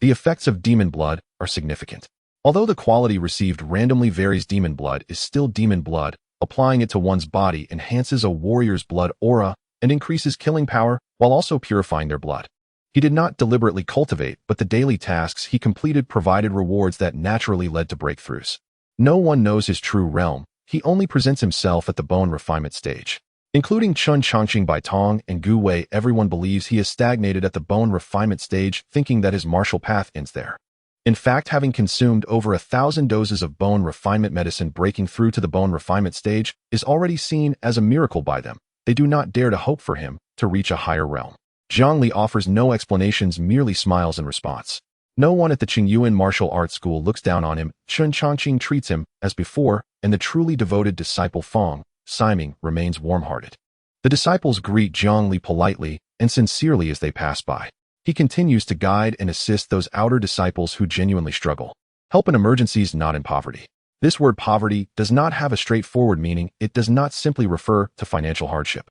The effects of demon blood are significant. Although the quality received randomly varies, demon blood is still demon blood. Applying it to one's body enhances a warrior's blood aura and increases killing power while also purifying their blood. He did not deliberately cultivate, but the daily tasks he completed provided rewards that naturally led to breakthroughs. No one knows his true realm. He only presents himself at the bone refinement stage. Including Chun Changqing Bai Tong and Gu Wei, everyone believes he is stagnated at the bone refinement stage, thinking that his martial path ends there. In fact, having consumed over 1,000 doses of bone refinement medicine, breaking through to the bone refinement stage is already seen as a miracle by them. They do not dare to hope for him to reach a higher realm. Jiang Li offers no explanations, merely smiles in response. No one at the Qingyuan martial arts school looks down on him. Chun Changqing treats him as before, and the truly devoted disciple Fong Siming remains warm-hearted. The disciples greet Jiang Li politely and sincerely as they pass by. He continues to guide and assist those outer disciples who genuinely struggle. Help in emergencies, not in poverty. This word poverty does not have a straightforward meaning. It does not simply refer to financial hardship.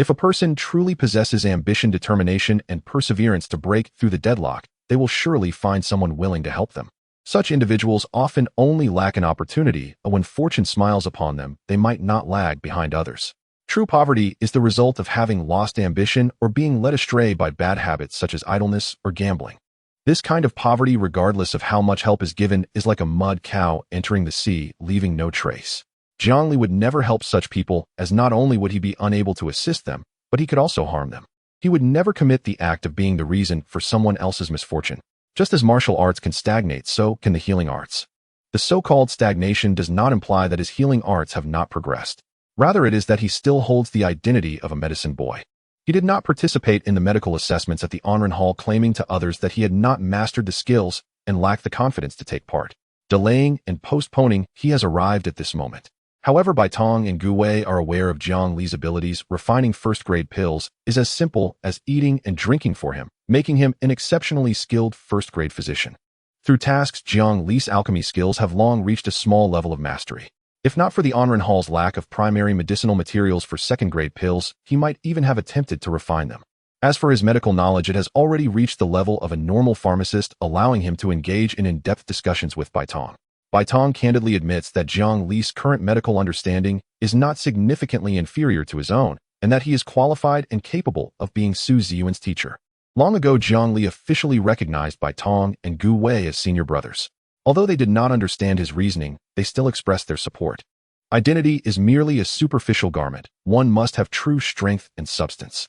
If a person truly possesses ambition, determination, and perseverance to break through the deadlock, they will surely find someone willing to help them. Such individuals often only lack an opportunity, and when fortune smiles upon them, they might not lag behind others. True poverty is the result of having lost ambition or being led astray by bad habits such as idleness or gambling. This kind of poverty, regardless of how much help is given, is like a mud cow entering the sea, leaving no trace. Jiang Li would never help such people, as not only would he be unable to assist them, but he could also harm them. He would never commit the act of being the reason for someone else's misfortune. Just as martial arts can stagnate, so can the healing arts. The so-called stagnation does not imply that his healing arts have not progressed. Rather, it is that he still holds the identity of a medicine boy. He did not participate in the medical assessments at the Onren Hall, claiming to others that he had not mastered the skills and lacked the confidence to take part. Delaying and postponing, he has arrived at this moment. However, Bai Tong and Gu Wei are aware of Jiang Li's abilities. Refining first-grade pills is as simple as eating and drinking for him, making him an exceptionally skilled first-grade physician. Through tasks, Jiang Li's alchemy skills have long reached a small level of mastery. If not for the Onren Hall's lack of primary medicinal materials for second-grade pills, he might even have attempted to refine them. As for his medical knowledge, it has already reached the level of a normal pharmacist, allowing him to engage in in-depth discussions with Bai Tong. Bai Tong candidly admits that Jiang Li's current medical understanding is not significantly inferior to his own, and that he is qualified and capable of being Su Ziyuan's teacher. Long ago, Jiang Li officially recognized Bai Tong and Gu Wei as senior brothers. Although they did not understand his reasoning, they still expressed their support. Identity is merely a superficial garment. One must have true strength and substance.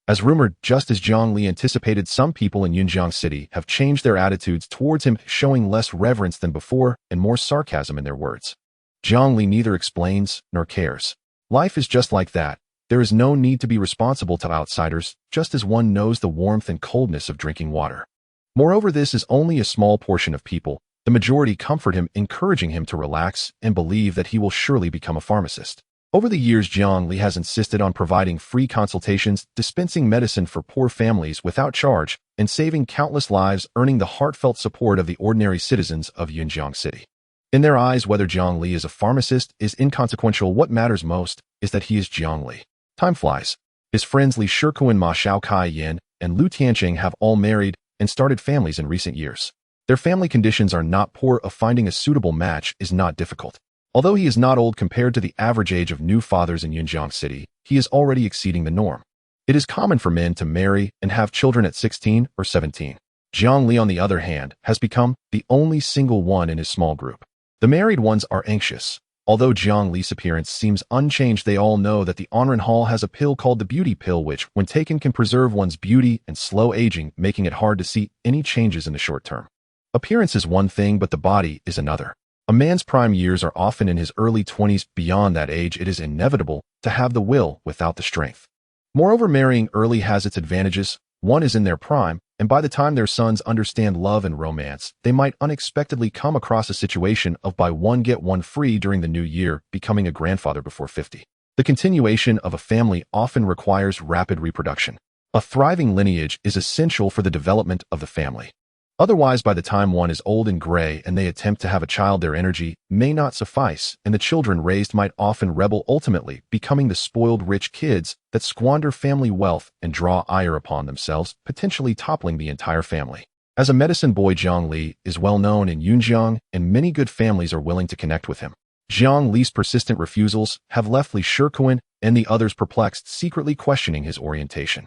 As rumored, just as Jiang Li anticipated, some people in Yunjiang City have changed their attitudes towards him, showing less reverence than before and more sarcasm in their words. Jiang Li neither explains nor cares. Life is just like that. There is no need to be responsible to outsiders, just as one knows the warmth and coldness of drinking water. Moreover, this is only a small portion of people. The majority comfort him, encouraging him to relax and believe that he will surely become a pharmacist. Over the years, Jiang Li has insisted on providing free consultations, dispensing medicine for poor families without charge, and saving countless lives, earning the heartfelt support of the ordinary citizens of Yunjiang City. In their eyes, whether Jiang Li is a pharmacist is inconsequential. What matters most is that he is Jiang Li. Time flies. His friends Li Shikuan, Ma Xiaokai Yin, and Lu Tianqing have all married and started families in recent years. Their family conditions are not poor. Finding a suitable match is not difficult. Although he is not old compared to the average age of new fathers in Yunjiang City, he is already exceeding the norm. It is common for men to marry and have children at 16 or 17. Jiang Li, on the other hand, has become the only single one in his small group. The married ones are anxious. Although Jiang Li's appearance seems unchanged, they all know that the Onren Hall has a pill called the beauty pill, which, when taken, can preserve one's beauty and slow aging, making it hard to see any changes in the short term. Appearance is one thing, but the body is another. A man's prime years are often in his early 20s. Beyond that age, it is inevitable to have the will without the strength. Moreover, marrying early has its advantages. One is in their prime, and by the time their sons understand love and romance, they might unexpectedly come across a situation of buy one get one free during the new year, becoming a grandfather before 50. The continuation of a family often requires rapid reproduction. A thriving lineage is essential for the development of the family. Otherwise, by the time one is old and gray and they attempt to have a child, their energy may not suffice, and the children raised might often rebel, ultimately becoming the spoiled rich kids that squander family wealth and draw ire upon themselves, potentially toppling the entire family. As a medicine boy, Jiang Li is well known in Yunjiang, and many good families are willing to connect with him. Jiang Li's persistent refusals have left Li Shikuan and the others perplexed, secretly questioning his orientation.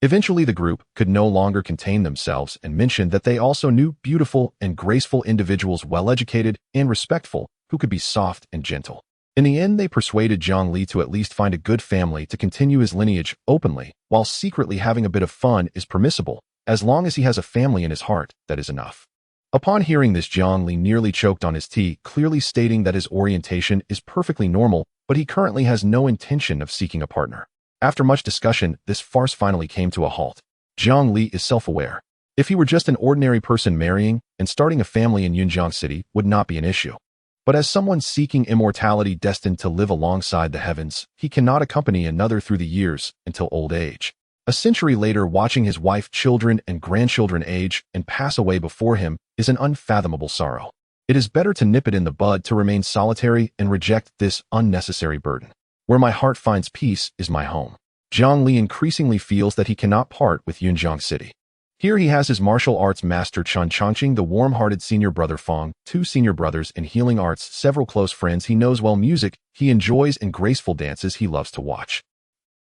Eventually, the group could no longer contain themselves and mentioned that they also knew beautiful and graceful individuals, well-educated and respectful, who could be soft and gentle. In the end, they persuaded Jiang Li to at least find a good family to continue his lineage openly, while secretly having a bit of fun is permissible. As long as he has a family in his heart, that is enough. Upon hearing this, Jiang Li nearly choked on his tea, clearly stating that his orientation is perfectly normal, but he currently has no intention of seeking a partner. After much discussion, this farce finally came to a halt. Jiang Li is self-aware. If he were just an ordinary person, marrying and starting a family in Yunjiang City would not be an issue. But as someone seeking immortality destined to live alongside the heavens, he cannot accompany another through the years until old age. A century later, watching his wife, children, and grandchildren age and pass away before him is an unfathomable sorrow. It is better to nip it in the bud, to remain solitary and reject this unnecessary burden. Where my heart finds peace is my home. Jiang Li increasingly feels that he cannot part with Yunjiang City. Here he has his martial arts master Chun Chongqing, the warm-hearted senior brother Fong, 2 senior brothers in healing arts, several close friends he knows well, music he enjoys, and graceful dances he loves to watch.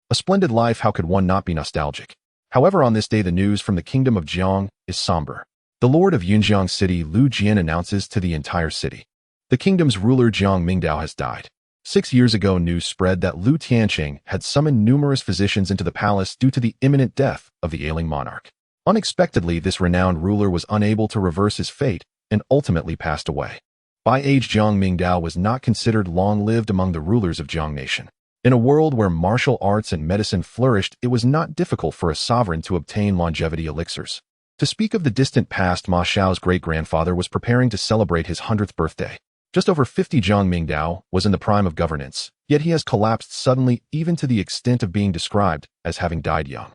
A splendid life, how could one not be nostalgic? However, on this day the news from the kingdom of Jiang is somber. The lord of Yunjiang City, Lu Jian, announces to the entire city. The kingdom's ruler Jiang Mingdao has died. 6 years ago, news spread that Lu Tianqing had summoned numerous physicians into the palace due to the imminent death of the ailing monarch. Unexpectedly, this renowned ruler was unable to reverse his fate and ultimately passed away. By age, Jiang Mingdao was not considered long-lived among the rulers of Jiang Nation. In a world where martial arts and medicine flourished, it was not difficult for a sovereign to obtain longevity elixirs. To speak of the distant past, Ma Xiao's great-grandfather was preparing to celebrate his 100th birthday. Just over 50, Jiang Mingdao was in the prime of governance, yet he has collapsed suddenly, even to the extent of being described as having died young.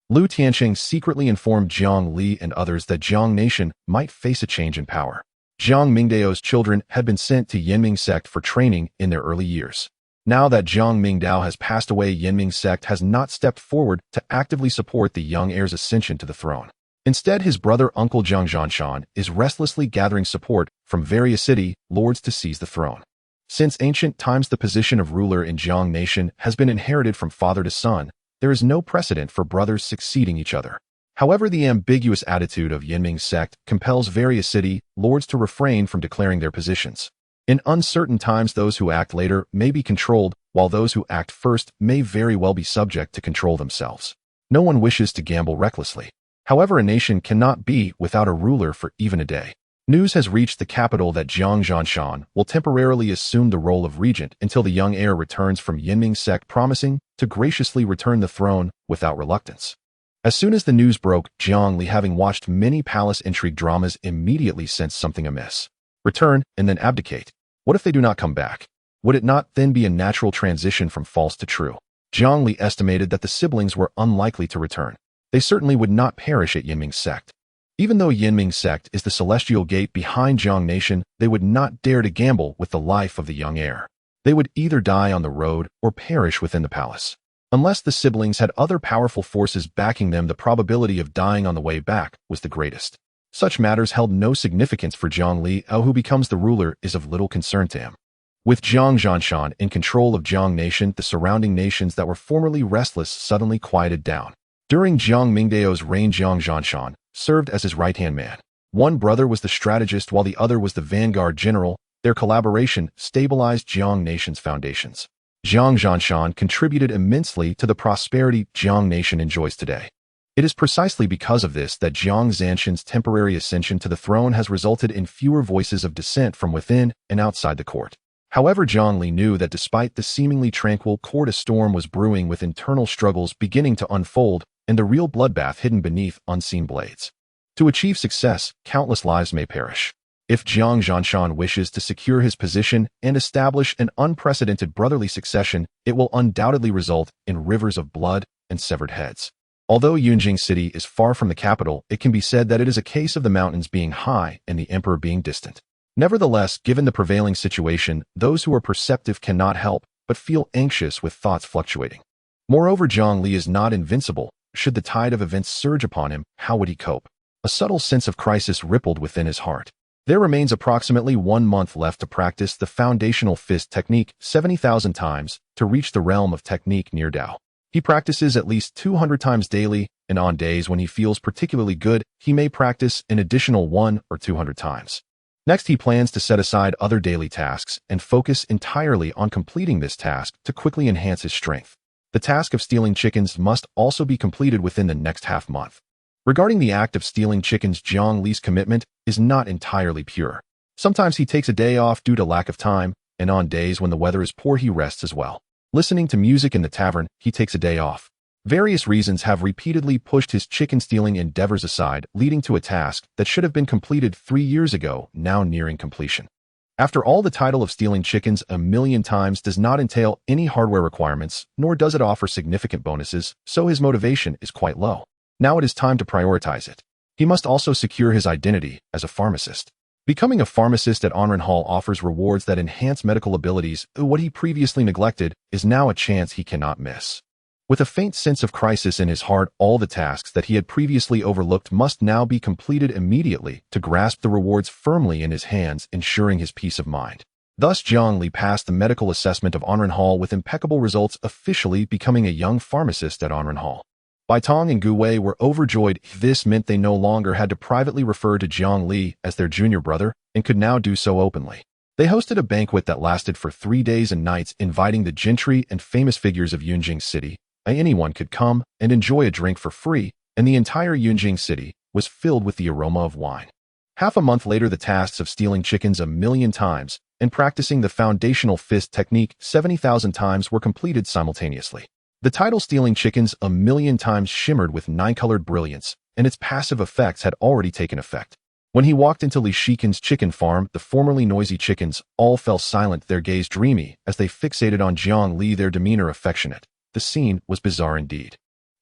Lu Tianqing secretly informed Jiang Li and others that Jiang Nation might face a change in power. Jiang Mingdao's children had been sent to Yanming sect for training in their early years. Now that Jiang Mingdao has passed away, Yanming sect has not stepped forward to actively support the young heir's ascension to the throne. Instead, his brother Uncle Jiang Zhanshan is restlessly gathering support from various city lords to seize the throne. Since ancient times, the position of ruler in Jiang Nation has been inherited from father to son. There is no precedent for brothers succeeding each other. However, the ambiguous attitude of Yanming sect compels various city lords to refrain from declaring their positions. In uncertain times, those who act later may be controlled, while those who act first may very well be subject to control themselves. No one wishes to gamble recklessly. However, a nation cannot be without a ruler for even a day. News has reached the capital that Jiang Zhanshan will temporarily assume the role of regent until the young heir returns from Yanming sect, promising to graciously return the throne without reluctance. As soon as the news broke, Jiang Li, having watched many palace intrigue dramas, immediately sensed something amiss. Return and then abdicate. What if they do not come back? Would it not then be a natural transition from false to true? Jiang Li estimated that the siblings were unlikely to return. They certainly would not perish at Yanming sect. Even though Yanming sect is the celestial gate behind Jiang Nation, they would not dare to gamble with the life of the young heir. They would either die on the road or perish within the palace. Unless the siblings had other powerful forces backing them, the probability of dying on the way back was the greatest. Such matters held no significance for Jiang Li. Who becomes the ruler is of little concern to him. With Jiang Zhanshan in control of Jiang Nation, the surrounding nations that were formerly restless suddenly quieted down. During Jiang Mingdao's reign, Jiang Zhanshan served as his right-hand man. One brother was the strategist while the other was the vanguard general. Their collaboration stabilized Jiang Nation's foundations. Jiang Zhanshan contributed immensely to the prosperity Jiang Nation enjoys today. It is precisely because of this that Jiang Zhanshan's temporary ascension to the throne has resulted in fewer voices of dissent from within and outside the court. However, Jiang Li knew that despite the seemingly tranquil court, a storm was brewing, with internal struggles beginning to unfold and the real bloodbath hidden beneath unseen blades. To achieve success, countless lives may perish. If Jiang Zhanshan wishes to secure his position and establish an unprecedented brotherly succession, it will undoubtedly result in rivers of blood and severed heads. Although Yunjing City is far from the capital, it can be said that it is a case of the mountains being high and the emperor being distant. Nevertheless, given the prevailing situation, those who are perceptive cannot help but feel anxious with thoughts fluctuating. Moreover, Jiang Li is not invincible. Should the tide of events surge upon him, how would he cope? A subtle sense of crisis rippled within his heart. There remains approximately 1 month left to practice the foundational fist technique 70,000 times to reach the realm of technique near Dao. He practices at least 200 times daily, and on days when he feels particularly good, he may practice an additional 100 or 200 times. Next, he plans to set aside other daily tasks and focus entirely on completing this task to quickly enhance his strength. The task of stealing chickens must also be completed within the next half-month. Regarding the act of stealing chickens, Jiang Li's commitment is not entirely pure. Sometimes he takes a day off due to lack of time, and on days when the weather is poor he rests as well. Listening to music in the tavern, he takes a day off. Various reasons have repeatedly pushed his chicken-stealing endeavors aside, leading to a task that should have been completed 3 years ago, now nearing completion. After all, the title of stealing chickens 1,000,000 times does not entail any hardware requirements, nor does it offer significant bonuses, so his motivation is quite low. Now it is time to prioritize it. He must also secure his identity as a pharmacist. Becoming a pharmacist at Onrenhal offers rewards that enhance medical abilities. What he previously neglected is now a chance he cannot miss. With a faint sense of crisis in his heart, all the tasks that he had previously overlooked must now be completed immediately to grasp the rewards firmly in his hands, ensuring his peace of mind. Thus, Jiang Li passed the medical assessment of Onrenhal with impeccable results, officially becoming a young pharmacist at Onrenhal. Bai Tong and Guihai were overjoyed. This meant they no longer had to privately refer to Jiang Li as their junior brother and could now do so openly. They hosted a banquet that lasted for 3 days and nights, inviting the gentry and famous figures of Yunjing City. Anyone could come and enjoy a drink for free, and the entire Yunjing City was filled with the aroma of wine. Half a month later, the tasks of stealing chickens 1,000,000 times and practicing the foundational fist technique 70,000 times were completed simultaneously. The title stealing chickens 1,000,000 times shimmered with 9-colored brilliance, and its passive effects had already taken effect. When he walked into Li Shikin's chicken farm, the formerly noisy chickens all fell silent, their gaze dreamy as they fixated on Jiang Li, their demeanor affectionate. The scene was bizarre indeed.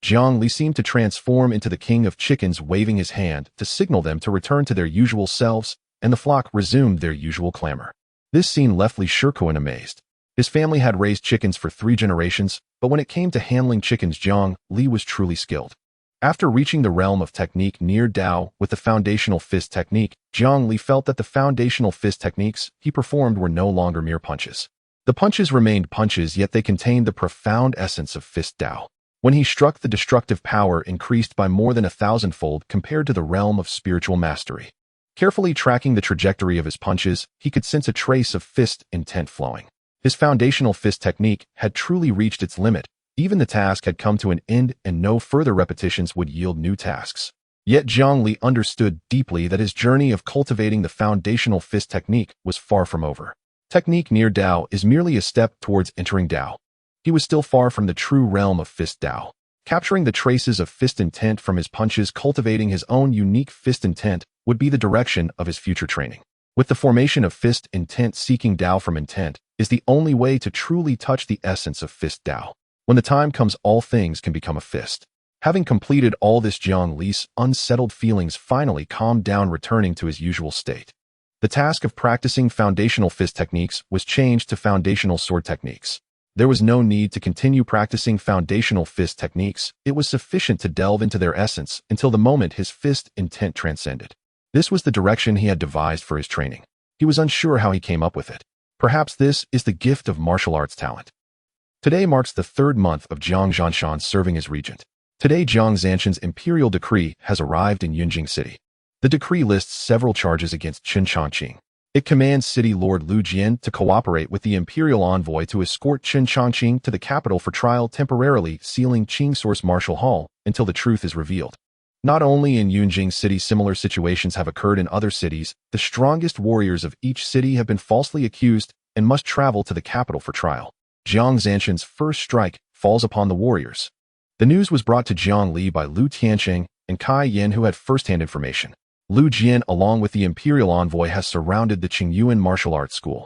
Jiang Li seemed to transform into the king of chickens, waving his hand to signal them to return to their usual selves, and the flock resumed their usual clamor. This scene left Li Shikuan amazed. His family had raised chickens for 3 generations, but when it came to handling chickens, Jiang Li was truly skilled. After reaching the realm of technique near Dao with the foundational fist technique, Jiang Li felt that the foundational fist techniques he performed were no longer mere punches. The punches remained punches, yet they contained the profound essence of fist Dao. When he struck, the destructive power increased by more than 1,000-fold compared to the realm of spiritual mastery. Carefully tracking the trajectory of his punches, he could sense a trace of fist intent flowing. His foundational fist technique had truly reached its limit. Even the task had come to an end, and no further repetitions would yield new tasks. Yet Jiang Li understood deeply that his journey of cultivating the foundational fist technique was far from over. Technique near Dao is merely a step towards entering Dao. He was still far from the true realm of fist Dao. Capturing the traces of fist intent from his punches, cultivating his own unique fist intent, would be the direction of his future training. With the formation of fist intent, seeking Dao from intent is the only way to truly touch the essence of fist Dao. When the time comes, all things can become a fist. Having completed all this, Jiang Li's unsettled feelings finally calmed down, returning to his usual state. The task of practicing foundational fist techniques was changed to foundational sword techniques. There was no need to continue practicing foundational fist techniques. It was sufficient to delve into their essence until the moment his fist intent transcended. This was the direction he had devised for his training. He was unsure how he came up with it. Perhaps this is the gift of martial arts talent. Today marks the 3rd month of Jiang Zhanshan serving as regent. Today, Jiang Zanshan's imperial decree has arrived in Yunjing City. The decree lists several charges against Chen Chongqing. It commands City Lord Lu Jian to cooperate with the imperial envoy to escort Chen Chongqing to the capital for trial, temporarily sealing Qingsour's martial hall until the truth is revealed. Not only in Yunjing City, similar situations have occurred in other cities. The strongest warriors of each city have been falsely accused and must travel to the capital for trial. Jiang Zanshan's first strike falls upon the warriors. The news was brought to Jiang Li by Lu Tiansheng and Kai Yin, who had first-hand information. Lu Jian, along with the imperial envoy, has surrounded the Qingyuan martial arts school.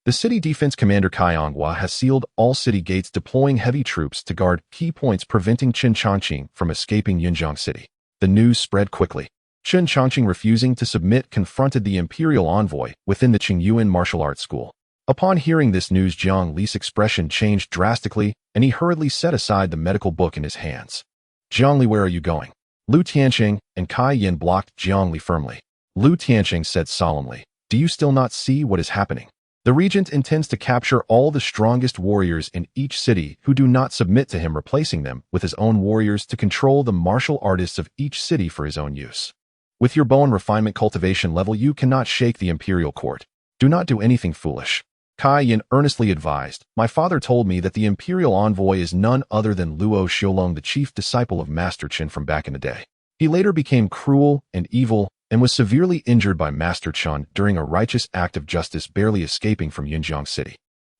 The city defense commander Kai Onghua has sealed all city gates, deploying heavy troops to guard key points, preventing Chen Chongqing from escaping Yunjiang City. The news spread quickly. Chen Chongqing, refusing to submit, confronted the imperial envoy within the Qingyuan martial arts school. Upon hearing this news, Jiang Li's expression changed drastically, and he hurriedly set aside the medical book in his hands. Jiang Li, where are you going? Lu Tianqing and Kai Yin blocked Jiang Li firmly. Lu Tianqing said solemnly, do you still not see what is happening? The regent intends to capture all the strongest warriors in each city who do not submit to him, replacing them with his own warriors to control the martial artists of each city for his own use. With your bone refinement cultivation level, you cannot shake the imperial court. Do not do anything foolish. Kai Yin earnestly advised, my father told me that the imperial envoy is none other than Luo Xiaolong, the chief disciple of Master Chen from back in the day. He later became cruel and evil and was severely injured by Master Chen during a righteous act of justice, barely escaping from Yunjiang City.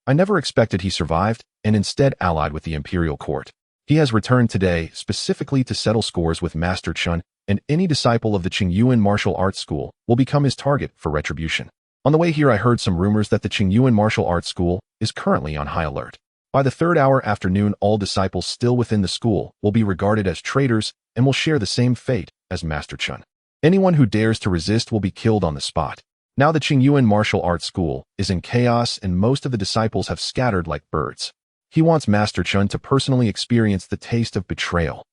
I never expected he survived and instead allied with the imperial court. He has returned today specifically to settle scores with Master Chen, and any disciple of the Qingyuan martial arts school will become his target for retribution. On the way here, I heard some rumors that the Qingyuan martial arts school is currently on high alert. By the third hour afternoon, all disciples still within the school will be regarded as traitors and will share the same fate as Master Chen. Anyone who dares to resist will be killed on the spot. Now the Qingyuan martial arts school is in chaos, and most of the disciples have scattered like birds. He wants Master Chen to personally experience the taste of betrayal.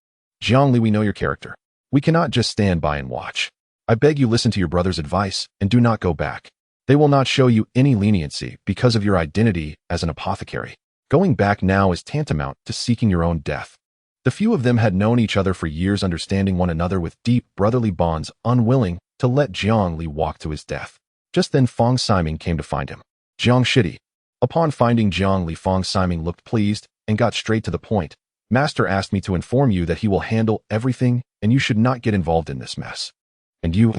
Jiang Li, we know your character. We cannot just stand by and watch. I beg you, listen to your brother's advice and do not go back. They will not show you any leniency because of your identity as an apothecary. Going back now is tantamount to seeking your own death. The few of them had known each other for years, understanding one another with deep brotherly bonds, unwilling to let Jiang Li walk to his death. Just then Fang Siming came to find him. Jiang Shidi. Upon finding Jiang Li, Fang Siming looked pleased and got straight to the point. Master asked me to inform you that he will handle everything and you should not get involved in this mess. And you?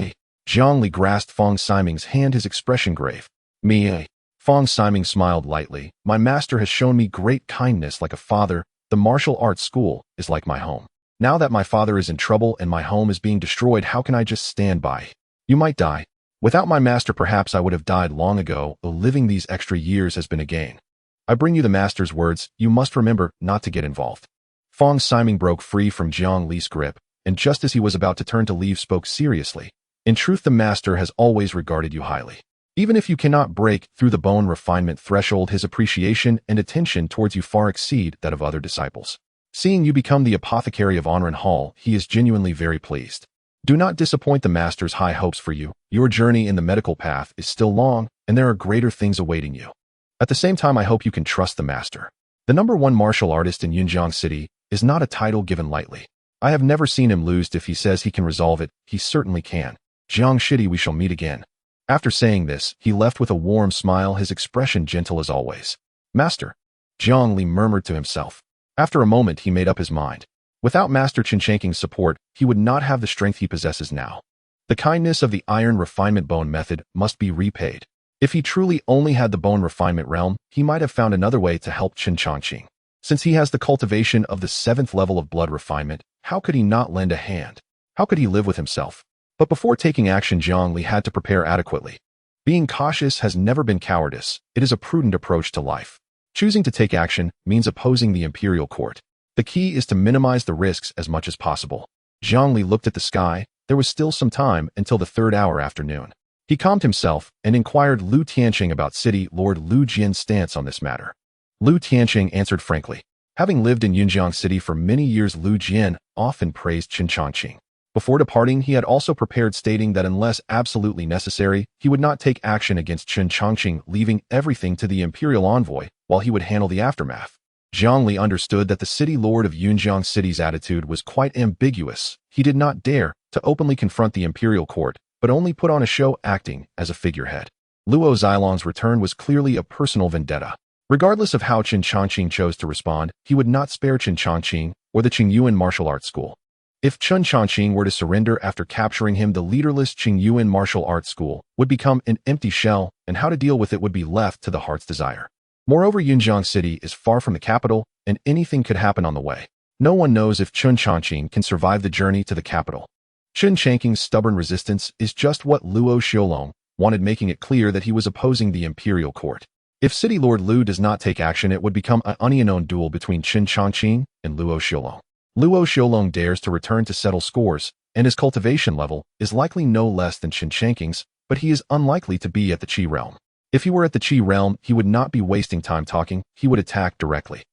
Jiang Li grasped Fang Siming's hand, his expression grave. Me? Fang Siming smiled lightly. My master has shown me great kindness like a father. The martial arts school is like my home. Now that my father is in trouble and my home is being destroyed, how can I just stand by? You might die. Without my master, perhaps I would have died long ago, though living these extra years has been a gain. I bring you the master's words. You must remember not to get involved. Fang Siming broke free from Jiang Li's grip, and just as he was about to turn to leave, spoke seriously. In truth, the master has always regarded you highly. Even if you cannot break through the bone refinement threshold, his appreciation and attention towards you far exceed that of other disciples. Seeing you become the apothecary of Onren Hall, he is genuinely very pleased. Do not disappoint the master's high hopes for you. Your journey in the medical path is still long, and there are greater things awaiting you. At the same time, I hope you can trust the master. The #1 martial artist in Yunjiang City is not a title given lightly. I have never seen him lose. If he says he can resolve it, he certainly can. Jiang Shidi, we shall meet again. After saying this, he left with a warm smile, his expression gentle as always. Master, Jiang Li murmured to himself. After a moment, he made up his mind. Without Master Chen Changqing's support, he would not have the strength he possesses now. The kindness of the iron refinement bone method must be repaid. If he truly only had the bone refinement realm, he might have found another way to help Chen Chongqing. Since he has the cultivation of the 7th level of blood refinement, how could he not lend a hand? How could he live with himself? But before taking action, Jiang Li had to prepare adequately. Being cautious has never been cowardice. It is a prudent approach to life. Choosing to take action means opposing the imperial court. The key is to minimize the risks as much as possible. Jiang Li looked at the sky. There was still some time until the 3rd hour afternoon. He calmed himself and inquired Lu Tianqing about City Lord Lu Jian's stance on this matter. Lu Tianqing answered frankly. Having lived in Yunjiang City for many years, Lu Jian often praised Chen Chongqing. Before departing, he had also prepared, stating that unless absolutely necessary, he would not take action against Chen Chongqing, leaving everything to the imperial envoy while he would handle the aftermath. Jiang Li understood that the city lord of Yunjiang City's attitude was quite ambiguous. He did not dare to openly confront the imperial court, but only put on a show, acting as a figurehead. Luo Xilong's return was clearly a personal vendetta. Regardless of how Chen Chongqing chose to respond, he would not spare Chen Chongqing or the Qingyuan martial arts school. If Chen Chongqing were to surrender after capturing him, the leaderless Qingyuan martial arts school would become an empty shell, and how to deal with it would be left to the heart's desire. Moreover, Yunjiang City is far from the capital, and anything could happen on the way. No one knows if Chen Chongqing can survive the journey to the capital. Chen Chongqing's stubborn resistance is just what Luo Xiaolong wanted, making it clear that he was opposing the imperial court. If City Lord Lu does not take action, it would become an unknown duel between Qin Changqing and Luo Xiaolong. Luo Xiaolong dares to return to settle scores, and his cultivation level is likely no less than Qin Changqing's, but he is unlikely to be at the Qi realm. If he were at the Qi realm, he would not be wasting time talking, he would attack directly.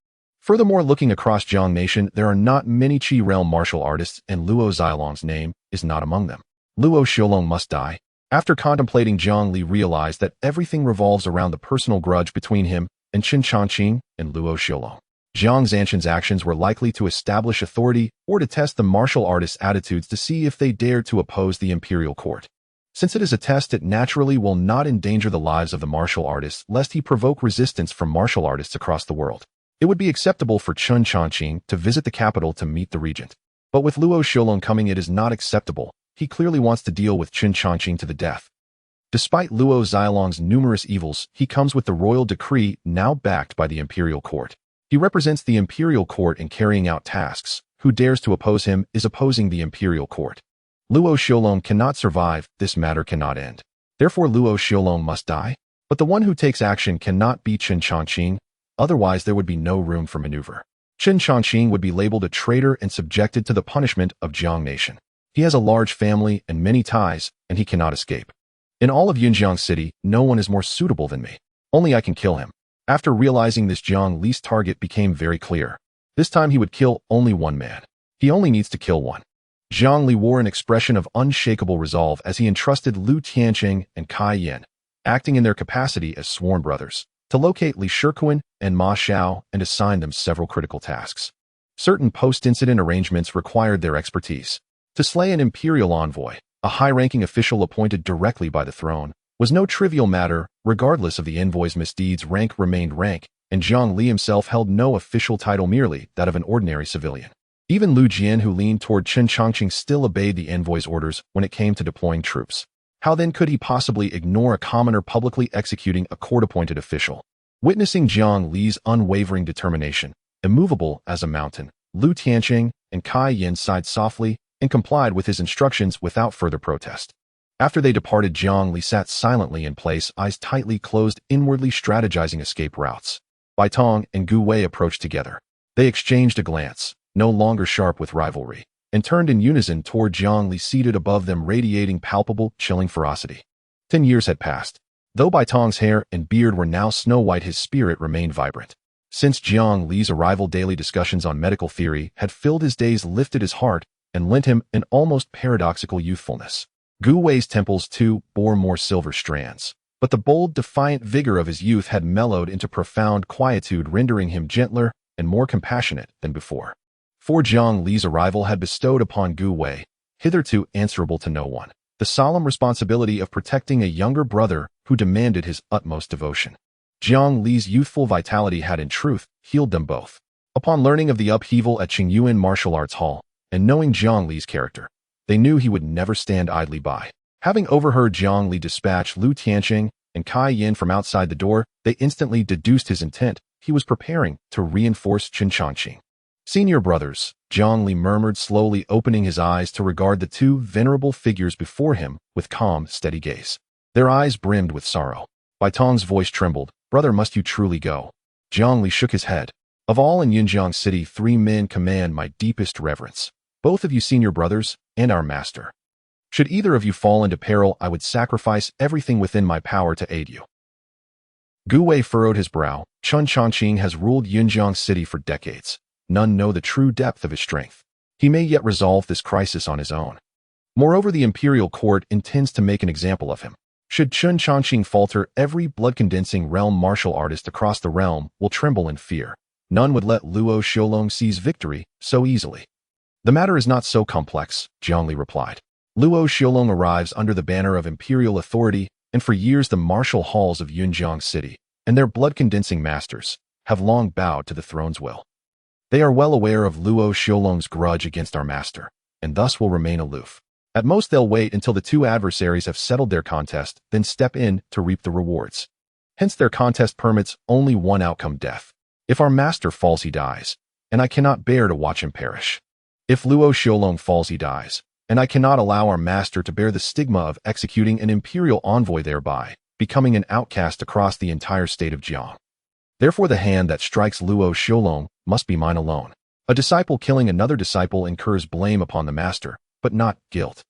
Furthermore, looking across Jiang Nation, there are not many Qi realm martial artists, and Luo Xiaolong's name is not among them. Luo Xiaolong must die. After contemplating, Jiang Li realized that everything revolves around the personal grudge between him and Qin Changqing and Luo Xiaolong. Jiang Zanshan's actions were likely to establish authority or to test the martial artists' attitudes to see if they dared to oppose the imperial court. Since it is a test, it naturally will not endanger the lives of the martial artists lest he provoke resistance from martial artists across the world. It would be acceptable for Qin Changqing to visit the capital to meet the regent. But with Luo Xiaolong coming, it is not acceptable. He clearly wants to deal with Qin Changqing to the death. Despite Luo Xiaolong's numerous evils, he comes with the royal decree now backed by the imperial court. He represents the imperial court in carrying out tasks. Who dares to oppose him is opposing the imperial court. Luo Xiaolong cannot survive, this matter cannot end. Therefore Luo Xiaolong must die. But the one who takes action cannot be Qin Changqing, otherwise there would be no room for maneuver. Qin Changqing would be labeled a traitor and subjected to the punishment of Jiang Nation. He has a large family and many ties, and he cannot escape. In all of Yunjiang City, no one is more suitable than me. Only I can kill him. After realizing this, Jiang Li's target became very clear. This time he would kill only one man. He only needs to kill one. Jiang Li wore an expression of unshakable resolve as he entrusted Lu Tianqing and Kai Yin, acting in their capacity as sworn brothers, to locate Li Shikuan and Ma Xiao and assign them several critical tasks. Certain post-incident arrangements required their expertise. To slay an imperial envoy, a high-ranking official appointed directly by the throne, was no trivial matter. Regardless of the envoy's misdeeds, rank remained rank, and Jiang Li himself held no official title, merely that of an ordinary civilian. Even Lu Jian, who leaned toward Qin Changqing, still obeyed the envoy's orders when it came to deploying troops. How then could he possibly ignore a commoner publicly executing a court-appointed official? Witnessing Jiang Li's unwavering determination, immovable as a mountain, Lu Tianqing and Kai Yin sighed softly and complied with his instructions without further protest. After they departed, Jiang Li sat silently in place, eyes tightly closed, inwardly strategizing escape routes. Bai Tong and Guihai approached together. They exchanged a glance, no longer sharp with rivalry, and turned in unison toward Jiang Li seated above them, radiating palpable, chilling ferocity. 10 years had passed. Though Bai Tong's hair and beard were now snow-white, his spirit remained vibrant. Since Jiang Li's arrival, daily discussions on medical theory had filled his days, lifted his heart, and lent him an almost paradoxical youthfulness. Guihai's temples, too, bore more silver strands, but the bold, defiant vigor of his youth had mellowed into profound quietude, rendering him gentler and more compassionate than before. For Jiang Li's arrival had bestowed upon Guihai, hitherto answerable to no one, the solemn responsibility of protecting a younger brother who demanded his utmost devotion. Jiang Li's youthful vitality had in truth healed them both. Upon learning of the upheaval at Qingyuan Martial Arts Hall, and knowing Jiang Li's character, they knew he would never stand idly by. Having overheard Jiang Li dispatch Lu Tianqing and Kai Yin from outside the door, they instantly deduced his intent. He was preparing to reinforce Qin Changqing. "Senior brothers," Jiang Li murmured, slowly opening his eyes to regard the two venerable figures before him with calm, steady gaze. Their eyes brimmed with sorrow. Bai Tong's voice trembled. "Brother, must you truly go?" Jiang Li shook his head. "Of all in Yunjiang City, 3 men command my deepest reverence. Both of you senior brothers, and our master. Should either of you fall into peril, I would sacrifice everything within my power to aid you." Guihai furrowed his brow. Qin Changqing has ruled Yunjiang City for decades. None know the true depth of his strength. He may yet resolve this crisis on his own. Moreover, the imperial court intends to make an example of him. Should Qin Changqing falter, every blood-condensing realm martial artist across the realm will tremble in fear. None would let Luo Xiaolong seize victory so easily. "The matter is not so complex," Jiang Li replied. "Luo Xiaolong arrives under the banner of imperial authority, and for years the martial halls of Yunjiang City, and their blood-condensing masters, have long bowed to the throne's will. They are well aware of Luo Xiaolong's grudge against our master, and thus will remain aloof. At most they'll wait until the two adversaries have settled their contest, then step in to reap the rewards. Hence their contest permits only one outcome: death. If our master falls, he dies, and I cannot bear to watch him perish. If Luo Xiaolong falls, he dies, and I cannot allow our master to bear the stigma of executing an imperial envoy thereby. becoming an outcast across the entire state of Jiang. Therefore the hand that strikes Luo Xiaolong must be mine alone. A disciple killing another disciple incurs blame upon the master, but not guilt.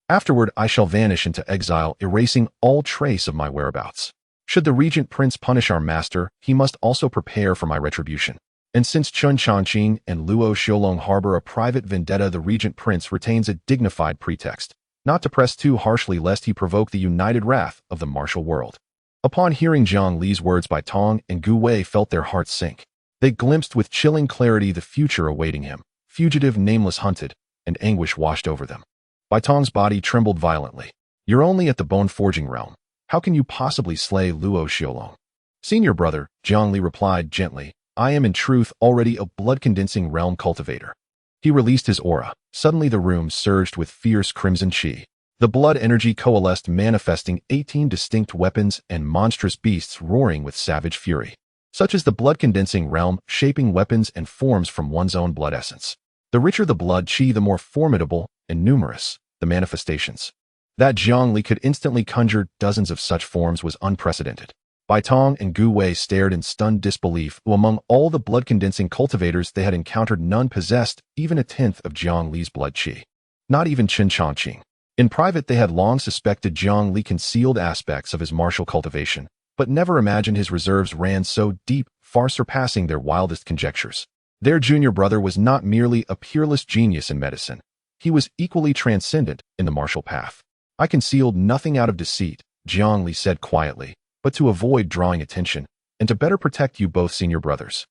Afterward I shall vanish into exile, erasing all trace of my whereabouts. Should the regent prince punish our master, he must also prepare for my retribution. And since Chun Changqing and Luo Xiaolong harbor a private vendetta, the regent prince retains a dignified pretext, not to press too harshly lest he provoke the united wrath of the martial world. Upon hearing Jiang Li's words, Bai Tong and Gu Wei felt their hearts sink. They glimpsed with chilling clarity the future awaiting him, fugitive, nameless, hunted, and anguish washed over them. Bai Tong's body trembled violently. You're only at the bone-forging realm. How can you possibly slay Luo Xiaolong? Senior brother, Jiang Li replied gently, I am in truth already a blood-condensing realm cultivator. He released his aura. Suddenly the room surged with fierce crimson chi. The blood energy coalesced, manifesting 18 distinct weapons and monstrous beasts roaring with savage fury. Such is the blood-condensing realm, shaping weapons and forms from one's own blood essence. The richer the blood chi, the more formidable and numerous the manifestations. That Jiang Li could instantly conjure dozens of such forms was unprecedented. Bai Tong and Gu Wei stared in stunned disbelief, who among all the blood-condensing cultivators they had encountered none possessed even a tenth of Jiang Li's blood chi. Not even Qin Changqing. In private they had long suspected Jiang Li concealed aspects of his martial cultivation, but never imagined his reserves ran so deep, far surpassing their wildest conjectures. Their junior brother was not merely a peerless genius in medicine. He was equally transcendent in the martial path. I concealed nothing out of deceit, Jiang Li said quietly, but to avoid drawing attention, and to better protect you both, senior brothers.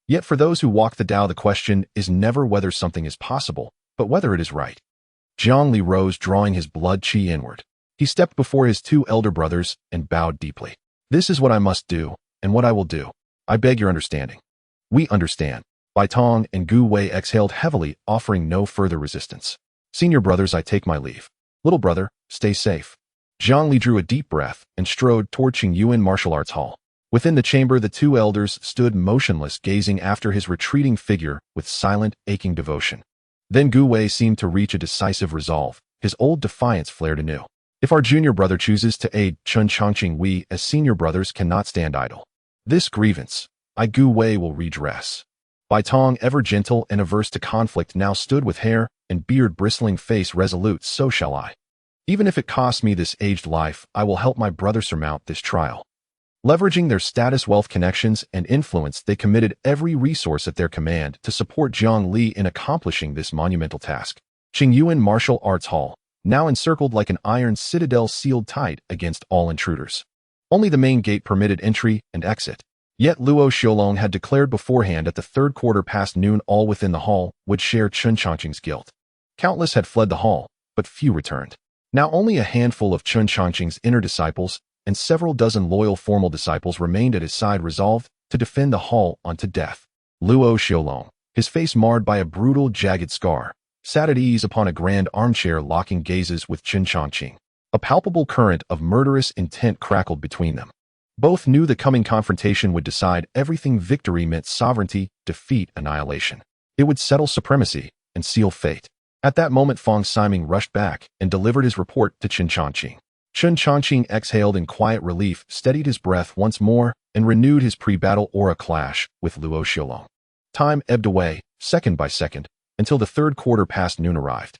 Yet for those who walk the Tao, the question is never whether something is possible, but whether it is right. Jiang Li rose, drawing his blood chi inward. He stepped before his two elder brothers and bowed deeply. This is what I must do, and what I will do. I beg your understanding. We understand. Bai Tong and Gu Wei exhaled heavily, offering no further resistance. Senior brothers, I take my leave. Little brother, stay safe. Jiang Li drew a deep breath and strode toward Qingyuan Martial Arts Hall. Within the chamber, the two elders stood motionless, gazing after his retreating figure with silent, aching devotion. Then Gu Wei seemed to reach a decisive resolve. His old defiance flared anew. If our junior brother chooses to aid Chun Changqing, we, as senior brothers, cannot stand idle. This grievance, I, Gu Wei, will redress. Bai Tong, ever gentle and averse to conflict, now stood with hair and beard bristling, face resolute. So shall I. Even if it costs me this aged life, I will help my brother surmount this trial. Leveraging their status, wealth, connections, and influence, they committed every resource at their command to support Jiang Li in accomplishing this monumental task. Qingyuan Martial Arts Hall, now encircled like an iron citadel, sealed tight against all intruders. Only the main gate permitted entry and exit. Yet Luo Xiaolong had declared beforehand at the 3/4 past noon all within the hall would share Chun Changqing's guilt. Countless had fled the hall, but few returned. Now only a handful of Chun Changqing's inner disciples and several dozen loyal formal disciples remained at his side, resolved to defend the hall unto death. Luo Xiaolong, his face marred by a brutal, jagged scar, sat at ease upon a grand armchair, locking gazes with Chun Changqing. A palpable current of murderous intent crackled between them. Both knew the coming confrontation would decide everything. Victory meant sovereignty, defeat annihilation. It would settle supremacy and seal fate. At that moment, Fong Siming rushed back and delivered his report to Chun Changqing. Chun Changqing exhaled in quiet relief, steadied his breath once more, and renewed his pre-battle aura clash with Luo Xiaolong. Time ebbed away, second by second, until the 3/4 past noon arrived.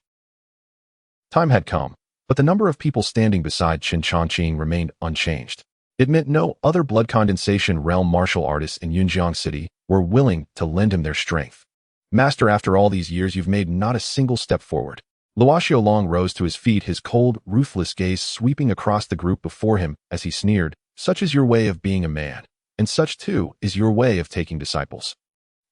Time had come, but the number of people standing beside Chun Changqing remained unchanged. It meant no other blood condensation realm martial artists in Yunjiang City were willing to lend him their strength. Master, after all these years, you've made not a single step forward. Luo Xiaolong rose to his feet, his cold, ruthless gaze sweeping across the group before him as he sneered, such is your way of being a man, and such too is your way of taking disciples.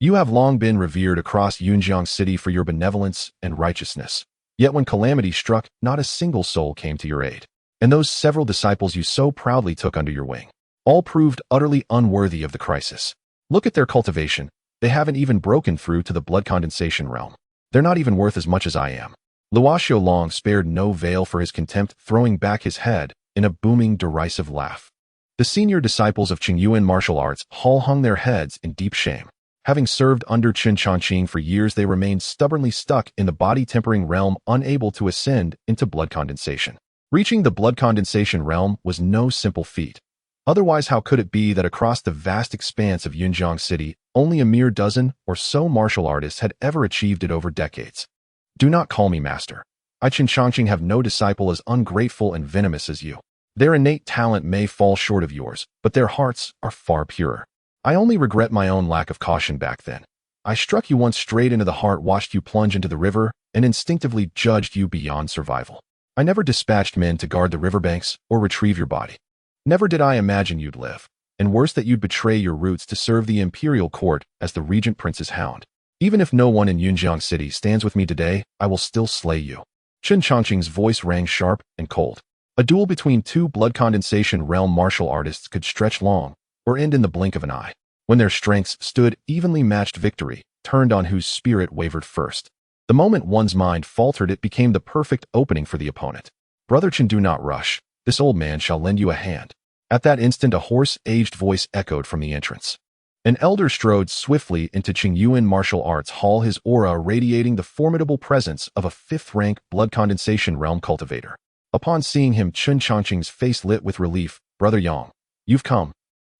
You have long been revered across Yunjiang City for your benevolence and righteousness. Yet when calamity struck, not a single soul came to your aid. And those several disciples you so proudly took under your wing, all proved utterly unworthy of the crisis. Look at their cultivation. They haven't even broken through to the blood condensation realm. They're not even worth as much as I am. Luo Xiaolong spared no veil for his contempt, throwing back his head in a booming, derisive laugh. The senior disciples of Qingyuan Martial Arts Hall hung their heads in deep shame. Having served under Chun Changqing for years, they remained stubbornly stuck in the body-tempering realm, unable to ascend into blood condensation. Reaching the blood condensation realm was no simple feat. Otherwise, how could it be that across the vast expanse of Yunjiang City, only a mere dozen or so martial artists had ever achieved it over decades? Do not call me master. I Chongqing have no disciple as ungrateful and venomous as you. Their innate talent may fall short of yours, but their hearts are far purer. I only regret my own lack of caution back then. I struck you once straight into the heart, watched you plunge into the river, and instinctively judged you beyond survival. I never dispatched men to guard the riverbanks or retrieve your body. Never did I imagine you'd live, and worse that you'd betray your roots to serve the imperial court as the regent prince's hound. Even if no one in Yunjiang City stands with me today, I will still slay you. Chongqing's voice rang sharp and cold. A duel between two blood condensation realm martial artists could stretch long or end in the blink of an eye. When their strengths stood evenly matched, victory turned on whose spirit wavered first. The moment one's mind faltered, it became the perfect opening for the opponent. Brother Chen, do not rush. This old man shall lend you a hand. At that instant, a hoarse, aged voice echoed from the entrance. An elder strode swiftly into Qingyuan Martial Arts Hall, his aura radiating the formidable presence of a fifth-rank blood condensation realm cultivator. Upon seeing him, Chongqing's face lit with relief. Brother Yang, you've come.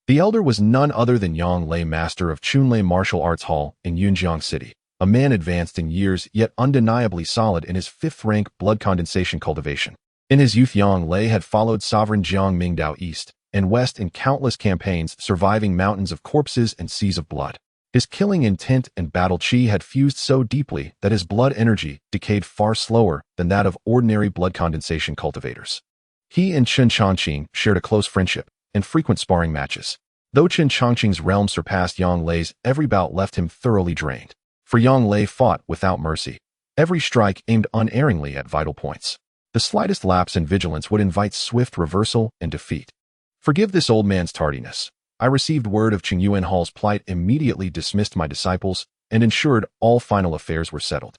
The elder was none other than Yang Lei, master of Chunlei Martial Arts Hall in Yunjiang City, a man advanced in years yet undeniably solid in his fifth-rank blood condensation cultivation. In his youth, Yang Lei had followed sovereign Jiang Mingdao east and west in countless campaigns, surviving mountains of corpses and seas of blood. His killing intent and battle chi had fused so deeply that his blood energy decayed far slower than that of ordinary blood condensation cultivators. He and Chongqing shared a close friendship and frequent sparring matches. Though Chongqing's realm surpassed Yang Lei's, every bout left him thoroughly drained. For Yang Lei fought without mercy, every strike aimed unerringly at vital points. The slightest lapse in vigilance would invite swift reversal and defeat. Forgive this old man's tardiness. I received word of Qingyuan Hall's plight, immediately dismissed my disciples, and ensured all final affairs were settled.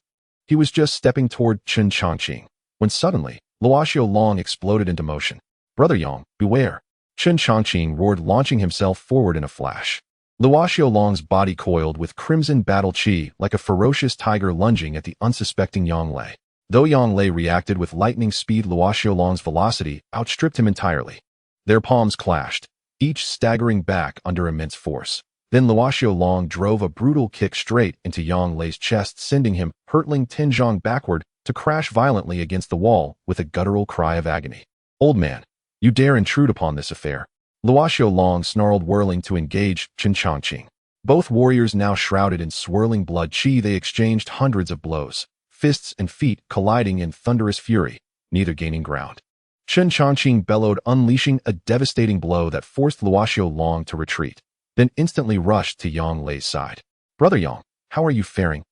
He was just stepping toward Chongqing when suddenly, Luoxiao Long exploded into motion. Brother Yang, beware! Chongqing roared, launching himself forward in a flash. Luoxiao Long's body coiled with crimson battle chi like a ferocious tiger lunging at the unsuspecting Yang Lei. Though Yang Lei reacted with lightning speed, Luoxiao Long's velocity outstripped him entirely. Their palms clashed, each staggering back under immense force. Then Luoxiao Long drove a brutal kick straight into Yang Lei's chest, sending him hurtling Tianzhong backward to crash violently against the wall with a guttural cry of agony. Old man, you dare intrude upon this affair? Luoxiao Long snarled, whirling to engage Chongqing. Both warriors now shrouded in swirling blood chi, they exchanged hundreds of blows, fists and feet colliding in thunderous fury, neither gaining ground. Chongqing bellowed, unleashing a devastating blow that forced Luoxiao Long to retreat, then instantly rushed to Yang Lei's side. Brother Yang, how are you faring?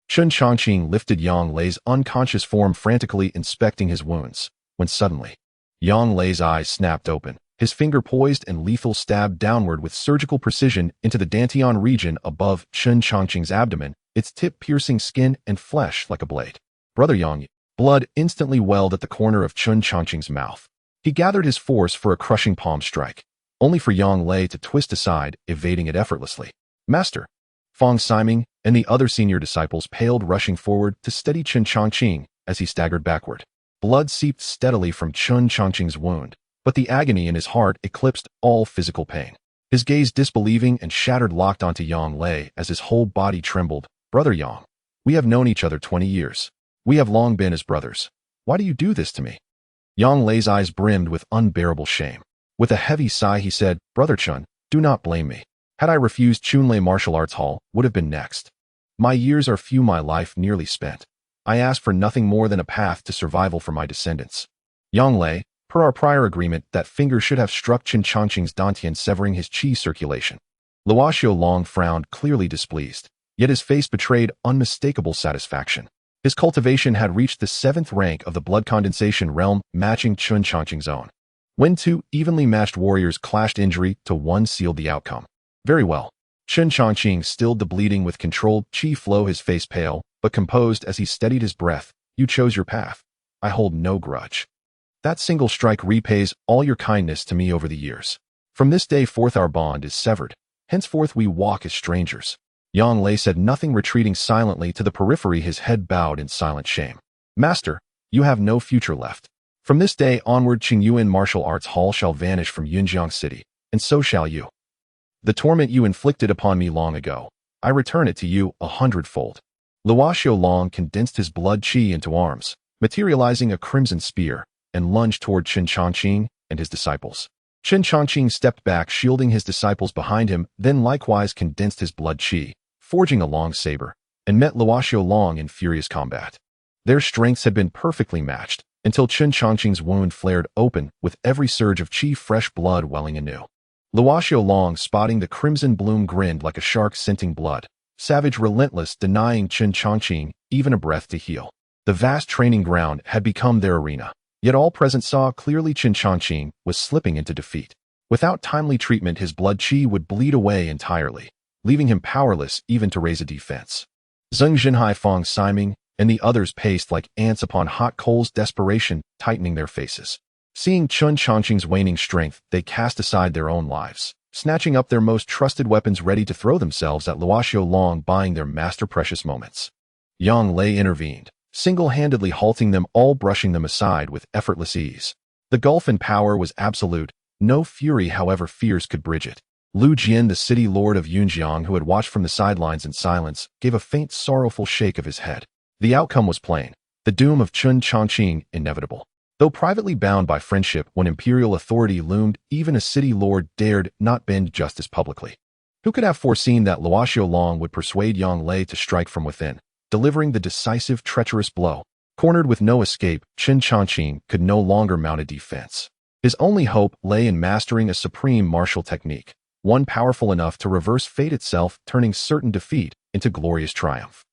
Chongqing lifted Yang Lei's unconscious form, frantically inspecting his wounds, when suddenly, Yang Lei's eyes snapped open, his finger poised and lethal stabbed downward with surgical precision into the dantian region above Chongqing's abdomen, its tip piercing skin and flesh like a blade. Brother Yang, blood instantly welled at the corner of Chongqing's mouth. He gathered his force for a crushing palm strike, only for Yang Lei to twist aside, evading it effortlessly. Master! Fong Siming and the other senior disciples paled, rushing forward to steady Chongqing as he staggered backward. Blood seeped steadily from Chongqing's wound, but the agony in his heart eclipsed all physical pain. His gaze, disbelieving and shattered, locked onto Yang Lei as his whole body trembled. Brother Yang, we have known each other 20 years. We have long been as brothers. Why do you do this to me? Yang Lei's eyes brimmed with unbearable shame. With a heavy sigh, he said, Brother Chun, do not blame me. Had I refused, Chunlei Martial Arts Hall would have been next. My years are few, my life nearly spent. I ask for nothing more than a path to survival for my descendants. Yang Lei, per our prior agreement, that finger should have struck Chongqing's dantian, severing his chi circulation. Luoxiao Long frowned, clearly displeased, yet his face betrayed unmistakable satisfaction. His cultivation had reached the 7th rank of the blood condensation realm, matching Chongqing's own. When two evenly matched warriors clashed, injury to one sealed the outcome. Very well. Chongqing stilled the bleeding with controlled chi flow, his face pale, but composed as he steadied his breath. You chose your path. I hold no grudge. That single strike repays all your kindness to me over the years. From this day forth our bond is severed. Henceforth we walk as strangers. Yang Lei said nothing, retreating silently to the periphery, his head bowed in silent shame. Master, you have no future left. From this day onward, Qingyuan Martial Arts Hall shall vanish from Yunjiang City, and so shall you. The torment you inflicted upon me long ago, I return it to you 100-fold. Luo Xiaolong condensed his blood qi into arms, materializing a crimson spear, and lunged toward Chen Chongqing and his disciples. Chen Chongqing stepped back, shielding his disciples behind him, then likewise condensed his blood qi, forging a long saber, and met Luo Xiaolong in furious combat. Their strengths had been perfectly matched, until Chen Chongqing's wound flared open, with every surge of qi fresh blood welling anew. Luo Xiaolong, spotting the crimson bloom, grinned like a shark scenting blood, savage, relentless, denying Chen Chongqing even a breath to heal. The vast training ground had become their arena, yet all present saw clearly Chen Chongqing was slipping into defeat. Without timely treatment, his blood qi would bleed away entirely, leaving him powerless even to raise a defense. Zheng Jinhai, Fong Siming, and the others paced like ants upon hot coals, desperation tightening their faces. Seeing Chen Chongqing's waning strength, they cast aside their own lives, snatching up their most trusted weapons, ready to throw themselves at Luo Xiaolong, buying their master precious moments. Yang Lei intervened, single-handedly halting them all, brushing them aside with effortless ease. The gulf in power was absolute, no fury however fierce could bridge it. Lu Jian, the city lord of Yunjiang, who had watched from the sidelines in silence, gave a faint sorrowful shake of his head. The outcome was plain, the doom of Chen Chongqing inevitable. Though privately bound by friendship, when imperial authority loomed, even a city lord dared not bend justice publicly. Who could have foreseen that Luo Xiaolong would persuade Yang Lei to strike from within, delivering the decisive, treacherous blow? Cornered with no escape, Chen Chongqing could no longer mount a defense. His only hope lay in mastering a supreme martial technique, one powerful enough to reverse fate itself, turning certain defeat into glorious triumph.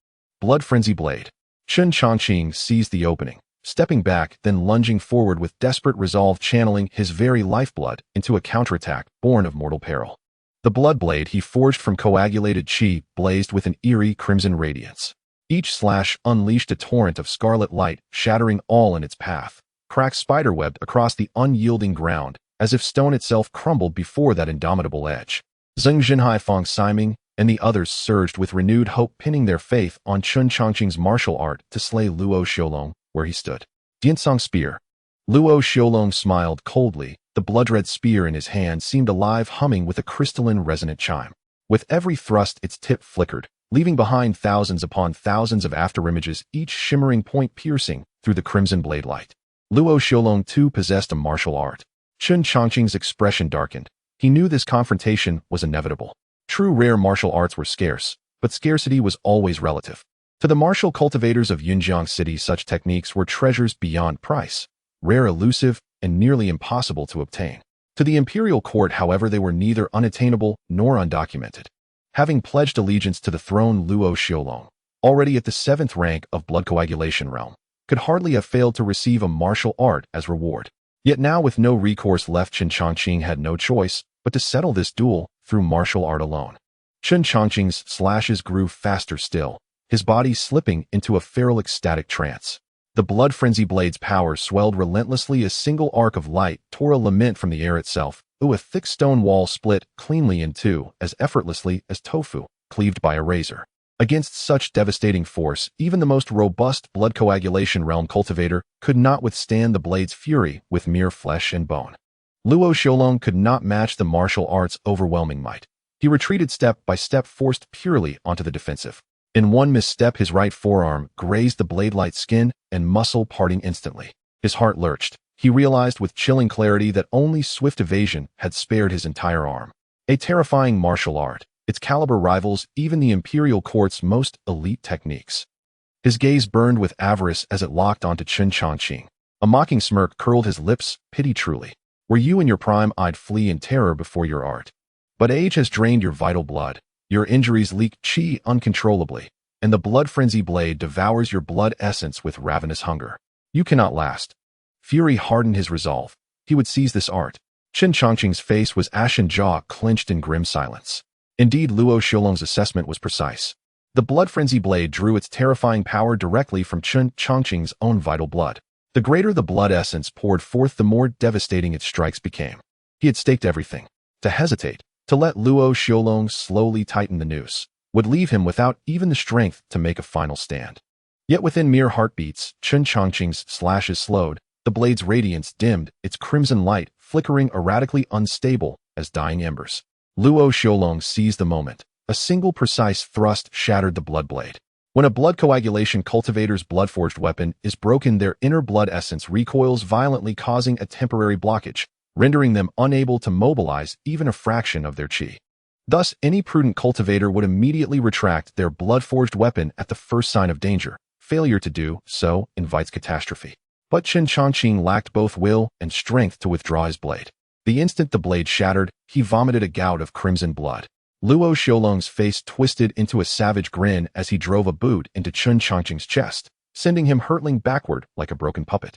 Blood Frenzy Blade. Chen Chongqing seized the opening, stepping back, then lunging forward with desperate resolve, channeling his very lifeblood into a counterattack born of mortal peril. The blood blade he forged from coagulated qi blazed with an eerie crimson radiance. Each slash unleashed a torrent of scarlet light, shattering all in its path. Cracks spiderwebbed across the unyielding ground, as if stone itself crumbled before that indomitable edge. Zheng Jinhai, Fong Siming, and the others surged with renewed hope, pinning their faith on Chen Chongqing's martial art to slay Luo Xiaolong where he stood. Diansong Spear. Luo Xiaolong smiled coldly. The blood-red spear in his hand seemed alive, humming with a crystalline resonant chime. With every thrust, its tip flickered, leaving behind thousands upon thousands of afterimages, each shimmering point piercing through the crimson blade light. Luo Xiaolong too possessed a martial art. Chen Chongqing's expression darkened. He knew this confrontation was inevitable. True rare martial arts were scarce, but scarcity was always relative. To the martial cultivators of Yunjiang City, such techniques were treasures beyond price, rare, elusive, and nearly impossible to obtain. To the imperial court, however, they were neither unattainable nor undocumented. Having pledged allegiance to the throne, Luo Xiaolong, already at the 7th rank of blood coagulation realm, could hardly have failed to receive a martial art as reward. Yet now, with no recourse left, Chen Chongqing had no choice but to settle this duel through martial art alone. Chen Chongqing's slashes grew faster still, his body slipping into a feral ecstatic trance. The blood frenzy blade's power swelled relentlessly. A single arc of light tore a lament from the air itself. A thick stone wall split cleanly in two, as effortlessly as tofu cleaved by a razor. Against such devastating force, even the most robust blood coagulation realm cultivator could not withstand the blade's fury with mere flesh and bone. Luo Xiaolong could not match the martial art's overwhelming might. He retreated step by step, forced purely onto the defensive. In one misstep, his right forearm grazed the blade-like skin and muscle, parting instantly. His heart lurched. He realized with chilling clarity that only swift evasion had spared his entire arm. A terrifying martial art. Its caliber rivals even the imperial court's most elite techniques. His gaze burned with avarice as it locked onto Chen Chongqing. A mocking smirk curled his lips. Pity truly. Were you in your prime, I'd flee in terror before your art. But age has drained your vital blood. Your injuries leak qi uncontrollably, and the blood frenzy blade devours your blood essence with ravenous hunger. You cannot last. Fury hardened his resolve. He would seize this art. Chen Chongqing's face was ashen, jaw clenched in grim silence. Indeed, Luo Xiaolong's assessment was precise. The blood frenzy blade drew its terrifying power directly from Chen Chongqing's own vital blood. The greater the blood essence poured forth, the more devastating its strikes became. He had staked everything. To hesitate, to let Luo Xiaolong slowly tighten the noose, would leave him without even the strength to make a final stand. Yet within mere heartbeats, Chen Chongqing's slashes slowed, The blade's radiance dimmed, its crimson light flickering erratically unstable as dying embers. Luo Xiaolong seized the moment. A single precise thrust shattered the blood blade. When a blood coagulation cultivator's blood-forged weapon is broken, their inner blood essence recoils violently, causing a temporary blockage, rendering them unable to mobilize even a fraction of their qi. Thus, any prudent cultivator would immediately retract their blood-forged weapon at the first sign of danger. Failure to do so invites catastrophe. But Chen Chongqing lacked both will and strength to withdraw his blade. The instant the blade shattered, he vomited a gout of crimson blood. Luo Xiaolong's face twisted into a savage grin as he drove a boot into Chen Chongqing's chest, sending him hurtling backward like a broken puppet.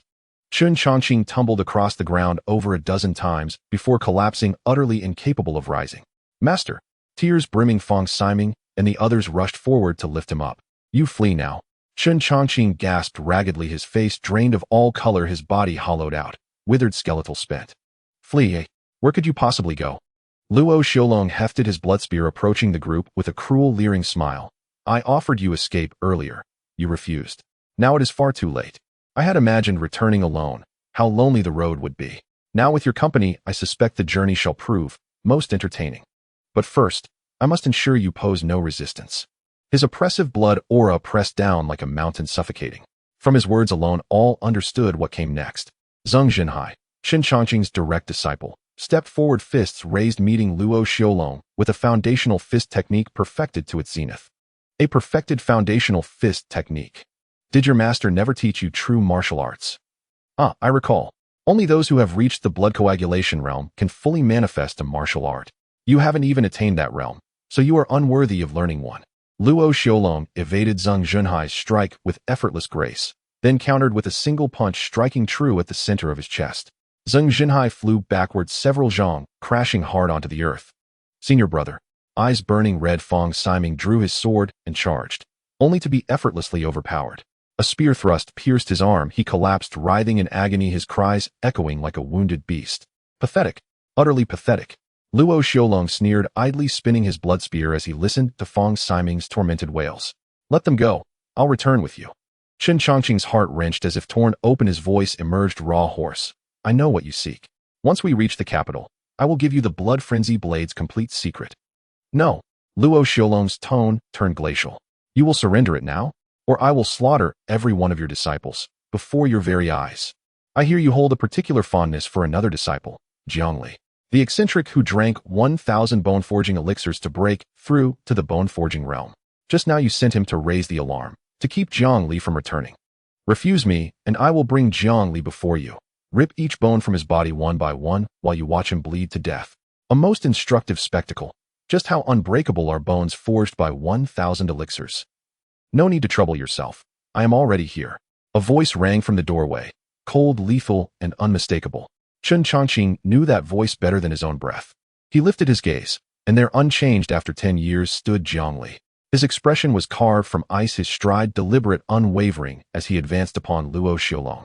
Chen Chongqing tumbled across the ground over a dozen times before collapsing, utterly incapable of rising. Master! Tears brimming Fong Siming and the others rushed forward to lift him up. You flee now. Chen Chongqing gasped raggedly, his face drained of all color, his body hollowed out, withered skeletal spent. Flee, eh? Where could you possibly go? Luo Xiaolong hefted his blood spear, approaching the group with a cruel, leering smile. I offered you escape earlier. You refused. Now it is far too late. I had imagined returning alone. How lonely the road would be. Now with your company, I suspect the journey shall prove most entertaining. But first, I must ensure you pose no resistance. His oppressive blood aura pressed down like a mountain, suffocating. From his words alone, all understood what came next. Zheng Jinhai, Chen Chongqing's direct disciple, stepped forward, fists raised, meeting Luo Xiaolong with a foundational fist technique perfected to its zenith. A perfected foundational fist technique. Did your master never teach you true martial arts? I recall. Only those who have reached the blood coagulation realm can fully manifest a martial art. You haven't even attained that realm, so you are unworthy of learning one. Luo Xiaolong evaded Zheng Jinhai's strike with effortless grace, then countered with a single punch, striking true at the center of his chest. Zheng Jinhai flew backward several zhang, crashing hard onto the earth. Senior brother, eyes burning red, Fong Siming drew his sword and charged, only to be effortlessly overpowered. A spear thrust pierced his arm. He collapsed, writhing in agony, his cries echoing like a wounded beast. Pathetic. Utterly pathetic. Luo Xiaolong sneered, idly spinning his blood spear as he listened to Fong Siming's tormented wails. Let them go. I'll return with you. Chen Chongqing's heart wrenched as if torn open. His voice emerged raw, hoarse. I know what you seek. Once we reach the capital, I will give you the blood frenzy blade's complete secret. No. Luo Xiaolong's tone turned glacial. You will surrender it now, or I will slaughter every one of your disciples before your very eyes. I hear you hold a particular fondness for another disciple, Jiang Li, the eccentric who drank 1,000 bone-forging elixirs to break through to the bone-forging realm. Just now you sent him to raise the alarm, to keep Jiang Li from returning. Refuse me, and I will bring Jiang Li before you. Rip each bone from his body one by one while you watch him bleed to death. A most instructive spectacle. Just how unbreakable are bones forged by 1,000 elixirs. No need to trouble yourself. I am already here. A voice rang from the doorway, cold, lethal, and unmistakable. Chen Chongqing knew that voice better than his own breath. He lifted his gaze, and there, unchanged after 10 years, stood Jiang Li. His expression was carved from ice, his stride deliberate, unwavering, as he advanced upon Luo Xiaolong.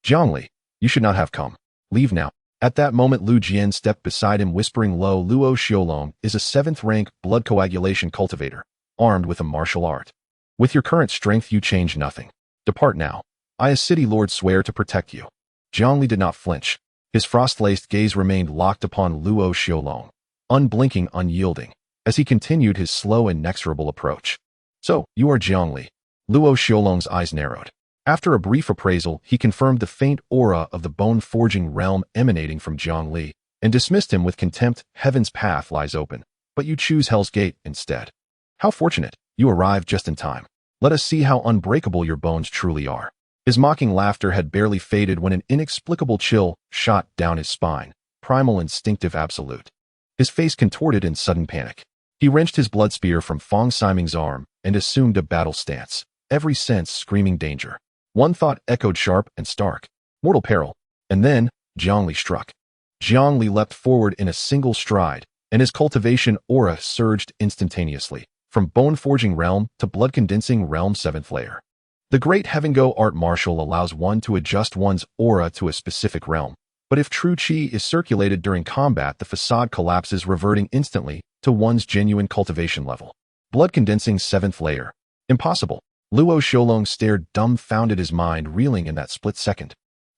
Jiang Li, you should not have come. Leave now. At that moment, Lu Jian stepped beside him, whispering low, Luo Xiaolong is a 7th-rank blood coagulation cultivator, armed with a martial art. With your current strength, you change nothing. Depart now. I, as city lord, swear to protect you. Jiang Li did not flinch. His frost-laced gaze remained locked upon Luo Xiaolong, unblinking, unyielding, as he continued his slow, inexorable approach. So, you are Jiang Li. Luo Xiaolong's eyes narrowed. After a brief appraisal, he confirmed the faint aura of the bone-forging realm emanating from Jiang Li, and dismissed him with contempt. Heaven's path lies open, but you choose Hell's Gate instead. How fortunate. You arrived just in time. Let us see how unbreakable your bones truly are. His mocking laughter had barely faded when an inexplicable chill shot down his spine, primal, instinctive, absolute. His face contorted in sudden panic. He wrenched his blood spear from Fong Siming's arm and assumed a battle stance, every sense screaming danger. One thought echoed sharp and stark. Mortal peril. And then, Jiang Li struck. Jiang Li leapt forward in a single stride, and his cultivation aura surged instantaneously, from bone-forging realm to blood-condensing realm 7th layer. The great Heaven-Go art martial allows one to adjust one's aura to a specific realm, but if true qi is circulated during combat, the facade collapses, reverting instantly to one's genuine cultivation level. Blood-condensing 7th layer. Impossible. Luo Xiaolong stared dumbfounded, his mind reeling in that split second.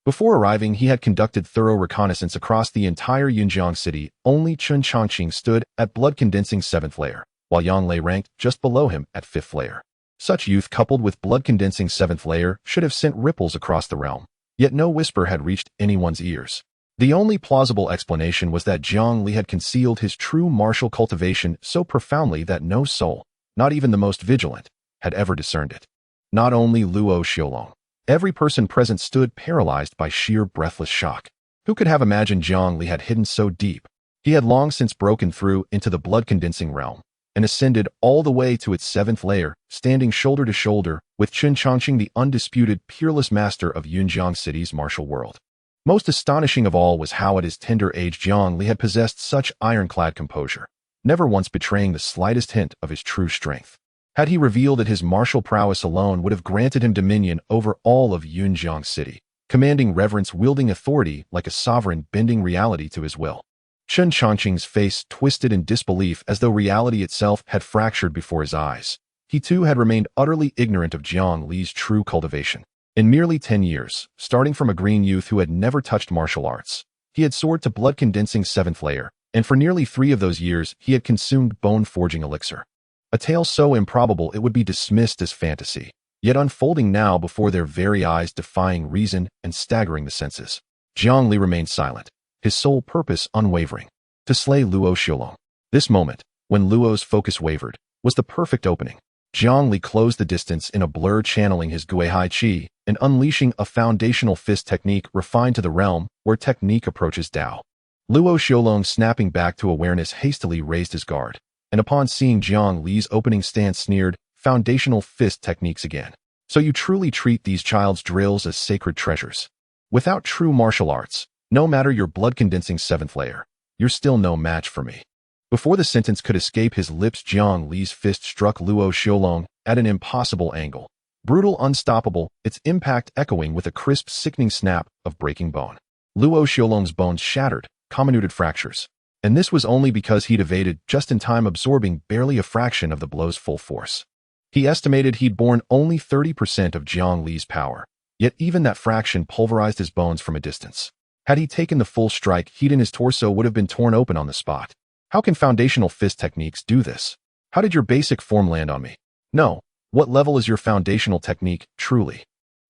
Before arriving, he had conducted thorough reconnaissance across the entire Yunjiang city. Only Chen Chongqing stood at blood-condensing 7th layer, while Yang Lei ranked just below him at 5th layer. Such youth coupled with blood-condensing 7th layer should have sent ripples across the realm, yet no whisper had reached anyone's ears. The only plausible explanation was that Jiang Li had concealed his true martial cultivation so profoundly that no soul, not even the most vigilant, had ever discerned it. Not only Luo Xiaolong. Every person present stood paralyzed by sheer breathless shock. Who could have imagined Jiang Li had hidden so deep? He had long since broken through into the blood-condensing realm and ascended all the way to its 7th layer, standing shoulder to shoulder with Chen Chongqing, the undisputed, peerless master of Yunjiang City's martial world. Most astonishing of all was how at his tender age Jiang Li had possessed such ironclad composure, never once betraying the slightest hint of his true strength. Had he revealed that his martial prowess alone would have granted him dominion over all of Yunjiang City, commanding reverence, wielding authority like a sovereign, bending reality to his will. Chen Chongqing's face twisted in disbelief as though reality itself had fractured before his eyes. He too had remained utterly ignorant of Jiang Li's true cultivation. In merely 10 years, starting from a green youth who had never touched martial arts, he had soared to blood-condensing 7th layer, and for nearly 3 of those years he had consumed bone-forging elixir. A tale so improbable it would be dismissed as fantasy, yet unfolding now before their very eyes, defying reason and staggering the senses. Jiang Li remained silent, his sole purpose unwavering: to slay Luo Xiaolong. This moment, when Luo's focus wavered, was the perfect opening. Jiang Li closed the distance in a blur, channeling his Guihai qi and unleashing a foundational fist technique refined to the realm where technique approaches Tao. Luo Xiaolong, snapping back to awareness, hastily raised his guard, and upon seeing Jiang Li's opening stance, sneered, "Foundational fist techniques again. So you truly treat these child's drills as sacred treasures? Without true martial arts, no matter your blood-condensing 7th layer, you're still no match for me." Before the sentence could escape his lips, Jiang Li's fist struck Luo Xiaolong at an impossible angle. Brutal, unstoppable, its impact echoing with a crisp, sickening snap of breaking bone. Luo Xiaolong's bones shattered, comminuted fractures. And this was only because he'd evaded just in time, absorbing barely a fraction of the blow's full force. He estimated he'd borne only 30% of Jiang Li's power, yet even that fraction pulverized his bones from a distance. Had he taken the full strike, he'd in his torso would have been torn open on the spot. How can foundational fist techniques do this? How did your basic form land on me? No. What level is your foundational technique, truly?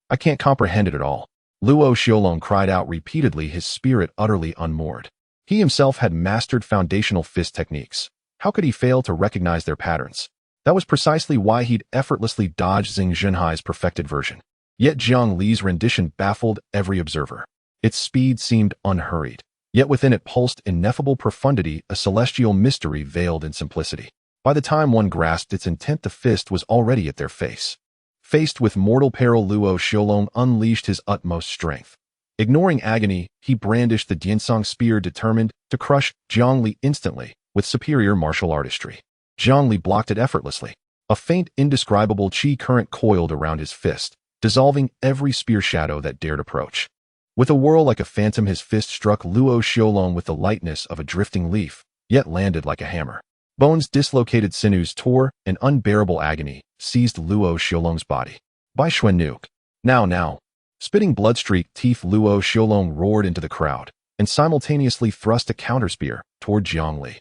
I can't comprehend it at all. Luo Xiaolong cried out repeatedly, his spirit utterly unmoored. He himself had mastered foundational fist techniques. How could he fail to recognize their patterns? That was precisely why he'd effortlessly dodged Xing Zhenhai's perfected version. Yet Jiang Li's rendition baffled every observer. Its speed seemed unhurried, yet within it pulsed ineffable profundity, a celestial mystery veiled in simplicity. By the time one grasped its intent, the fist was already at their face. Faced with mortal peril, Luo Xiaolong unleashed his utmost strength. Ignoring agony, he brandished the Diansong spear, determined to crush Jiang Li instantly with superior martial artistry. Jiang Li blocked it effortlessly. A faint, indescribable qi current coiled around his fist, dissolving every spear shadow that dared approach. With a whirl like a phantom, his fist struck Luo Xiaolong with the lightness of a drifting leaf, yet landed like a hammer. Bones dislocated, sinews tore, and unbearable agony seized Luo Xiaolong's body. Bai Xuan Nuke. Now. Spitting blood-streaked teeth, Luo Xiaolong roared into the crowd and simultaneously thrust a counterspear toward Jiang Li.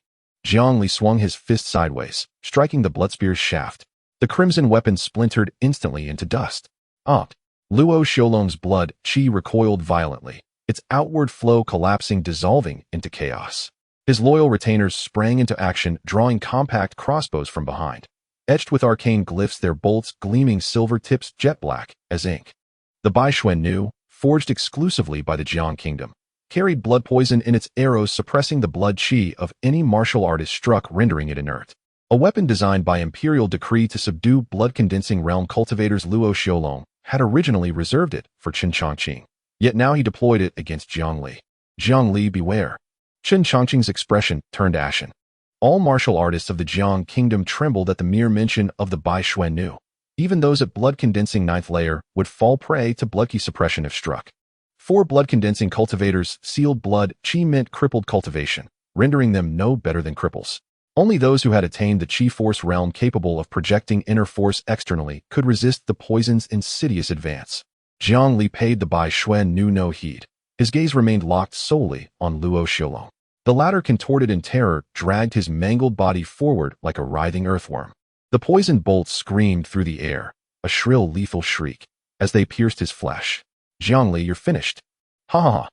Jiang Li swung his fist sideways, striking the bloodspear's shaft. The crimson weapon splintered instantly into dust. Luo Xiaolong's blood qi recoiled violently, its outward flow collapsing, dissolving into chaos. His loyal retainers sprang into action, drawing compact crossbows from behind, etched with arcane glyphs, their bolts gleaming silver tips jet black as ink. The Bai Xuan Nu, forged exclusively by the Jiang Kingdom, carried blood poison in its arrows, suppressing the blood qi of any martial artist struck, rendering it inert. A weapon designed by imperial decree to subdue blood-condensing realm cultivators, Luo Xiaolong had originally reserved it for Chen Chongqing, yet now he deployed it against Jiang Li. Jiang Li, beware. Chen Chongqing's expression turned ashen. All martial artists of the Jiang Kingdom trembled at the mere mention of the Bai Xuan Nu. Even those at blood-condensing 9th layer would fall prey to blood qi suppression if struck. 4 blood-condensing cultivators sealed blood qi meant crippled cultivation, rendering them no better than cripples. Only those who had attained the qi force realm capable of projecting inner force externally could resist the poison's insidious advance. Jiang Li paid the Bai Xuan knew no heed. His gaze remained locked solely on Luo Xiaolong. The latter, contorted in terror, dragged his mangled body forward like a writhing earthworm. The poisoned bolts screamed through the air, a shrill, lethal shriek, as they pierced his flesh. Jiang Li, you're finished. Ha ha ha.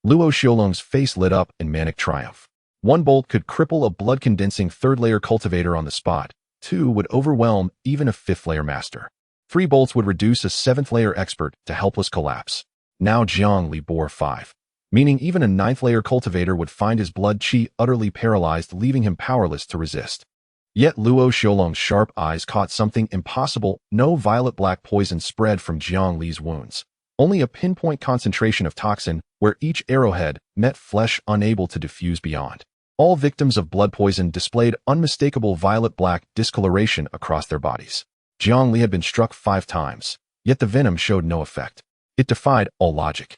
Luo Xiaolong's face lit up in manic triumph. One bolt could cripple a blood-condensing third-layer cultivator on the spot. 2 would overwhelm even a fifth-layer master. 3 bolts would reduce a seventh-layer expert to helpless collapse. Now Jiang Li bore 5, meaning even a ninth-layer cultivator would find his blood qi utterly paralyzed, leaving him powerless to resist. Yet Luo Xiaolong's sharp eyes caught something impossible. No violet-black poison spread from Jiang Li's wounds. Only a pinpoint concentration of toxin where each arrowhead met flesh, unable to diffuse beyond. All victims of blood poison displayed unmistakable violet-black discoloration across their bodies. Jiang Li had been struck 5 times, yet the venom showed no effect. It defied all logic.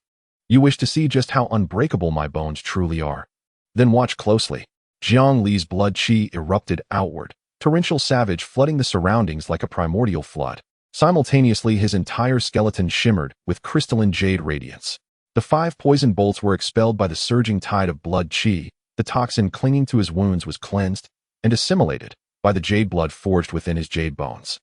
You wish to see just how unbreakable my bones truly are? Then watch closely. Jiang Li's blood qi erupted outward, torrential savage flooding the surroundings like a primordial flood. Simultaneously, his entire skeleton shimmered with crystalline jade radiance. The 5 poison bolts were expelled by the surging tide of blood qi. The toxin clinging to his wounds was cleansed and assimilated by the jade blood forged within his jade bones.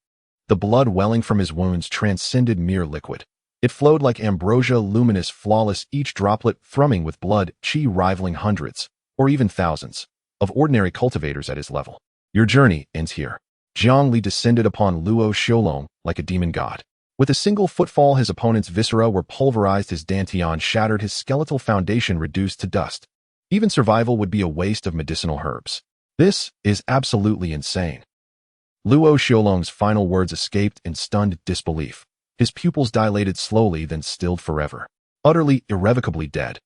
The blood welling from his wounds transcended mere liquid. It flowed like ambrosia, luminous, flawless, each droplet thrumming with blood qi rivaling hundreds, or even thousands, of ordinary cultivators at his level. Your journey ends here. Jiang Li descended upon Luo Xiaolong like a demon god. With a single footfall, his opponent's viscera were pulverized, his dantian shattered, his skeletal foundation reduced to dust. Even survival would be a waste of medicinal herbs. This is absolutely insane. Luo Xiaolong's final words escaped in stunned disbelief. His pupils dilated slowly, then stilled forever. Utterly, irrevocably dead.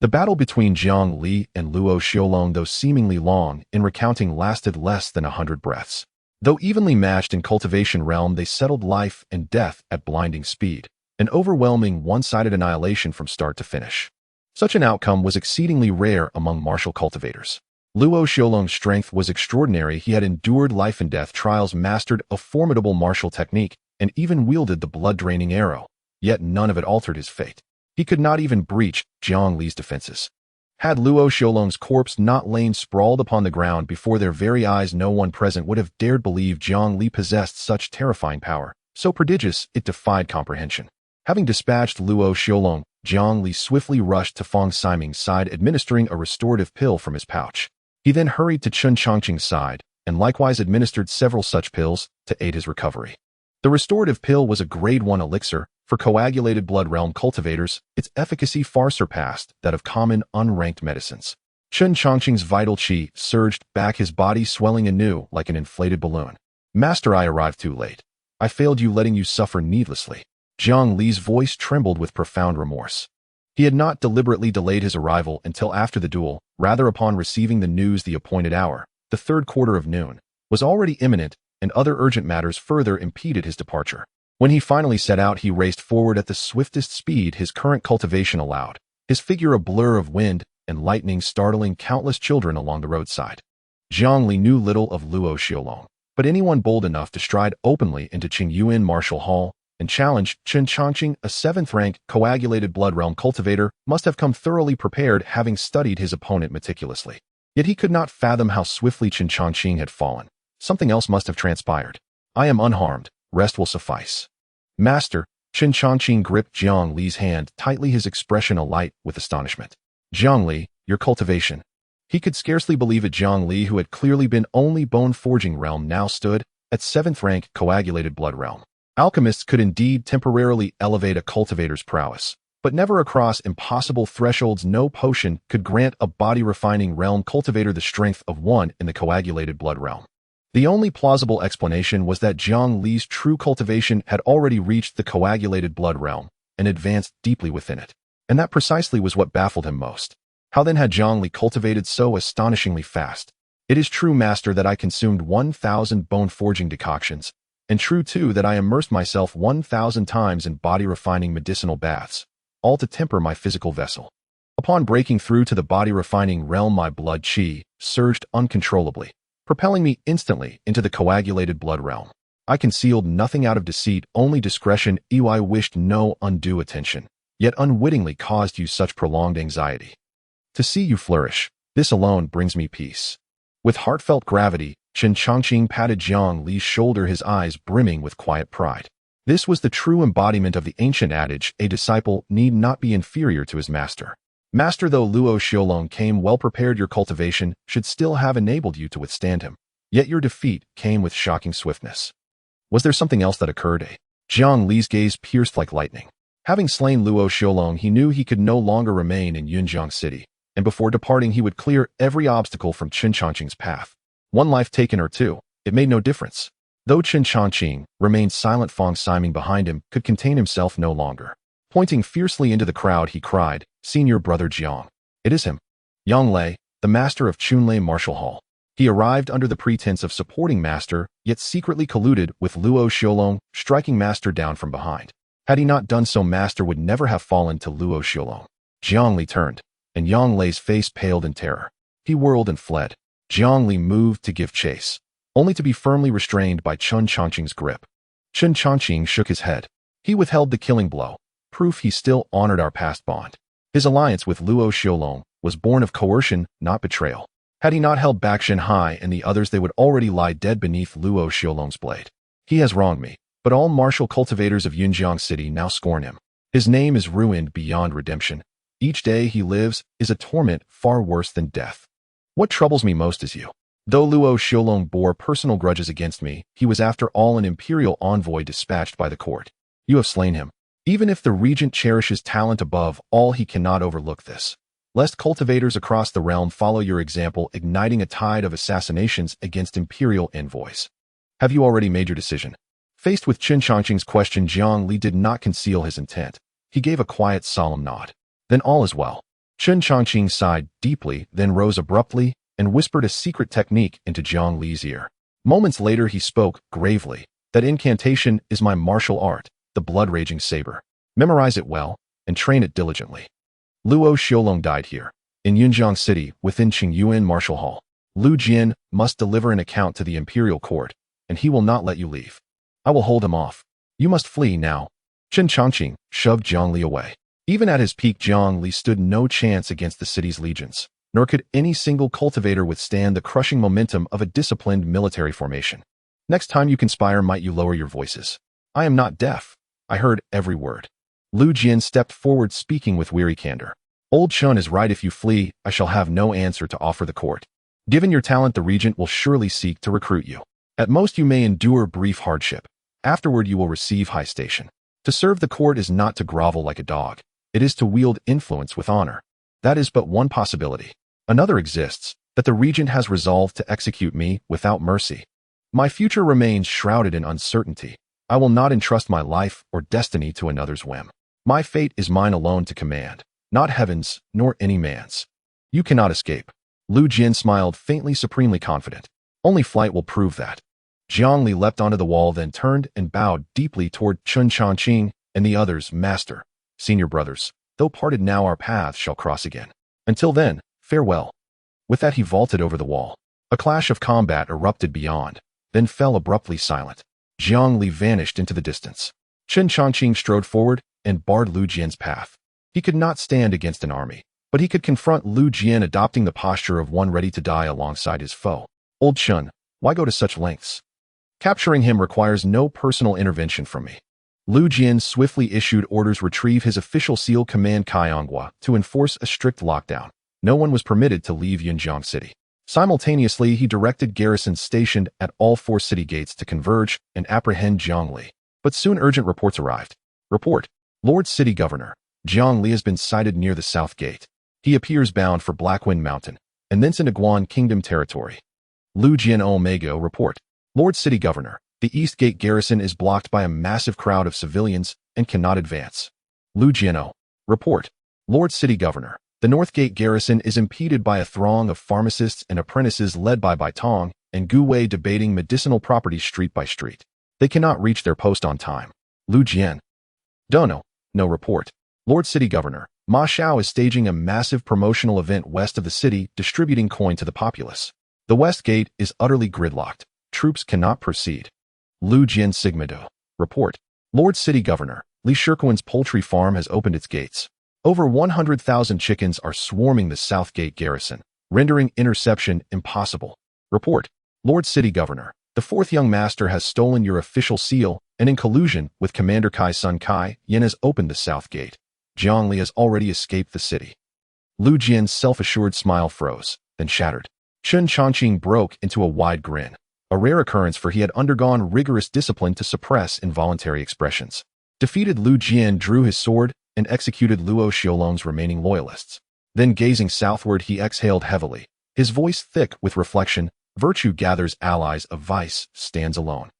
The battle between Jiang Li and Luo Xiaolong, though seemingly long in recounting, lasted less than 100 breaths. Though evenly matched in cultivation realm, they settled life and death at blinding speed. An overwhelming, one-sided annihilation from start to finish. Such an outcome was exceedingly rare among martial cultivators. Luo Xiaolong's strength was extraordinary. He had endured life and death trials, mastered a formidable martial technique, and even wielded the blood-draining arrow. Yet none of it altered his fate. He could not even breach Jiang Li's defenses. Had Luo Xiaolong's corpse not lain sprawled upon the ground before their very eyes, no one present would have dared believe Jiang Li possessed such terrifying power, so prodigious it defied comprehension. Having dispatched Luo Xiaolong, Jiang Li swiftly rushed to Feng Siming's side, administering a restorative pill from his pouch. He then hurried to Chen Chongqing's side, and likewise administered several such pills to aid his recovery. The restorative pill was a grade 1 elixir for coagulated blood realm cultivators. Its efficacy far surpassed that of common, unranked medicines. Chen Chongqing's vital qi surged back, his body swelling anew like an inflated balloon. Master, I arrived too late. I failed you, letting you suffer needlessly. Jiang Li's voice trembled with profound remorse. He had not deliberately delayed his arrival until after the duel, rather upon receiving the news the appointed hour, the 3rd quarter of noon, was already imminent, and other urgent matters further impeded his departure. When he finally set out, he raced forward at the swiftest speed his current cultivation allowed, his figure a blur of wind and lightning, startling countless children along the roadside. Jiang Li knew little of Luo Xiaolong, but anyone bold enough to stride openly into Qingyuan Martial Hall and challenge Chen Chongqing, a 7th-rank coagulated blood realm cultivator, must have come thoroughly prepared, having studied his opponent meticulously. Yet he could not fathom how swiftly Chen Chongqing had fallen. Something else must have transpired. I am unharmed. Rest will suffice. Master, Chen Chongqing gripped Jiang Li's hand tightly, his expression alight with astonishment. Jiang Li, your cultivation. He could scarcely believe it. Jiang Li, who had clearly been only bone-forging realm, now stood at 7th-rank coagulated blood realm. Alchemists could indeed temporarily elevate a cultivator's prowess, but never across impossible thresholds. No potion could grant a body-refining realm cultivator the strength of one in the coagulated blood realm. The only plausible explanation was that Jiang Li's true cultivation had already reached the coagulated blood realm and advanced deeply within it. And that precisely was what baffled him most. How then had Jiang Li cultivated so astonishingly fast? It is true, Master, that I consumed 1,000 bone-forging decoctions, and true, too, that I immersed myself 1,000 times in body-refining medicinal baths, all to temper my physical vessel. Upon breaking through to the body-refining realm, my blood qi surged uncontrollably, propelling me instantly into the coagulated blood realm. I concealed nothing out of deceit, only discretion. I wished no undue attention, yet unwittingly caused you such prolonged anxiety. To see you flourish, this alone brings me peace. With heartfelt gravity, Chen Chongqing patted Jiang Li's shoulder, his eyes brimming with quiet pride. This was the true embodiment of the ancient adage, a disciple need not be inferior to his master. Master, though Luo Xiaolong came well-prepared, your cultivation should still have enabled you to withstand him. Yet your defeat came with shocking swiftness. Was there something else that occurred? Jiang Li's gaze pierced like lightning. Having slain Luo Xiaolong, he knew he could no longer remain in Yunjiang City, and before departing he would clear every obstacle from Chen Chongqing's path. One life taken or two, it made no difference. Though Chen Chongqing remained silent, Fong Siming behind him could contain himself no longer. Pointing fiercely into the crowd, he cried, "Senior brother Jiang. It is him. Yang Lei, the master of Chunlei Martial Hall. He arrived under the pretense of supporting master, yet secretly colluded with Luo Xiaolong, striking master down from behind. Had he not done so, master would never have fallen to Luo Xiaolong." Jiang Li turned, and Yang Lei's face paled in terror. He whirled and fled. Jiang Li moved to give chase, only to be firmly restrained by Chen Chongqing's grip. Chen Chongqing shook his head. He withheld the killing blow, proof he still honored our past bond. His alliance with Luo Xiaolong was born of coercion, not betrayal. Had he not held back Shanhai and the others, they would already lie dead beneath Luo Xiaolong's blade. He has wronged me, but all martial cultivators of Yunjiang City now scorn him. His name is ruined beyond redemption. Each day he lives is a torment far worse than death. What troubles me most is you. Though Luo Xiaolong bore personal grudges against me, he was after all an imperial envoy dispatched by the court. You have slain him. Even if the regent cherishes talent above all, he cannot overlook this. Lest cultivators across the realm follow your example, igniting a tide of assassinations against imperial envoys. Have you already made your decision? Faced with Chen Chongqing's question, Jiang Li did not conceal his intent. He gave a quiet, solemn nod. Then all is well. Chen Chongqing sighed deeply, then rose abruptly and whispered a secret technique into Jiang Li's ear. Moments later he spoke, gravely, "That incantation is my martial art, the blood-raging saber. Memorize it well, and train it diligently." Luo Xiaolong died here, in Yunjiang City, within Qingyuan Martial Hall. Lu Jian must deliver an account to the imperial court, and he will not let you leave. I will hold him off. You must flee now. Chen Chongqing shoved Jiang Li away. Even at his peak, Jiang Li stood no chance against the city's legions, nor could any single cultivator withstand the crushing momentum of a disciplined military formation. Next time you conspire, might you lower your voices? I am not deaf. I heard every word. Lu Jian stepped forward, speaking with weary candor. Old Chun is right. If you flee, I shall have no answer to offer the court. Given your talent, the regent will surely seek to recruit you. At most you may endure brief hardship. Afterward you will receive high station. To serve the court is not to grovel like a dog. It is to wield influence with honor. That is but one possibility. Another exists, that the regent has resolved to execute me without mercy. My future remains shrouded in uncertainty. I will not entrust my life or destiny to another's whim. My fate is mine alone to command, not heaven's nor any man's. You cannot escape. Lu Jian smiled faintly, supremely confident. Only flight will prove that. Jiang Li leapt onto the wall, then turned and bowed deeply toward Chen Chongqing and the others. Master, senior brothers, though parted now, our paths shall cross again. Until then, farewell. With that he vaulted over the wall. A clash of combat erupted beyond, then fell abruptly silent. Jiang Li vanished into the distance. Chen Chongqing strode forward and barred Lu Jian's path. He could not stand against an army, but he could confront Lu Jian, adopting the posture of one ready to die alongside his foe. Old Chun, why go to such lengths? Capturing him requires no personal intervention from me. Lu Jian swiftly issued orders: retrieve his official seal, command Kaianghua to enforce a strict lockdown. No one was permitted to leave Yunjiang City. Simultaneously, he directed garrisons stationed at all 4 city gates to converge and apprehend Jiang Li. But soon urgent reports arrived. Report: Lord City Governor, Jiang Li has been sighted near the south gate. He appears bound for Blackwind Mountain, and thence into Guan Kingdom territory. Lu Jian Omega. Report: Lord City Governor, the East Gate garrison is blocked by a massive crowd of civilians and cannot advance. Lu Jian. Report: Lord City Governor, the North Gate garrison is impeded by a throng of pharmacists and apprentices led by Bai Tong and Gu Wei, debating medicinal properties street by street. They cannot reach their post on time. Lu Jian. Dono. No report. Lord City Governor, Ma Xiao is staging a massive promotional event west of the city, distributing coin to the populace. The West Gate is utterly gridlocked. Troops cannot proceed. Lu Jian Sigmado. Report. Lord City Governor, Li Shirkuan's poultry farm has opened its gates. Over 100,000 chickens are swarming the South Gate garrison, rendering interception impossible. Report. Lord City Governor, the fourth young master has stolen your official seal, and in collusion with Commander Kai's son Kai, Yen has opened the South Gate. Jiang Li has already escaped the city. Lu Jian's self-assured smile froze, then shattered. Chun Chongqing broke into a wide grin, a rare occurrence for he had undergone rigorous discipline to suppress involuntary expressions. Defeated Lu Jian drew his sword and executed Luo Xiaolong's remaining loyalists. Then gazing southward he exhaled heavily, his voice thick with reflection. Virtue gathers allies, of vice stands alone.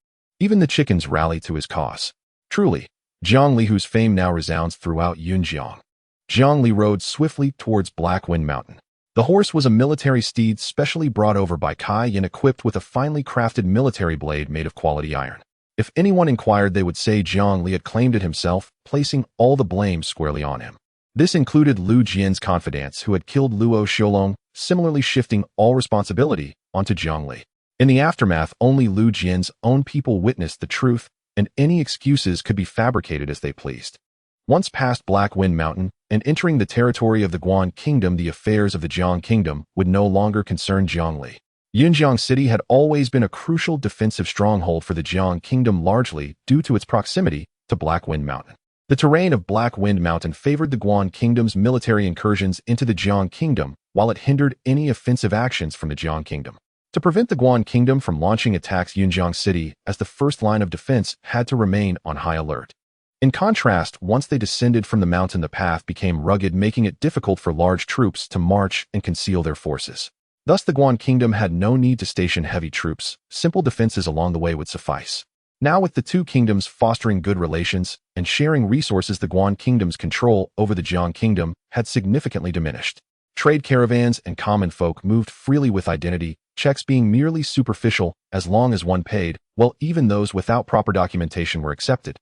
Even the chickens rally to his cause. Truly, Jiang Li, whose fame now resounds throughout Yunjiang. Jiang Li rode swiftly towards Black Wind Mountain. The horse was a military steed specially brought over by Kai and equipped with a finely crafted military blade made of quality iron. If anyone inquired, they would say Jiang Li had claimed it himself, placing all the blame squarely on him. This included Lu Jian's confidants who had killed Luo Xiaolong, similarly shifting all responsibility onto Jiang Li. In the aftermath, only Lu Jian's own people witnessed the truth, and any excuses could be fabricated as they pleased. Once past Black Wind Mountain and entering the territory of the Guan Kingdom, the affairs of the Jiang Kingdom would no longer concern Jiang Li. Yunjiang City had always been a crucial defensive stronghold for the Jiang Kingdom, largely due to its proximity to Black Wind Mountain. The terrain of Black Wind Mountain favored the Guan Kingdom's military incursions into the Jiang Kingdom, while it hindered any offensive actions from the Jiang Kingdom. To prevent the Guan Kingdom from launching attacks, Yunjiang City, as the first line of defense, had to remain on high alert. In contrast, once they descended from the mountain, the path became rugged, making it difficult for large troops to march and conceal their forces. Thus, the Guan Kingdom had no need to station heavy troops. Simple defenses along the way would suffice. Now, with the two kingdoms fostering good relations and sharing resources, the Guan Kingdom's control over the Jiang Kingdom had significantly diminished. Trade caravans and common folk moved freely with identity checks being merely superficial as long as one paid, while even those without proper documentation were accepted.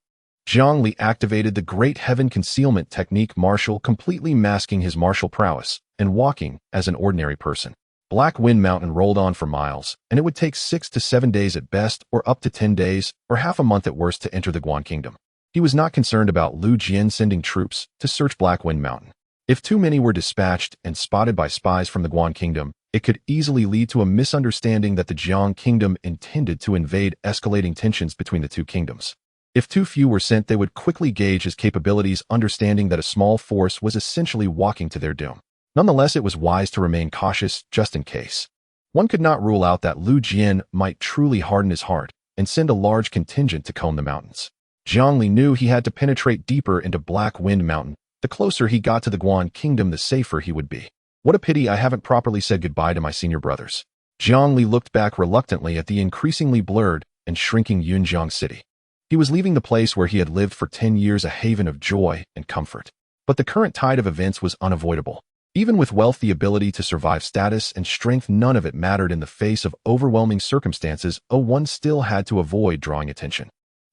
Jiang Li activated the Great Heaven Concealment technique, completely masking his martial prowess and walking as an ordinary person. Black Wind Mountain rolled on for miles, and it would take 6 to 7 days at best, or up to 10 days, or half a month at worst, to enter the Guan Kingdom. He was not concerned about Lu Jian sending troops to search Black Wind Mountain. If too many were dispatched and spotted by spies from the Guan Kingdom, it could easily lead to a misunderstanding that the Jiang Kingdom intended to invade, escalating tensions between the two kingdoms. If too few were sent, they would quickly gauge his capabilities, understanding that a small force was essentially walking to their doom. Nonetheless, it was wise to remain cautious just in case. One could not rule out that Lu Jian might truly harden his heart and send a large contingent to comb the mountains. Jiang Li knew he had to penetrate deeper into Black Wind Mountain. The closer he got to the Guan Kingdom, the safer he would be. What a pity I haven't properly said goodbye to my senior brothers. Jiang Li looked back reluctantly at the increasingly blurred and shrinking Yunjiang City. He was leaving the place where he had lived for 10 years, a haven of joy and comfort. But the current tide of events was unavoidable. Even with wealth, the ability to survive, status, and strength, none of it mattered in the face of overwhelming circumstances. One still had to avoid drawing attention.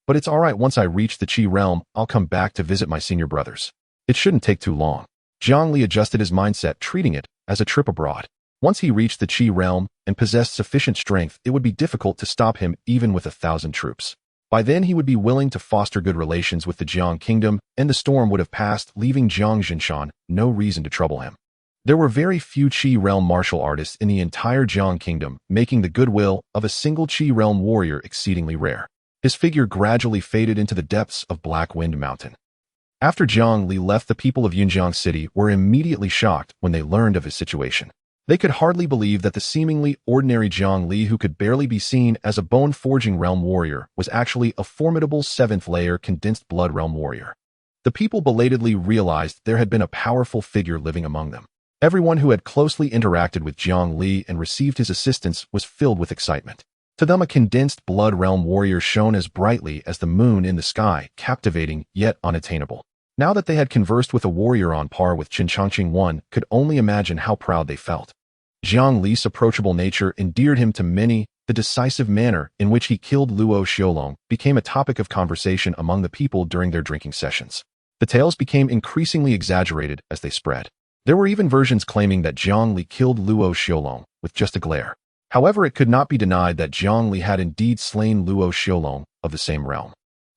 But it's all right, once I reach the Qi realm, I'll come back to visit my senior brothers. It shouldn't take too long. Jiang Li adjusted his mindset, treating it as a trip abroad. Once he reached the Qi realm and possessed sufficient strength, it would be difficult to stop him even with 1,000 troops. By then, he would be willing to foster good relations with the Jiang Kingdom, and the storm would have passed, leaving Jiang Jinshan no reason to trouble him. There were very few Qi realm martial artists in the entire Jiang Kingdom, making the goodwill of a single Qi realm warrior exceedingly rare. His figure gradually faded into the depths of Black Wind Mountain. After Jiang Li left, the people of Yunjiang City were immediately shocked when they learned of his situation. They could hardly believe that the seemingly ordinary Jiang Li, who could barely be seen as a bone-forging realm warrior, was actually a formidable 7th-layer condensed blood realm warrior. The people belatedly realized there had been a powerful figure living among them. Everyone who had closely interacted with Jiang Li and received his assistance was filled with excitement. To them, a condensed blood realm warrior shone as brightly as the moon in the sky, captivating yet unattainable. Now that they had conversed with a warrior on par with Qin Chongqing, one could only imagine how proud they felt. Jiang Li's approachable nature endeared him to many. The decisive manner in which he killed Luo Xiaolong became a topic of conversation among the people during their drinking sessions. The tales became increasingly exaggerated as they spread. There were even versions claiming that Jiang Li killed Luo Xiaolong with just a glare. However, it could not be denied that Jiang Li had indeed slain Luo Xiaolong of the same realm.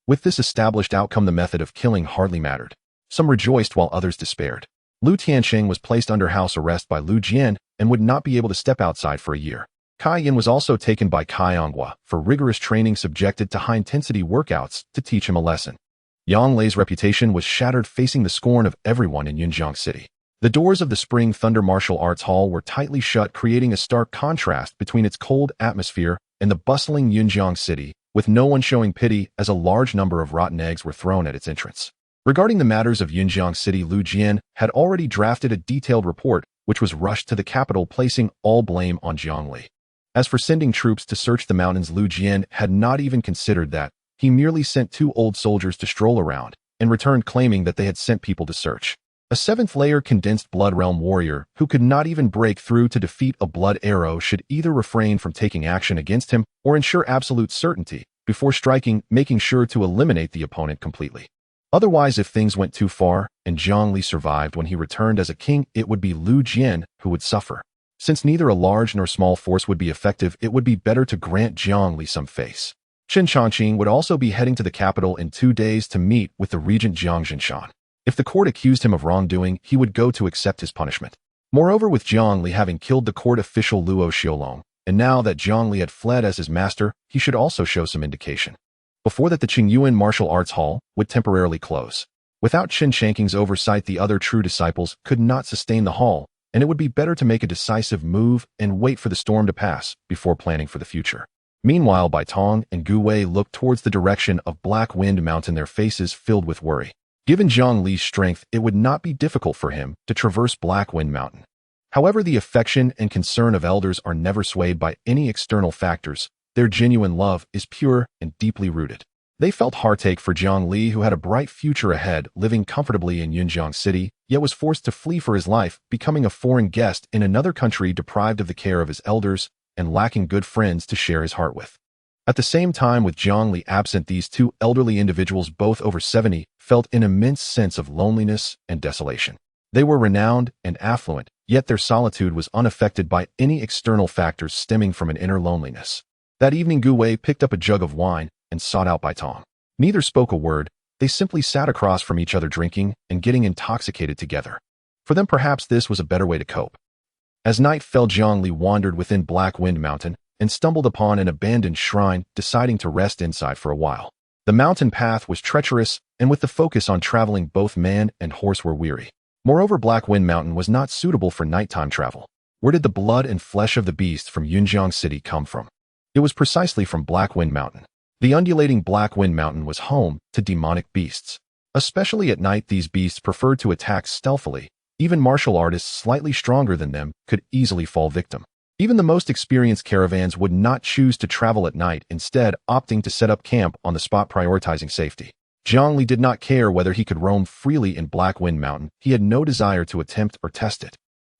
With this established outcome, the method of killing hardly mattered. Some rejoiced while others despaired. Lu Tianxing was placed under house arrest by Lu Jian and would not be able to step outside for a year. Kai Yin was also taken by Kai Onghua for rigorous training, subjected to high-intensity workouts to teach him a lesson. Yang Lei's reputation was shattered, facing the scorn of everyone in Yunjiang City. The doors of the Spring Thunder Martial Arts Hall were tightly shut, creating a stark contrast between its cold atmosphere and the bustling Yunjiang City, with no one showing pity as a large number of rotten eggs were thrown at its entrance. Regarding the matters of Yunjiang City, Lu Jian had already drafted a detailed report, which was rushed to the capital, placing all blame on Jiang Li. As for sending troops to search the mountains, Lu Jian had not even considered that. He merely sent 2 old soldiers to stroll around, and returned claiming that they had sent people to search. A 7th-layer condensed blood realm warrior who could not even break through to defeat a blood arrow should either refrain from taking action against him or ensure absolute certainty before striking, making sure to eliminate the opponent completely. Otherwise, if things went too far and Jiang Li survived when he returned as a king, it would be Lu Jian who would suffer. Since neither a large nor small force would be effective, it would be better to grant Jiang Li some face. Chen Changqing would also be heading to the capital in 2 days to meet with the regent Jiang Zhinshan. If the court accused him of wrongdoing, he would go to accept his punishment. Moreover, with Jiang Li having killed the court official Luo Xiaolong, and now that Jiang Li had fled as his master, he should also show some indication. Before that, the Qingyuan Martial Arts Hall would temporarily close. Without Chen Changqing's oversight, the other true disciples could not sustain the hall, and it would be better to make a decisive move and wait for the storm to pass before planning for the future. Meanwhile, Bai Tong and Guihai looked towards the direction of Black Wind Mountain, their faces filled with worry. Given Jiang Li's strength, it would not be difficult for him to traverse Black Wind Mountain. However, the affection and concern of elders are never swayed by any external factors. Their genuine love is pure and deeply rooted. They felt heartache for Jiang Li, who had a bright future ahead, living comfortably in Yunjiang City, yet was forced to flee for his life, becoming a foreign guest in another country, deprived of the care of his elders and lacking good friends to share his heart with. At the same time, with Jiang Li absent, these 2 elderly individuals, both over 70, felt an immense sense of loneliness and desolation. They were renowned and affluent, yet their solitude was unaffected by any external factors stemming from an inner loneliness. That evening, Guihai picked up a jug of wine and sought out Bai Tong. Neither spoke a word. They simply sat across from each other, drinking and getting intoxicated together. For them, perhaps this was a better way to cope. As night fell, Jiang Li wandered within Black Wind Mountain and stumbled upon an abandoned shrine, deciding to rest inside for a while. The mountain path was treacherous, and with the focus on traveling, both man and horse were weary. Moreover, Black Wind Mountain was not suitable for nighttime travel. Where did the blood and flesh of the beast from Yunjiang City come from? It was precisely from Black Wind Mountain. The undulating Black Wind Mountain was home to demonic beasts. Especially at night, these beasts preferred to attack stealthily. Even martial artists slightly stronger than them could easily fall victim. Even the most experienced caravans would not choose to travel at night, instead opting to set up camp on the spot, prioritizing safety. Jiang Li did not care whether he could roam freely in Black Wind Mountain. He had no desire to attempt or test it.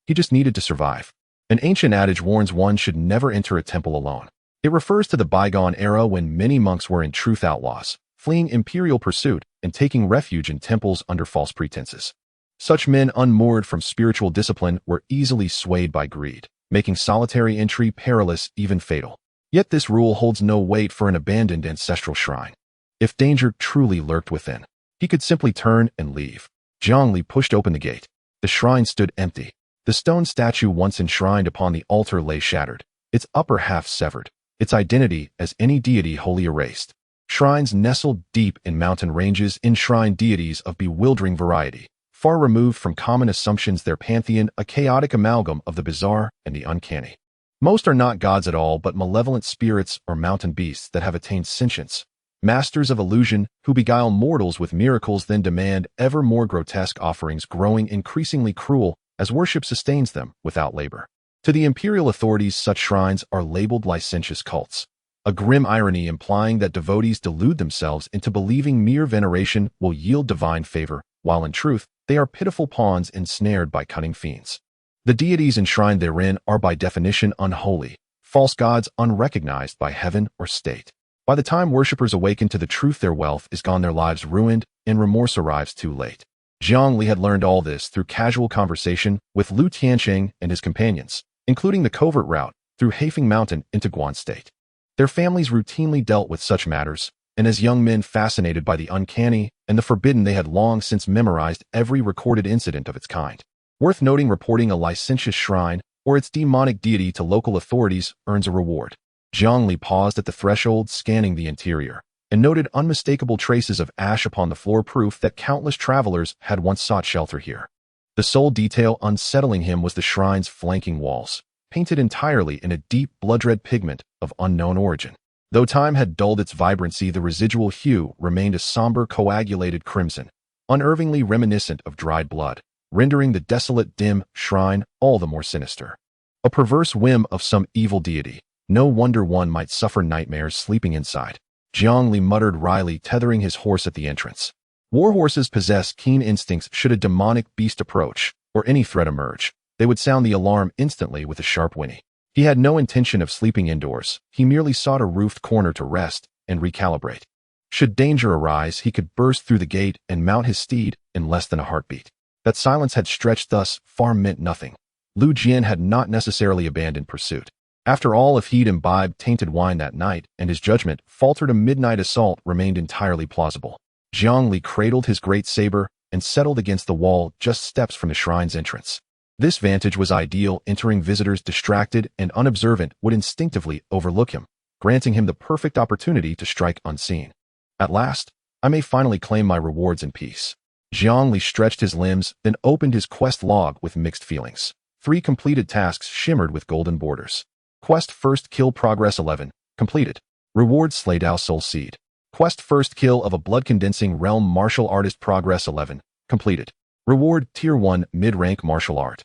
He just needed to survive. An ancient adage warns one should never enter a temple alone. It refers to the bygone era when many monks were in truth outlaws, fleeing imperial pursuit and taking refuge in temples under false pretenses. Such men, unmoored from spiritual discipline, were easily swayed by greed, making solitary entry perilous, even fatal. Yet this rule holds no weight for an abandoned ancestral shrine. If danger truly lurked within, he could simply turn and leave. Jiang Li pushed open the gate. The shrine stood empty. The stone statue once enshrined upon the altar lay shattered, its upper half severed, its identity as any deity wholly erased. Shrines nestled deep in mountain ranges enshrine deities of bewildering variety, far removed from common assumptions, their pantheon a chaotic amalgam of the bizarre and the uncanny. Most are not gods at all, but malevolent spirits or mountain beasts that have attained sentience, masters of illusion who beguile mortals with miracles, then demand ever more grotesque offerings, growing increasingly cruel as worship sustains them without labor. To the imperial authorities, such shrines are labeled licentious cults, a grim irony implying that devotees delude themselves into believing mere veneration will yield divine favor, while in truth, they are pitiful pawns ensnared by cunning fiends. The deities enshrined therein are by definition unholy, false gods unrecognized by heaven or state. By the time worshippers awaken to the truth, their wealth is gone, their lives ruined, and remorse arrives too late. Jiang Li had learned all this through casual conversation with Lu Tianxing and his companions, including the covert route through Haifeng Mountain into Guan State. Their families routinely dealt with such matters, and as young men fascinated by the uncanny and the forbidden, they had long since memorized every recorded incident of its kind. Worth noting, reporting a licentious shrine or its demonic deity to local authorities earns a reward. Jiang Li paused at the threshold, scanning the interior, and noted unmistakable traces of ash upon the floor, proof that countless travelers had once sought shelter here. The sole detail unsettling him was the shrine's flanking walls, painted entirely in a deep blood-red pigment of unknown origin. Though time had dulled its vibrancy, the residual hue remained a somber, coagulated crimson, unnervingly reminiscent of dried blood, rendering the desolate, dim shrine all the more sinister. A perverse whim of some evil deity. No wonder one might suffer nightmares sleeping inside. Jiang Li muttered wryly, tethering his horse at the entrance. Warhorses possess keen instincts. Should a demonic beast approach, or any threat emerge, they would sound the alarm instantly with a sharp whinny. He had no intention of sleeping indoors. He merely sought a roofed corner to rest and recalibrate. Should danger arise, he could burst through the gate and mount his steed in less than a heartbeat. That silence had stretched thus far meant nothing. Lu Jian had not necessarily abandoned pursuit. After all, if he'd imbibed tainted wine that night and his judgment faltered, a midnight assault remained entirely plausible. Jiang Li cradled his great saber and settled against the wall just steps from the shrine's entrance. This vantage was ideal. Entering visitors distracted and unobservant would instinctively overlook him, granting him the perfect opportunity to strike unseen. At last, I may finally claim my rewards in peace. Jiang Li stretched his limbs, then opened his quest log with mixed feelings. 3 completed tasks shimmered with golden borders. Quest First Kill Progress 11, completed. Reward Slay Dao Soul Seed. Quest First Kill of a Blood-Condensing Realm Martial Artist Progress 11, completed. Reward Tier 1 Mid-Rank Martial Art.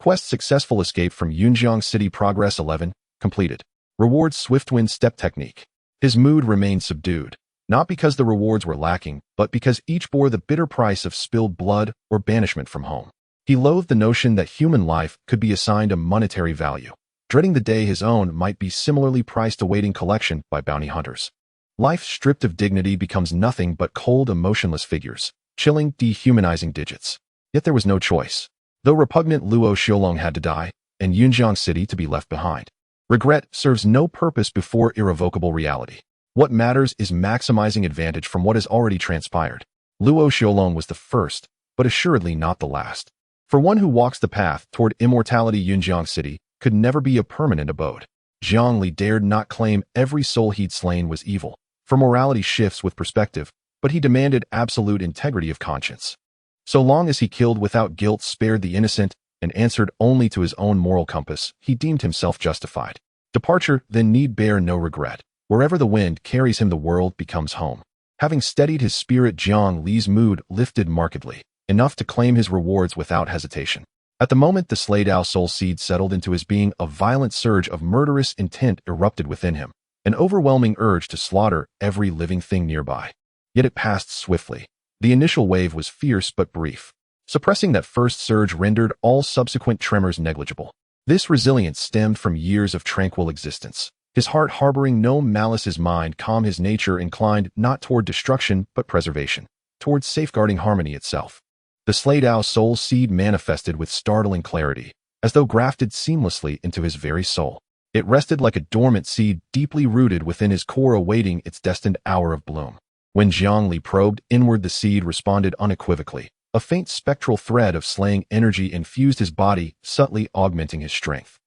Quest Successful Escape from Yunjiang City Progress 11, completed. Reward Swiftwind Step Technique. His mood remained subdued, not because the rewards were lacking, but because each bore the bitter price of spilled blood or banishment from home. He loathed the notion that human life could be assigned a monetary value, dreading the day his own might be similarly priced, awaiting collection by bounty hunters. Life stripped of dignity becomes nothing but cold, emotionless figures, chilling, dehumanizing digits. Yet there was no choice. Though repugnant, Luo Xiaolong had to die, and Yunjiang City to be left behind. Regret serves no purpose before irrevocable reality. What matters is maximizing advantage from what has already transpired. Luo Xiaolong was the first, but assuredly not the last. For one who walks the path toward immortality, Yunjiang City could never be a permanent abode. Jiang Li dared not claim every soul he'd slain was evil, for morality shifts with perspective, but he demanded absolute integrity of conscience. So long as he killed without guilt, spared the innocent, and answered only to his own moral compass, he deemed himself justified. Departure then need bear no regret. Wherever the wind carries him, the world becomes home. Having steadied his spirit, Jiang Li's mood lifted markedly, enough to claim his rewards without hesitation. At the moment the Slay Dao Soul Seed settled into his being, a violent surge of murderous intent erupted within him, an overwhelming urge to slaughter every living thing nearby. Yet it passed swiftly. The initial wave was fierce but brief. Suppressing that first surge rendered all subsequent tremors negligible. This resilience stemmed from years of tranquil existence. His heart harboring no malice, his mind calm, his nature inclined not toward destruction but preservation, towards safeguarding harmony itself. The Slay Dao Soul Seed manifested with startling clarity, as though grafted seamlessly into his very soul. It rested like a dormant seed deeply rooted within his core, awaiting its destined hour of bloom. When Jiang Li probed inward, the seed responded unequivocally. A faint spectral thread of slaying energy infused his body, subtly augmenting his strength.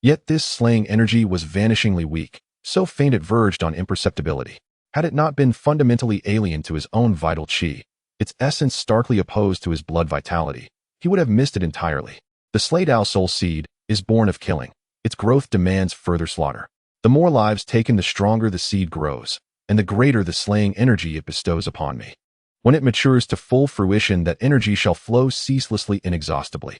Yet this slaying energy was vanishingly weak, so faint it verged on imperceptibility. Had it not been fundamentally alien to his own vital qi, its essence starkly opposed to his blood vitality, he would have missed it entirely. The Slay Dao Soul Seed is born of killing. Its growth demands further slaughter. The more lives taken, the stronger the seed grows, and the greater the slaying energy it bestows upon me. When it matures to full fruition, that energy shall flow ceaselessly, inexhaustibly.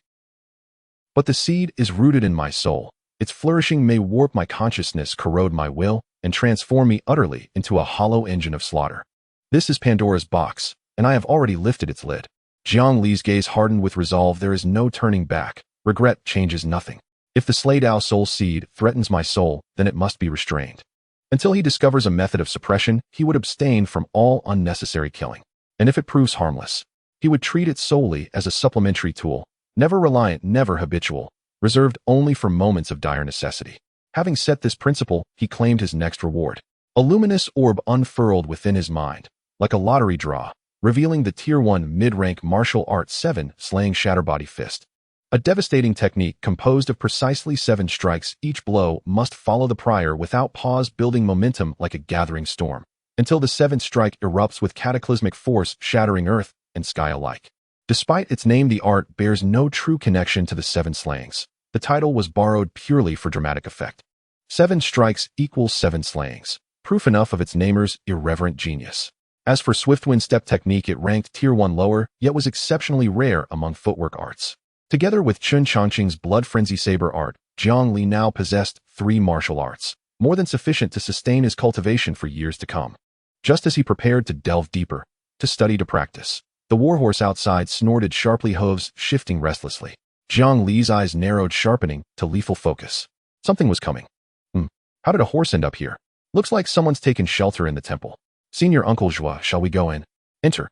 But the seed is rooted in my soul. Its flourishing may warp my consciousness, corrode my will, and transform me utterly into a hollow engine of slaughter. This is Pandora's box, and I have already lifted its lid. Jiang Li's gaze hardened with resolve. There is no turning back. Regret changes nothing. If the Slay Dao Soul Seed threatens my soul, then it must be restrained. Until he discovers a method of suppression, he would abstain from all unnecessary killing. And if it proves harmless, he would treat it solely as a supplementary tool, never reliant, never habitual, reserved only for moments of dire necessity. Having set this principle, he claimed his next reward. A luminous orb unfurled within his mind, like a lottery draw, revealing the Tier 1 mid-rank martial art 7 slaying Shatterbody Fist. A devastating technique composed of precisely 7 strikes. Each blow must follow the prior without pause, building momentum like a gathering storm, until the 7th strike erupts with cataclysmic force, shattering earth and sky alike. Despite its name, the art bears no true connection to the 7 slayings. The title was borrowed purely for dramatic effect. 7 strikes equals 7 slayings, proof enough of its namer's irreverent genius. As for Swiftwind Step technique, it ranked Tier 1 lower, yet was exceptionally rare among footwork arts. Together with Chun Changqing's Blood Frenzy Saber art, Jiang Li now possessed 3 martial arts, more than sufficient to sustain his cultivation for years to come. Just as he prepared to delve deeper, to study, to practice, the warhorse outside snorted sharply, hooves shifting restlessly. Jiang Li's eyes narrowed, sharpening to lethal focus. Something was coming. How did a horse end up here? Looks like someone's taken shelter in the temple. Senior Uncle Zhua, shall we go in? Enter.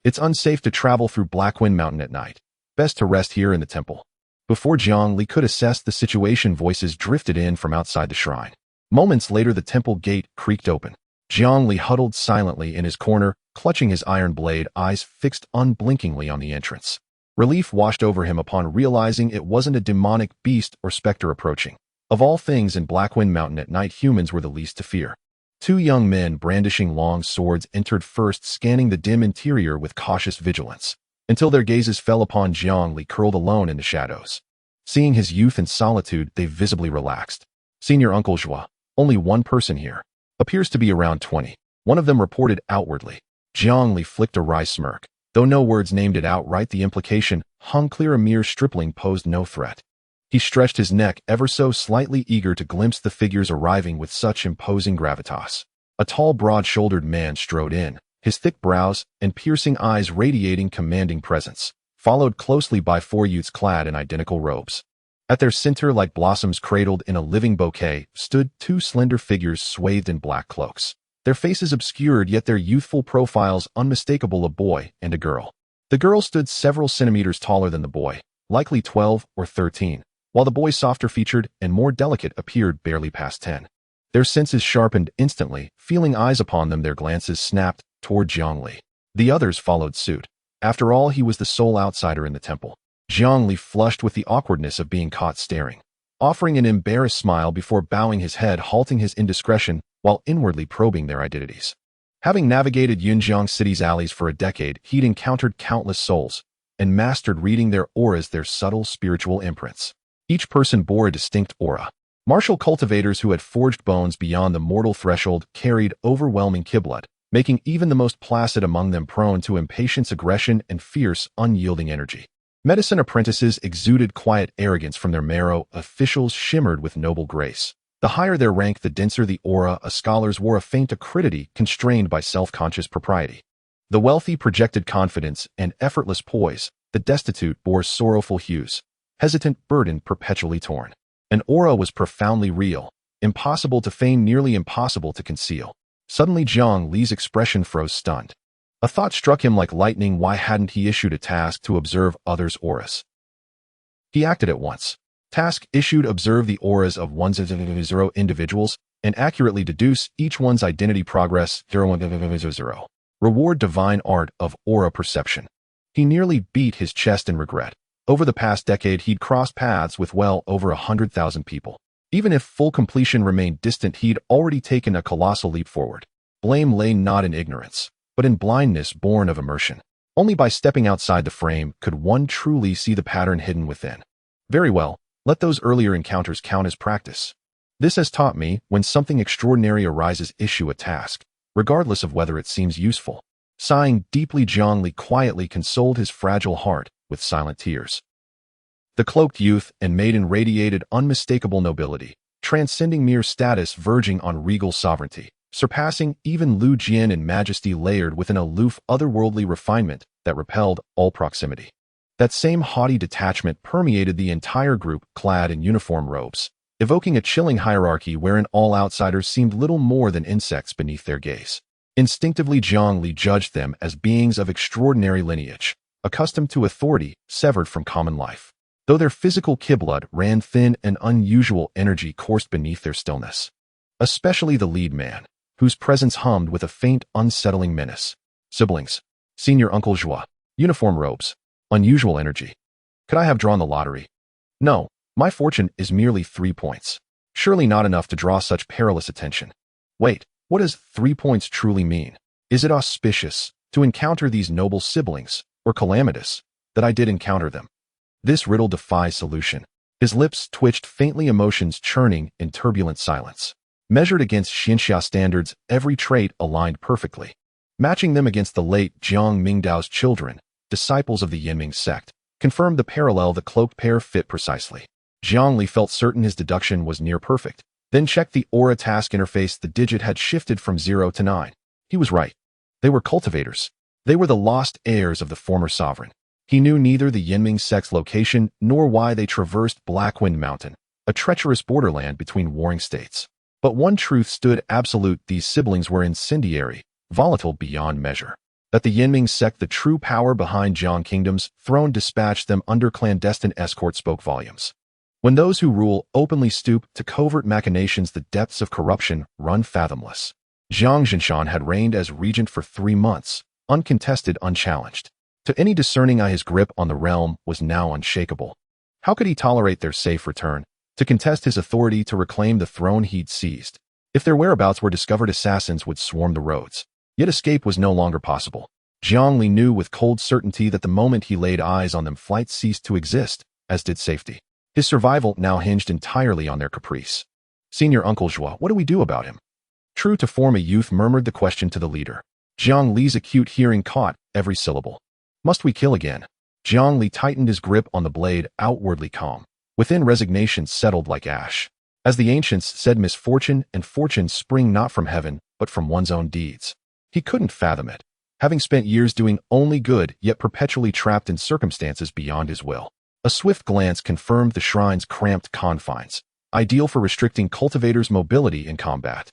It's unsafe to travel through Blackwind Mountain at night. Best to rest here in the temple. Before Jiang Li could assess the situation, voices drifted in from outside the shrine. Moments later, the temple gate creaked open. Jiang Li huddled silently in his corner, clutching his iron blade, eyes fixed unblinkingly on the entrance. Relief washed over him upon realizing it wasn't a demonic beast or specter approaching. Of all things in Blackwind Mountain at night, humans were the least to fear. 2 young men brandishing long swords entered first, scanning the dim interior with cautious vigilance, until their gazes fell upon Jiang Li curled alone in the shadows. Seeing his youth and solitude, they visibly relaxed. Senior Uncle Zhua, only one person here. Appears to be around 20. One of them reported outwardly. Jiang Li flicked a wry smirk. Though no words named it outright, the implication hung clear. A mere stripling posed no threat. He stretched his neck ever so slightly, eager to glimpse the figures arriving with such imposing gravitas. A tall, broad-shouldered man strode in, his thick brows and piercing eyes radiating commanding presence, followed closely by 4 youths clad in identical robes. At their center, like blossoms cradled in a living bouquet, stood 2 slender figures swathed in black cloaks. Their faces obscured, yet their youthful profiles unmistakable, a boy and a girl. The girl stood several centimeters taller than the boy, likely 12 or 13. While the boy, softer featured and more delicate, appeared barely past 10. Their senses sharpened instantly, feeling eyes upon them. Their glances snapped toward Jiang Li. The others followed suit. After all, he was the sole outsider in the temple. Jiang Li flushed with the awkwardness of being caught staring, offering an embarrassed smile before bowing his head, halting his indiscretion while inwardly probing their identities. Having navigated Yunjiang City's alleys for a decade, he'd encountered countless souls and mastered reading their auras, their subtle spiritual imprints. Each person bore a distinct aura. Martial cultivators who had forged bones beyond the mortal threshold carried overwhelming ki-blood, making even the most placid among them prone to impatience, aggression, and fierce, unyielding energy. Medicine apprentices exuded quiet arrogance from their marrow. Officials shimmered with noble grace. The higher their rank, the denser the aura. Scholars wore a faint acridity constrained by self-conscious propriety. The wealthy projected confidence and effortless poise. The destitute bore sorrowful hues, hesitant, burden perpetually torn. An aura was profoundly real, impossible to feign, nearly impossible to conceal. Suddenly Jiang Li's expression froze, stunned. A thought struck him like lightning. Why hadn't he issued a task to observe others' auras? He acted at once. Task issued: observe the auras of 100 individuals and accurately deduce each one's identity. Progress 0. Reward: divine art of aura perception. He nearly beat his chest in regret. Over the past decade, he'd crossed paths with well over 100,000 people. Even if full completion remained distant, he'd already taken a colossal leap forward. Blame lay not in ignorance, but in blindness born of immersion. Only by stepping outside the frame could one truly see the pattern hidden within. Very well, let those earlier encounters count as practice. This has taught me, when something extraordinary arises, issue a task, regardless of whether it seems useful. Sighing deeply, Jiang Li quietly consoled his fragile heart with silent tears. The cloaked youth and maiden radiated unmistakable nobility, transcending mere status, verging on regal sovereignty, surpassing even Lu Jian in majesty, layered with an aloof, otherworldly refinement that repelled all proximity. That same haughty detachment permeated the entire group, clad in uniform robes, evoking a chilling hierarchy wherein all outsiders seemed little more than insects beneath their gaze. Instinctively, Jiang Li judged them as beings of extraordinary lineage, accustomed to authority, severed from common life. Though their physical ki-blood ran thin, an unusual energy coursed beneath their stillness. Especially the lead man, whose presence hummed with a faint, unsettling menace. Siblings. Senior Uncle Zhua. Uniform robes. Unusual energy. Could I have drawn the lottery? No, my fortune is merely 3 points. Surely not enough to draw such perilous attention. Wait, what does 3 points truly mean? Is it auspicious to encounter these noble siblings, or calamitous that I did encounter them? This riddle defies solution. His lips twitched faintly, emotions churning in turbulent silence. Measured against Xinxia standards, every trait aligned perfectly. Matching them against the late Jiang Mingdao's children, disciples of the Yinming sect, confirmed the parallel the cloaked pair fit precisely. Jiang Li felt certain his deduction was near perfect, then checked the aura task interface. The digit had shifted from 0 to 9. He was right. They were cultivators. They were the lost heirs of the former sovereign. He knew neither the Yinming sect's location nor why they traversed Blackwind Mountain, a treacherous borderland between warring states. But one truth stood absolute: these siblings were incendiary, volatile beyond measure. That the Yinming sect, the true power behind Jiang Kingdom's throne, dispatched them under clandestine escort spoke volumes. When those who rule openly stoop to covert machinations, the depths of corruption run fathomless. Jiang Zhinshan had reigned as regent for 3 months, uncontested, unchallenged. To any discerning eye, his grip on the realm was now unshakable. How could he tolerate their safe return, to contest his authority, to reclaim the throne he'd seized? If their whereabouts were discovered, assassins would swarm the roads. Yet escape was no longer possible. Jiang Li knew with cold certainty that the moment he laid eyes on them, flight ceased to exist, as did safety. His survival now hinged entirely on their caprice. Senior Uncle Zhua, what do we do about him? True to form, a youth murmured the question to the leader. Jiang Li's acute hearing caught every syllable. Must we kill again? Jiang Li tightened his grip on the blade, outwardly calm. Within, resignation settled like ash. As the ancients said, misfortune and fortune spring not from heaven, but from one's own deeds. He couldn't fathom it, having spent years doing only good, yet perpetually trapped in circumstances beyond his will. A swift glance confirmed the shrine's cramped confines, ideal for restricting cultivators' mobility in combat.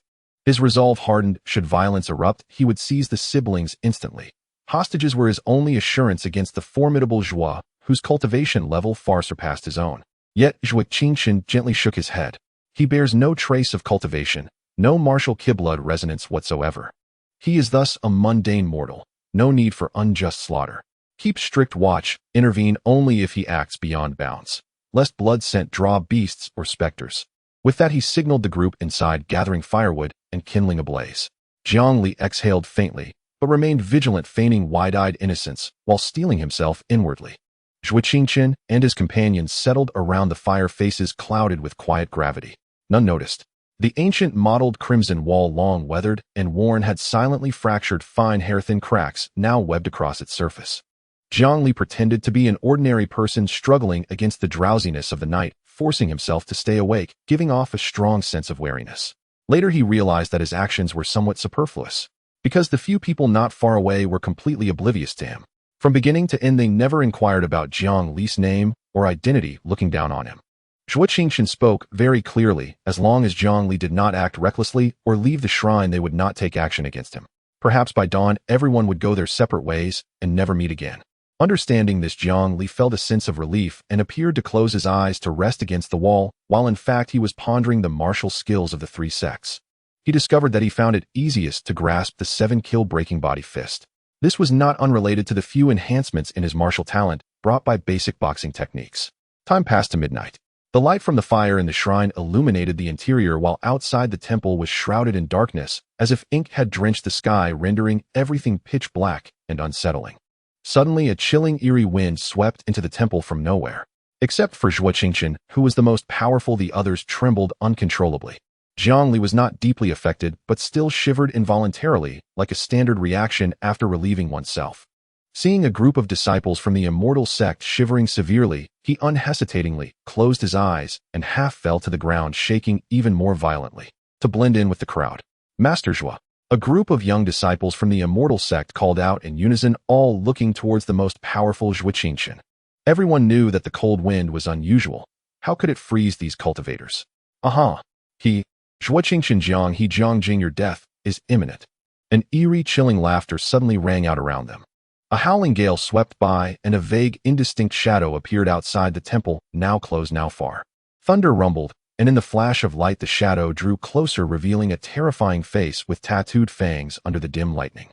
His resolve hardened. Should violence erupt, he would seize the siblings instantly. Hostages were his only assurance against the formidable Zhua, whose cultivation level far surpassed his own. Yet Zhua Qingxin gently shook his head. He bears no trace of cultivation, no martial Qiblood resonance whatsoever. He is thus a mundane mortal, no need for unjust slaughter. Keep strict watch, intervene only if he acts beyond bounds, lest blood scent draw beasts or specters. With that, he signaled the group inside, gathering firewood and kindling a blaze. Jiang Li exhaled faintly, but remained vigilant, feigning wide-eyed innocence while steeling himself inwardly. Zhua Qingxin and his companions settled around the fire, faces clouded with quiet gravity. None noticed. The ancient mottled crimson wall, long weathered and worn, had silently fractured fine hair-thin cracks now webbed across its surface. Jiang Li pretended to be an ordinary person struggling against the drowsiness of the night, forcing himself to stay awake, giving off a strong sense of wariness. Later he realized that his actions were somewhat superfluous, because the few people not far away were completely oblivious to him. From beginning to end, they never inquired about Jiang Li's name or identity, looking down on him. Zhua Qingxin spoke very clearly: as long as Jiang Li did not act recklessly or leave the shrine, they would not take action against him. Perhaps by dawn, everyone would go their separate ways and never meet again. Understanding this, Jiang Li felt a sense of relief and appeared to close his eyes to rest against the wall, while in fact he was pondering the martial skills of the 3 sects. He discovered that he found it easiest to grasp the 7-kill breaking body fist. This was not unrelated to the few enhancements in his martial talent brought by basic boxing techniques. Time passed to midnight. The light from the fire in the shrine illuminated the interior, while outside the temple was shrouded in darkness, as if ink had drenched the sky, rendering everything pitch black and unsettling. Suddenly, a chilling, eerie wind swept into the temple from nowhere. Except for Zhua Qingxin, who was the most powerful, the others trembled uncontrollably. Jiang Li was not deeply affected, but still shivered involuntarily, like a standard reaction after relieving oneself. Seeing a group of disciples from the immortal sect shivering severely, he unhesitatingly closed his eyes and half fell to the ground, shaking even more violently, to blend in with the crowd. Master Zhua. A group of young disciples from the immortal sect called out in unison, all looking towards the most powerful Zhua Qingxin. Everyone knew that the cold wind was unusual. How could it freeze these cultivators? Aha! Zhua Qingxin Jiang He Jiangjing, your death is imminent. An eerie, chilling laughter suddenly rang out around them. A howling gale swept by, and a vague, indistinct shadow appeared outside the temple, now close, now far. Thunder rumbled, and in the flash of light the shadow drew closer, revealing a terrifying face with tattooed fangs under the dim lightning.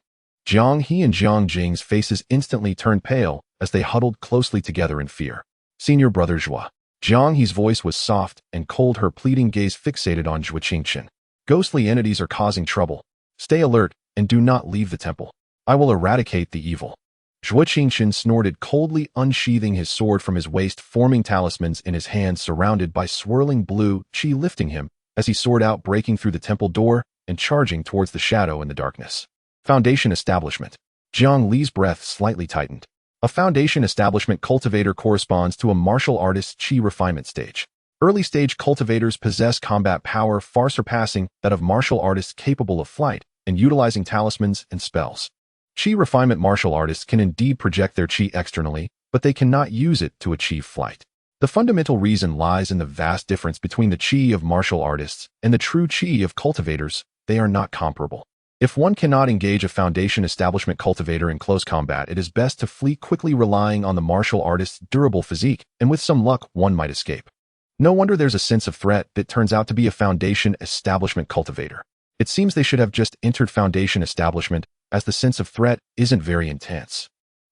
Jiang He and Jiang Jing's faces instantly turned pale as they huddled closely together in fear. Senior brother Zhua. Jiang He's voice was soft and cold, her pleading gaze fixated on Zhua Qingchen. Ghostly entities are causing trouble. Stay alert and do not leave the temple. I will eradicate the evil. Zhua Qingchen snorted coldly, unsheathing his sword from his waist, forming talismans in his hands surrounded by swirling blue qi, lifting him as he soared out, breaking through the temple door and charging towards the shadow in the darkness. Foundation establishment. Jiang Li's breath slightly tightened. A foundation establishment cultivator corresponds to a martial artist's qi refinement stage. Early-stage cultivators possess combat power far surpassing that of martial artists capable of flight and utilizing talismans and spells. Qi refinement martial artists can indeed project their qi externally, but they cannot use it to achieve flight. The fundamental reason lies in the vast difference between the qi of martial artists and the true qi of cultivators. They are not comparable. If one cannot engage a foundation establishment cultivator in close combat, it is best to flee quickly, relying on the martial artist's durable physique, and with some luck, one might escape. No wonder there's a sense of threat that turns out to be a foundation establishment cultivator. It seems they should have just entered foundation establishment, as the sense of threat isn't very intense.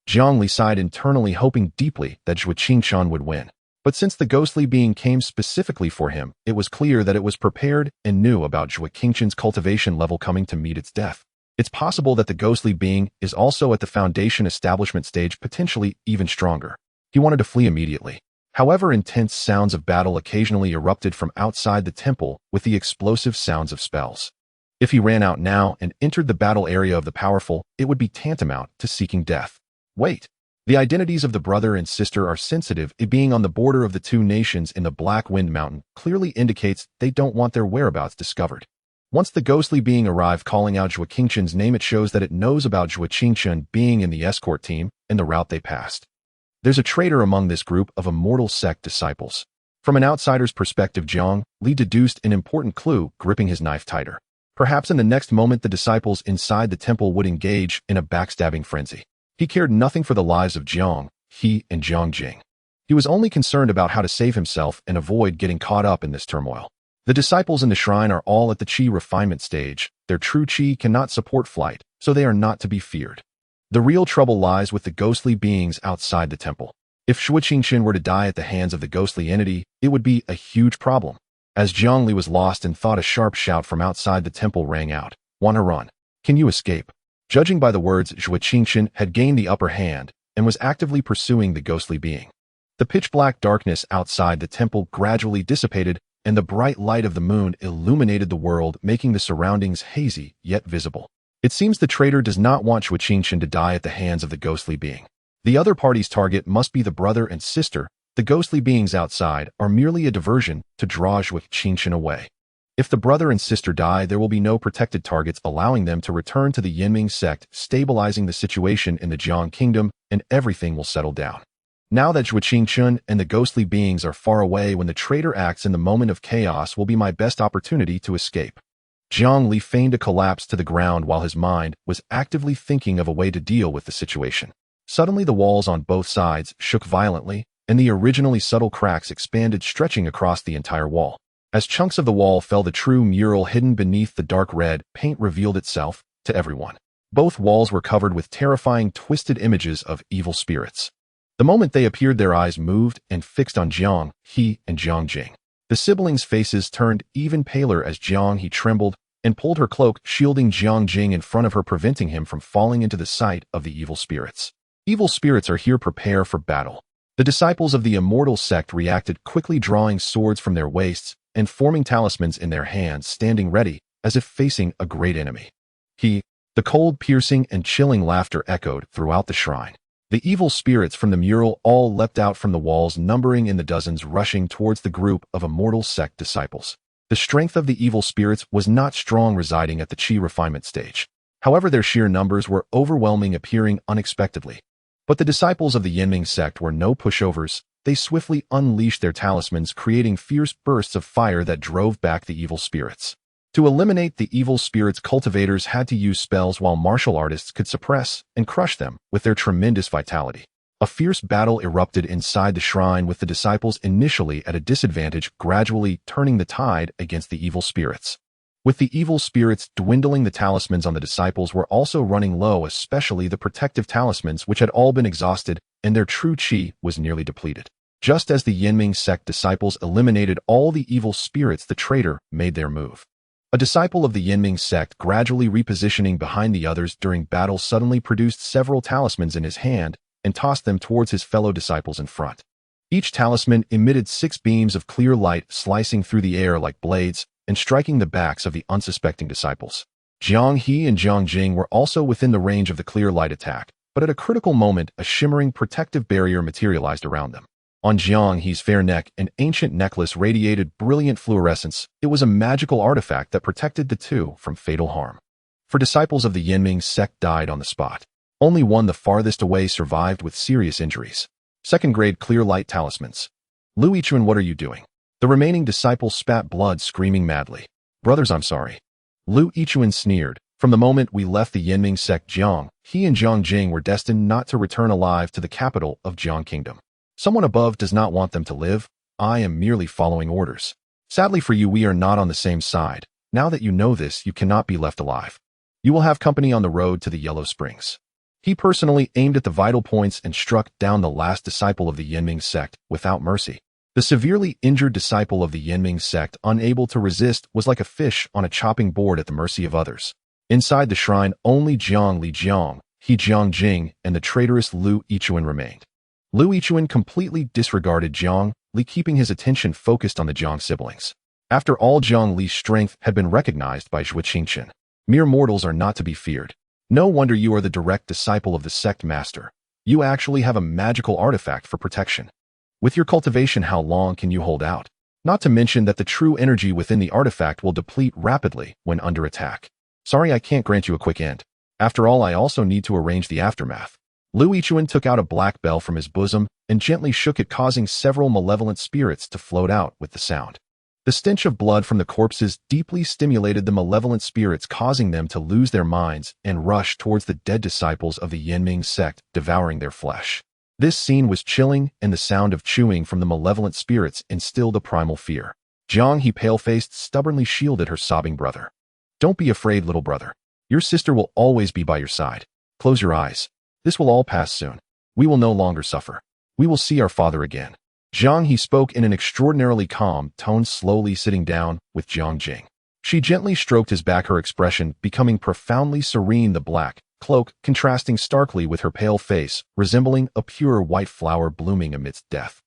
Jiang Li sighed internally, hoping deeply that Zhua Qingchen would win. But since the ghostly being came specifically for him, it was clear that it was prepared and knew about Zhua Qingchen's cultivation level coming to meet its death. It's possible that the ghostly being is also at the foundation establishment stage, potentially even stronger. He wanted to flee immediately. However, intense sounds of battle occasionally erupted from outside the temple with the explosive sounds of spells. If he ran out now and entered the battle area of the powerful, it would be tantamount to seeking death. Wait. The identities of the brother and sister are sensitive. It being on the border of the two nations in the Black Wind Mountain clearly indicates they don't want their whereabouts discovered. Once the ghostly being arrived calling out Zhua Qingchen's name, it shows that it knows about Zhua Qingchen being in the escort team and the route they passed. There's a traitor among this group of immortal sect disciples. From an outsider's perspective, Jiang Li deduced an important clue, gripping his knife tighter. Perhaps in the next moment the disciples inside the temple would engage in a backstabbing frenzy. He cared nothing for the lives of Jiang He and Jiang Jing. He was only concerned about how to save himself and avoid getting caught up in this turmoil. The disciples in the shrine are all at the qi refinement stage. Their true qi cannot support flight, so they are not to be feared. The real trouble lies with the ghostly beings outside the temple. If Zhua Qingchen were to die at the hands of the ghostly entity, it would be a huge problem. As Jiang Li was lost in thought, a sharp shout from outside the temple rang out. "Wanna run? Can you escape?" Judging by the words, Zhua Qingchen had gained the upper hand and was actively pursuing the ghostly being. The pitch-black darkness outside the temple gradually dissipated, and the bright light of the moon illuminated the world, making the surroundings hazy yet visible. It seems the traitor does not want Zhua Qingchen to die at the hands of the ghostly being. The other party's target must be the brother and sister. The ghostly beings outside are merely a diversion to draw Zhua Qingchen away. If the brother and sister die, there will be no protected targets, allowing them to return to the Yinming sect, stabilizing the situation in the Jiang Kingdom, and everything will settle down. Now that Zhua Qingchen and the ghostly beings are far away, when the traitor acts in the moment of chaos will be my best opportunity to escape. Jiang Li feigned a collapse to the ground while his mind was actively thinking of a way to deal with the situation. Suddenly the walls on both sides shook violently, and the originally subtle cracks expanded, stretching across the entire wall. As chunks of the wall fell, the true mural hidden beneath the dark red paint revealed itself to everyone. Both walls were covered with terrifying, twisted images of evil spirits. The moment they appeared, their eyes moved and fixed on Jiang He and Jiang Jing. The siblings' faces turned even paler as Jiang He trembled and pulled her cloak, shielding Jiang Jing in front of her, preventing him from falling into the sight of the evil spirits. Evil spirits are here. Prepare for battle. The disciples of the immortal sect reacted quickly, drawing swords from their waists and forming talismans in their hands, standing ready as if facing a great enemy. The cold, piercing, and chilling laughter echoed throughout the shrine. The evil spirits from the mural all leapt out from the walls, numbering in the dozens, rushing towards the group of immortal sect disciples. The strength of the evil spirits was not strong, residing at the qi refinement stage. However, their sheer numbers were overwhelming, appearing unexpectedly. But the disciples of the Yinming sect were no pushovers. They swiftly unleashed their talismans, creating fierce bursts of fire that drove back the evil spirits. To eliminate the evil spirits, cultivators had to use spells, while martial artists could suppress and crush them with their tremendous vitality. A fierce battle erupted inside the shrine, with the disciples initially at a disadvantage, gradually turning the tide against the evil spirits. With the evil spirits dwindling, the talismans on the disciples were also running low, especially the protective talismans, which had all been exhausted, and their true chi was nearly depleted. Just as the Yinming sect disciples eliminated all the evil spirits, the traitor made their move. A disciple of the Yinming sect, gradually repositioning behind the others during battle, suddenly produced several talismans in his hand and tossed them towards his fellow disciples in front. Each talisman emitted 6 beams of clear light, slicing through the air like blades and striking the backs of the unsuspecting disciples. Jiang He and Jiang Jing were also within the range of the clear light attack, but at a critical moment, a shimmering protective barrier materialized around them. On Jiang He's fair neck, an ancient necklace radiated brilliant fluorescence. It was a magical artifact that protected the two from fatal harm. For disciples of the Yinming sect died on the spot. Only one, the farthest away, survived with serious injuries. Second-grade clear light talismans. Lu Yichuan, what are you doing? The remaining disciple spat blood, screaming madly. Brothers, I'm sorry. Lu Yichuan sneered. From the moment we left the Yinming sect, Jiang He and Jiang Jing were destined not to return alive to the capital of Jiang Kingdom. Someone above does not want them to live. I am merely following orders. Sadly for you, we are not on the same side. Now that you know this, you cannot be left alive. You will have company on the road to the Yellow Springs. He personally aimed at the vital points and struck down the last disciple of the Yinming sect without mercy. The severely injured disciple of the Yinming sect, unable to resist, was like a fish on a chopping board at the mercy of others. Inside the shrine, only Jiang Li, Jiang He, Jiang Jing, and the traitorous Lu Yichuan remained. Lu Yichuan completely disregarded Jiang Li, keeping his attention focused on the Jiang siblings. After all, Jiang Li's strength had been recognized by Zhuo Qingchen. Mere mortals are not to be feared. No wonder you are the direct disciple of the sect master. You actually have a magical artifact for protection. With your cultivation, how long can you hold out? Not to mention that the true energy within the artifact will deplete rapidly when under attack. Sorry, I can't grant you a quick end. After all, I also need to arrange the aftermath. Lu Yichuan took out a black bell from his bosom and gently shook it, causing several malevolent spirits to float out with the sound. The stench of blood from the corpses deeply stimulated the malevolent spirits, causing them to lose their minds and rush towards the dead disciples of the Yinming sect, devouring their flesh. This scene was chilling, and the sound of chewing from the malevolent spirits instilled a primal fear. Jiang He, pale-faced, stubbornly shielded her sobbing brother. Don't be afraid, little brother. Your sister will always be by your side. Close your eyes. This will all pass soon. We will no longer suffer. We will see our father again. Jiang He spoke in an extraordinarily calm tone, slowly sitting down with Jiang Jing. She gently stroked his back, her expression becoming profoundly serene, the black cloak contrasting starkly with her pale face, resembling a pure white flower blooming amidst death.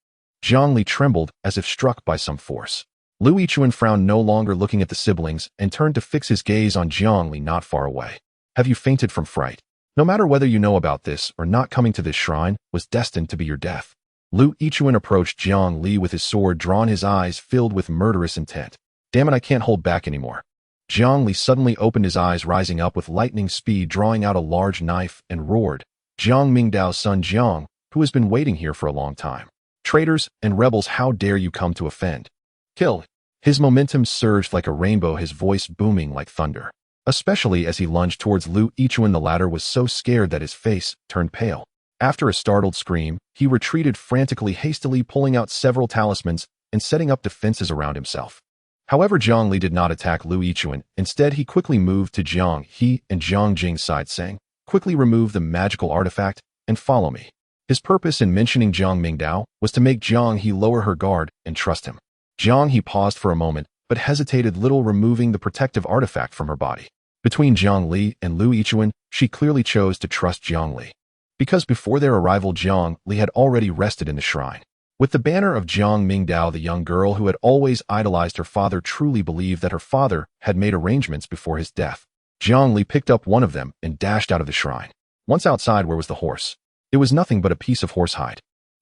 Jiang Li trembled as if struck by some force. Lu Yichuan frowned, no longer looking at the siblings, and turned to fix his gaze on Jiang Li not far away. Have you fainted from fright? No matter whether you know about this or not, coming to this shrine was destined to be your death. Lu Yichuan approached Jiang Li with his sword drawn, his eyes filled with murderous intent. Damn it, I can't hold back anymore. Jiang Li suddenly opened his eyes, rising up with lightning speed, drawing out a large knife, and roared. Jiang Mingdao's son Jiang, who has been waiting here for a long time. Traitors and rebels, how dare you come to offend? Kill! His momentum surged like a rainbow, his voice booming like thunder. Especially as he lunged towards Lu Yichuan, the latter was so scared that his face turned pale. After a startled scream, he retreated frantically, hastily pulling out several talismans and setting up defenses around himself. However, Jiang Li did not attack Lu Yichuan. Instead, he quickly moved to Jiang He and Jiang Jing's side, saying, "Quickly remove the magical artifact and follow me." His purpose in mentioning Jiang Mingdao was to make Jiang He lower her guard and trust him. Jiang He paused for a moment, but hesitated little, removing the protective artifact from her body. Between Jiang Li and Lu Yichuan, she clearly chose to trust Jiang Li. Because before their arrival, Jiang Li had already rested in the shrine. With the banner of Jiang Mingdao, the young girl who had always idolized her father truly believed that her father had made arrangements before his death. Jiang Li picked up one of them and dashed out of the shrine. Once outside, where was the horse? It was nothing but a piece of horsehide.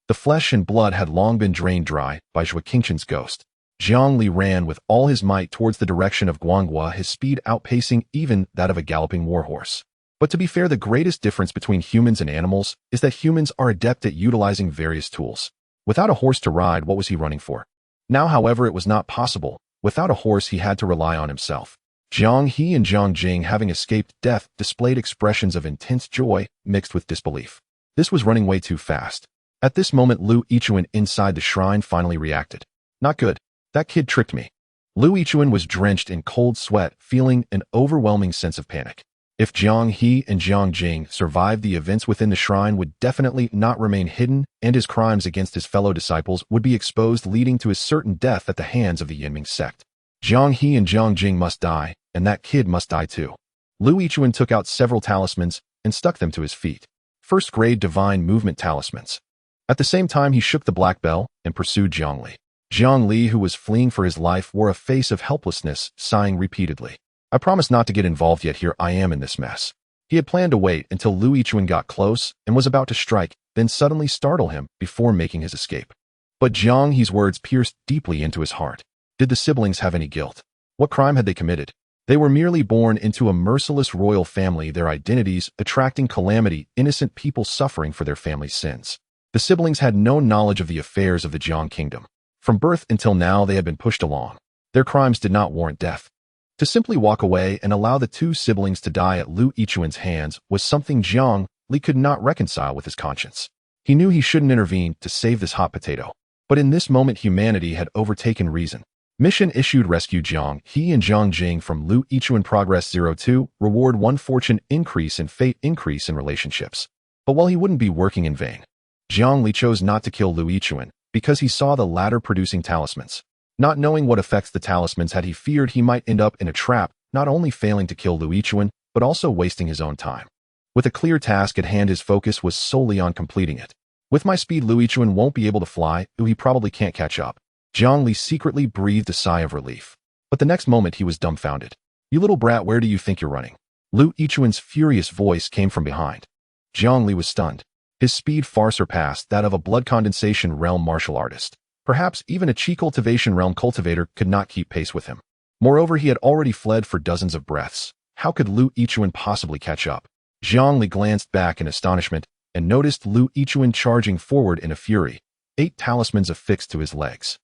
The flesh and blood had long been drained dry by Zhuo Qingchen's ghost. Jiang Li ran with all his might towards the direction of Guanghua, his speed outpacing even that of a galloping warhorse. But to be fair, the greatest difference between humans and animals is that humans are adept at utilizing various tools. Without a horse to ride, what was he running for? Now, however, it was not possible. Without a horse, he had to rely on himself. Jiang He and Jiang Jing, having escaped death, displayed expressions of intense joy mixed with disbelief. This was running way too fast. At this moment, Lu Yichuan inside the shrine finally reacted. Not good. That kid tricked me. Lu Yichuan was drenched in cold sweat, feeling an overwhelming sense of panic. If Jiang He and Jiang Jing survived, the events within the shrine would definitely not remain hidden, and his crimes against his fellow disciples would be exposed, leading to his certain death at the hands of the Yinming sect. Jiang He and Jiang Jing must die, and that kid must die too. Lu Yichuan took out several talismans and stuck them to his feet. First-grade divine movement talismans. At the same time, he shook the black bell and pursued Jiang Li. Jiang Li, who was fleeing for his life, wore a face of helplessness, sighing repeatedly. I promised not to get involved, yet here I am in this mess. He had planned to wait until Lu Yichuan got close and was about to strike, then suddenly startle him before making his escape. But Jiang He's words pierced deeply into his heart. Did the siblings have any guilt? What crime had they committed? They were merely born into a merciless royal family, their identities attracting calamity, innocent people suffering for their family's sins. The siblings had no knowledge of the affairs of the Jiang kingdom. From birth until now, they had been pushed along. Their crimes did not warrant death. To simply walk away and allow the two siblings to die at Lu Yichuan's hands was something Jiang Li could not reconcile with his conscience. He knew he shouldn't intervene to save this hot potato. But in this moment, humanity had overtaken reason. Mission issued: rescue Jiang He and Jiang Jing from Lu Yichuan. Progress 02, reward 1, fortune increase and fate increase in relationships. But while he wouldn't be working in vain, Jiang Li chose not to kill Lu Yichuan because he saw the latter producing talismans. Not knowing what effects the talismans had, he feared he might end up in a trap, not only failing to kill Lu Yichuan, but also wasting his own time. With a clear task at hand, his focus was solely on completing it. With my speed, Lu Yichuan won't be able to fly, though he probably can't catch up. Jiang Li secretly breathed a sigh of relief. But the next moment he was dumbfounded. You little brat, where do you think you're running? Lu Yichuan's furious voice came from behind. Jiang Li was stunned. His speed far surpassed that of a blood condensation realm martial artist. Perhaps even a chi cultivation realm cultivator could not keep pace with him. Moreover, he had already fled for dozens of breaths. How could Lu Yichuan possibly catch up? Jiang Li glanced back in astonishment and noticed Lu Yichuan charging forward in a fury, 8 talismans affixed to his legs.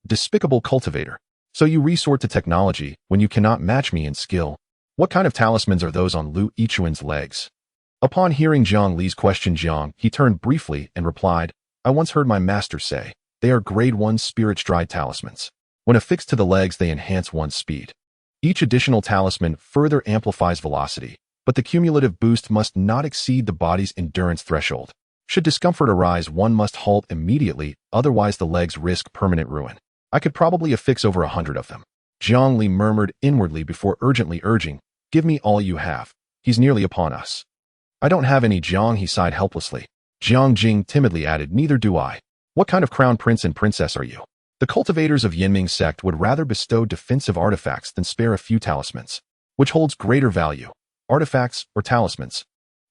Despicable cultivator. So you resort to technology when you cannot match me in skill. What kind of talismans are those on Lu Yichuan's legs? Upon hearing Jiang Li's question, he turned briefly and replied, I once heard my master say, they are grade 1 spirit stride talismans. When affixed to the legs, they enhance one's speed. Each additional talisman further amplifies velocity, but the cumulative boost must not exceed the body's endurance threshold. Should discomfort arise, one must halt immediately, otherwise the legs risk permanent ruin. I could probably affix over 100 of them. Jiang Li murmured inwardly before urgently urging, give me all you have. He's nearly upon us. I don't have any, Jiang He sighed helplessly. Jiang Jing timidly added, neither do I. What kind of crown prince and princess are you? The cultivators of Yinming sect would rather bestow defensive artifacts than spare a few talismans. Which holds greater value, artifacts or talismans?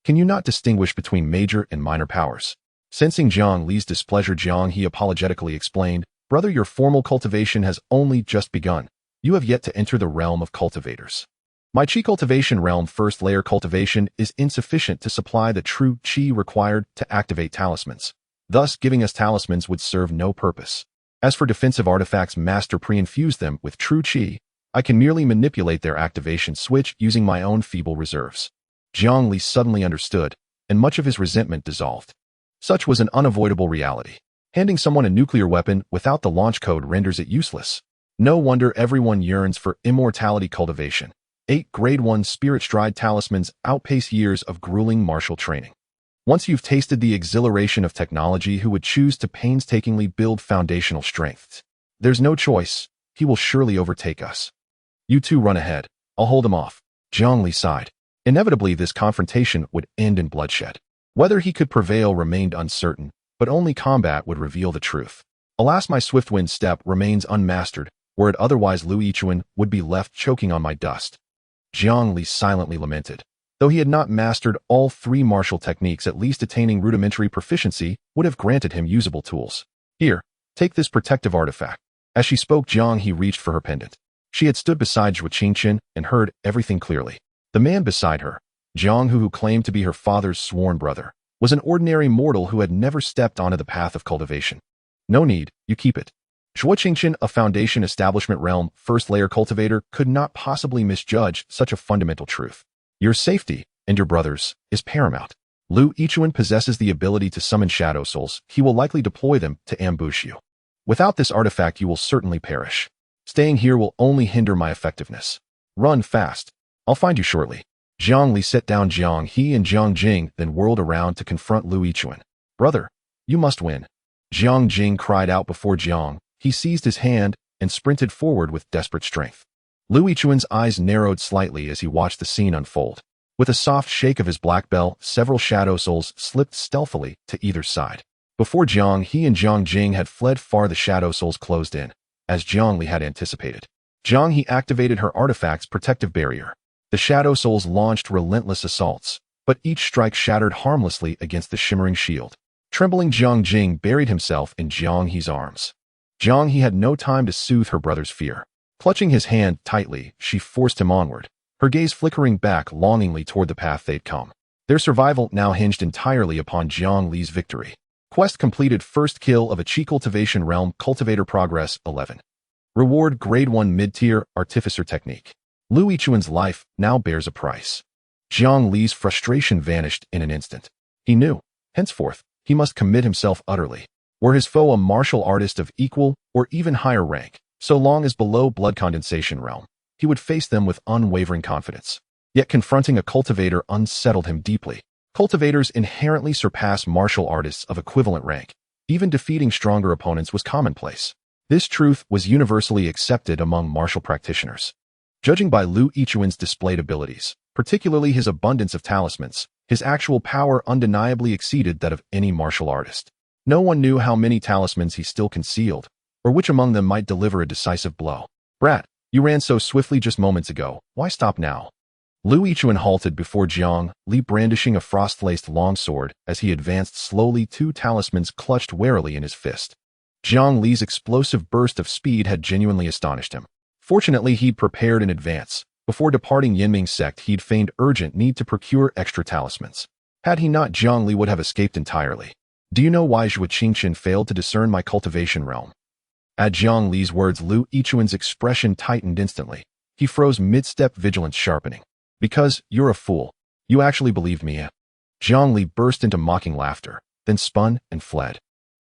Can you not distinguish between major and minor powers? Sensing Jiang Li's displeasure, Jiang He apologetically explained, brother, your formal cultivation has only just begun. You have yet to enter the realm of cultivators. My chi cultivation realm first layer cultivation is insufficient to supply the true chi required to activate talismans. Thus, giving us talismans would serve no purpose. As for defensive artifacts, master pre-infused them with true chi. I can merely manipulate their activation switch using my own feeble reserves. Jiang Li suddenly understood, and much of his resentment dissolved. Such was an unavoidable reality. Handing someone a nuclear weapon without the launch code renders it useless. No wonder everyone yearns for immortality cultivation. 8 grade 1 spirit stride talismans outpace years of grueling martial training. Once you've tasted the exhilaration of technology, who would choose to painstakingly build foundational strengths? There's no choice. He will surely overtake us. You two run ahead. I'll hold him off. Jiang Li sighed. Inevitably, this confrontation would end in bloodshed. Whether he could prevail remained uncertain, but only combat would reveal the truth. Alas, my swift wind step remains unmastered, were it otherwise Lu Yichuan would be left choking on my dust. Jiang Li silently lamented. Though he had not mastered all 3 martial techniques, at least attaining rudimentary proficiency would have granted him usable tools. Here, take this protective artifact. As she spoke, Jiang He reached for her pendant. She had stood beside Zhuo Qingqian and heard everything clearly. The man beside her, Jiang Hu, who claimed to be her father's sworn brother, was an ordinary mortal who had never stepped onto the path of cultivation. No need, you keep it. Zhuo Qingqian, a foundation establishment realm first layer cultivator, could not possibly misjudge such a fundamental truth. Your safety, and your brother's, is paramount. Lu Yichuan possesses the ability to summon shadow souls. He will likely deploy them to ambush you. Without this artifact, you will certainly perish. Staying here will only hinder my effectiveness. Run fast. I'll find you shortly. Jiang Li set down Jiang He and Jiang Jing, then whirled around to confront Lu Yichuan. Brother, you must win. Jiang Jing cried out before Jiang. He seized his hand and sprinted forward with desperate strength. Lu Yichuan's eyes narrowed slightly as he watched the scene unfold. With a soft shake of his black bell, several shadow souls slipped stealthily to either side. Before Jiang He and Jiang Jing had fled far, the shadow souls closed in, as Jiang Li had anticipated. Jiang He activated her artifact's protective barrier. The shadow souls launched relentless assaults, but each strike shattered harmlessly against the shimmering shield. Trembling Jiang Jing buried himself in Jiang He's arms. Jiang He had no time to soothe her brother's fear. Clutching his hand tightly, she forced him onward, her gaze flickering back longingly toward the path they'd come. Their survival now hinged entirely upon Jiang Li's victory. Quest completed. First kill of a Qi Cultivation Realm. Cultivator Progress 11. Reward Grade 1 Mid-Tier Artificer Technique. Lu Yichuan's life now bears a price. Jiang Li's frustration vanished in an instant. He knew, henceforth, he must commit himself utterly. Were his foe a martial artist of equal or even higher rank, so long as below blood condensation realm, he would face them with unwavering confidence. Yet confronting a cultivator unsettled him deeply. Cultivators inherently surpass martial artists of equivalent rank. Even defeating stronger opponents was commonplace. This truth was universally accepted among martial practitioners. Judging by Lu Yichuan's displayed abilities, particularly his abundance of talismans, his actual power undeniably exceeded that of any martial artist. No one knew how many talismans he still concealed, or which among them might deliver a decisive blow. Brat, you ran so swiftly just moments ago, why stop now? Lu Yichuan halted before Jiang Li, brandishing a frost-laced longsword as he advanced slowly, two talismans clutched warily in his fist. Jiang Li's explosive burst of speed had genuinely astonished him. Fortunately, he'd prepared in advance. Before departing Yinming's sect, he'd feigned urgent need to procure extra talismans. Had he not, Jiang Li would have escaped entirely. Do you know why Zhou Qingqian failed to discern my cultivation realm? At Jiang Li's words, Lu Yichuan's expression tightened instantly. He froze mid-step, vigilance sharpening. Because you're a fool. You actually believed me. Jiang Li burst into mocking laughter, then spun and fled.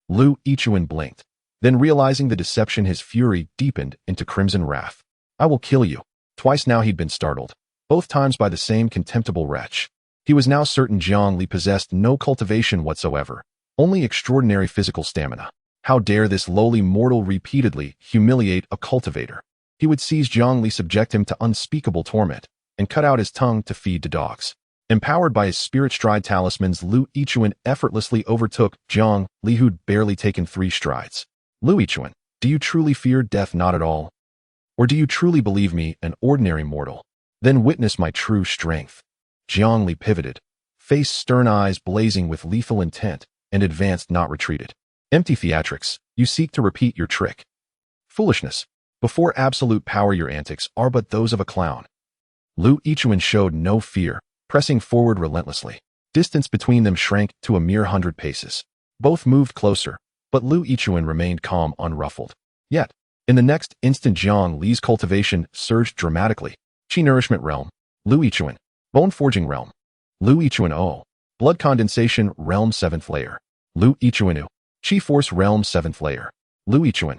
Lu Yichuan blinked. Then, realizing the deception, his fury deepened into crimson wrath. I will kill you. Twice now he'd been startled, both times by the same contemptible wretch. He was now certain Jiang Li possessed no cultivation whatsoever, only extraordinary physical stamina. How dare this lowly mortal repeatedly humiliate a cultivator? He would seize Jiang Li, subject him to unspeakable torment, and cut out his tongue to feed to dogs. Empowered by his spirit stride talismans, Lu Yichuan effortlessly overtook Jiang Li, who'd barely taken 3 strides. Lu Yichuan, do you truly fear death? Not at all. Or do you truly believe me, an ordinary mortal? Then witness my true strength. Jiang Li pivoted, face stern, eyes blazing with lethal intent, and advanced, not retreated. Empty theatrics, you seek to repeat your trick. Foolishness. Before absolute power, your antics are but those of a clown. Lu Yichuan showed no fear, pressing forward relentlessly. Distance between them shrank to a mere 100 paces. Both moved closer, but Lu Yichuan remained calm, unruffled. Yet, in the next instant, Jiang Li's cultivation surged dramatically. Qi Nourishment Realm, Lu Yichuan. Bone Forging Realm, Lu Yichuan. Oh. Blood Condensation Realm 7th Layer, Lu Yichuan. Qi Force Realm 7th Layer, Lu Yichuan.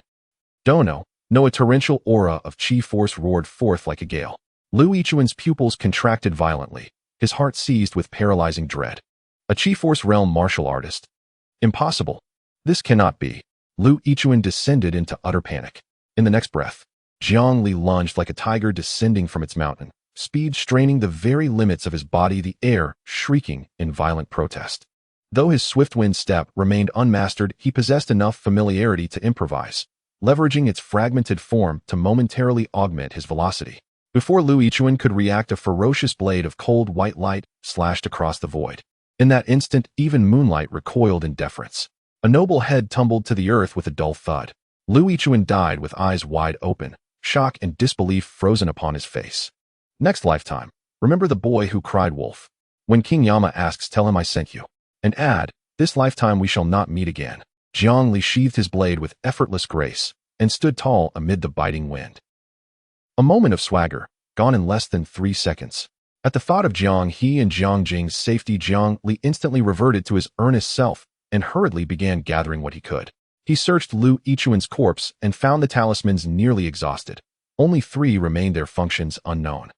Dono. No, a torrential aura of Qi Force roared forth like a gale. Lu Yichuan's pupils contracted violently, his heart seized with paralyzing dread. A Qi Force Realm martial artist? Impossible. This cannot be. Lu Yichuan descended into utter panic. In the next breath, Jiang Li lunged like a tiger descending from its mountain, speed straining the very limits of his body, the air shrieking in violent protest. Though his swift-wind step remained unmastered, he possessed enough familiarity to improvise, leveraging its fragmented form to momentarily augment his velocity. Before Lu Yichuan could react, a ferocious blade of cold white light slashed across the void. In that instant, even moonlight recoiled in deference. A noble head tumbled to the earth with a dull thud. Lu Yichuan died with eyes wide open, shock and disbelief frozen upon his face. Next lifetime, remember the boy who cried wolf. When King Yama asks, tell him I sent you. And add, this lifetime we shall not meet again. Jiang Li sheathed his blade with effortless grace and stood tall amid the biting wind. A moment of swagger, gone in less than 3 seconds. At the thought of Jiang He and Jiang Jing's safety, Jiang Li instantly reverted to his earnest self and hurriedly began gathering what he could. He searched Lu Yichuan's corpse and found the talismans nearly exhausted. Only 3 remained, their functions unknown.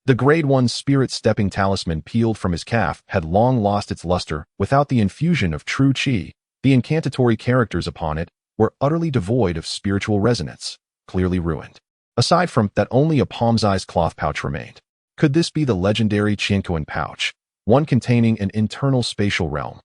The Grade 1 spirit-stepping talisman peeled from his calf had long lost its luster without the infusion of true qi. The incantatory characters upon it were utterly devoid of spiritual resonance, clearly ruined. Aside from that, only a palm-sized cloth pouch remained. Could this be the legendary Qianquan pouch, one containing an internal spatial realm?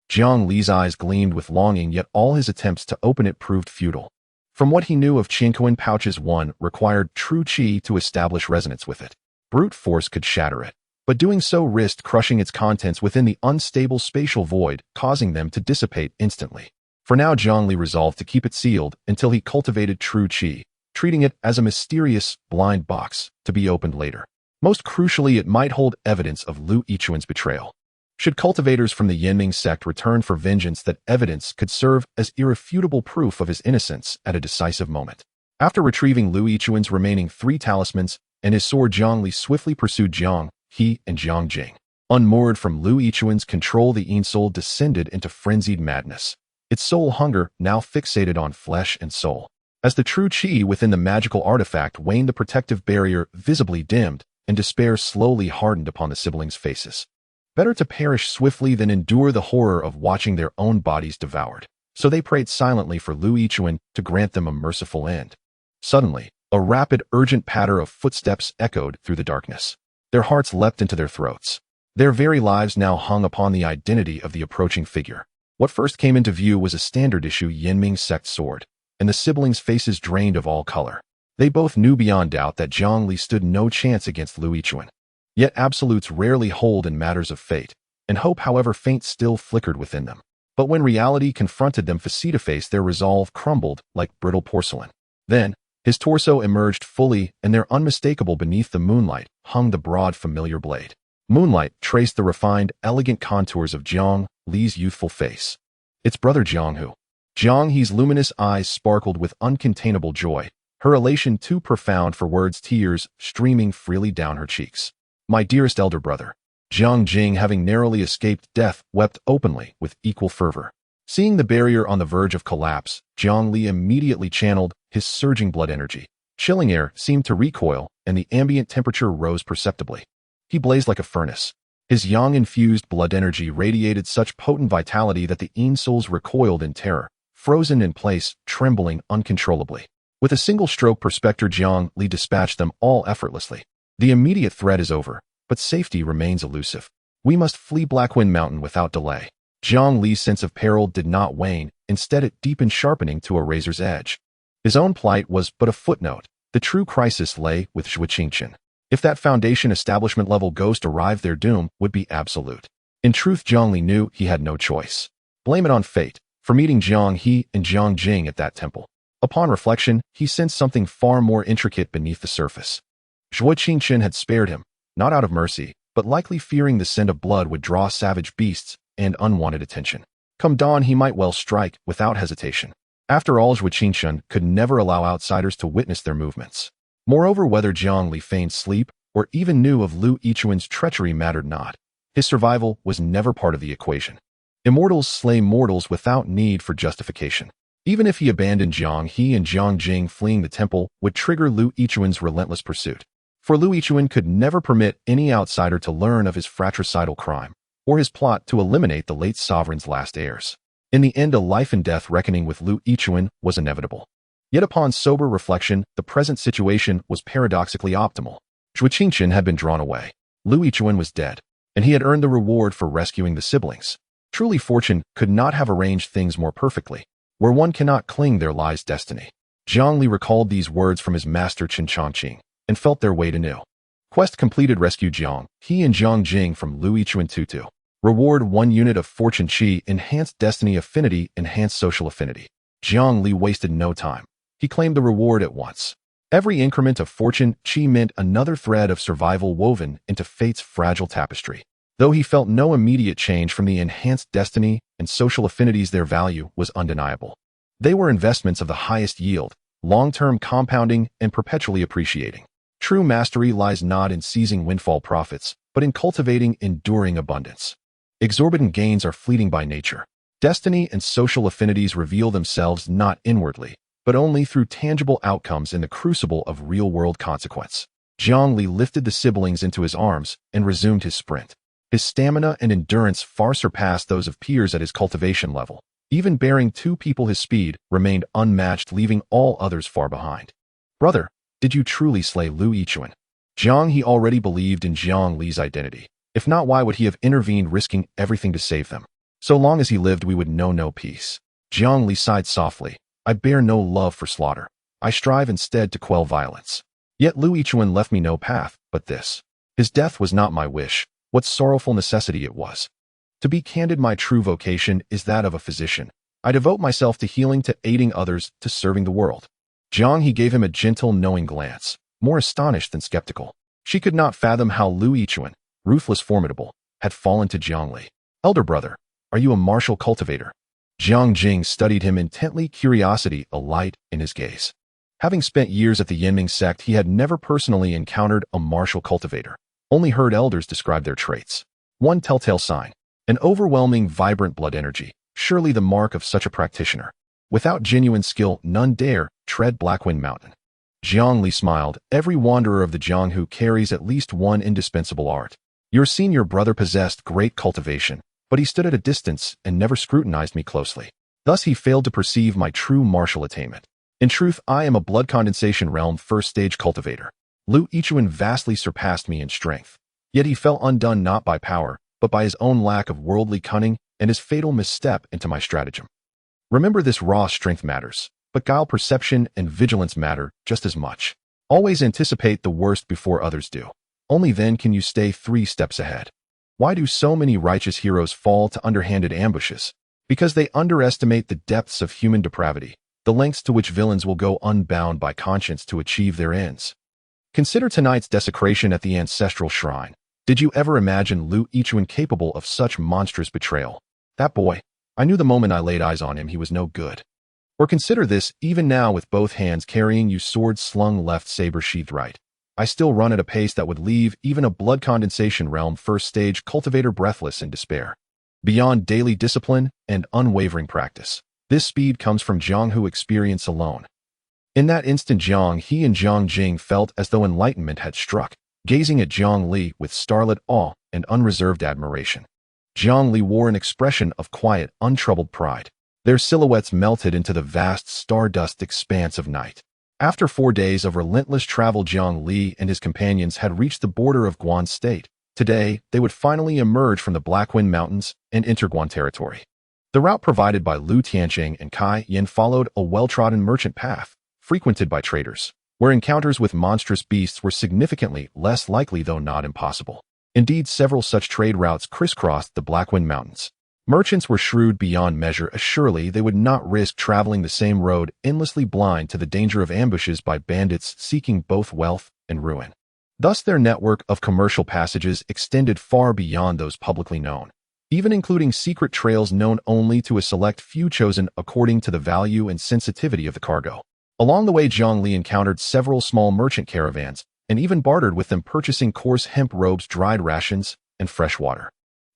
Jiang Li's eyes gleamed with longing, yet all his attempts to open it proved futile. From what he knew of Qianquan pouches, one required true qi to establish resonance with it. Brute force could shatter it, but doing so risked crushing its contents within the unstable spatial void, causing them to dissipate instantly. For now, Jiang Li resolved to keep it sealed until he cultivated true qi, treating it as a mysterious, blind box to be opened later. Most crucially, it might hold evidence of Lu Yichuan's betrayal. Should cultivators from the Yanming sect return for vengeance, that evidence could serve as irrefutable proof of his innocence at a decisive moment. After retrieving Lu Yichuan's remaining 3 talismans and his sword, Jiang Li swiftly pursued Jiang He and Jiang Jing. Unmoored from Lu Yichuan's control, the Yin soul descended into frenzied madness, its soul hunger now fixated on flesh and soul. As the true qi within the magical artifact waned, the protective barrier visibly dimmed, and despair slowly hardened upon the siblings' faces. Better to perish swiftly than endure the horror of watching their own bodies devoured. So they prayed silently for Lu Yichuan to grant them a merciful end. Suddenly, a rapid, urgent patter of footsteps echoed through the darkness. Their hearts leapt into their throats. Their very lives now hung upon the identity of the approaching figure. What first came into view was a standard-issue Yanming sect sword, and the siblings' faces drained of all color. They both knew beyond doubt that Jiang Li stood no chance against Lu Yichuan. Yet absolutes rarely hold in matters of fate, and hope, however faint, still flickered within them. But when reality confronted them face to face, their resolve crumbled like brittle porcelain. Then, his torso emerged fully, and there, unmistakable beneath the moonlight, hung the broad, familiar blade. Moonlight traced the refined, elegant contours of Jiang Li's youthful face. Its brother Jiang Hu. Jiang He's luminous eyes sparkled with uncontainable joy, her elation too profound for words, tears streaming freely down her cheeks. My dearest elder brother. Jiang Jing, having narrowly escaped death, wept openly with equal fervor. Seeing the barrier on the verge of collapse, Jiang Li immediately channeled his surging blood energy. Chilling air seemed to recoil, and the ambient temperature rose perceptibly. He blazed like a furnace. His yang-infused blood energy radiated such potent vitality that the Yin souls recoiled in terror, frozen in place, trembling uncontrollably. With a single stroke Prospector, Jiang Li dispatched them all effortlessly. The immediate threat is over, but safety remains elusive. We must flee Blackwind Mountain without delay. Jiang Li's sense of peril did not wane, instead it deepened, sharpening to a razor's edge. His own plight was but a footnote. The true crisis lay with Zhuqingshan. If that Foundation establishment-level ghost arrived, their doom would be absolute. In truth, Jiang Li knew he had no choice. Blame it on fate for meeting Jiang He and Jiang Jing at that temple. Upon reflection, he sensed something far more intricate beneath the surface. Zhuqingshan had spared him, not out of mercy, but likely fearing the scent of blood would draw savage beasts and unwanted attention. Come dawn, he might well strike without hesitation. After all, Zhuqingshan could never allow outsiders to witness their movements. Moreover, whether Jiang Li feigned sleep or even knew of Lu Yichuan's treachery mattered not. His survival was never part of the equation. Immortals slay mortals without need for justification. Even if he abandoned Jiang He and Jiang Jing, fleeing the temple would trigger Lu Yichuan's relentless pursuit. For Lu Yichuan could never permit any outsider to learn of his fratricidal crime, or his plot to eliminate the late sovereign's last heirs. In the end, a life-and-death reckoning with Lu Yichuan was inevitable. Yet upon sober reflection, the present situation was paradoxically optimal. Zhuqingshan had been drawn away. Lu Yichuan was dead, and he had earned the reward for rescuing the siblings. Truly, fortune could not have arranged things more perfectly. Where one cannot cling, there lies destiny. Jiang Li recalled these words from his master Chen Chongqing, and felt their weight anew. Quest completed. Rescue Jiang He and Jiang Jing from Lu Yichuan Tutu. Reward 1 unit of fortune qi. Enhanced destiny affinity. Enhanced social affinity. Jiang Li wasted no time. He claimed the reward at once. Every increment of fortune qi meant another thread of survival woven into fate's fragile tapestry. Though he felt no immediate change from the enhanced destiny and social affinities, their value was undeniable. They were investments of the highest yield, long-term compounding and perpetually appreciating. True mastery lies not in seizing windfall profits, but in cultivating enduring abundance. Exorbitant gains are fleeting by nature. Destiny and social affinities reveal themselves not inwardly, but only through tangible outcomes in the crucible of real-world consequence. Jiang Li lifted the siblings into his arms and resumed his sprint. His stamina and endurance far surpassed those of peers at his cultivation level. Even bearing 2 people his speed remained unmatched, leaving all others far behind. Brother, did you truly slay Lu Yichuan? Jiang He already believed in Jiang Li's identity. If not, why would he have intervened, risking everything to save them? So long as he lived, we would know no peace. Jiang Li sighed softly. I bear no love for slaughter. I strive instead to quell violence. Yet Lu Yichuan left me no path but this. His death was not my wish. What sorrowful necessity it was. To be candid, my true vocation is that of a physician. I devote myself to healing, to aiding others, to serving the world. Jiang He gave him a gentle, knowing glance, more astonished than skeptical. She could not fathom how Lu Yichuan, ruthless, formidable, had fallen to Jiang Li. Elder brother, are you a martial cultivator? Jiang Jing studied him intently, curiosity alight in his gaze. Having spent years at the Yinming sect, he had never personally encountered a martial cultivator, only heard elders describe their traits. One telltale sign, an overwhelming, vibrant blood energy, surely the mark of such a practitioner. Without genuine skill, none dare tread Blackwind Mountain. Jiang Li smiled. Every wanderer of the Jianghu carries at least one indispensable art. Your senior brother possessed great cultivation, but he stood at a distance and never scrutinized me closely. Thus he failed to perceive my true martial attainment. In truth, I am a blood condensation realm first-stage cultivator. Lu Yichuan vastly surpassed me in strength. Yet he fell undone not by power, but by his own lack of worldly cunning and his fatal misstep into my stratagem. Remember, this raw strength matters, but guile, perception, and vigilance matter just as much. Always anticipate the worst before others do. Only then can you stay 3 steps ahead. Why do so many righteous heroes fall to underhanded ambushes? Because they underestimate the depths of human depravity, the lengths to which villains will go unbound by conscience to achieve their ends. Consider tonight's desecration at the ancestral shrine. Did you ever imagine Lu Yichuan capable of such monstrous betrayal? That boy, I knew the moment I laid eyes on him he was no good. Or consider this, even now with both hands carrying you, sword slung left, saber sheathed right. I still run at a pace that would leave even a blood condensation realm first-stage cultivator breathless in despair. Beyond daily discipline and unwavering practice, this speed comes from Jianghu experience alone. In that instant, Jiang He and Jiang Jing felt as though enlightenment had struck, gazing at Jiang Li with starlit awe and unreserved admiration. Jiang Li wore an expression of quiet, untroubled pride. Their silhouettes melted into the vast stardust expanse of night. After 4 days of relentless travel, Jiang Li and his companions had reached the border of Guan State. Today, they would finally emerge from the Blackwind Mountains and enter Guan territory. The route provided by Lu Tianqing and Kai Yin followed a well-trodden merchant path, frequented by traders, where encounters with monstrous beasts were significantly less likely, though not impossible. Indeed, several such trade routes crisscrossed the Blackwind Mountains. Merchants were shrewd beyond measure. Assuredly, they would not risk traveling the same road, endlessly blind to the danger of ambushes by bandits seeking both wealth and ruin. Thus, their network of commercial passages extended far beyond those publicly known, even including secret trails known only to a select few, chosen according to the value and sensitivity of the cargo. Along the way, Jiang Li encountered several small merchant caravans and even bartered with them, purchasing coarse hemp robes, dried rations, and fresh water.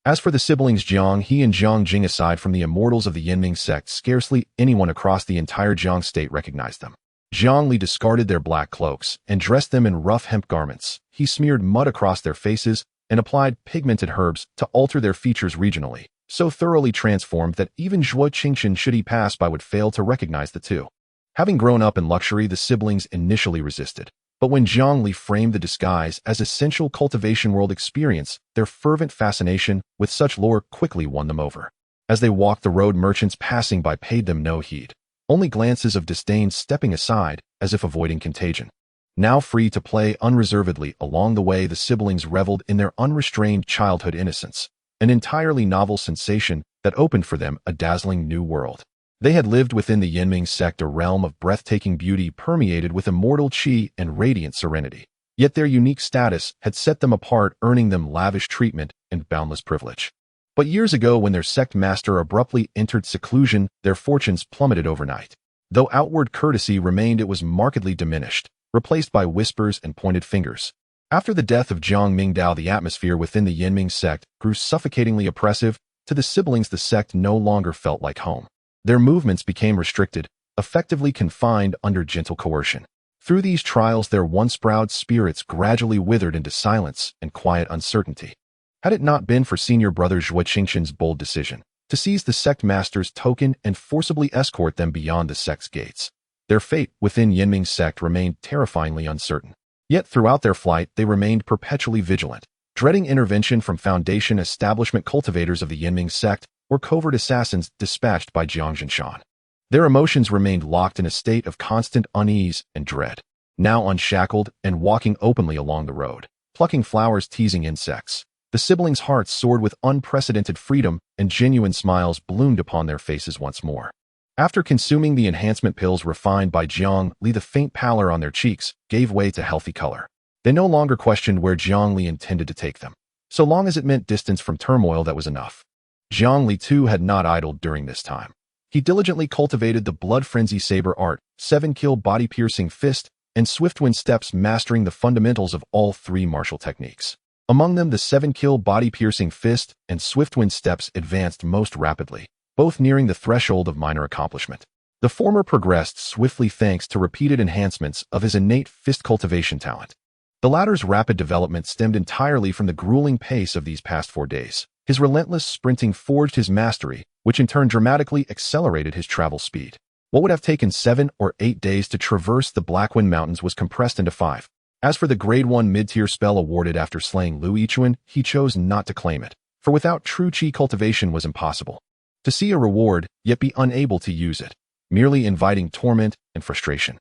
As for the siblings Jiang He and Jiang Jing, aside from the immortals of the Yinming sect, scarcely anyone across the entire Jiang state recognized them. Jiang Li discarded their black cloaks and dressed them in rough hemp garments. He smeared mud across their faces and applied pigmented herbs to alter their features regionally, so thoroughly transformed that even Zhuo Qingxian, should he pass by, would fail to recognize the two. Having grown up in luxury, the siblings initially resisted. But when Jiang Li framed the disguise as essential cultivation world experience, their fervent fascination with such lore quickly won them over. As they walked the road, merchants passing by paid them no heed, only glances of disdain, stepping aside as if avoiding contagion. Now free to play unreservedly along the way, the siblings reveled in their unrestrained childhood innocence, an entirely novel sensation that opened for them a dazzling new world. They had lived within the Yinming sect, a realm of breathtaking beauty permeated with immortal qi and radiant serenity. Yet their unique status had set them apart, earning them lavish treatment and boundless privilege. But years ago, when their sect master abruptly entered seclusion, their fortunes plummeted overnight. Though outward courtesy remained, it was markedly diminished. replaced by whispers and pointed fingers. After the death of Jiang Mingdao, the atmosphere within the Yinming sect grew suffocatingly oppressive. To the siblings, the sect no longer felt like home. Their movements became restricted, effectively confined under gentle coercion. Through these trials, their once proud spirits gradually withered into silence and quiet uncertainty. Had it not been for senior brother Zhuo Qingshan's bold decision to seize the sect master's token and forcibly escort them beyond the sect's gates, their fate within Yinming's sect remained terrifyingly uncertain. Yet throughout their flight, they remained perpetually vigilant, dreading intervention from Foundation establishment cultivators of the Yinming sect or covert assassins dispatched by Jiang Zhinshan. Their emotions remained locked in a state of constant unease and dread. Now unshackled and walking openly along the road, plucking flowers, teasing insects, the siblings' hearts soared with unprecedented freedom, and genuine smiles bloomed upon their faces once more. After consuming the enhancement pills refined by Jiang Li, the faint pallor on their cheeks gave way to healthy color. They no longer questioned where Jiang Li intended to take them. So long as it meant distance from turmoil, that was enough. Jiang Li too had not idled during this time. He diligently cultivated the blood frenzy saber art, 7-kill body-piercing fist, and swift wind steps, mastering the fundamentals of all 3 martial techniques. Among them, the 7-kill body-piercing fist and swift wind steps advanced most rapidly, both nearing the threshold of minor accomplishment. The former progressed swiftly thanks to repeated enhancements of his innate fist cultivation talent. The latter's rapid development stemmed entirely from the grueling pace of these past 4 days. His relentless sprinting forged his mastery, which in turn dramatically accelerated his travel speed. What would have taken 7 or 8 days to traverse the Blackwind Mountains was compressed into 5. As for the Grade 1 mid-tier spell awarded after slaying Lu Yichuan, he chose not to claim it, for without true chi cultivation was impossible. To see a reward, yet be unable to use it, merely inviting torment and frustration.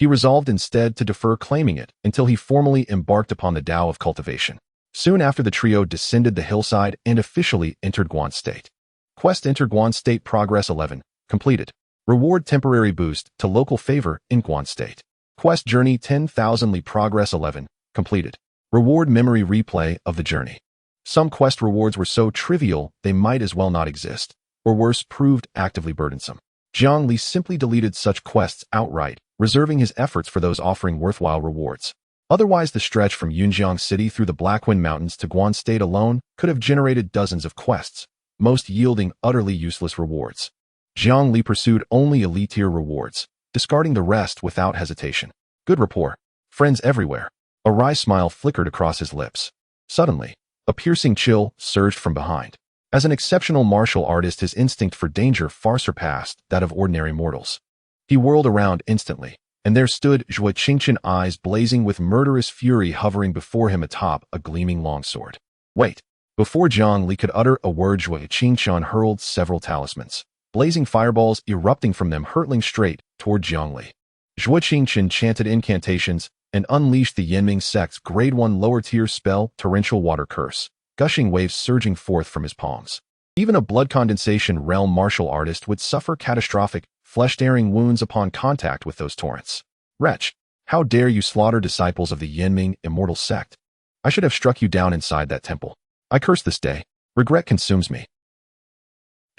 He resolved instead to defer claiming it until he formally embarked upon the Tao of cultivation. Soon after, the trio descended the hillside and officially entered Guan State. Quest: Enter Guan State. Progress 11. Completed. Reward: temporary boost to local favor in Guan State. Quest: Journey 10,000 Li. Progress 11. Completed. Reward: memory replay of the journey. Some quest rewards were so trivial they might as well not exist, or worse, proved actively burdensome. Jiang Li simply deleted such quests outright, reserving his efforts for those offering worthwhile rewards. Otherwise, the stretch from Yunjiang City through the Blackwind Mountains to Guan State alone could have generated dozens of quests, most yielding utterly useless rewards. Jiang Li pursued only elite-tier rewards, discarding the rest without hesitation. Good rapport. Friends everywhere. A wry smile flickered across his lips. Suddenly, a piercing chill surged from behind. As an exceptional martial artist, his instinct for danger far surpassed that of ordinary mortals. He whirled around instantly, and there stood Zhuo Qingshan, eyes blazing with murderous fury, hovering before him atop a gleaming longsword. Wait! Before Jiang Li could utter a word, Zhuo Qingshan hurled several talismans, blazing fireballs erupting from them, hurtling straight toward Jiang Li. Zhuo Qingshan chanted incantations and unleashed the Yinming sect's Grade 1 lower-tier spell, Torrential Water Curse, gushing waves surging forth from his palms. Even a blood condensation realm martial artist would suffer catastrophic, flesh-tearing wounds upon contact with those torrents. Wretch, how dare you slaughter disciples of the Yinming immortal sect? I should have struck you down inside that temple. I curse this day. Regret consumes me.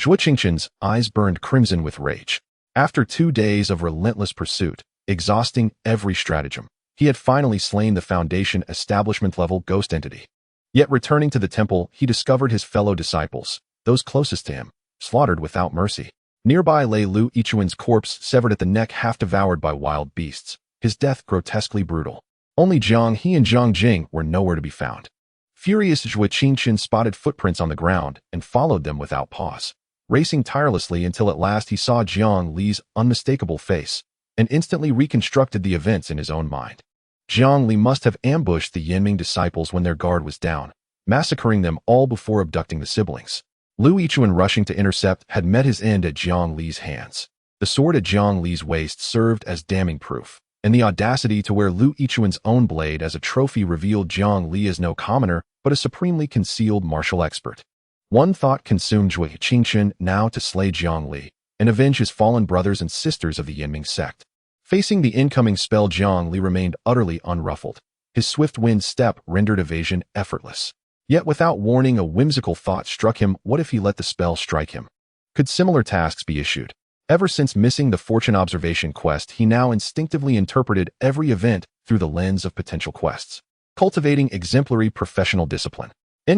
Zhuo Qingshan's eyes burned crimson with rage. After 2 days of relentless pursuit, exhausting every stratagem, he had finally slain the Foundation establishment-level ghost entity. Yet returning to the temple, he discovered his fellow disciples, those closest to him, slaughtered without mercy. Nearby lay Lu Yichuan's corpse, severed at the neck, half devoured by wild beasts, his death grotesquely brutal. Only Jiang He and Zhang Jing were nowhere to be found. Furious, Zhuo Qingshan spotted footprints on the ground and followed them without pause, racing tirelessly until at last he saw Jiang Li's unmistakable face and instantly reconstructed the events in his own mind. Jiang Li must have ambushed the Yinming disciples when their guard was down, massacring them all before abducting the siblings. Lu Yichuan, rushing to intercept, had met his end at Jiang Li's hands. The sword at Jiang Li's waist served as damning proof, and the audacity to wear Lu Yichuan's own blade as a trophy revealed Jiang Li as no commoner, but a supremely concealed martial expert. One thought consumed Zhuo Qingshan: now to slay Jiang Li and avenge his fallen brothers and sisters of the Yinming sect. Facing the incoming spell, Jiang Li remained utterly unruffled. His swift wind step rendered evasion effortless. Yet without warning, a whimsical thought struck him: what if he let the spell strike him? Could similar tasks be issued? Ever since missing the fortune observation quest, he now instinctively interpreted every event through the lens of potential quests. Cultivating exemplary professional discipline.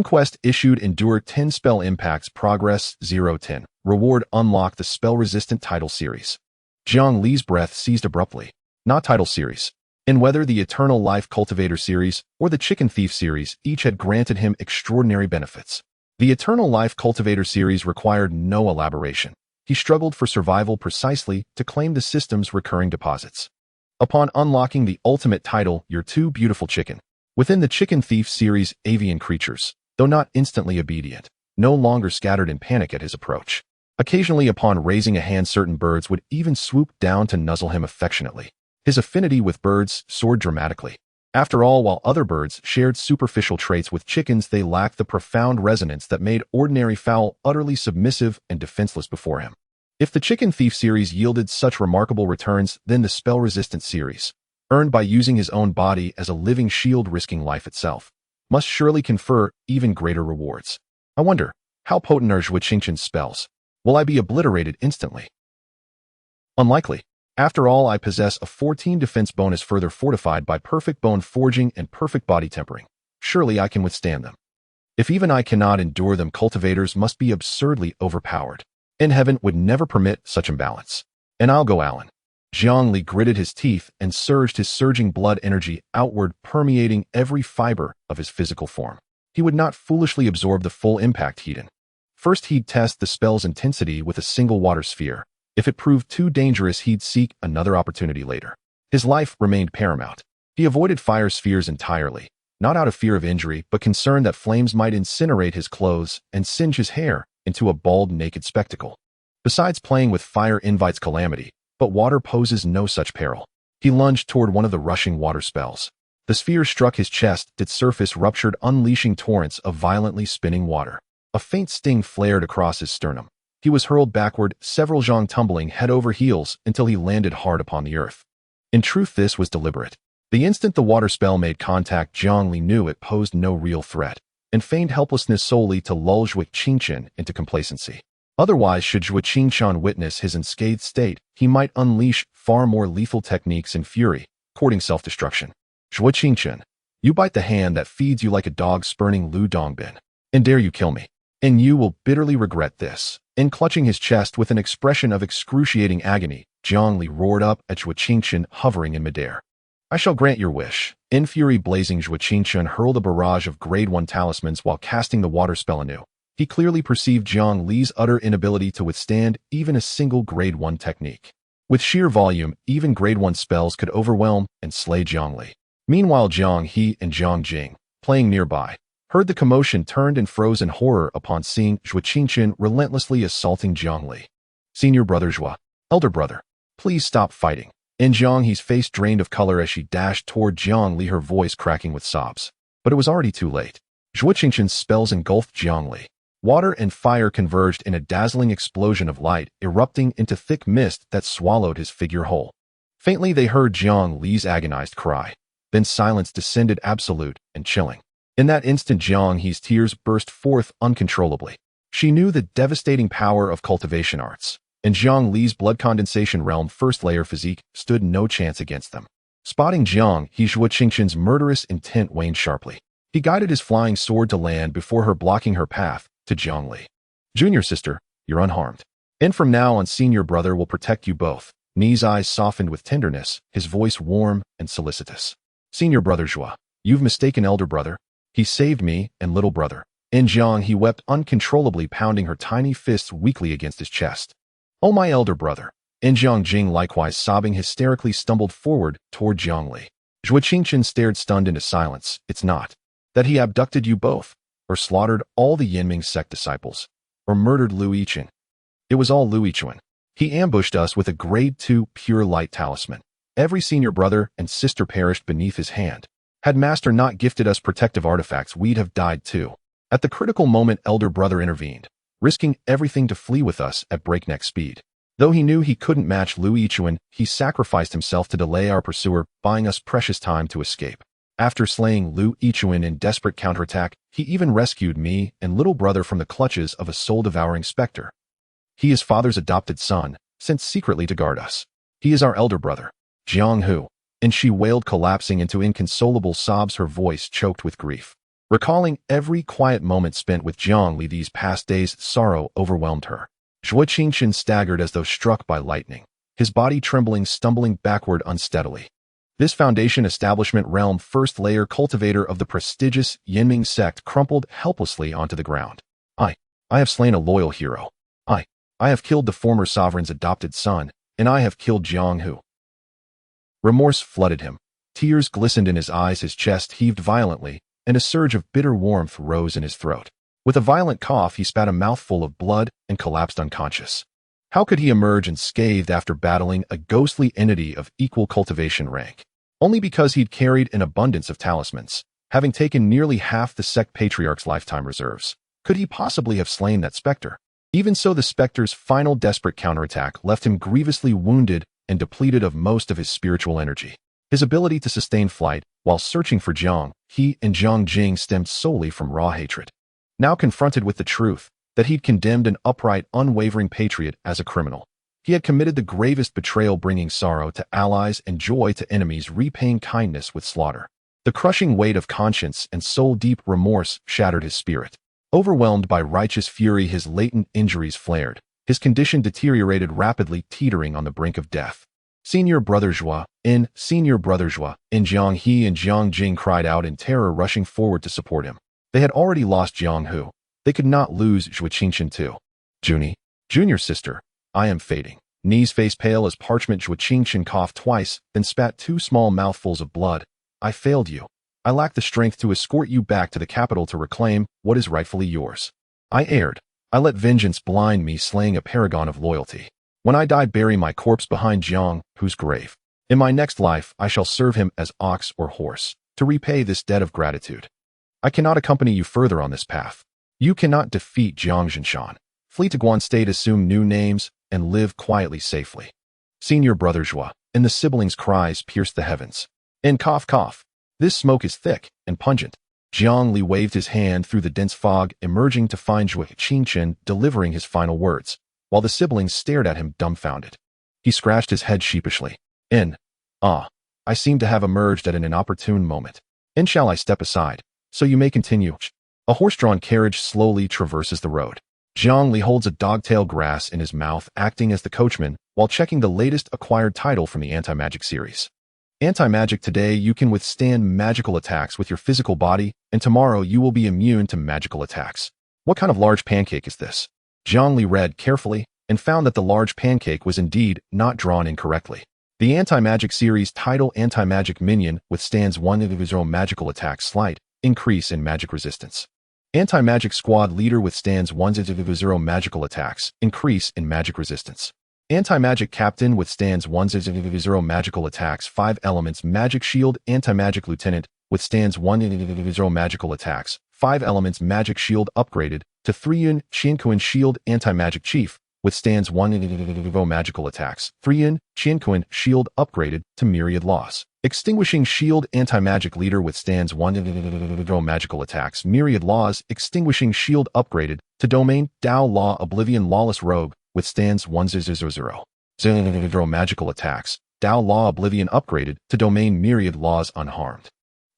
Quest issued Endure 10 spell impacts progress 0-10. Reward unlock the spell-resistant title series. Jiang Li's breath seized abruptly. Not title series. In whether the Eternal Life Cultivator series or the Chicken Thief series, each had granted him extraordinary benefits. The Eternal Life Cultivator series required no elaboration. He struggled for survival precisely to claim the system's recurring deposits. Upon unlocking the ultimate title, You're Too Beautiful Chicken. Within the Chicken Thief series, avian creatures, though not instantly obedient, no longer scattered in panic at his approach. Occasionally upon raising a hand, certain birds would even swoop down to nuzzle him affectionately. His affinity with birds soared dramatically. After all, while other birds shared superficial traits with chickens, they lacked the profound resonance that made ordinary fowl utterly submissive and defenseless before him. If the Chicken Thief series yielded such remarkable returns, then the spell-resistant series, earned by using his own body as a living shield risking life itself, must surely confer even greater rewards. I wonder, how potent are Zhuoqingqian's spells? Will I be obliterated instantly? Unlikely. After all, I possess a 14 defense bonus further fortified by perfect bone forging and perfect body tempering. Surely I can withstand them. If even I cannot endure them, cultivators must be absurdly overpowered. And heaven would never permit such imbalance. And I'll go Alan. Jiang Li gritted his teeth and surged his surging blood energy outward, permeating every fiber of his physical form. He would not foolishly absorb the full impact he'd in. First, he'd test the spell's intensity with a single water sphere. If it proved too dangerous, he'd seek another opportunity later. His life remained paramount. He avoided fire spheres entirely, not out of fear of injury, but concerned that flames might incinerate his clothes and singe his hair into a bald, naked spectacle. Besides, playing with fire invites calamity, but water poses no such peril. He lunged toward one of the rushing water spells. The sphere struck his chest, its surface ruptured, unleashing torrents of violently spinning water. A faint sting flared across his sternum. He was hurled backward, several zhang tumbling head over heels until he landed hard upon the earth. In truth, this was deliberate. The instant the water spell made contact, Jiang Li knew it posed no real threat, and feigned helplessness solely to lull Zhuoqingqian into complacency. Otherwise, should Zhuoqingqian witness his unscathed state, he might unleash far more lethal techniques in fury, courting self-destruction. Zhuoqingqian, you bite the hand that feeds you like a dog spurning Lu Dongbin, and dare you kill me. And you will bitterly regret this. And clutching his chest with an expression of excruciating agony, Jiang Li roared up at Zhuoqingqian hovering in midair. I shall grant your wish. In fury blazing, Zhuoqingqian hurled a barrage of Grade 1 talismans while casting the water spell anew. He clearly perceived Jiang Li's utter inability to withstand even a single Grade 1 technique. With sheer volume, even Grade 1 spells could overwhelm and slay Jiang Li. Meanwhile, Jiang He and Jiang Jing, playing nearby, heard the commotion, turned and froze in horror upon seeing Zhuoqingqian relentlessly assaulting Jiang Li. Senior brother Zhua, elder brother, please stop fighting. And Jiang He's face drained of color as she dashed toward Jiang Li, her voice cracking with sobs. But it was already too late. Zhuoqingqian's spells engulfed Jiang Li. Water and fire converged in a dazzling explosion of light, erupting into thick mist that swallowed his figure whole. Faintly they heard Jiang Li's agonized cry. Then silence descended, absolute and chilling. In that instant, Jiang He's tears burst forth uncontrollably. She knew the devastating power of cultivation arts, and Jiang Li's blood condensation realm first layer physique stood no chance against them. Spotting Jiang He, Zhuoqingqian's murderous intent waned sharply. He guided his flying sword to land before her, blocking her path to Jiang Li. Junior sister, you're unharmed. And from now on, senior brother will protect you both. Ni's eyes softened with tenderness, his voice warm and solicitous. Senior brother Zhua, you've mistaken elder brother. He saved me and little brother. And Jiang He wept uncontrollably, pounding her tiny fists weakly against his chest. Oh, my elder brother. And Jiang Jing, likewise sobbing hysterically, stumbled forward toward Jiang Li. Zhuoqingqian stared stunned into silence. It's not that he abducted you both, or slaughtered all the Yinming sect disciples, or murdered Lu Yiqun. It was all Lu Yiqun. He ambushed us with a Grade 2 pure light talisman. Every senior brother and sister perished beneath his hand. Had Master not gifted us protective artifacts, we'd have died too. At the critical moment, elder brother intervened, risking everything to flee with us at breakneck speed. Though he knew he couldn't match Lu Yiqun, he sacrificed himself to delay our pursuer, buying us precious time to escape. After slaying Lu Yiqun in desperate counterattack, he even rescued me and little brother from the clutches of a soul-devouring specter. He is father's adopted son, sent secretly to guard us. He is our elder brother, Jiang Hu. And she wailed, collapsing into inconsolable sobs, her voice choked with grief. Recalling every quiet moment spent with Jiang Li these past days, sorrow overwhelmed her. Zhuo Qingqian staggered as though struck by lightning, his body trembling, stumbling backward unsteadily. This Foundation Establishment Realm first layer cultivator of the prestigious Yinming sect crumpled helplessly onto the ground. I have slain a loyal hero. I have killed the former sovereign's adopted son, and I have killed Jiang Hu. Remorse flooded him. Tears glistened in his eyes, his chest heaved violently, and a surge of bitter warmth rose in his throat. With a violent cough, he spat a mouthful of blood and collapsed unconscious. How could he emerge unscathed after battling a ghostly entity of equal cultivation rank? Only because he'd carried an abundance of talismans, having taken nearly half the sect patriarch's lifetime reserves. Could he possibly have slain that specter? Even so, the specter's final desperate counterattack left him grievously wounded and depleted of most of his spiritual energy. His ability to sustain flight while searching for Jiang He and Jiang Jing stemmed solely from raw hatred. Now confronted with the truth that he'd condemned an upright, unwavering patriot as a criminal, he had committed the gravest betrayal, bringing sorrow to allies and joy to enemies, repaying kindness with slaughter. The crushing weight of conscience and soul-deep remorse shattered his spirit. Overwhelmed by righteous fury, his latent injuries flared. His condition deteriorated rapidly, teetering on the brink of death. Senior Brother Jiang and Jiang He and Jiang Jing cried out in terror, rushing forward to support him. They had already lost Jiang Hu. They could not lose Zhuo Qingqian too. Junie, junior sister, I am fading. Knees face pale as parchment, Zhuo Qingqian coughed twice, then spat 2 small mouthfuls of blood. I failed you. I lack the strength to escort you back to the capital to reclaim what is rightfully yours. I erred. I let vengeance blind me, slaying a paragon of loyalty. When I die, bury my corpse behind Jiang Hu's grave. In my next life, I shall serve him as ox or horse, to repay this debt of gratitude. I cannot accompany you further on this path. You cannot defeat Jiang Zhinshan. Flee to Guan State, assume new names, and live quietly, safely. Senior Brother Zhuo, and the siblings' cries pierced the heavens. And cough, cough. This smoke is thick and pungent. Jiang Li waved his hand through the dense fog, emerging to find Zhuo Qingqian delivering his final words, while the siblings stared at him dumbfounded. He scratched his head sheepishly. I seem to have emerged at an inopportune moment. And shall I step aside, so you may continue? A horse-drawn carriage slowly traverses the road. Jiang Li holds a dogtail grass in his mouth, acting as the coachman, while checking the latest acquired title from the anti-magic series. Anti-magic: today you can withstand magical attacks with your physical body, and tomorrow you will be immune to magical attacks. What kind of large pancake is this? Jiang Li read carefully, and found that the large pancake was indeed not drawn incorrectly. The anti-magic series title: Anti-magic minion withstands 1 magical attack, slight increase in magic resistance. Anti-magic squad leader withstands 1 magical attacks, increase in magic resistance. Anti-magic captain withstands 1 magical attacks, 5 elements magic shield. Anti-magic lieutenant withstands 1 magical attacks, 5 elements magic shield, upgraded to 3 Qianquan shield. Anti-magic chief withstands 1 magical attacks, 3 Qianquan shield, upgraded to myriad laws. Extinguishing shield. Anti-magic leader withstands 1 magical attacks, myriad laws. Extinguishing shield, upgraded to domain Dao law. Oblivion lawless rogue withstands 1 magical attacks, Dao law. Oblivion, upgraded to domain myriad laws, unharmed.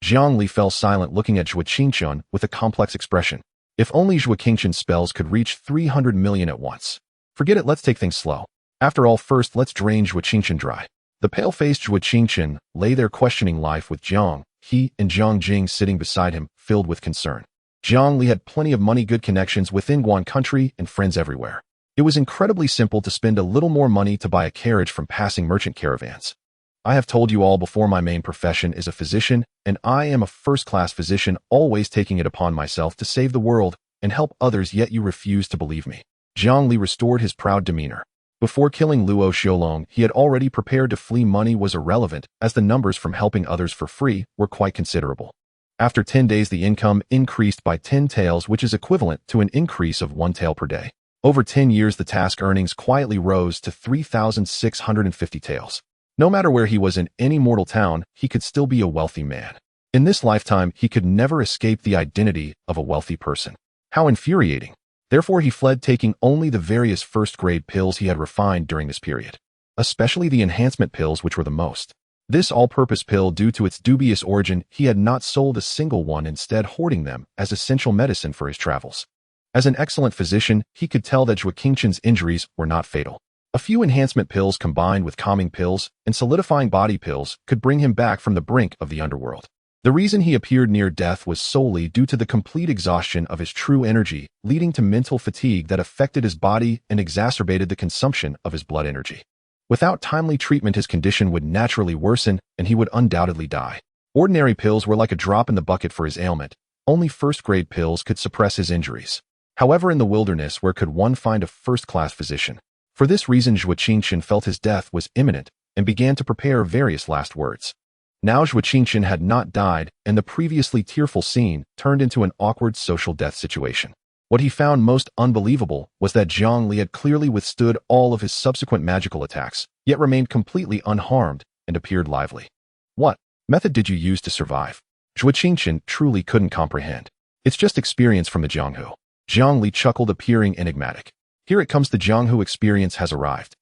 Jiang Li fell silent, looking at Zhuo Qingqian with a complex expression. If only Zhuo Qingqian's spells could reach 300 million at once. Forget it, let's take things slow. After all, first let's drain Zhuo Qingqian dry. The pale-faced Zhuo Qingqian lay there questioning life, with Jiang He and Jiang Jing sitting beside him, filled with concern. Jiang Li had plenty of money, good connections within Guan country, and friends everywhere. It was incredibly simple to spend a little more money to buy a carriage from passing merchant caravans. I have told you all before, my main profession is a physician, and I am a first-class physician, always taking it upon myself to save the world and help others, yet you refuse to believe me. Jiang Li restored his proud demeanor. Before killing Luo Xiaolong, he had already prepared to flee. Money was irrelevant, as the numbers from helping others for free were quite considerable. After 10 days, the income increased by 10 taels, which is equivalent to an increase of 1 tael per day. Over 10 years, the task earnings quietly rose to 3,650 taels. No matter where he was in any mortal town, he could still be a wealthy man. In this lifetime, he could never escape the identity of a wealthy person. How infuriating! Therefore, he fled, taking only the various first-grade pills he had refined during this period, especially the enhancement pills, which were the most. This all-purpose pill, due to its dubious origin, he had not sold a single one, instead hoarding them as essential medicine for his travels. As an excellent physician, he could tell that Zhuo Qingqian's injuries were not fatal. A few enhancement pills combined with calming pills and solidifying body pills could bring him back from the brink of the underworld. The reason he appeared near death was solely due to the complete exhaustion of his true energy, leading to mental fatigue that affected his body and exacerbated the consumption of his blood energy. Without timely treatment, his condition would naturally worsen and he would undoubtedly die. Ordinary pills were like a drop in the bucket for his ailment. Only first-grade pills could suppress his injuries. However, in the wilderness, where could one find a first-class physician? For this reason, Zhuo Qingqian felt his death was imminent and began to prepare various last words. Now Zhuo Qingqian had not died, and the previously tearful scene turned into an awkward social death situation. What he found most unbelievable was that Jiang Li had clearly withstood all of his subsequent magical attacks, yet remained completely unharmed and appeared lively. What method did you use to survive? Zhuo Qingqian truly couldn't comprehend. It's just experience from the Jianghu. Jiang Li chuckled, appearing enigmatic. Here it comes, the Jianghu experience has arrived.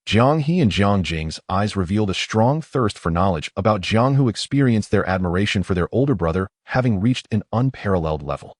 Jiang He and Jiang Jing's eyes revealed a strong thirst for knowledge about Jianghu experience, their admiration for their older brother having reached an unparalleled level.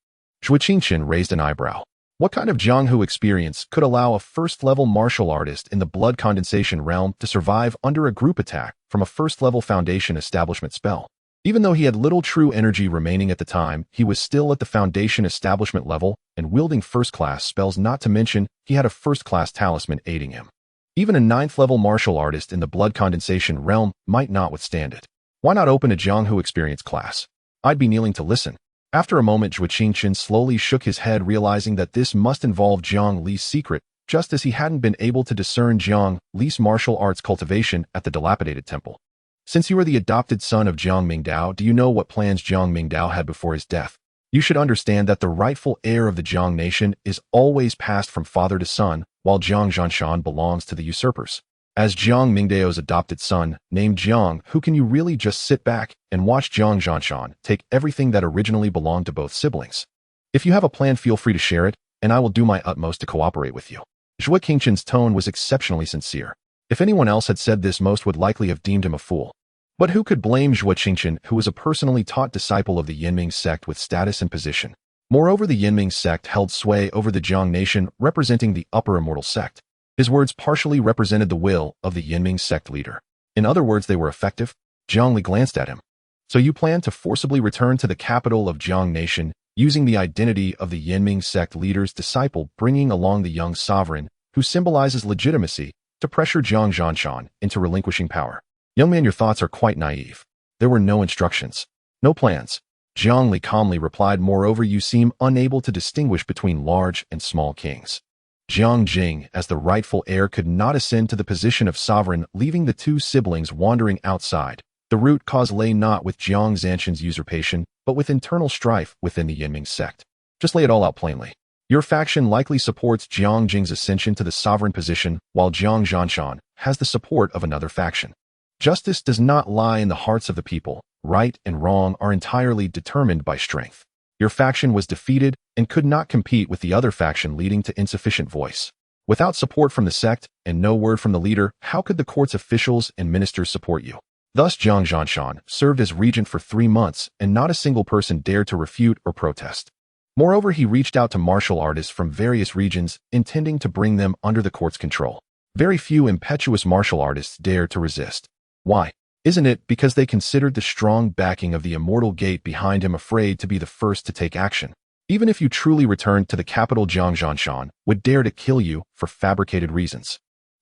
Zhuo Qingqian raised an eyebrow. What kind of Jianghu experience could allow a first-level martial artist in the blood condensation realm to survive under a group attack from a first-level foundation establishment spell? Even though he had little true energy remaining at the time, he was still at the foundation establishment level and wielding first-class spells, not to mention he had a first-class talisman aiding him. Even a 9th-level martial artist in the blood condensation realm might not withstand it. Why not open a Jianghu experience class? I'd be kneeling to listen. After a moment, Zhuo Qingqian slowly shook his head, realizing that this must involve Jiang Li's secret, just as he hadn't been able to discern Jiang Li's martial arts cultivation at the dilapidated temple. Since you are the adopted son of Jiang Mingdao, do you know what plans Jiang Mingdao had before his death? You should understand that the rightful heir of the Jiang nation is always passed from father to son, while Jiang Zhanshan belongs to the usurpers. As Jiang Mingdao's adopted son, named Jiang, who can you really just sit back and watch Jiang Zhanshan take everything that originally belonged to both siblings? If you have a plan, feel free to share it, and I will do my utmost to cooperate with you. Zhuo Qingqian's tone was exceptionally sincere. If anyone else had said this, most would likely have deemed him a fool. But who could blame Zhuo Qingqian, who was a personally taught disciple of the Yinming sect with status and position? Moreover, the Yinming sect held sway over the Jiang nation, representing the upper immortal sect. His words partially represented the will of the Yinming sect leader. In other words, they were effective. Jiang Li glanced at him. So you plan to forcibly return to the capital of Jiang nation, using the identity of the Yinming sect leader's disciple, bringing along the young sovereign, who symbolizes legitimacy, to pressure Jiang Zhanshan into relinquishing power. Young man, your thoughts are quite naive. There were no instructions, no plans. Jiang Li calmly replied, moreover, you seem unable to distinguish between large and small kings. Jiang Jing, as the rightful heir, could not ascend to the position of sovereign, leaving the two siblings wandering outside. The root cause lay not with Jiang Zanshan's usurpation, but with internal strife within the Yinming sect. Just lay it all out plainly. Your faction likely supports Jiang Jing's ascension to the sovereign position, while Jiang Zhanshan has the support of another faction. Justice does not lie in the hearts of the people. Right and wrong are entirely determined by strength. Your faction was defeated and could not compete with the other faction, leading to insufficient voice. Without support from the sect and no word from the leader, how could the court's officials and ministers support you? Thus, Jiang Zhanshan served as regent for 3 months, and not a single person dared to refute or protest. Moreover, he reached out to martial artists from various regions, intending to bring them under the court's control. Very few impetuous martial artists dared to resist. Why? Isn't it because they considered the strong backing of the immortal gate behind him, afraid to be the first to take action? Even if you truly returned to the capital, Jiang Zhanshan would dare to kill you for fabricated reasons.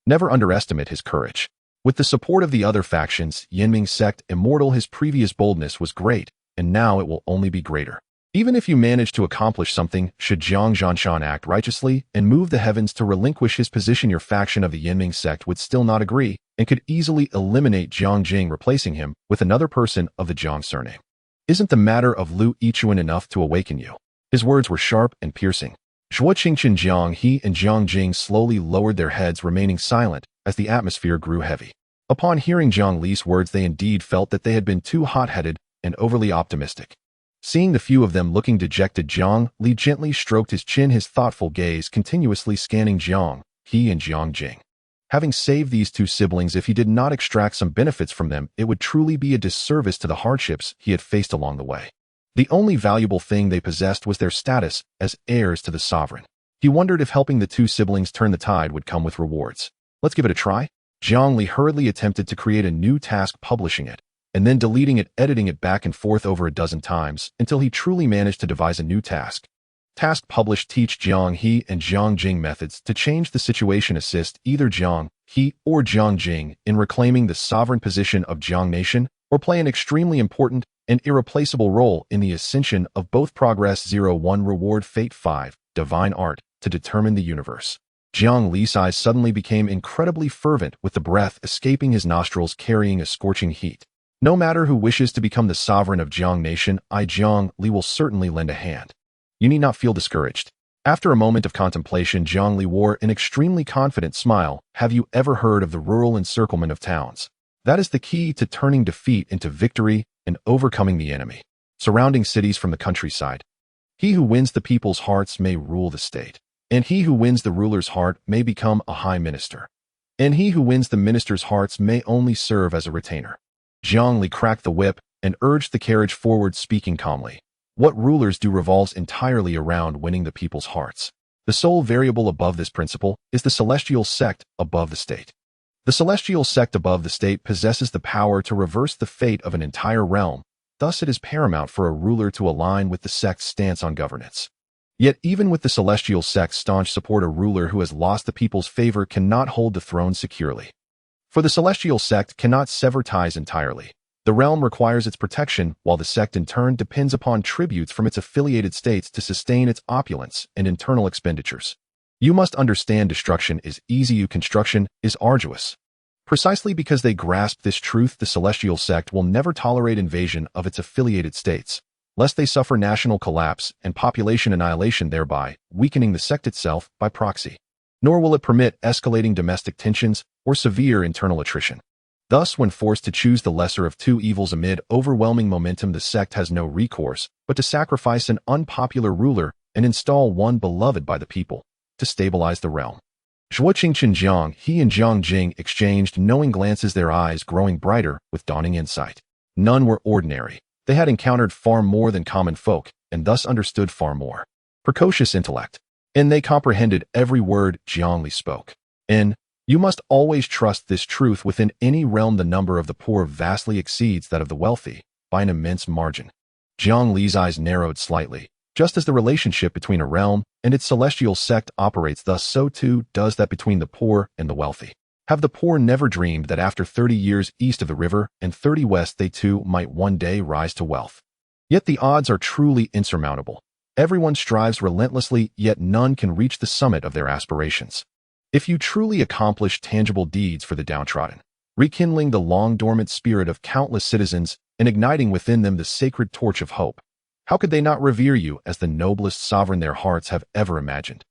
Never underestimate his courage. With the support of the other factions, Yinming sect immortal, his previous boldness was great, and now it will only be greater. Even if you manage to accomplish something, should Jiang Zhanshan act righteously and move the heavens to relinquish his position, your faction of the Yinming sect would still not agree, and could easily eliminate Jiang Jing, replacing him with another person of the Jiang surname. Isn't the matter of Lu Yichuan enough to awaken you? His words were sharp and piercing. Zhuo Qingqian, Jiang He, and Jiang Jing slowly lowered their heads, remaining silent as the atmosphere grew heavy. Upon hearing Jiang Li's words, they indeed felt that they had been too hot-headed and overly optimistic. Seeing the few of them looking dejected, Jiang Li gently stroked his chin, his thoughtful gaze continuously scanning Jiang He and Jiang Jing. Having saved these two siblings, if he did not extract some benefits from them, it would truly be a disservice to the hardships he had faced along the way. The only valuable thing they possessed was their status as heirs to the sovereign. He wondered if helping the two siblings turn the tide would come with rewards. Let's give it a try. Jiang Li hurriedly attempted to create a new task, publishing it, and then deleting it, editing it back and forth over a dozen times until he truly managed to devise a new task. Task published: teach Jiang He and Jiang Jing methods to change the situation, assist either Jiang He or Jiang Jing in reclaiming the sovereign position of Jiang Nation, or play an extremely important and irreplaceable role in the ascension of both. Progress 01 Reward Fate 5 Divine Art to determine the universe. Jiang Li's eyes suddenly became incredibly fervent, with the breath escaping his nostrils carrying a scorching heat. No matter who wishes to become the sovereign of Jiang Nation, Jiang Li will certainly lend a hand. You need not feel discouraged. After a moment of contemplation, Jiang Li wore an extremely confident smile. Have you ever heard of the rural encirclement of towns? That is the key to turning defeat into victory and overcoming the enemy. Surrounding cities from the countryside. He who wins the people's hearts may rule the state, and he who wins the ruler's heart may become a high minister, and he who wins the minister's hearts may only serve as a retainer. Jiang Li cracked the whip and urged the carriage forward, speaking calmly. What rulers do revolves entirely around winning the people's hearts. The sole variable above this principle is the celestial sect above the state. The celestial sect above the state possesses the power to reverse the fate of an entire realm. Thus, it is paramount for a ruler to align with the sect's stance on governance. Yet, even with the celestial sect's staunch support, a ruler who has lost the people's favor cannot hold the throne securely. For the celestial sect cannot sever ties entirely. The realm requires its protection, while the sect in turn depends upon tributes from its affiliated states to sustain its opulence and internal expenditures. You must understand, destruction is easy, construction is arduous. Precisely because they grasp this truth, the celestial sect will never tolerate invasion of its affiliated states, lest they suffer national collapse and population annihilation, thereby weakening the sect itself by proxy. Nor will it permit escalating domestic tensions or severe internal attrition. Thus, when forced to choose the lesser of two evils amid overwhelming momentum, the sect has no recourse but to sacrifice an unpopular ruler and install one beloved by the people to stabilize the realm. Jiang He and Jiang Jing exchanged knowing glances, their eyes growing brighter with dawning insight. None were ordinary. They had encountered far more than common folk, and thus understood far more. Precocious intellect. And they comprehended every word Jiang Li spoke. And you must always trust this truth: within any realm, the number of the poor vastly exceeds that of the wealthy by an immense margin. Jiang Li's eyes narrowed slightly. Just as the relationship between a realm and its celestial sect operates thus, so too does that between the poor and the wealthy. Have the poor never dreamed that after 30 years east of the river and 30 west, they too might one day rise to wealth? Yet the odds are truly insurmountable. Everyone strives relentlessly, yet none can reach the summit of their aspirations. If you truly accomplish tangible deeds for the downtrodden, rekindling the long-dormant spirit of countless citizens and igniting within them the sacred torch of hope, how could they not revere you as the noblest sovereign their hearts have ever imagined?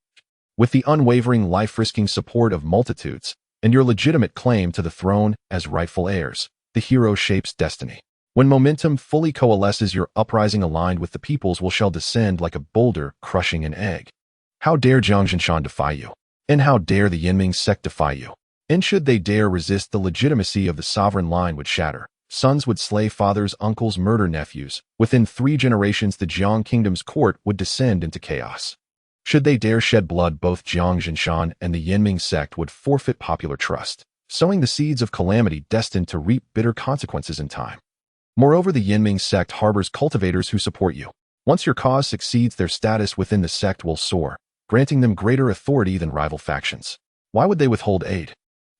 With the unwavering, life-risking support of multitudes and your legitimate claim to the throne as rightful heirs, the hero shapes destiny. When momentum fully coalesces, your uprising aligned with the people's shall descend like a boulder crushing an egg. How dare Jiang Jinshan defy you? And how dare the Yinming sect defy you? And should they dare resist, the legitimacy of the sovereign line would shatter. Sons would slay fathers, uncles murder nephews. Within 3 generations, the Jiang kingdom's court would descend into chaos. Should they dare shed blood, both Jiang Jinshan and the Yinming sect would forfeit popular trust, sowing the seeds of calamity destined to reap bitter consequences in time. Moreover, the Yinming sect harbors cultivators who support you. Once your cause succeeds, their status within the sect will soar, granting them greater authority than rival factions. Why would they withhold aid?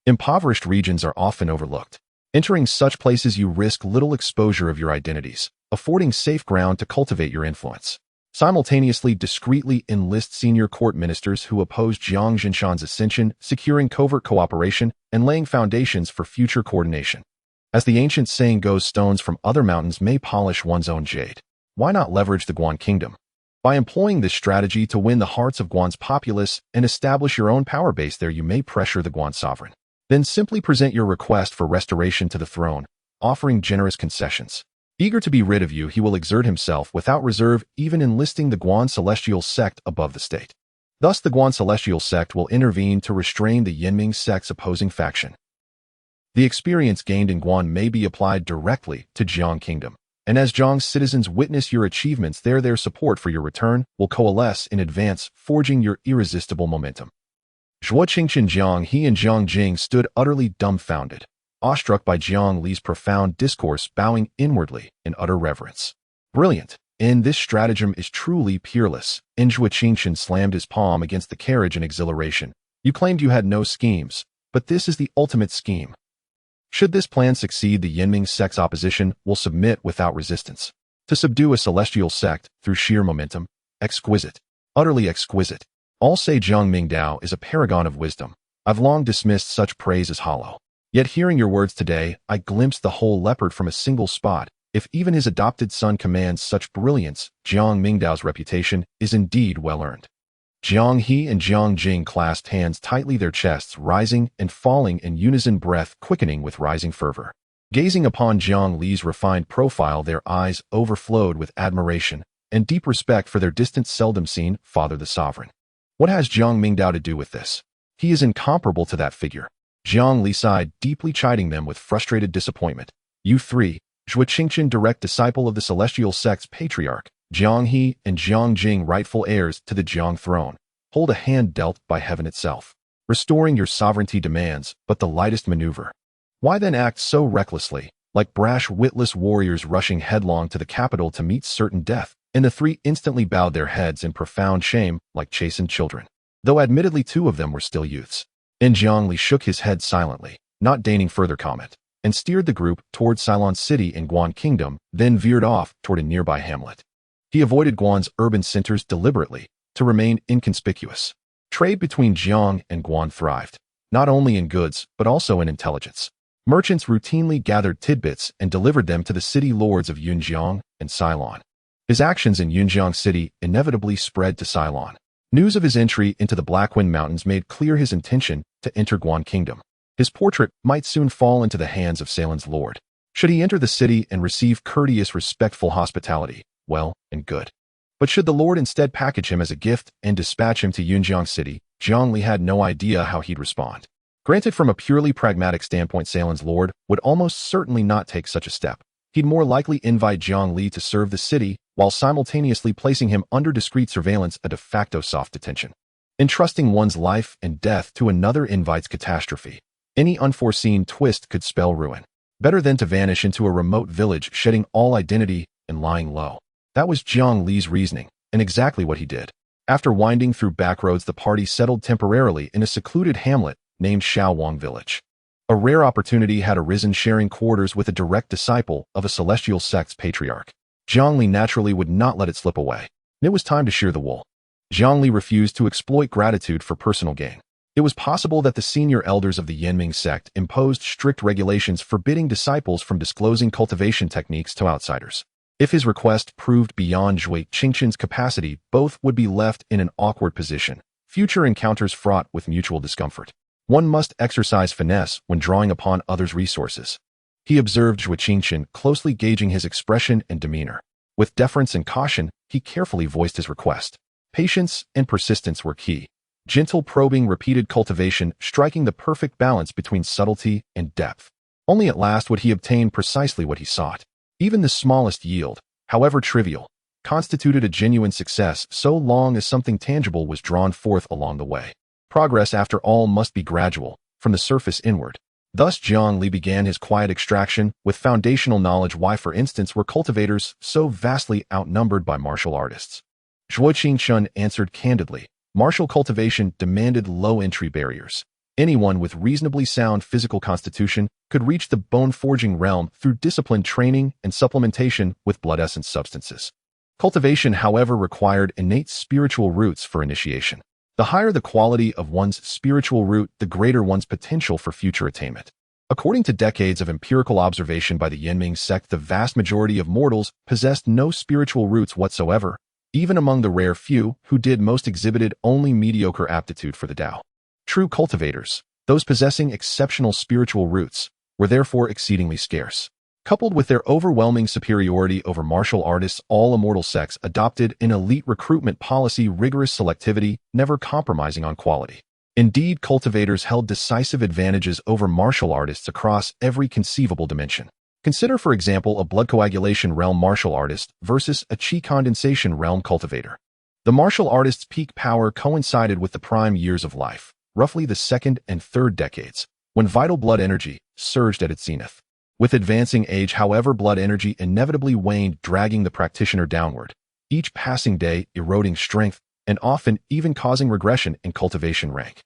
Impoverished regions are often overlooked. Entering such places, you risk little exposure of your identities, affording safe ground to cultivate your influence. Simultaneously, discreetly enlist senior court ministers who oppose Jiang Jinshan's ascension, securing covert cooperation and laying foundations for future coordination. As the ancient saying goes, stones from other mountains may polish one's own jade. Why not leverage the Guan kingdom? By employing this strategy to win the hearts of Guan's populace and establish your own power base there, you may pressure the Guan sovereign. Then simply present your request for restoration to the throne, offering generous concessions. Eager to be rid of you, he will exert himself without reserve, even enlisting the Guan celestial sect above the state. Thus, the Guan celestial sect will intervene to restrain the Yinming sect's opposing faction. The experience gained in Guan may be applied directly to Jiang Kingdom, and as Jiang's citizens witness your achievements there, their support for your return will coalesce in advance, forging your irresistible momentum. Zhuoqingchen Jiang He and Jiang Jing stood utterly dumbfounded, awestruck by Jiang Li's profound discourse, bowing inwardly in utter reverence. Brilliant! And this stratagem is truly peerless. And Zhuoqingchen slammed his palm against the carriage in exhilaration. You claimed you had no schemes, but this is the ultimate scheme. Should this plan succeed, the Yinming sect's opposition will submit without resistance. To subdue a celestial sect through sheer momentum, exquisite, utterly exquisite. All say Jiang Mingdao is a paragon of wisdom. I've long dismissed such praise as hollow. Yet hearing your words today, I glimpsed the whole leopard from a single spot. If even his adopted son commands such brilliance, Jiang Mingdao's reputation is indeed well earned. Jiang He and Jiang Jing clasped hands tightly, their chests rising and falling in unison, breath quickening with rising fervor. Gazing upon Jiang Li's refined profile, their eyes overflowed with admiration and deep respect for their distant, seldom-seen father, the sovereign. What has Jiang Mingdao to do with this? He is incomparable to that figure. Jiang Li sighed, deeply chiding them with frustrated disappointment. You three, Zhuoqingchen, direct disciple of the celestial sect's patriarch, Jiang He and Jiang Jing, rightful heirs to the Jiang throne, hold a hand dealt by heaven itself. Restoring your sovereignty demands but the lightest maneuver. Why then act so recklessly, like brash, witless warriors rushing headlong to the capital to meet certain death? And the three instantly bowed their heads in profound shame, like chastened children, though admittedly 2 of them were still youths. And Jiang Li shook his head silently, not deigning further comment, and steered the group toward Ceylon City in Guan Kingdom, then veered off toward a nearby hamlet. He avoided Guan's urban centers deliberately to remain inconspicuous. Trade between Jiang and Guan thrived, not only in goods but also in intelligence. Merchants routinely gathered tidbits and delivered them to the city lords of Yunjiang and Ceylon. His actions in Yunjiang City inevitably spread to Ceylon. News of his entry into the Blackwind Mountains made clear his intention to enter Guan Kingdom. His portrait might soon fall into the hands of Ceylon's lord. Should he enter the city and receive courteous, respectful hospitality, well and good. But should the lord instead package him as a gift and dispatch him to Yunjiang City, Jiang Li had no idea how he'd respond. Granted, from a purely pragmatic standpoint, Ceylon's lord would almost certainly not take such a step. He'd more likely invite Jiang Li to serve the city, while simultaneously placing him under discreet surveillance, a de facto soft detention. Entrusting one's life and death to another invites catastrophe. Any unforeseen twist could spell ruin. Better than to vanish into a remote village, shedding all identity and lying low. That was Jiang Li's reasoning, and exactly what he did. After winding through backroads, the party settled temporarily in a secluded hamlet named Shaowang Village. A rare opportunity had arisen, sharing quarters with a direct disciple of a celestial sect's patriarch. Jiang Li naturally would not let it slip away. It was time to shear the wool. Jiang Li refused to exploit gratitude for personal gain. It was possible that the senior elders of the Yinming sect imposed strict regulations forbidding disciples from disclosing cultivation techniques to outsiders. If his request proved beyond Zhuoqingchen's capacity, both would be left in an awkward position, future encounters fraught with mutual discomfort. One must exercise finesse when drawing upon others' resources. He observed Zhuoqingchen, closely gauging his expression and demeanor. With deference and caution, he carefully voiced his request. Patience and persistence were key. Gentle, probing, repeated cultivation, striking the perfect balance between subtlety and depth. Only at last would he obtain precisely what he sought. Even the smallest yield, however trivial, constituted a genuine success so long as something tangible was drawn forth along the way. Progress, after all, must be gradual, from the surface inward. Thus Jiang Li began his quiet extraction with foundational knowledge. Why, for instance, were cultivators so vastly outnumbered by martial artists? Zhuoqingchen answered candidly. Martial cultivation demanded low entry barriers. Anyone with reasonably sound physical constitution could reach the bone-forging realm through disciplined training and supplementation with blood essence substances. Cultivation, however, required innate spiritual roots for initiation. The higher the quality of one's spiritual root, the greater one's potential for future attainment. According to decades of empirical observation by the Yinming sect, the vast majority of mortals possessed no spiritual roots whatsoever. Even among the rare few who did, most exhibited only mediocre aptitude for the Tao. True cultivators, those possessing exceptional spiritual roots, were therefore exceedingly scarce. Coupled with their overwhelming superiority over martial artists, all immortal sects adopted an elite recruitment policy, rigorous selectivity, never compromising on quality. Indeed, cultivators held decisive advantages over martial artists across every conceivable dimension. Consider, for example, a blood coagulation realm martial artist versus a chi condensation realm cultivator. The martial artist's peak power coincided with the prime years of life, roughly the second and third decades, when vital blood energy surged at its zenith. With advancing age, however, blood energy inevitably waned, dragging the practitioner downward, each passing day eroding strength and often even causing regression in cultivation rank.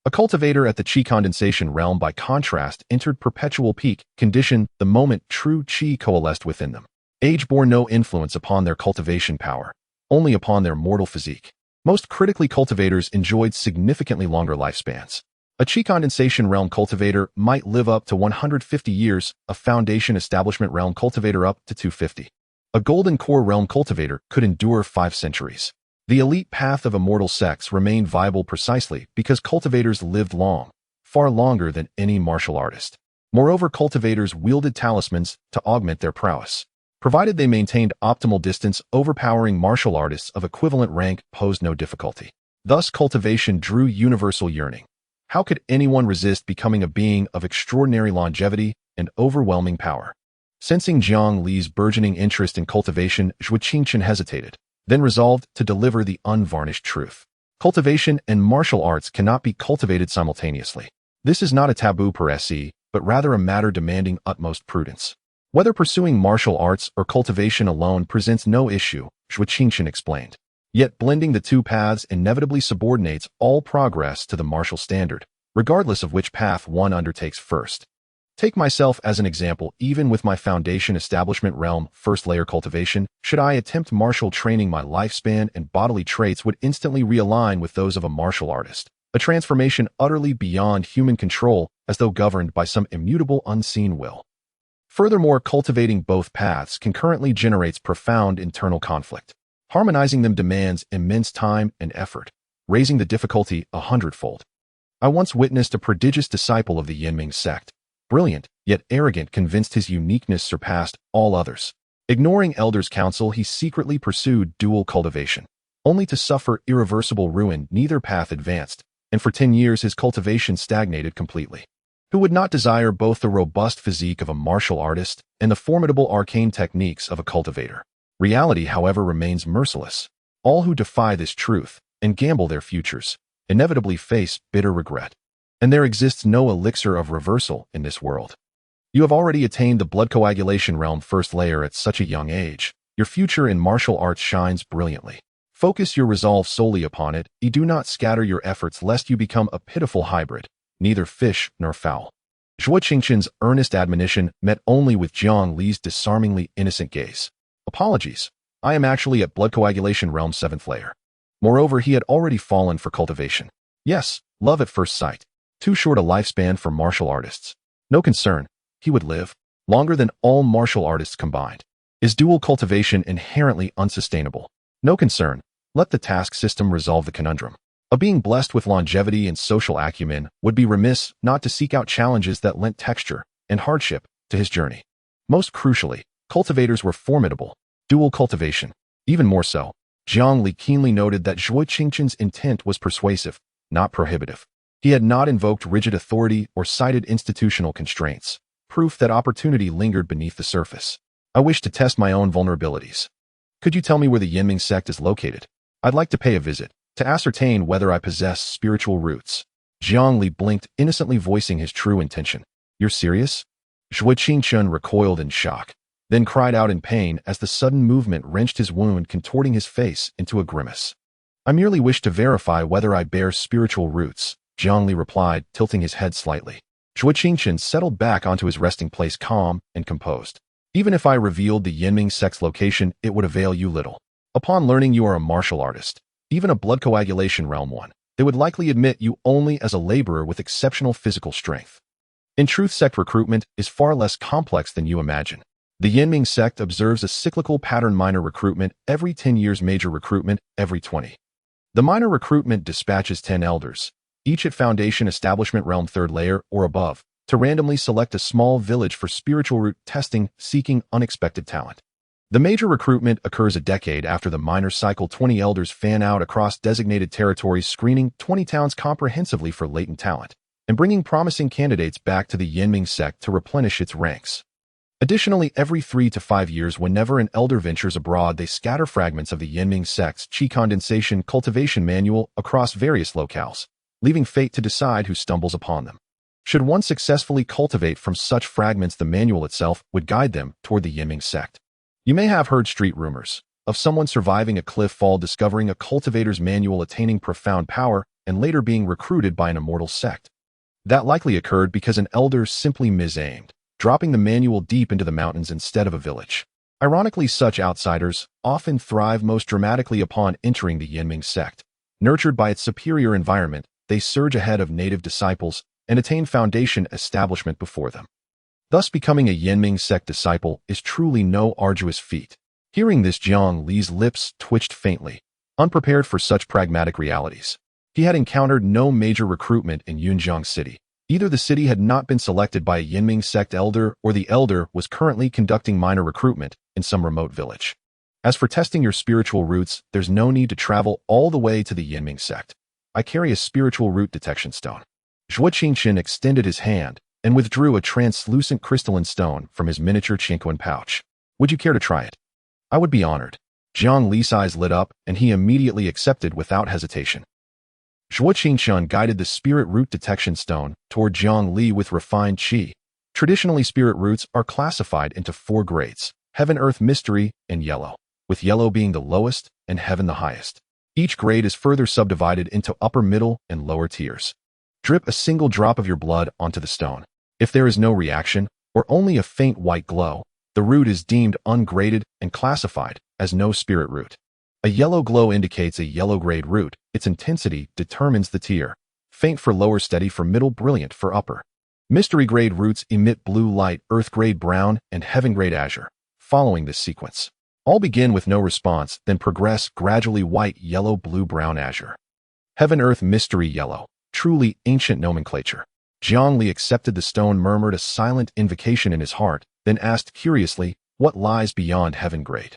A cultivator at the chi condensation realm, by contrast, entered perpetual peak condition the moment true chi coalesced within them. Age bore no influence upon their cultivation power, only upon their mortal physique. Most critically, cultivators enjoyed significantly longer lifespans. A chi condensation realm cultivator might live up to 150 years, a foundation establishment realm cultivator up to 250. A golden core realm cultivator could endure 5 centuries. The elite path of immortal sects remained viable precisely because cultivators lived long, far longer than any martial artist. Moreover, cultivators wielded talismans to augment their prowess. Provided they maintained optimal distance, overpowering martial artists of equivalent rank posed no difficulty. Thus, cultivation drew universal yearning. How could anyone resist becoming a being of extraordinary longevity and overwhelming power? Sensing Jiang Li's burgeoning interest in cultivation, Zhuo Qingchen hesitated, then resolved to deliver the unvarnished truth. Cultivation and martial arts cannot be cultivated simultaneously. This is not a taboo per se, but rather a matter demanding utmost prudence. Whether pursuing martial arts or cultivation alone presents no issue, Zhuo Qingchen explained. Yet blending the two paths inevitably subordinates all progress to the martial standard, regardless of which path one undertakes first. Take myself as an example. Even with my foundation establishment realm first layer cultivation, should I attempt martial training, my lifespan and bodily traits would instantly realign with those of a martial artist, a transformation utterly beyond human control, as though governed by some immutable unseen will. Furthermore, cultivating both paths concurrently generates profound internal conflict. Harmonizing them demands immense time and effort, raising the difficulty 100-fold. I once witnessed a prodigious disciple of the Yinming sect, brilliant, yet arrogant, convinced his uniqueness surpassed all others. Ignoring elders' counsel, he secretly pursued dual cultivation, only to suffer irreversible ruin. Neither path advanced, and for 10 years his cultivation stagnated completely. Who would not desire both the robust physique of a martial artist and the formidable arcane techniques of a cultivator? Reality, however, remains merciless. All who defy this truth and gamble their futures inevitably face bitter regret. And there exists no elixir of reversal in this world. You have already attained the blood coagulation realm first layer at such a young age. Your future in martial arts shines brilliantly. Focus your resolve solely upon it. Do not scatter your efforts lest you become a pitiful hybrid, neither fish nor fowl. Zhuo Qingchen's earnest admonition met only with Jiang Li's disarmingly innocent gaze. Apologies. I am actually at blood coagulation realm 7th layer. Moreover, he had already fallen for cultivation. Yes, love at first sight. Too short a lifespan for martial artists. No concern. He would live longer than all martial artists combined. Is dual cultivation inherently unsustainable? No concern. Let the task system resolve the conundrum. A being blessed with longevity and social acumen would be remiss not to seek out challenges that lent texture and hardship to his journey. Most crucially, cultivators were formidable. Dual cultivation, even more so. Jiang Li keenly noted that Zhuo Qingchen's intent was persuasive, not prohibitive. He had not invoked rigid authority or cited institutional constraints, proof that opportunity lingered beneath the surface. I wish to test my own vulnerabilities. Could you tell me where the Yinming sect is located? I'd like to pay a visit, to ascertain whether I possess spiritual roots. Jiang Li blinked, innocently voicing his true intention. You're serious? Zhuo Qingchen recoiled in shock, then cried out in pain as the sudden movement wrenched his wound, contorting his face into a grimace. I merely wish to verify whether I bear spiritual roots, Jiang Li replied, tilting his head slightly. Zhuo Qingchen settled back onto his resting place, calm and composed. Even if I revealed the Yinming sect's location, it would avail you little. Upon learning you are a martial artist, even a blood coagulation realm one, they would likely admit you only as a laborer with exceptional physical strength. In truth, sect recruitment is far less complex than you imagine. The Yinming sect observes a cyclical pattern: minor recruitment every 10 years, major recruitment every 20. The minor recruitment dispatches 10 elders, each at foundation establishment realm 3rd layer or above, to randomly select a small village for spiritual root testing, seeking unexpected talent. The major recruitment occurs a decade after the minor cycle. 20 elders fan out across designated territories, screening 20 towns comprehensively for latent talent, and bringing promising candidates back to the Yinming sect to replenish its ranks. Additionally, every 3 to 5 years, whenever an elder ventures abroad, they scatter fragments of the Yinming sect's Qi condensation cultivation manual across various locales, leaving fate to decide who stumbles upon them. Should one successfully cultivate from such fragments, the manual itself would guide them toward the Yinming sect. You may have heard street rumors of someone surviving a cliff fall, discovering a cultivator's manual, attaining profound power, and later being recruited by an immortal sect. That likely occurred because an elder simply misaimed, dropping the manual deep into the mountains instead of a village. Ironically, such outsiders often thrive most dramatically upon entering the Yinming sect. Nurtured by its superior environment, they surge ahead of native disciples and attain foundation establishment before them. Thus, becoming a Yinming sect disciple is truly no arduous feat. Hearing this, Jiang Li's lips twitched faintly, unprepared for such pragmatic realities. He had encountered no major recruitment in Yunjiang City. Either the city had not been selected by a Yinming sect elder, or the elder was currently conducting minor recruitment in some remote village. As for testing your spiritual roots, there's no need to travel all the way to the Yinming sect. I carry a spiritual root detection stone. Zhuo Qingxin extended his hand and withdrew a translucent crystalline stone from his miniature Qingquan pouch. Would you care to try it? I would be honored. Jiang Li's eyes lit up, and he immediately accepted without hesitation. Zhuo Qingxin guided the spirit root detection stone toward Jiang Li with refined qi. Traditionally, spirit roots are classified into 4 grades: heaven, earth, mystery, and yellow, with yellow being the lowest and heaven the highest. Each grade is further subdivided into upper, middle, and lower tiers. Drip a single drop of your blood onto the stone. If there is no reaction, or only a faint white glow, the root is deemed ungraded and classified as no spirit root. A yellow glow indicates a yellow grade root. Its intensity determines the tier. Faint for lower, steady for middle, brilliant for upper. Mystery grade roots emit blue light, earth grade brown, and heaven grade azure. Following this sequence, all begin with no response, then progress gradually: white, yellow, blue, brown, azure. Heaven, earth, mystery, yellow. Truly ancient nomenclature. Jiang Li accepted the stone, murmured a silent invocation in his heart, then asked curiously, "What lies beyond heaven grade?"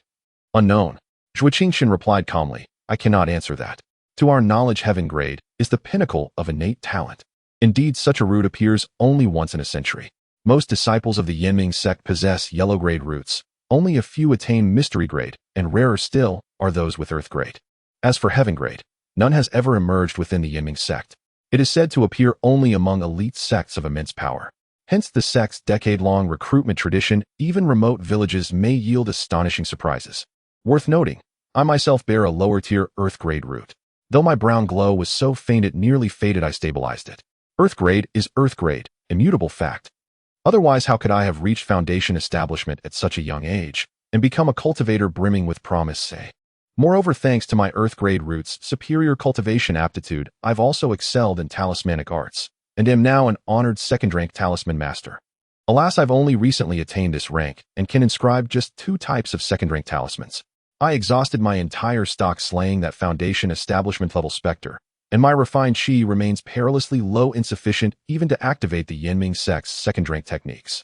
"Unknown." Zhuo Qingxin replied calmly, "I cannot answer that. To our knowledge, heaven grade is the pinnacle of innate talent. Indeed, such a root appears only once in a century. Most disciples of the Yinming sect possess yellow grade roots. Only a few attain mystery grade, and rarer still are those with earth grade. As for heaven grade, none has ever emerged within the Yinming sect. It is said to appear only among elite sects of immense power. Hence the sect's decade-long recruitment tradition. Even remote villages may yield astonishing surprises. Worth noting, I myself bear a lower-tier earth grade root. Though my brown glow was so faint it nearly faded, I stabilized it. Earth grade is earth grade, immutable fact. Otherwise, how could I have reached foundation establishment at such a young age and become a cultivator brimming with promise, say? Moreover, thanks to my earth grade root's superior cultivation aptitude, I've also excelled in talismanic arts, and am now an honored second-rank talisman master. Alas, I've only recently attained this rank, and can inscribe just 2 types of second-rank talismans. I exhausted my entire stock slaying that foundation establishment level specter, and my refined qi remains perilously low, insufficient even to activate the Yinming sect's second-rank techniques.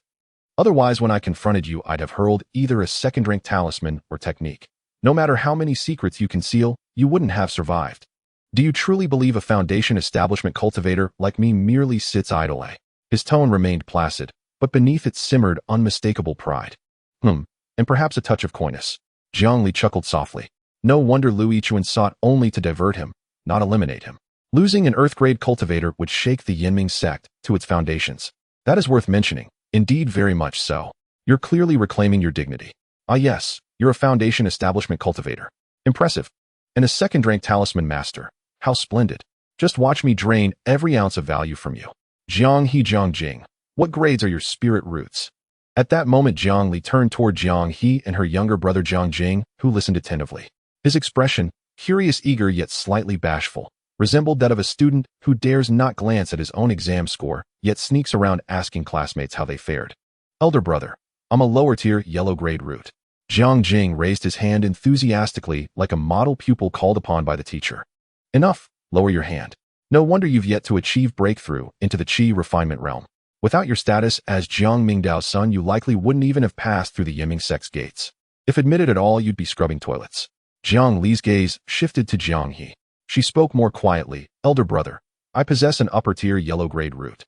Otherwise, when I confronted you, I'd have hurled either a second-rank talisman or technique. No matter how many secrets you conceal, you wouldn't have survived. Do you truly believe a foundation establishment cultivator like me merely sits idle? His tone remained placid, but beneath it simmered unmistakable pride. And perhaps a touch of coyness. Jiang Li chuckled softly. No wonder Lu Yichuan sought only to divert him, not eliminate him. Losing an earth-grade cultivator would shake the Yinming sect to its foundations. That is worth mentioning. Indeed, very much so. You're clearly reclaiming your dignity. Ah yes, you're a foundation establishment cultivator. Impressive. And a second-rank talisman master. How splendid. Just watch me drain every ounce of value from you. Jiang He Jiang Jing. What grades are your spirit roots? At that moment, Jiang Li turned toward Jiang He and her younger brother Jiang Jing, who listened attentively. His expression, curious, eager, yet slightly bashful, resembled that of a student who dares not glance at his own exam score, yet sneaks around asking classmates how they fared. Elder brother, I'm a lower-tier yellow grade root. Jiang Jing raised his hand enthusiastically like a model pupil called upon by the teacher. Enough, lower your hand. No wonder you've yet to achieve breakthrough into the qi refinement realm. Without your status as Jiang Mingdao's son, you likely wouldn't even have passed through the Yiming sect's gates. If admitted at all, you'd be scrubbing toilets. Jiang Li's gaze shifted to Jiang He. She spoke more quietly. Elder brother, I possess an upper-tier yellow-grade root.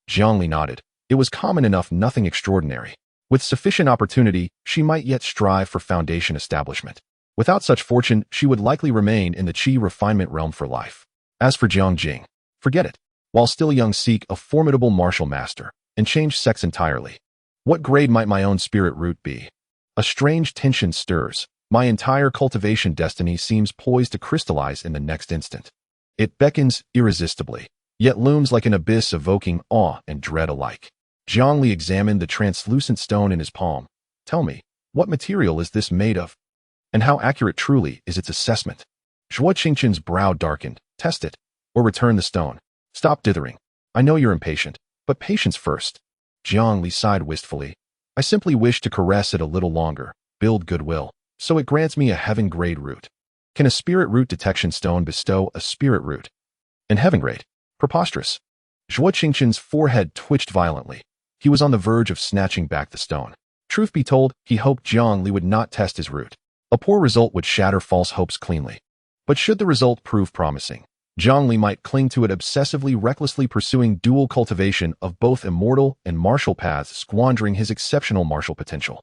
Jiang Li nodded. It was common enough, nothing extraordinary. With sufficient opportunity, she might yet strive for foundation establishment. Without such fortune, she would likely remain in the Qi refinement realm for life. As for Jiang Jing, forget it. While still young, seek a formidable martial master, and change sex entirely. What grade might my own spirit root be? A strange tension stirs. My entire cultivation destiny seems poised to crystallize in the next instant. It beckons irresistibly, yet looms like an abyss, evoking awe and dread alike. Jiang Li examined the translucent stone in his palm. Tell me, what material is this made of? And how accurate truly is its assessment? Zhuo Qingqian's brow darkened. Test it, or return the stone. Stop dithering. I know you're impatient, but patience first. Jiang Li sighed wistfully. I simply wish to caress it a little longer, build goodwill, so it grants me a heaven-grade root. Can a spirit root detection stone bestow a spirit root? In heaven-grade? Preposterous. Zhuo Qingqian's forehead twitched violently. He was on the verge of snatching back the stone. Truth be told, he hoped Jiang Li would not test his root. A poor result would shatter false hopes cleanly. But should the result prove promising, Jiang Li might cling to it obsessively, recklessly pursuing dual cultivation of both immortal and martial paths, squandering his exceptional martial potential.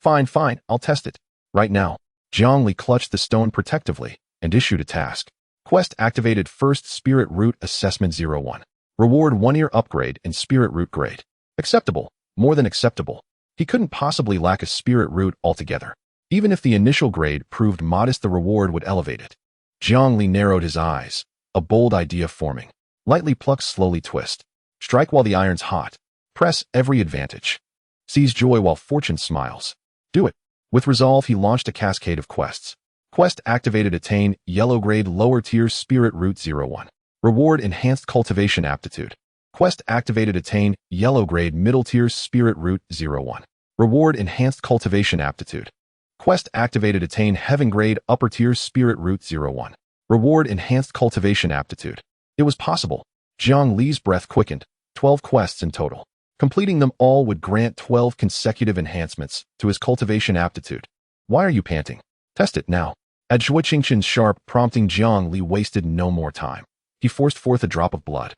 Fine, I'll test it. Right now. Jiang Li clutched the stone protectively and issued a task. Quest activated first spirit root assessment 01. Reward 1-year upgrade in spirit root grade. Acceptable. More than acceptable. He couldn't possibly lack a spirit root altogether. Even if the initial grade proved modest, the reward would elevate it. Jiang Li narrowed his eyes. A bold idea forming. Lightly pluck, slowly twist. Strike while the iron's hot. Press every advantage. Seize joy while fortune smiles. Do it. With resolve, he launched a cascade of quests. Quest activated, attain yellow grade lower tier spirit root 01. Reward enhanced cultivation aptitude. Quest activated, attain yellow grade middle tier spirit root 01. Reward enhanced cultivation aptitude. Quest activated, attain heaven grade upper tier spirit root 01. Reward enhanced cultivation aptitude. It was possible. Jiang Li's breath quickened. 12 quests in total. Completing them all would grant 12 consecutive enhancements to his cultivation aptitude. Why are you panting? Test it now. At Zhuo Qingqian's sharp prompting, Jiang Li wasted no more time. He forced forth a drop of blood.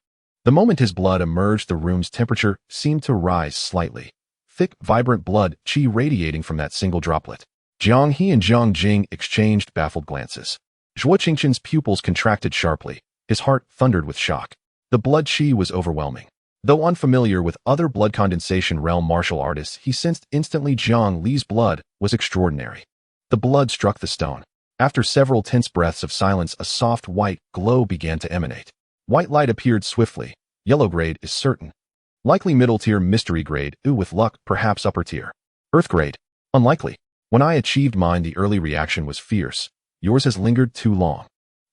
The moment his blood emerged, the room's temperature seemed to rise slightly. Thick, vibrant blood, qi radiating from that single droplet. Jiang He and Jiang Jing exchanged baffled glances. Zhuo Qingqian's pupils contracted sharply. His heart thundered with shock. The blood qi was overwhelming. Though unfamiliar with other blood condensation realm martial artists, he sensed instantly Jiang Li's blood was extraordinary. The blood struck the stone. After several tense breaths of silence, a soft white glow began to emanate. White light appeared swiftly. Yellow grade is certain. Likely middle tier, mystery grade, with luck, perhaps upper tier. Earth grade. Unlikely. When I achieved mine, the early reaction was fierce. Yours has lingered too long.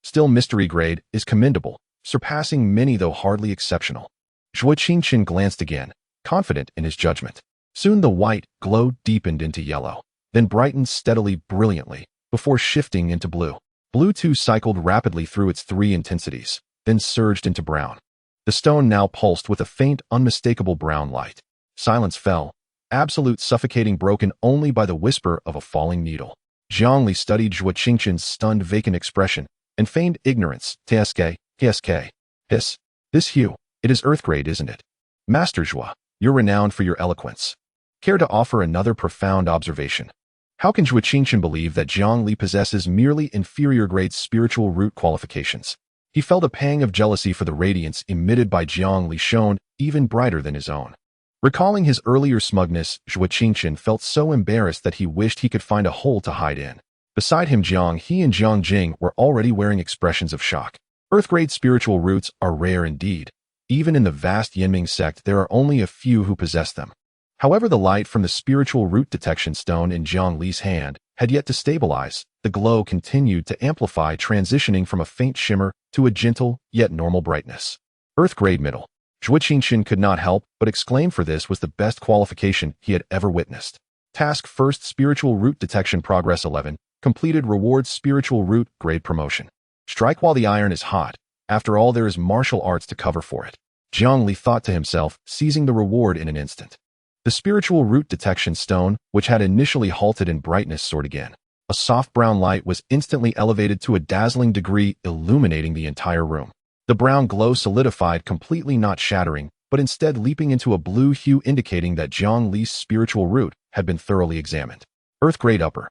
Still, mystery grade is commendable, surpassing many though hardly exceptional. Zhuo Qingqian glanced again, confident in his judgment. Soon the white glow deepened into yellow, then brightened steadily, brilliantly, before shifting into blue. Blue too cycled rapidly through its 3 intensities, then surged into brown. The stone now pulsed with a faint, unmistakable brown light. Silence fell, absolute, suffocating, broken only by the whisper of a falling needle. Jiang Li studied Zhuo Qingqian's stunned, vacant expression and feigned ignorance. TSK. Hiss. This hue. It is earth grade, isn't it? Master Zhuo, you're renowned for your eloquence. Care to offer another profound observation? How can Zhuo Qingqian believe that Jiang Li possesses merely inferior grade spiritual root qualifications? He felt a pang of jealousy for the radiance emitted by Jiang Li, shone even brighter than his own. Recalling his earlier smugness, Zhuo Qingqian felt so embarrassed that he wished he could find a hole to hide in. Beside him, Jiang He and Jiang Jing were already wearing expressions of shock. Earth-grade spiritual roots are rare indeed. Even in the vast Yinming sect, there are only a few who possess them. However, the light from the spiritual root detection stone in Jiang Li's hand had yet to stabilize. The glow continued to amplify, transitioning from a faint shimmer to a gentle, yet normal brightness. Earth-grade middle. Zhuo Qingqian could not help but exclaim, for this was the best qualification he had ever witnessed. Task first, spiritual root detection, progress 11. Completed, rewards spiritual root grade promotion. Strike while the iron is hot. After all, there is martial arts to cover for it. Jiang Li thought to himself, seizing the reward in an instant. The spiritual root detection stone, which had initially halted in brightness, soared again. A soft brown light was instantly elevated to a dazzling degree, illuminating the entire room. The brown glow solidified, completely not shattering, but instead leaping into a blue hue, indicating that Jiang Li's spiritual root had been thoroughly examined. Earth grade upper.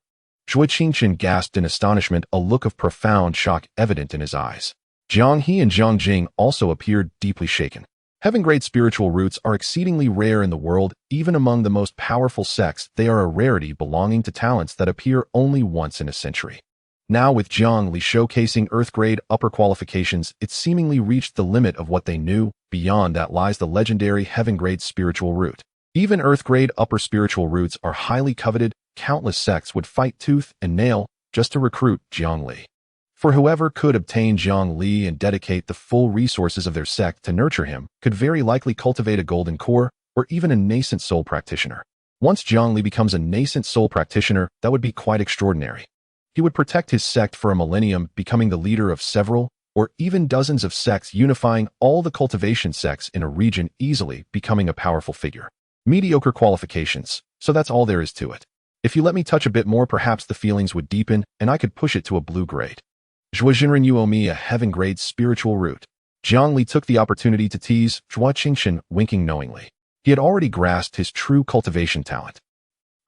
Zhuo Qingchen gasped in astonishment, a look of profound shock evident in his eyes. Jiang He and Jiang Jing also appeared deeply shaken. Heaven-grade spiritual roots are exceedingly rare in the world. Even among the most powerful sects, they are a rarity, belonging to talents that appear only once in a century. Now, with Jiang Li showcasing Earth-grade upper qualifications, it seemingly reached the limit of what they knew. Beyond that lies the legendary Heaven-grade spiritual root. Even Earth-grade upper spiritual roots are highly coveted. Countless sects would fight tooth and nail just to recruit Jiang Li. For whoever could obtain Jiang Li and dedicate the full resources of their sect to nurture him could very likely cultivate a golden core or even a nascent soul practitioner. Once Jiang Li becomes a nascent soul practitioner, that would be quite extraordinary. He would protect his sect for a millennium, becoming the leader of several or even dozens of sects, unifying all the cultivation sects in a region, easily becoming a powerful figure. Mediocre qualifications, so that's all there is to it. If you let me touch a bit more, perhaps the feelings would deepen and I could push it to a blue grade. Zhuo Jinren, you owe me a heaven-grade spiritual root. Jiang Li took the opportunity to tease Zhuo Qingchen, winking knowingly. He had already grasped his true cultivation talent.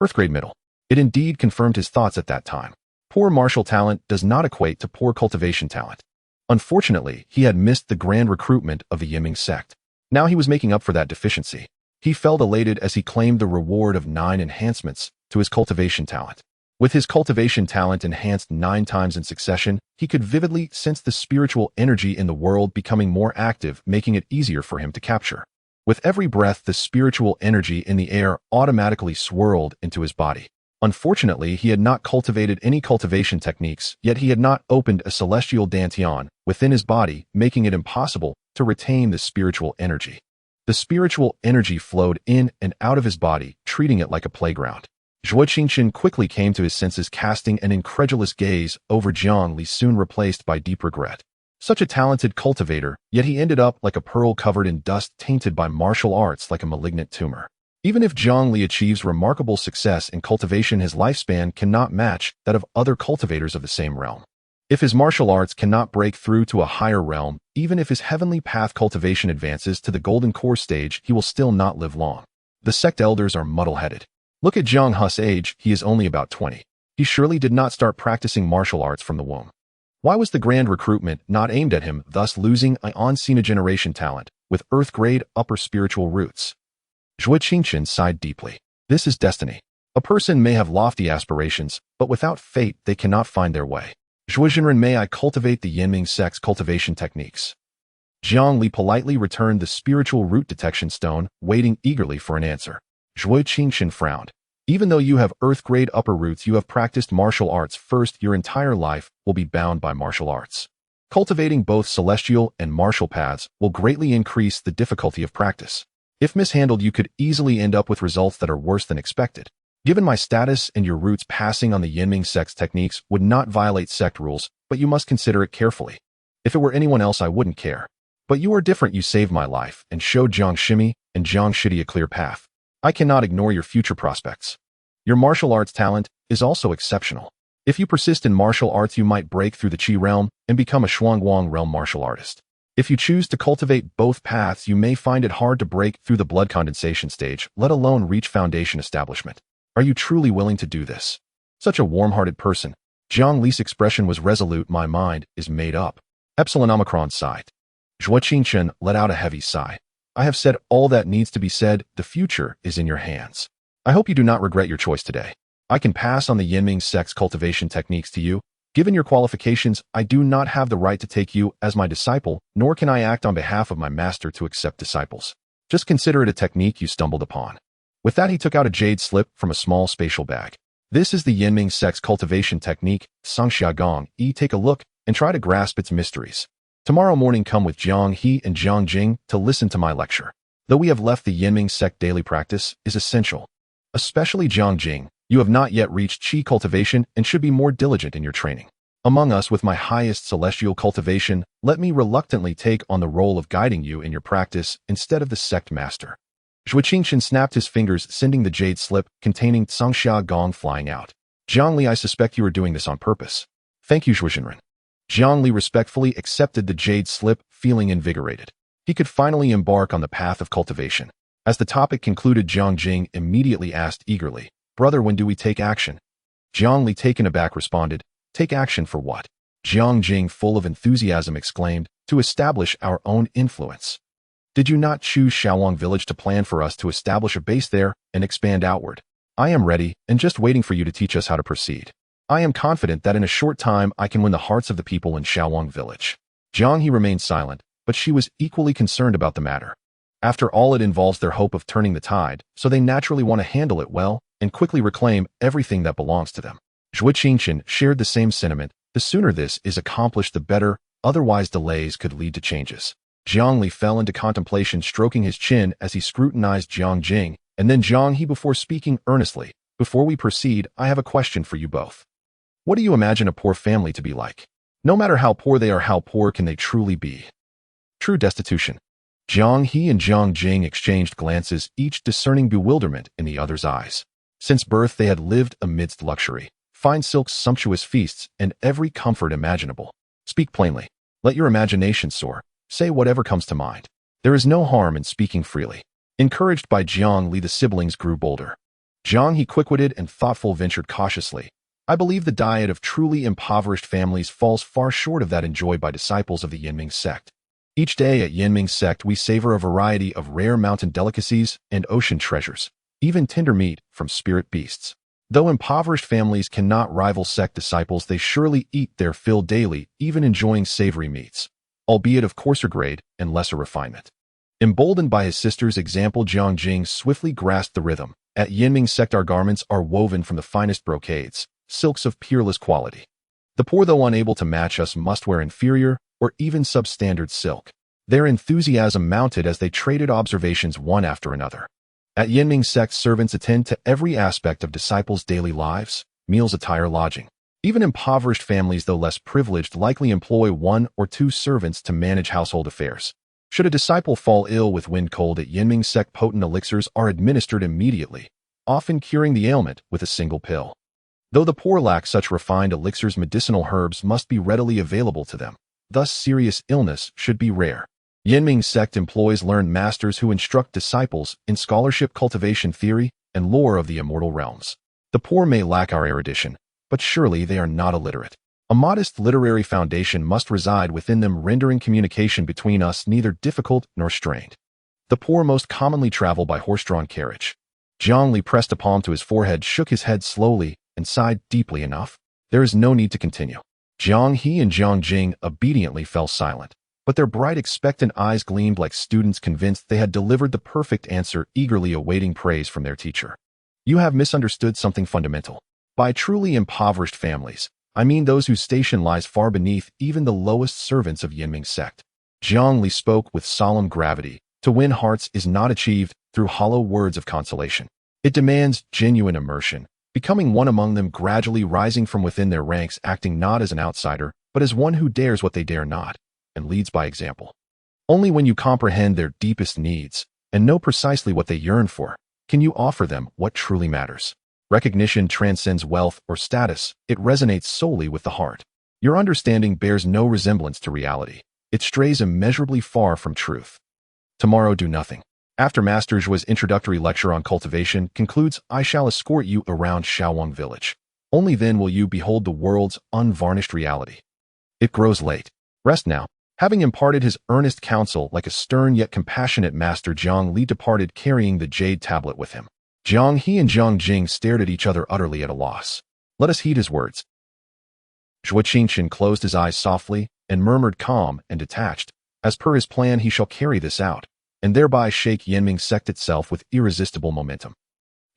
Earth-grade middle. It indeed confirmed his thoughts at that time. Poor martial talent does not equate to poor cultivation talent. Unfortunately, he had missed the grand recruitment of the Yiming sect. Now he was making up for that deficiency. He felt elated as he claimed the reward of 9 enhancements to his cultivation talent. With his cultivation talent enhanced 9 times in succession, he could vividly sense the spiritual energy in the world becoming more active, making it easier for him to capture. With every breath, the spiritual energy in the air automatically swirled into his body. Unfortunately, he had not cultivated any cultivation techniques, yet he had not opened a celestial dantian within his body, making it impossible to retain the spiritual energy. The spiritual energy flowed in and out of his body, treating it like a playground. Zhuo Qingchen quickly came to his senses, casting an incredulous gaze over Jiang Li, soon replaced by deep regret. Such a talented cultivator, yet he ended up like a pearl covered in dust, tainted by martial arts like a malignant tumor. Even if Jiang Li achieves remarkable success in cultivation, his lifespan cannot match that of other cultivators of the same realm. If his martial arts cannot break through to a higher realm, even if his heavenly path cultivation advances to the golden core stage, he will still not live long. The sect elders are muddle-headed. Look at Jiang He's age, he is only about 20. He surely did not start practicing martial arts from the womb. Why was the grand recruitment not aimed at him, thus losing an on-scene generation talent with earth-grade upper spiritual roots? Zhuo Qingchen sighed deeply. This is destiny. A person may have lofty aspirations, but without fate they cannot find their way. Zhuo Jinren, may I cultivate the Yinming sect's cultivation techniques? Jiang Li politely returned the spiritual root detection stone, waiting eagerly for an answer. Zhuo Qingchen frowned. Even though you have earth-grade upper roots, you have practiced martial arts first. Your entire life will be bound by martial arts. Cultivating both celestial and martial paths will greatly increase the difficulty of practice. If mishandled, you could easily end up with results that are worse than expected. Given my status and your roots, passing on the Yinming sect's techniques would not violate sect rules, but you must consider it carefully. If it were anyone else, I wouldn't care. But you are different. You saved my life and showed Jiang Shimi and Jiang Shidi a clear path. I cannot ignore your future prospects. Your martial arts talent is also exceptional. If you persist in martial arts, you might break through the Qi realm and become a Shuangguang realm martial artist. If you choose to cultivate both paths, you may find it hard to break through the blood condensation stage, let alone reach foundation establishment. Are you truly willing to do this? Such a warm-hearted person. Jiang Li's expression was resolute. My mind is made up. Epsilon Omicron sighed. Zhuo Qingchen let out a heavy sigh. I have said all that needs to be said. The future is in your hands. I hope you do not regret your choice today. I can pass on the Yinming sect's cultivation techniques to you. Given your qualifications, I do not have the right to take you as my disciple, nor can I act on behalf of my master to accept disciples. Just consider it a technique you stumbled upon. With that, he took out a jade slip from a small spatial bag. This is the Yinming sect's cultivation technique, Sangxia Gong. Take a look and try to grasp its mysteries. Tomorrow morning, come with Jiang He and Jiang Jing to listen to my lecture. Though we have left the Yinming sect, daily practice is essential. Especially Jiang Jing, you have not yet reached Qi cultivation and should be more diligent in your training. Among us with my highest celestial cultivation, let me reluctantly take on the role of guiding you in your practice instead of the sect master. Zhuo Qingchen snapped his fingers, sending the jade slip containing Zhangxia Gong flying out. Jiang Li, I suspect you are doing this on purpose. Thank you, Zhuo Xinren. Jiang Li respectfully accepted the jade slip, feeling invigorated. He could finally embark on the path of cultivation. As the topic concluded, Jiang Jing immediately asked eagerly, "Brother, when do we take action?" Jiang Li, taken aback, responded, "Take action for what?" Jiang Jing, full of enthusiasm, exclaimed, "To establish our own influence. Did you not choose Shaowang Village to plan for us to establish a base there and expand outward? I am ready and just waiting for you to teach us how to proceed. I am confident that in a short time I can win the hearts of the people in Shaowang Village." Jiang He remained silent, but she was equally concerned about the matter. After all, it involves their hope of turning the tide, so they naturally want to handle it well and quickly reclaim everything that belongs to them. Zhuo Qingchen shared the same sentiment. The sooner this is accomplished, the better, otherwise delays could lead to changes. Jiang Li fell into contemplation, stroking his chin as he scrutinized Jiang Jing, and then Jiang He before speaking earnestly. "Before we proceed, I have a question for you both. What do you imagine a poor family to be like? No matter how poor they are, how poor can they truly be? True destitution." Jiang He and Jiang Jing exchanged glances, each discerning bewilderment in the other's eyes. Since birth they had lived amidst luxury, fine silks, sumptuous feasts, and every comfort imaginable. Speak plainly. Let your imagination soar. Say whatever comes to mind. There is no harm in speaking freely. Encouraged by Jiang Li, the siblings grew bolder. Jiang He, quick-witted and thoughtful, ventured cautiously, "I believe the diet of truly impoverished families falls far short of that enjoyed by disciples of the Yinming sect. Each day at Yinming sect we savor a variety of rare mountain delicacies and ocean treasures, even tender meat from spirit beasts. Though impoverished families cannot rival sect disciples, they surely eat their fill daily, even enjoying savory meats, albeit of coarser grade and lesser refinement." Emboldened by his sister's example, Jiang Jing swiftly grasped the rhythm. "At Yinming sect our garments are woven from the finest brocades, silks of peerless quality. The poor, though unable to match us, must wear inferior or even substandard silk." Their enthusiasm mounted as they traded observations one after another. At Yinming sect, servants attend to every aspect of disciples' daily lives: meals, attire, lodging. Even impoverished families, though less privileged, likely employ 1 or 2 servants to manage household affairs. Should a disciple fall ill with wind cold, at Yinming sect potent elixirs are administered immediately, often curing the ailment with a single pill. Though the poor lack such refined elixirs, medicinal herbs must be readily available to them. Thus serious illness should be rare. Yinming sect employs learned masters who instruct disciples in scholarship, cultivation, theory, and lore of the immortal realms. The poor may lack our erudition, but surely they are not illiterate. A modest literary foundation must reside within them, rendering communication between us neither difficult nor strained. The poor most commonly travel by horse-drawn carriage. Jiang Li pressed a palm to his forehead, shook his head slowly, and sighed deeply. "Enough. There is no need to continue." Jiang He and Jiang Jing obediently fell silent, but their bright, expectant eyes gleamed like students convinced they had delivered the perfect answer, eagerly awaiting praise from their teacher. "You have misunderstood something fundamental. By truly impoverished families, I mean those whose station lies far beneath even the lowest servants of Yinming sect." Jiang Li spoke with solemn gravity. "To win hearts is not achieved through hollow words of consolation. It demands genuine immersion, becoming one among them, gradually rising from within their ranks, acting not as an outsider, but as one who dares what they dare not, and leads by example. Only when you comprehend their deepest needs and know precisely what they yearn for, can you offer them what truly matters. Recognition transcends wealth or status. It resonates solely with the heart. Your understanding bears no resemblance to reality. It strays immeasurably far from truth. Tomorrow do nothing. After Master Zhuo's introductory lecture on cultivation concludes, I shall escort you around Shaowang Village. Only then will you behold the world's unvarnished reality. It grows late. Rest now." Having imparted his earnest counsel like a stern yet compassionate master, Jiang Li departed, carrying the jade tablet with him. Jiang He and Jiang Jing stared at each other, utterly at a loss. Let us heed his words. Zhuo Qingchen closed his eyes softly and murmured, calm and detached, "As per his plan, he shall carry this out, and thereby shake Yinming sect itself with irresistible momentum.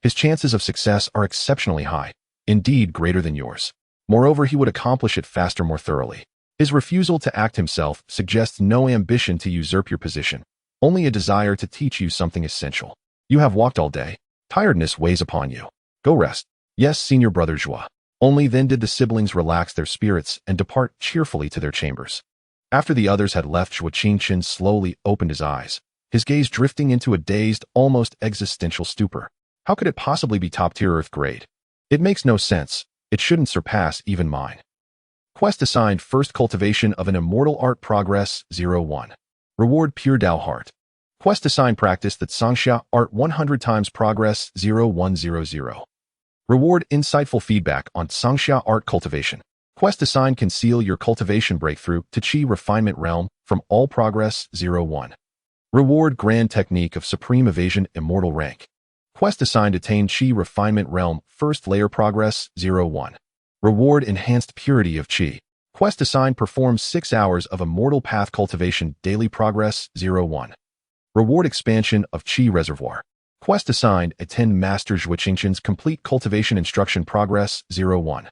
His chances of success are exceptionally high, indeed greater than yours. Moreover, he would accomplish it faster, more thoroughly. His refusal to act himself suggests no ambition to usurp your position, only a desire to teach you something essential. You have walked all day. Tiredness weighs upon you. Go rest. Yes, senior brother Zhuo." Only then did the siblings relax their spirits and depart cheerfully to their chambers. After the others had left, Zhuo Qingchen slowly opened his eyes, his gaze drifting into a dazed, almost existential stupor. How could it possibly be top-tier Earth grade? It makes no sense. It shouldn't surpass even mine. Quest assigned First Cultivation of an Immortal Art Progress 01. Reward Pure Dao Heart. Quest assigned Practice that Sangxia Art 100 times Progress 0100. Reward Insightful Feedback on Sangxia Art Cultivation. Quest assigned Conceal Your Cultivation Breakthrough to Qi Refinement Realm from All Progress 01. Reward Grand Technique of Supreme Evasion Immortal Rank. Quest assigned Attain Qi Refinement Realm First Layer Progress 01. Reward Enhanced Purity of Qi. Quest assigned Perform 6 hours of Immortal Path Cultivation Daily Progress 01. Reward Expansion of Qi Reservoir. Quest assigned Attend Master Zhuo Qingchen's Complete Cultivation Instruction Progress 01.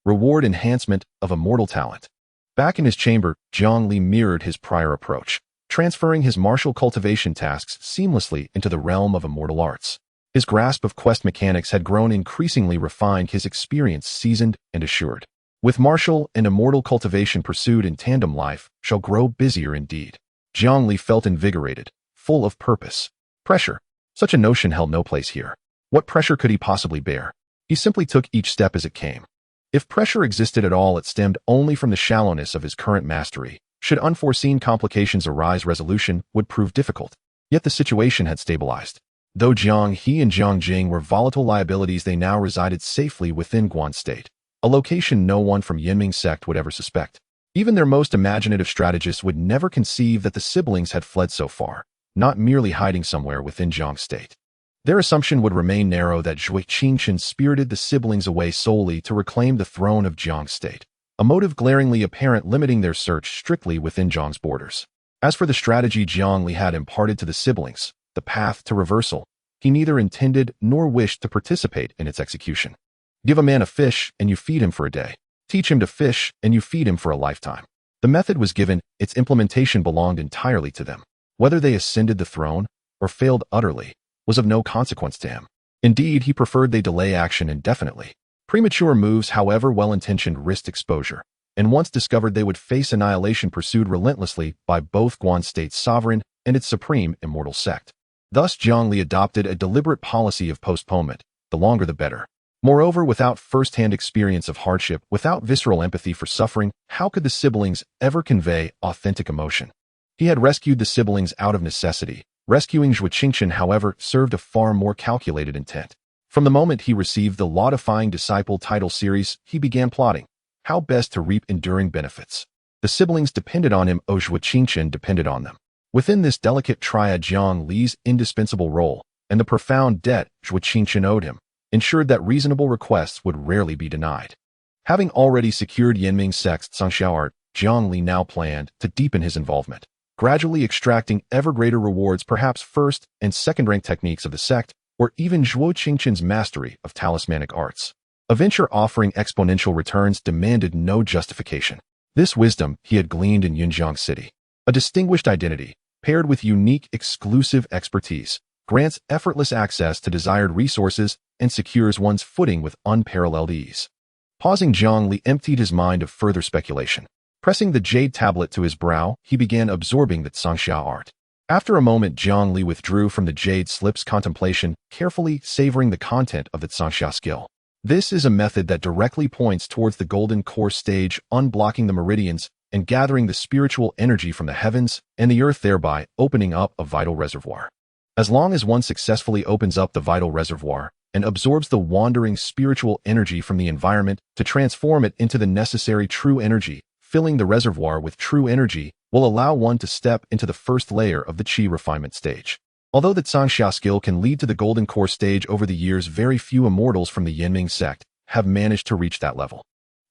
Reward Enhancement of Immortal Talent. Back in his chamber, Jiang Li mirrored his prior approach, transferring his martial cultivation tasks seamlessly into the realm of immortal arts. His grasp of quest mechanics had grown increasingly refined, his experience seasoned and assured. With martial and immortal cultivation pursued in tandem, life shall grow busier indeed. Jiang Li felt invigorated, full of purpose. Pressure. Such a notion held no place here. What pressure could he possibly bear? He simply took each step as it came. If pressure existed at all, it stemmed only from the shallowness of his current mastery. Should unforeseen complications arise, resolution would prove difficult. Yet the situation had stabilized. Though Jiang He and Jiang Jing were volatile liabilities, they now resided safely within Guan State, a location no one from Yinming sect would ever suspect. Even their most imaginative strategists would never conceive that the siblings had fled so far, not merely hiding somewhere within Jiang State. Their assumption would remain narrow that Zhuo Qingchen spirited the siblings away solely to reclaim the throne of Jiang State, a motive glaringly apparent, limiting their search strictly within Jiang's borders. As for the strategy Jiang Li had imparted to the siblings, the path to reversal, he neither intended nor wished to participate in its execution. Give a man a fish and you feed him for a day. Teach him to fish and you feed him for a lifetime. The method was given, its implementation belonged entirely to them. Whether they ascended the throne or failed utterly was of no consequence to him. Indeed, he preferred they delay action indefinitely. Premature moves, however well-intentioned, risked exposure, and once discovered they would face annihilation, pursued relentlessly by both Guan State's sovereign and its supreme immortal sect. Thus Jiang Li adopted a deliberate policy of postponement, the longer the better. Moreover, without first-hand experience of hardship, without visceral empathy for suffering, how could the siblings ever convey authentic emotion? He had rescued the siblings out of necessity. Rescuing Zhuo Qingchen, however, served a far more calculated intent. From the moment he received the law-defying disciple title series, he began plotting how best to reap enduring benefits. The siblings depended on him, Zhuo Qingchen depended on them. Within this delicate triad, Jiang Li's indispensable role and the profound debt Zhuo Qingchen owed him ensured that reasonable requests would rarely be denied. Having already secured Yinming sect's Sangxia art, Jiang Li now planned to deepen his involvement, gradually extracting ever greater rewards, perhaps first and second-rank techniques of the sect, or even Zhuo Qingchen's mastery of talismanic arts. A venture offering exponential returns demanded no justification. This wisdom he had gleaned in Yunjiang City. A distinguished identity, paired with unique, exclusive expertise, grants effortless access to desired resources and secures one's footing with unparalleled ease. Pausing, Jiang Li emptied his mind of further speculation. Pressing the jade tablet to his brow, he began absorbing the Sangxia art. After a moment, Jiang Li withdrew from the jade slip's contemplation, carefully savoring the content of the Sangxia skill. This is a method that directly points towards the golden core stage, unblocking the meridians and gathering the spiritual energy from the heavens and the earth, thereby opening up a vital reservoir. As long as one successfully opens up the vital reservoir and absorbs the wandering spiritual energy from the environment to transform it into the necessary true energy, filling the reservoir with true energy will allow one to step into the first layer of the Qi refinement stage. Although the Sangxia skill can lead to the golden core stage, over the years very few immortals from the Yinming sect have managed to reach that level.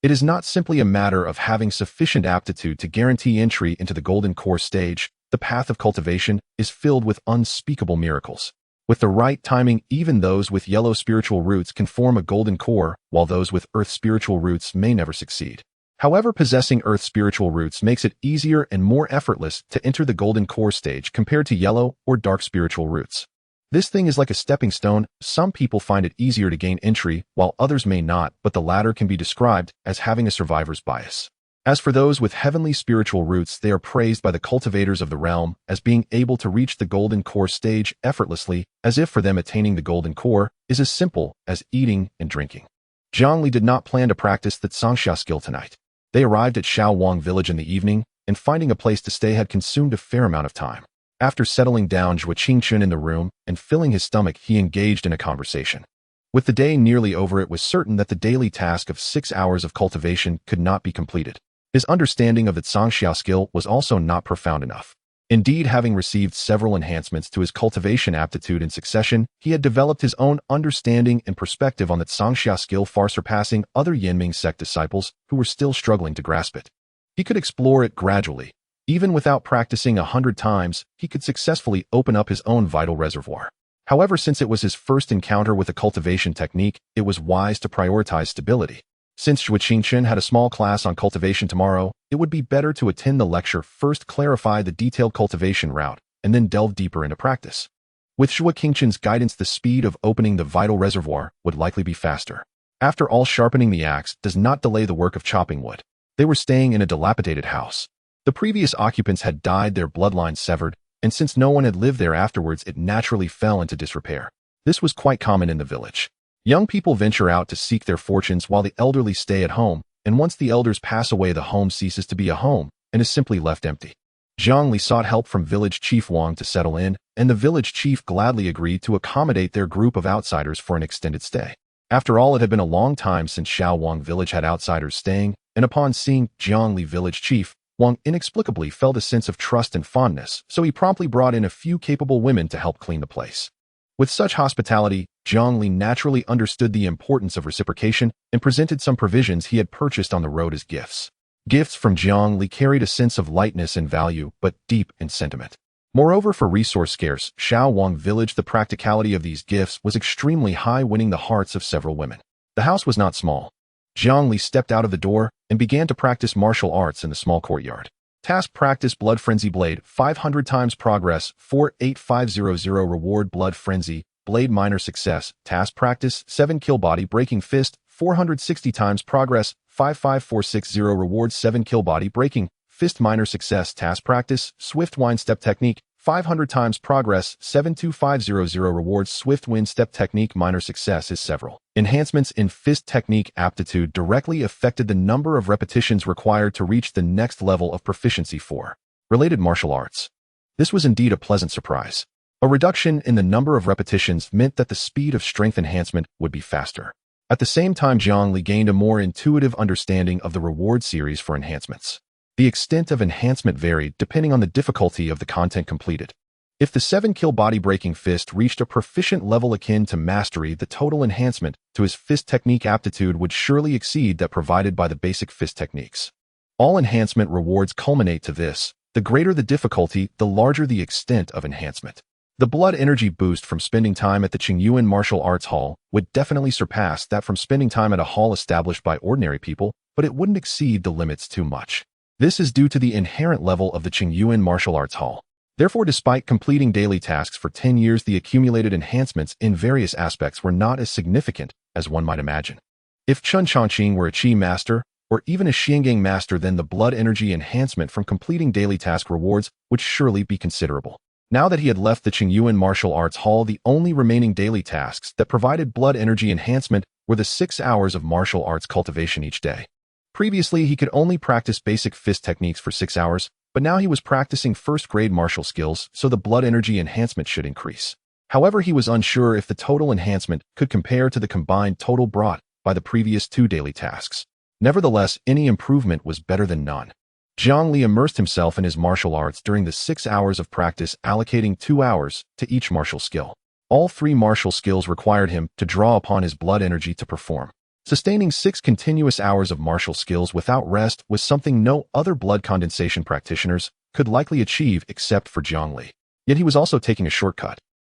It is not simply a matter of having sufficient aptitude to guarantee entry into the golden core stage. The path of cultivation is filled with unspeakable miracles. With the right timing, even those with yellow spiritual roots can form a golden core, while those with earth spiritual roots may never succeed. However, possessing earth spiritual roots makes it easier and more effortless to enter the golden core stage compared to yellow or dark spiritual roots. This thing is like a stepping stone. Some people find it easier to gain entry, while others may not, but the latter can be described as having a survivor's bias. As for those with heavenly spiritual roots, they are praised by the cultivators of the realm as being able to reach the golden core stage effortlessly, as if for them attaining the golden core is as simple as eating and drinking. Jiang Li did not plan to practice the Zhangxia skill tonight. They arrived at Shaowang village in the evening, and finding a place to stay had consumed a fair amount of time. After settling down Zhuo Qingchun in the room and filling his stomach, he engaged in a conversation. With the day nearly over, it was certain that the daily task of 6 hours of cultivation could not be completed. His understanding of the Zhangxia skill was also not profound enough. Indeed, having received several enhancements to his cultivation aptitude in succession, he had developed his own understanding and perspective on the Zhangxia skill, far surpassing other Yanming sect disciples who were still struggling to grasp it. He could explore it gradually. Even without practicing 100 times, he could successfully open up his own vital reservoir. However, since it was his first encounter with a cultivation technique, it was wise to prioritize stability. Since Zhuo Qingchun had a small class on cultivation tomorrow, it would be better to attend the lecture, first clarify the detailed cultivation route, and then delve deeper into practice. With Zhuo Qingchun's guidance, the speed of opening the vital reservoir would likely be faster. After all, sharpening the axe does not delay the work of chopping wood. They were staying in a dilapidated house. The previous occupants had died, their bloodlines severed, and since no one had lived there afterwards, it naturally fell into disrepair. This was quite common in the village. Young people venture out to seek their fortunes while the elderly stay at home, and once the elders pass away, the home ceases to be a home and is simply left empty. Jiang Li sought help from village chief Wang to settle in, and the village chief gladly agreed to accommodate their group of outsiders for an extended stay. After all, it had been a long time since Shaowang village had outsiders staying, and upon seeing Jiang Li village chief, Wang inexplicably felt a sense of trust and fondness, so he promptly brought in a few capable women to help clean the place. With such hospitality, Jiang Li naturally understood the importance of reciprocation and presented some provisions he had purchased on the road as gifts. Gifts from Jiang Li carried a sense of lightness and value, but deep in sentiment. Moreover, for resource-scarce Shaowang village, the practicality of these gifts was extremely high, winning the hearts of several women. The house was not small. Jiang Li stepped out of the door and began to practice martial arts in the small courtyard. Task: practice Blood Frenzy Blade, 500 times progress, 48500 reward. Blood Frenzy Blade minor success. Task: practice 7 kill body breaking fist, 460 times progress, 55460 reward. 7 kill body breaking fist minor success. Task: practice Swift Wind Step Technique, 500 times progress, 72500 rewards. Swift Wind Step Technique minor success. Is several enhancements in fist technique aptitude directly affected the number of repetitions required to reach the next level of proficiency for related martial arts. This was indeed a pleasant surprise. A reduction in the number of repetitions meant that the speed of strength enhancement would be faster. At the same time, Jiang Li gained a more intuitive understanding of the reward series for enhancements. The extent of enhancement varied depending on the difficulty of the content completed. If the 7 kill body breaking fist reached a proficient level akin to mastery, the total enhancement to his fist technique aptitude would surely exceed that provided by the basic fist techniques. All enhancement rewards culminate to this: the greater the difficulty, the larger the extent of enhancement. The blood energy boost from spending time at the Qingyuan Martial Arts Hall would definitely surpass that from spending time at a hall established by ordinary people, but it wouldn't exceed the limits too much. This is due to the inherent level of the Qingyuan Martial Arts Hall. Therefore, despite completing daily tasks for 10 years, the accumulated enhancements in various aspects were not as significant as one might imagine. If Chun Chongqing were a Qi master, or even a Xiangang master, then the blood energy enhancement from completing daily task rewards would surely be considerable. Now that he had left the Qingyuan Martial Arts Hall, the only remaining daily tasks that provided blood energy enhancement were the 6 hours of martial arts cultivation each day. Previously, he could only practice basic fist techniques for 6 hours, but now he was practicing first-grade martial skills, so the blood energy enhancement should increase. However, he was unsure if the total enhancement could compare to the combined total brought by the previous 2 daily tasks. Nevertheless, any improvement was better than none. Jiang Li immersed himself in his martial arts during the 6 hours of practice, allocating 2 hours to each martial skill. All 3 martial skills required him to draw upon his blood energy to perform. Sustaining 6 continuous hours of martial skills without rest was something no other blood condensation practitioners could likely achieve except for Jiang Li. Yet he was also taking a shortcut.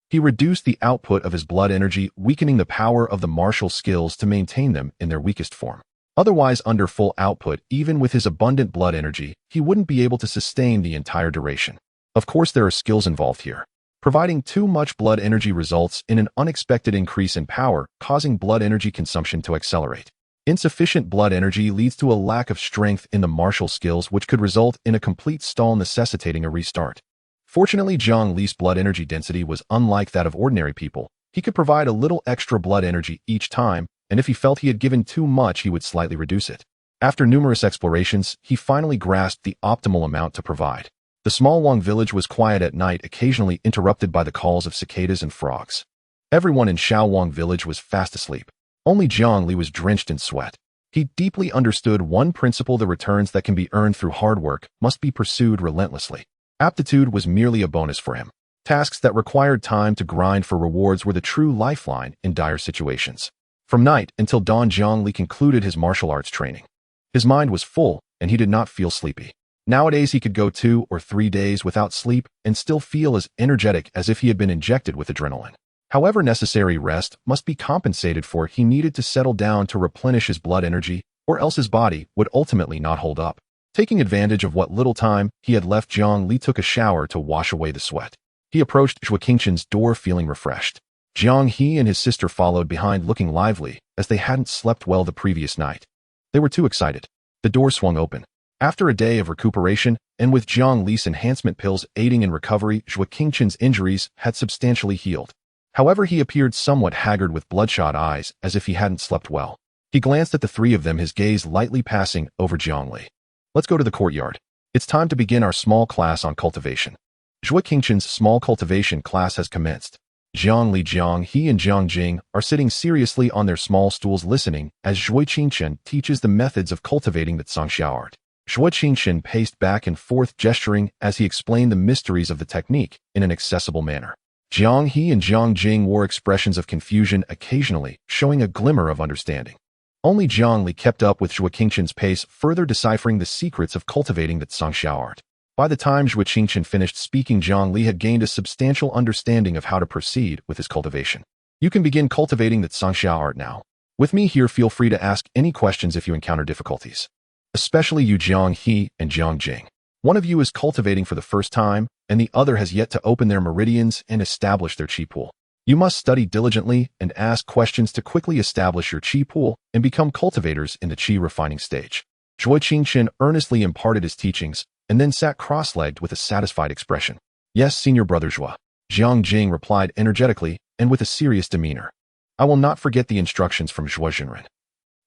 He reduced the output of his blood energy, weakening the power of the martial skills to maintain them in their weakest form. Otherwise, under full output, even with his abundant blood energy, he wouldn't be able to sustain the entire duration. Of course, there are skills involved here. Providing too much blood energy results in an unexpected increase in power, causing blood energy consumption to accelerate. Insufficient blood energy leads to a lack of strength in the martial skills, which could result in a complete stall necessitating a restart. Fortunately, Jiang Li's blood energy density was unlike that of ordinary people. He could provide a little extra blood energy each time, and if he felt he had given too much, he would slightly reduce it. After numerous explorations, he finally grasped the optimal amount to provide. The small Wang village was quiet at night, occasionally interrupted by the calls of cicadas and frogs. Everyone in Shaowang village was fast asleep. Only Jiang Li was drenched in sweat. He deeply understood one principle: the returns that can be earned through hard work must be pursued relentlessly. Aptitude was merely a bonus for him. Tasks that required time to grind for rewards were the true lifeline in dire situations. From night until dawn, Jiang Li concluded his martial arts training. His mind was full, and he did not feel sleepy. Nowadays, he could go 2 or 3 days without sleep and still feel as energetic as if he had been injected with adrenaline. However, necessary rest must be compensated for. He needed to settle down to replenish his blood energy, or else his body would ultimately not hold up. Taking advantage of what little time he had left, Jiang Li took a shower to wash away the sweat. He approached Zhuo Qingshan's door feeling refreshed. Jiang He and his sister followed behind, looking lively, as they hadn't slept well the previous night. They were too excited. The door swung open. After a day of recuperation, and with Jiang Li's enhancement pills aiding in recovery, Zhuo Qingshan's injuries had substantially healed. However, he appeared somewhat haggard with bloodshot eyes, as if he hadn't slept well. He glanced at the three of them, his gaze lightly passing over Jiang Li. Let's go to the courtyard. It's time to begin our small class on cultivation. Zhuo Qingshan's small cultivation class has commenced. Jiang Li, Jiang He, and Jiang Jing are sitting seriously on their small stools listening as Zhuo Qingshan teaches the methods of cultivating the Zhangxiao art. Zhuo Qingshan paced back and forth, gesturing as he explained the mysteries of the technique in an accessible manner. Jiang He and Jiang Jing wore expressions of confusion, occasionally showing a glimmer of understanding. Only Jiang Li kept up with Zhuo Qingshan's pace, further deciphering the secrets of cultivating the Zhangxiao art. By the time Zhuo Qingshan finished speaking, Jiang Li had gained a substantial understanding of how to proceed with his cultivation. You can begin cultivating the Zhangxiao art now. With me here, feel free to ask any questions if you encounter difficulties. Especially you, Jiang He and Jiang Jing. One of you is cultivating for the first time, and the other has yet to open their meridians and establish their chi pool. You must study diligently and ask questions to quickly establish your chi pool and become cultivators in the chi refining stage. Zhuo Qingshan earnestly imparted his teachings and then sat cross-legged with a satisfied expression. Yes, senior brother Zhuo. Jiang Jing replied energetically and with a serious demeanor. I will not forget the instructions from Zhuo Zhenren.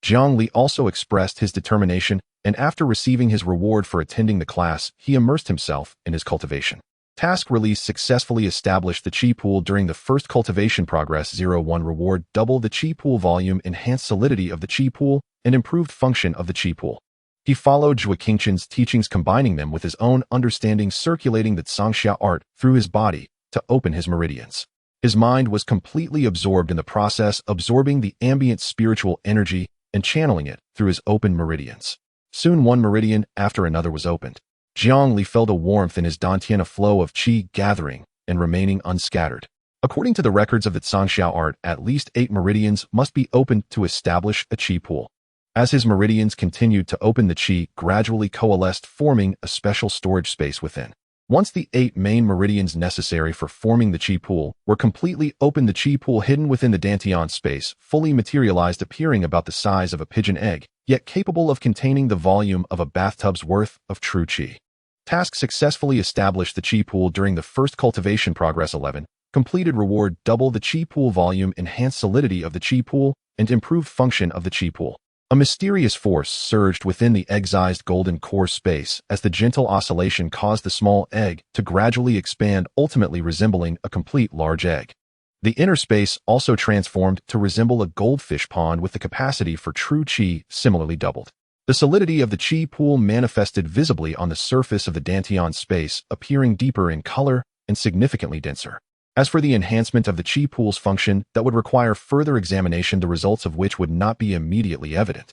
Jiang Li also expressed his determination, and after receiving his reward for attending the class, he immersed himself in his cultivation. Task release: successfully established the chi pool during the first cultivation. Progress 01 reward: double the chi pool volume, enhanced solidity of the chi pool, and improved function of the chi pool. He followed Zhuo Qingshan's teachings, combining them with his own understanding, circulating the Zhangxiao art through his body to open his meridians. His mind was completely absorbed in the process, absorbing the ambient spiritual energy and channeling it through his open meridians. Soon one meridian after another was opened. Jiang Li felt a warmth in his dantian, a flow of qi gathering and remaining unscattered. According to the records of the Zhangxiao art, at least 8 meridians must be opened to establish a qi pool. As his meridians continued to open, the qi gradually coalesced, forming a special storage space within. Once the 8 main meridians necessary for forming the qi pool were completely opened, the qi pool hidden within the dantian space fully materialized, appearing about the size of a pigeon egg, yet capable of containing the volume of a bathtub's worth of true qi. Task: successfully established the qi pool during the first cultivation. Progress 11. Completed. Reward: double the qi pool volume, enhanced solidity of the qi pool, and improved function of the qi pool. A mysterious force surged within the egg-sized golden core space as the gentle oscillation caused the small egg to gradually expand, ultimately resembling a complete large egg. The inner space also transformed to resemble a goldfish pond with the capacity for true qi similarly doubled. The solidity of the qi pool manifested visibly on the surface of the dantian space, appearing deeper in color and significantly denser. As for the enhancement of the qi pool's function, that would require further examination, the results of which would not be immediately evident.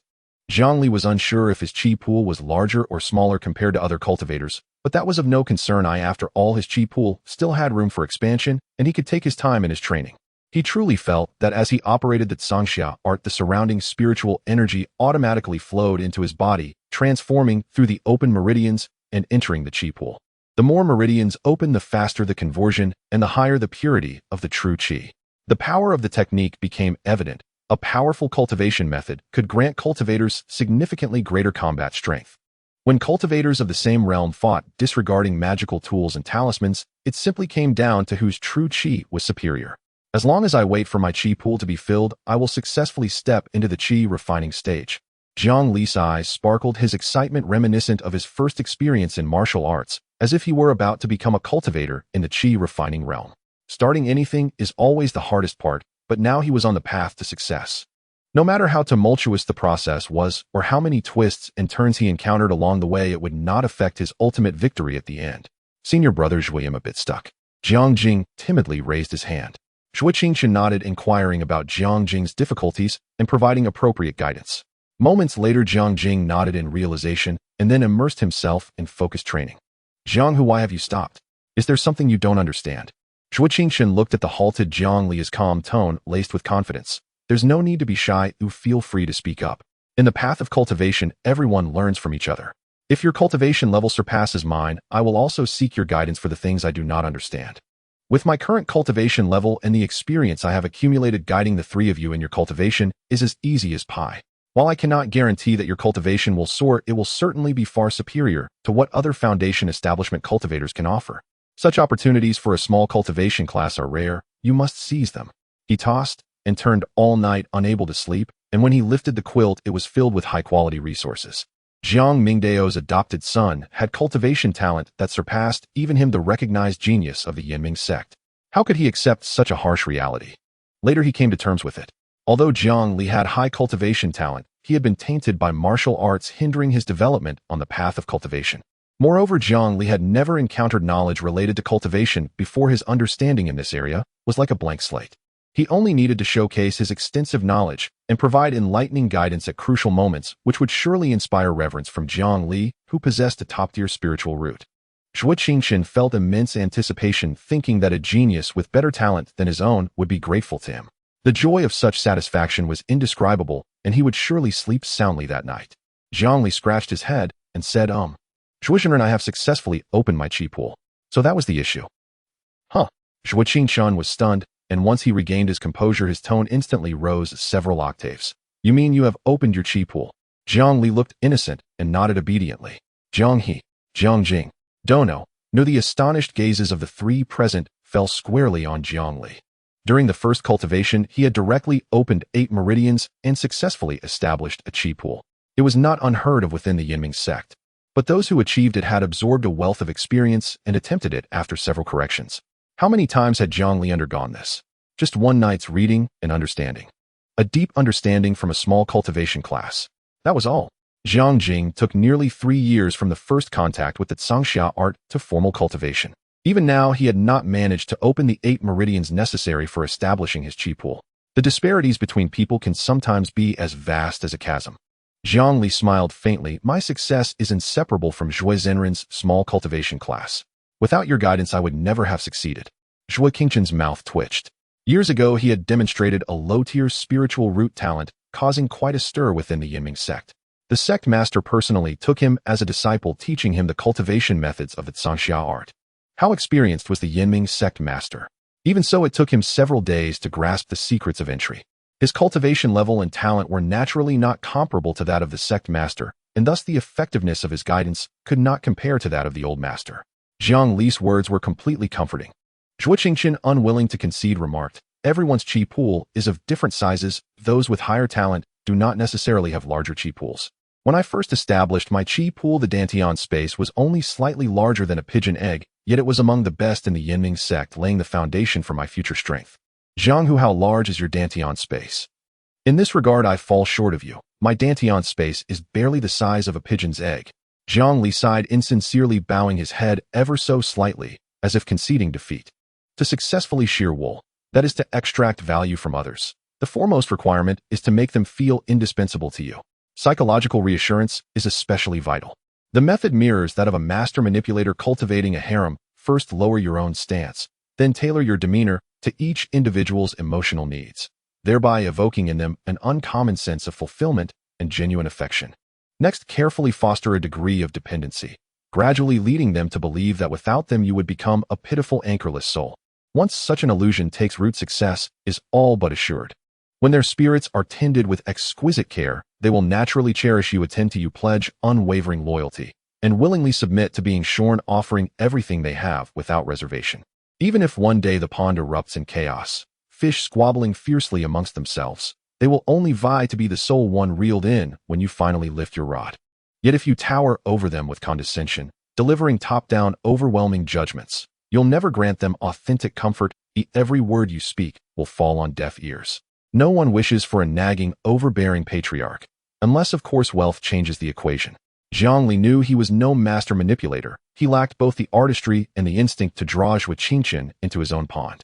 Jiang Li was unsure if his qi pool was larger or smaller compared to other cultivators, but that was of no concern. After all, his qi pool still had room for expansion, and he could take his time in his training. He truly felt that as he operated the Zhangxiao art, the surrounding spiritual energy automatically flowed into his body, transforming through the open meridians and entering the qi pool. The more meridians open, the faster the conversion and the higher the purity of the true qi. The power of the technique became evident. A powerful cultivation method could grant cultivators significantly greater combat strength. When cultivators of the same realm fought, disregarding magical tools and talismans, it simply came down to whose true qi was superior. As long as I wait for my qi pool to be filled, I will successfully step into the qi refining stage. Jiang Li's eyes sparkled, his excitement reminiscent of his first experience in martial arts, as if he were about to become a cultivator in the qi refining realm. Starting anything is always the hardest part, but now he was on the path to success. No matter how tumultuous the process was, or how many twists and turns he encountered along the way, it would not affect his ultimate victory at the end. Senior brother Zhui am a bit stuck. Jiang Jing timidly raised his hand. Zhui Qingchen nodded, inquiring about Jiang Jing's difficulties and providing appropriate guidance. Moments later, Jiang Jing nodded in realization and then immersed himself in focused training. Jiang Hu, why have you stopped? Is there something you don't understand? Zhui Qingchen looked at the halted Jiang Li, his calm tone laced with confidence. There's no need to be shy, feel free to speak up. In the path of cultivation, everyone learns from each other. If your cultivation level surpasses mine, I will also seek your guidance for the things I do not understand. With my current cultivation level and the experience I have accumulated, guiding the three of you in your cultivation is as easy as pie. While I cannot guarantee that your cultivation will soar, it will certainly be far superior to what other foundation establishment cultivators can offer. Such opportunities for a small cultivation class are rare. You must seize them. He tossed and turned all night, unable to sleep, and when he lifted the quilt, it was filled with high-quality resources. Jiang Mingdao's adopted son had cultivation talent that surpassed even him, the recognized genius of the Yinming sect. How could he accept such a harsh reality? Later he came to terms with it. Although Jiang Li had high cultivation talent, he had been tainted by martial arts, hindering his development on the path of cultivation. Moreover, Jiang Li had never encountered knowledge related to cultivation before. His understanding in this area was like a blank slate. He only needed to showcase his extensive knowledge and provide enlightening guidance at crucial moments, which would surely inspire reverence from Jiang Li, who possessed a top-tier spiritual root. Zhui Qingchen felt immense anticipation, thinking that a genius with better talent than his own would be grateful to him. The joy of such satisfaction was indescribable, and he would surely sleep soundly that night. Jiang Li scratched his head and said, Zhuizhen and I have successfully opened my qi pool. So that was the issue. Huh. Zhui Qingchen was stunned, and once he regained his composure, his tone instantly rose several octaves. You mean you have opened your qi pool? Jiang Li looked innocent and nodded obediently. Jiang He, Jiang Jing, Dono, no, the astonished gazes of the three present fell squarely on Jiang Li. During the first cultivation, he had directly opened 8 meridians and successfully established a qi pool. It was not unheard of within the Yinming sect. But those who achieved it had absorbed a wealth of experience and attempted it after several corrections. How many times had Jiang Li undergone this? Just one night's reading and understanding. A deep understanding from a small cultivation class. That was all. Jiang Jing took nearly 3 years from the first contact with the Zhangxia art to formal cultivation. Even now, he had not managed to open the 8 meridians necessary for establishing his qi pool. The disparities between people can sometimes be as vast as a chasm. Jiang Li smiled faintly. My success is inseparable from Zhui Zhenren's small cultivation class. Without your guidance, I would never have succeeded. Zhui Qingchen's mouth twitched. Years ago, he had demonstrated a low-tier spiritual root talent, causing quite a stir within the Yinming sect. The sect master personally took him as a disciple, teaching him the cultivation methods of the Zhangxia art. How experienced was the Yinming sect master? Even so, it took him several days to grasp the secrets of entry. His cultivation level and talent were naturally not comparable to that of the sect master, and thus the effectiveness of his guidance could not compare to that of the old master. Jiang Li's words were completely comforting. Zhui Qingchen, unwilling to concede, remarked, everyone's qi pool is of different sizes. Those with higher talent do not necessarily have larger qi pools. When I first established my qi pool, the Dantian space was only slightly larger than a pigeon egg, yet it was among the best in the Yinming sect, laying the foundation for my future strength. Jiang Hu, how large is your Dantian space? In this regard, I fall short of you. My Dantian space is barely the size of a pigeon's egg. Jiang Li sighed, insincerely bowing his head ever so slightly, as if conceding defeat. To successfully shear wool, that is to extract value from others, the foremost requirement is to make them feel indispensable to you. Psychological reassurance is especially vital. The method mirrors that of a master manipulator cultivating a harem. First, lower your own stance, then tailor your demeanor to each individual's emotional needs, thereby evoking in them an uncommon sense of fulfillment and genuine affection. Next, carefully foster a degree of dependency. gradually leading them to believe that without them you would become a pitiful anchorless soul. Once such an illusion takes root, success is all but assured. When their spirits are tended with exquisite care, they will naturally cherish you, attend to you, pledge unwavering loyalty, and willingly submit to being shorn, offering everything they have without reservation. Even if one day the pond erupts in chaos, fish squabbling fiercely amongst themselves, they will only vie to be the sole one reeled in when you finally lift your rod. Yet if you tower over them with condescension, delivering top-down overwhelming judgments, you'll never grant them authentic comfort. Every word you speak will fall on deaf ears. No one wishes for a nagging, overbearing patriarch, unless of course wealth changes the equation. Jiang Li knew he was no master manipulator. He lacked both the artistry and the instinct to draw Zhuo Qingchen into his own pond.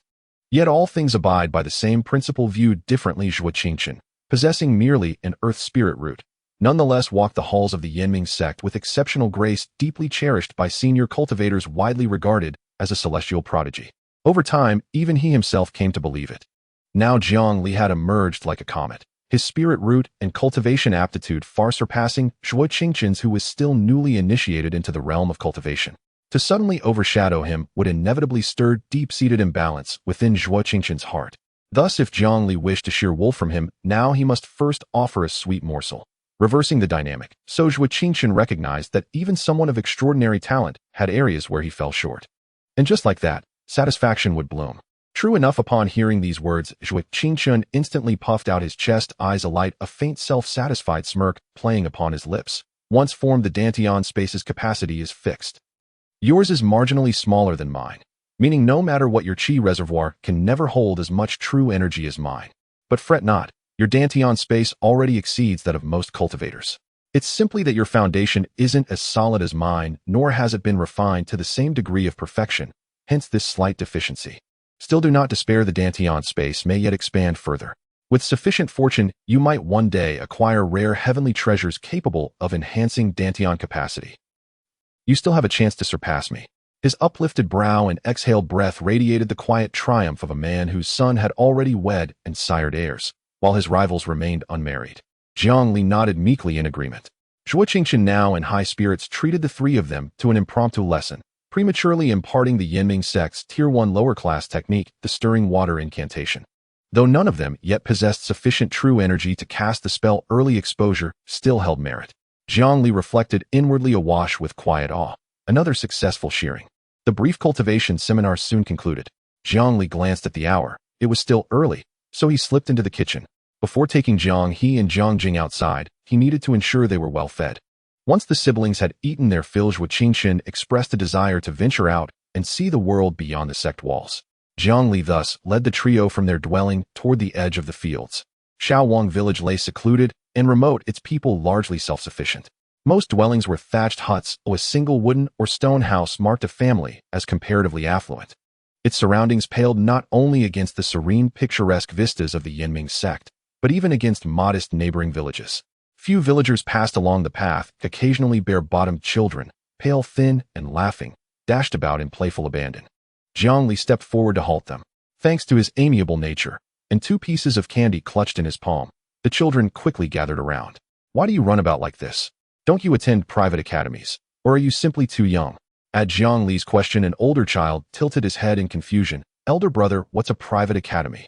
Yet all things abide by the same principle, viewed differently. Zhuo Qingchen, possessing merely an earth spirit root, nonetheless walked the halls of the Yinming sect with exceptional grace, deeply cherished by senior cultivators, widely regarded as a celestial prodigy. Over time, even he himself came to believe it. Now Jiang Li had emerged like a comet, his spirit root and cultivation aptitude far surpassing Zhuo Qingchen's, who was still newly initiated into the realm of cultivation. To suddenly overshadow him would inevitably stir deep-seated imbalance within Zhuo Qingchen's heart. Thus, if Jiang Li wished to shear wool from him, now he must first offer a sweet morsel, reversing the dynamic. So Zhuo Qingchen recognized that even someone of extraordinary talent had areas where he fell short. And just like that, satisfaction would bloom. True enough, upon hearing these words, Zhuo Qingchen instantly puffed out his chest, eyes alight, a faint self-satisfied smirk playing upon his lips. Once formed, the Dantian space's capacity is fixed. Yours is marginally smaller than mine, meaning no matter what your qi reservoir can never hold as much true energy as mine. But fret not, your Dantian space already exceeds that of most cultivators. It's simply that your foundation isn't as solid as mine, nor has it been refined to the same degree of perfection, hence this slight deficiency. Still, do not despair, the Dantian space may yet expand further. With sufficient fortune, you might one day acquire rare heavenly treasures capable of enhancing Dantian capacity. You still have a chance to surpass me. His uplifted brow and exhaled breath radiated the quiet triumph of a man whose son had already wed and sired heirs, while his rivals remained unmarried. Jiang Li nodded meekly in agreement. Zhuo Qingchen, now in high spirits, treated the three of them to an impromptu lesson, prematurely imparting the Yinming sect's Tier 1 lower-class technique, the stirring water incantation. Though none of them yet possessed sufficient true energy to cast the spell, early exposure still held merit. Jiang Li reflected, inwardly awash with quiet awe. Another successful shearing. The brief cultivation seminar soon concluded. Jiang Li glanced at the hour. It was still early, so he slipped into the kitchen. Before taking Jiang He and Jiang Jing outside, he needed to ensure they were well fed. Once the siblings had eaten their fill, Zhuo Qingchen expressed a desire to venture out and see the world beyond the sect walls. Jiang Li thus led the trio from their dwelling toward the edge of the fields. Shaowang village lay secluded and remote, its people largely self-sufficient. Most dwellings were thatched huts, or a single wooden or stone house marked a family as comparatively affluent. Its surroundings paled not only against the serene, picturesque vistas of the Yinming sect, but even against modest neighboring villages. Few villagers passed along the path. Occasionally bare-bottomed children, pale, thin, and laughing, dashed about in playful abandon. Jiang Li stepped forward to halt them. Thanks to his amiable nature, and 2 pieces of candy clutched in his palm, the children quickly gathered around. Why do you run about like this? Don't you attend private academies? Or are you simply too young? At Jiang Li's question, an older child tilted his head in confusion. Elder brother, what's a private academy?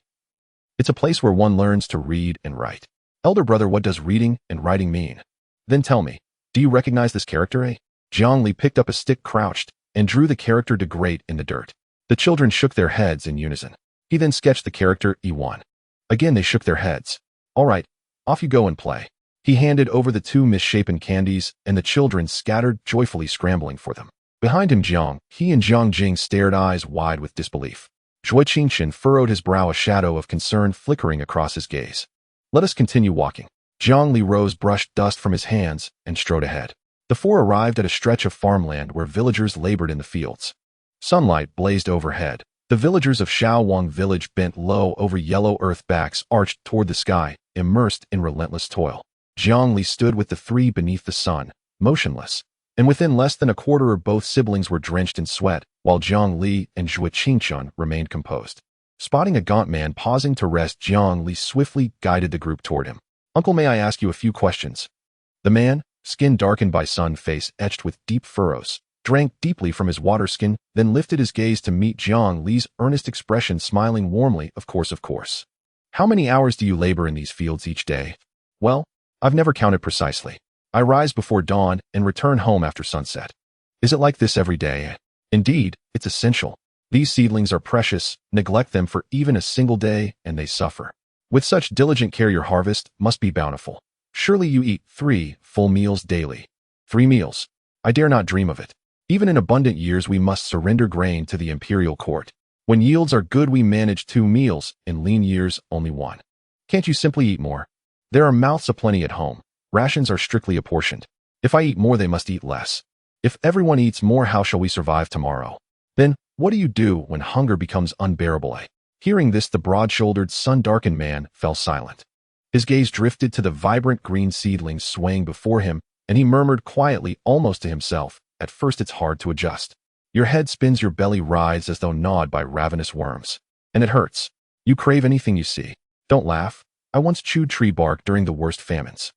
It's a place where one learns to read and write. Elder brother, what does reading and writing mean? Then tell me, do you recognize this character, eh? Jiang Li picked up a stick, crouched, and drew the character de grate in the dirt. The children shook their heads in unison. He then sketched the character E1. Again they shook their heads. All right, off you go and play. He handed over the 2 misshapen candies, and the children scattered, joyfully scrambling for them. Behind him, Jiang He and Jiang Jing stared, eyes wide with disbelief. Zhuo Qingchen furrowed his brow, a shadow of concern flickering across his gaze. Let us continue walking. Jiang Li rose, brushed dust from his hands, and strode ahead. The 4 arrived at a stretch of farmland where villagers labored in the fields. Sunlight blazed overhead. The villagers of Shaowang village bent low over yellow earth, backs arched toward the sky, immersed in relentless toil. Jiang Li stood with the 3 beneath the sun, motionless, and within less than a quarter of both siblings were drenched in sweat, while Jiang Li and Zhuo Qingchen remained composed. Spotting a gaunt man pausing to rest, Jiang Li swiftly guided the group toward him. Uncle, may I ask you a few questions? The man, skin darkened by sun, face etched with deep furrows, drank deeply from his water skin, then lifted his gaze to meet Jiang Li's earnest expression, smiling warmly. Of course, of course. How many hours do you labor in these fields each day? Well, I've never counted precisely. I rise before dawn and return home after sunset. Is it like this every day? Indeed, it's essential. These seedlings are precious, neglect them for even a single day, and they suffer. With such diligent care your harvest must be bountiful. Surely you eat 3 full meals daily. 3 meals. I dare not dream of it. Even in abundant years we must surrender grain to the imperial court. When yields are good we manage 2 meals, in lean years only 1. Can't you simply eat more? There are mouths aplenty at home. Rations are strictly apportioned. If I eat more they must eat less. If everyone eats more how shall we survive tomorrow? Then, what do you do when hunger becomes unbearable? Hearing this, the broad-shouldered, sun-darkened man fell silent. His gaze drifted to the vibrant green seedlings swaying before him, and he murmured quietly, almost to himself, "At first it's hard to adjust. Your head spins, your belly writhes as though gnawed by ravenous worms. And it hurts. You crave anything you see. Don't laugh. I once chewed tree bark during the worst famines."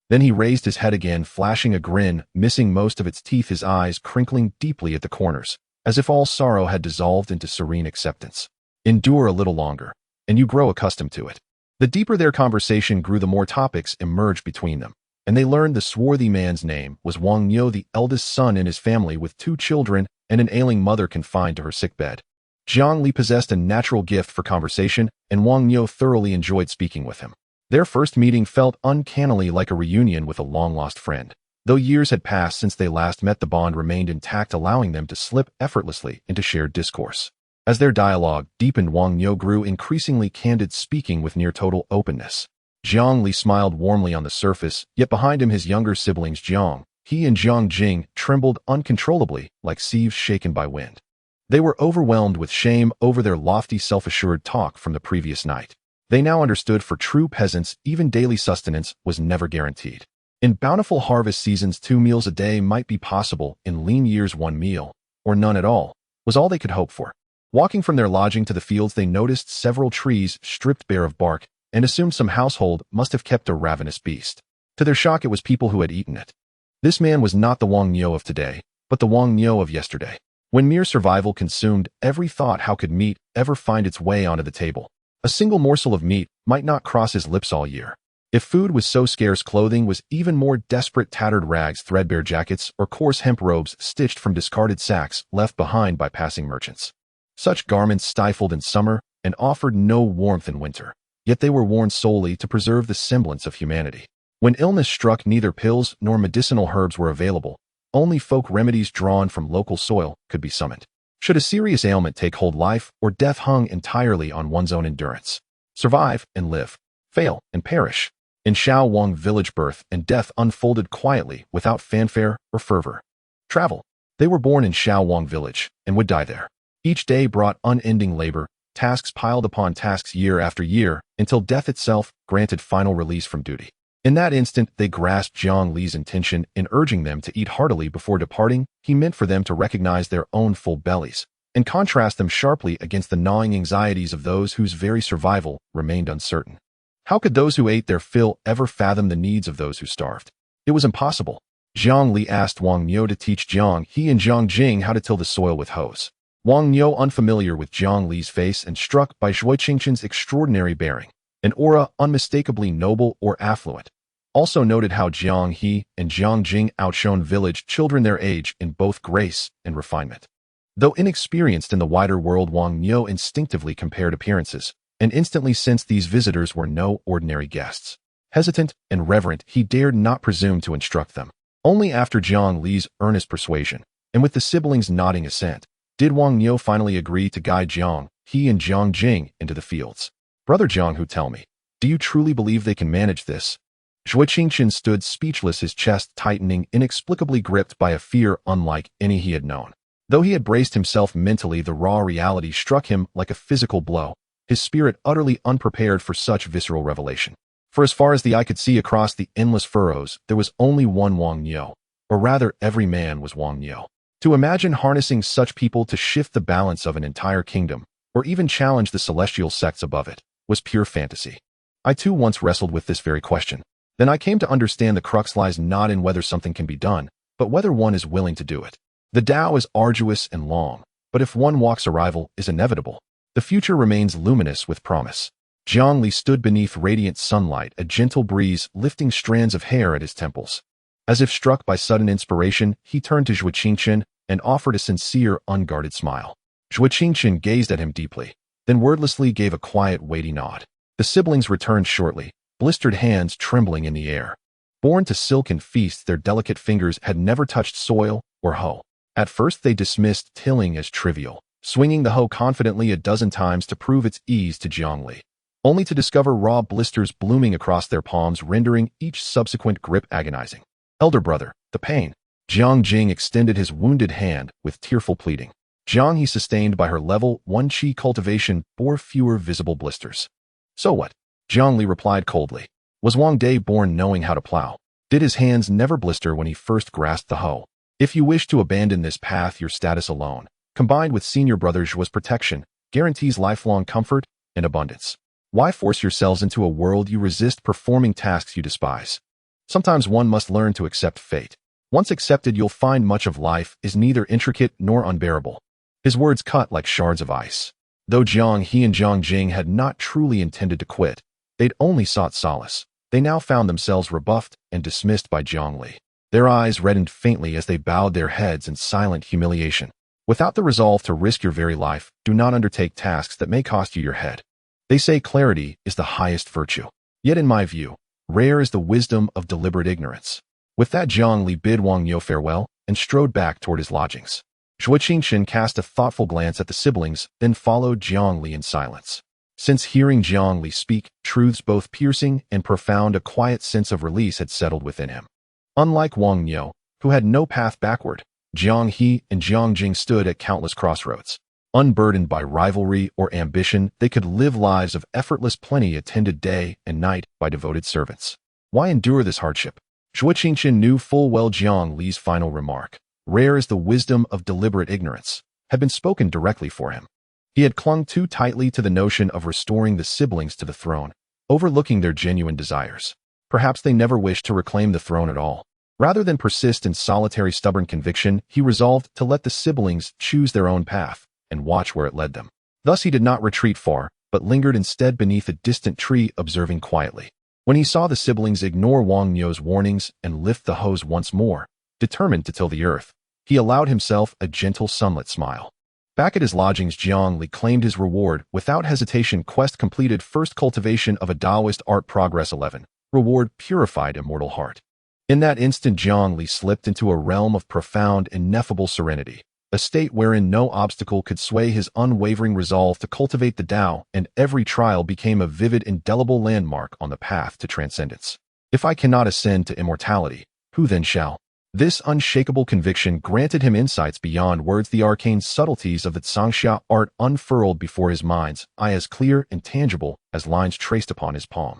Then he raised his head again, flashing a grin, missing most of its teeth, his eyes crinkling deeply at the corners, as if all sorrow had dissolved into serene acceptance. Endure a little longer, and you grow accustomed to it. The deeper their conversation grew, the more topics emerged between them, and they learned the swarthy man's name was Wang Niu, the eldest son in his family with 2 children and an ailing mother confined to her sickbed. Jiang Li possessed a natural gift for conversation, and Wang Niu thoroughly enjoyed speaking with him. Their first meeting felt uncannily like a reunion with a long-lost friend. Though years had passed since they last met, the bond remained intact, allowing them to slip effortlessly into shared discourse. As their dialogue deepened, Wang Niu grew increasingly candid, speaking with near-total openness. Jiang Li smiled warmly on the surface, yet behind him his younger siblings Jiang He and Jiang Jing trembled uncontrollably, like sieves shaken by wind. They were overwhelmed with shame over their lofty, self-assured talk from the previous night. They now understood for true peasants, even daily sustenance was never guaranteed. In bountiful harvest seasons, 2 meals a day might be possible. In lean years, 1 meal, or none at all, was all they could hope for. Walking from their lodging to the fields, they noticed several trees stripped bare of bark, and assumed some household must have kept a ravenous beast. To their shock, it was people who had eaten it. This man was not the Wang Niu of today, but the Wang Niu of yesterday. When mere survival consumed every thought, how could meat ever find its way onto the table? A single morsel of meat might not cross his lips all year. If food was so scarce, clothing was even more desperate. Tattered rags, threadbare jackets, or coarse hemp robes stitched from discarded sacks left behind by passing merchants. Such garments stifled in summer and offered no warmth in winter, yet they were worn solely to preserve the semblance of humanity. When illness struck, neither pills nor medicinal herbs were available. Only folk remedies drawn from local soil could be summoned. Should a serious ailment take hold, life or death hung entirely on one's own endurance. Survive and live, fail and perish. In Shao Wang village, birth and death unfolded quietly without fanfare or fervor. Travel. They were born in Shao Wang village and would die there. Each day brought unending labor, tasks piled upon tasks year after year, until death itself granted final release from duty. In that instant, they grasped Jiang Li's intention in urging them to eat heartily before departing. He meant for them to recognize their own full bellies and contrast them sharply against the gnawing anxieties of those whose very survival remained uncertain. How could those who ate their fill ever fathom the needs of those who starved? It was impossible. Jiang Li asked Wang Niu to teach Jiang He and Jiang Jing how to till the soil with hoes. Wang Niu, unfamiliar with Jiang Li's face and struck by Zhuo Qingqian's extraordinary bearing, an aura unmistakably noble or affluent, also noted how Jiang He and Jiang Jing outshone village children their age in both grace and refinement. Though inexperienced in the wider world, Wang Niu instinctively compared appearances, and instantly sensed these visitors were no ordinary guests. Hesitant and reverent, he dared not presume to instruct them. Only after Jiang Li's earnest persuasion, and with the siblings nodding assent, did Wang Niu finally agree to guide Jiang He and Jiang Jing into the fields. "Brother Jiang, who tell me, do you truly believe they can manage this?" Zhuo Qingqian stood speechless, his chest tightening, inexplicably gripped by a fear unlike any he had known. Though he had braced himself mentally, the raw reality struck him like a physical blow, his spirit utterly unprepared for such visceral revelation. For as far as the eye could see across the endless furrows, there was only one Wang Niu, or rather every man was Wang Niu. To imagine harnessing such people to shift the balance of an entire kingdom, or even challenge the celestial sects above it, was pure fantasy. I too once wrestled with this very question. Then I came to understand the crux lies not in whether something can be done, but whether one is willing to do it. The Tao is arduous and long, but if one walks, arrival is inevitable. The future remains luminous with promise. Jiang Li stood beneath radiant sunlight, a gentle breeze lifting strands of hair at his temples. As if struck by sudden inspiration, he turned to Zhuo Qingqian and offered a sincere, unguarded smile. Zhuo Qingqian gazed at him deeply, then wordlessly gave a quiet, weighty nod. The siblings returned shortly, blistered hands trembling in the air. Born to silken feasts, their delicate fingers had never touched soil or hoe. At first they dismissed tilling as trivial, swinging the hoe confidently a dozen times to prove its ease to Jiang Li, only to discover raw blisters blooming across their palms, rendering each subsequent grip agonizing. Elder brother, the pain. Jiang Jing extended his wounded hand with tearful pleading. Jiang He, sustained by her level 1 Qi cultivation, bore fewer visible blisters. So what? Jiang Li replied coldly. Was Wang Dai born knowing how to plow? Did his hands never blister when he first grasped the hoe? If you wish to abandon this path, your status alone, combined with senior brother Zhuo's protection, guarantees lifelong comfort and abundance. Why force yourselves into a world you resist, performing tasks you despise? Sometimes one must learn to accept fate. Once accepted, you'll find much of life is neither intricate nor unbearable. His words cut like shards of ice. Though Jiang He and Jiang Jing had not truly intended to quit, they'd only sought solace. They now found themselves rebuffed and dismissed by Jiang Li. Their eyes reddened faintly as they bowed their heads in silent humiliation. Without the resolve to risk your very life, do not undertake tasks that may cost you your head. They say clarity is the highest virtue. Yet in my view, rare is the wisdom of deliberate ignorance. With that, Jiang Li bid Wang Yo farewell and strode back toward his lodgings. Zhuo Qingqian cast a thoughtful glance at the siblings, then followed Jiang Li in silence. Since hearing Jiang Li speak, truths both piercing and profound, a quiet sense of release had settled within him. Unlike Wang Yo, who had no path backward, Jiang He and Jiang Jing stood at countless crossroads. Unburdened by rivalry or ambition, they could live lives of effortless plenty, attended day and night by devoted servants. Why endure this hardship? Zhuo Qingqian knew full well Jiang Li's final remark, rare is the wisdom of deliberate ignorance, had been spoken directly for him. He had clung too tightly to the notion of restoring the siblings to the throne, overlooking their genuine desires. Perhaps they never wished to reclaim the throne at all. Rather than persist in solitary stubborn conviction, he resolved to let the siblings choose their own path and watch where it led them. Thus he did not retreat far, but lingered instead beneath a distant tree, observing quietly. When he saw the siblings ignore Wang Yo's warnings and lift the hose once more, determined to till the earth, he allowed himself a gentle sunlit smile. Back at his lodgings, Jiang Li claimed his reward without hesitation. Quest completed. First cultivation of a Taoist art. Progress 11. Reward: purified immortal heart. In that instant, Jiang Li slipped into a realm of profound, ineffable serenity, a state wherein no obstacle could sway his unwavering resolve to cultivate the Tao, and every trial became a vivid, indelible landmark on the path to transcendence. If I cannot ascend to immortality, who then shall? This unshakable conviction granted him insights beyond words. The arcane subtleties of the Zhangxia art unfurled before his mind's eye, as clear and tangible as lines traced upon his palm.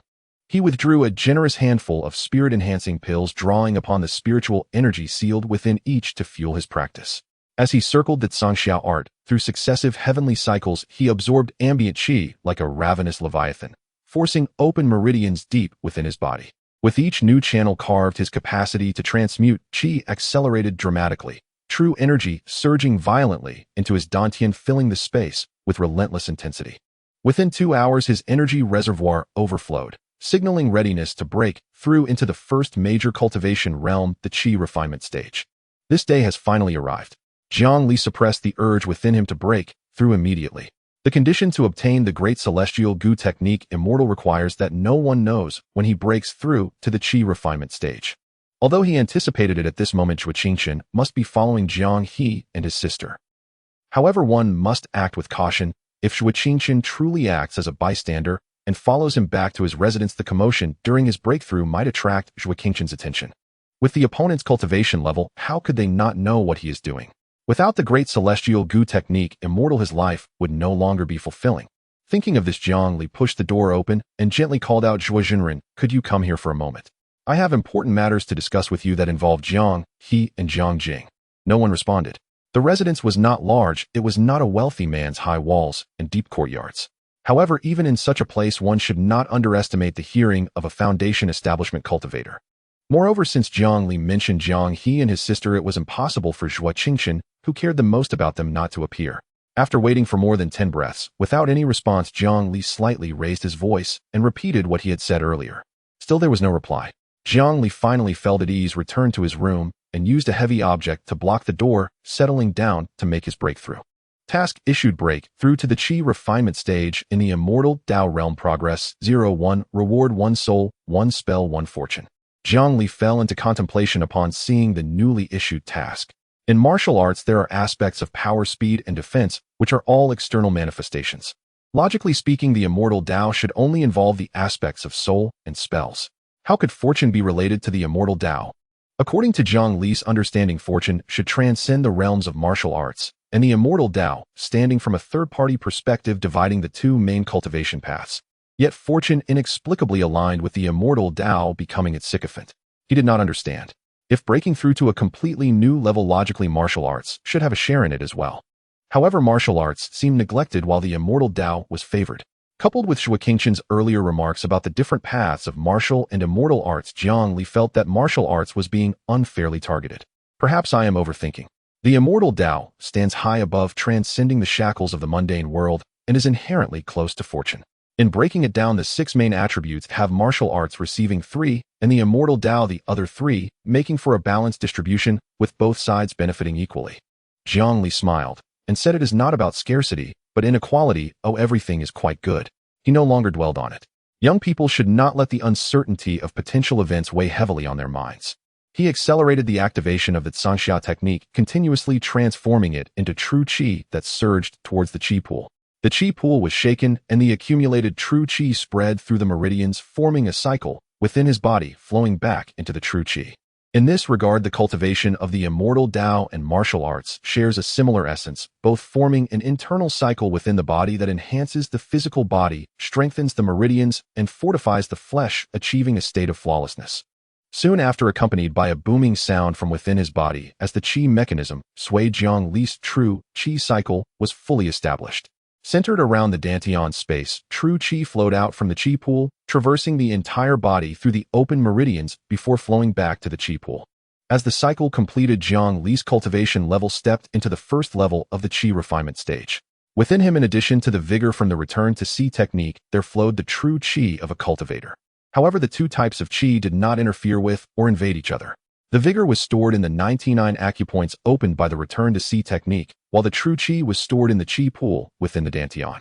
He withdrew a generous handful of spirit-enhancing pills, drawing upon the spiritual energy sealed within each to fuel his practice. As he circled the Zhangxia art, through successive heavenly cycles, he absorbed ambient qi like a ravenous leviathan, forcing open meridians deep within his body. With each new channel carved, his capacity to transmute qi accelerated dramatically, true energy surging violently into his dantian, filling the space with relentless intensity. Within 2 hours, his energy reservoir overflowed, signaling readiness to break through into the first major cultivation realm, the qi refinement stage. This day has finally arrived. Jiang Li suppressed the urge within him to break through immediately. The condition to obtain the great celestial gu technique immortal requires that no one knows when he breaks through to the qi refinement stage. Although he anticipated it at this moment, Zhuo Qingqian must be following Jiang He and his sister. However, one must act with caution. If Zhuo Qingqian truly acts as a bystander and follows him back to his residence, the commotion during his breakthrough might attract Zhuo Qingqian's attention. With the opponent's cultivation level, how could they not know what he is doing? Without the great celestial gu technique immortal, his life would no longer be fulfilling. Thinking of this, Jiang Li pushed the door open and gently called out, Zhuo Zhenren, could you come here for a moment? I have important matters to discuss with you that involve Jiang He and Jiang Jing. No one responded. The residence was not large. It was not a wealthy man's high walls and deep courtyards. However, even in such a place, one should not underestimate the hearing of a foundation establishment cultivator. Moreover, since Jiang Li mentioned Jiang He and his sister, it was impossible for Zhuo Qingxian, who cared the most about them, not to appear. After waiting for more than 10 breaths, without any response, Jiang Li slightly raised his voice and repeated what he had said earlier. Still there was no reply. Jiang Li finally felt at ease, returned to his room, and used a heavy object to block the door, settling down to make his breakthrough. Task issued: break through to the Qi refinement stage in the immortal Tao realm. Progress 0-1, reward 1 soul, 1 spell, 1 fortune. Jiang Li fell into contemplation upon seeing the newly issued task. In martial arts, there are aspects of power, speed, and defense, which are all external manifestations. Logically speaking, the immortal Tao should only involve the aspects of soul and spells. How could fortune be related to the immortal Tao? According to Jiang Li's understanding, fortune should transcend the realms of martial arts, and the immortal Tao, standing from a third-party perspective, dividing the two main cultivation paths. Yet fortune inexplicably aligned with the immortal Tao, becoming its sycophant. He did not understand. If breaking through to a completely new level, logically martial arts should have a share in it as well. However, martial arts seemed neglected while the immortal Tao was favored. Coupled with Zhuo Qingxian's earlier remarks about the different paths of martial and immortal arts, Jiang Li felt that martial arts was being unfairly targeted. Perhaps I am overthinking. The immortal Tao stands high above, transcending the shackles of the mundane world, and is inherently close to fortune. In breaking it down, the 6 main attributes have martial arts receiving 3, and the immortal Tao the other 3, making for a balanced distribution, with both sides benefiting equally. Jiang Li smiled, and said it is not about scarcity, but inequality. Oh, everything is quite good. He no longer dwelled on it. Young people should not let the uncertainty of potential events weigh heavily on their minds. He accelerated the activation of the Zhangxia technique, continuously transforming it into true qi that surged towards the qi pool. The qi pool was shaken, and the accumulated true qi spread through the meridians, forming a cycle within his body, flowing back into the true qi. In this regard, the cultivation of the immortal Tao and martial arts shares a similar essence, both forming an internal cycle within the body that enhances the physical body, strengthens the meridians, and fortifies the flesh, achieving a state of flawlessness. Soon after, accompanied by a booming sound from within his body, as the qi mechanism swayed, Jiang Li's true qi cycle was fully established. Centered around the Dantian space, true qi flowed out from the qi pool, traversing the entire body through the open meridians before flowing back to the qi pool. As the cycle completed, Jiang Li's cultivation level stepped into the first level of the qi refinement stage. Within him, in addition to the vigor from the return to Si technique, there flowed the true qi of a cultivator. However, the two types of qi did not interfere with or invade each other. The vigor was stored in the 99 acupoints opened by the return to Si technique, while the true qi was stored in the qi pool within the Dantian.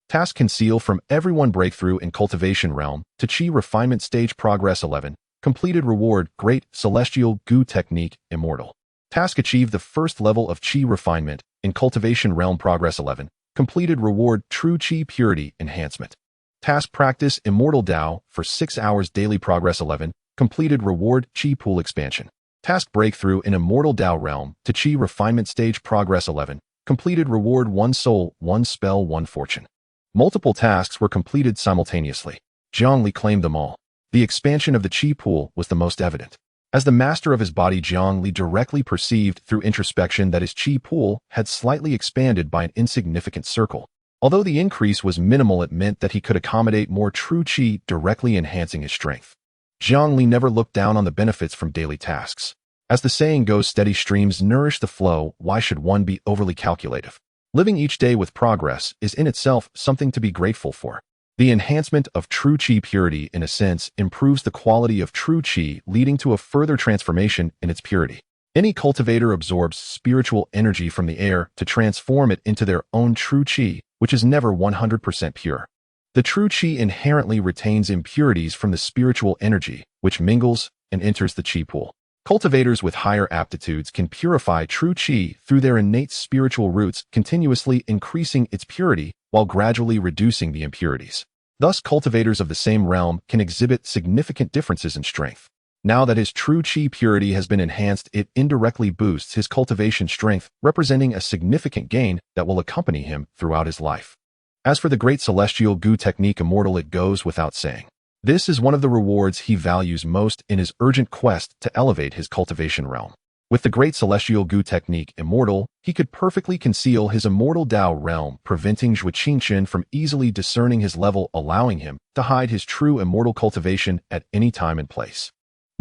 Task: conceal from everyone. Breakthrough in cultivation realm to qi refinement stage. Progress 11. Completed. Reward: Great Celestial Gu technique, immortal. Task: achieve the first level of qi refinement in cultivation realm. Progress 11. Completed. Reward: True qi purity enhancement. Task: practice immortal Tao for 6 hours daily. Progress 11. Completed. Reward: qi pool expansion. Task: breakthrough in immortal Tao realm to qi refinement stage. Progress 11. Completed. Reward: 1 soul, 1 spell, 1 fortune. Multiple tasks were completed simultaneously. Jiang Li claimed them all. The expansion of the qi pool was the most evident. As the master of his body, Jiang Li directly perceived through introspection that his qi pool had slightly expanded by an insignificant circle. Although the increase was minimal, it meant that he could accommodate more true qi, directly enhancing his strength. Jiang Li never looked down on the benefits from daily tasks. As the saying goes, steady streams nourish the flow. Why should one be overly calculative? Living each day with progress is in itself something to be grateful for. The enhancement of true qi purity, in a sense, improves the quality of true qi, leading to a further transformation in its purity. Any cultivator absorbs spiritual energy from the air to transform it into their own true qi, which is never 100% pure. The true qi inherently retains impurities from the spiritual energy, which mingles and enters the qi pool. Cultivators with higher aptitudes can purify true qi through their innate spiritual roots, continuously increasing its purity while gradually reducing the impurities. Thus, cultivators of the same realm can exhibit significant differences in strength. Now that his true qi purity has been enhanced, it indirectly boosts his cultivation strength, representing a significant gain that will accompany him throughout his life. As for the Great Celestial Gu technique, immortal, it goes without saying. This is one of the rewards he values most in his urgent quest to elevate his cultivation realm. With the Great Celestial Gu technique, immortal, he could perfectly conceal his immortal Tao realm, preventing Zhuo Qingxian from easily discerning his level, allowing him to hide his true immortal cultivation at any time and place.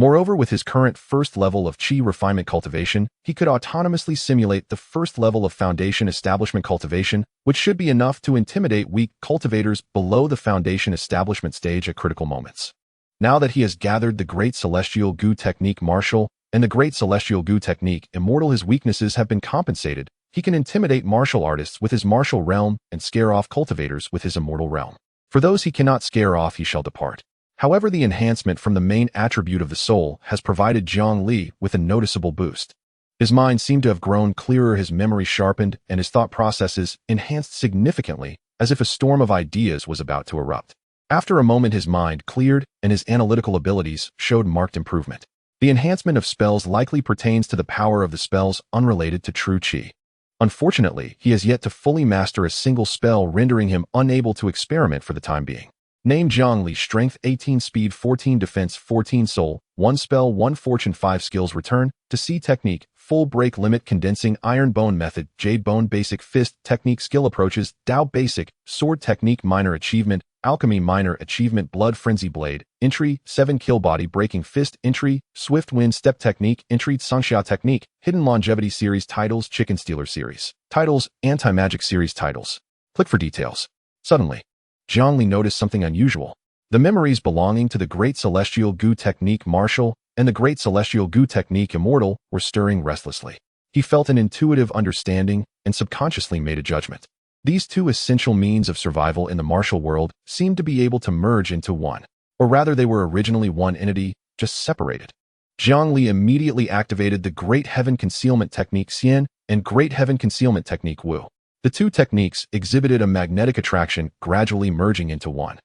Moreover, with his current first level of Qi refinement cultivation, he could autonomously simulate the first level of foundation establishment cultivation, which should be enough to intimidate weak cultivators below the foundation establishment stage at critical moments. Now that he has gathered the Great Celestial Gu Technique Martial and the Great Celestial Gu Technique Immortal, his weaknesses have been compensated. He can intimidate martial artists with his martial realm and scare off cultivators with his immortal realm. For those he cannot scare off, he shall depart. However, the enhancement from the main attribute of the soul has provided Jiang Li with a noticeable boost. His mind seemed to have grown clearer, his memory sharpened, and his thought processes enhanced significantly, as if a storm of ideas was about to erupt. After a moment, his mind cleared, and his analytical abilities showed marked improvement. The enhancement of spells likely pertains to the power of the spells unrelated to true Qi. Unfortunately, he has yet to fully master a single spell, rendering him unable to experiment for the time being. Name: Jiang Li. Strength 18, Speed 14, Defense 14, Soul 1, Spell 1, Fortune 5, Skills: Return to C Technique, Full Break Limit, Condensing, Iron Bone Method, Jade Bone, Basic Fist Technique, Skill Approaches, Dao Basic, Sword Technique, Minor Achievement, Alchemy, Minor Achievement, Blood Frenzy Blade, Entry 7, Kill Body Breaking Fist, Entry, Swift Wind Step Technique, Entry, Sangxia Technique, Hidden Longevity Series Titles, Chicken Stealer Series Titles, Anti-Magic Series Titles. Click for details. Suddenly, Jiang Li noticed something unusual. The memories belonging to the Great Celestial Gu Technique Martial and the Great Celestial Gu Technique Immortal were stirring restlessly. He felt an intuitive understanding and subconsciously made a judgment. These two essential means of survival in the martial world seemed to be able to merge into one, or rather they were originally one entity, just separated. Jiang Li immediately activated the Great Heaven Concealment Technique Xian and Great Heaven Concealment Technique Wu. The two techniques exhibited a magnetic attraction, gradually merging into one.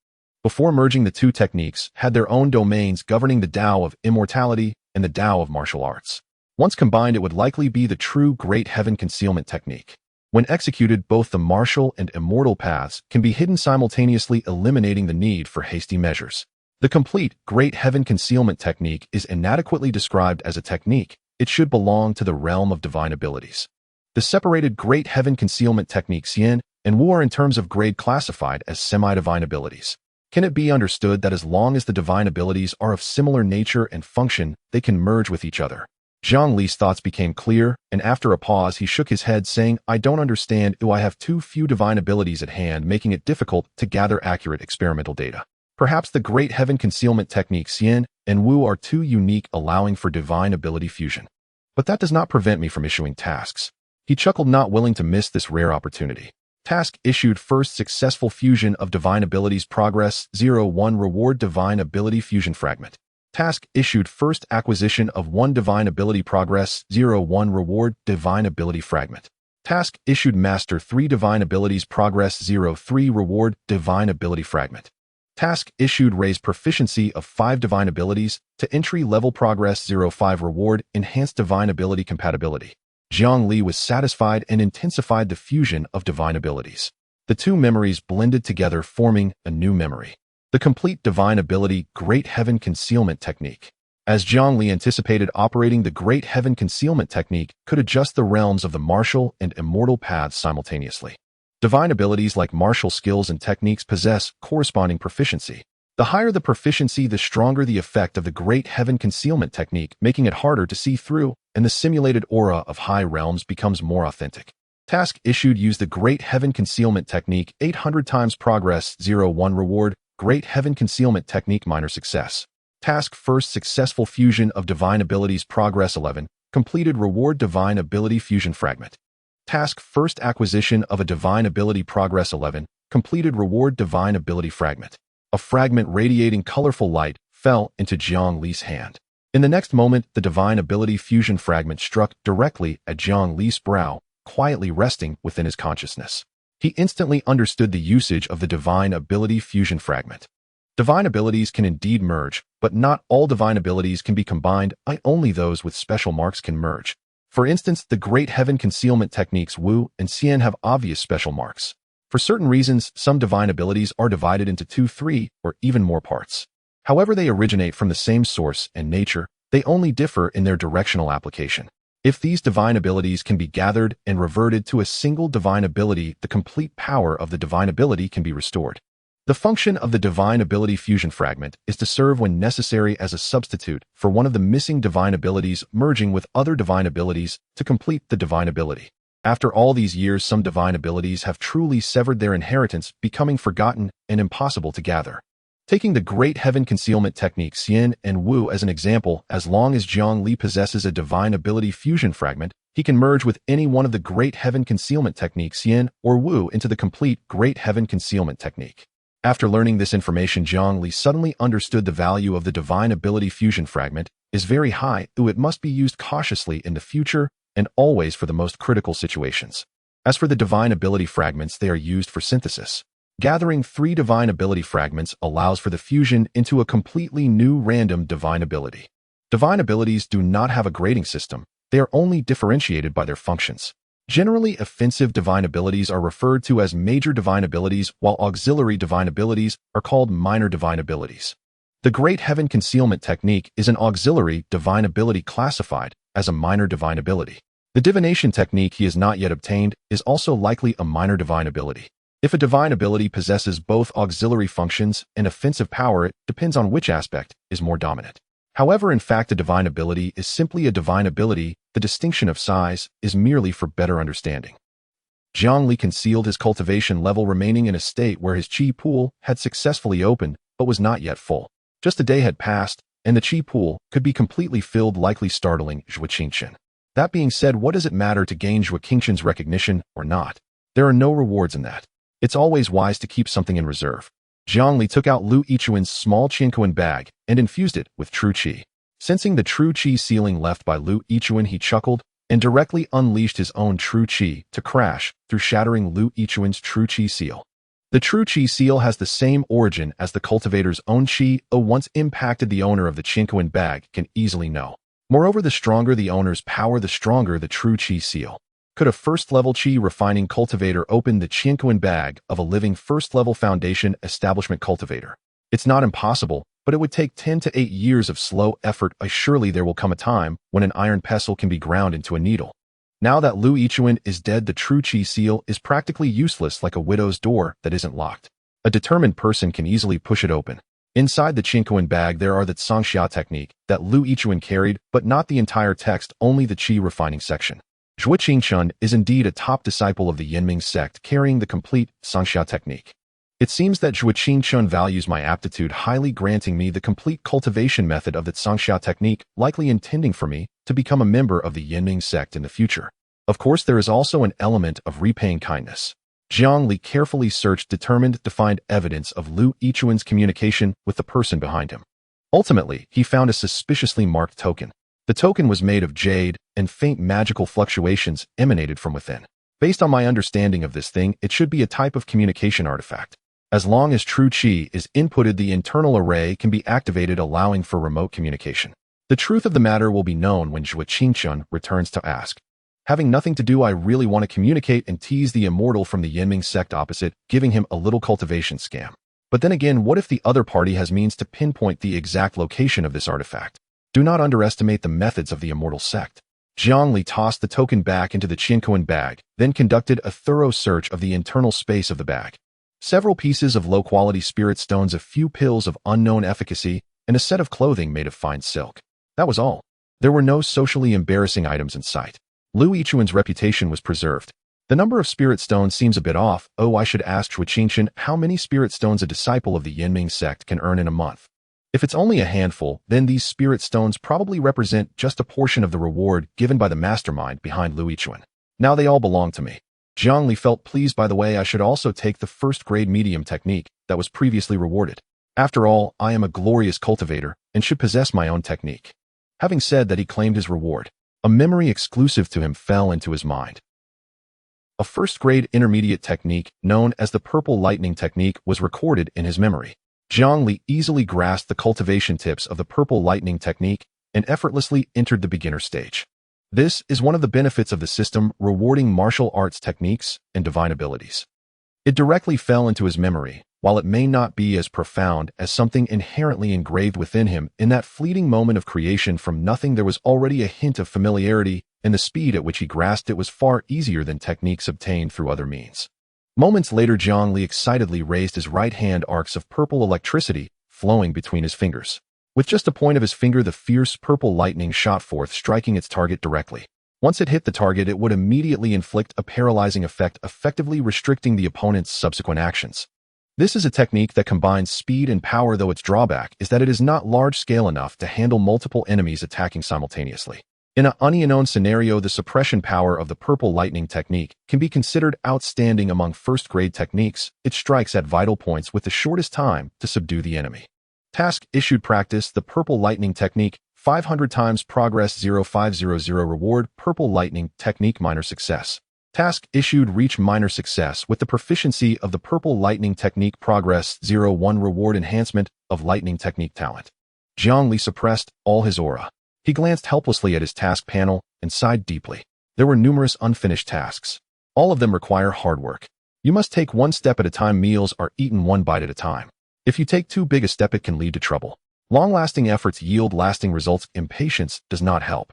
Before merging, the two techniques had their own domains governing the Tao of immortality and the Tao of martial arts. Once combined, it would likely be the true Great Heaven Concealment Technique. When executed, both the martial and immortal paths can be hidden simultaneously, eliminating the need for hasty measures. The complete Great Heaven Concealment Technique is inadequately described as a technique. It should belong to the realm of divine abilities. The separated Great Heaven Concealment Technique Xian and Wu are in terms of grade classified as semi-divine abilities. Can it be understood that as long as the divine abilities are of similar nature and function, they can merge with each other? Jiang Li's thoughts became clear, and after a pause he shook his head, saying, I don't understand. I have too few divine abilities at hand, making it difficult to gather accurate experimental data. Perhaps the Great Heaven Concealment Technique Xian and Wu are too unique, allowing for divine ability fusion. But that does not prevent me from issuing tasks. He chuckled, not willing to miss this rare opportunity. Task issued: First successful fusion of divine abilities, Progress 0-1, Reward Divine Ability Fusion Fragment. Task issued: First acquisition of 1 divine ability, Progress 0-1, Reward Divine Ability Fragment. Task issued: Master 3 divine abilities, Progress 0-3, Reward Divine Ability Fragment. Task issued: Raise proficiency of 5 divine abilities to entry level, Progress 0-5, Reward Enhanced Divine Ability Compatibility. Jiang Li was satisfied and intensified the fusion of divine abilities. The two memories blended together, forming a new memory. The complete divine ability Great Heaven Concealment Technique. As Jiang Li anticipated, operating the Great Heaven Concealment Technique could adjust the realms of the martial and immortal paths simultaneously. Divine abilities like martial skills and techniques possess corresponding proficiency. The higher the proficiency, the stronger the effect of the Great Heaven Concealment Technique, making it harder to see through, and the simulated aura of high realms becomes more authentic. Task issued: Use the Great Heaven Concealment Technique 800 times, Progress 0-1, Reward Great Heaven Concealment Technique Minor Success. Task: First successful fusion of divine abilities, Progress 11, completed, Reward Divine Ability Fusion Fragment. Task: First acquisition of a divine ability, Progress 11, completed, Reward Divine Ability Fragment. A fragment radiating colorful light fell into Jiang Li's hand. In the next moment, the divine ability fusion fragment struck directly at Jiang Li's brow, quietly resting within his consciousness. He instantly understood the usage of the divine ability fusion fragment. Divine abilities can indeed merge, but not all divine abilities can be combined. Only those with special marks can merge. For instance, the Great Heaven Concealment Techniques Wu and Xian have obvious special marks. For certain reasons, some divine abilities are divided into 2, 3, or even more parts. However, they originate from the same source and nature, they only differ in their directional application. If these divine abilities can be gathered and reverted to a single divine ability, the complete power of the divine ability can be restored. The function of the divine ability fusion fragment is to serve when necessary as a substitute for one of the missing divine abilities merging with other divine abilities to complete the divine ability. After all these years, some divine abilities have truly severed their inheritance, becoming forgotten and impossible to gather. Taking the Great Heaven Concealment technique Xian and Wu as an example, as long as Jiang Li possesses a divine ability fusion fragment, he can merge with any one of the Great Heaven Concealment techniques Xian or Wu into the complete Great Heaven Concealment technique. After learning this information, Jiang Li suddenly understood the value of the divine ability fusion fragment is very high, though it must be used cautiously in the future and always for the most critical situations. As for the divine ability fragments, they are used for synthesis. Gathering 3 divine ability fragments allows for the fusion into a completely new random divine ability. Divine abilities do not have a grading system. They are only differentiated by their functions. Generally, offensive divine abilities are referred to as major divine abilities, while auxiliary divine abilities are called minor divine abilities. The Great Heaven Concealment technique is an auxiliary divine ability classified as a minor divine ability. The divination technique he has not yet obtained is also likely a minor divine ability. If a divine ability possesses both auxiliary functions and offensive power, it depends on which aspect is more dominant. However, in fact, a divine ability is simply a divine ability. The distinction of size is merely for better understanding. Jiang Li concealed his cultivation level, remaining in a state where his chi pool had successfully opened but was not yet full. Just a day had passed, and the chi pool could be completely filled, likely startling Zhuo Qingchen. That being said, what does it matter to gain Zhuo Qingchen's recognition or not? There are no rewards in that. It's always wise to keep something in reserve. Jiang Li took out Lu Yichuan's small Qianquan bag and infused it with true qi. Sensing the true qi ceiling left by Lu Yichuan, he chuckled and directly unleashed his own true qi to crash through, shattering Lu Yichuan's true qi seal. The true qi seal has the same origin as the cultivator's own qi, once impacted the owner of the Qianquan bag can easily know. Moreover, the stronger the owner's power, the stronger the true qi seal. Could a first-level qi refining cultivator open the Qianquan bag of a living first-level foundation establishment cultivator? It's not impossible, but it would take 10 to 8 years of slow effort. Surely there will come a time when an iron pestle can be ground into a needle. Now that Lu Yichuan is dead, the true qi seal is practically useless, like a widow's door that isn't locked. A determined person can easily push it open. Inside the Qianquan bag there are the Zhangxia technique that Lu Yichuan carried, but not the entire text, only the qi refining section. Zhuo Qingchen is indeed a top disciple of the Yinming sect, carrying the complete Zhangxia technique. It seems that Zhuo Qingchen values my aptitude highly, granting me the complete cultivation method of the Zhangxia technique, likely intending for me to become a member of the Yinming sect in the future. Of course, there is also an element of repaying kindness. Jiang Li carefully searched, determined to find evidence of Lu Yichuan's communication with the person behind him. Ultimately, he found a suspiciously marked token. The token was made of jade, and faint magical fluctuations emanated from within. Based on my understanding of this thing, it should be a type of communication artifact. As long as true qi is inputted, the internal array can be activated, allowing for remote communication. The truth of the matter will be known when Zhuo Qingchen returns to ask. Having nothing to do, I really want to communicate and tease the immortal from the Yinming sect opposite, giving him a little cultivation scam. But then again, what if the other party has means to pinpoint the exact location of this artifact? Do not underestimate the methods of the immortal sect. Jiang Li tossed the token back into the Qianquan bag, then conducted a thorough search of the internal space of the bag. Several pieces of low-quality spirit stones, a few pills of unknown efficacy, and a set of clothing made of fine silk. That was all. There were no socially embarrassing items in sight. Lu Yichuan's reputation was preserved. The number of spirit stones seems a bit off. I should ask Zhuo Qingchen how many spirit stones a disciple of the Yinming sect can earn in a month. If it's only a handful, then these spirit stones probably represent just a portion of the reward given by the mastermind behind Lu Yichuan. Now they all belong to me. Jiang Li felt pleased. By the way, I should also take the first-grade medium technique that was previously rewarded. After all, I am a glorious cultivator and should possess my own technique. Having said that, he claimed his reward. A memory exclusive to him fell into his mind. A first-grade intermediate technique known as the Purple Lightning technique was recorded in his memory. Jiang Li easily grasped the cultivation tips of the Purple Lightning technique and effortlessly entered the beginner stage. This is one of the benefits of the system, rewarding martial arts techniques and divine abilities. It directly fell into his memory, while it may not be as profound as something inherently engraved within him. In that fleeting moment of creation from nothing, there was already a hint of familiarity, and the speed at which he grasped it was far easier than techniques obtained through other means. Moments later, Jiang Li excitedly raised his right hand, arcs of purple electricity flowing between his fingers. With just a point of his finger, the fierce purple lightning shot forth, striking its target directly. Once it hit the target, it would immediately inflict a paralyzing effect, effectively restricting the opponent's subsequent actions. This is a technique that combines speed and power, though its drawback is that it is not large-scale enough to handle multiple enemies attacking simultaneously. In an unknown scenario, the suppression power of the purple lightning technique can be considered outstanding among first-grade techniques. It strikes at vital points with the shortest time to subdue the enemy. Task issued: practice the purple lightning technique 500 times. Progress 0500. Reward: purple lightning technique minor success. Task issued: reach minor success with the proficiency of the purple lightning technique. Progress 01. Reward: enhancement of lightning technique talent. Jiang Li suppressed all his aura. He glanced helplessly at his task panel and sighed deeply. There were numerous unfinished tasks. All of them require hard work. You must take one step at a time. Meals are eaten one bite at a time. If you take too big a step, it can lead to trouble. Long-lasting efforts yield lasting results. Impatience does not help.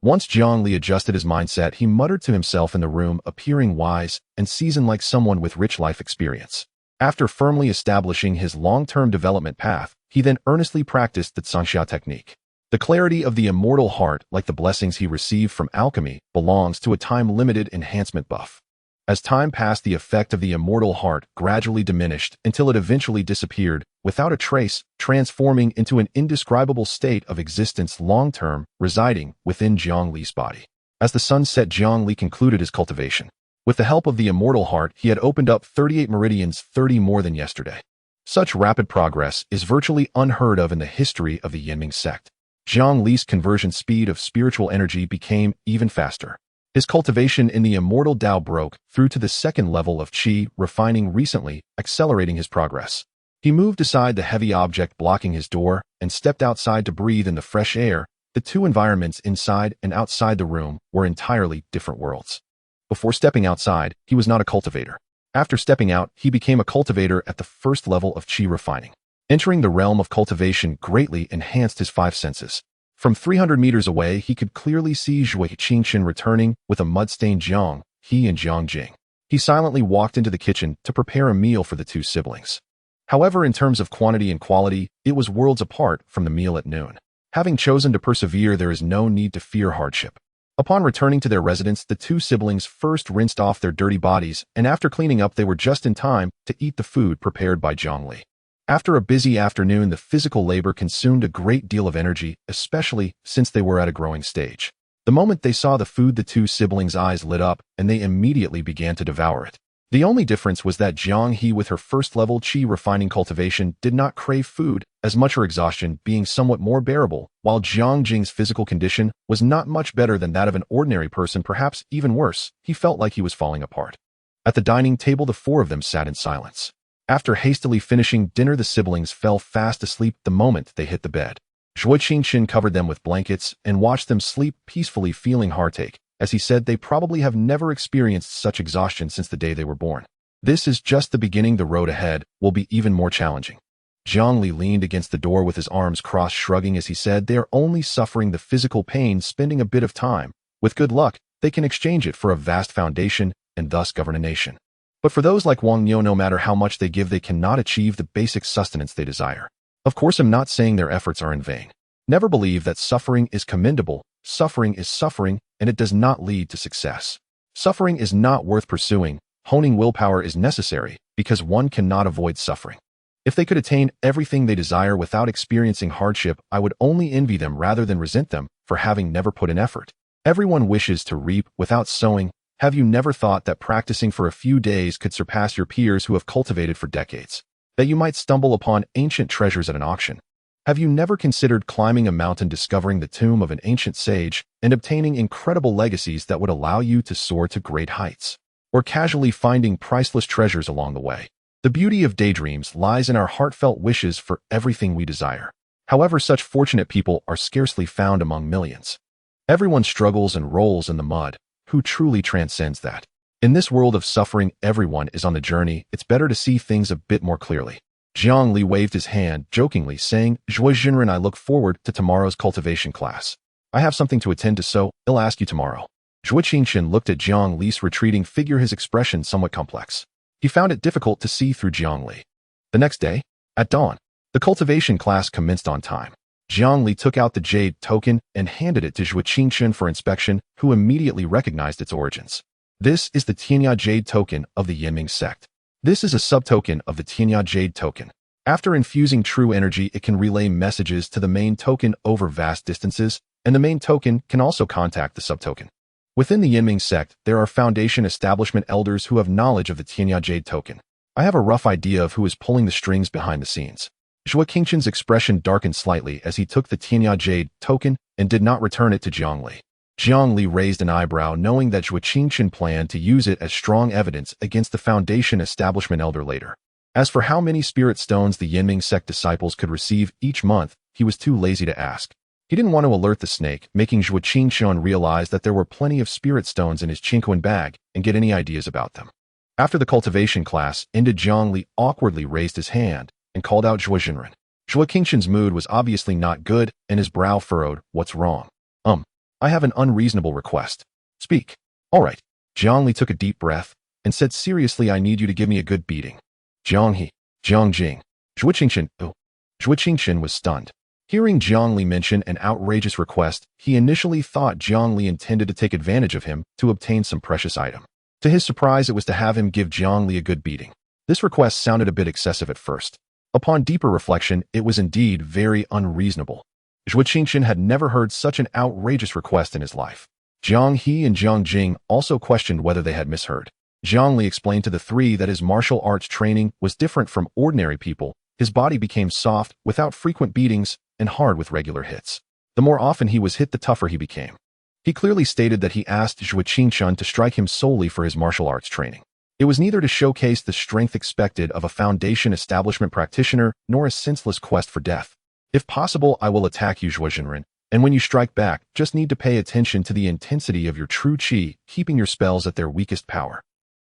Once Jiang Li adjusted his mindset, he muttered to himself in the room, appearing wise and seasoned like someone with rich life experience. After firmly establishing his long-term development path, he then earnestly practiced the Sanxia technique. The clarity of the immortal heart, like the blessings he received from alchemy, belongs to a time-limited enhancement buff. As time passed, the effect of the immortal heart gradually diminished until it eventually disappeared without a trace, transforming into an indescribable state of existence long-term, residing within Jiang Li's body. As the sun set, Jiang Li concluded his cultivation. With the help of the immortal heart, he had opened up 38 meridians, 30 more than yesterday. Such rapid progress is virtually unheard of in the history of the Yinming sect. Jiang Li's conversion speed of spiritual energy became even faster. His cultivation in the immortal Tao broke through to the second level of Qi, refining recently, accelerating his progress. He moved aside the heavy object blocking his door and stepped outside to breathe in the fresh air. The two environments inside and outside the room were entirely different worlds. Before stepping outside, he was not a cultivator. After stepping out, he became a cultivator at the first level of Qi refining. Entering the realm of cultivation greatly enhanced his five senses. From 300 meters away, he could clearly see Zhui Qingxin returning with a mud-stained Jiang He and Jiang Jing. He silently walked into the kitchen to prepare a meal for the two siblings. However, in terms of quantity and quality, it was worlds apart from the meal at noon. Having chosen to persevere, there is no need to fear hardship. Upon returning to their residence, the two siblings first rinsed off their dirty bodies, and after cleaning up, they were just in time to eat the food prepared by Jiang Li. After a busy afternoon, the physical labor consumed a great deal of energy, especially since they were at a growing stage. The moment they saw the food, the two siblings' eyes lit up, and they immediately began to devour it. The only difference was that Jiang He, with her first-level Qi refining cultivation, did not crave food as much, her exhaustion being somewhat more bearable, while Jiang Jing's physical condition was not much better than that of an ordinary person, perhaps even worse. He felt like he was falling apart. At the dining table, the four of them sat in silence. After hastily finishing dinner, the siblings fell fast asleep the moment they hit the bed. Zhui Qingxin covered them with blankets and watched them sleep peacefully, feeling heartache. As he said, they probably have never experienced such exhaustion since the day they were born. This is just the beginning. The road ahead will be even more challenging. Jiang Li leaned against the door with his arms crossed, shrugging as he said, they are only suffering the physical pain, spending a bit of time. With good luck, they can exchange it for a vast foundation and thus govern a nation. But for those like Wang Niu, no matter how much they give, they cannot achieve the basic sustenance they desire. Of course, I'm not saying their efforts are in vain. Never believe that suffering is commendable. Suffering is suffering, and it does not lead to success. Suffering is not worth pursuing. Honing willpower is necessary, because one cannot avoid suffering. If they could attain everything they desire without experiencing hardship, I would only envy them rather than resent them for having never put in effort. Everyone wishes to reap without sowing. Have you never thought that practicing for a few days could surpass your peers who have cultivated for decades? That you might stumble upon ancient treasures at an auction? Have you never considered climbing a mountain, discovering the tomb of an ancient sage, and obtaining incredible legacies that would allow you to soar to great heights? Or casually finding priceless treasures along the way? The beauty of daydreams lies in our heartfelt wishes for everything we desire. However, such fortunate people are scarcely found among millions. Everyone struggles and rolls in the mud. Who truly transcends that? In this world of suffering, everyone is on the journey. It's better to see things a bit more clearly. Jiang Li waved his hand, jokingly saying, Zhui Jinren, I look forward to tomorrow's cultivation class. I have something to attend to, so I'll ask you tomorrow. Zhui Qingxin looked at Jiang Li's retreating figure, his expression somewhat complex. He found it difficult to see through Jiang Li. The next day, at dawn, the cultivation class commenced on time. Jiang Li took out the jade token and handed it to Zhuo Qingxun for inspection, who immediately recognized its origins. This is the Tianya Jade token of the Yinming sect. This is a subtoken of the Tianya Jade token. After infusing true energy, it can relay messages to the main token over vast distances, and the main token can also contact the subtoken. Within the Yinming sect, there are foundation establishment elders who have knowledge of the Tianya Jade token. I have a rough idea of who is pulling the strings behind the scenes. Zhuo Qingxun's expression darkened slightly as he took the Tianya Jade token and did not return it to Jiang Li. Jiang Li raised an eyebrow, knowing that Zhuo Qingxun planned to use it as strong evidence against the Foundation Establishment Elder later. As for how many spirit stones the Yinming sect disciples could receive each month, he was too lazy to ask. He didn't want to alert the snake, making Zhuo Qingxun realize that there were plenty of spirit stones in his Qingquan bag and get any ideas about them. After the cultivation class ended, Jiang Li awkwardly raised his hand and called out Zhuo Jinren. Zhuo Qingxun's mood was obviously not good, and his brow furrowed. What's wrong? I have an unreasonable request. Speak. All right. Jiang Li took a deep breath and said seriously, I need you to give me a good beating. Jiang He, Jiang Jing, Zhuo Qingxun. Zhuo Qingxun was stunned. Hearing Jiang Li mention an outrageous request, he initially thought Jiang Li intended to take advantage of him to obtain some precious item. To his surprise, it was to have him give Jiang Li a good beating. This request sounded a bit excessive at first. Upon deeper reflection, it was indeed very unreasonable. Zhuo Qingxun had never heard such an outrageous request in his life. Jiang He and Jiang Jing also questioned whether they had misheard. Jiang Li explained to the three that his martial arts training was different from ordinary people. His body became soft without frequent beatings and hard with regular hits. The more often he was hit, the tougher he became. He clearly stated that he asked Zhuo Qingxun to strike him solely for his martial arts training. It was neither to showcase the strength expected of a Foundation Establishment practitioner nor a senseless quest for death. If possible, I will attack you, Zhuo Jinren, and when you strike back, just need to pay attention to the intensity of your true qi, keeping your spells at their weakest power.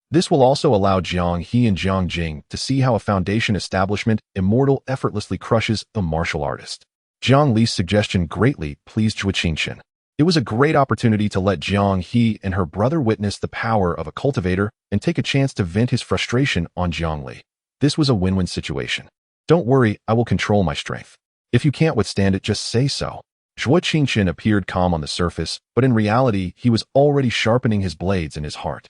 This will also allow Jiang He and Jiang Jing to see how a Foundation Establishment immortal effortlessly crushes a martial artist. Jiang Li's suggestion greatly pleased Zhuo Qingxun. It was a great opportunity to let Jiang He and her brother witness the power of a cultivator and take a chance to vent his frustration on Jiang Li. This was a win-win situation. Don't worry, I will control my strength. If you can't withstand it, just say so. Zhuo Qingxun appeared calm on the surface, but in reality, he was already sharpening his blades in his heart.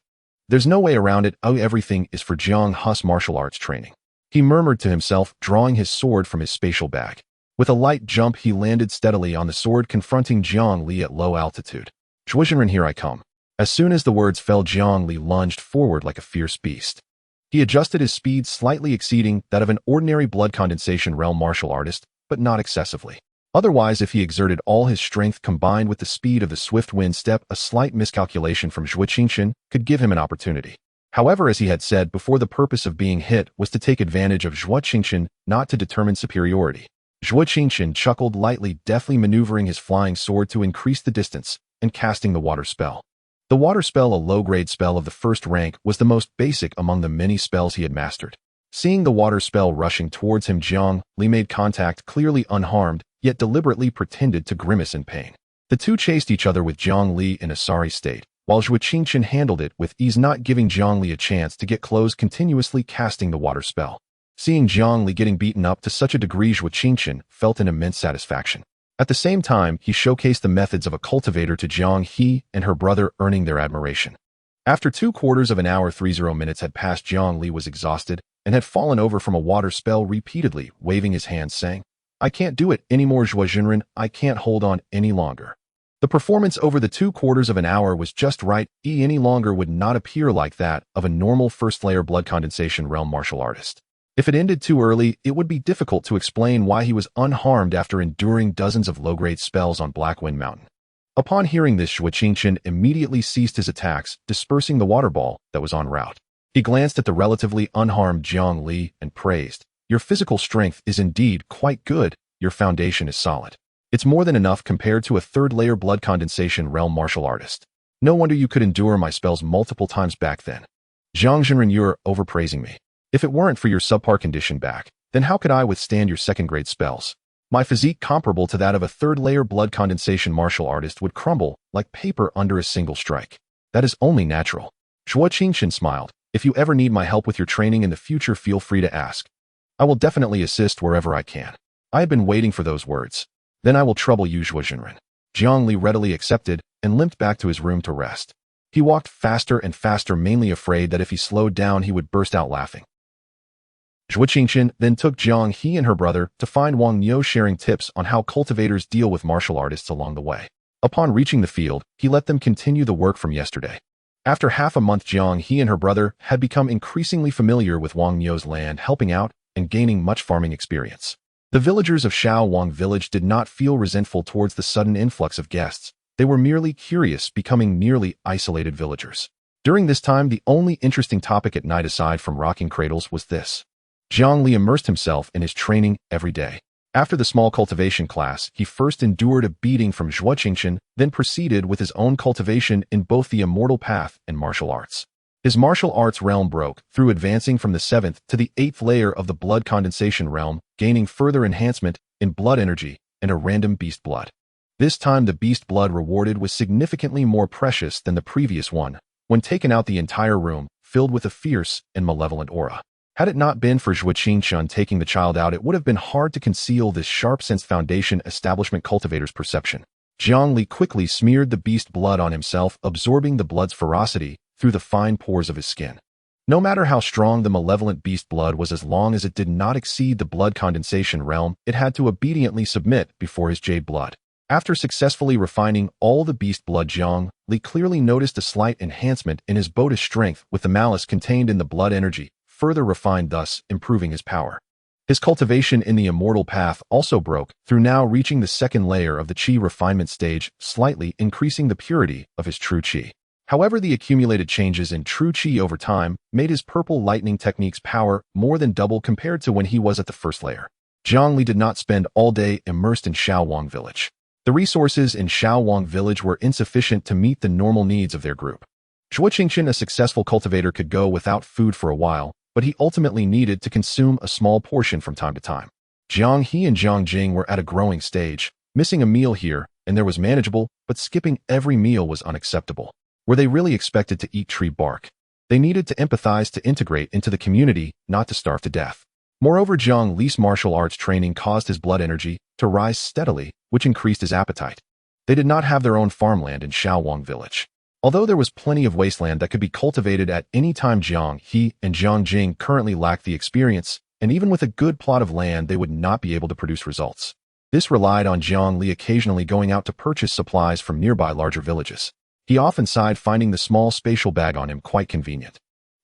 There's no way around it. Everything is for Jiang He's martial arts training. He murmured to himself, drawing his sword from his spatial bag. With a light jump, he landed steadily on the sword, confronting Jiang Li at low altitude. Zhuo Jinren, here I come. As soon as the words fell, Jiang Li lunged forward like a fierce beast. He adjusted his speed, slightly exceeding that of an ordinary blood condensation realm martial artist, but not excessively. Otherwise, if he exerted all his strength combined with the speed of the swift wind step, a slight miscalculation from Zhuo Qingxun could give him an opportunity. However, as he had said before, the purpose of being hit was to take advantage of Zhuo Qingxun, not to determine superiority. Zhuo Qingxun chuckled lightly, deftly maneuvering his flying sword to increase the distance and casting the water spell. The water spell, a low-grade spell of the first rank, was the most basic among the many spells he had mastered. Seeing the water spell rushing towards him, Jiang Li made contact, clearly unharmed, yet deliberately pretended to grimace in pain. The two chased each other with Jiang Li in a sorry state, while Zhuo Qingxun handled it with ease, not giving Jiang Li a chance to get close, continuously casting the water spell. Seeing Jiang Li getting beaten up to such a degree, Zhuo Qingxun felt an immense satisfaction. At the same time, he showcased the methods of a cultivator to Jiang He and her brother, earning their admiration. After 2/4 of an hour, 30 minutes had passed. Jiang Li was exhausted and had fallen over from a water spell, repeatedly waving his hands, saying, I can't do it anymore, Zhuo Jinren. I can't hold on any longer. The performance over the 2/4 of an hour was just right. Any longer would not appear like that of a normal first-layer blood condensation realm martial artist. If it ended too early, it would be difficult to explain why he was unharmed after enduring dozens of low-grade spells on Blackwind Mountain. Upon hearing this, Zhuo Qingxun immediately ceased his attacks, dispersing the water ball that was en route. He glanced at the relatively unharmed Jiang Li and praised, Your physical strength is indeed quite good. Your foundation is solid. It's more than enough compared to a third-layer blood condensation realm martial artist. No wonder you could endure my spells multiple times back then. Jiang Jinren, you're overpraising me. If it weren't for your subpar condition back, then how could I withstand your second-grade spells? My physique, comparable to that of a third-layer blood condensation martial artist, would crumble like paper under a single strike. That is only natural. Zhuo Qingxun smiled. If you ever need my help with your training in the future, feel free to ask. I will definitely assist wherever I can. I have been waiting for those words. Then I will trouble you, Zhuo Jinren. Jiang Li readily accepted and limped back to his room to rest. He walked faster and faster, mainly afraid that if he slowed down he would burst out laughing. Zhuo Qingqian then took Jiang He and her brother to find Wang Niu, sharing tips on how cultivators deal with martial artists along the way. Upon reaching the field, he let them continue the work from yesterday. After half a month, Jiang He and her brother had become increasingly familiar with Wang Niu's land, helping out and gaining much farming experience. The villagers of Shao Wang village did not feel resentful towards the sudden influx of guests. They were merely curious, becoming nearly isolated villagers. During this time, the only interesting topic at night aside from rocking cradles was this. Jiang Li immersed himself in his training every day. After the small cultivation class, he first endured a beating from Zhuo Qingqian, then proceeded with his own cultivation in both the immortal path and martial arts. His martial arts realm broke through, advancing from the 7th to the 8th layer of the blood condensation realm, gaining further enhancement in blood energy and a random beast blood. This time the beast blood rewarded was significantly more precious than the previous one, when taken out the entire room, filled with a fierce and malevolent aura. Had it not been for Zhuo Qingqian taking the child out, it would have been hard to conceal this sharp-sensed foundation establishment cultivator's perception. Jiang Li quickly smeared the beast blood on himself, absorbing the blood's ferocity through the fine pores of his skin. No matter how strong the malevolent beast blood was, as long as it did not exceed the blood condensation realm, it had to obediently submit before his jade blood. After successfully refining all the beast blood, Jiang Li clearly noticed a slight enhancement in his Boda's strength with the malice contained in the blood energy, further refined, thus improving his power. His cultivation in the immortal path also broke through, now reaching the 2nd layer of the Qi refinement stage, slightly increasing the purity of his true Qi. However, the accumulated changes in true Qi over time made his purple lightning technique's power more than double compared to when he was at the 1st layer. Jiang Li did not spend all day immersed in Shao Wang village. The resources in Shao Wang village were insufficient to meet the normal needs of their group. Zhuo Qingqian, a successful cultivator, could go without food for a while, but he ultimately needed to consume a small portion from time to time. Jiang He and Jiang Jing were at a growing stage. Missing a meal here and there was manageable, but skipping every meal was unacceptable. Were they really expected to eat tree bark? They needed to empathize to integrate into the community, not to starve to death. Moreover, Jiang Li's martial arts training caused his blood energy to rise steadily, which increased his appetite. They did not have their own farmland in Shao Wang village. Although there was plenty of wasteland that could be cultivated at any time, Jiang He and Jiang Jing currently lacked the experience, and even with a good plot of land they would not be able to produce results. This relied on Jiang Li occasionally going out to purchase supplies from nearby larger villages. He often sighed, finding the small spatial bag on him quite convenient.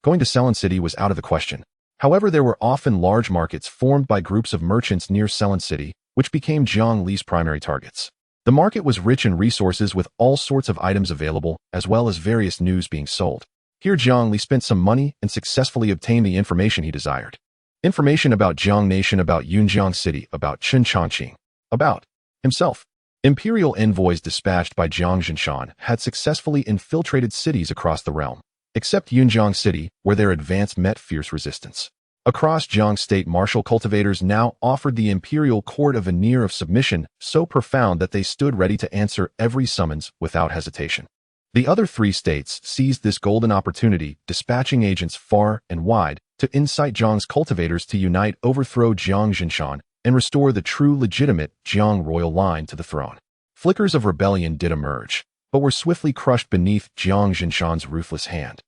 Going to Ceylon City was out of the question. However, there were often large markets formed by groups of merchants near Ceylon City, which became Jiang Li's primary targets. The market was rich in resources with all sorts of items available, as well as various news being sold. Here Jiang Li spent some money and successfully obtained the information he desired. Information about Jiang Nation, about Yunjiang City, about Chen Chongqing, about himself. Imperial envoys dispatched by Jiang Zhinshan had successfully infiltrated cities across the realm, except Yunjiang City, where their advance met fierce resistance. Across Jiang State, martial cultivators now offered the imperial court a veneer of submission so profound that they stood ready to answer every summons without hesitation. The other 3 states seized this golden opportunity, dispatching agents far and wide to incite Jiang's cultivators to unite, overthrow Jiang Zhinshan, and restore the true legitimate Jiang royal line to the throne. Flickers of rebellion did emerge, but were swiftly crushed beneath Jiang Zhinshan's ruthless hand.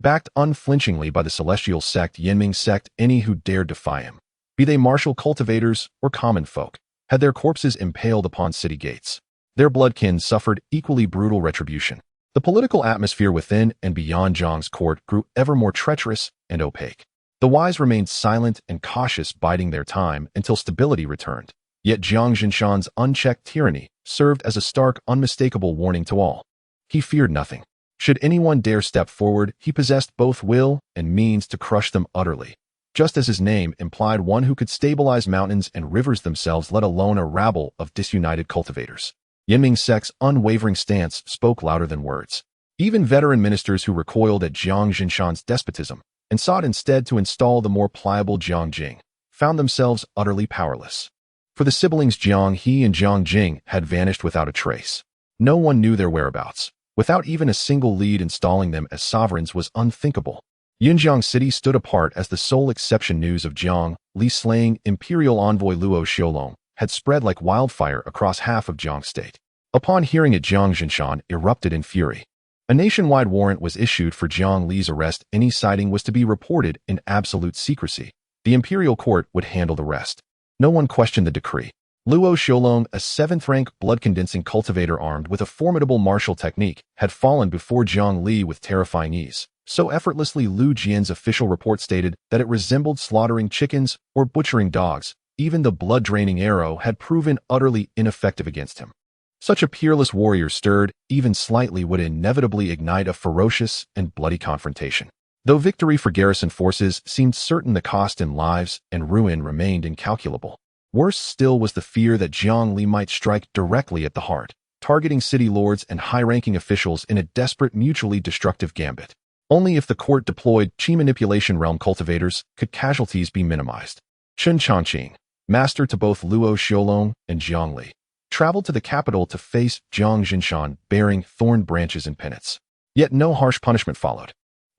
Backed unflinchingly by the celestial sect Yinming sect, any who dared defy him, be they martial cultivators or common folk, had their corpses impaled upon city gates. Their bloodkin suffered equally brutal retribution. The political atmosphere within and beyond Jiang's court grew ever more treacherous and opaque. The wise remained silent and cautious, biding their time until stability returned. Yet Jiang Zhinshan's unchecked tyranny served as a stark, unmistakable warning to all. He feared nothing. Should anyone dare step forward, he possessed both will and means to crush them utterly. Just as his name implied one who could stabilize mountains and rivers themselves, let alone a rabble of disunited cultivators. Yinming sect's unwavering stance spoke louder than words. Even veteran ministers who recoiled at Jiang Zhinshan's despotism and sought instead to install the more pliable Jiang Jing found themselves utterly powerless. For the siblings Jiang He and Jiang Jing had vanished without a trace. No one knew their whereabouts. Without even a single lead, installing them as sovereigns was unthinkable. Yunjiang City stood apart as the sole exception. News of Jiang Li slaying imperial envoy Luo Xiaolong had spread like wildfire across half of Jiang State. Upon hearing it, Jiang Jinshan erupted in fury. A nationwide warrant was issued for Jiang Li's arrest. Any sighting was to be reported in absolute secrecy. The imperial court would handle the rest. No one questioned the decree. Luo Xiaolong, a 7th-rank blood-condensing cultivator armed with a formidable martial technique, had fallen before Jiang Li with terrifying ease. So effortlessly, Lu Jian's official report stated that it resembled slaughtering chickens or butchering dogs. Even the blood-draining arrow had proven utterly ineffective against him. Such a peerless warrior, stirred even slightly, would inevitably ignite a ferocious and bloody confrontation. Though victory for garrison forces seemed certain, the cost in lives and ruin remained incalculable. Worse still was the fear that Jiang Li might strike directly at the heart, targeting city lords and high-ranking officials in a desperate, mutually destructive gambit. Only if the court deployed Qi manipulation realm cultivators could casualties be minimized. Chen Changqing, master to both Luo Xiaolong and Jiang Li, traveled to the capital to face Jiang Jinshan bearing thorn branches in penance. Yet no harsh punishment followed.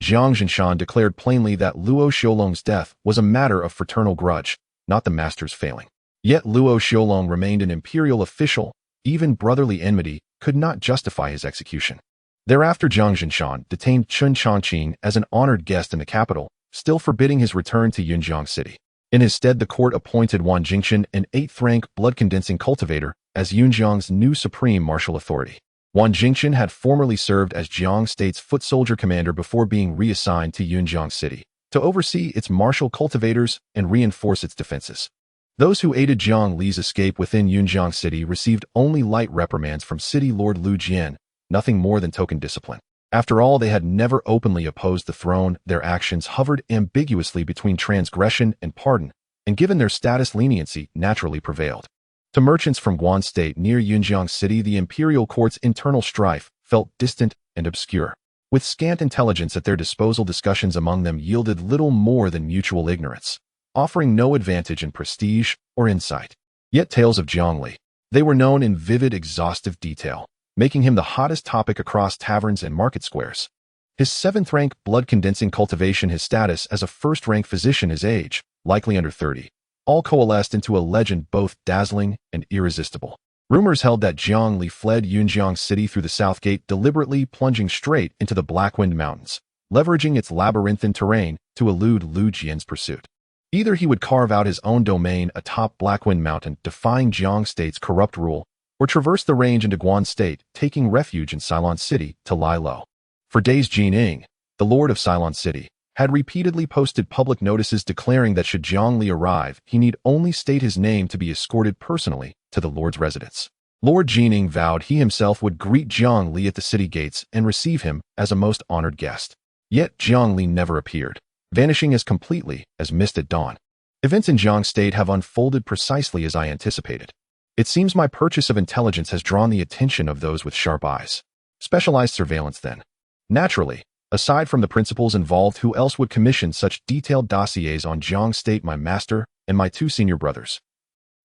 Jiang Jinshan declared plainly that Luo Xiaolong's death was a matter of fraternal grudge, not the master's failing. Yet Luo Xiaolong remained an imperial official. Even brotherly enmity could not justify his execution. Thereafter, Jiang Jinshan detained Chen Changqing as an honored guest in the capital, still forbidding his return to Yunjiang City. In his stead, the court appointed Wang Jingchen, an 8th-rank blood-condensing cultivator, as Yunjiang's new supreme martial authority. Wang Jingchen had formerly served as Jiang State's foot soldier commander before being reassigned to Yunjiang City to oversee its martial cultivators and reinforce its defenses. Those who aided Jiang Li's escape within Yunjiang City received only light reprimands from City Lord Lu Jian, nothing more than token discipline. After all, they had never openly opposed the throne. Their actions hovered ambiguously between transgression and pardon, and given their status, leniency naturally prevailed. To merchants from Guan State near Yunjiang City, the imperial court's internal strife felt distant and obscure. With scant intelligence at their disposal, discussions among them yielded little more than mutual ignorance, offering no advantage in prestige or insight. Yet tales of Jiang Li, they were known in vivid, exhaustive detail, making him the hottest topic across taverns and market squares. His 7th-rank blood-condensing cultivation, his status as a 1st-rank physician, his age, likely under 30, all coalesced into a legend both dazzling and irresistible. Rumors held that Jiang Li fled Yunjiang City through the South Gate, deliberately plunging straight into the Blackwind Mountains, leveraging its labyrinthine terrain to elude Lu Jian's pursuit. Either he would carve out his own domain atop Blackwind Mountain, defying Jiang State's corrupt rule, or traverse the range into Guan State, taking refuge in Ceylon City to lie low. For days, Jining, the lord of Ceylon City, had repeatedly posted public notices declaring that should Jiang Li arrive, he need only state his name to be escorted personally to the lord's residence. Lord Jining vowed he himself would greet Jiang Li at the city gates and receive him as a most honored guest. Yet Jiang Li never appeared, vanishing as completely as mist at dawn. Events in Jiang State have unfolded precisely as I anticipated. It seems my purchase of intelligence has drawn the attention of those with sharp eyes. Specialized surveillance, then. Naturally, aside from the principals involved, who else would commission such detailed dossiers on Jiang State? My master and my 2 senior brothers.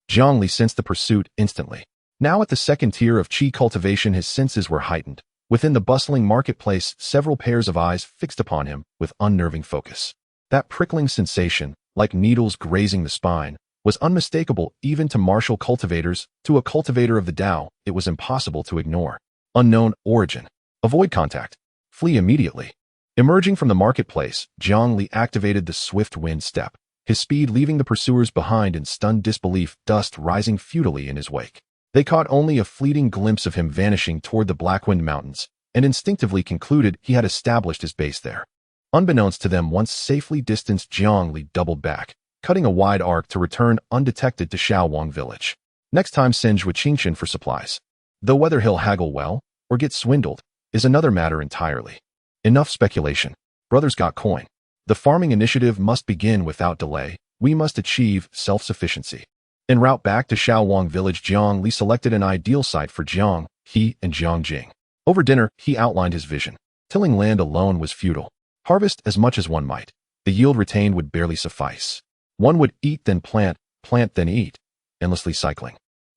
Jiang Li sensed the pursuit instantly. Now at the 2nd tier of Qi cultivation, his senses were heightened. Within the bustling marketplace, several pairs of eyes fixed upon him with unnerving focus. That prickling sensation, like needles grazing the spine, was unmistakable even to martial cultivators. To a cultivator of the Tao, it was impossible to ignore. Unknown origin. Avoid contact. Flee immediately. Emerging from the marketplace, Jiang Li activated the swift wind step, his speed leaving the pursuers behind in stunned disbelief, dust rising futilely in his wake. They caught only a fleeting glimpse of him vanishing toward the Blackwind Mountains, and instinctively concluded he had established his base there. Unbeknownst to them, once safely distanced, Jiang Li doubled back, cutting a wide arc to return undetected to Shaowang Village. Next time, send Qingchen for supplies. Though whether he'll haggle well or get swindled is another matter entirely. Enough speculation. Brothers got coin. The farming initiative must begin without delay. We must achieve self-sufficiency. En route back to Shaowang Village, Jiang Li selected an ideal site for Jiang He and Jiang Jing. Over dinner, he outlined his vision. Tilling land alone was futile. Harvest as much as one might, the yield retained would barely suffice. One would eat then plant, plant then eat, endlessly cycling.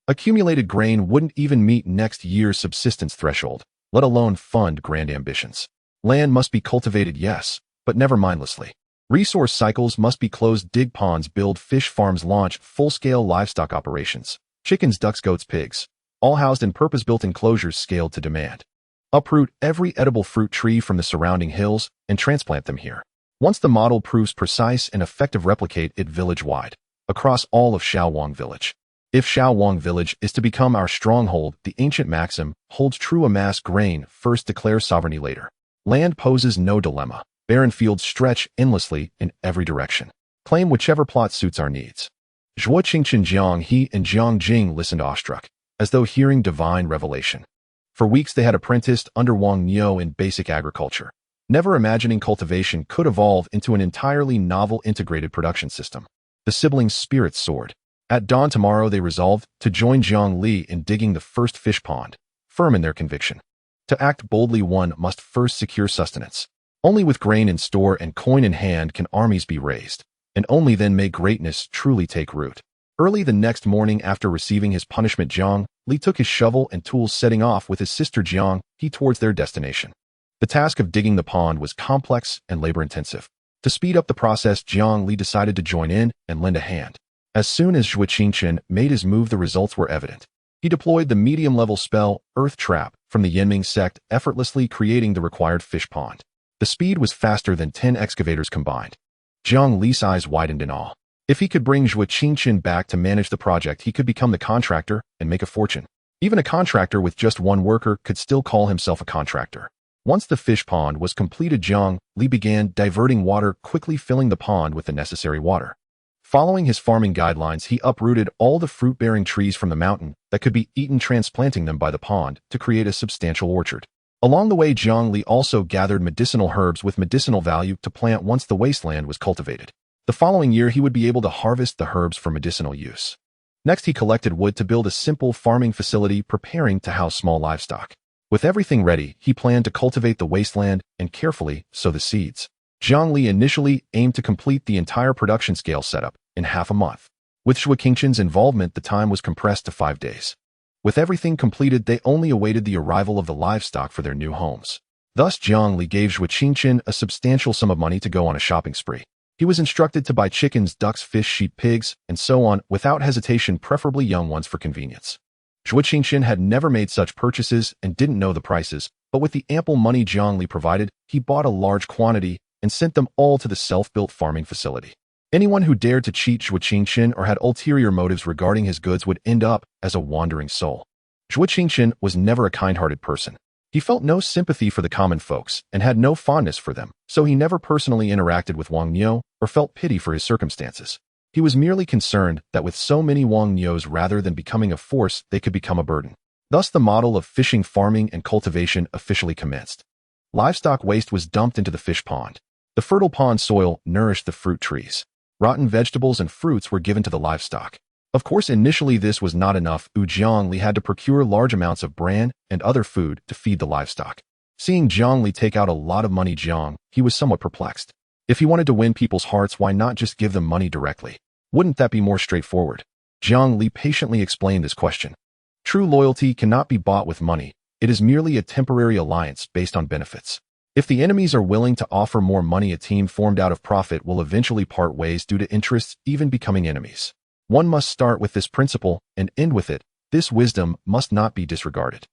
Accumulated grain wouldn't even meet next year's subsistence threshold, let alone fund grand ambitions. Land must be cultivated, yes, but never mindlessly. Resource cycles must be closed. Dig ponds, build fish farms, launch full-scale livestock operations. Chickens, ducks, goats, pigs, all housed in purpose-built enclosures scaled to demand. Uproot every edible fruit tree from the surrounding hills and transplant them here. Once the model proves precise and effective, replicate it village-wide, across all of Shaowang Village. If Shaowang Village is to become our stronghold, the ancient maxim holds true: amass grain first, declare sovereignty later. Land poses no dilemma. Barren fields stretch endlessly in every direction. Claim whichever plot suits our needs. Zhuo Qingchen, Jiang He, and Jiang Jing listened awestruck, as though hearing divine revelation. For weeks they had apprenticed under Wang Niu in basic agriculture, never imagining cultivation could evolve into an entirely novel integrated production system. The siblings' spirits soared. At dawn tomorrow they resolved to join Jiang Li in digging the first fish pond, firm in their conviction. To act boldly, one must first secure sustenance. Only with grain in store and coin in hand can armies be raised, and only then may greatness truly take root. Early the next morning, after receiving his punishment, Jiang Li took his shovel and tools, setting off with his sister Jiang He towards their destination. The task of digging the pond was complex and labor-intensive. To speed up the process, Jiang Li decided to join in and lend a hand. As soon as Zhuo Qingchen made his move, the results were evident. He deployed the medium-level spell, Earth Trap, from the Yanming sect, effortlessly creating the required fish pond. The speed was faster than 10 excavators combined. Jiang Li's eyes widened in awe. If he could bring Zhuo Qingchen back to manage the project, he could become the contractor and make a fortune. Even a contractor with just one worker could still call himself a contractor. Once the fish pond was completed, Jiang Li began diverting water, quickly filling the pond with the necessary water. Following his farming guidelines, he uprooted all the fruit-bearing trees from the mountain that could be eaten, transplanting them by the pond to create a substantial orchard. Along the way, Jiang Li also gathered medicinal herbs with medicinal value to plant once the wasteland was cultivated. The following year, he would be able to harvest the herbs for medicinal use. Next, he collected wood to build a simple farming facility, preparing to house small livestock. With everything ready, he planned to cultivate the wasteland and carefully sow the seeds. Jiang Li initially aimed to complete the entire production scale setup in half a month. With Zhuo Qingchen's involvement, the time was compressed to 5 days. With everything completed, they only awaited the arrival of the livestock for their new homes. Thus, Jiang Li gave Zhuo Qingchen a substantial sum of money to go on a shopping spree. He was instructed to buy chickens, ducks, fish, sheep, pigs, and so on, without hesitation, preferably young ones for convenience. Zhuo Qingchen had never made such purchases and didn't know the prices, but with the ample money Jiang Li provided, he bought a large quantity and sent them all to the self-built farming facility. Anyone who dared to cheat Zhuo Qingchen or had ulterior motives regarding his goods would end up as a wandering soul. Zhuo Qingchen was never a kind-hearted person. He felt no sympathy for the common folks and had no fondness for them, so he never personally interacted with Wang Niu or felt pity for his circumstances. He was merely concerned that with so many Wang Nius, rather than becoming a force, they could become a burden. Thus, the model of fishing, farming, and cultivation officially commenced. Livestock waste was dumped into the fish pond. The fertile pond soil nourished the fruit trees. Rotten vegetables and fruits were given to the livestock. Of course, initially this was not enough. Jiang Li had to procure large amounts of bran and other food to feed the livestock. Seeing Jiang Li take out a lot of money, he was somewhat perplexed. If he wanted to win people's hearts, why not just give them money directly? Wouldn't that be more straightforward? Jiang Li patiently explained this question. True loyalty cannot be bought with money. It is merely a temporary alliance based on benefits. If the enemies are willing to offer more money, a team formed out of profit will eventually part ways due to interests, even becoming enemies. One must start with this principle and end with it. This wisdom must not be disregarded.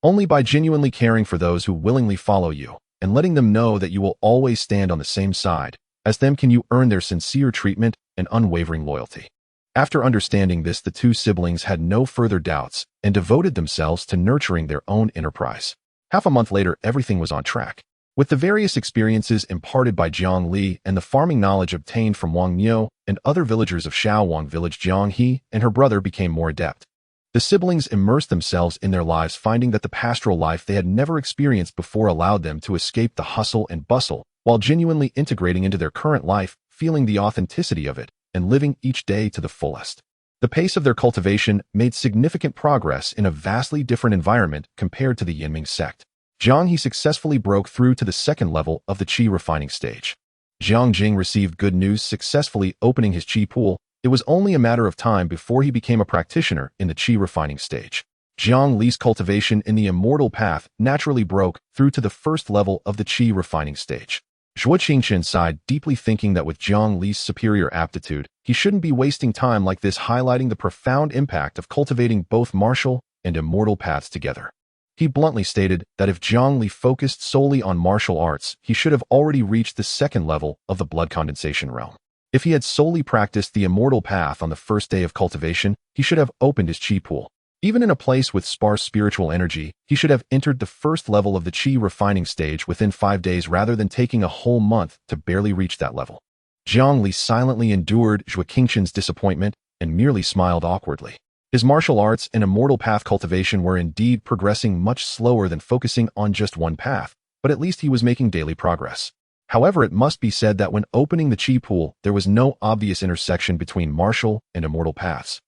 Only by genuinely caring for those who willingly follow you and letting them know that you will always stand on the same side as them can you earn their sincere treatment and unwavering loyalty. After understanding this, the two siblings had no further doubts and devoted themselves to nurturing their own enterprise. Half a month later, everything was on track. With the various experiences imparted by Jiang Li and the farming knowledge obtained from Wang Niu and other villagers of Shaowang Village, Jiang He and her brother became more adept. The siblings immersed themselves in their lives, finding that the pastoral life they had never experienced before allowed them to escape the hustle and bustle, while genuinely integrating into their current life, feeling the authenticity of it, and living each day to the fullest. The pace of their cultivation made significant progress in a vastly different environment compared to the Yanming sect. Jiang He successfully broke through to the second level of the qi refining stage. Jiang Jing received good news, successfully opening his qi pool. It was only a matter of time before he became a practitioner in the qi refining stage. Jiang Li's cultivation in the immortal path naturally broke through to the first level of the qi refining stage. Zhuo Qingchen sighed, deeply thinking that with Jiang Li's superior aptitude, he shouldn't be wasting time like this, highlighting the profound impact of cultivating both martial and immortal paths together. He bluntly stated that if Jiang Li focused solely on martial arts, he should have already reached the second level of the blood condensation realm. If he had solely practiced the immortal path on the first day of cultivation, he should have opened his chi pool. Even in a place with sparse spiritual energy, he should have entered the first level of the chi refining stage within 5 days rather than taking a whole month to barely reach that level. Jiang Li silently endured Zhuo Qingchen's disappointment and merely smiled awkwardly. His martial arts and immortal path cultivation were indeed progressing much slower than focusing on just one path, but at least he was making daily progress. However, it must be said that when opening the chi pool, there was no obvious intersection between martial and immortal paths.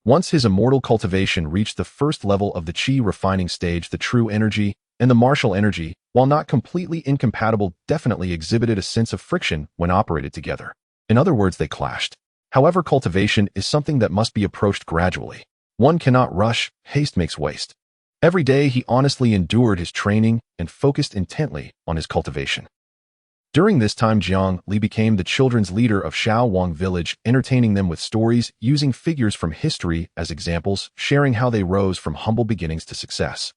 Once his immortal cultivation reached the first level of the chi refining stage, the true energy and the martial energy, while not completely incompatible, definitely exhibited a sense of friction when operated together. In other words, they clashed. However, cultivation is something that must be approached gradually. One cannot rush, haste makes waste. Every day he honestly endured his training and focused intently on his cultivation. During this time, Jiang Li became the children's leader of Shaowang village, entertaining them with stories, using figures from history as examples, sharing how they rose from humble beginnings to success.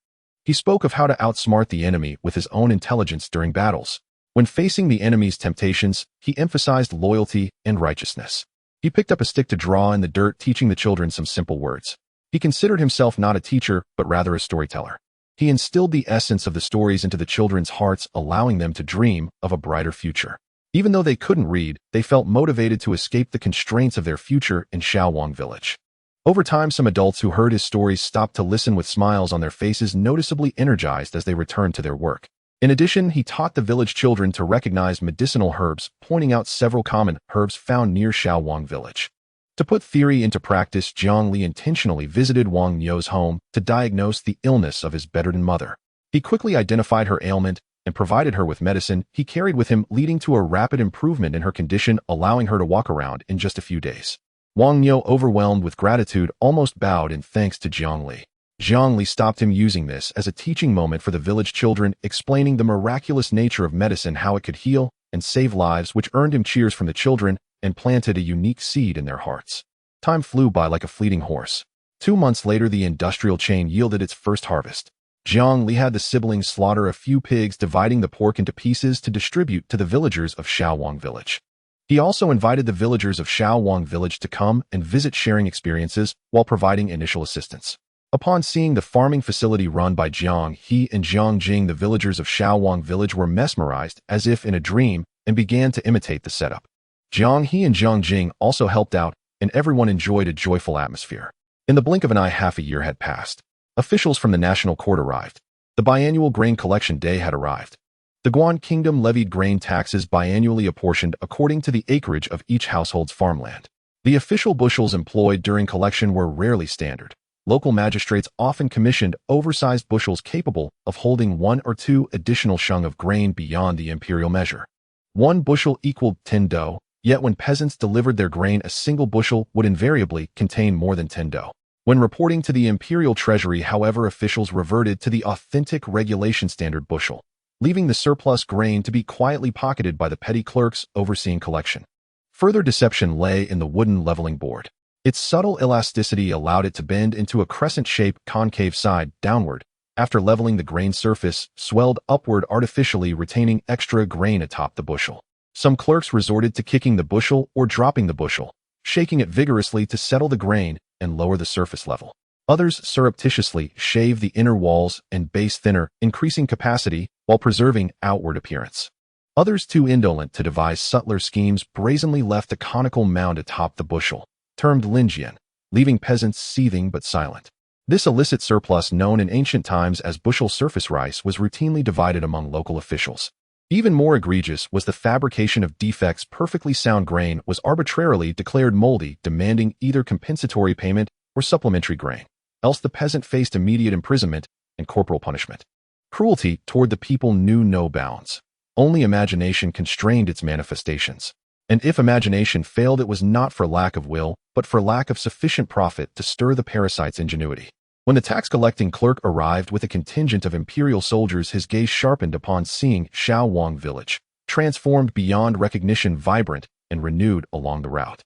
He spoke of how to outsmart the enemy with his own intelligence during battles. When facing the enemy's temptations, he emphasized loyalty and righteousness. He picked up a stick to draw in the dirt, teaching the children some simple words. He considered himself not a teacher, but rather a storyteller. He instilled the essence of the stories into the children's hearts, allowing them to dream of a brighter future. Even though they couldn't read, they felt motivated to escape the constraints of their future in Shaowang village. Over time, some adults who heard his stories stopped to listen with smiles on their faces, noticeably energized as they returned to their work. In addition, he taught the village children to recognize medicinal herbs, pointing out several common herbs found near Shaowang village. To put theory into practice, Jiang Li intentionally visited Wang Niu's home to diagnose the illness of his bedridden mother. He quickly identified her ailment and provided her with medicine he carried with him, leading to a rapid improvement in her condition, allowing her to walk around in just a few days. Wang Niu, overwhelmed with gratitude, almost bowed in thanks to Jiang Li. Jiang Li stopped him, using this as a teaching moment for the village children, explaining the miraculous nature of medicine, how it could heal and save lives, which earned him cheers from the children and planted a unique seed in their hearts. Time flew by like a fleeting horse. 2 months later, the industrial chain yielded its first harvest. Jiang Li had the siblings slaughter a few pigs, dividing the pork into pieces to distribute to the villagers of Shaowang village. He also invited the villagers of Shaowang village to come and visit, sharing experiences while providing initial assistance. Upon seeing the farming facility run by Jiang, he and Jiang Jing, the villagers of Shaowang village, were mesmerized as if in a dream and began to imitate the setup. Jiang He and Jiang Jing also helped out, and everyone enjoyed a joyful atmosphere. In the blink of an eye, half a year had passed. Officials from the national court arrived. The biannual grain collection day had arrived. The Guan kingdom levied grain taxes biannually, apportioned according to the acreage of each household's farmland. The official bushels employed during collection were rarely standard. Local magistrates often commissioned oversized bushels capable of holding 1 or 2 additional sheng of grain beyond the imperial measure. 1 bushel equaled 10 do. Yet when peasants delivered their grain, a single bushel would invariably contain more than 10 do. When reporting to the imperial treasury, however, officials reverted to the authentic regulation standard bushel, leaving the surplus grain to be quietly pocketed by the petty clerks overseeing collection. Further deception lay in the wooden leveling board. Its subtle elasticity allowed it to bend into a crescent-shaped concave side downward. After leveling, the grain surface swelled upward artificially, retaining extra grain atop the bushel. Some clerks resorted to kicking the bushel or dropping the bushel, shaking it vigorously to settle the grain and lower the surface level. Others surreptitiously shaved the inner walls and base thinner, increasing capacity while preserving outward appearance. Others, too indolent to devise subtler schemes, brazenly left a conical mound atop the bushel, termed linjian, leaving peasants seething but silent. This illicit surplus, known in ancient times as bushel surface rice, was routinely divided among local officials. Even more egregious was the fabrication of defects. Perfectly sound grain was arbitrarily declared moldy, demanding either compensatory payment or supplementary grain. Else the peasant faced immediate imprisonment and corporal punishment. Cruelty toward the people knew no bounds. Only imagination constrained its manifestations. And if imagination failed, it was not for lack of will, but for lack of sufficient profit to stir the parasite's ingenuity. When the tax-collecting clerk arrived with a contingent of imperial soldiers, his gaze sharpened upon seeing Shaowang village. transformed beyond recognition, vibrant and renewed along the route.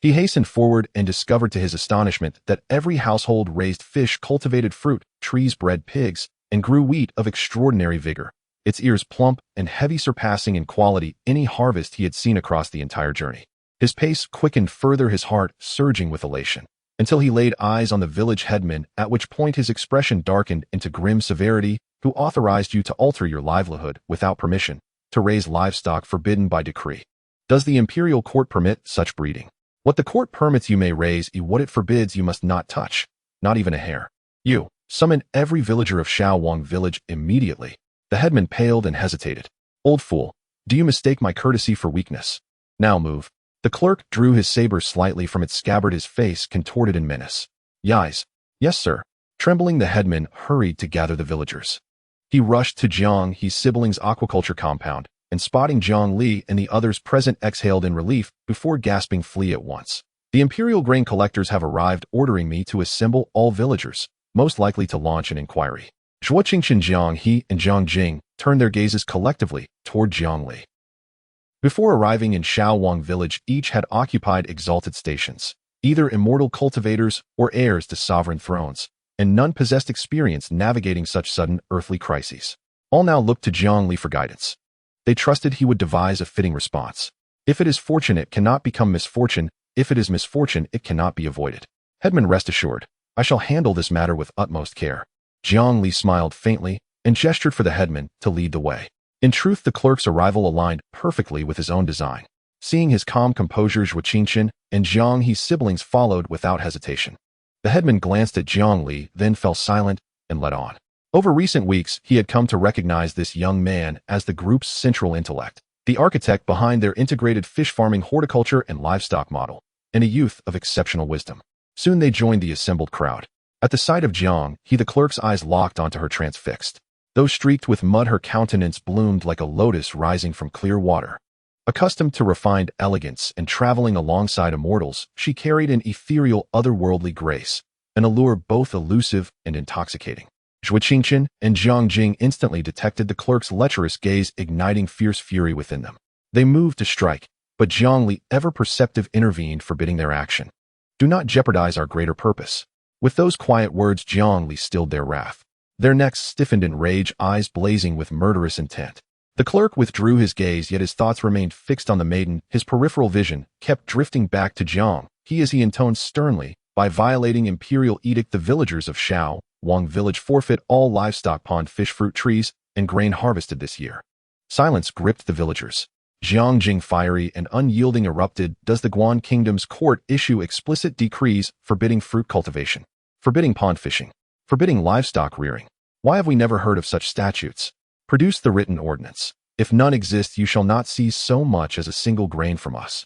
He hastened forward and discovered to his astonishment that every household raised fish, cultivated fruit, trees bred pigs, and grew wheat of extraordinary vigor, its ears plump and heavy, surpassing in quality any harvest he had seen across the entire journey. His pace quickened further, his heart surging with elation, until he laid eyes on the village headman, at which point his expression darkened into grim severity. Who authorized you to alter your livelihood without permission, to raise livestock forbidden by decree? Does the imperial court permit such breeding? What the court permits you may raise, what it forbids you must not touch, not even a hair. You, summon every villager of Shaowang village immediately. The headman paled and hesitated. Old fool, do you mistake my courtesy for weakness? Now move. The clerk drew his saber slightly from its scabbard, his face contorted in menace. Yes, sir. Trembling, the headman hurried to gather the villagers. He rushed to Jiang Li's siblings' aquaculture compound, and spotting Jiang Li and the others present, exhaled in relief before gasping, flee at once. The imperial grain collectors have arrived, ordering me to assemble all villagers, most likely to launch an inquiry. Zhuoqingchen, Jiang He, and Jiang Jing turned their gazes collectively toward Jiang Li. Before arriving in Shaowang village, each had occupied exalted stations, either immortal cultivators or heirs to sovereign thrones, and none possessed experience navigating such sudden earthly crises. All now looked to Jiang Li for guidance. They trusted he would devise a fitting response. If it is fortune, it cannot become misfortune. If it is misfortune, it cannot be avoided. Headman, rest assured, I shall handle this matter with utmost care. Jiang Li smiled faintly and gestured for the headman to lead the way. In truth, the clerk's arrival aligned perfectly with his own design. Seeing his calm composure, Zhuoqingchen and Jiang He's siblings followed without hesitation. The headman glanced at Jiang Li, then fell silent and led on. Over recent weeks, he had come to recognize this young man as the group's central intellect, the architect behind their integrated fish farming, horticulture, and livestock model, and a youth of exceptional wisdom. Soon they joined the assembled crowd. At the sight of Jiang He, the clerk's eyes locked onto her, transfixed. Though streaked with mud, her countenance bloomed like a lotus rising from clear water. Accustomed to refined elegance and traveling alongside immortals, she carried an ethereal, otherworldly grace, an allure both elusive and intoxicating. Zhuoqingchen and Jiang Jing instantly detected the clerk's lecherous gaze, igniting fierce fury within them. They moved to strike, but Jiang Li, ever perceptive, intervened, forbidding their action. Do not jeopardize our greater purpose. With those quiet words, Jiang Li stilled their wrath. Their necks stiffened in rage, eyes blazing with murderous intent. The clerk withdrew his gaze, yet his thoughts remained fixed on the maiden. His peripheral vision kept drifting back to Jiang He as he intoned sternly, by violating imperial edict, the villagers of Shaowang village forfeit all livestock, pond fish, fruit trees, and grain harvested this year. Silence gripped the villagers. Jiang Jing, fiery and unyielding, erupted. Does the Guan Kingdom's court issue explicit decrees forbidding fruit cultivation, forbidding pond fishing, forbidding livestock rearing? Why have we never heard of such statutes? Produce the written ordinance. If none exist, you shall not seize so much as a single grain from us.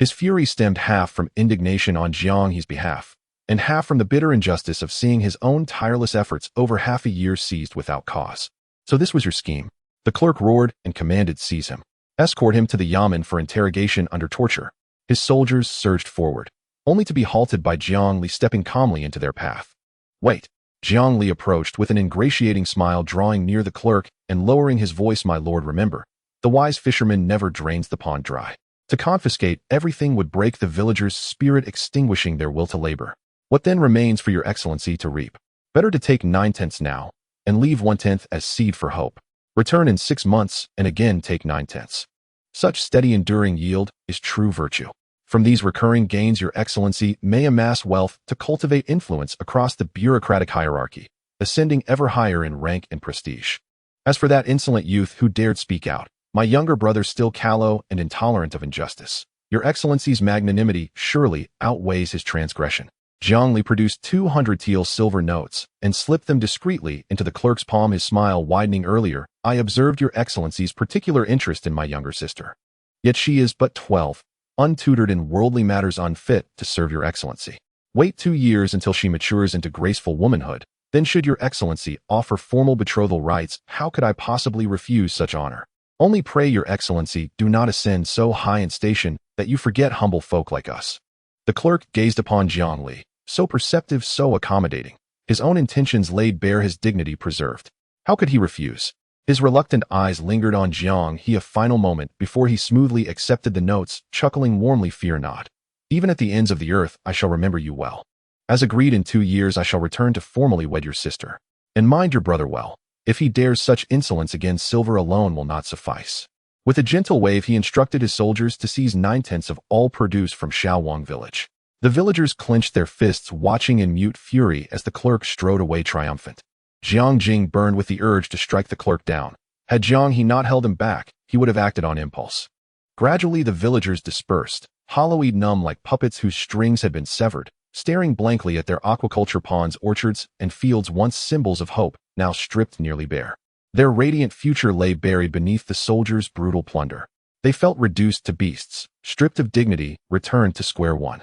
His fury stemmed half from indignation on Jiang He's behalf, and half from the bitter injustice of seeing his own tireless efforts over half a year seized without cause. So this was your scheme? The clerk roared and commanded, seize him. Escort him to the yamen for interrogation under torture. His soldiers surged forward, only to be halted by Jiang Li stepping calmly into their path. Wait. Jiang Li approached with an ingratiating smile, drawing near the clerk and lowering his voice. My lord, remember, the wise fisherman never drains the pond dry. To confiscate everything would break the villagers' spirit, extinguishing their will to labor. What then remains for your excellency to reap? Better to take 9/10 now, and leave 1/10 as seed for hope. Return in 6 months, and again take 9/10. Such steady, enduring yield is true virtue. From these recurring gains, your excellency may amass wealth to cultivate influence across the bureaucratic hierarchy, ascending ever higher in rank and prestige. As for that insolent youth who dared speak out, my younger brother, still callow and intolerant of injustice, your excellency's magnanimity surely outweighs his transgression. Jiang Li produced 200 teal silver notes and slipped them discreetly into the clerk's palm, his smile widening. Earlier, I observed your excellency's particular interest in my younger sister. Yet she is but 12, untutored in worldly matters, unfit to serve your excellency. Wait 2 years until she matures into graceful womanhood. Then should your excellency offer formal betrothal rites, how could I possibly refuse such honor? Only pray your excellency do not ascend so high in station that you forget humble folk like us. The clerk gazed upon Jiang Li, so perceptive, so accommodating. His own intentions laid bare, his dignity preserved. How could he refuse? His reluctant eyes lingered on Jiang He a final moment before he smoothly accepted the notes, chuckling warmly, "Fear not. Even at the ends of the earth, I shall remember you well. As agreed, in 2 years I shall return to formally wed your sister. And mind your brother well. If he dares such insolence again, silver alone will not suffice." With a gentle wave, he instructed his soldiers to seize 9/10 of all produce from Shaowang village. The villagers clenched their fists, watching in mute fury as the clerk strode away triumphant. Jiang Jing burned with the urge to strike the clerk down. Had Jiang He not held him back, he would have acted on impulse. Gradually the villagers dispersed, hollow-eyed, numb like puppets whose strings had been severed, staring blankly at their aquaculture ponds, orchards, and fields once symbols of hope, now stripped nearly bare. Their radiant future lay buried beneath the soldiers' brutal plunder. They felt reduced to beasts, stripped of dignity, returned to square one.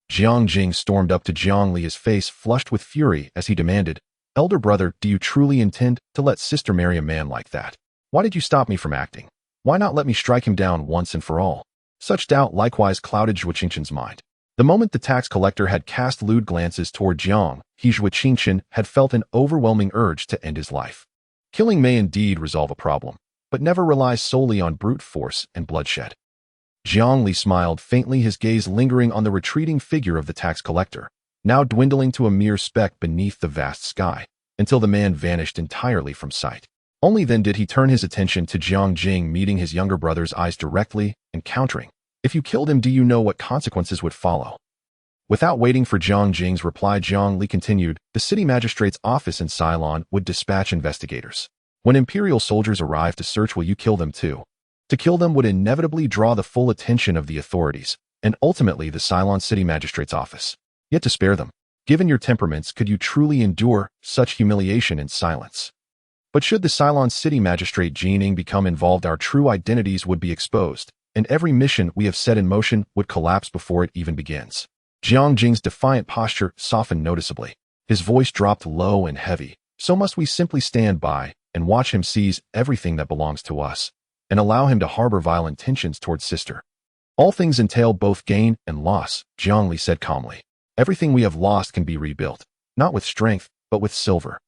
Jiang Jing stormed up to Jiang Li, his face flushed with fury, as he demanded, "Elder brother, do you truly intend to let sister marry a man like that? Why did you stop me from acting? Why not let me strike him down once and for all?" Such doubt likewise clouded Zhuo Qingqian's mind. The moment the tax collector had cast lewd glances toward Jiang He, Zhuo Qingqian had felt an overwhelming urge to end his life. Killing may indeed resolve a problem, but never relies solely on brute force and bloodshed. Jiang Li smiled faintly, his gaze lingering on the retreating figure of the tax collector, now dwindling to a mere speck beneath the vast sky, until the man vanished entirely from sight. Only then did he turn his attention to Jiang Jing, meeting his younger brother's eyes directly and countering, "If you killed him, do you know what consequences would follow?" Without waiting for Jiang Jing's reply, Jiang Li continued, "The city magistrate's office in Ceylon would dispatch investigators. When imperial soldiers arrive to search, will you kill them too? To kill them would inevitably draw the full attention of the authorities, and ultimately the Ceylon city magistrate's office. Yet to spare them, given your temperaments, could you truly endure such humiliation in silence? But should the Ceylon city magistrate Deepening become involved, our true identities would be exposed, and every mission we have set in motion would collapse before it even begins." Jiang Jing's defiant posture softened noticeably. His voice dropped low and heavy. "So must we simply stand by and watch him seize everything that belongs to us, and allow him to harbor vile intentions towards sister? All things entail both gain and loss," Jiang Li said calmly. "Everything we have lost can be rebuilt, not with strength, but with silver.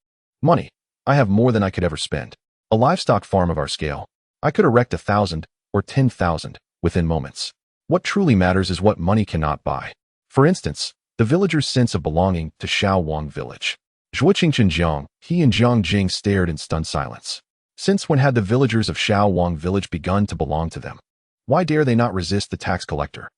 Money. I have more than I could ever spend. A livestock farm of our scale. I could erect 1,000 or 10,000 within moments. What truly matters is what money cannot buy. For instance, the villagers' sense of belonging to Shaowang village." Zhuo Qingqian, Jiang He, and Jiang Jing stared in stunned silence. Since when had the villagers of Shaowang village begun to belong to them? Why dare they not resist the tax collector?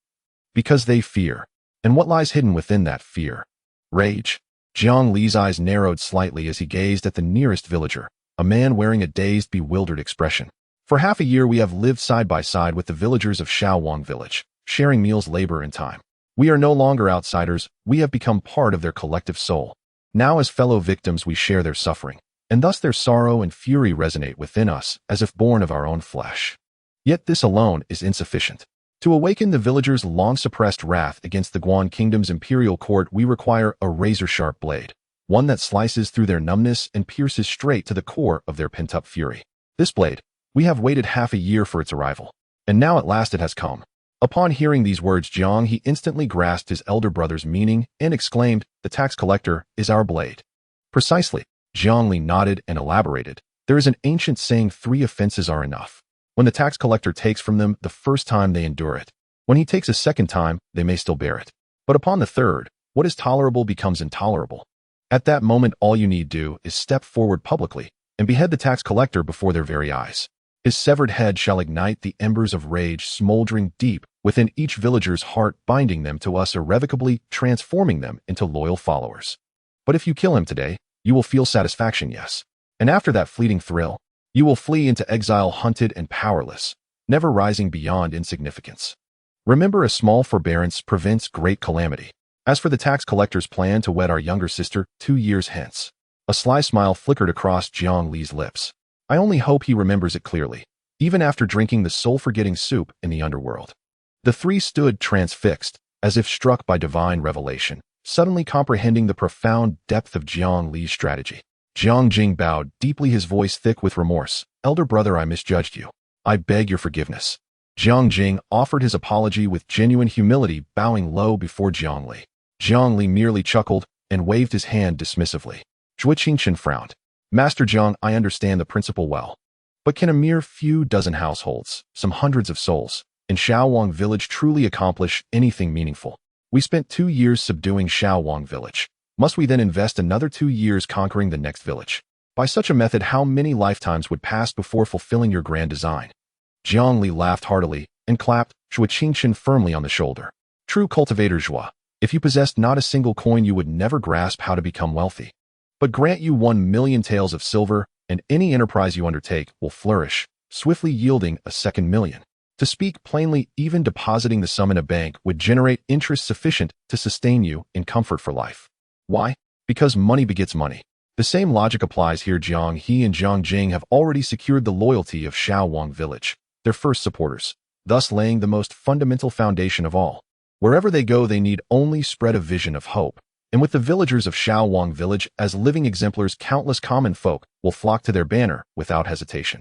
Because they fear. And what lies hidden within that fear? Rage. Jiang Li's eyes narrowed slightly as he gazed at the nearest villager, a man wearing a dazed, bewildered expression. "For half a year we have lived side by side with the villagers of Shaowang village, sharing meals, labor, and time. We are no longer outsiders, we have become part of their collective soul. Now as fellow victims we share their suffering, and thus their sorrow and fury resonate within us as if born of our own flesh. Yet this alone is insufficient. To awaken the villagers' long-suppressed wrath against the Guan Kingdom's imperial court, we require a razor-sharp blade, one that slices through their numbness and pierces straight to the core of their pent-up fury. This blade, we have waited half a year for its arrival, and now at last it has come." Upon hearing these words, Jiang He instantly grasped his elder brother's meaning and exclaimed, "The tax collector is our blade." "Precisely." Jiang Li nodded and elaborated. "There is an ancient saying, 3 offenses are enough. When the tax collector takes from them the first time, they endure it. When he takes a second time, they may still bear it. But upon the third, what is tolerable becomes intolerable. At that moment, all you need do is step forward publicly and behead the tax collector before their very eyes. His severed head shall ignite the embers of rage smoldering deep within each villager's heart, binding them to us irrevocably, transforming them into loyal followers. But if you kill him today, you will feel satisfaction, yes. And after that fleeting thrill, you will flee into exile, hunted and powerless, never rising beyond insignificance. Remember, a small forbearance prevents great calamity. As for the tax collector's plan to wed our younger sister 2 years hence," a sly smile flickered across Jiang Li's lips, "I only hope he remembers it clearly, even after drinking the soul-forgetting soup in the underworld." The three stood transfixed, as if struck by divine revelation, suddenly comprehending the profound depth of Jiang Li's strategy. Jiang Jing bowed deeply, his voice thick with remorse. "Elder brother, I misjudged you. I beg your forgiveness." Jiang Jing offered his apology with genuine humility, bowing low before Jiang Li. Jiang Li merely chuckled and waved his hand dismissively. Zhuo Qingqian frowned. "Master Jiang, I understand the principle well. But can a mere few dozen households, some hundreds of souls, in Shaowang village truly accomplish anything meaningful? We spent 2 years subduing Shaowang village. Must we then invest another 2 years conquering the next village? By such a method, how many lifetimes would pass before fulfilling your grand design? Jiang Li laughed heartily and clapped Zhua Qingchen firmly on the shoulder. True cultivator Zhua, if you possessed not a single coin, you would never grasp how to become wealthy. But grant you 1,000,000 taels of silver, and any enterprise you undertake will flourish, swiftly yielding a second million. To speak plainly, even depositing the sum in a bank would generate interest sufficient to sustain you in comfort for life. Why? Because money begets money. The same logic applies here. Jiang He and Jiang Jing have already secured the loyalty of Shaowang village, their first supporters, thus laying the most fundamental foundation of all. Wherever they go, they need only spread a vision of hope. And with the villagers of Shaowang village as living exemplars, countless common folk will flock to their banner without hesitation.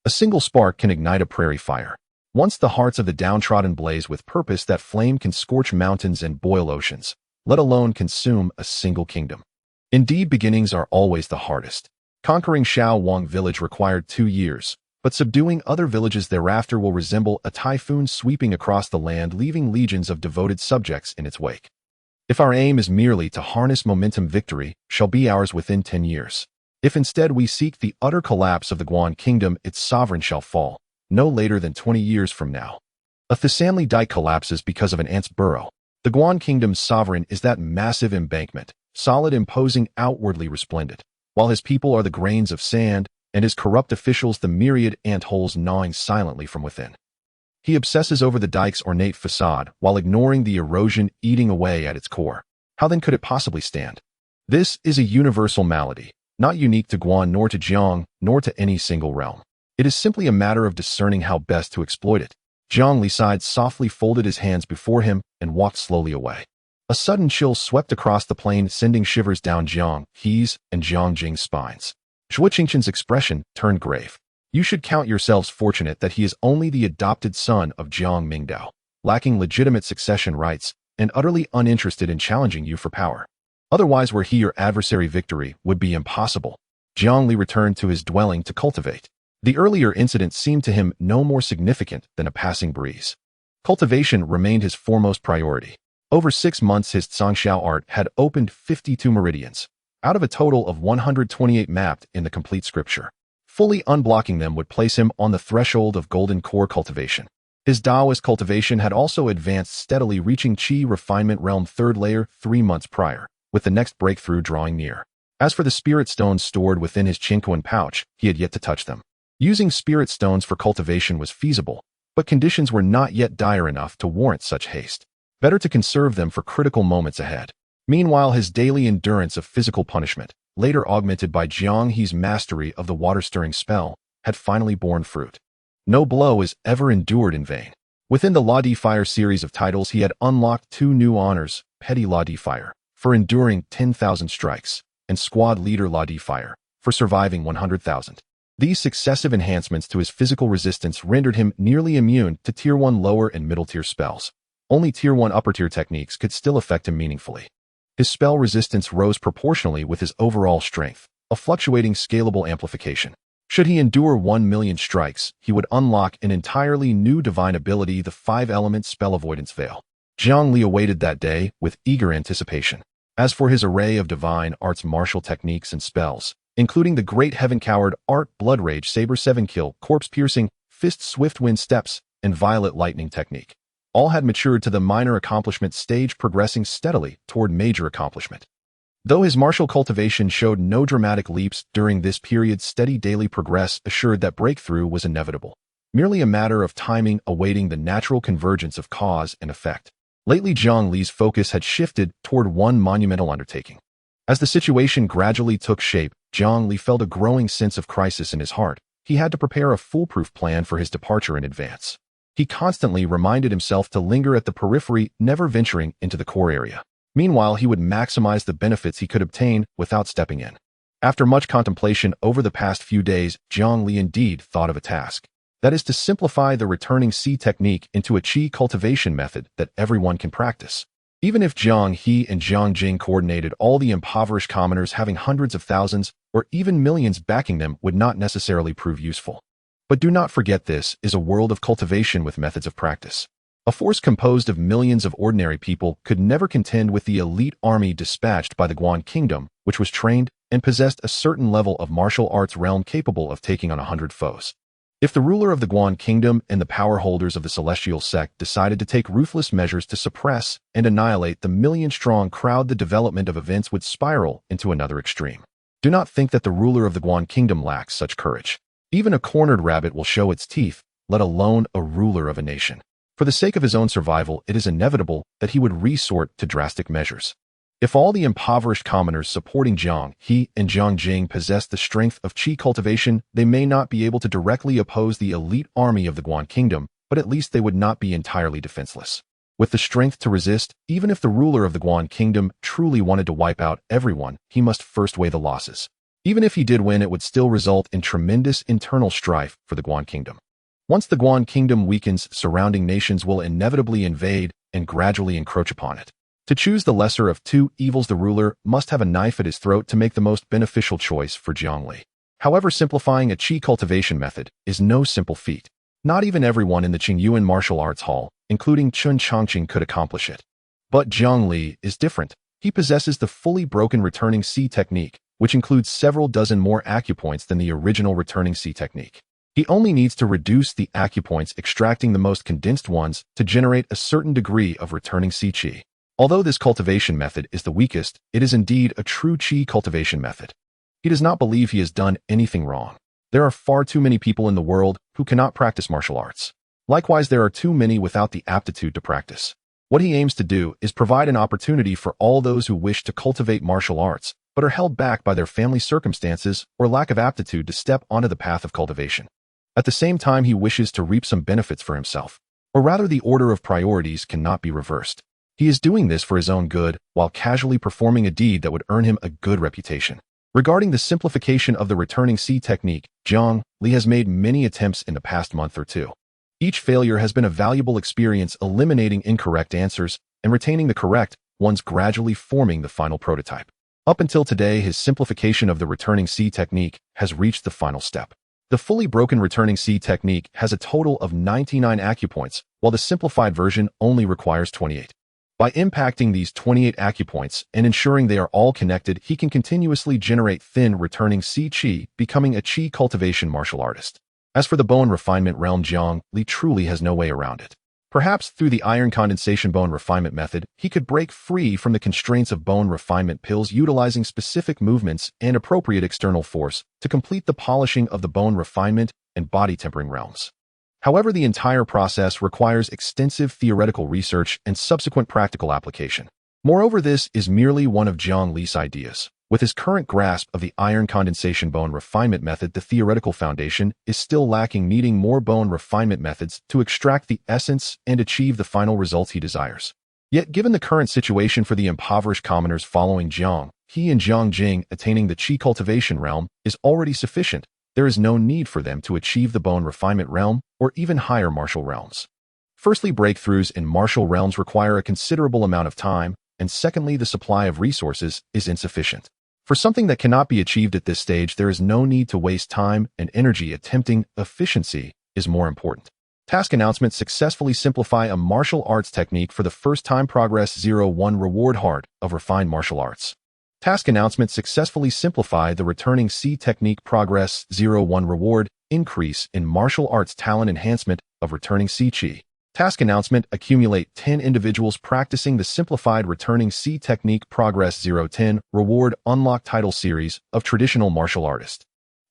A single spark can ignite a prairie fire. Once the hearts of the downtrodden blaze with purpose, that flame can scorch mountains and boil oceans, let alone consume a single kingdom. Indeed, beginnings are always the hardest. Conquering Shaowang village required 2 years, but subduing other villages thereafter will resemble a typhoon sweeping across the land, leaving legions of devoted subjects in its wake. If our aim is merely to harness momentum, victory shall be ours within 10 years. If instead we seek the utter collapse of the Guan kingdom, its sovereign shall fall, no later than 20 years from now. A Thessanli dike collapses because of an ant's burrow. The Guan kingdom's sovereign is that massive embankment, solid, imposing, outwardly resplendent, while his people are the grains of sand, and his corrupt officials the myriad ant holes gnawing silently from within. He obsesses over the dike's ornate facade while ignoring the erosion eating away at its core. How then could it possibly stand? This is a universal malady, not unique to Guan nor to Jiang, nor to any single realm. It is simply a matter of discerning how best to exploit it. Jiang Li sighed softly, folded his hands before him, and walked slowly away. A sudden chill swept across the plain, sending shivers down Jiang He's and Jiang Jing's spines. Zhua Qingchen's expression turned grave. You should count yourselves fortunate that he is only the adopted son of Jiang Mingdao, lacking legitimate succession rights, and utterly uninterested in challenging you for power. Otherwise, were he your adversary, victory would be impossible. Jiang Li returned to his dwelling to cultivate. The earlier incident seemed to him no more significant than a passing breeze. Cultivation remained his foremost priority. Over 6 months, his Zhangxiao art had opened 52 meridians, out of a total of 128 mapped in the complete scripture. Fully unblocking them would place him on the threshold of golden core cultivation. His Taoist cultivation had also advanced steadily, reaching Qi refinement realm 3rd layer 3 months prior, with the next breakthrough drawing near. As for the spirit stones stored within his Qingquan pouch, he had yet to touch them. Using spirit stones for cultivation was feasible, but conditions were not yet dire enough to warrant such haste. Better to conserve them for critical moments ahead. Meanwhile, his daily endurance of physical punishment, later augmented by Jiang He's mastery of the water-stirring spell, had finally borne fruit. No blow is ever endured in vain. Within the La Fire series of titles, he had unlocked 2 new honors: Petty La Fire, for enduring 10,000 strikes, and Squad Leader La Fire, for surviving 100,000. These successive enhancements to his physical resistance rendered him nearly immune to Tier 1 lower and middle tier spells. Only Tier 1 upper tier techniques could still affect him meaningfully. His spell resistance rose proportionally with his overall strength, a fluctuating scalable amplification. Should he endure 1,000,000 strikes, he would unlock an entirely new divine ability, the 5-element spell avoidance veil. Jiang Li awaited that day with eager anticipation. As for his array of divine arts, martial techniques, and spells, including the Great Heaven Coward Art, Blood Rage, Saber 7 Kill, Corpse Piercing, Fist Swift Wind Steps, and Violet Lightning Technique, all had matured to the minor accomplishment stage, progressing steadily toward major accomplishment. Though his martial cultivation showed no dramatic leaps during this period, steady daily progress assured that breakthrough was inevitable, merely a matter of timing, awaiting the natural convergence of cause and effect. Lately, Jiang Li's focus had shifted toward one monumental undertaking. As the situation gradually took shape, Jiang Li felt a growing sense of crisis in his heart. He had to prepare a foolproof plan for his departure in advance. He constantly reminded himself to linger at the periphery, never venturing into the core area. Meanwhile, he would maximize the benefits he could obtain without stepping in. After much contemplation over the past few days, Jiang Li indeed thought of a task. That is to simplify the returning C technique into a Qi cultivation method that everyone can practice. Even if Jiang He and Jiang Jing coordinated, all the impoverished commoners having hundreds of thousands or even millions backing them would not necessarily prove useful. But do not forget, this is a world of cultivation with methods of practice. A force composed of millions of ordinary people could never contend with the elite army dispatched by the Guan Kingdom, which was trained and possessed a certain level of martial arts realm capable of taking on 100 foes. If the ruler of the Guan Kingdom and the power holders of the Celestial Sect decided to take ruthless measures to suppress and annihilate the million-strong crowd, the development of events would spiral into another extreme. Do not think that the ruler of the Guan Kingdom lacks such courage. Even a cornered rabbit will show its teeth, let alone a ruler of a nation. For the sake of his own survival, it is inevitable that he would resort to drastic measures. If all the impoverished commoners supporting Jiang He and Jiang Jing possess the strength of qi cultivation, they may not be able to directly oppose the elite army of the Guan Kingdom, but at least they would not be entirely defenseless. With the strength to resist, even if the ruler of the Guan Kingdom truly wanted to wipe out everyone, he must first weigh the losses. Even if he did win, it would still result in tremendous internal strife for the Guan Kingdom. Once the Guan Kingdom weakens, surrounding nations will inevitably invade and gradually encroach upon it. To choose the lesser of two evils, the ruler must have a knife at his throat to make the most beneficial choice for Jiang Li. However, simplifying a qi cultivation method is no simple feat. Not even everyone in the Qingyuan Martial Arts Hall, including Chun Chongqing, could accomplish it. But Jiang Li is different. He possesses the fully broken returning C technique, which includes several dozen more acupoints than the original returning C technique. He only needs to reduce the acupoints, extracting the most condensed ones to generate a certain degree of returning C qi. Although this cultivation method is the weakest, it is indeed a true qi cultivation method. He does not believe he has done anything wrong. There are far too many people in the world who cannot practice martial arts. Likewise, there are too many without the aptitude to practice. What he aims to do is provide an opportunity for all those who wish to cultivate martial arts, but are held back by their family circumstances or lack of aptitude to step onto the path of cultivation. At the same time, he wishes to reap some benefits for himself. Or rather, the order of priorities cannot be reversed. He is doing this for his own good, while casually performing a deed that would earn him a good reputation. Regarding the simplification of the returning C technique, Jiang Li has made many attempts in the past month or two. Each failure has been a valuable experience, eliminating incorrect answers and retaining the correct ones, gradually forming the final prototype. Up until today, his simplification of the returning C technique has reached the final step. The fully broken returning C technique has a total of 99 acupoints, while the simplified version only requires 28. By impacting these 28 acupoints and ensuring they are all connected, he can continuously generate thin returning C qi, becoming a qi cultivation martial artist. As for the bone refinement realm, Jiang Li truly has no way around it. Perhaps through the iron condensation bone refinement method, he could break free from the constraints of bone refinement pills, utilizing specific movements and appropriate external force to complete the polishing of the bone refinement and body tempering realms. However, the entire process requires extensive theoretical research and subsequent practical application. Moreover, this is merely one of Jiang Li's ideas. With his current grasp of the iron condensation bone refinement method, the theoretical foundation is still lacking, needing more bone refinement methods to extract the essence and achieve the final results he desires. Yet, given the current situation for the impoverished commoners following Jiang He and Jiang Jing, attaining the qi cultivation realm is already sufficient. There is no need for them to achieve the bone refinement realm or even higher martial realms. Firstly, breakthroughs in martial realms require a considerable amount of time, and secondly, the supply of resources is insufficient. For something that cannot be achieved at this stage, there is no need to waste time and energy attempting. Efficiency is more important. Task announcement: successfully simplify a martial arts technique for the first time. Progress 01. Reward heart of refined martial arts. Task announcement: successfully simplify the returning C technique. Progress 01. Reward increase in martial arts talent. Enhancement of returning C chi. Task announcement: accumulate 10 individuals practicing the simplified returning C technique. Progress 010. Reward unlock title series of traditional martial artist.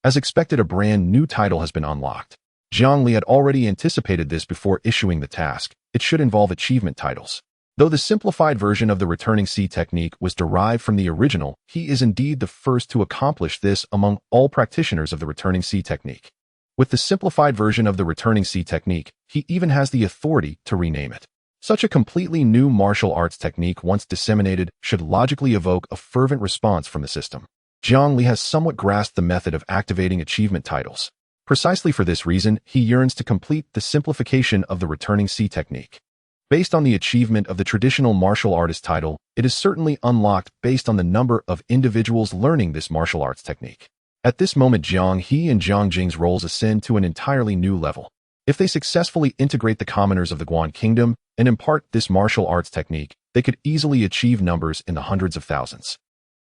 As expected, a brand new title has been unlocked. Jiang Li had already anticipated this before issuing the task. It should involve achievement titles. Though the simplified version of the returning C technique was derived from the original, he is indeed the first to accomplish this among all practitioners of the returning C technique. With the simplified version of the returning C technique, he even has the authority to rename it. Such a completely new martial arts technique, once disseminated, should logically evoke a fervent response from the system. Jiang Li has somewhat grasped the method of activating achievement titles. Precisely for this reason, he yearns to complete the simplification of the returning C technique. Based on the achievement of the traditional martial artist title, it is certainly unlocked based on the number of individuals learning this martial arts technique. At this moment, Jiang He and Jiang Jing's roles ascend to an entirely new level. If they successfully integrate the commoners of the Guan Kingdom and impart this martial arts technique, they could easily achieve numbers in the hundreds of thousands.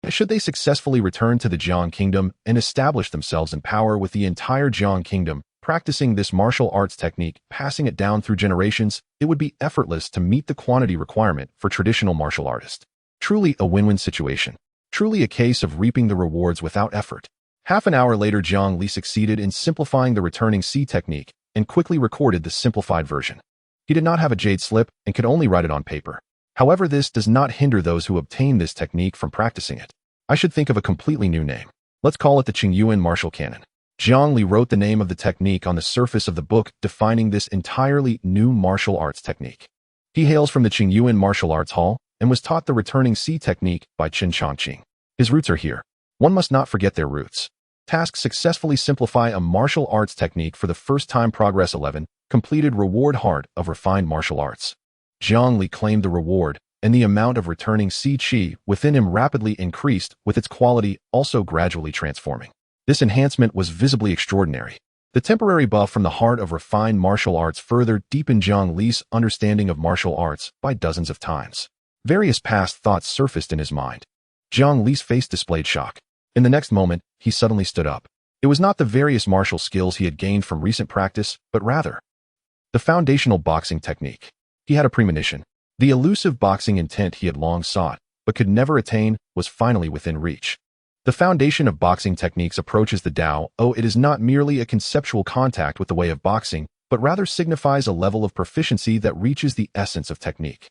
Should they successfully return to the Jiang Kingdom and establish themselves in power with the entire Jiang Kingdom, practicing this martial arts technique, passing it down through generations, it would be effortless to meet the quantity requirement for traditional martial artists. Truly a win-win situation. Truly a case of reaping the rewards without effort. Half an hour later, Jiang Li succeeded in simplifying the returning C technique and quickly recorded the simplified version. He did not have a jade slip and could only write it on paper. However, this does not hinder those who obtain this technique from practicing it. I should think of a completely new name. Let's call it the Qingyuan martial canon. Jiang Li wrote the name of the technique on the surface of the book, defining this entirely new martial arts technique. He hails from the Qingyuan Martial Arts Hall and was taught the returning C technique by Qin Chongqing. His roots are here. One must not forget their roots. Task: successfully simplify a martial arts technique for the first time. Progress 11. Completed. Reward: Heart of Refined Martial Arts. Jiang Li claimed the reward, and the amount of returning C Qi within him rapidly increased, with its quality also gradually transforming. This enhancement was visibly extraordinary. The temporary buff from the Heart of Refined Martial Arts further deepened Jiang Li's understanding of martial arts by dozens of times. Various past thoughts surfaced in his mind. Jiang Li's face displayed shock. In the next moment, he suddenly stood up. It was not the various martial skills he had gained from recent practice, but rather the foundational boxing technique. He had a premonition. The elusive boxing intent he had long sought, but could never attain, was finally within reach. The foundation of boxing techniques approaches the Tao. It is not merely a conceptual contact with the way of boxing, but rather signifies a level of proficiency that reaches the essence of technique.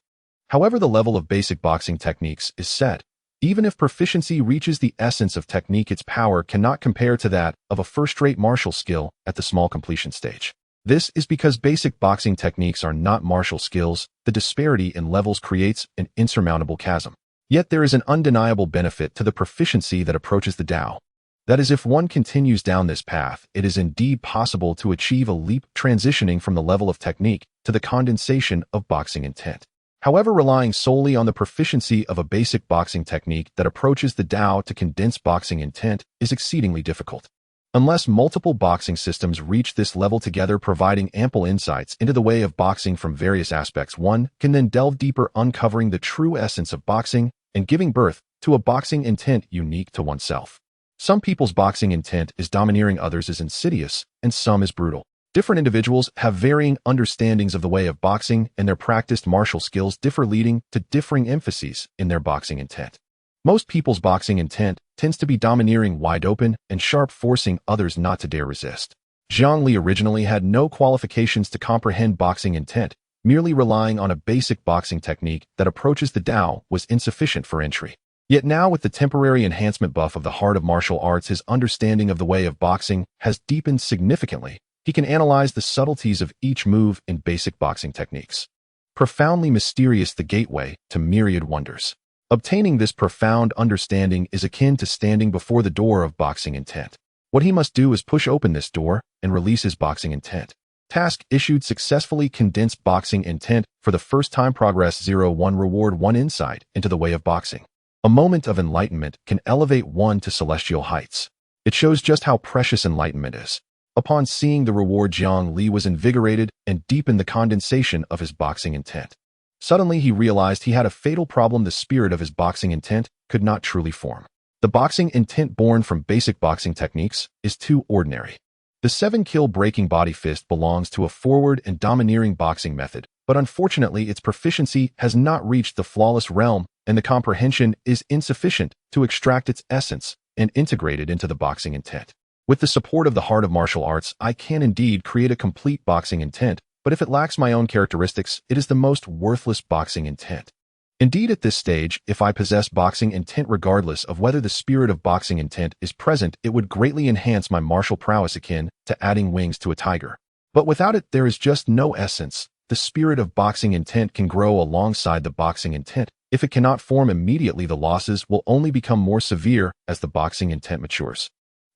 However, the level of basic boxing techniques is set. Even if proficiency reaches the essence of technique, its power cannot compare to that of a first-rate martial skill at the small completion stage. This is because basic boxing techniques are not martial skills. The disparity in levels creates an insurmountable chasm. Yet there is an undeniable benefit to the proficiency that approaches the Tao. That is, if one continues down this path, it is indeed possible to achieve a leap, transitioning from the level of technique to the condensation of boxing intent. However, relying solely on the proficiency of a basic boxing technique that approaches the Tao to condense boxing intent is exceedingly difficult. Unless multiple boxing systems reach this level together, providing ample insights into the way of boxing from various aspects, one can then delve deeper, uncovering the true essence of boxing and giving birth to a boxing intent unique to oneself. Some people's boxing intent is domineering, others is insidious, and some is brutal. Different individuals have varying understandings of the way of boxing, and their practiced martial skills differ, leading to differing emphases in their boxing intent. Most people's boxing intent tends to be domineering, wide open, and sharp, forcing others not to dare resist. Jiang Li originally had no qualifications to comprehend boxing intent. Merely relying on a basic boxing technique that approaches the Tao was insufficient for entry. Yet now, with the temporary enhancement buff of the Heart of Martial Arts, his understanding of the way of boxing has deepened significantly. He can analyze the subtleties of each move in basic boxing techniques. Profoundly mysterious, the gateway to myriad wonders. Obtaining this profound understanding is akin to standing before the door of boxing intent. What he must do is push open this door and release his boxing intent. Task: issued: successfully condense boxing intent for the first time. Progress 01. Reward: 1 insight into the way of boxing. A moment of enlightenment can elevate one to celestial heights. It shows just how precious enlightenment is. Upon seeing the reward, Jiang Li was invigorated and deepened the condensation of his boxing intent. Suddenly, he realized he had a fatal problem. The spirit of his boxing intent could not truly form. The boxing intent born from basic boxing techniques is too ordinary. The 7-kill breaking body fist belongs to a forward and domineering boxing method, but unfortunately its proficiency has not reached the flawless realm, and the comprehension is insufficient to extract its essence and integrate it into the boxing intent. With the support of the Heart of Martial Arts, I can indeed create a complete boxing intent, but if it lacks my own characteristics, it is the most worthless boxing intent. Indeed, at this stage, if I possess boxing intent regardless of whether the spirit of boxing intent is present, it would greatly enhance my martial prowess, akin to adding wings to a tiger. But without it, there is just no essence. The spirit of boxing intent can grow alongside the boxing intent. If it cannot form immediately, the losses will only become more severe as the boxing intent matures.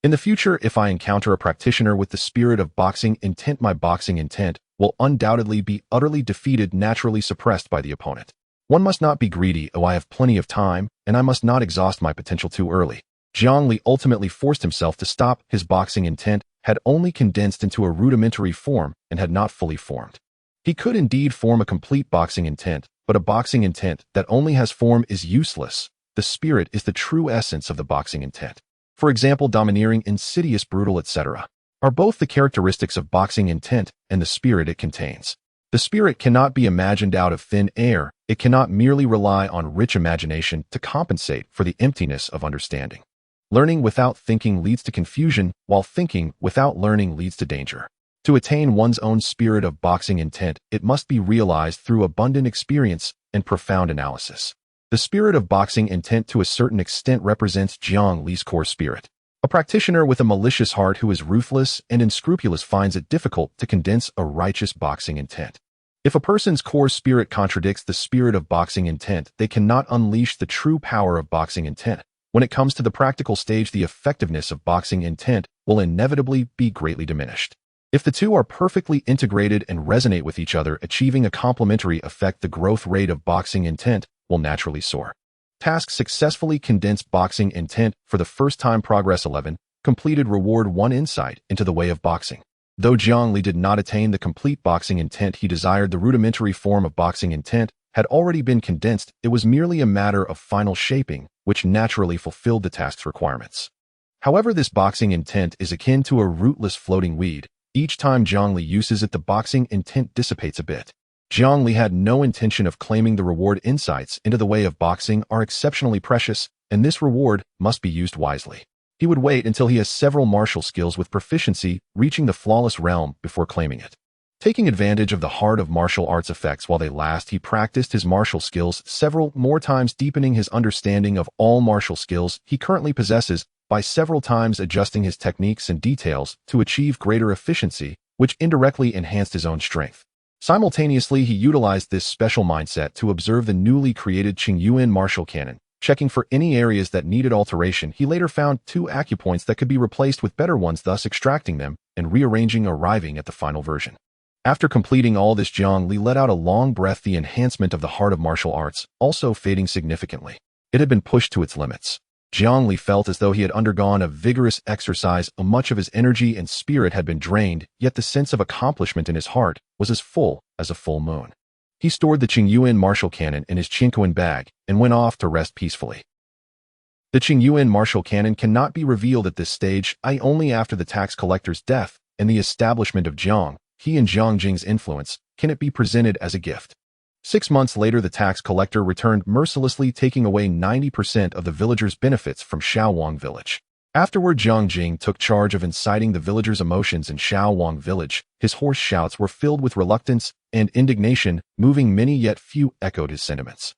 In the future, if I encounter a practitioner with the spirit of boxing intent, my boxing intent will undoubtedly be utterly defeated, naturally suppressed by the opponent. One must not be greedy. I have plenty of time, and I must not exhaust my potential too early. Jiang Li ultimately forced himself to stop. His boxing intent had only condensed into a rudimentary form and had not fully formed. He could indeed form a complete boxing intent, but a boxing intent that only has form is useless. The spirit is the true essence of the boxing intent. For example, domineering, insidious, brutal, etc. are both the characteristics of boxing intent and the spirit it contains. The spirit cannot be imagined out of thin air. It cannot merely rely on rich imagination to compensate for the emptiness of understanding. Learning without thinking leads to confusion, while thinking without learning leads to danger. To attain one's own spirit of boxing intent, it must be realized through abundant experience and profound analysis. The spirit of boxing intent to a certain extent represents Jiang Li's core spirit. A practitioner with a malicious heart who is ruthless and unscrupulous finds it difficult to condense a righteous boxing intent. If a person's core spirit contradicts the spirit of boxing intent, they cannot unleash the true power of boxing intent. When it comes to the practical stage, the effectiveness of boxing intent will inevitably be greatly diminished. If the two are perfectly integrated and resonate with each other, achieving a complementary effect, the growth rate of boxing intent will naturally soar. Task successfully condensed boxing intent for the first time. Progress 11. Completed reward 1. Insight into the way of boxing. Though Jiang Li did not attain the complete boxing intent he desired, the rudimentary form of boxing intent had already been condensed. It was merely a matter of final shaping, which naturally fulfilled the task's requirements. However, this boxing intent is akin to a rootless floating weed. Each time Jiang Li uses it, the boxing intent dissipates a bit. Jiang Li had no intention of claiming the reward. Insights into the way of boxing are exceptionally precious, and this reward must be used wisely. He would wait until he has several martial skills with proficiency, reaching the flawless realm before claiming it. Taking advantage of the heart of martial arts effects while they last, he practiced his martial skills several more times, deepening his understanding of all martial skills he currently possesses by several times adjusting his techniques and details to achieve greater efficiency, which indirectly enhanced his own strength. Simultaneously, he utilized this special mindset to observe the newly created Qingyuan martial canon, checking for any areas that needed alteration. He later found 2 acupoints that could be replaced with better ones, thus extracting them and rearranging, arriving at the final version. After completing all this, Jiang Li let out a long breath. The enhancement of the heart of martial arts also fading significantly. It had been pushed to its limits. Jiang Li felt as though he had undergone a vigorous exercise. Much of his energy and spirit had been drained, yet the sense of accomplishment in his heart was as full as a full moon. He stored the Qingyuan martial canon in his Qingyuan bag and went off to rest peacefully. The Qingyuan martial canon cannot be revealed at this stage, only after the tax collector's death and the establishment of Jiang He and Jiang Jing's influence can it be presented as a gift. 6 months later, the tax collector returned mercilessly, taking away 90% of the villagers' benefits from Shaowang village. Afterward, Jiang Jing took charge of inciting the villagers' emotions in Shaowang village. His hoarse shouts were filled with reluctance and indignation, moving many, yet few echoed his sentiments.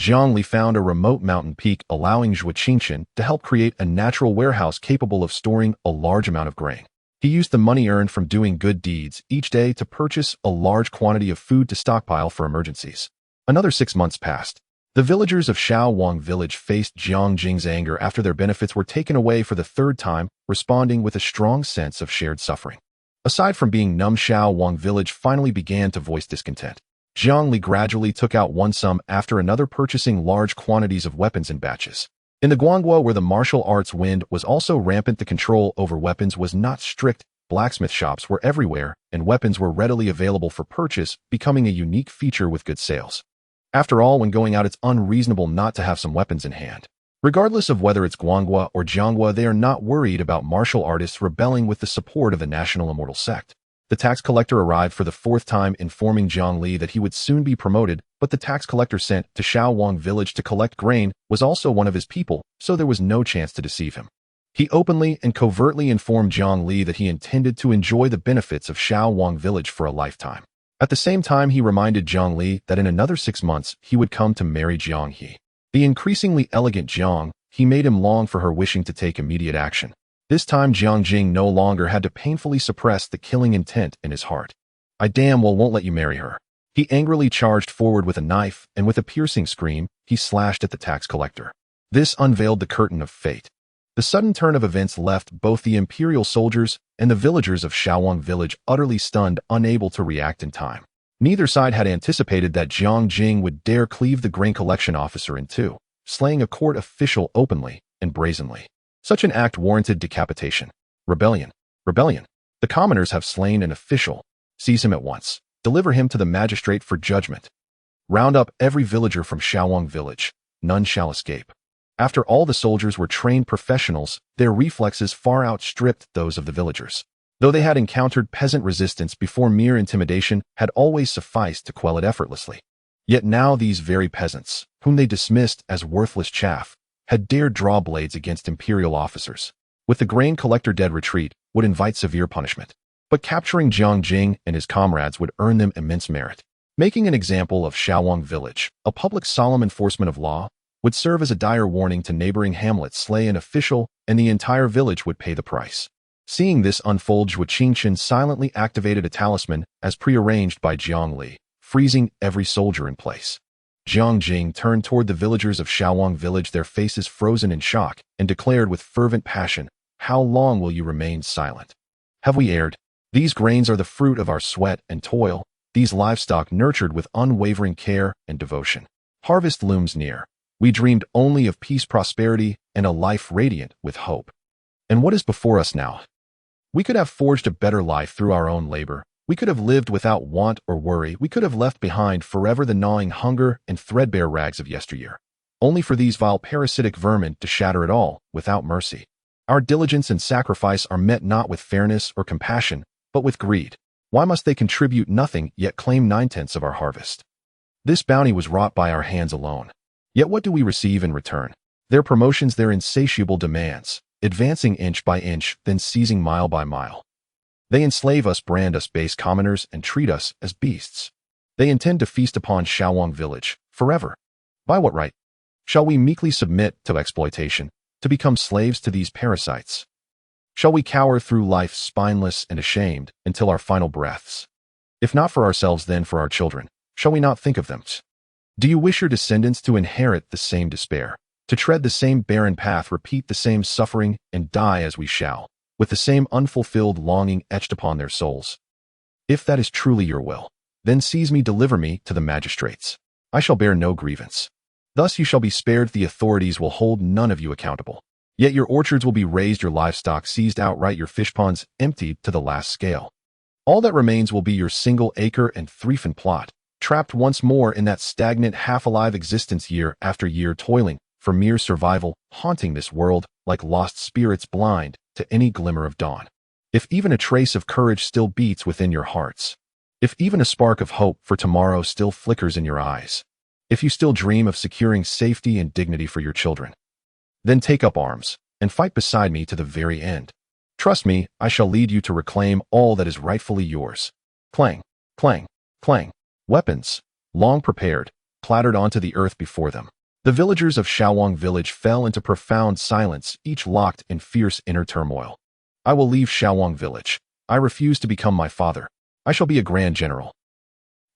Jiang Li found a remote mountain peak, allowing Zhuo Qingchen to help create a natural warehouse capable of storing a large amount of grain. He used the money earned from doing good deeds each day to purchase a large quantity of food to stockpile for emergencies. Another 6 months passed. The villagers of Shaowang village faced Jiang Jing's anger after their benefits were taken away for the 3rd time, responding with a strong sense of shared suffering. Aside from being numb, Shaowang village finally began to voice discontent. Jiang Li gradually took out one sum after another, purchasing large quantities of weapons in batches. In the Guangguo, where the martial arts wind was also rampant, the control over weapons was not strict. Blacksmith shops were everywhere, and weapons were readily available for purchase, becoming a unique feature with good sales. After all, when going out, it's unreasonable not to have some weapons in hand. Regardless of whether it's Guangguo or Jiangguo, they are not worried about martial artists rebelling with the support of the national immortal sect. The tax collector arrived for the 4th time, informing Jiang Li that he would soon be promoted, but the tax collector sent to Shaowang village to collect grain was also one of his people, so there was no chance to deceive him. He openly and covertly informed Jiang Li that he intended to enjoy the benefits of Shaowang village for a lifetime. At the same time, he reminded Jiang Li that in another 6 months he would come to marry Jiang He. The increasingly elegant Jiang He made him long for her, wishing to take immediate action. This time, Jiang Jing no longer had to painfully suppress the killing intent in his heart. "I damn well won't let you marry her." He angrily charged forward with a knife, and with a piercing scream, he slashed at the tax collector. This unveiled the curtain of fate. The sudden turn of events left both the imperial soldiers and the villagers of Shaowang village utterly stunned, unable to react in time. Neither side had anticipated that Jiang Jing would dare cleave the grain collection officer in two, slaying a court official openly and brazenly. Such an act warranted decapitation. Rebellion. Rebellion. The commoners have slain an official. Seize him at once. Deliver him to the magistrate for judgment. Round up every villager from Shaowang village. None shall escape. After all the soldiers were trained professionals, their reflexes far outstripped those of the villagers. Though they had encountered peasant resistance before, mere intimidation had always sufficed to quell it effortlessly. Yet now these very peasants, whom they dismissed as worthless chaff, had dared draw blades against imperial officers. With the grain collector dead, retreat would invite severe punishment. But capturing Jiang Jing and his comrades would earn them immense merit. Making an example of Shaowang village, a public solemn enforcement of law, would serve as a dire warning to neighboring hamlets. Slay an official, and the entire village would pay the price. Seeing this unfold, Zhuo Qingqian silently activated a talisman as prearranged by Jiang Li, freezing every soldier in place. Jiang Jing turned toward the villagers of Shaowang village, their faces frozen in shock, and declared with fervent passion, "How long will you remain silent? Have we erred? These grains are the fruit of our sweat and toil, these livestock nurtured with unwavering care and devotion. Harvest looms near. We dreamed only of peace, prosperity, and a life radiant with hope. And what is before us now? We could have forged a better life through our own labor. We could have lived without want or worry. We could have left behind forever the gnawing hunger and threadbare rags of yesteryear, only for these vile parasitic vermin to shatter it all without mercy. Our diligence and sacrifice are met not with fairness or compassion, but with greed. Why must they contribute nothing yet claim 9/10 of our harvest? This bounty was wrought by our hands alone. Yet what do we receive in return? Their promotions, their insatiable demands, advancing inch by inch, then seizing mile by mile. They enslave us, brand us base commoners, and treat us as beasts. They intend to feast upon Shaowang village forever. By what right? Shall we meekly submit to exploitation, to become slaves to these parasites? Shall we cower through life spineless and ashamed until our final breaths? If not for ourselves, then for our children. Shall we not think of them? Do you wish your descendants to inherit the same despair, to tread the same barren path, repeat the same suffering, and die as we shall, with the same unfulfilled longing etched upon their souls? If that is truly your will, then seize me, deliver me to the magistrates. I shall bear no grievance. Thus you shall be spared. The authorities will hold none of you accountable. Yet your orchards will be razed, your livestock seized outright, your fish ponds emptied to the last scale. All that remains will be your single acre and threefen plot, trapped once more in that stagnant, half-alive existence, year after year, toiling for mere survival, haunting this world like lost spirits blind to any glimmer of dawn. If even a trace of courage still beats within your hearts, if even a spark of hope for tomorrow still flickers in your eyes, if you still dream of securing safety and dignity for your children, then take up arms and fight beside me to the very end. Trust me, I shall lead you to reclaim all that is rightfully yours." Clang, clang, clang. Weapons, long prepared, clattered onto the earth before them. The villagers of Shaowang village fell into profound silence, each locked in fierce inner turmoil. "I will leave Shaowang village. I refuse to become my father. I shall be a grand general."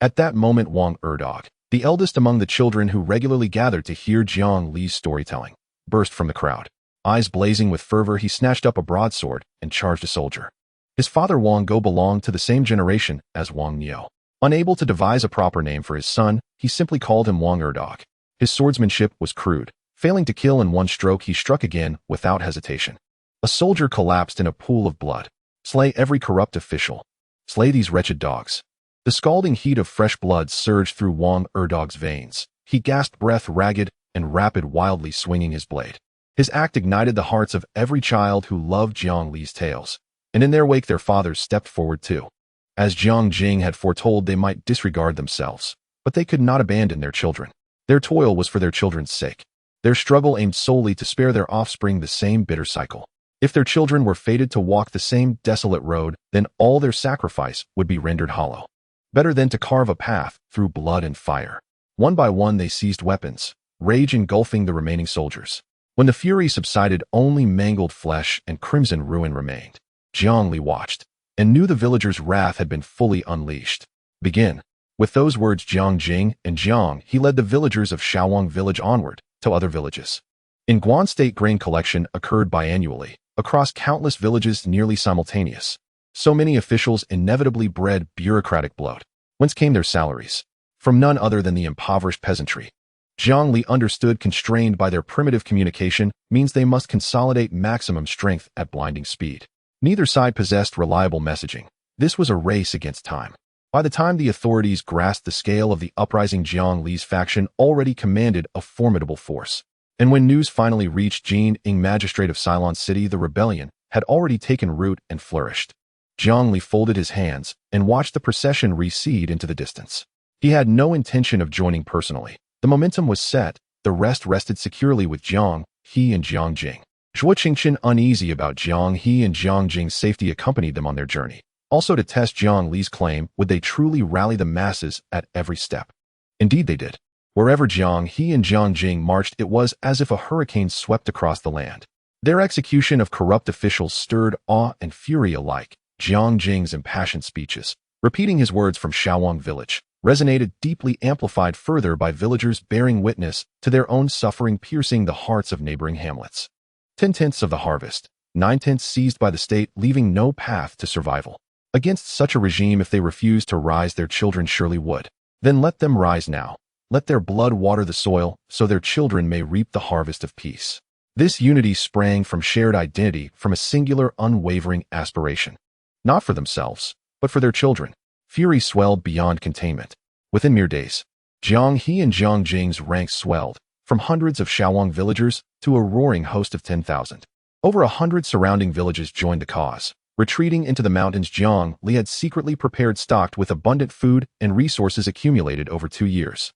At that moment, Wang Erdog, the eldest among the children who regularly gathered to hear Jiang Li's storytelling, burst from the crowd. Eyes blazing with fervor, he snatched up a broadsword and charged a soldier. His father Wang Go belonged to the same generation as Wang Niu. Unable to devise a proper name for his son, he simply called him Wang Erdog. His swordsmanship was crude. Failing to kill in one stroke, he struck again without hesitation. A soldier collapsed in a pool of blood. Slay every corrupt official. Slay these wretched dogs. The scalding heat of fresh blood surged through Wang Erdog's veins. He gasped breath, ragged and rapid, wildly swinging his blade. His act ignited the hearts of every child who loved Jiang Li's tales, and in their wake their fathers stepped forward too. As Jiang Jing had foretold, they might disregard themselves, but they could not abandon their children. Their toil was for their children's sake. Their struggle aimed solely to spare their offspring the same bitter cycle. If their children were fated to walk the same desolate road, then all their sacrifice would be rendered hollow. Better than to carve a path through blood and fire. One by one they seized weapons, rage engulfing the remaining soldiers. When the fury subsided, only mangled flesh and crimson ruin remained. Jiang Li watched, and knew the villagers' wrath had been fully unleashed. Begin. With those words, Jiang Jing and Jiang, he led the villagers of Shaowang village onward to other villages. In Guan state, grain collection occurred biannually, across countless villages, nearly simultaneous. So many officials inevitably bred bureaucratic bloat. Whence came their salaries? From none other than the impoverished peasantry. Jiang Li understood constrained by their primitive communication means they must consolidate maximum strength at blinding speed. Neither side possessed reliable messaging. This was a race against time. By the time the authorities grasped the scale of the uprising, Jiang Li's faction already commanded a formidable force. And when news finally reached Jin Ing, magistrate of Ceylon City, the rebellion had already taken root and flourished. Jiang Li folded his hands and watched the procession recede into the distance. He had no intention of joining personally. The momentum was set, the rest rested securely with Jiang He and Jiang Jing. Zhuo Qingqian, uneasy about Jiang He and Jiang Jing's safety, accompanied them on their journey. Also to test Jiang Li's claim, would they truly rally the masses at every step? Indeed they did. Wherever Jiang He and Jiang Jing marched, it was as if a hurricane swept across the land. Their execution of corrupt officials stirred awe and fury alike. Jiang Jing's impassioned speeches, repeating his words from Shaowang village, resonated deeply, amplified further by villagers bearing witness to their own suffering, piercing the hearts of neighboring hamlets. 10/10 of the harvest, 9/10 seized by the state, leaving no path to survival. Against such a regime, if they refused to rise, their children surely would. Then let them rise now. Let their blood water the soil, so their children may reap the harvest of peace. This unity sprang from shared identity, from a singular, unwavering aspiration. Not for themselves, but for their children. Fury swelled beyond containment. Within mere days, Jiang He and Jiang Jing's ranks swelled, from hundreds of Shaowang villagers to a roaring host of 10,000. Over 100 surrounding villages joined the cause. Retreating into the mountains, Jiang Li had secretly prepared, stocked with abundant food and resources accumulated over 2 years.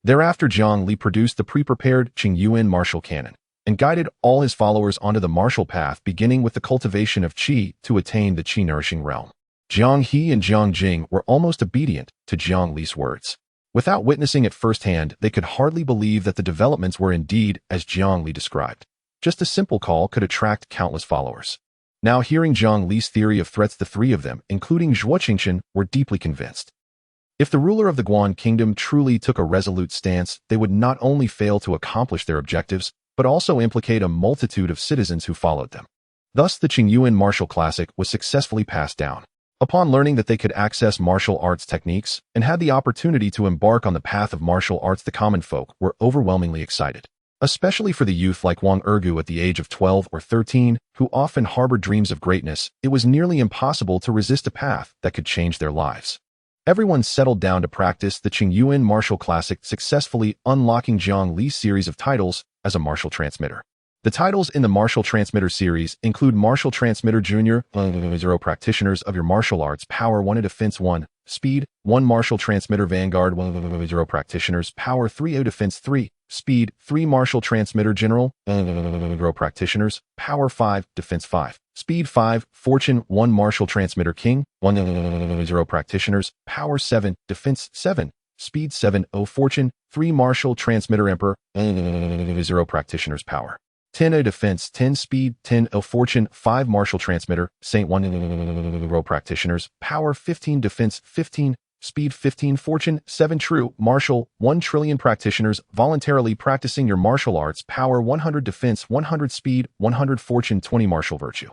Thereafter, Jiang Li produced the pre-prepared Qingyuan martial cannon and guided all his followers onto the martial path, beginning with the cultivation of qi to attain the qi-nourishing realm. Jiang He and Jiang Jing were almost obedient to Jiang Li's words. Without witnessing it firsthand, they could hardly believe that the developments were indeed as Jiang Li described. Just a simple call could attract countless followers. Now, hearing Jiang Li's theory of threats, the three of them, including Zhuo Qingqian, were deeply convinced. If the ruler of the Guan kingdom truly took a resolute stance, they would not only fail to accomplish their objectives, but also implicate a multitude of citizens who followed them. Thus, the Qingyuan martial classic was successfully passed down. Upon learning that they could access martial arts techniques and had the opportunity to embark on the path of martial arts, the common folk were overwhelmingly excited. Especially for the youth like Wang Ergu at the age of 12 or 13, who often harbored dreams of greatness, it was nearly impossible to resist a path that could change their lives. Everyone settled down to practice the Qingyuan martial classic, successfully unlocking Jiang Li's series of titles as a martial transmitter. The titles in the Martial Transmitter series include Martial Transmitter Junior, 0 practitioners of your martial arts, power 1 defense 1, speed 1, Martial Transmitter Vanguard, 0 practitioners, power 3 defense 3, speed 3, Martial Transmitter General, 0 practitioners, power 5, defense 5, speed 5, Fortune 1, Martial Transmitter King, 0 practitioners, power 7, defense 7, speed 7, Fortune 3, Martial Transmitter Emperor, 0 practitioners, power 10 defense 10, speed 10, Fortune 5, Martial Transmitter Saint 1, practitioners, power 15, defense 15, speed 15, Fortune 7, True Martial 1 trillion practitioners, voluntarily practicing your martial arts, power 100, defense 100, speed 100, Fortune 20, Martial Virtue.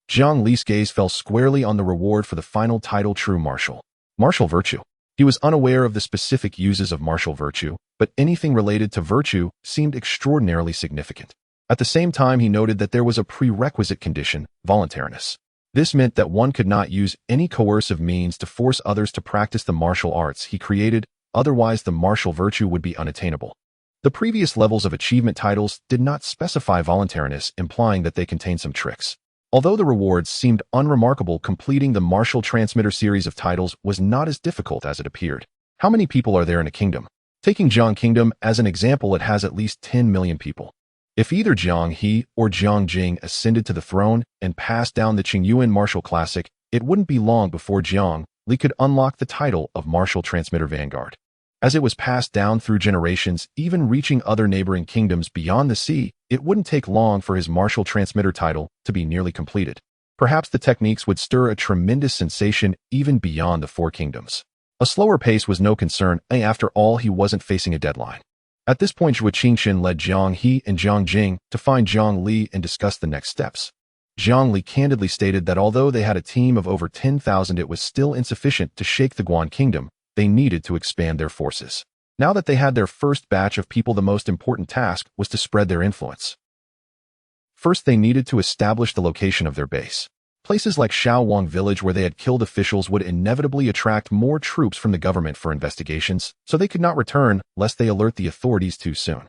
Jiang Li's gaze fell squarely on the reward for the final title, True Martial. Martial Virtue. He was unaware of the specific uses of martial virtue, but anything related to virtue seemed extraordinarily significant. At the same time, he noted that there was a prerequisite condition, voluntariness. This meant that one could not use any coercive means to force others to practice the martial arts he created, otherwise the martial virtue would be unattainable. The previous levels of achievement titles did not specify voluntariness, implying that they contained some tricks. Although the rewards seemed unremarkable, completing the Martial Transmitter series of titles was not as difficult as it appeared. How many people are there in a kingdom? Taking Jiang Kingdom as an example, it has at least 10 million people. If either Jiang He or Jiang Jing ascended to the throne and passed down the Qingyuan martial classic, it wouldn't be long before Jiang Li could unlock the title of Martial Transmitter Vanguard. As it was passed down through generations, even reaching other neighboring kingdoms beyond the sea, it wouldn't take long for his Martial Transmitter title to be nearly completed. Perhaps the techniques would stir a tremendous sensation even beyond the four kingdoms. A slower pace was no concern, and after all, he wasn't facing a deadline. At this point, Zhuo Qingqian led Jiang He and Jiang Jing to find Jiang Li and discuss the next steps. Jiang Li candidly stated that although they had a team of over 10,000, it was still insufficient to shake the Guan kingdom. They needed to expand their forces. Now that they had their first batch of people, the most important task was to spread their influence. First, they needed to establish the location of their base. Places like Shaowang village where they had killed officials would inevitably attract more troops from the government for investigations, so they could not return lest they alert the authorities too soon.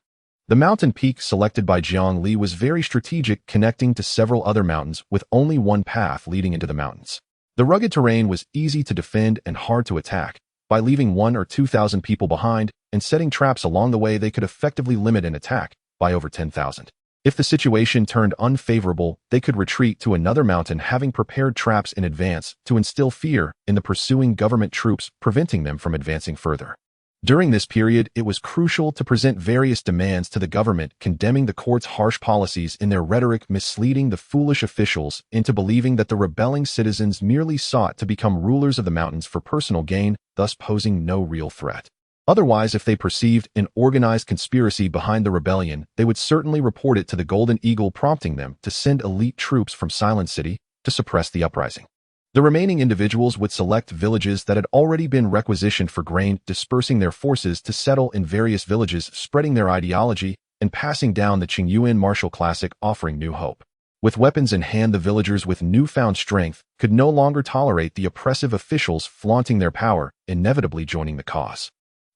The mountain peak selected by Jiang Li was very strategic, connecting to several other mountains with only one path leading into the mountains. The rugged terrain was easy to defend and hard to attack. By leaving 1,000 or 2,000 people behind and setting traps along the way, they could effectively limit an attack by over 10,000. If the situation turned unfavorable, they could retreat to another mountain, having prepared traps in advance to instill fear in the pursuing government troops, preventing them from advancing further. During this period, it was crucial to present various demands to the government, condemning the court's harsh policies in their rhetoric, misleading the foolish officials into believing that the rebelling citizens merely sought to become rulers of the mountains for personal gain, thus posing no real threat. Otherwise, if they perceived an organized conspiracy behind the rebellion, they would certainly report it to the Golden Eagle, prompting them to send elite troops from Silent City to suppress the uprising. The remaining individuals would select villages that had already been requisitioned for grain, dispersing their forces to settle in various villages, spreading their ideology, and passing down the Qingyuan martial classic, offering new hope. With weapons in hand, the villagers with newfound strength could no longer tolerate the oppressive officials flaunting their power, inevitably joining the cause.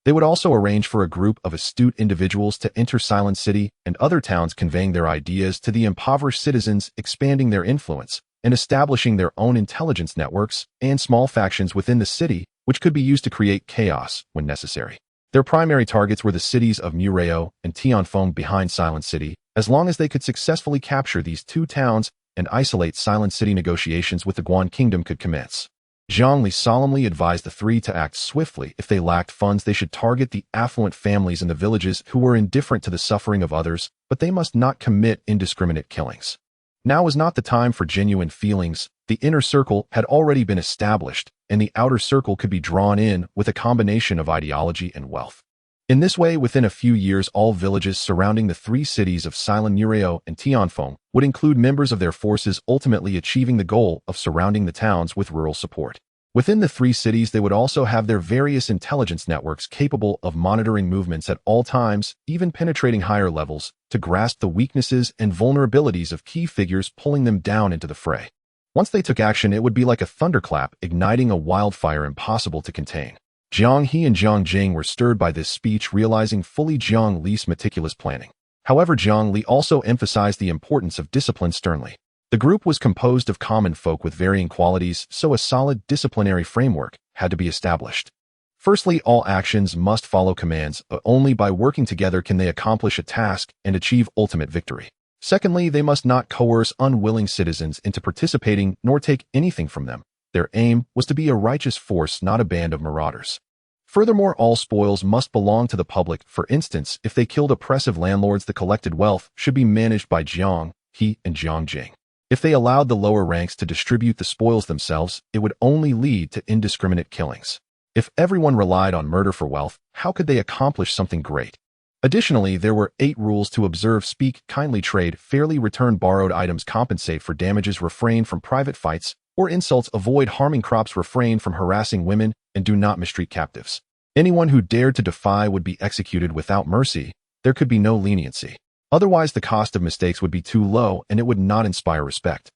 They would also arrange for a group of astute individuals to enter Silent City and other towns, conveying their ideas to the impoverished citizens, expanding their influence, and establishing their own intelligence networks and small factions within the city, which could be used to create chaos when necessary. Their primary targets were the cities of Murao and Tianfeng behind Silent City. As long as they could successfully capture these two towns and isolate Silent City, negotiations with the Guan Kingdom could commence. Jiang Li solemnly advised the three to act swiftly. If they lacked funds, they should target the affluent families in the villages who were indifferent to the suffering of others, but they must not commit indiscriminate killings. Now was not the time for genuine feelings. The inner circle had already been established, and the outer circle could be drawn in with a combination of ideology and wealth. In this way, within a few years, all villages surrounding the three cities of Silent Murao and Tianfeng would include members of their forces, ultimately achieving the goal of surrounding the towns with rural support. Within the three cities, they would also have their various intelligence networks capable of monitoring movements at all times, even penetrating higher levels, to grasp the weaknesses and vulnerabilities of key figures, pulling them down into the fray. Once they took action, it would be like a thunderclap, igniting a wildfire impossible to contain. Jiang He and Jiang Jing were stirred by this speech, realizing fully Jiang Li's meticulous planning. However, Jiang Li also emphasized the importance of discipline sternly. The group was composed of common folk with varying qualities, so a solid disciplinary framework had to be established. Firstly, all actions must follow commands. Only by working together can they accomplish a task and achieve ultimate victory. Secondly, they must not coerce unwilling citizens into participating nor take anything from them. Their aim was to be a righteous force, not a band of marauders. Furthermore, all spoils must belong to the public. For instance, if they killed oppressive landlords, the collected wealth should be managed by Jiang He and Jiang Jing. If they allowed the lower ranks to distribute the spoils themselves, it would only lead to indiscriminate killings. If everyone relied on murder for wealth, how could they accomplish something great? Additionally, there were 8 rules to observe: speak kindly, trade fairly, return borrowed items, compensate for damages, refrain from private fights or insults, avoid harming crops, refrain from harassing women, and do not mistreat captives. Anyone who dared to defy would be executed without mercy. There could be no leniency. Otherwise, the cost of mistakes would be too low and it would not inspire respect.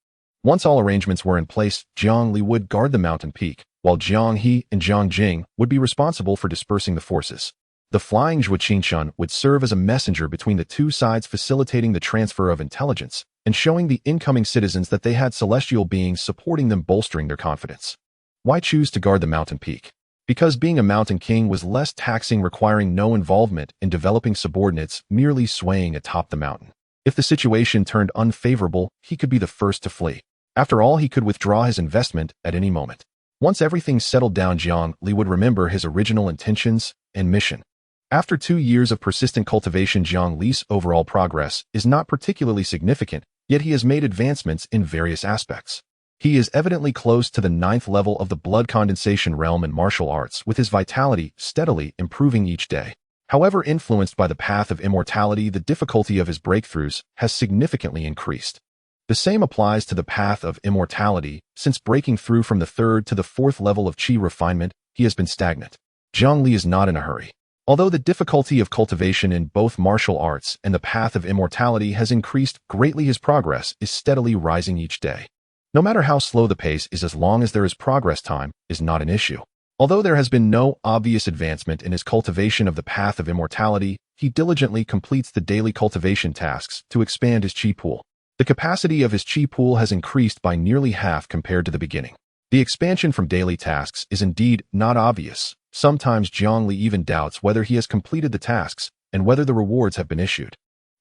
Once all arrangements were in place, Jiang Li would guard the mountain peak, while Jiang He and Jiang Jing would be responsible for dispersing the forces. The flying Zhuqingshan would serve as a messenger between the two sides, facilitating the transfer of intelligence and showing the incoming citizens that they had celestial beings supporting them, bolstering their confidence. Why choose to guard the mountain peak? Because being a mountain king was less taxing, requiring no involvement in developing subordinates, merely swaying atop the mountain. If the situation turned unfavorable, he could be the first to flee. After all, he could withdraw his investment at any moment. Once everything settled down, Jiang Li would remember his original intentions and mission. After 2 years of persistent cultivation, Jiang Li's overall progress is not particularly significant, yet he has made advancements in various aspects. He is evidently close to the 9th level of the blood condensation realm in martial arts, with his vitality steadily improving each day. However, influenced by the path of immortality, the difficulty of his breakthroughs has significantly increased. The same applies to the path of immortality. Since breaking through from the 3rd to the 4th level of qi refinement, he has been stagnant. Jiang Li is not in a hurry. Although the difficulty of cultivation in both martial arts and the path of immortality has increased greatly, his progress is steadily rising each day. No matter how slow the pace is, as long as there is progress, time is not an issue. Although there has been no obvious advancement in his cultivation of the path of immortality, he diligently completes the daily cultivation tasks to expand his chi pool. The capacity of his chi pool has increased by nearly half compared to the beginning. The expansion from daily tasks is indeed not obvious. Sometimes Jiang Li even doubts whether he has completed the tasks and whether the rewards have been issued.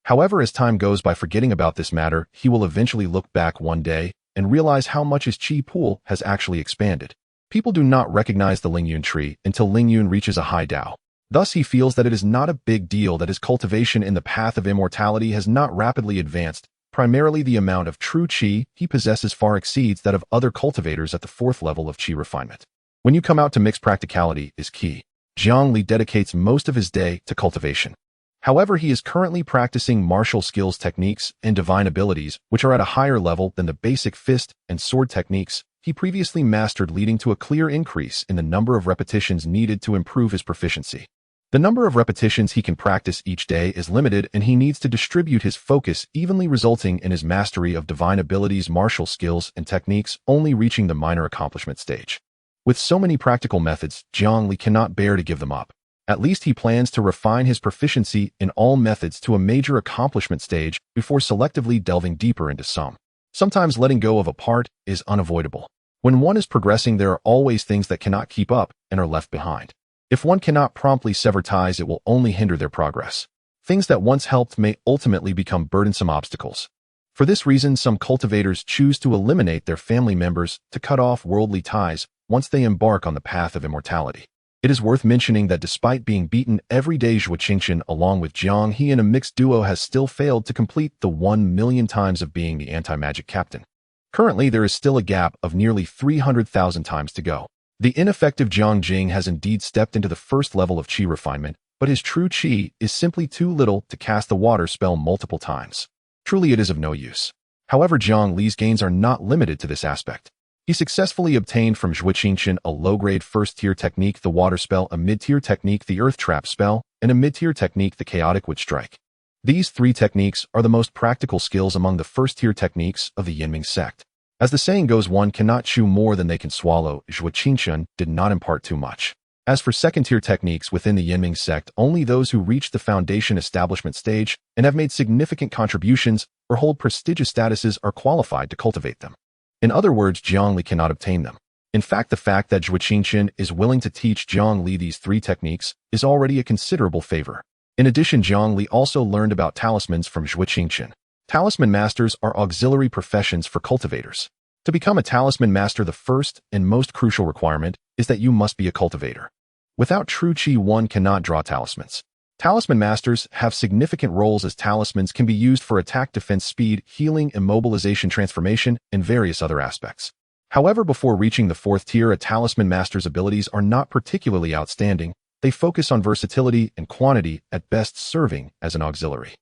However, as time goes by forgetting about this matter, he will eventually look back one day and realize how much his chi pool has actually expanded. People do not recognize the Lingyun tree until Lingyun reaches a high Dao. Thus, he feels that it is not a big deal that his cultivation in the path of immortality has not rapidly advanced. Primarily, the amount of true chi he possesses far exceeds that of other cultivators at the 4th level of chi refinement. When you come out to mix, practicality is key. Jiang Li dedicates most of his day to cultivation. However, he is currently practicing martial skills techniques and divine abilities, which are at a higher level than the basic fist and sword techniques he previously mastered, leading to a clear increase in the number of repetitions needed to improve his proficiency. The number of repetitions he can practice each day is limited, and he needs to distribute his focus evenly, resulting in his mastery of divine abilities, martial skills, and techniques only reaching the minor accomplishment stage. With so many practical methods, Jiang Li cannot bear to give them up. At least he plans to refine his proficiency in all methods to a major accomplishment stage before selectively delving deeper into some. Sometimes letting go of a part is unavoidable. When one is progressing, there are always things that cannot keep up and are left behind. If one cannot promptly sever ties, it will only hinder their progress. Things that once helped may ultimately become burdensome obstacles. For this reason, some cultivators choose to eliminate their family members to cut off worldly ties once they embark on the path of immortality. It is worth mentioning that despite being beaten every day, Zhuo Qingqian, along with Jiang He in a mixed duo, has still failed to complete the 1,000,000 times of being the anti-magic captain. Currently, there is still a gap of nearly 300,000 times to go. The ineffective Jiang Jing has indeed stepped into the 1st level of chi refinement, but his true chi is simply too little to cast the water spell multiple times. Truly, it is of no use. However, Jiang Li's gains are not limited to this aspect. He successfully obtained from Zhuo Qingqian a low-grade 1st-tier technique, the water spell, a mid-tier technique, the earth trap spell, and a mid-tier technique, the chaotic wood strike. These 3 techniques are the most practical skills among the 1st-tier techniques of the Yinming sect. As the saying goes, one cannot chew more than they can swallow. Zhuo Qingqian did not impart too much. As for 2nd-tier techniques within the Yinming sect, only those who reach the foundation establishment stage and have made significant contributions or hold prestigious statuses are qualified to cultivate them. In other words, Jiang Li cannot obtain them. In fact, the fact that Zhuo Qingqian is willing to teach Jiang Li these 3 techniques is already a considerable favor. In addition, Jiang Li also learned about talismans from Zhuo Qingqian. Talisman masters are auxiliary professions for cultivators. To become a talisman master, the first and most crucial requirement is that you must be a cultivator. Without true chi, one cannot draw talismans. Talisman masters have significant roles, as talismans can be used for attack, defense, speed, healing, immobilization, transformation, and various other aspects. However, before reaching the 4th tier, a talisman master's abilities are not particularly outstanding. They focus on versatility and quantity, at best serving as an auxiliary.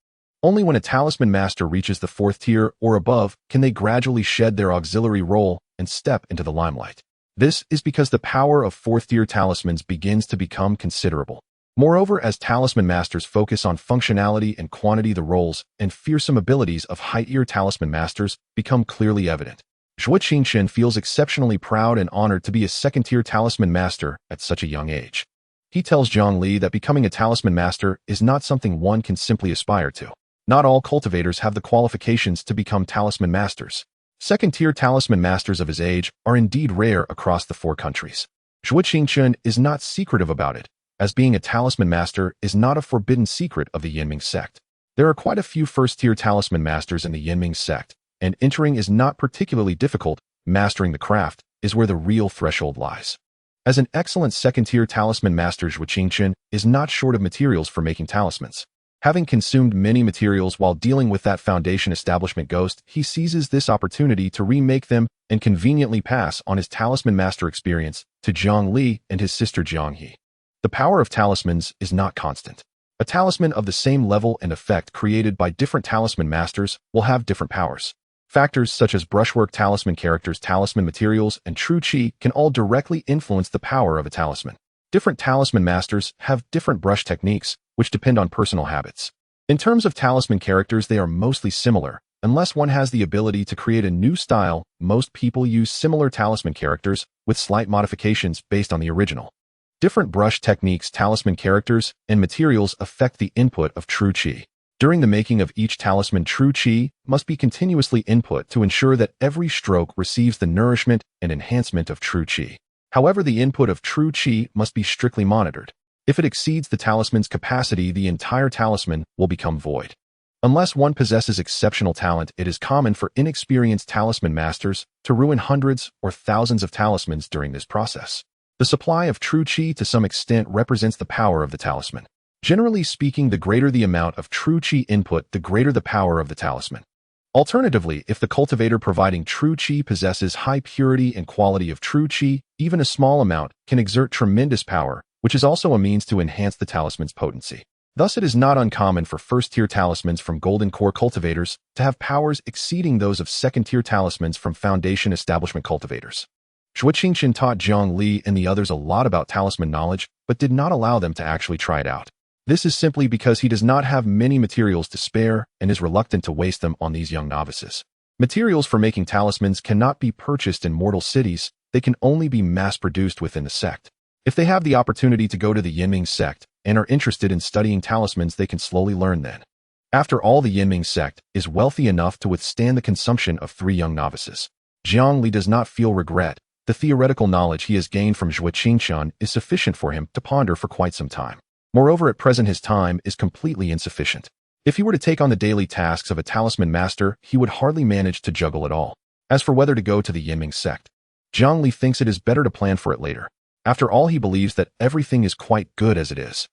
Only when a talisman master reaches the 4th tier or above can they gradually shed their auxiliary role and step into the limelight. This is because the power of 4th tier talismans begins to become considerable. Moreover, as talisman masters focus on functionality and quantity, the roles and fearsome abilities of high-tier talisman masters become clearly evident. Zhuo Qingqian feels exceptionally proud and honored to be a 2nd-tier talisman master at such a young age. He tells Jiang Li that becoming a talisman master is not something one can simply aspire to. Not all cultivators have the qualifications to become talisman masters. 2nd-tier talisman masters of his age are indeed rare across the 4 countries. Zhuo Qingqian is not secretive about it, as being a talisman master is not a forbidden secret of the Yinming sect. There are quite a few 1st-tier talisman masters in the Yinming sect, and entering is not particularly difficult. Mastering the craft is where the real threshold lies. As an excellent 2nd-tier talisman master, Zhuo Qingqian is not short of materials for making talismans. Having consumed many materials while dealing with that foundation establishment ghost, he seizes this opportunity to remake them and conveniently pass on his talisman master experience to Jiang Li and his sister Jiang He. The power of talismans is not constant. A talisman of the same level and effect created by different talisman masters will have different powers. Factors such as brushwork, talisman characters, talisman materials, and true chi can all directly influence the power of a talisman. Different talisman masters have different brush techniques, which depend on personal habits. In terms of talisman characters, they are mostly similar. Unless one has the ability to create a new style, most people use similar talisman characters with slight modifications based on the original. Different brush techniques, talisman characters, and materials affect the input of true qi. During the making of each talisman, true qi must be continuously input to ensure that every stroke receives the nourishment and enhancement of true qi. However, the input of true qi must be strictly monitored. If it exceeds the talisman's capacity, the entire talisman will become void. Unless one possesses exceptional talent, it is common for inexperienced talisman masters to ruin hundreds or thousands of talismans during this process. The supply of true qi to some extent represents the power of the talisman. Generally speaking, the greater the amount of true qi input, the greater the power of the talisman. Alternatively, if the cultivator providing true qi possesses high purity and quality of true qi, even a small amount can exert tremendous power, which is also a means to enhance the talisman's potency. Thus, it is not uncommon for first-tier talismans from Golden Core cultivators to have powers exceeding those of second-tier talismans from Foundation Establishment cultivators. Zhuoqingchen taught Jiang Li and the others a lot about talisman knowledge, but did not allow them to actually try it out. This is simply because he does not have many materials to spare and is reluctant to waste them on these young novices. Materials for making talismans cannot be purchased in mortal cities, they can only be mass-produced within the sect. If they have the opportunity to go to the Yinming sect and are interested in studying talismans, they can slowly learn then. After all, the Yinming sect is wealthy enough to withstand the consumption of 3 young novices. Jiang Li does not feel regret. The theoretical knowledge he has gained from Zhuoqingchen is sufficient for him to ponder for quite some time. Moreover, at present his time is completely insufficient. If he were to take on the daily tasks of a talisman master, he would hardly manage to juggle it all. As for whether to go to the Yinming sect, Jiang Li thinks it is better to plan for it later. After all, he believes that everything is quite good as it is.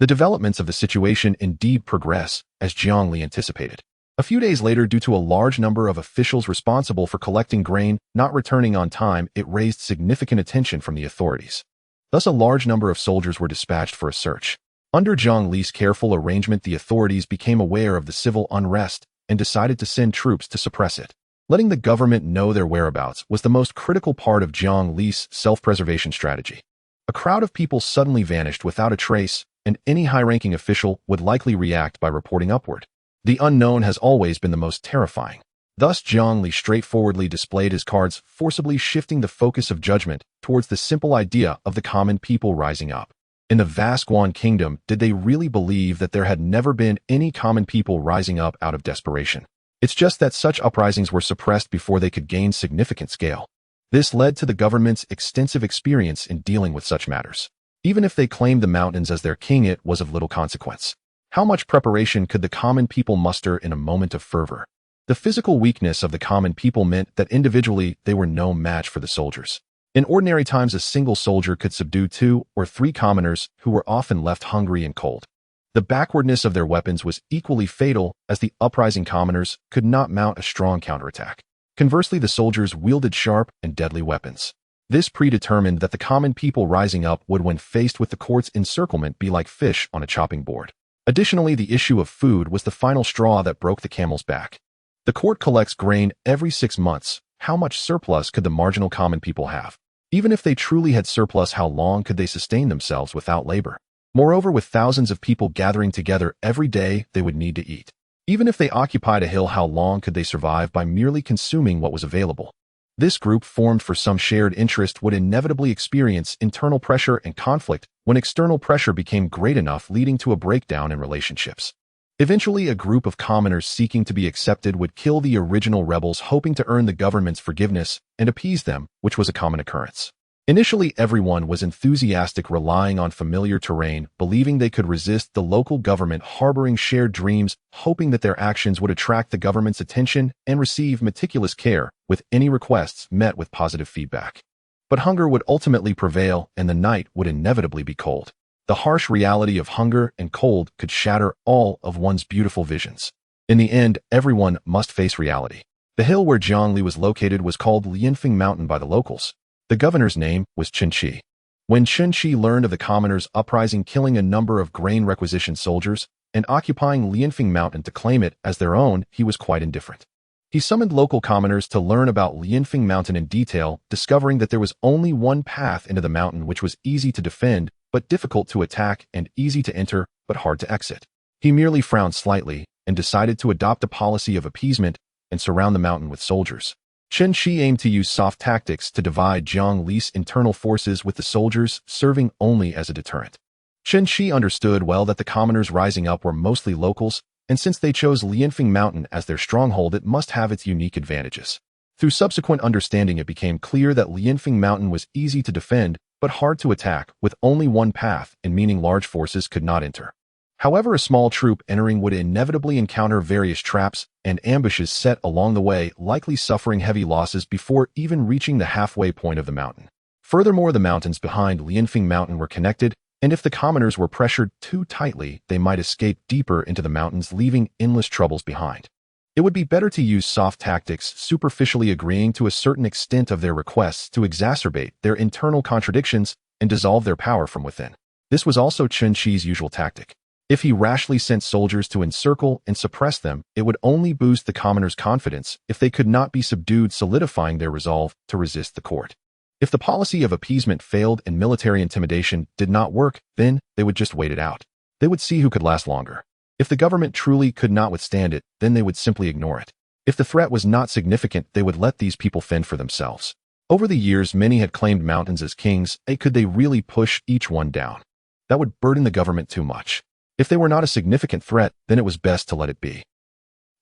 The developments of the situation indeed progress, as Jiang Li anticipated. A few days later, due to a large number of officials responsible for collecting grain not returning on time, it raised significant attention from the authorities. Thus, a large number of soldiers were dispatched for a search. Under Jiang Li's careful arrangement, the authorities became aware of the civil unrest and decided to send troops to suppress it. Letting the government know their whereabouts was the most critical part of Jiang Li's self-preservation strategy. A crowd of people suddenly vanished without a trace, and any high-ranking official would likely react by reporting upward. The unknown has always been the most terrifying. Thus, Jiang Li straightforwardly displayed his cards, forcibly shifting the focus of judgment towards the simple idea of the common people rising up. In the vast Guan kingdom, did they really believe that there had never been any common people rising up out of desperation? It's just that such uprisings were suppressed before they could gain significant scale. This led to the government's extensive experience in dealing with such matters. Even if they claimed the mountains as their king, it was of little consequence. How much preparation could the common people muster in a moment of fervor? The physical weakness of the common people meant that individually they were no match for the soldiers. In ordinary times, a single soldier could subdue 2 or 3 commoners who were often left hungry and cold. The backwardness of their weapons was equally fatal, as the uprising commoners could not mount a strong counterattack. Conversely, the soldiers wielded sharp and deadly weapons. This predetermined that the common people rising up would, when faced with the court's encirclement, be like fish on a chopping board. Additionally, the issue of food was the final straw that broke the camel's back. The court collects grain every 6 months. How much surplus could the marginal common people have? Even if they truly had surplus, how long could they sustain themselves without labor? Moreover, with thousands of people gathering together every day, they would need to eat. Even if they occupied a hill, how long could they survive by merely consuming what was available? This group, formed for some shared interest, would inevitably experience internal pressure and conflict when external pressure became great enough, leading to a breakdown in relationships. Eventually, a group of commoners seeking to be accepted would kill the original rebels, hoping to earn the government's forgiveness and appease them, which was a common occurrence. Initially, everyone was enthusiastic, relying on familiar terrain, believing they could resist the local government, harboring shared dreams, hoping that their actions would attract the government's attention and receive meticulous care, with any requests met with positive feedback. But hunger would ultimately prevail, and the night would inevitably be cold. The harsh reality of hunger and cold could shatter all of one's beautiful visions. In the end, everyone must face reality. The hill where Jiang Li was located was called Lianfeng Mountain by the locals. The governor's name was Chen Qi. When Chen Qi learned of the commoners' uprising, killing a number of grain requisition soldiers and occupying Lianfeng Mountain to claim it as their own, he was quite indifferent. He summoned local commoners to learn about Lianfeng Mountain in detail, discovering that there was only one path into the mountain which was easy to defend, but difficult to attack, and easy to enter, but hard to exit. He merely frowned slightly and decided to adopt a policy of appeasement and surround the mountain with soldiers. Chen Shi aimed to use soft tactics to divide Jiang Li's internal forces with the soldiers, serving only as a deterrent. Chen Shi understood well that the commoners rising up were mostly locals, and since they chose Lianfeng Mountain as their stronghold, it must have its unique advantages. Through subsequent understanding, it became clear that Lianfeng Mountain was easy to defend, but hard to attack, with only one path, and meaning large forces could not enter. However, a small troop entering would inevitably encounter various traps and ambushes set along the way, likely suffering heavy losses before even reaching the halfway point of the mountain. Furthermore, the mountains behind Lianfeng Mountain were connected, and if the commoners were pressured too tightly, they might escape deeper into the mountains, leaving endless troubles behind. It would be better to use soft tactics, superficially agreeing to a certain extent of their requests to exacerbate their internal contradictions and dissolve their power from within. This was also Chen Shi's usual tactic. If he rashly sent soldiers to encircle and suppress them, it would only boost the commoners' confidence if they could not be subdued, solidifying their resolve to resist the court. If the policy of appeasement failed and military intimidation did not work, then they would just wait it out. They would see who could last longer. If the government truly could not withstand it, then they would simply ignore it. If the threat was not significant, they would let these people fend for themselves. Over the years, many had claimed mountains as kings, and could they really push each one down? That would burden the government too much. If they were not a significant threat, then it was best to let it be.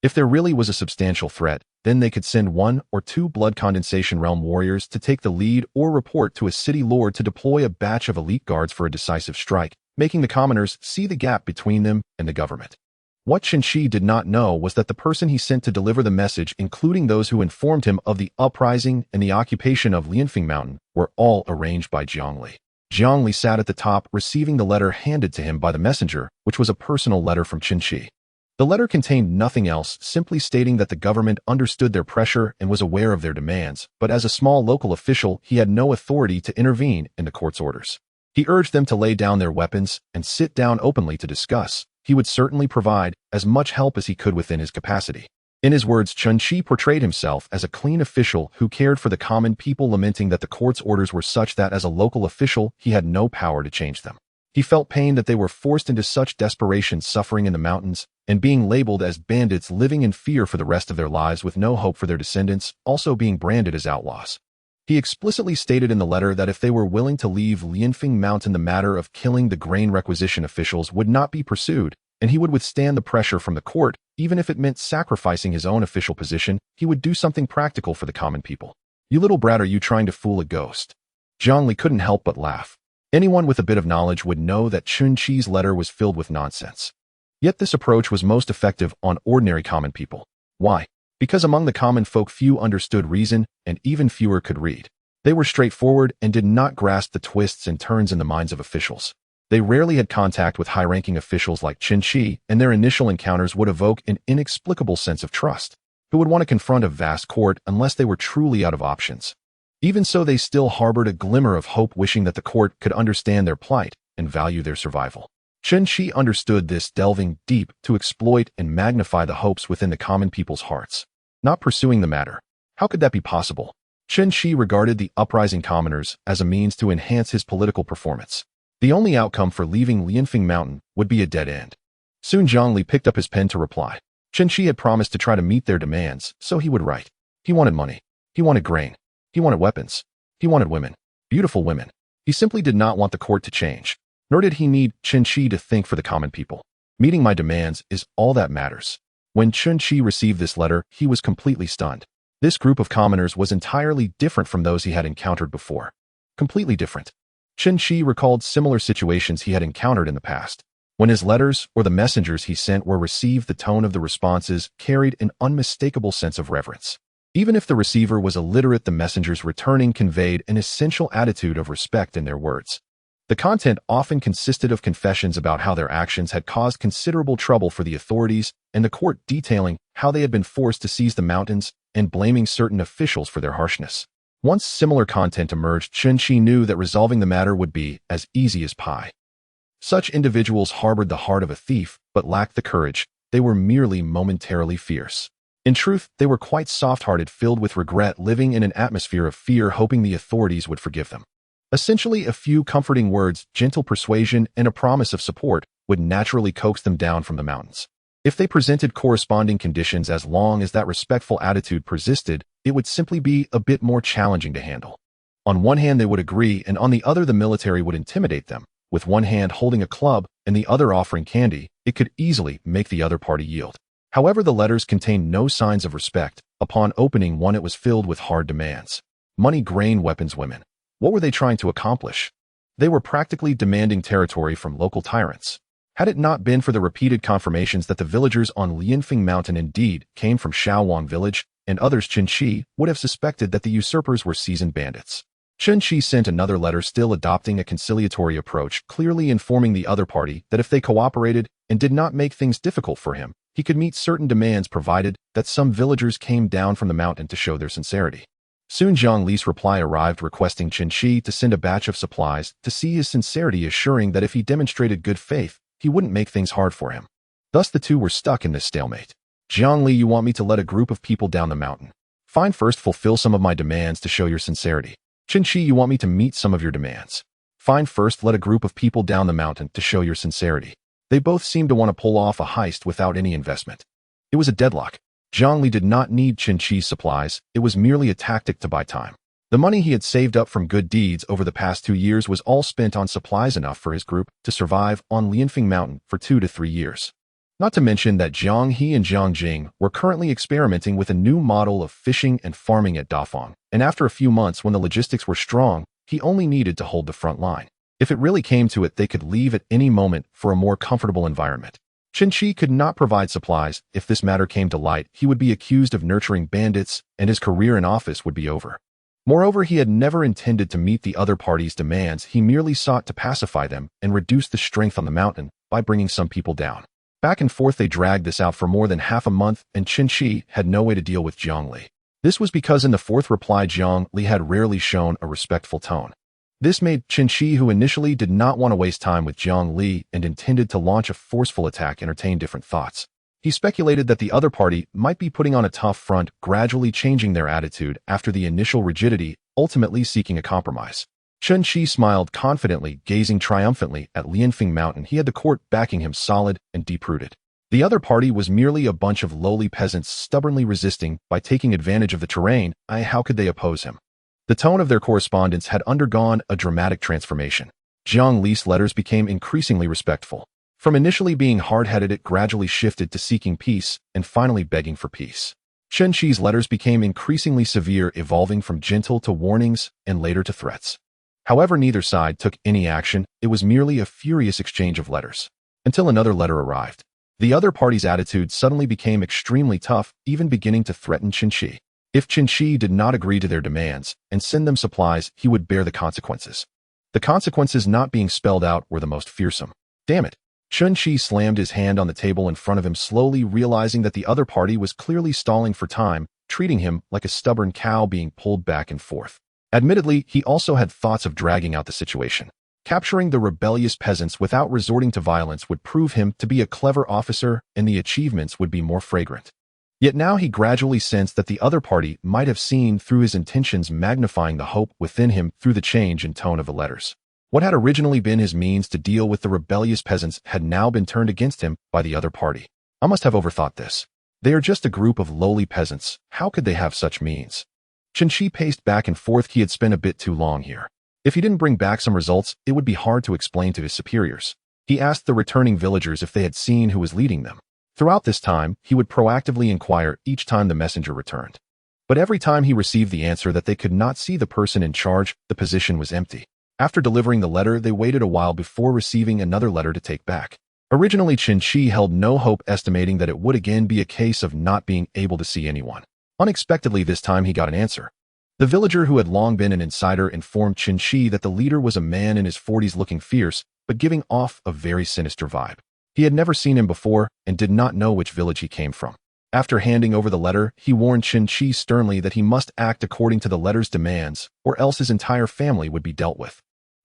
If there really was a substantial threat, then they could send 1 or 2 blood condensation realm warriors to take the lead or report to a city lord to deploy a batch of elite guards for a decisive strike, making the commoners see the gap between them and the government. What Chen Shi did not know was that the person he sent to deliver the message, including those who informed him of the uprising and the occupation of Lianfeng Mountain, were all arranged by Jiang Li. Jiang Li sat at the top, receiving the letter handed to him by the messenger, which was a personal letter from Chen Shi. The letter contained nothing else, simply stating that the government understood their pressure and was aware of their demands, but as a small local official, he had no authority to intervene in the court's orders. He urged them to lay down their weapons and sit down openly to discuss. He would certainly provide as much help as he could within his capacity. In his words, Chen Shi portrayed himself as a clean official who cared for the common people, lamenting that the court's orders were such that as a local official, he had no power to change them. He felt pain that they were forced into such desperation, suffering in the mountains, and being labeled as bandits, living in fear for the rest of their lives with no hope for their descendants, also being branded as outlaws. He explicitly stated in the letter that if they were willing to leave Lianfeng Mountain, the matter of killing the grain requisition officials would not be pursued, and he would withstand the pressure from the court, even if it meant sacrificing his own official position. He would do something practical for the common people. "You little brat, are you trying to fool a ghost?" Jiang Li couldn't help but laugh. Anyone with a bit of knowledge would know that Chen Shi's letter was filled with nonsense. Yet this approach was most effective on ordinary common people. Why? Because among the common folk, few understood reason, and even fewer could read. They were straightforward and did not grasp the twists and turns in the minds of officials. They rarely had contact with high-ranking officials like Chen Shi, and their initial encounters would evoke an inexplicable sense of trust. Who would want to confront a vast court unless they were truly out of options? Even so, they still harbored a glimmer of hope, wishing that the court could understand their plight and value their survival. Chen Shi understood this, delving deep to exploit and magnify the hopes within the common people's hearts. Not pursuing the matter. How could that be possible? Chen Shi regarded the uprising commoners as a means to enhance his political performance. The only outcome for leaving Lianfeng Mountain would be a dead end. Soon Jiang Li picked up his pen to reply. Chen Shi had promised to try to meet their demands, so he would write. He wanted money. He wanted grain. He wanted weapons. He wanted women. Beautiful women. He simply did not want the court to change. Nor did he need Chen Shi to think for the common people. Meeting my demands is all that matters. When Chen Shi received this letter, he was completely stunned. This group of commoners was entirely different from those he had encountered before. Completely different. Chen Shi recalled similar situations he had encountered in the past. When his letters or the messengers he sent were received, the tone of the responses carried an unmistakable sense of reverence. Even if the receiver was illiterate, the messengers returning conveyed an essential attitude of respect in their words. The content often consisted of confessions about how their actions had caused considerable trouble for the authorities, and the court detailing how they had been forced to seize the mountains and blaming certain officials for their harshness. Once similar content emerged, Chen Shi knew that resolving the matter would be as easy as pie. Such individuals harbored the heart of a thief, but lacked the courage. They were merely momentarily fierce. In truth, they were quite soft-hearted, filled with regret, living in an atmosphere of fear, hoping the authorities would forgive them. Essentially, a few comforting words, gentle persuasion, and a promise of support would naturally coax them down from the mountains. If they presented corresponding conditions, as long as that respectful attitude persisted, it would simply be a bit more challenging to handle. On one hand, they would agree, and on the other, the military would intimidate them. With one hand holding a club and the other offering candy, it could easily make the other party yield. However, the letters contained no signs of respect. Upon opening one, it was filled with hard demands. Money, grain, weapons, women. What were they trying to accomplish? They were practically demanding territory from local tyrants. Had it not been for the repeated confirmations that the villagers on Lianfeng Mountain indeed came from Shaowang village and others, Chen Shi would have suspected that the usurpers were seasoned bandits. Chen Shi sent another letter, still adopting a conciliatory approach, clearly informing the other party that if they cooperated and did not make things difficult for him, he could meet certain demands, provided that some villagers came down from the mountain to show their sincerity. Soon Jiang Li's reply arrived, requesting Chen Shi to send a batch of supplies to see his sincerity, assuring that if he demonstrated good faith, he wouldn't make things hard for him. Thus the two were stuck in this stalemate. Jiang Li, you want me to let a group of people down the mountain? Fine, first fulfill some of my demands to show your sincerity. Chen Shi, you want me to meet some of your demands? Fine, first let a group of people down the mountain to show your sincerity. They both seemed to want to pull off a heist without any investment. It was a deadlock. Jiang Li did not need Chen Shi's supplies, it was merely a tactic to buy time. The money he had saved up from good deeds over the past 2 years was all spent on supplies, enough for his group to survive on Lianfeng Mountain for 2 to 3 years. Not to mention that Jiang He and Jiang Jing were currently experimenting with a new model of fishing and farming at Dafeng, and after a few months, when the logistics were strong, he only needed to hold the front line. If it really came to it, they could leave at any moment for a more comfortable environment. Chen Shi could not provide supplies. If this matter came to light, he would be accused of nurturing bandits, and his career in office would be over. Moreover, he had never intended to meet the other party's demands. He merely sought to pacify them and reduce the strength on the mountain by bringing some people down. Back and forth they dragged this out for more than half a month, and Chen Shi had no way to deal with Jiang Li. This was because in the fourth reply, Jiang Li had rarely shown a respectful tone. This made Chen Shi, who initially did not want to waste time with Jiang Li and intended to launch a forceful attack, entertain different thoughts. He speculated that the other party might be putting on a tough front, gradually changing their attitude after the initial rigidity, ultimately seeking a compromise. Chen Shi smiled confidently, gazing triumphantly at Lianfeng Mountain. He had the court backing him, solid and deep-rooted. The other party was merely a bunch of lowly peasants stubbornly resisting by taking advantage of the terrain. How could they oppose him? The tone of their correspondence had undergone a dramatic transformation. Jiang Li's letters became increasingly respectful. From initially being hard-headed, it gradually shifted to seeking peace and finally begging for peace. Chen Shi's letters became increasingly severe, evolving from gentle to warnings and later to threats. However, neither side took any action. It was merely a furious exchange of letters. Until another letter arrived. The other party's attitude suddenly became extremely tough, even beginning to threaten Chen Shi. If Chen Shi did not agree to their demands and send them supplies, he would bear the consequences. The consequences not being spelled out were the most fearsome. Damn it! Chen Shi slammed his hand on the table in front of him, slowly realizing that the other party was clearly stalling for time, treating him like a stubborn cow being pulled back and forth. Admittedly, he also had thoughts of dragging out the situation. Capturing the rebellious peasants without resorting to violence would prove him to be a clever officer, and the achievements would be more fragrant. Yet now he gradually sensed that the other party might have seen through his intentions, magnifying the hope within him through the change in tone of the letters. What had originally been his means to deal with the rebellious peasants had now been turned against him by the other party. I must have overthought this. They are just a group of lowly peasants. How could they have such means? Chen Shi paced back and forth. He had spent a bit too long here. If he didn't bring back some results, it would be hard to explain to his superiors. He asked the returning villagers if they had seen who was leading them. Throughout this time, he would proactively inquire each time the messenger returned. But every time he received the answer that they could not see the person in charge, the position was empty. After delivering the letter, they waited a while before receiving another letter to take back. Originally, Chen Shi held no hope, estimating that it would again be a case of not being able to see anyone. Unexpectedly, this time he got an answer. The villager who had long been an insider informed Chen Shi that the leader was a man in his 40s, looking fierce, but giving off a very sinister vibe. He had never seen him before and did not know which village he came from. After handing over the letter, he warned Chen Shi sternly that he must act according to the letter's demands, or else his entire family would be dealt with.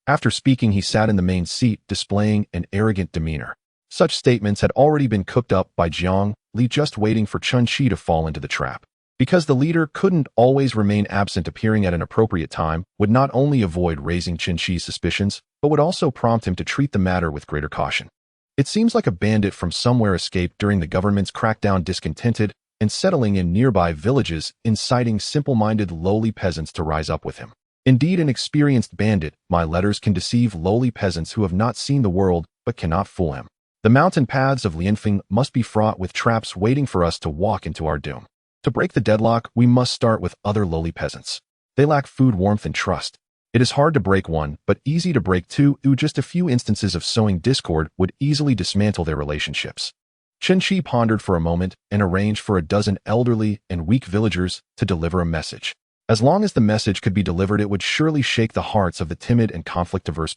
After speaking, he sat in the main seat, displaying an arrogant demeanor. Such statements had already been cooked up by Jiang Li just waiting for Chen Qi to fall into the trap. Because the leader couldn't always remain absent, appearing at an appropriate time would not only avoid raising Chen Qi's suspicions, but would also prompt him to treat the matter with greater caution. It seems like a bandit from somewhere escaped during the government's crackdown, discontented and settling in nearby villages, inciting simple-minded lowly peasants to rise up with him. Indeed, an experienced bandit, my letters can deceive lowly peasants who have not seen the world but cannot fool him. The mountain paths of Lianfeng must be fraught with traps waiting for us to walk into our doom. To break the deadlock, we must start with other lowly peasants. They lack food, warmth, and trust. It is hard to break one, but easy to break two. Just a few instances of sowing discord would easily dismantle their relationships. Chen Qi pondered for a moment and arranged for a dozen elderly and weak villagers to deliver a message. As long as the message could be delivered, it would surely shake the hearts of the timid and conflict-averse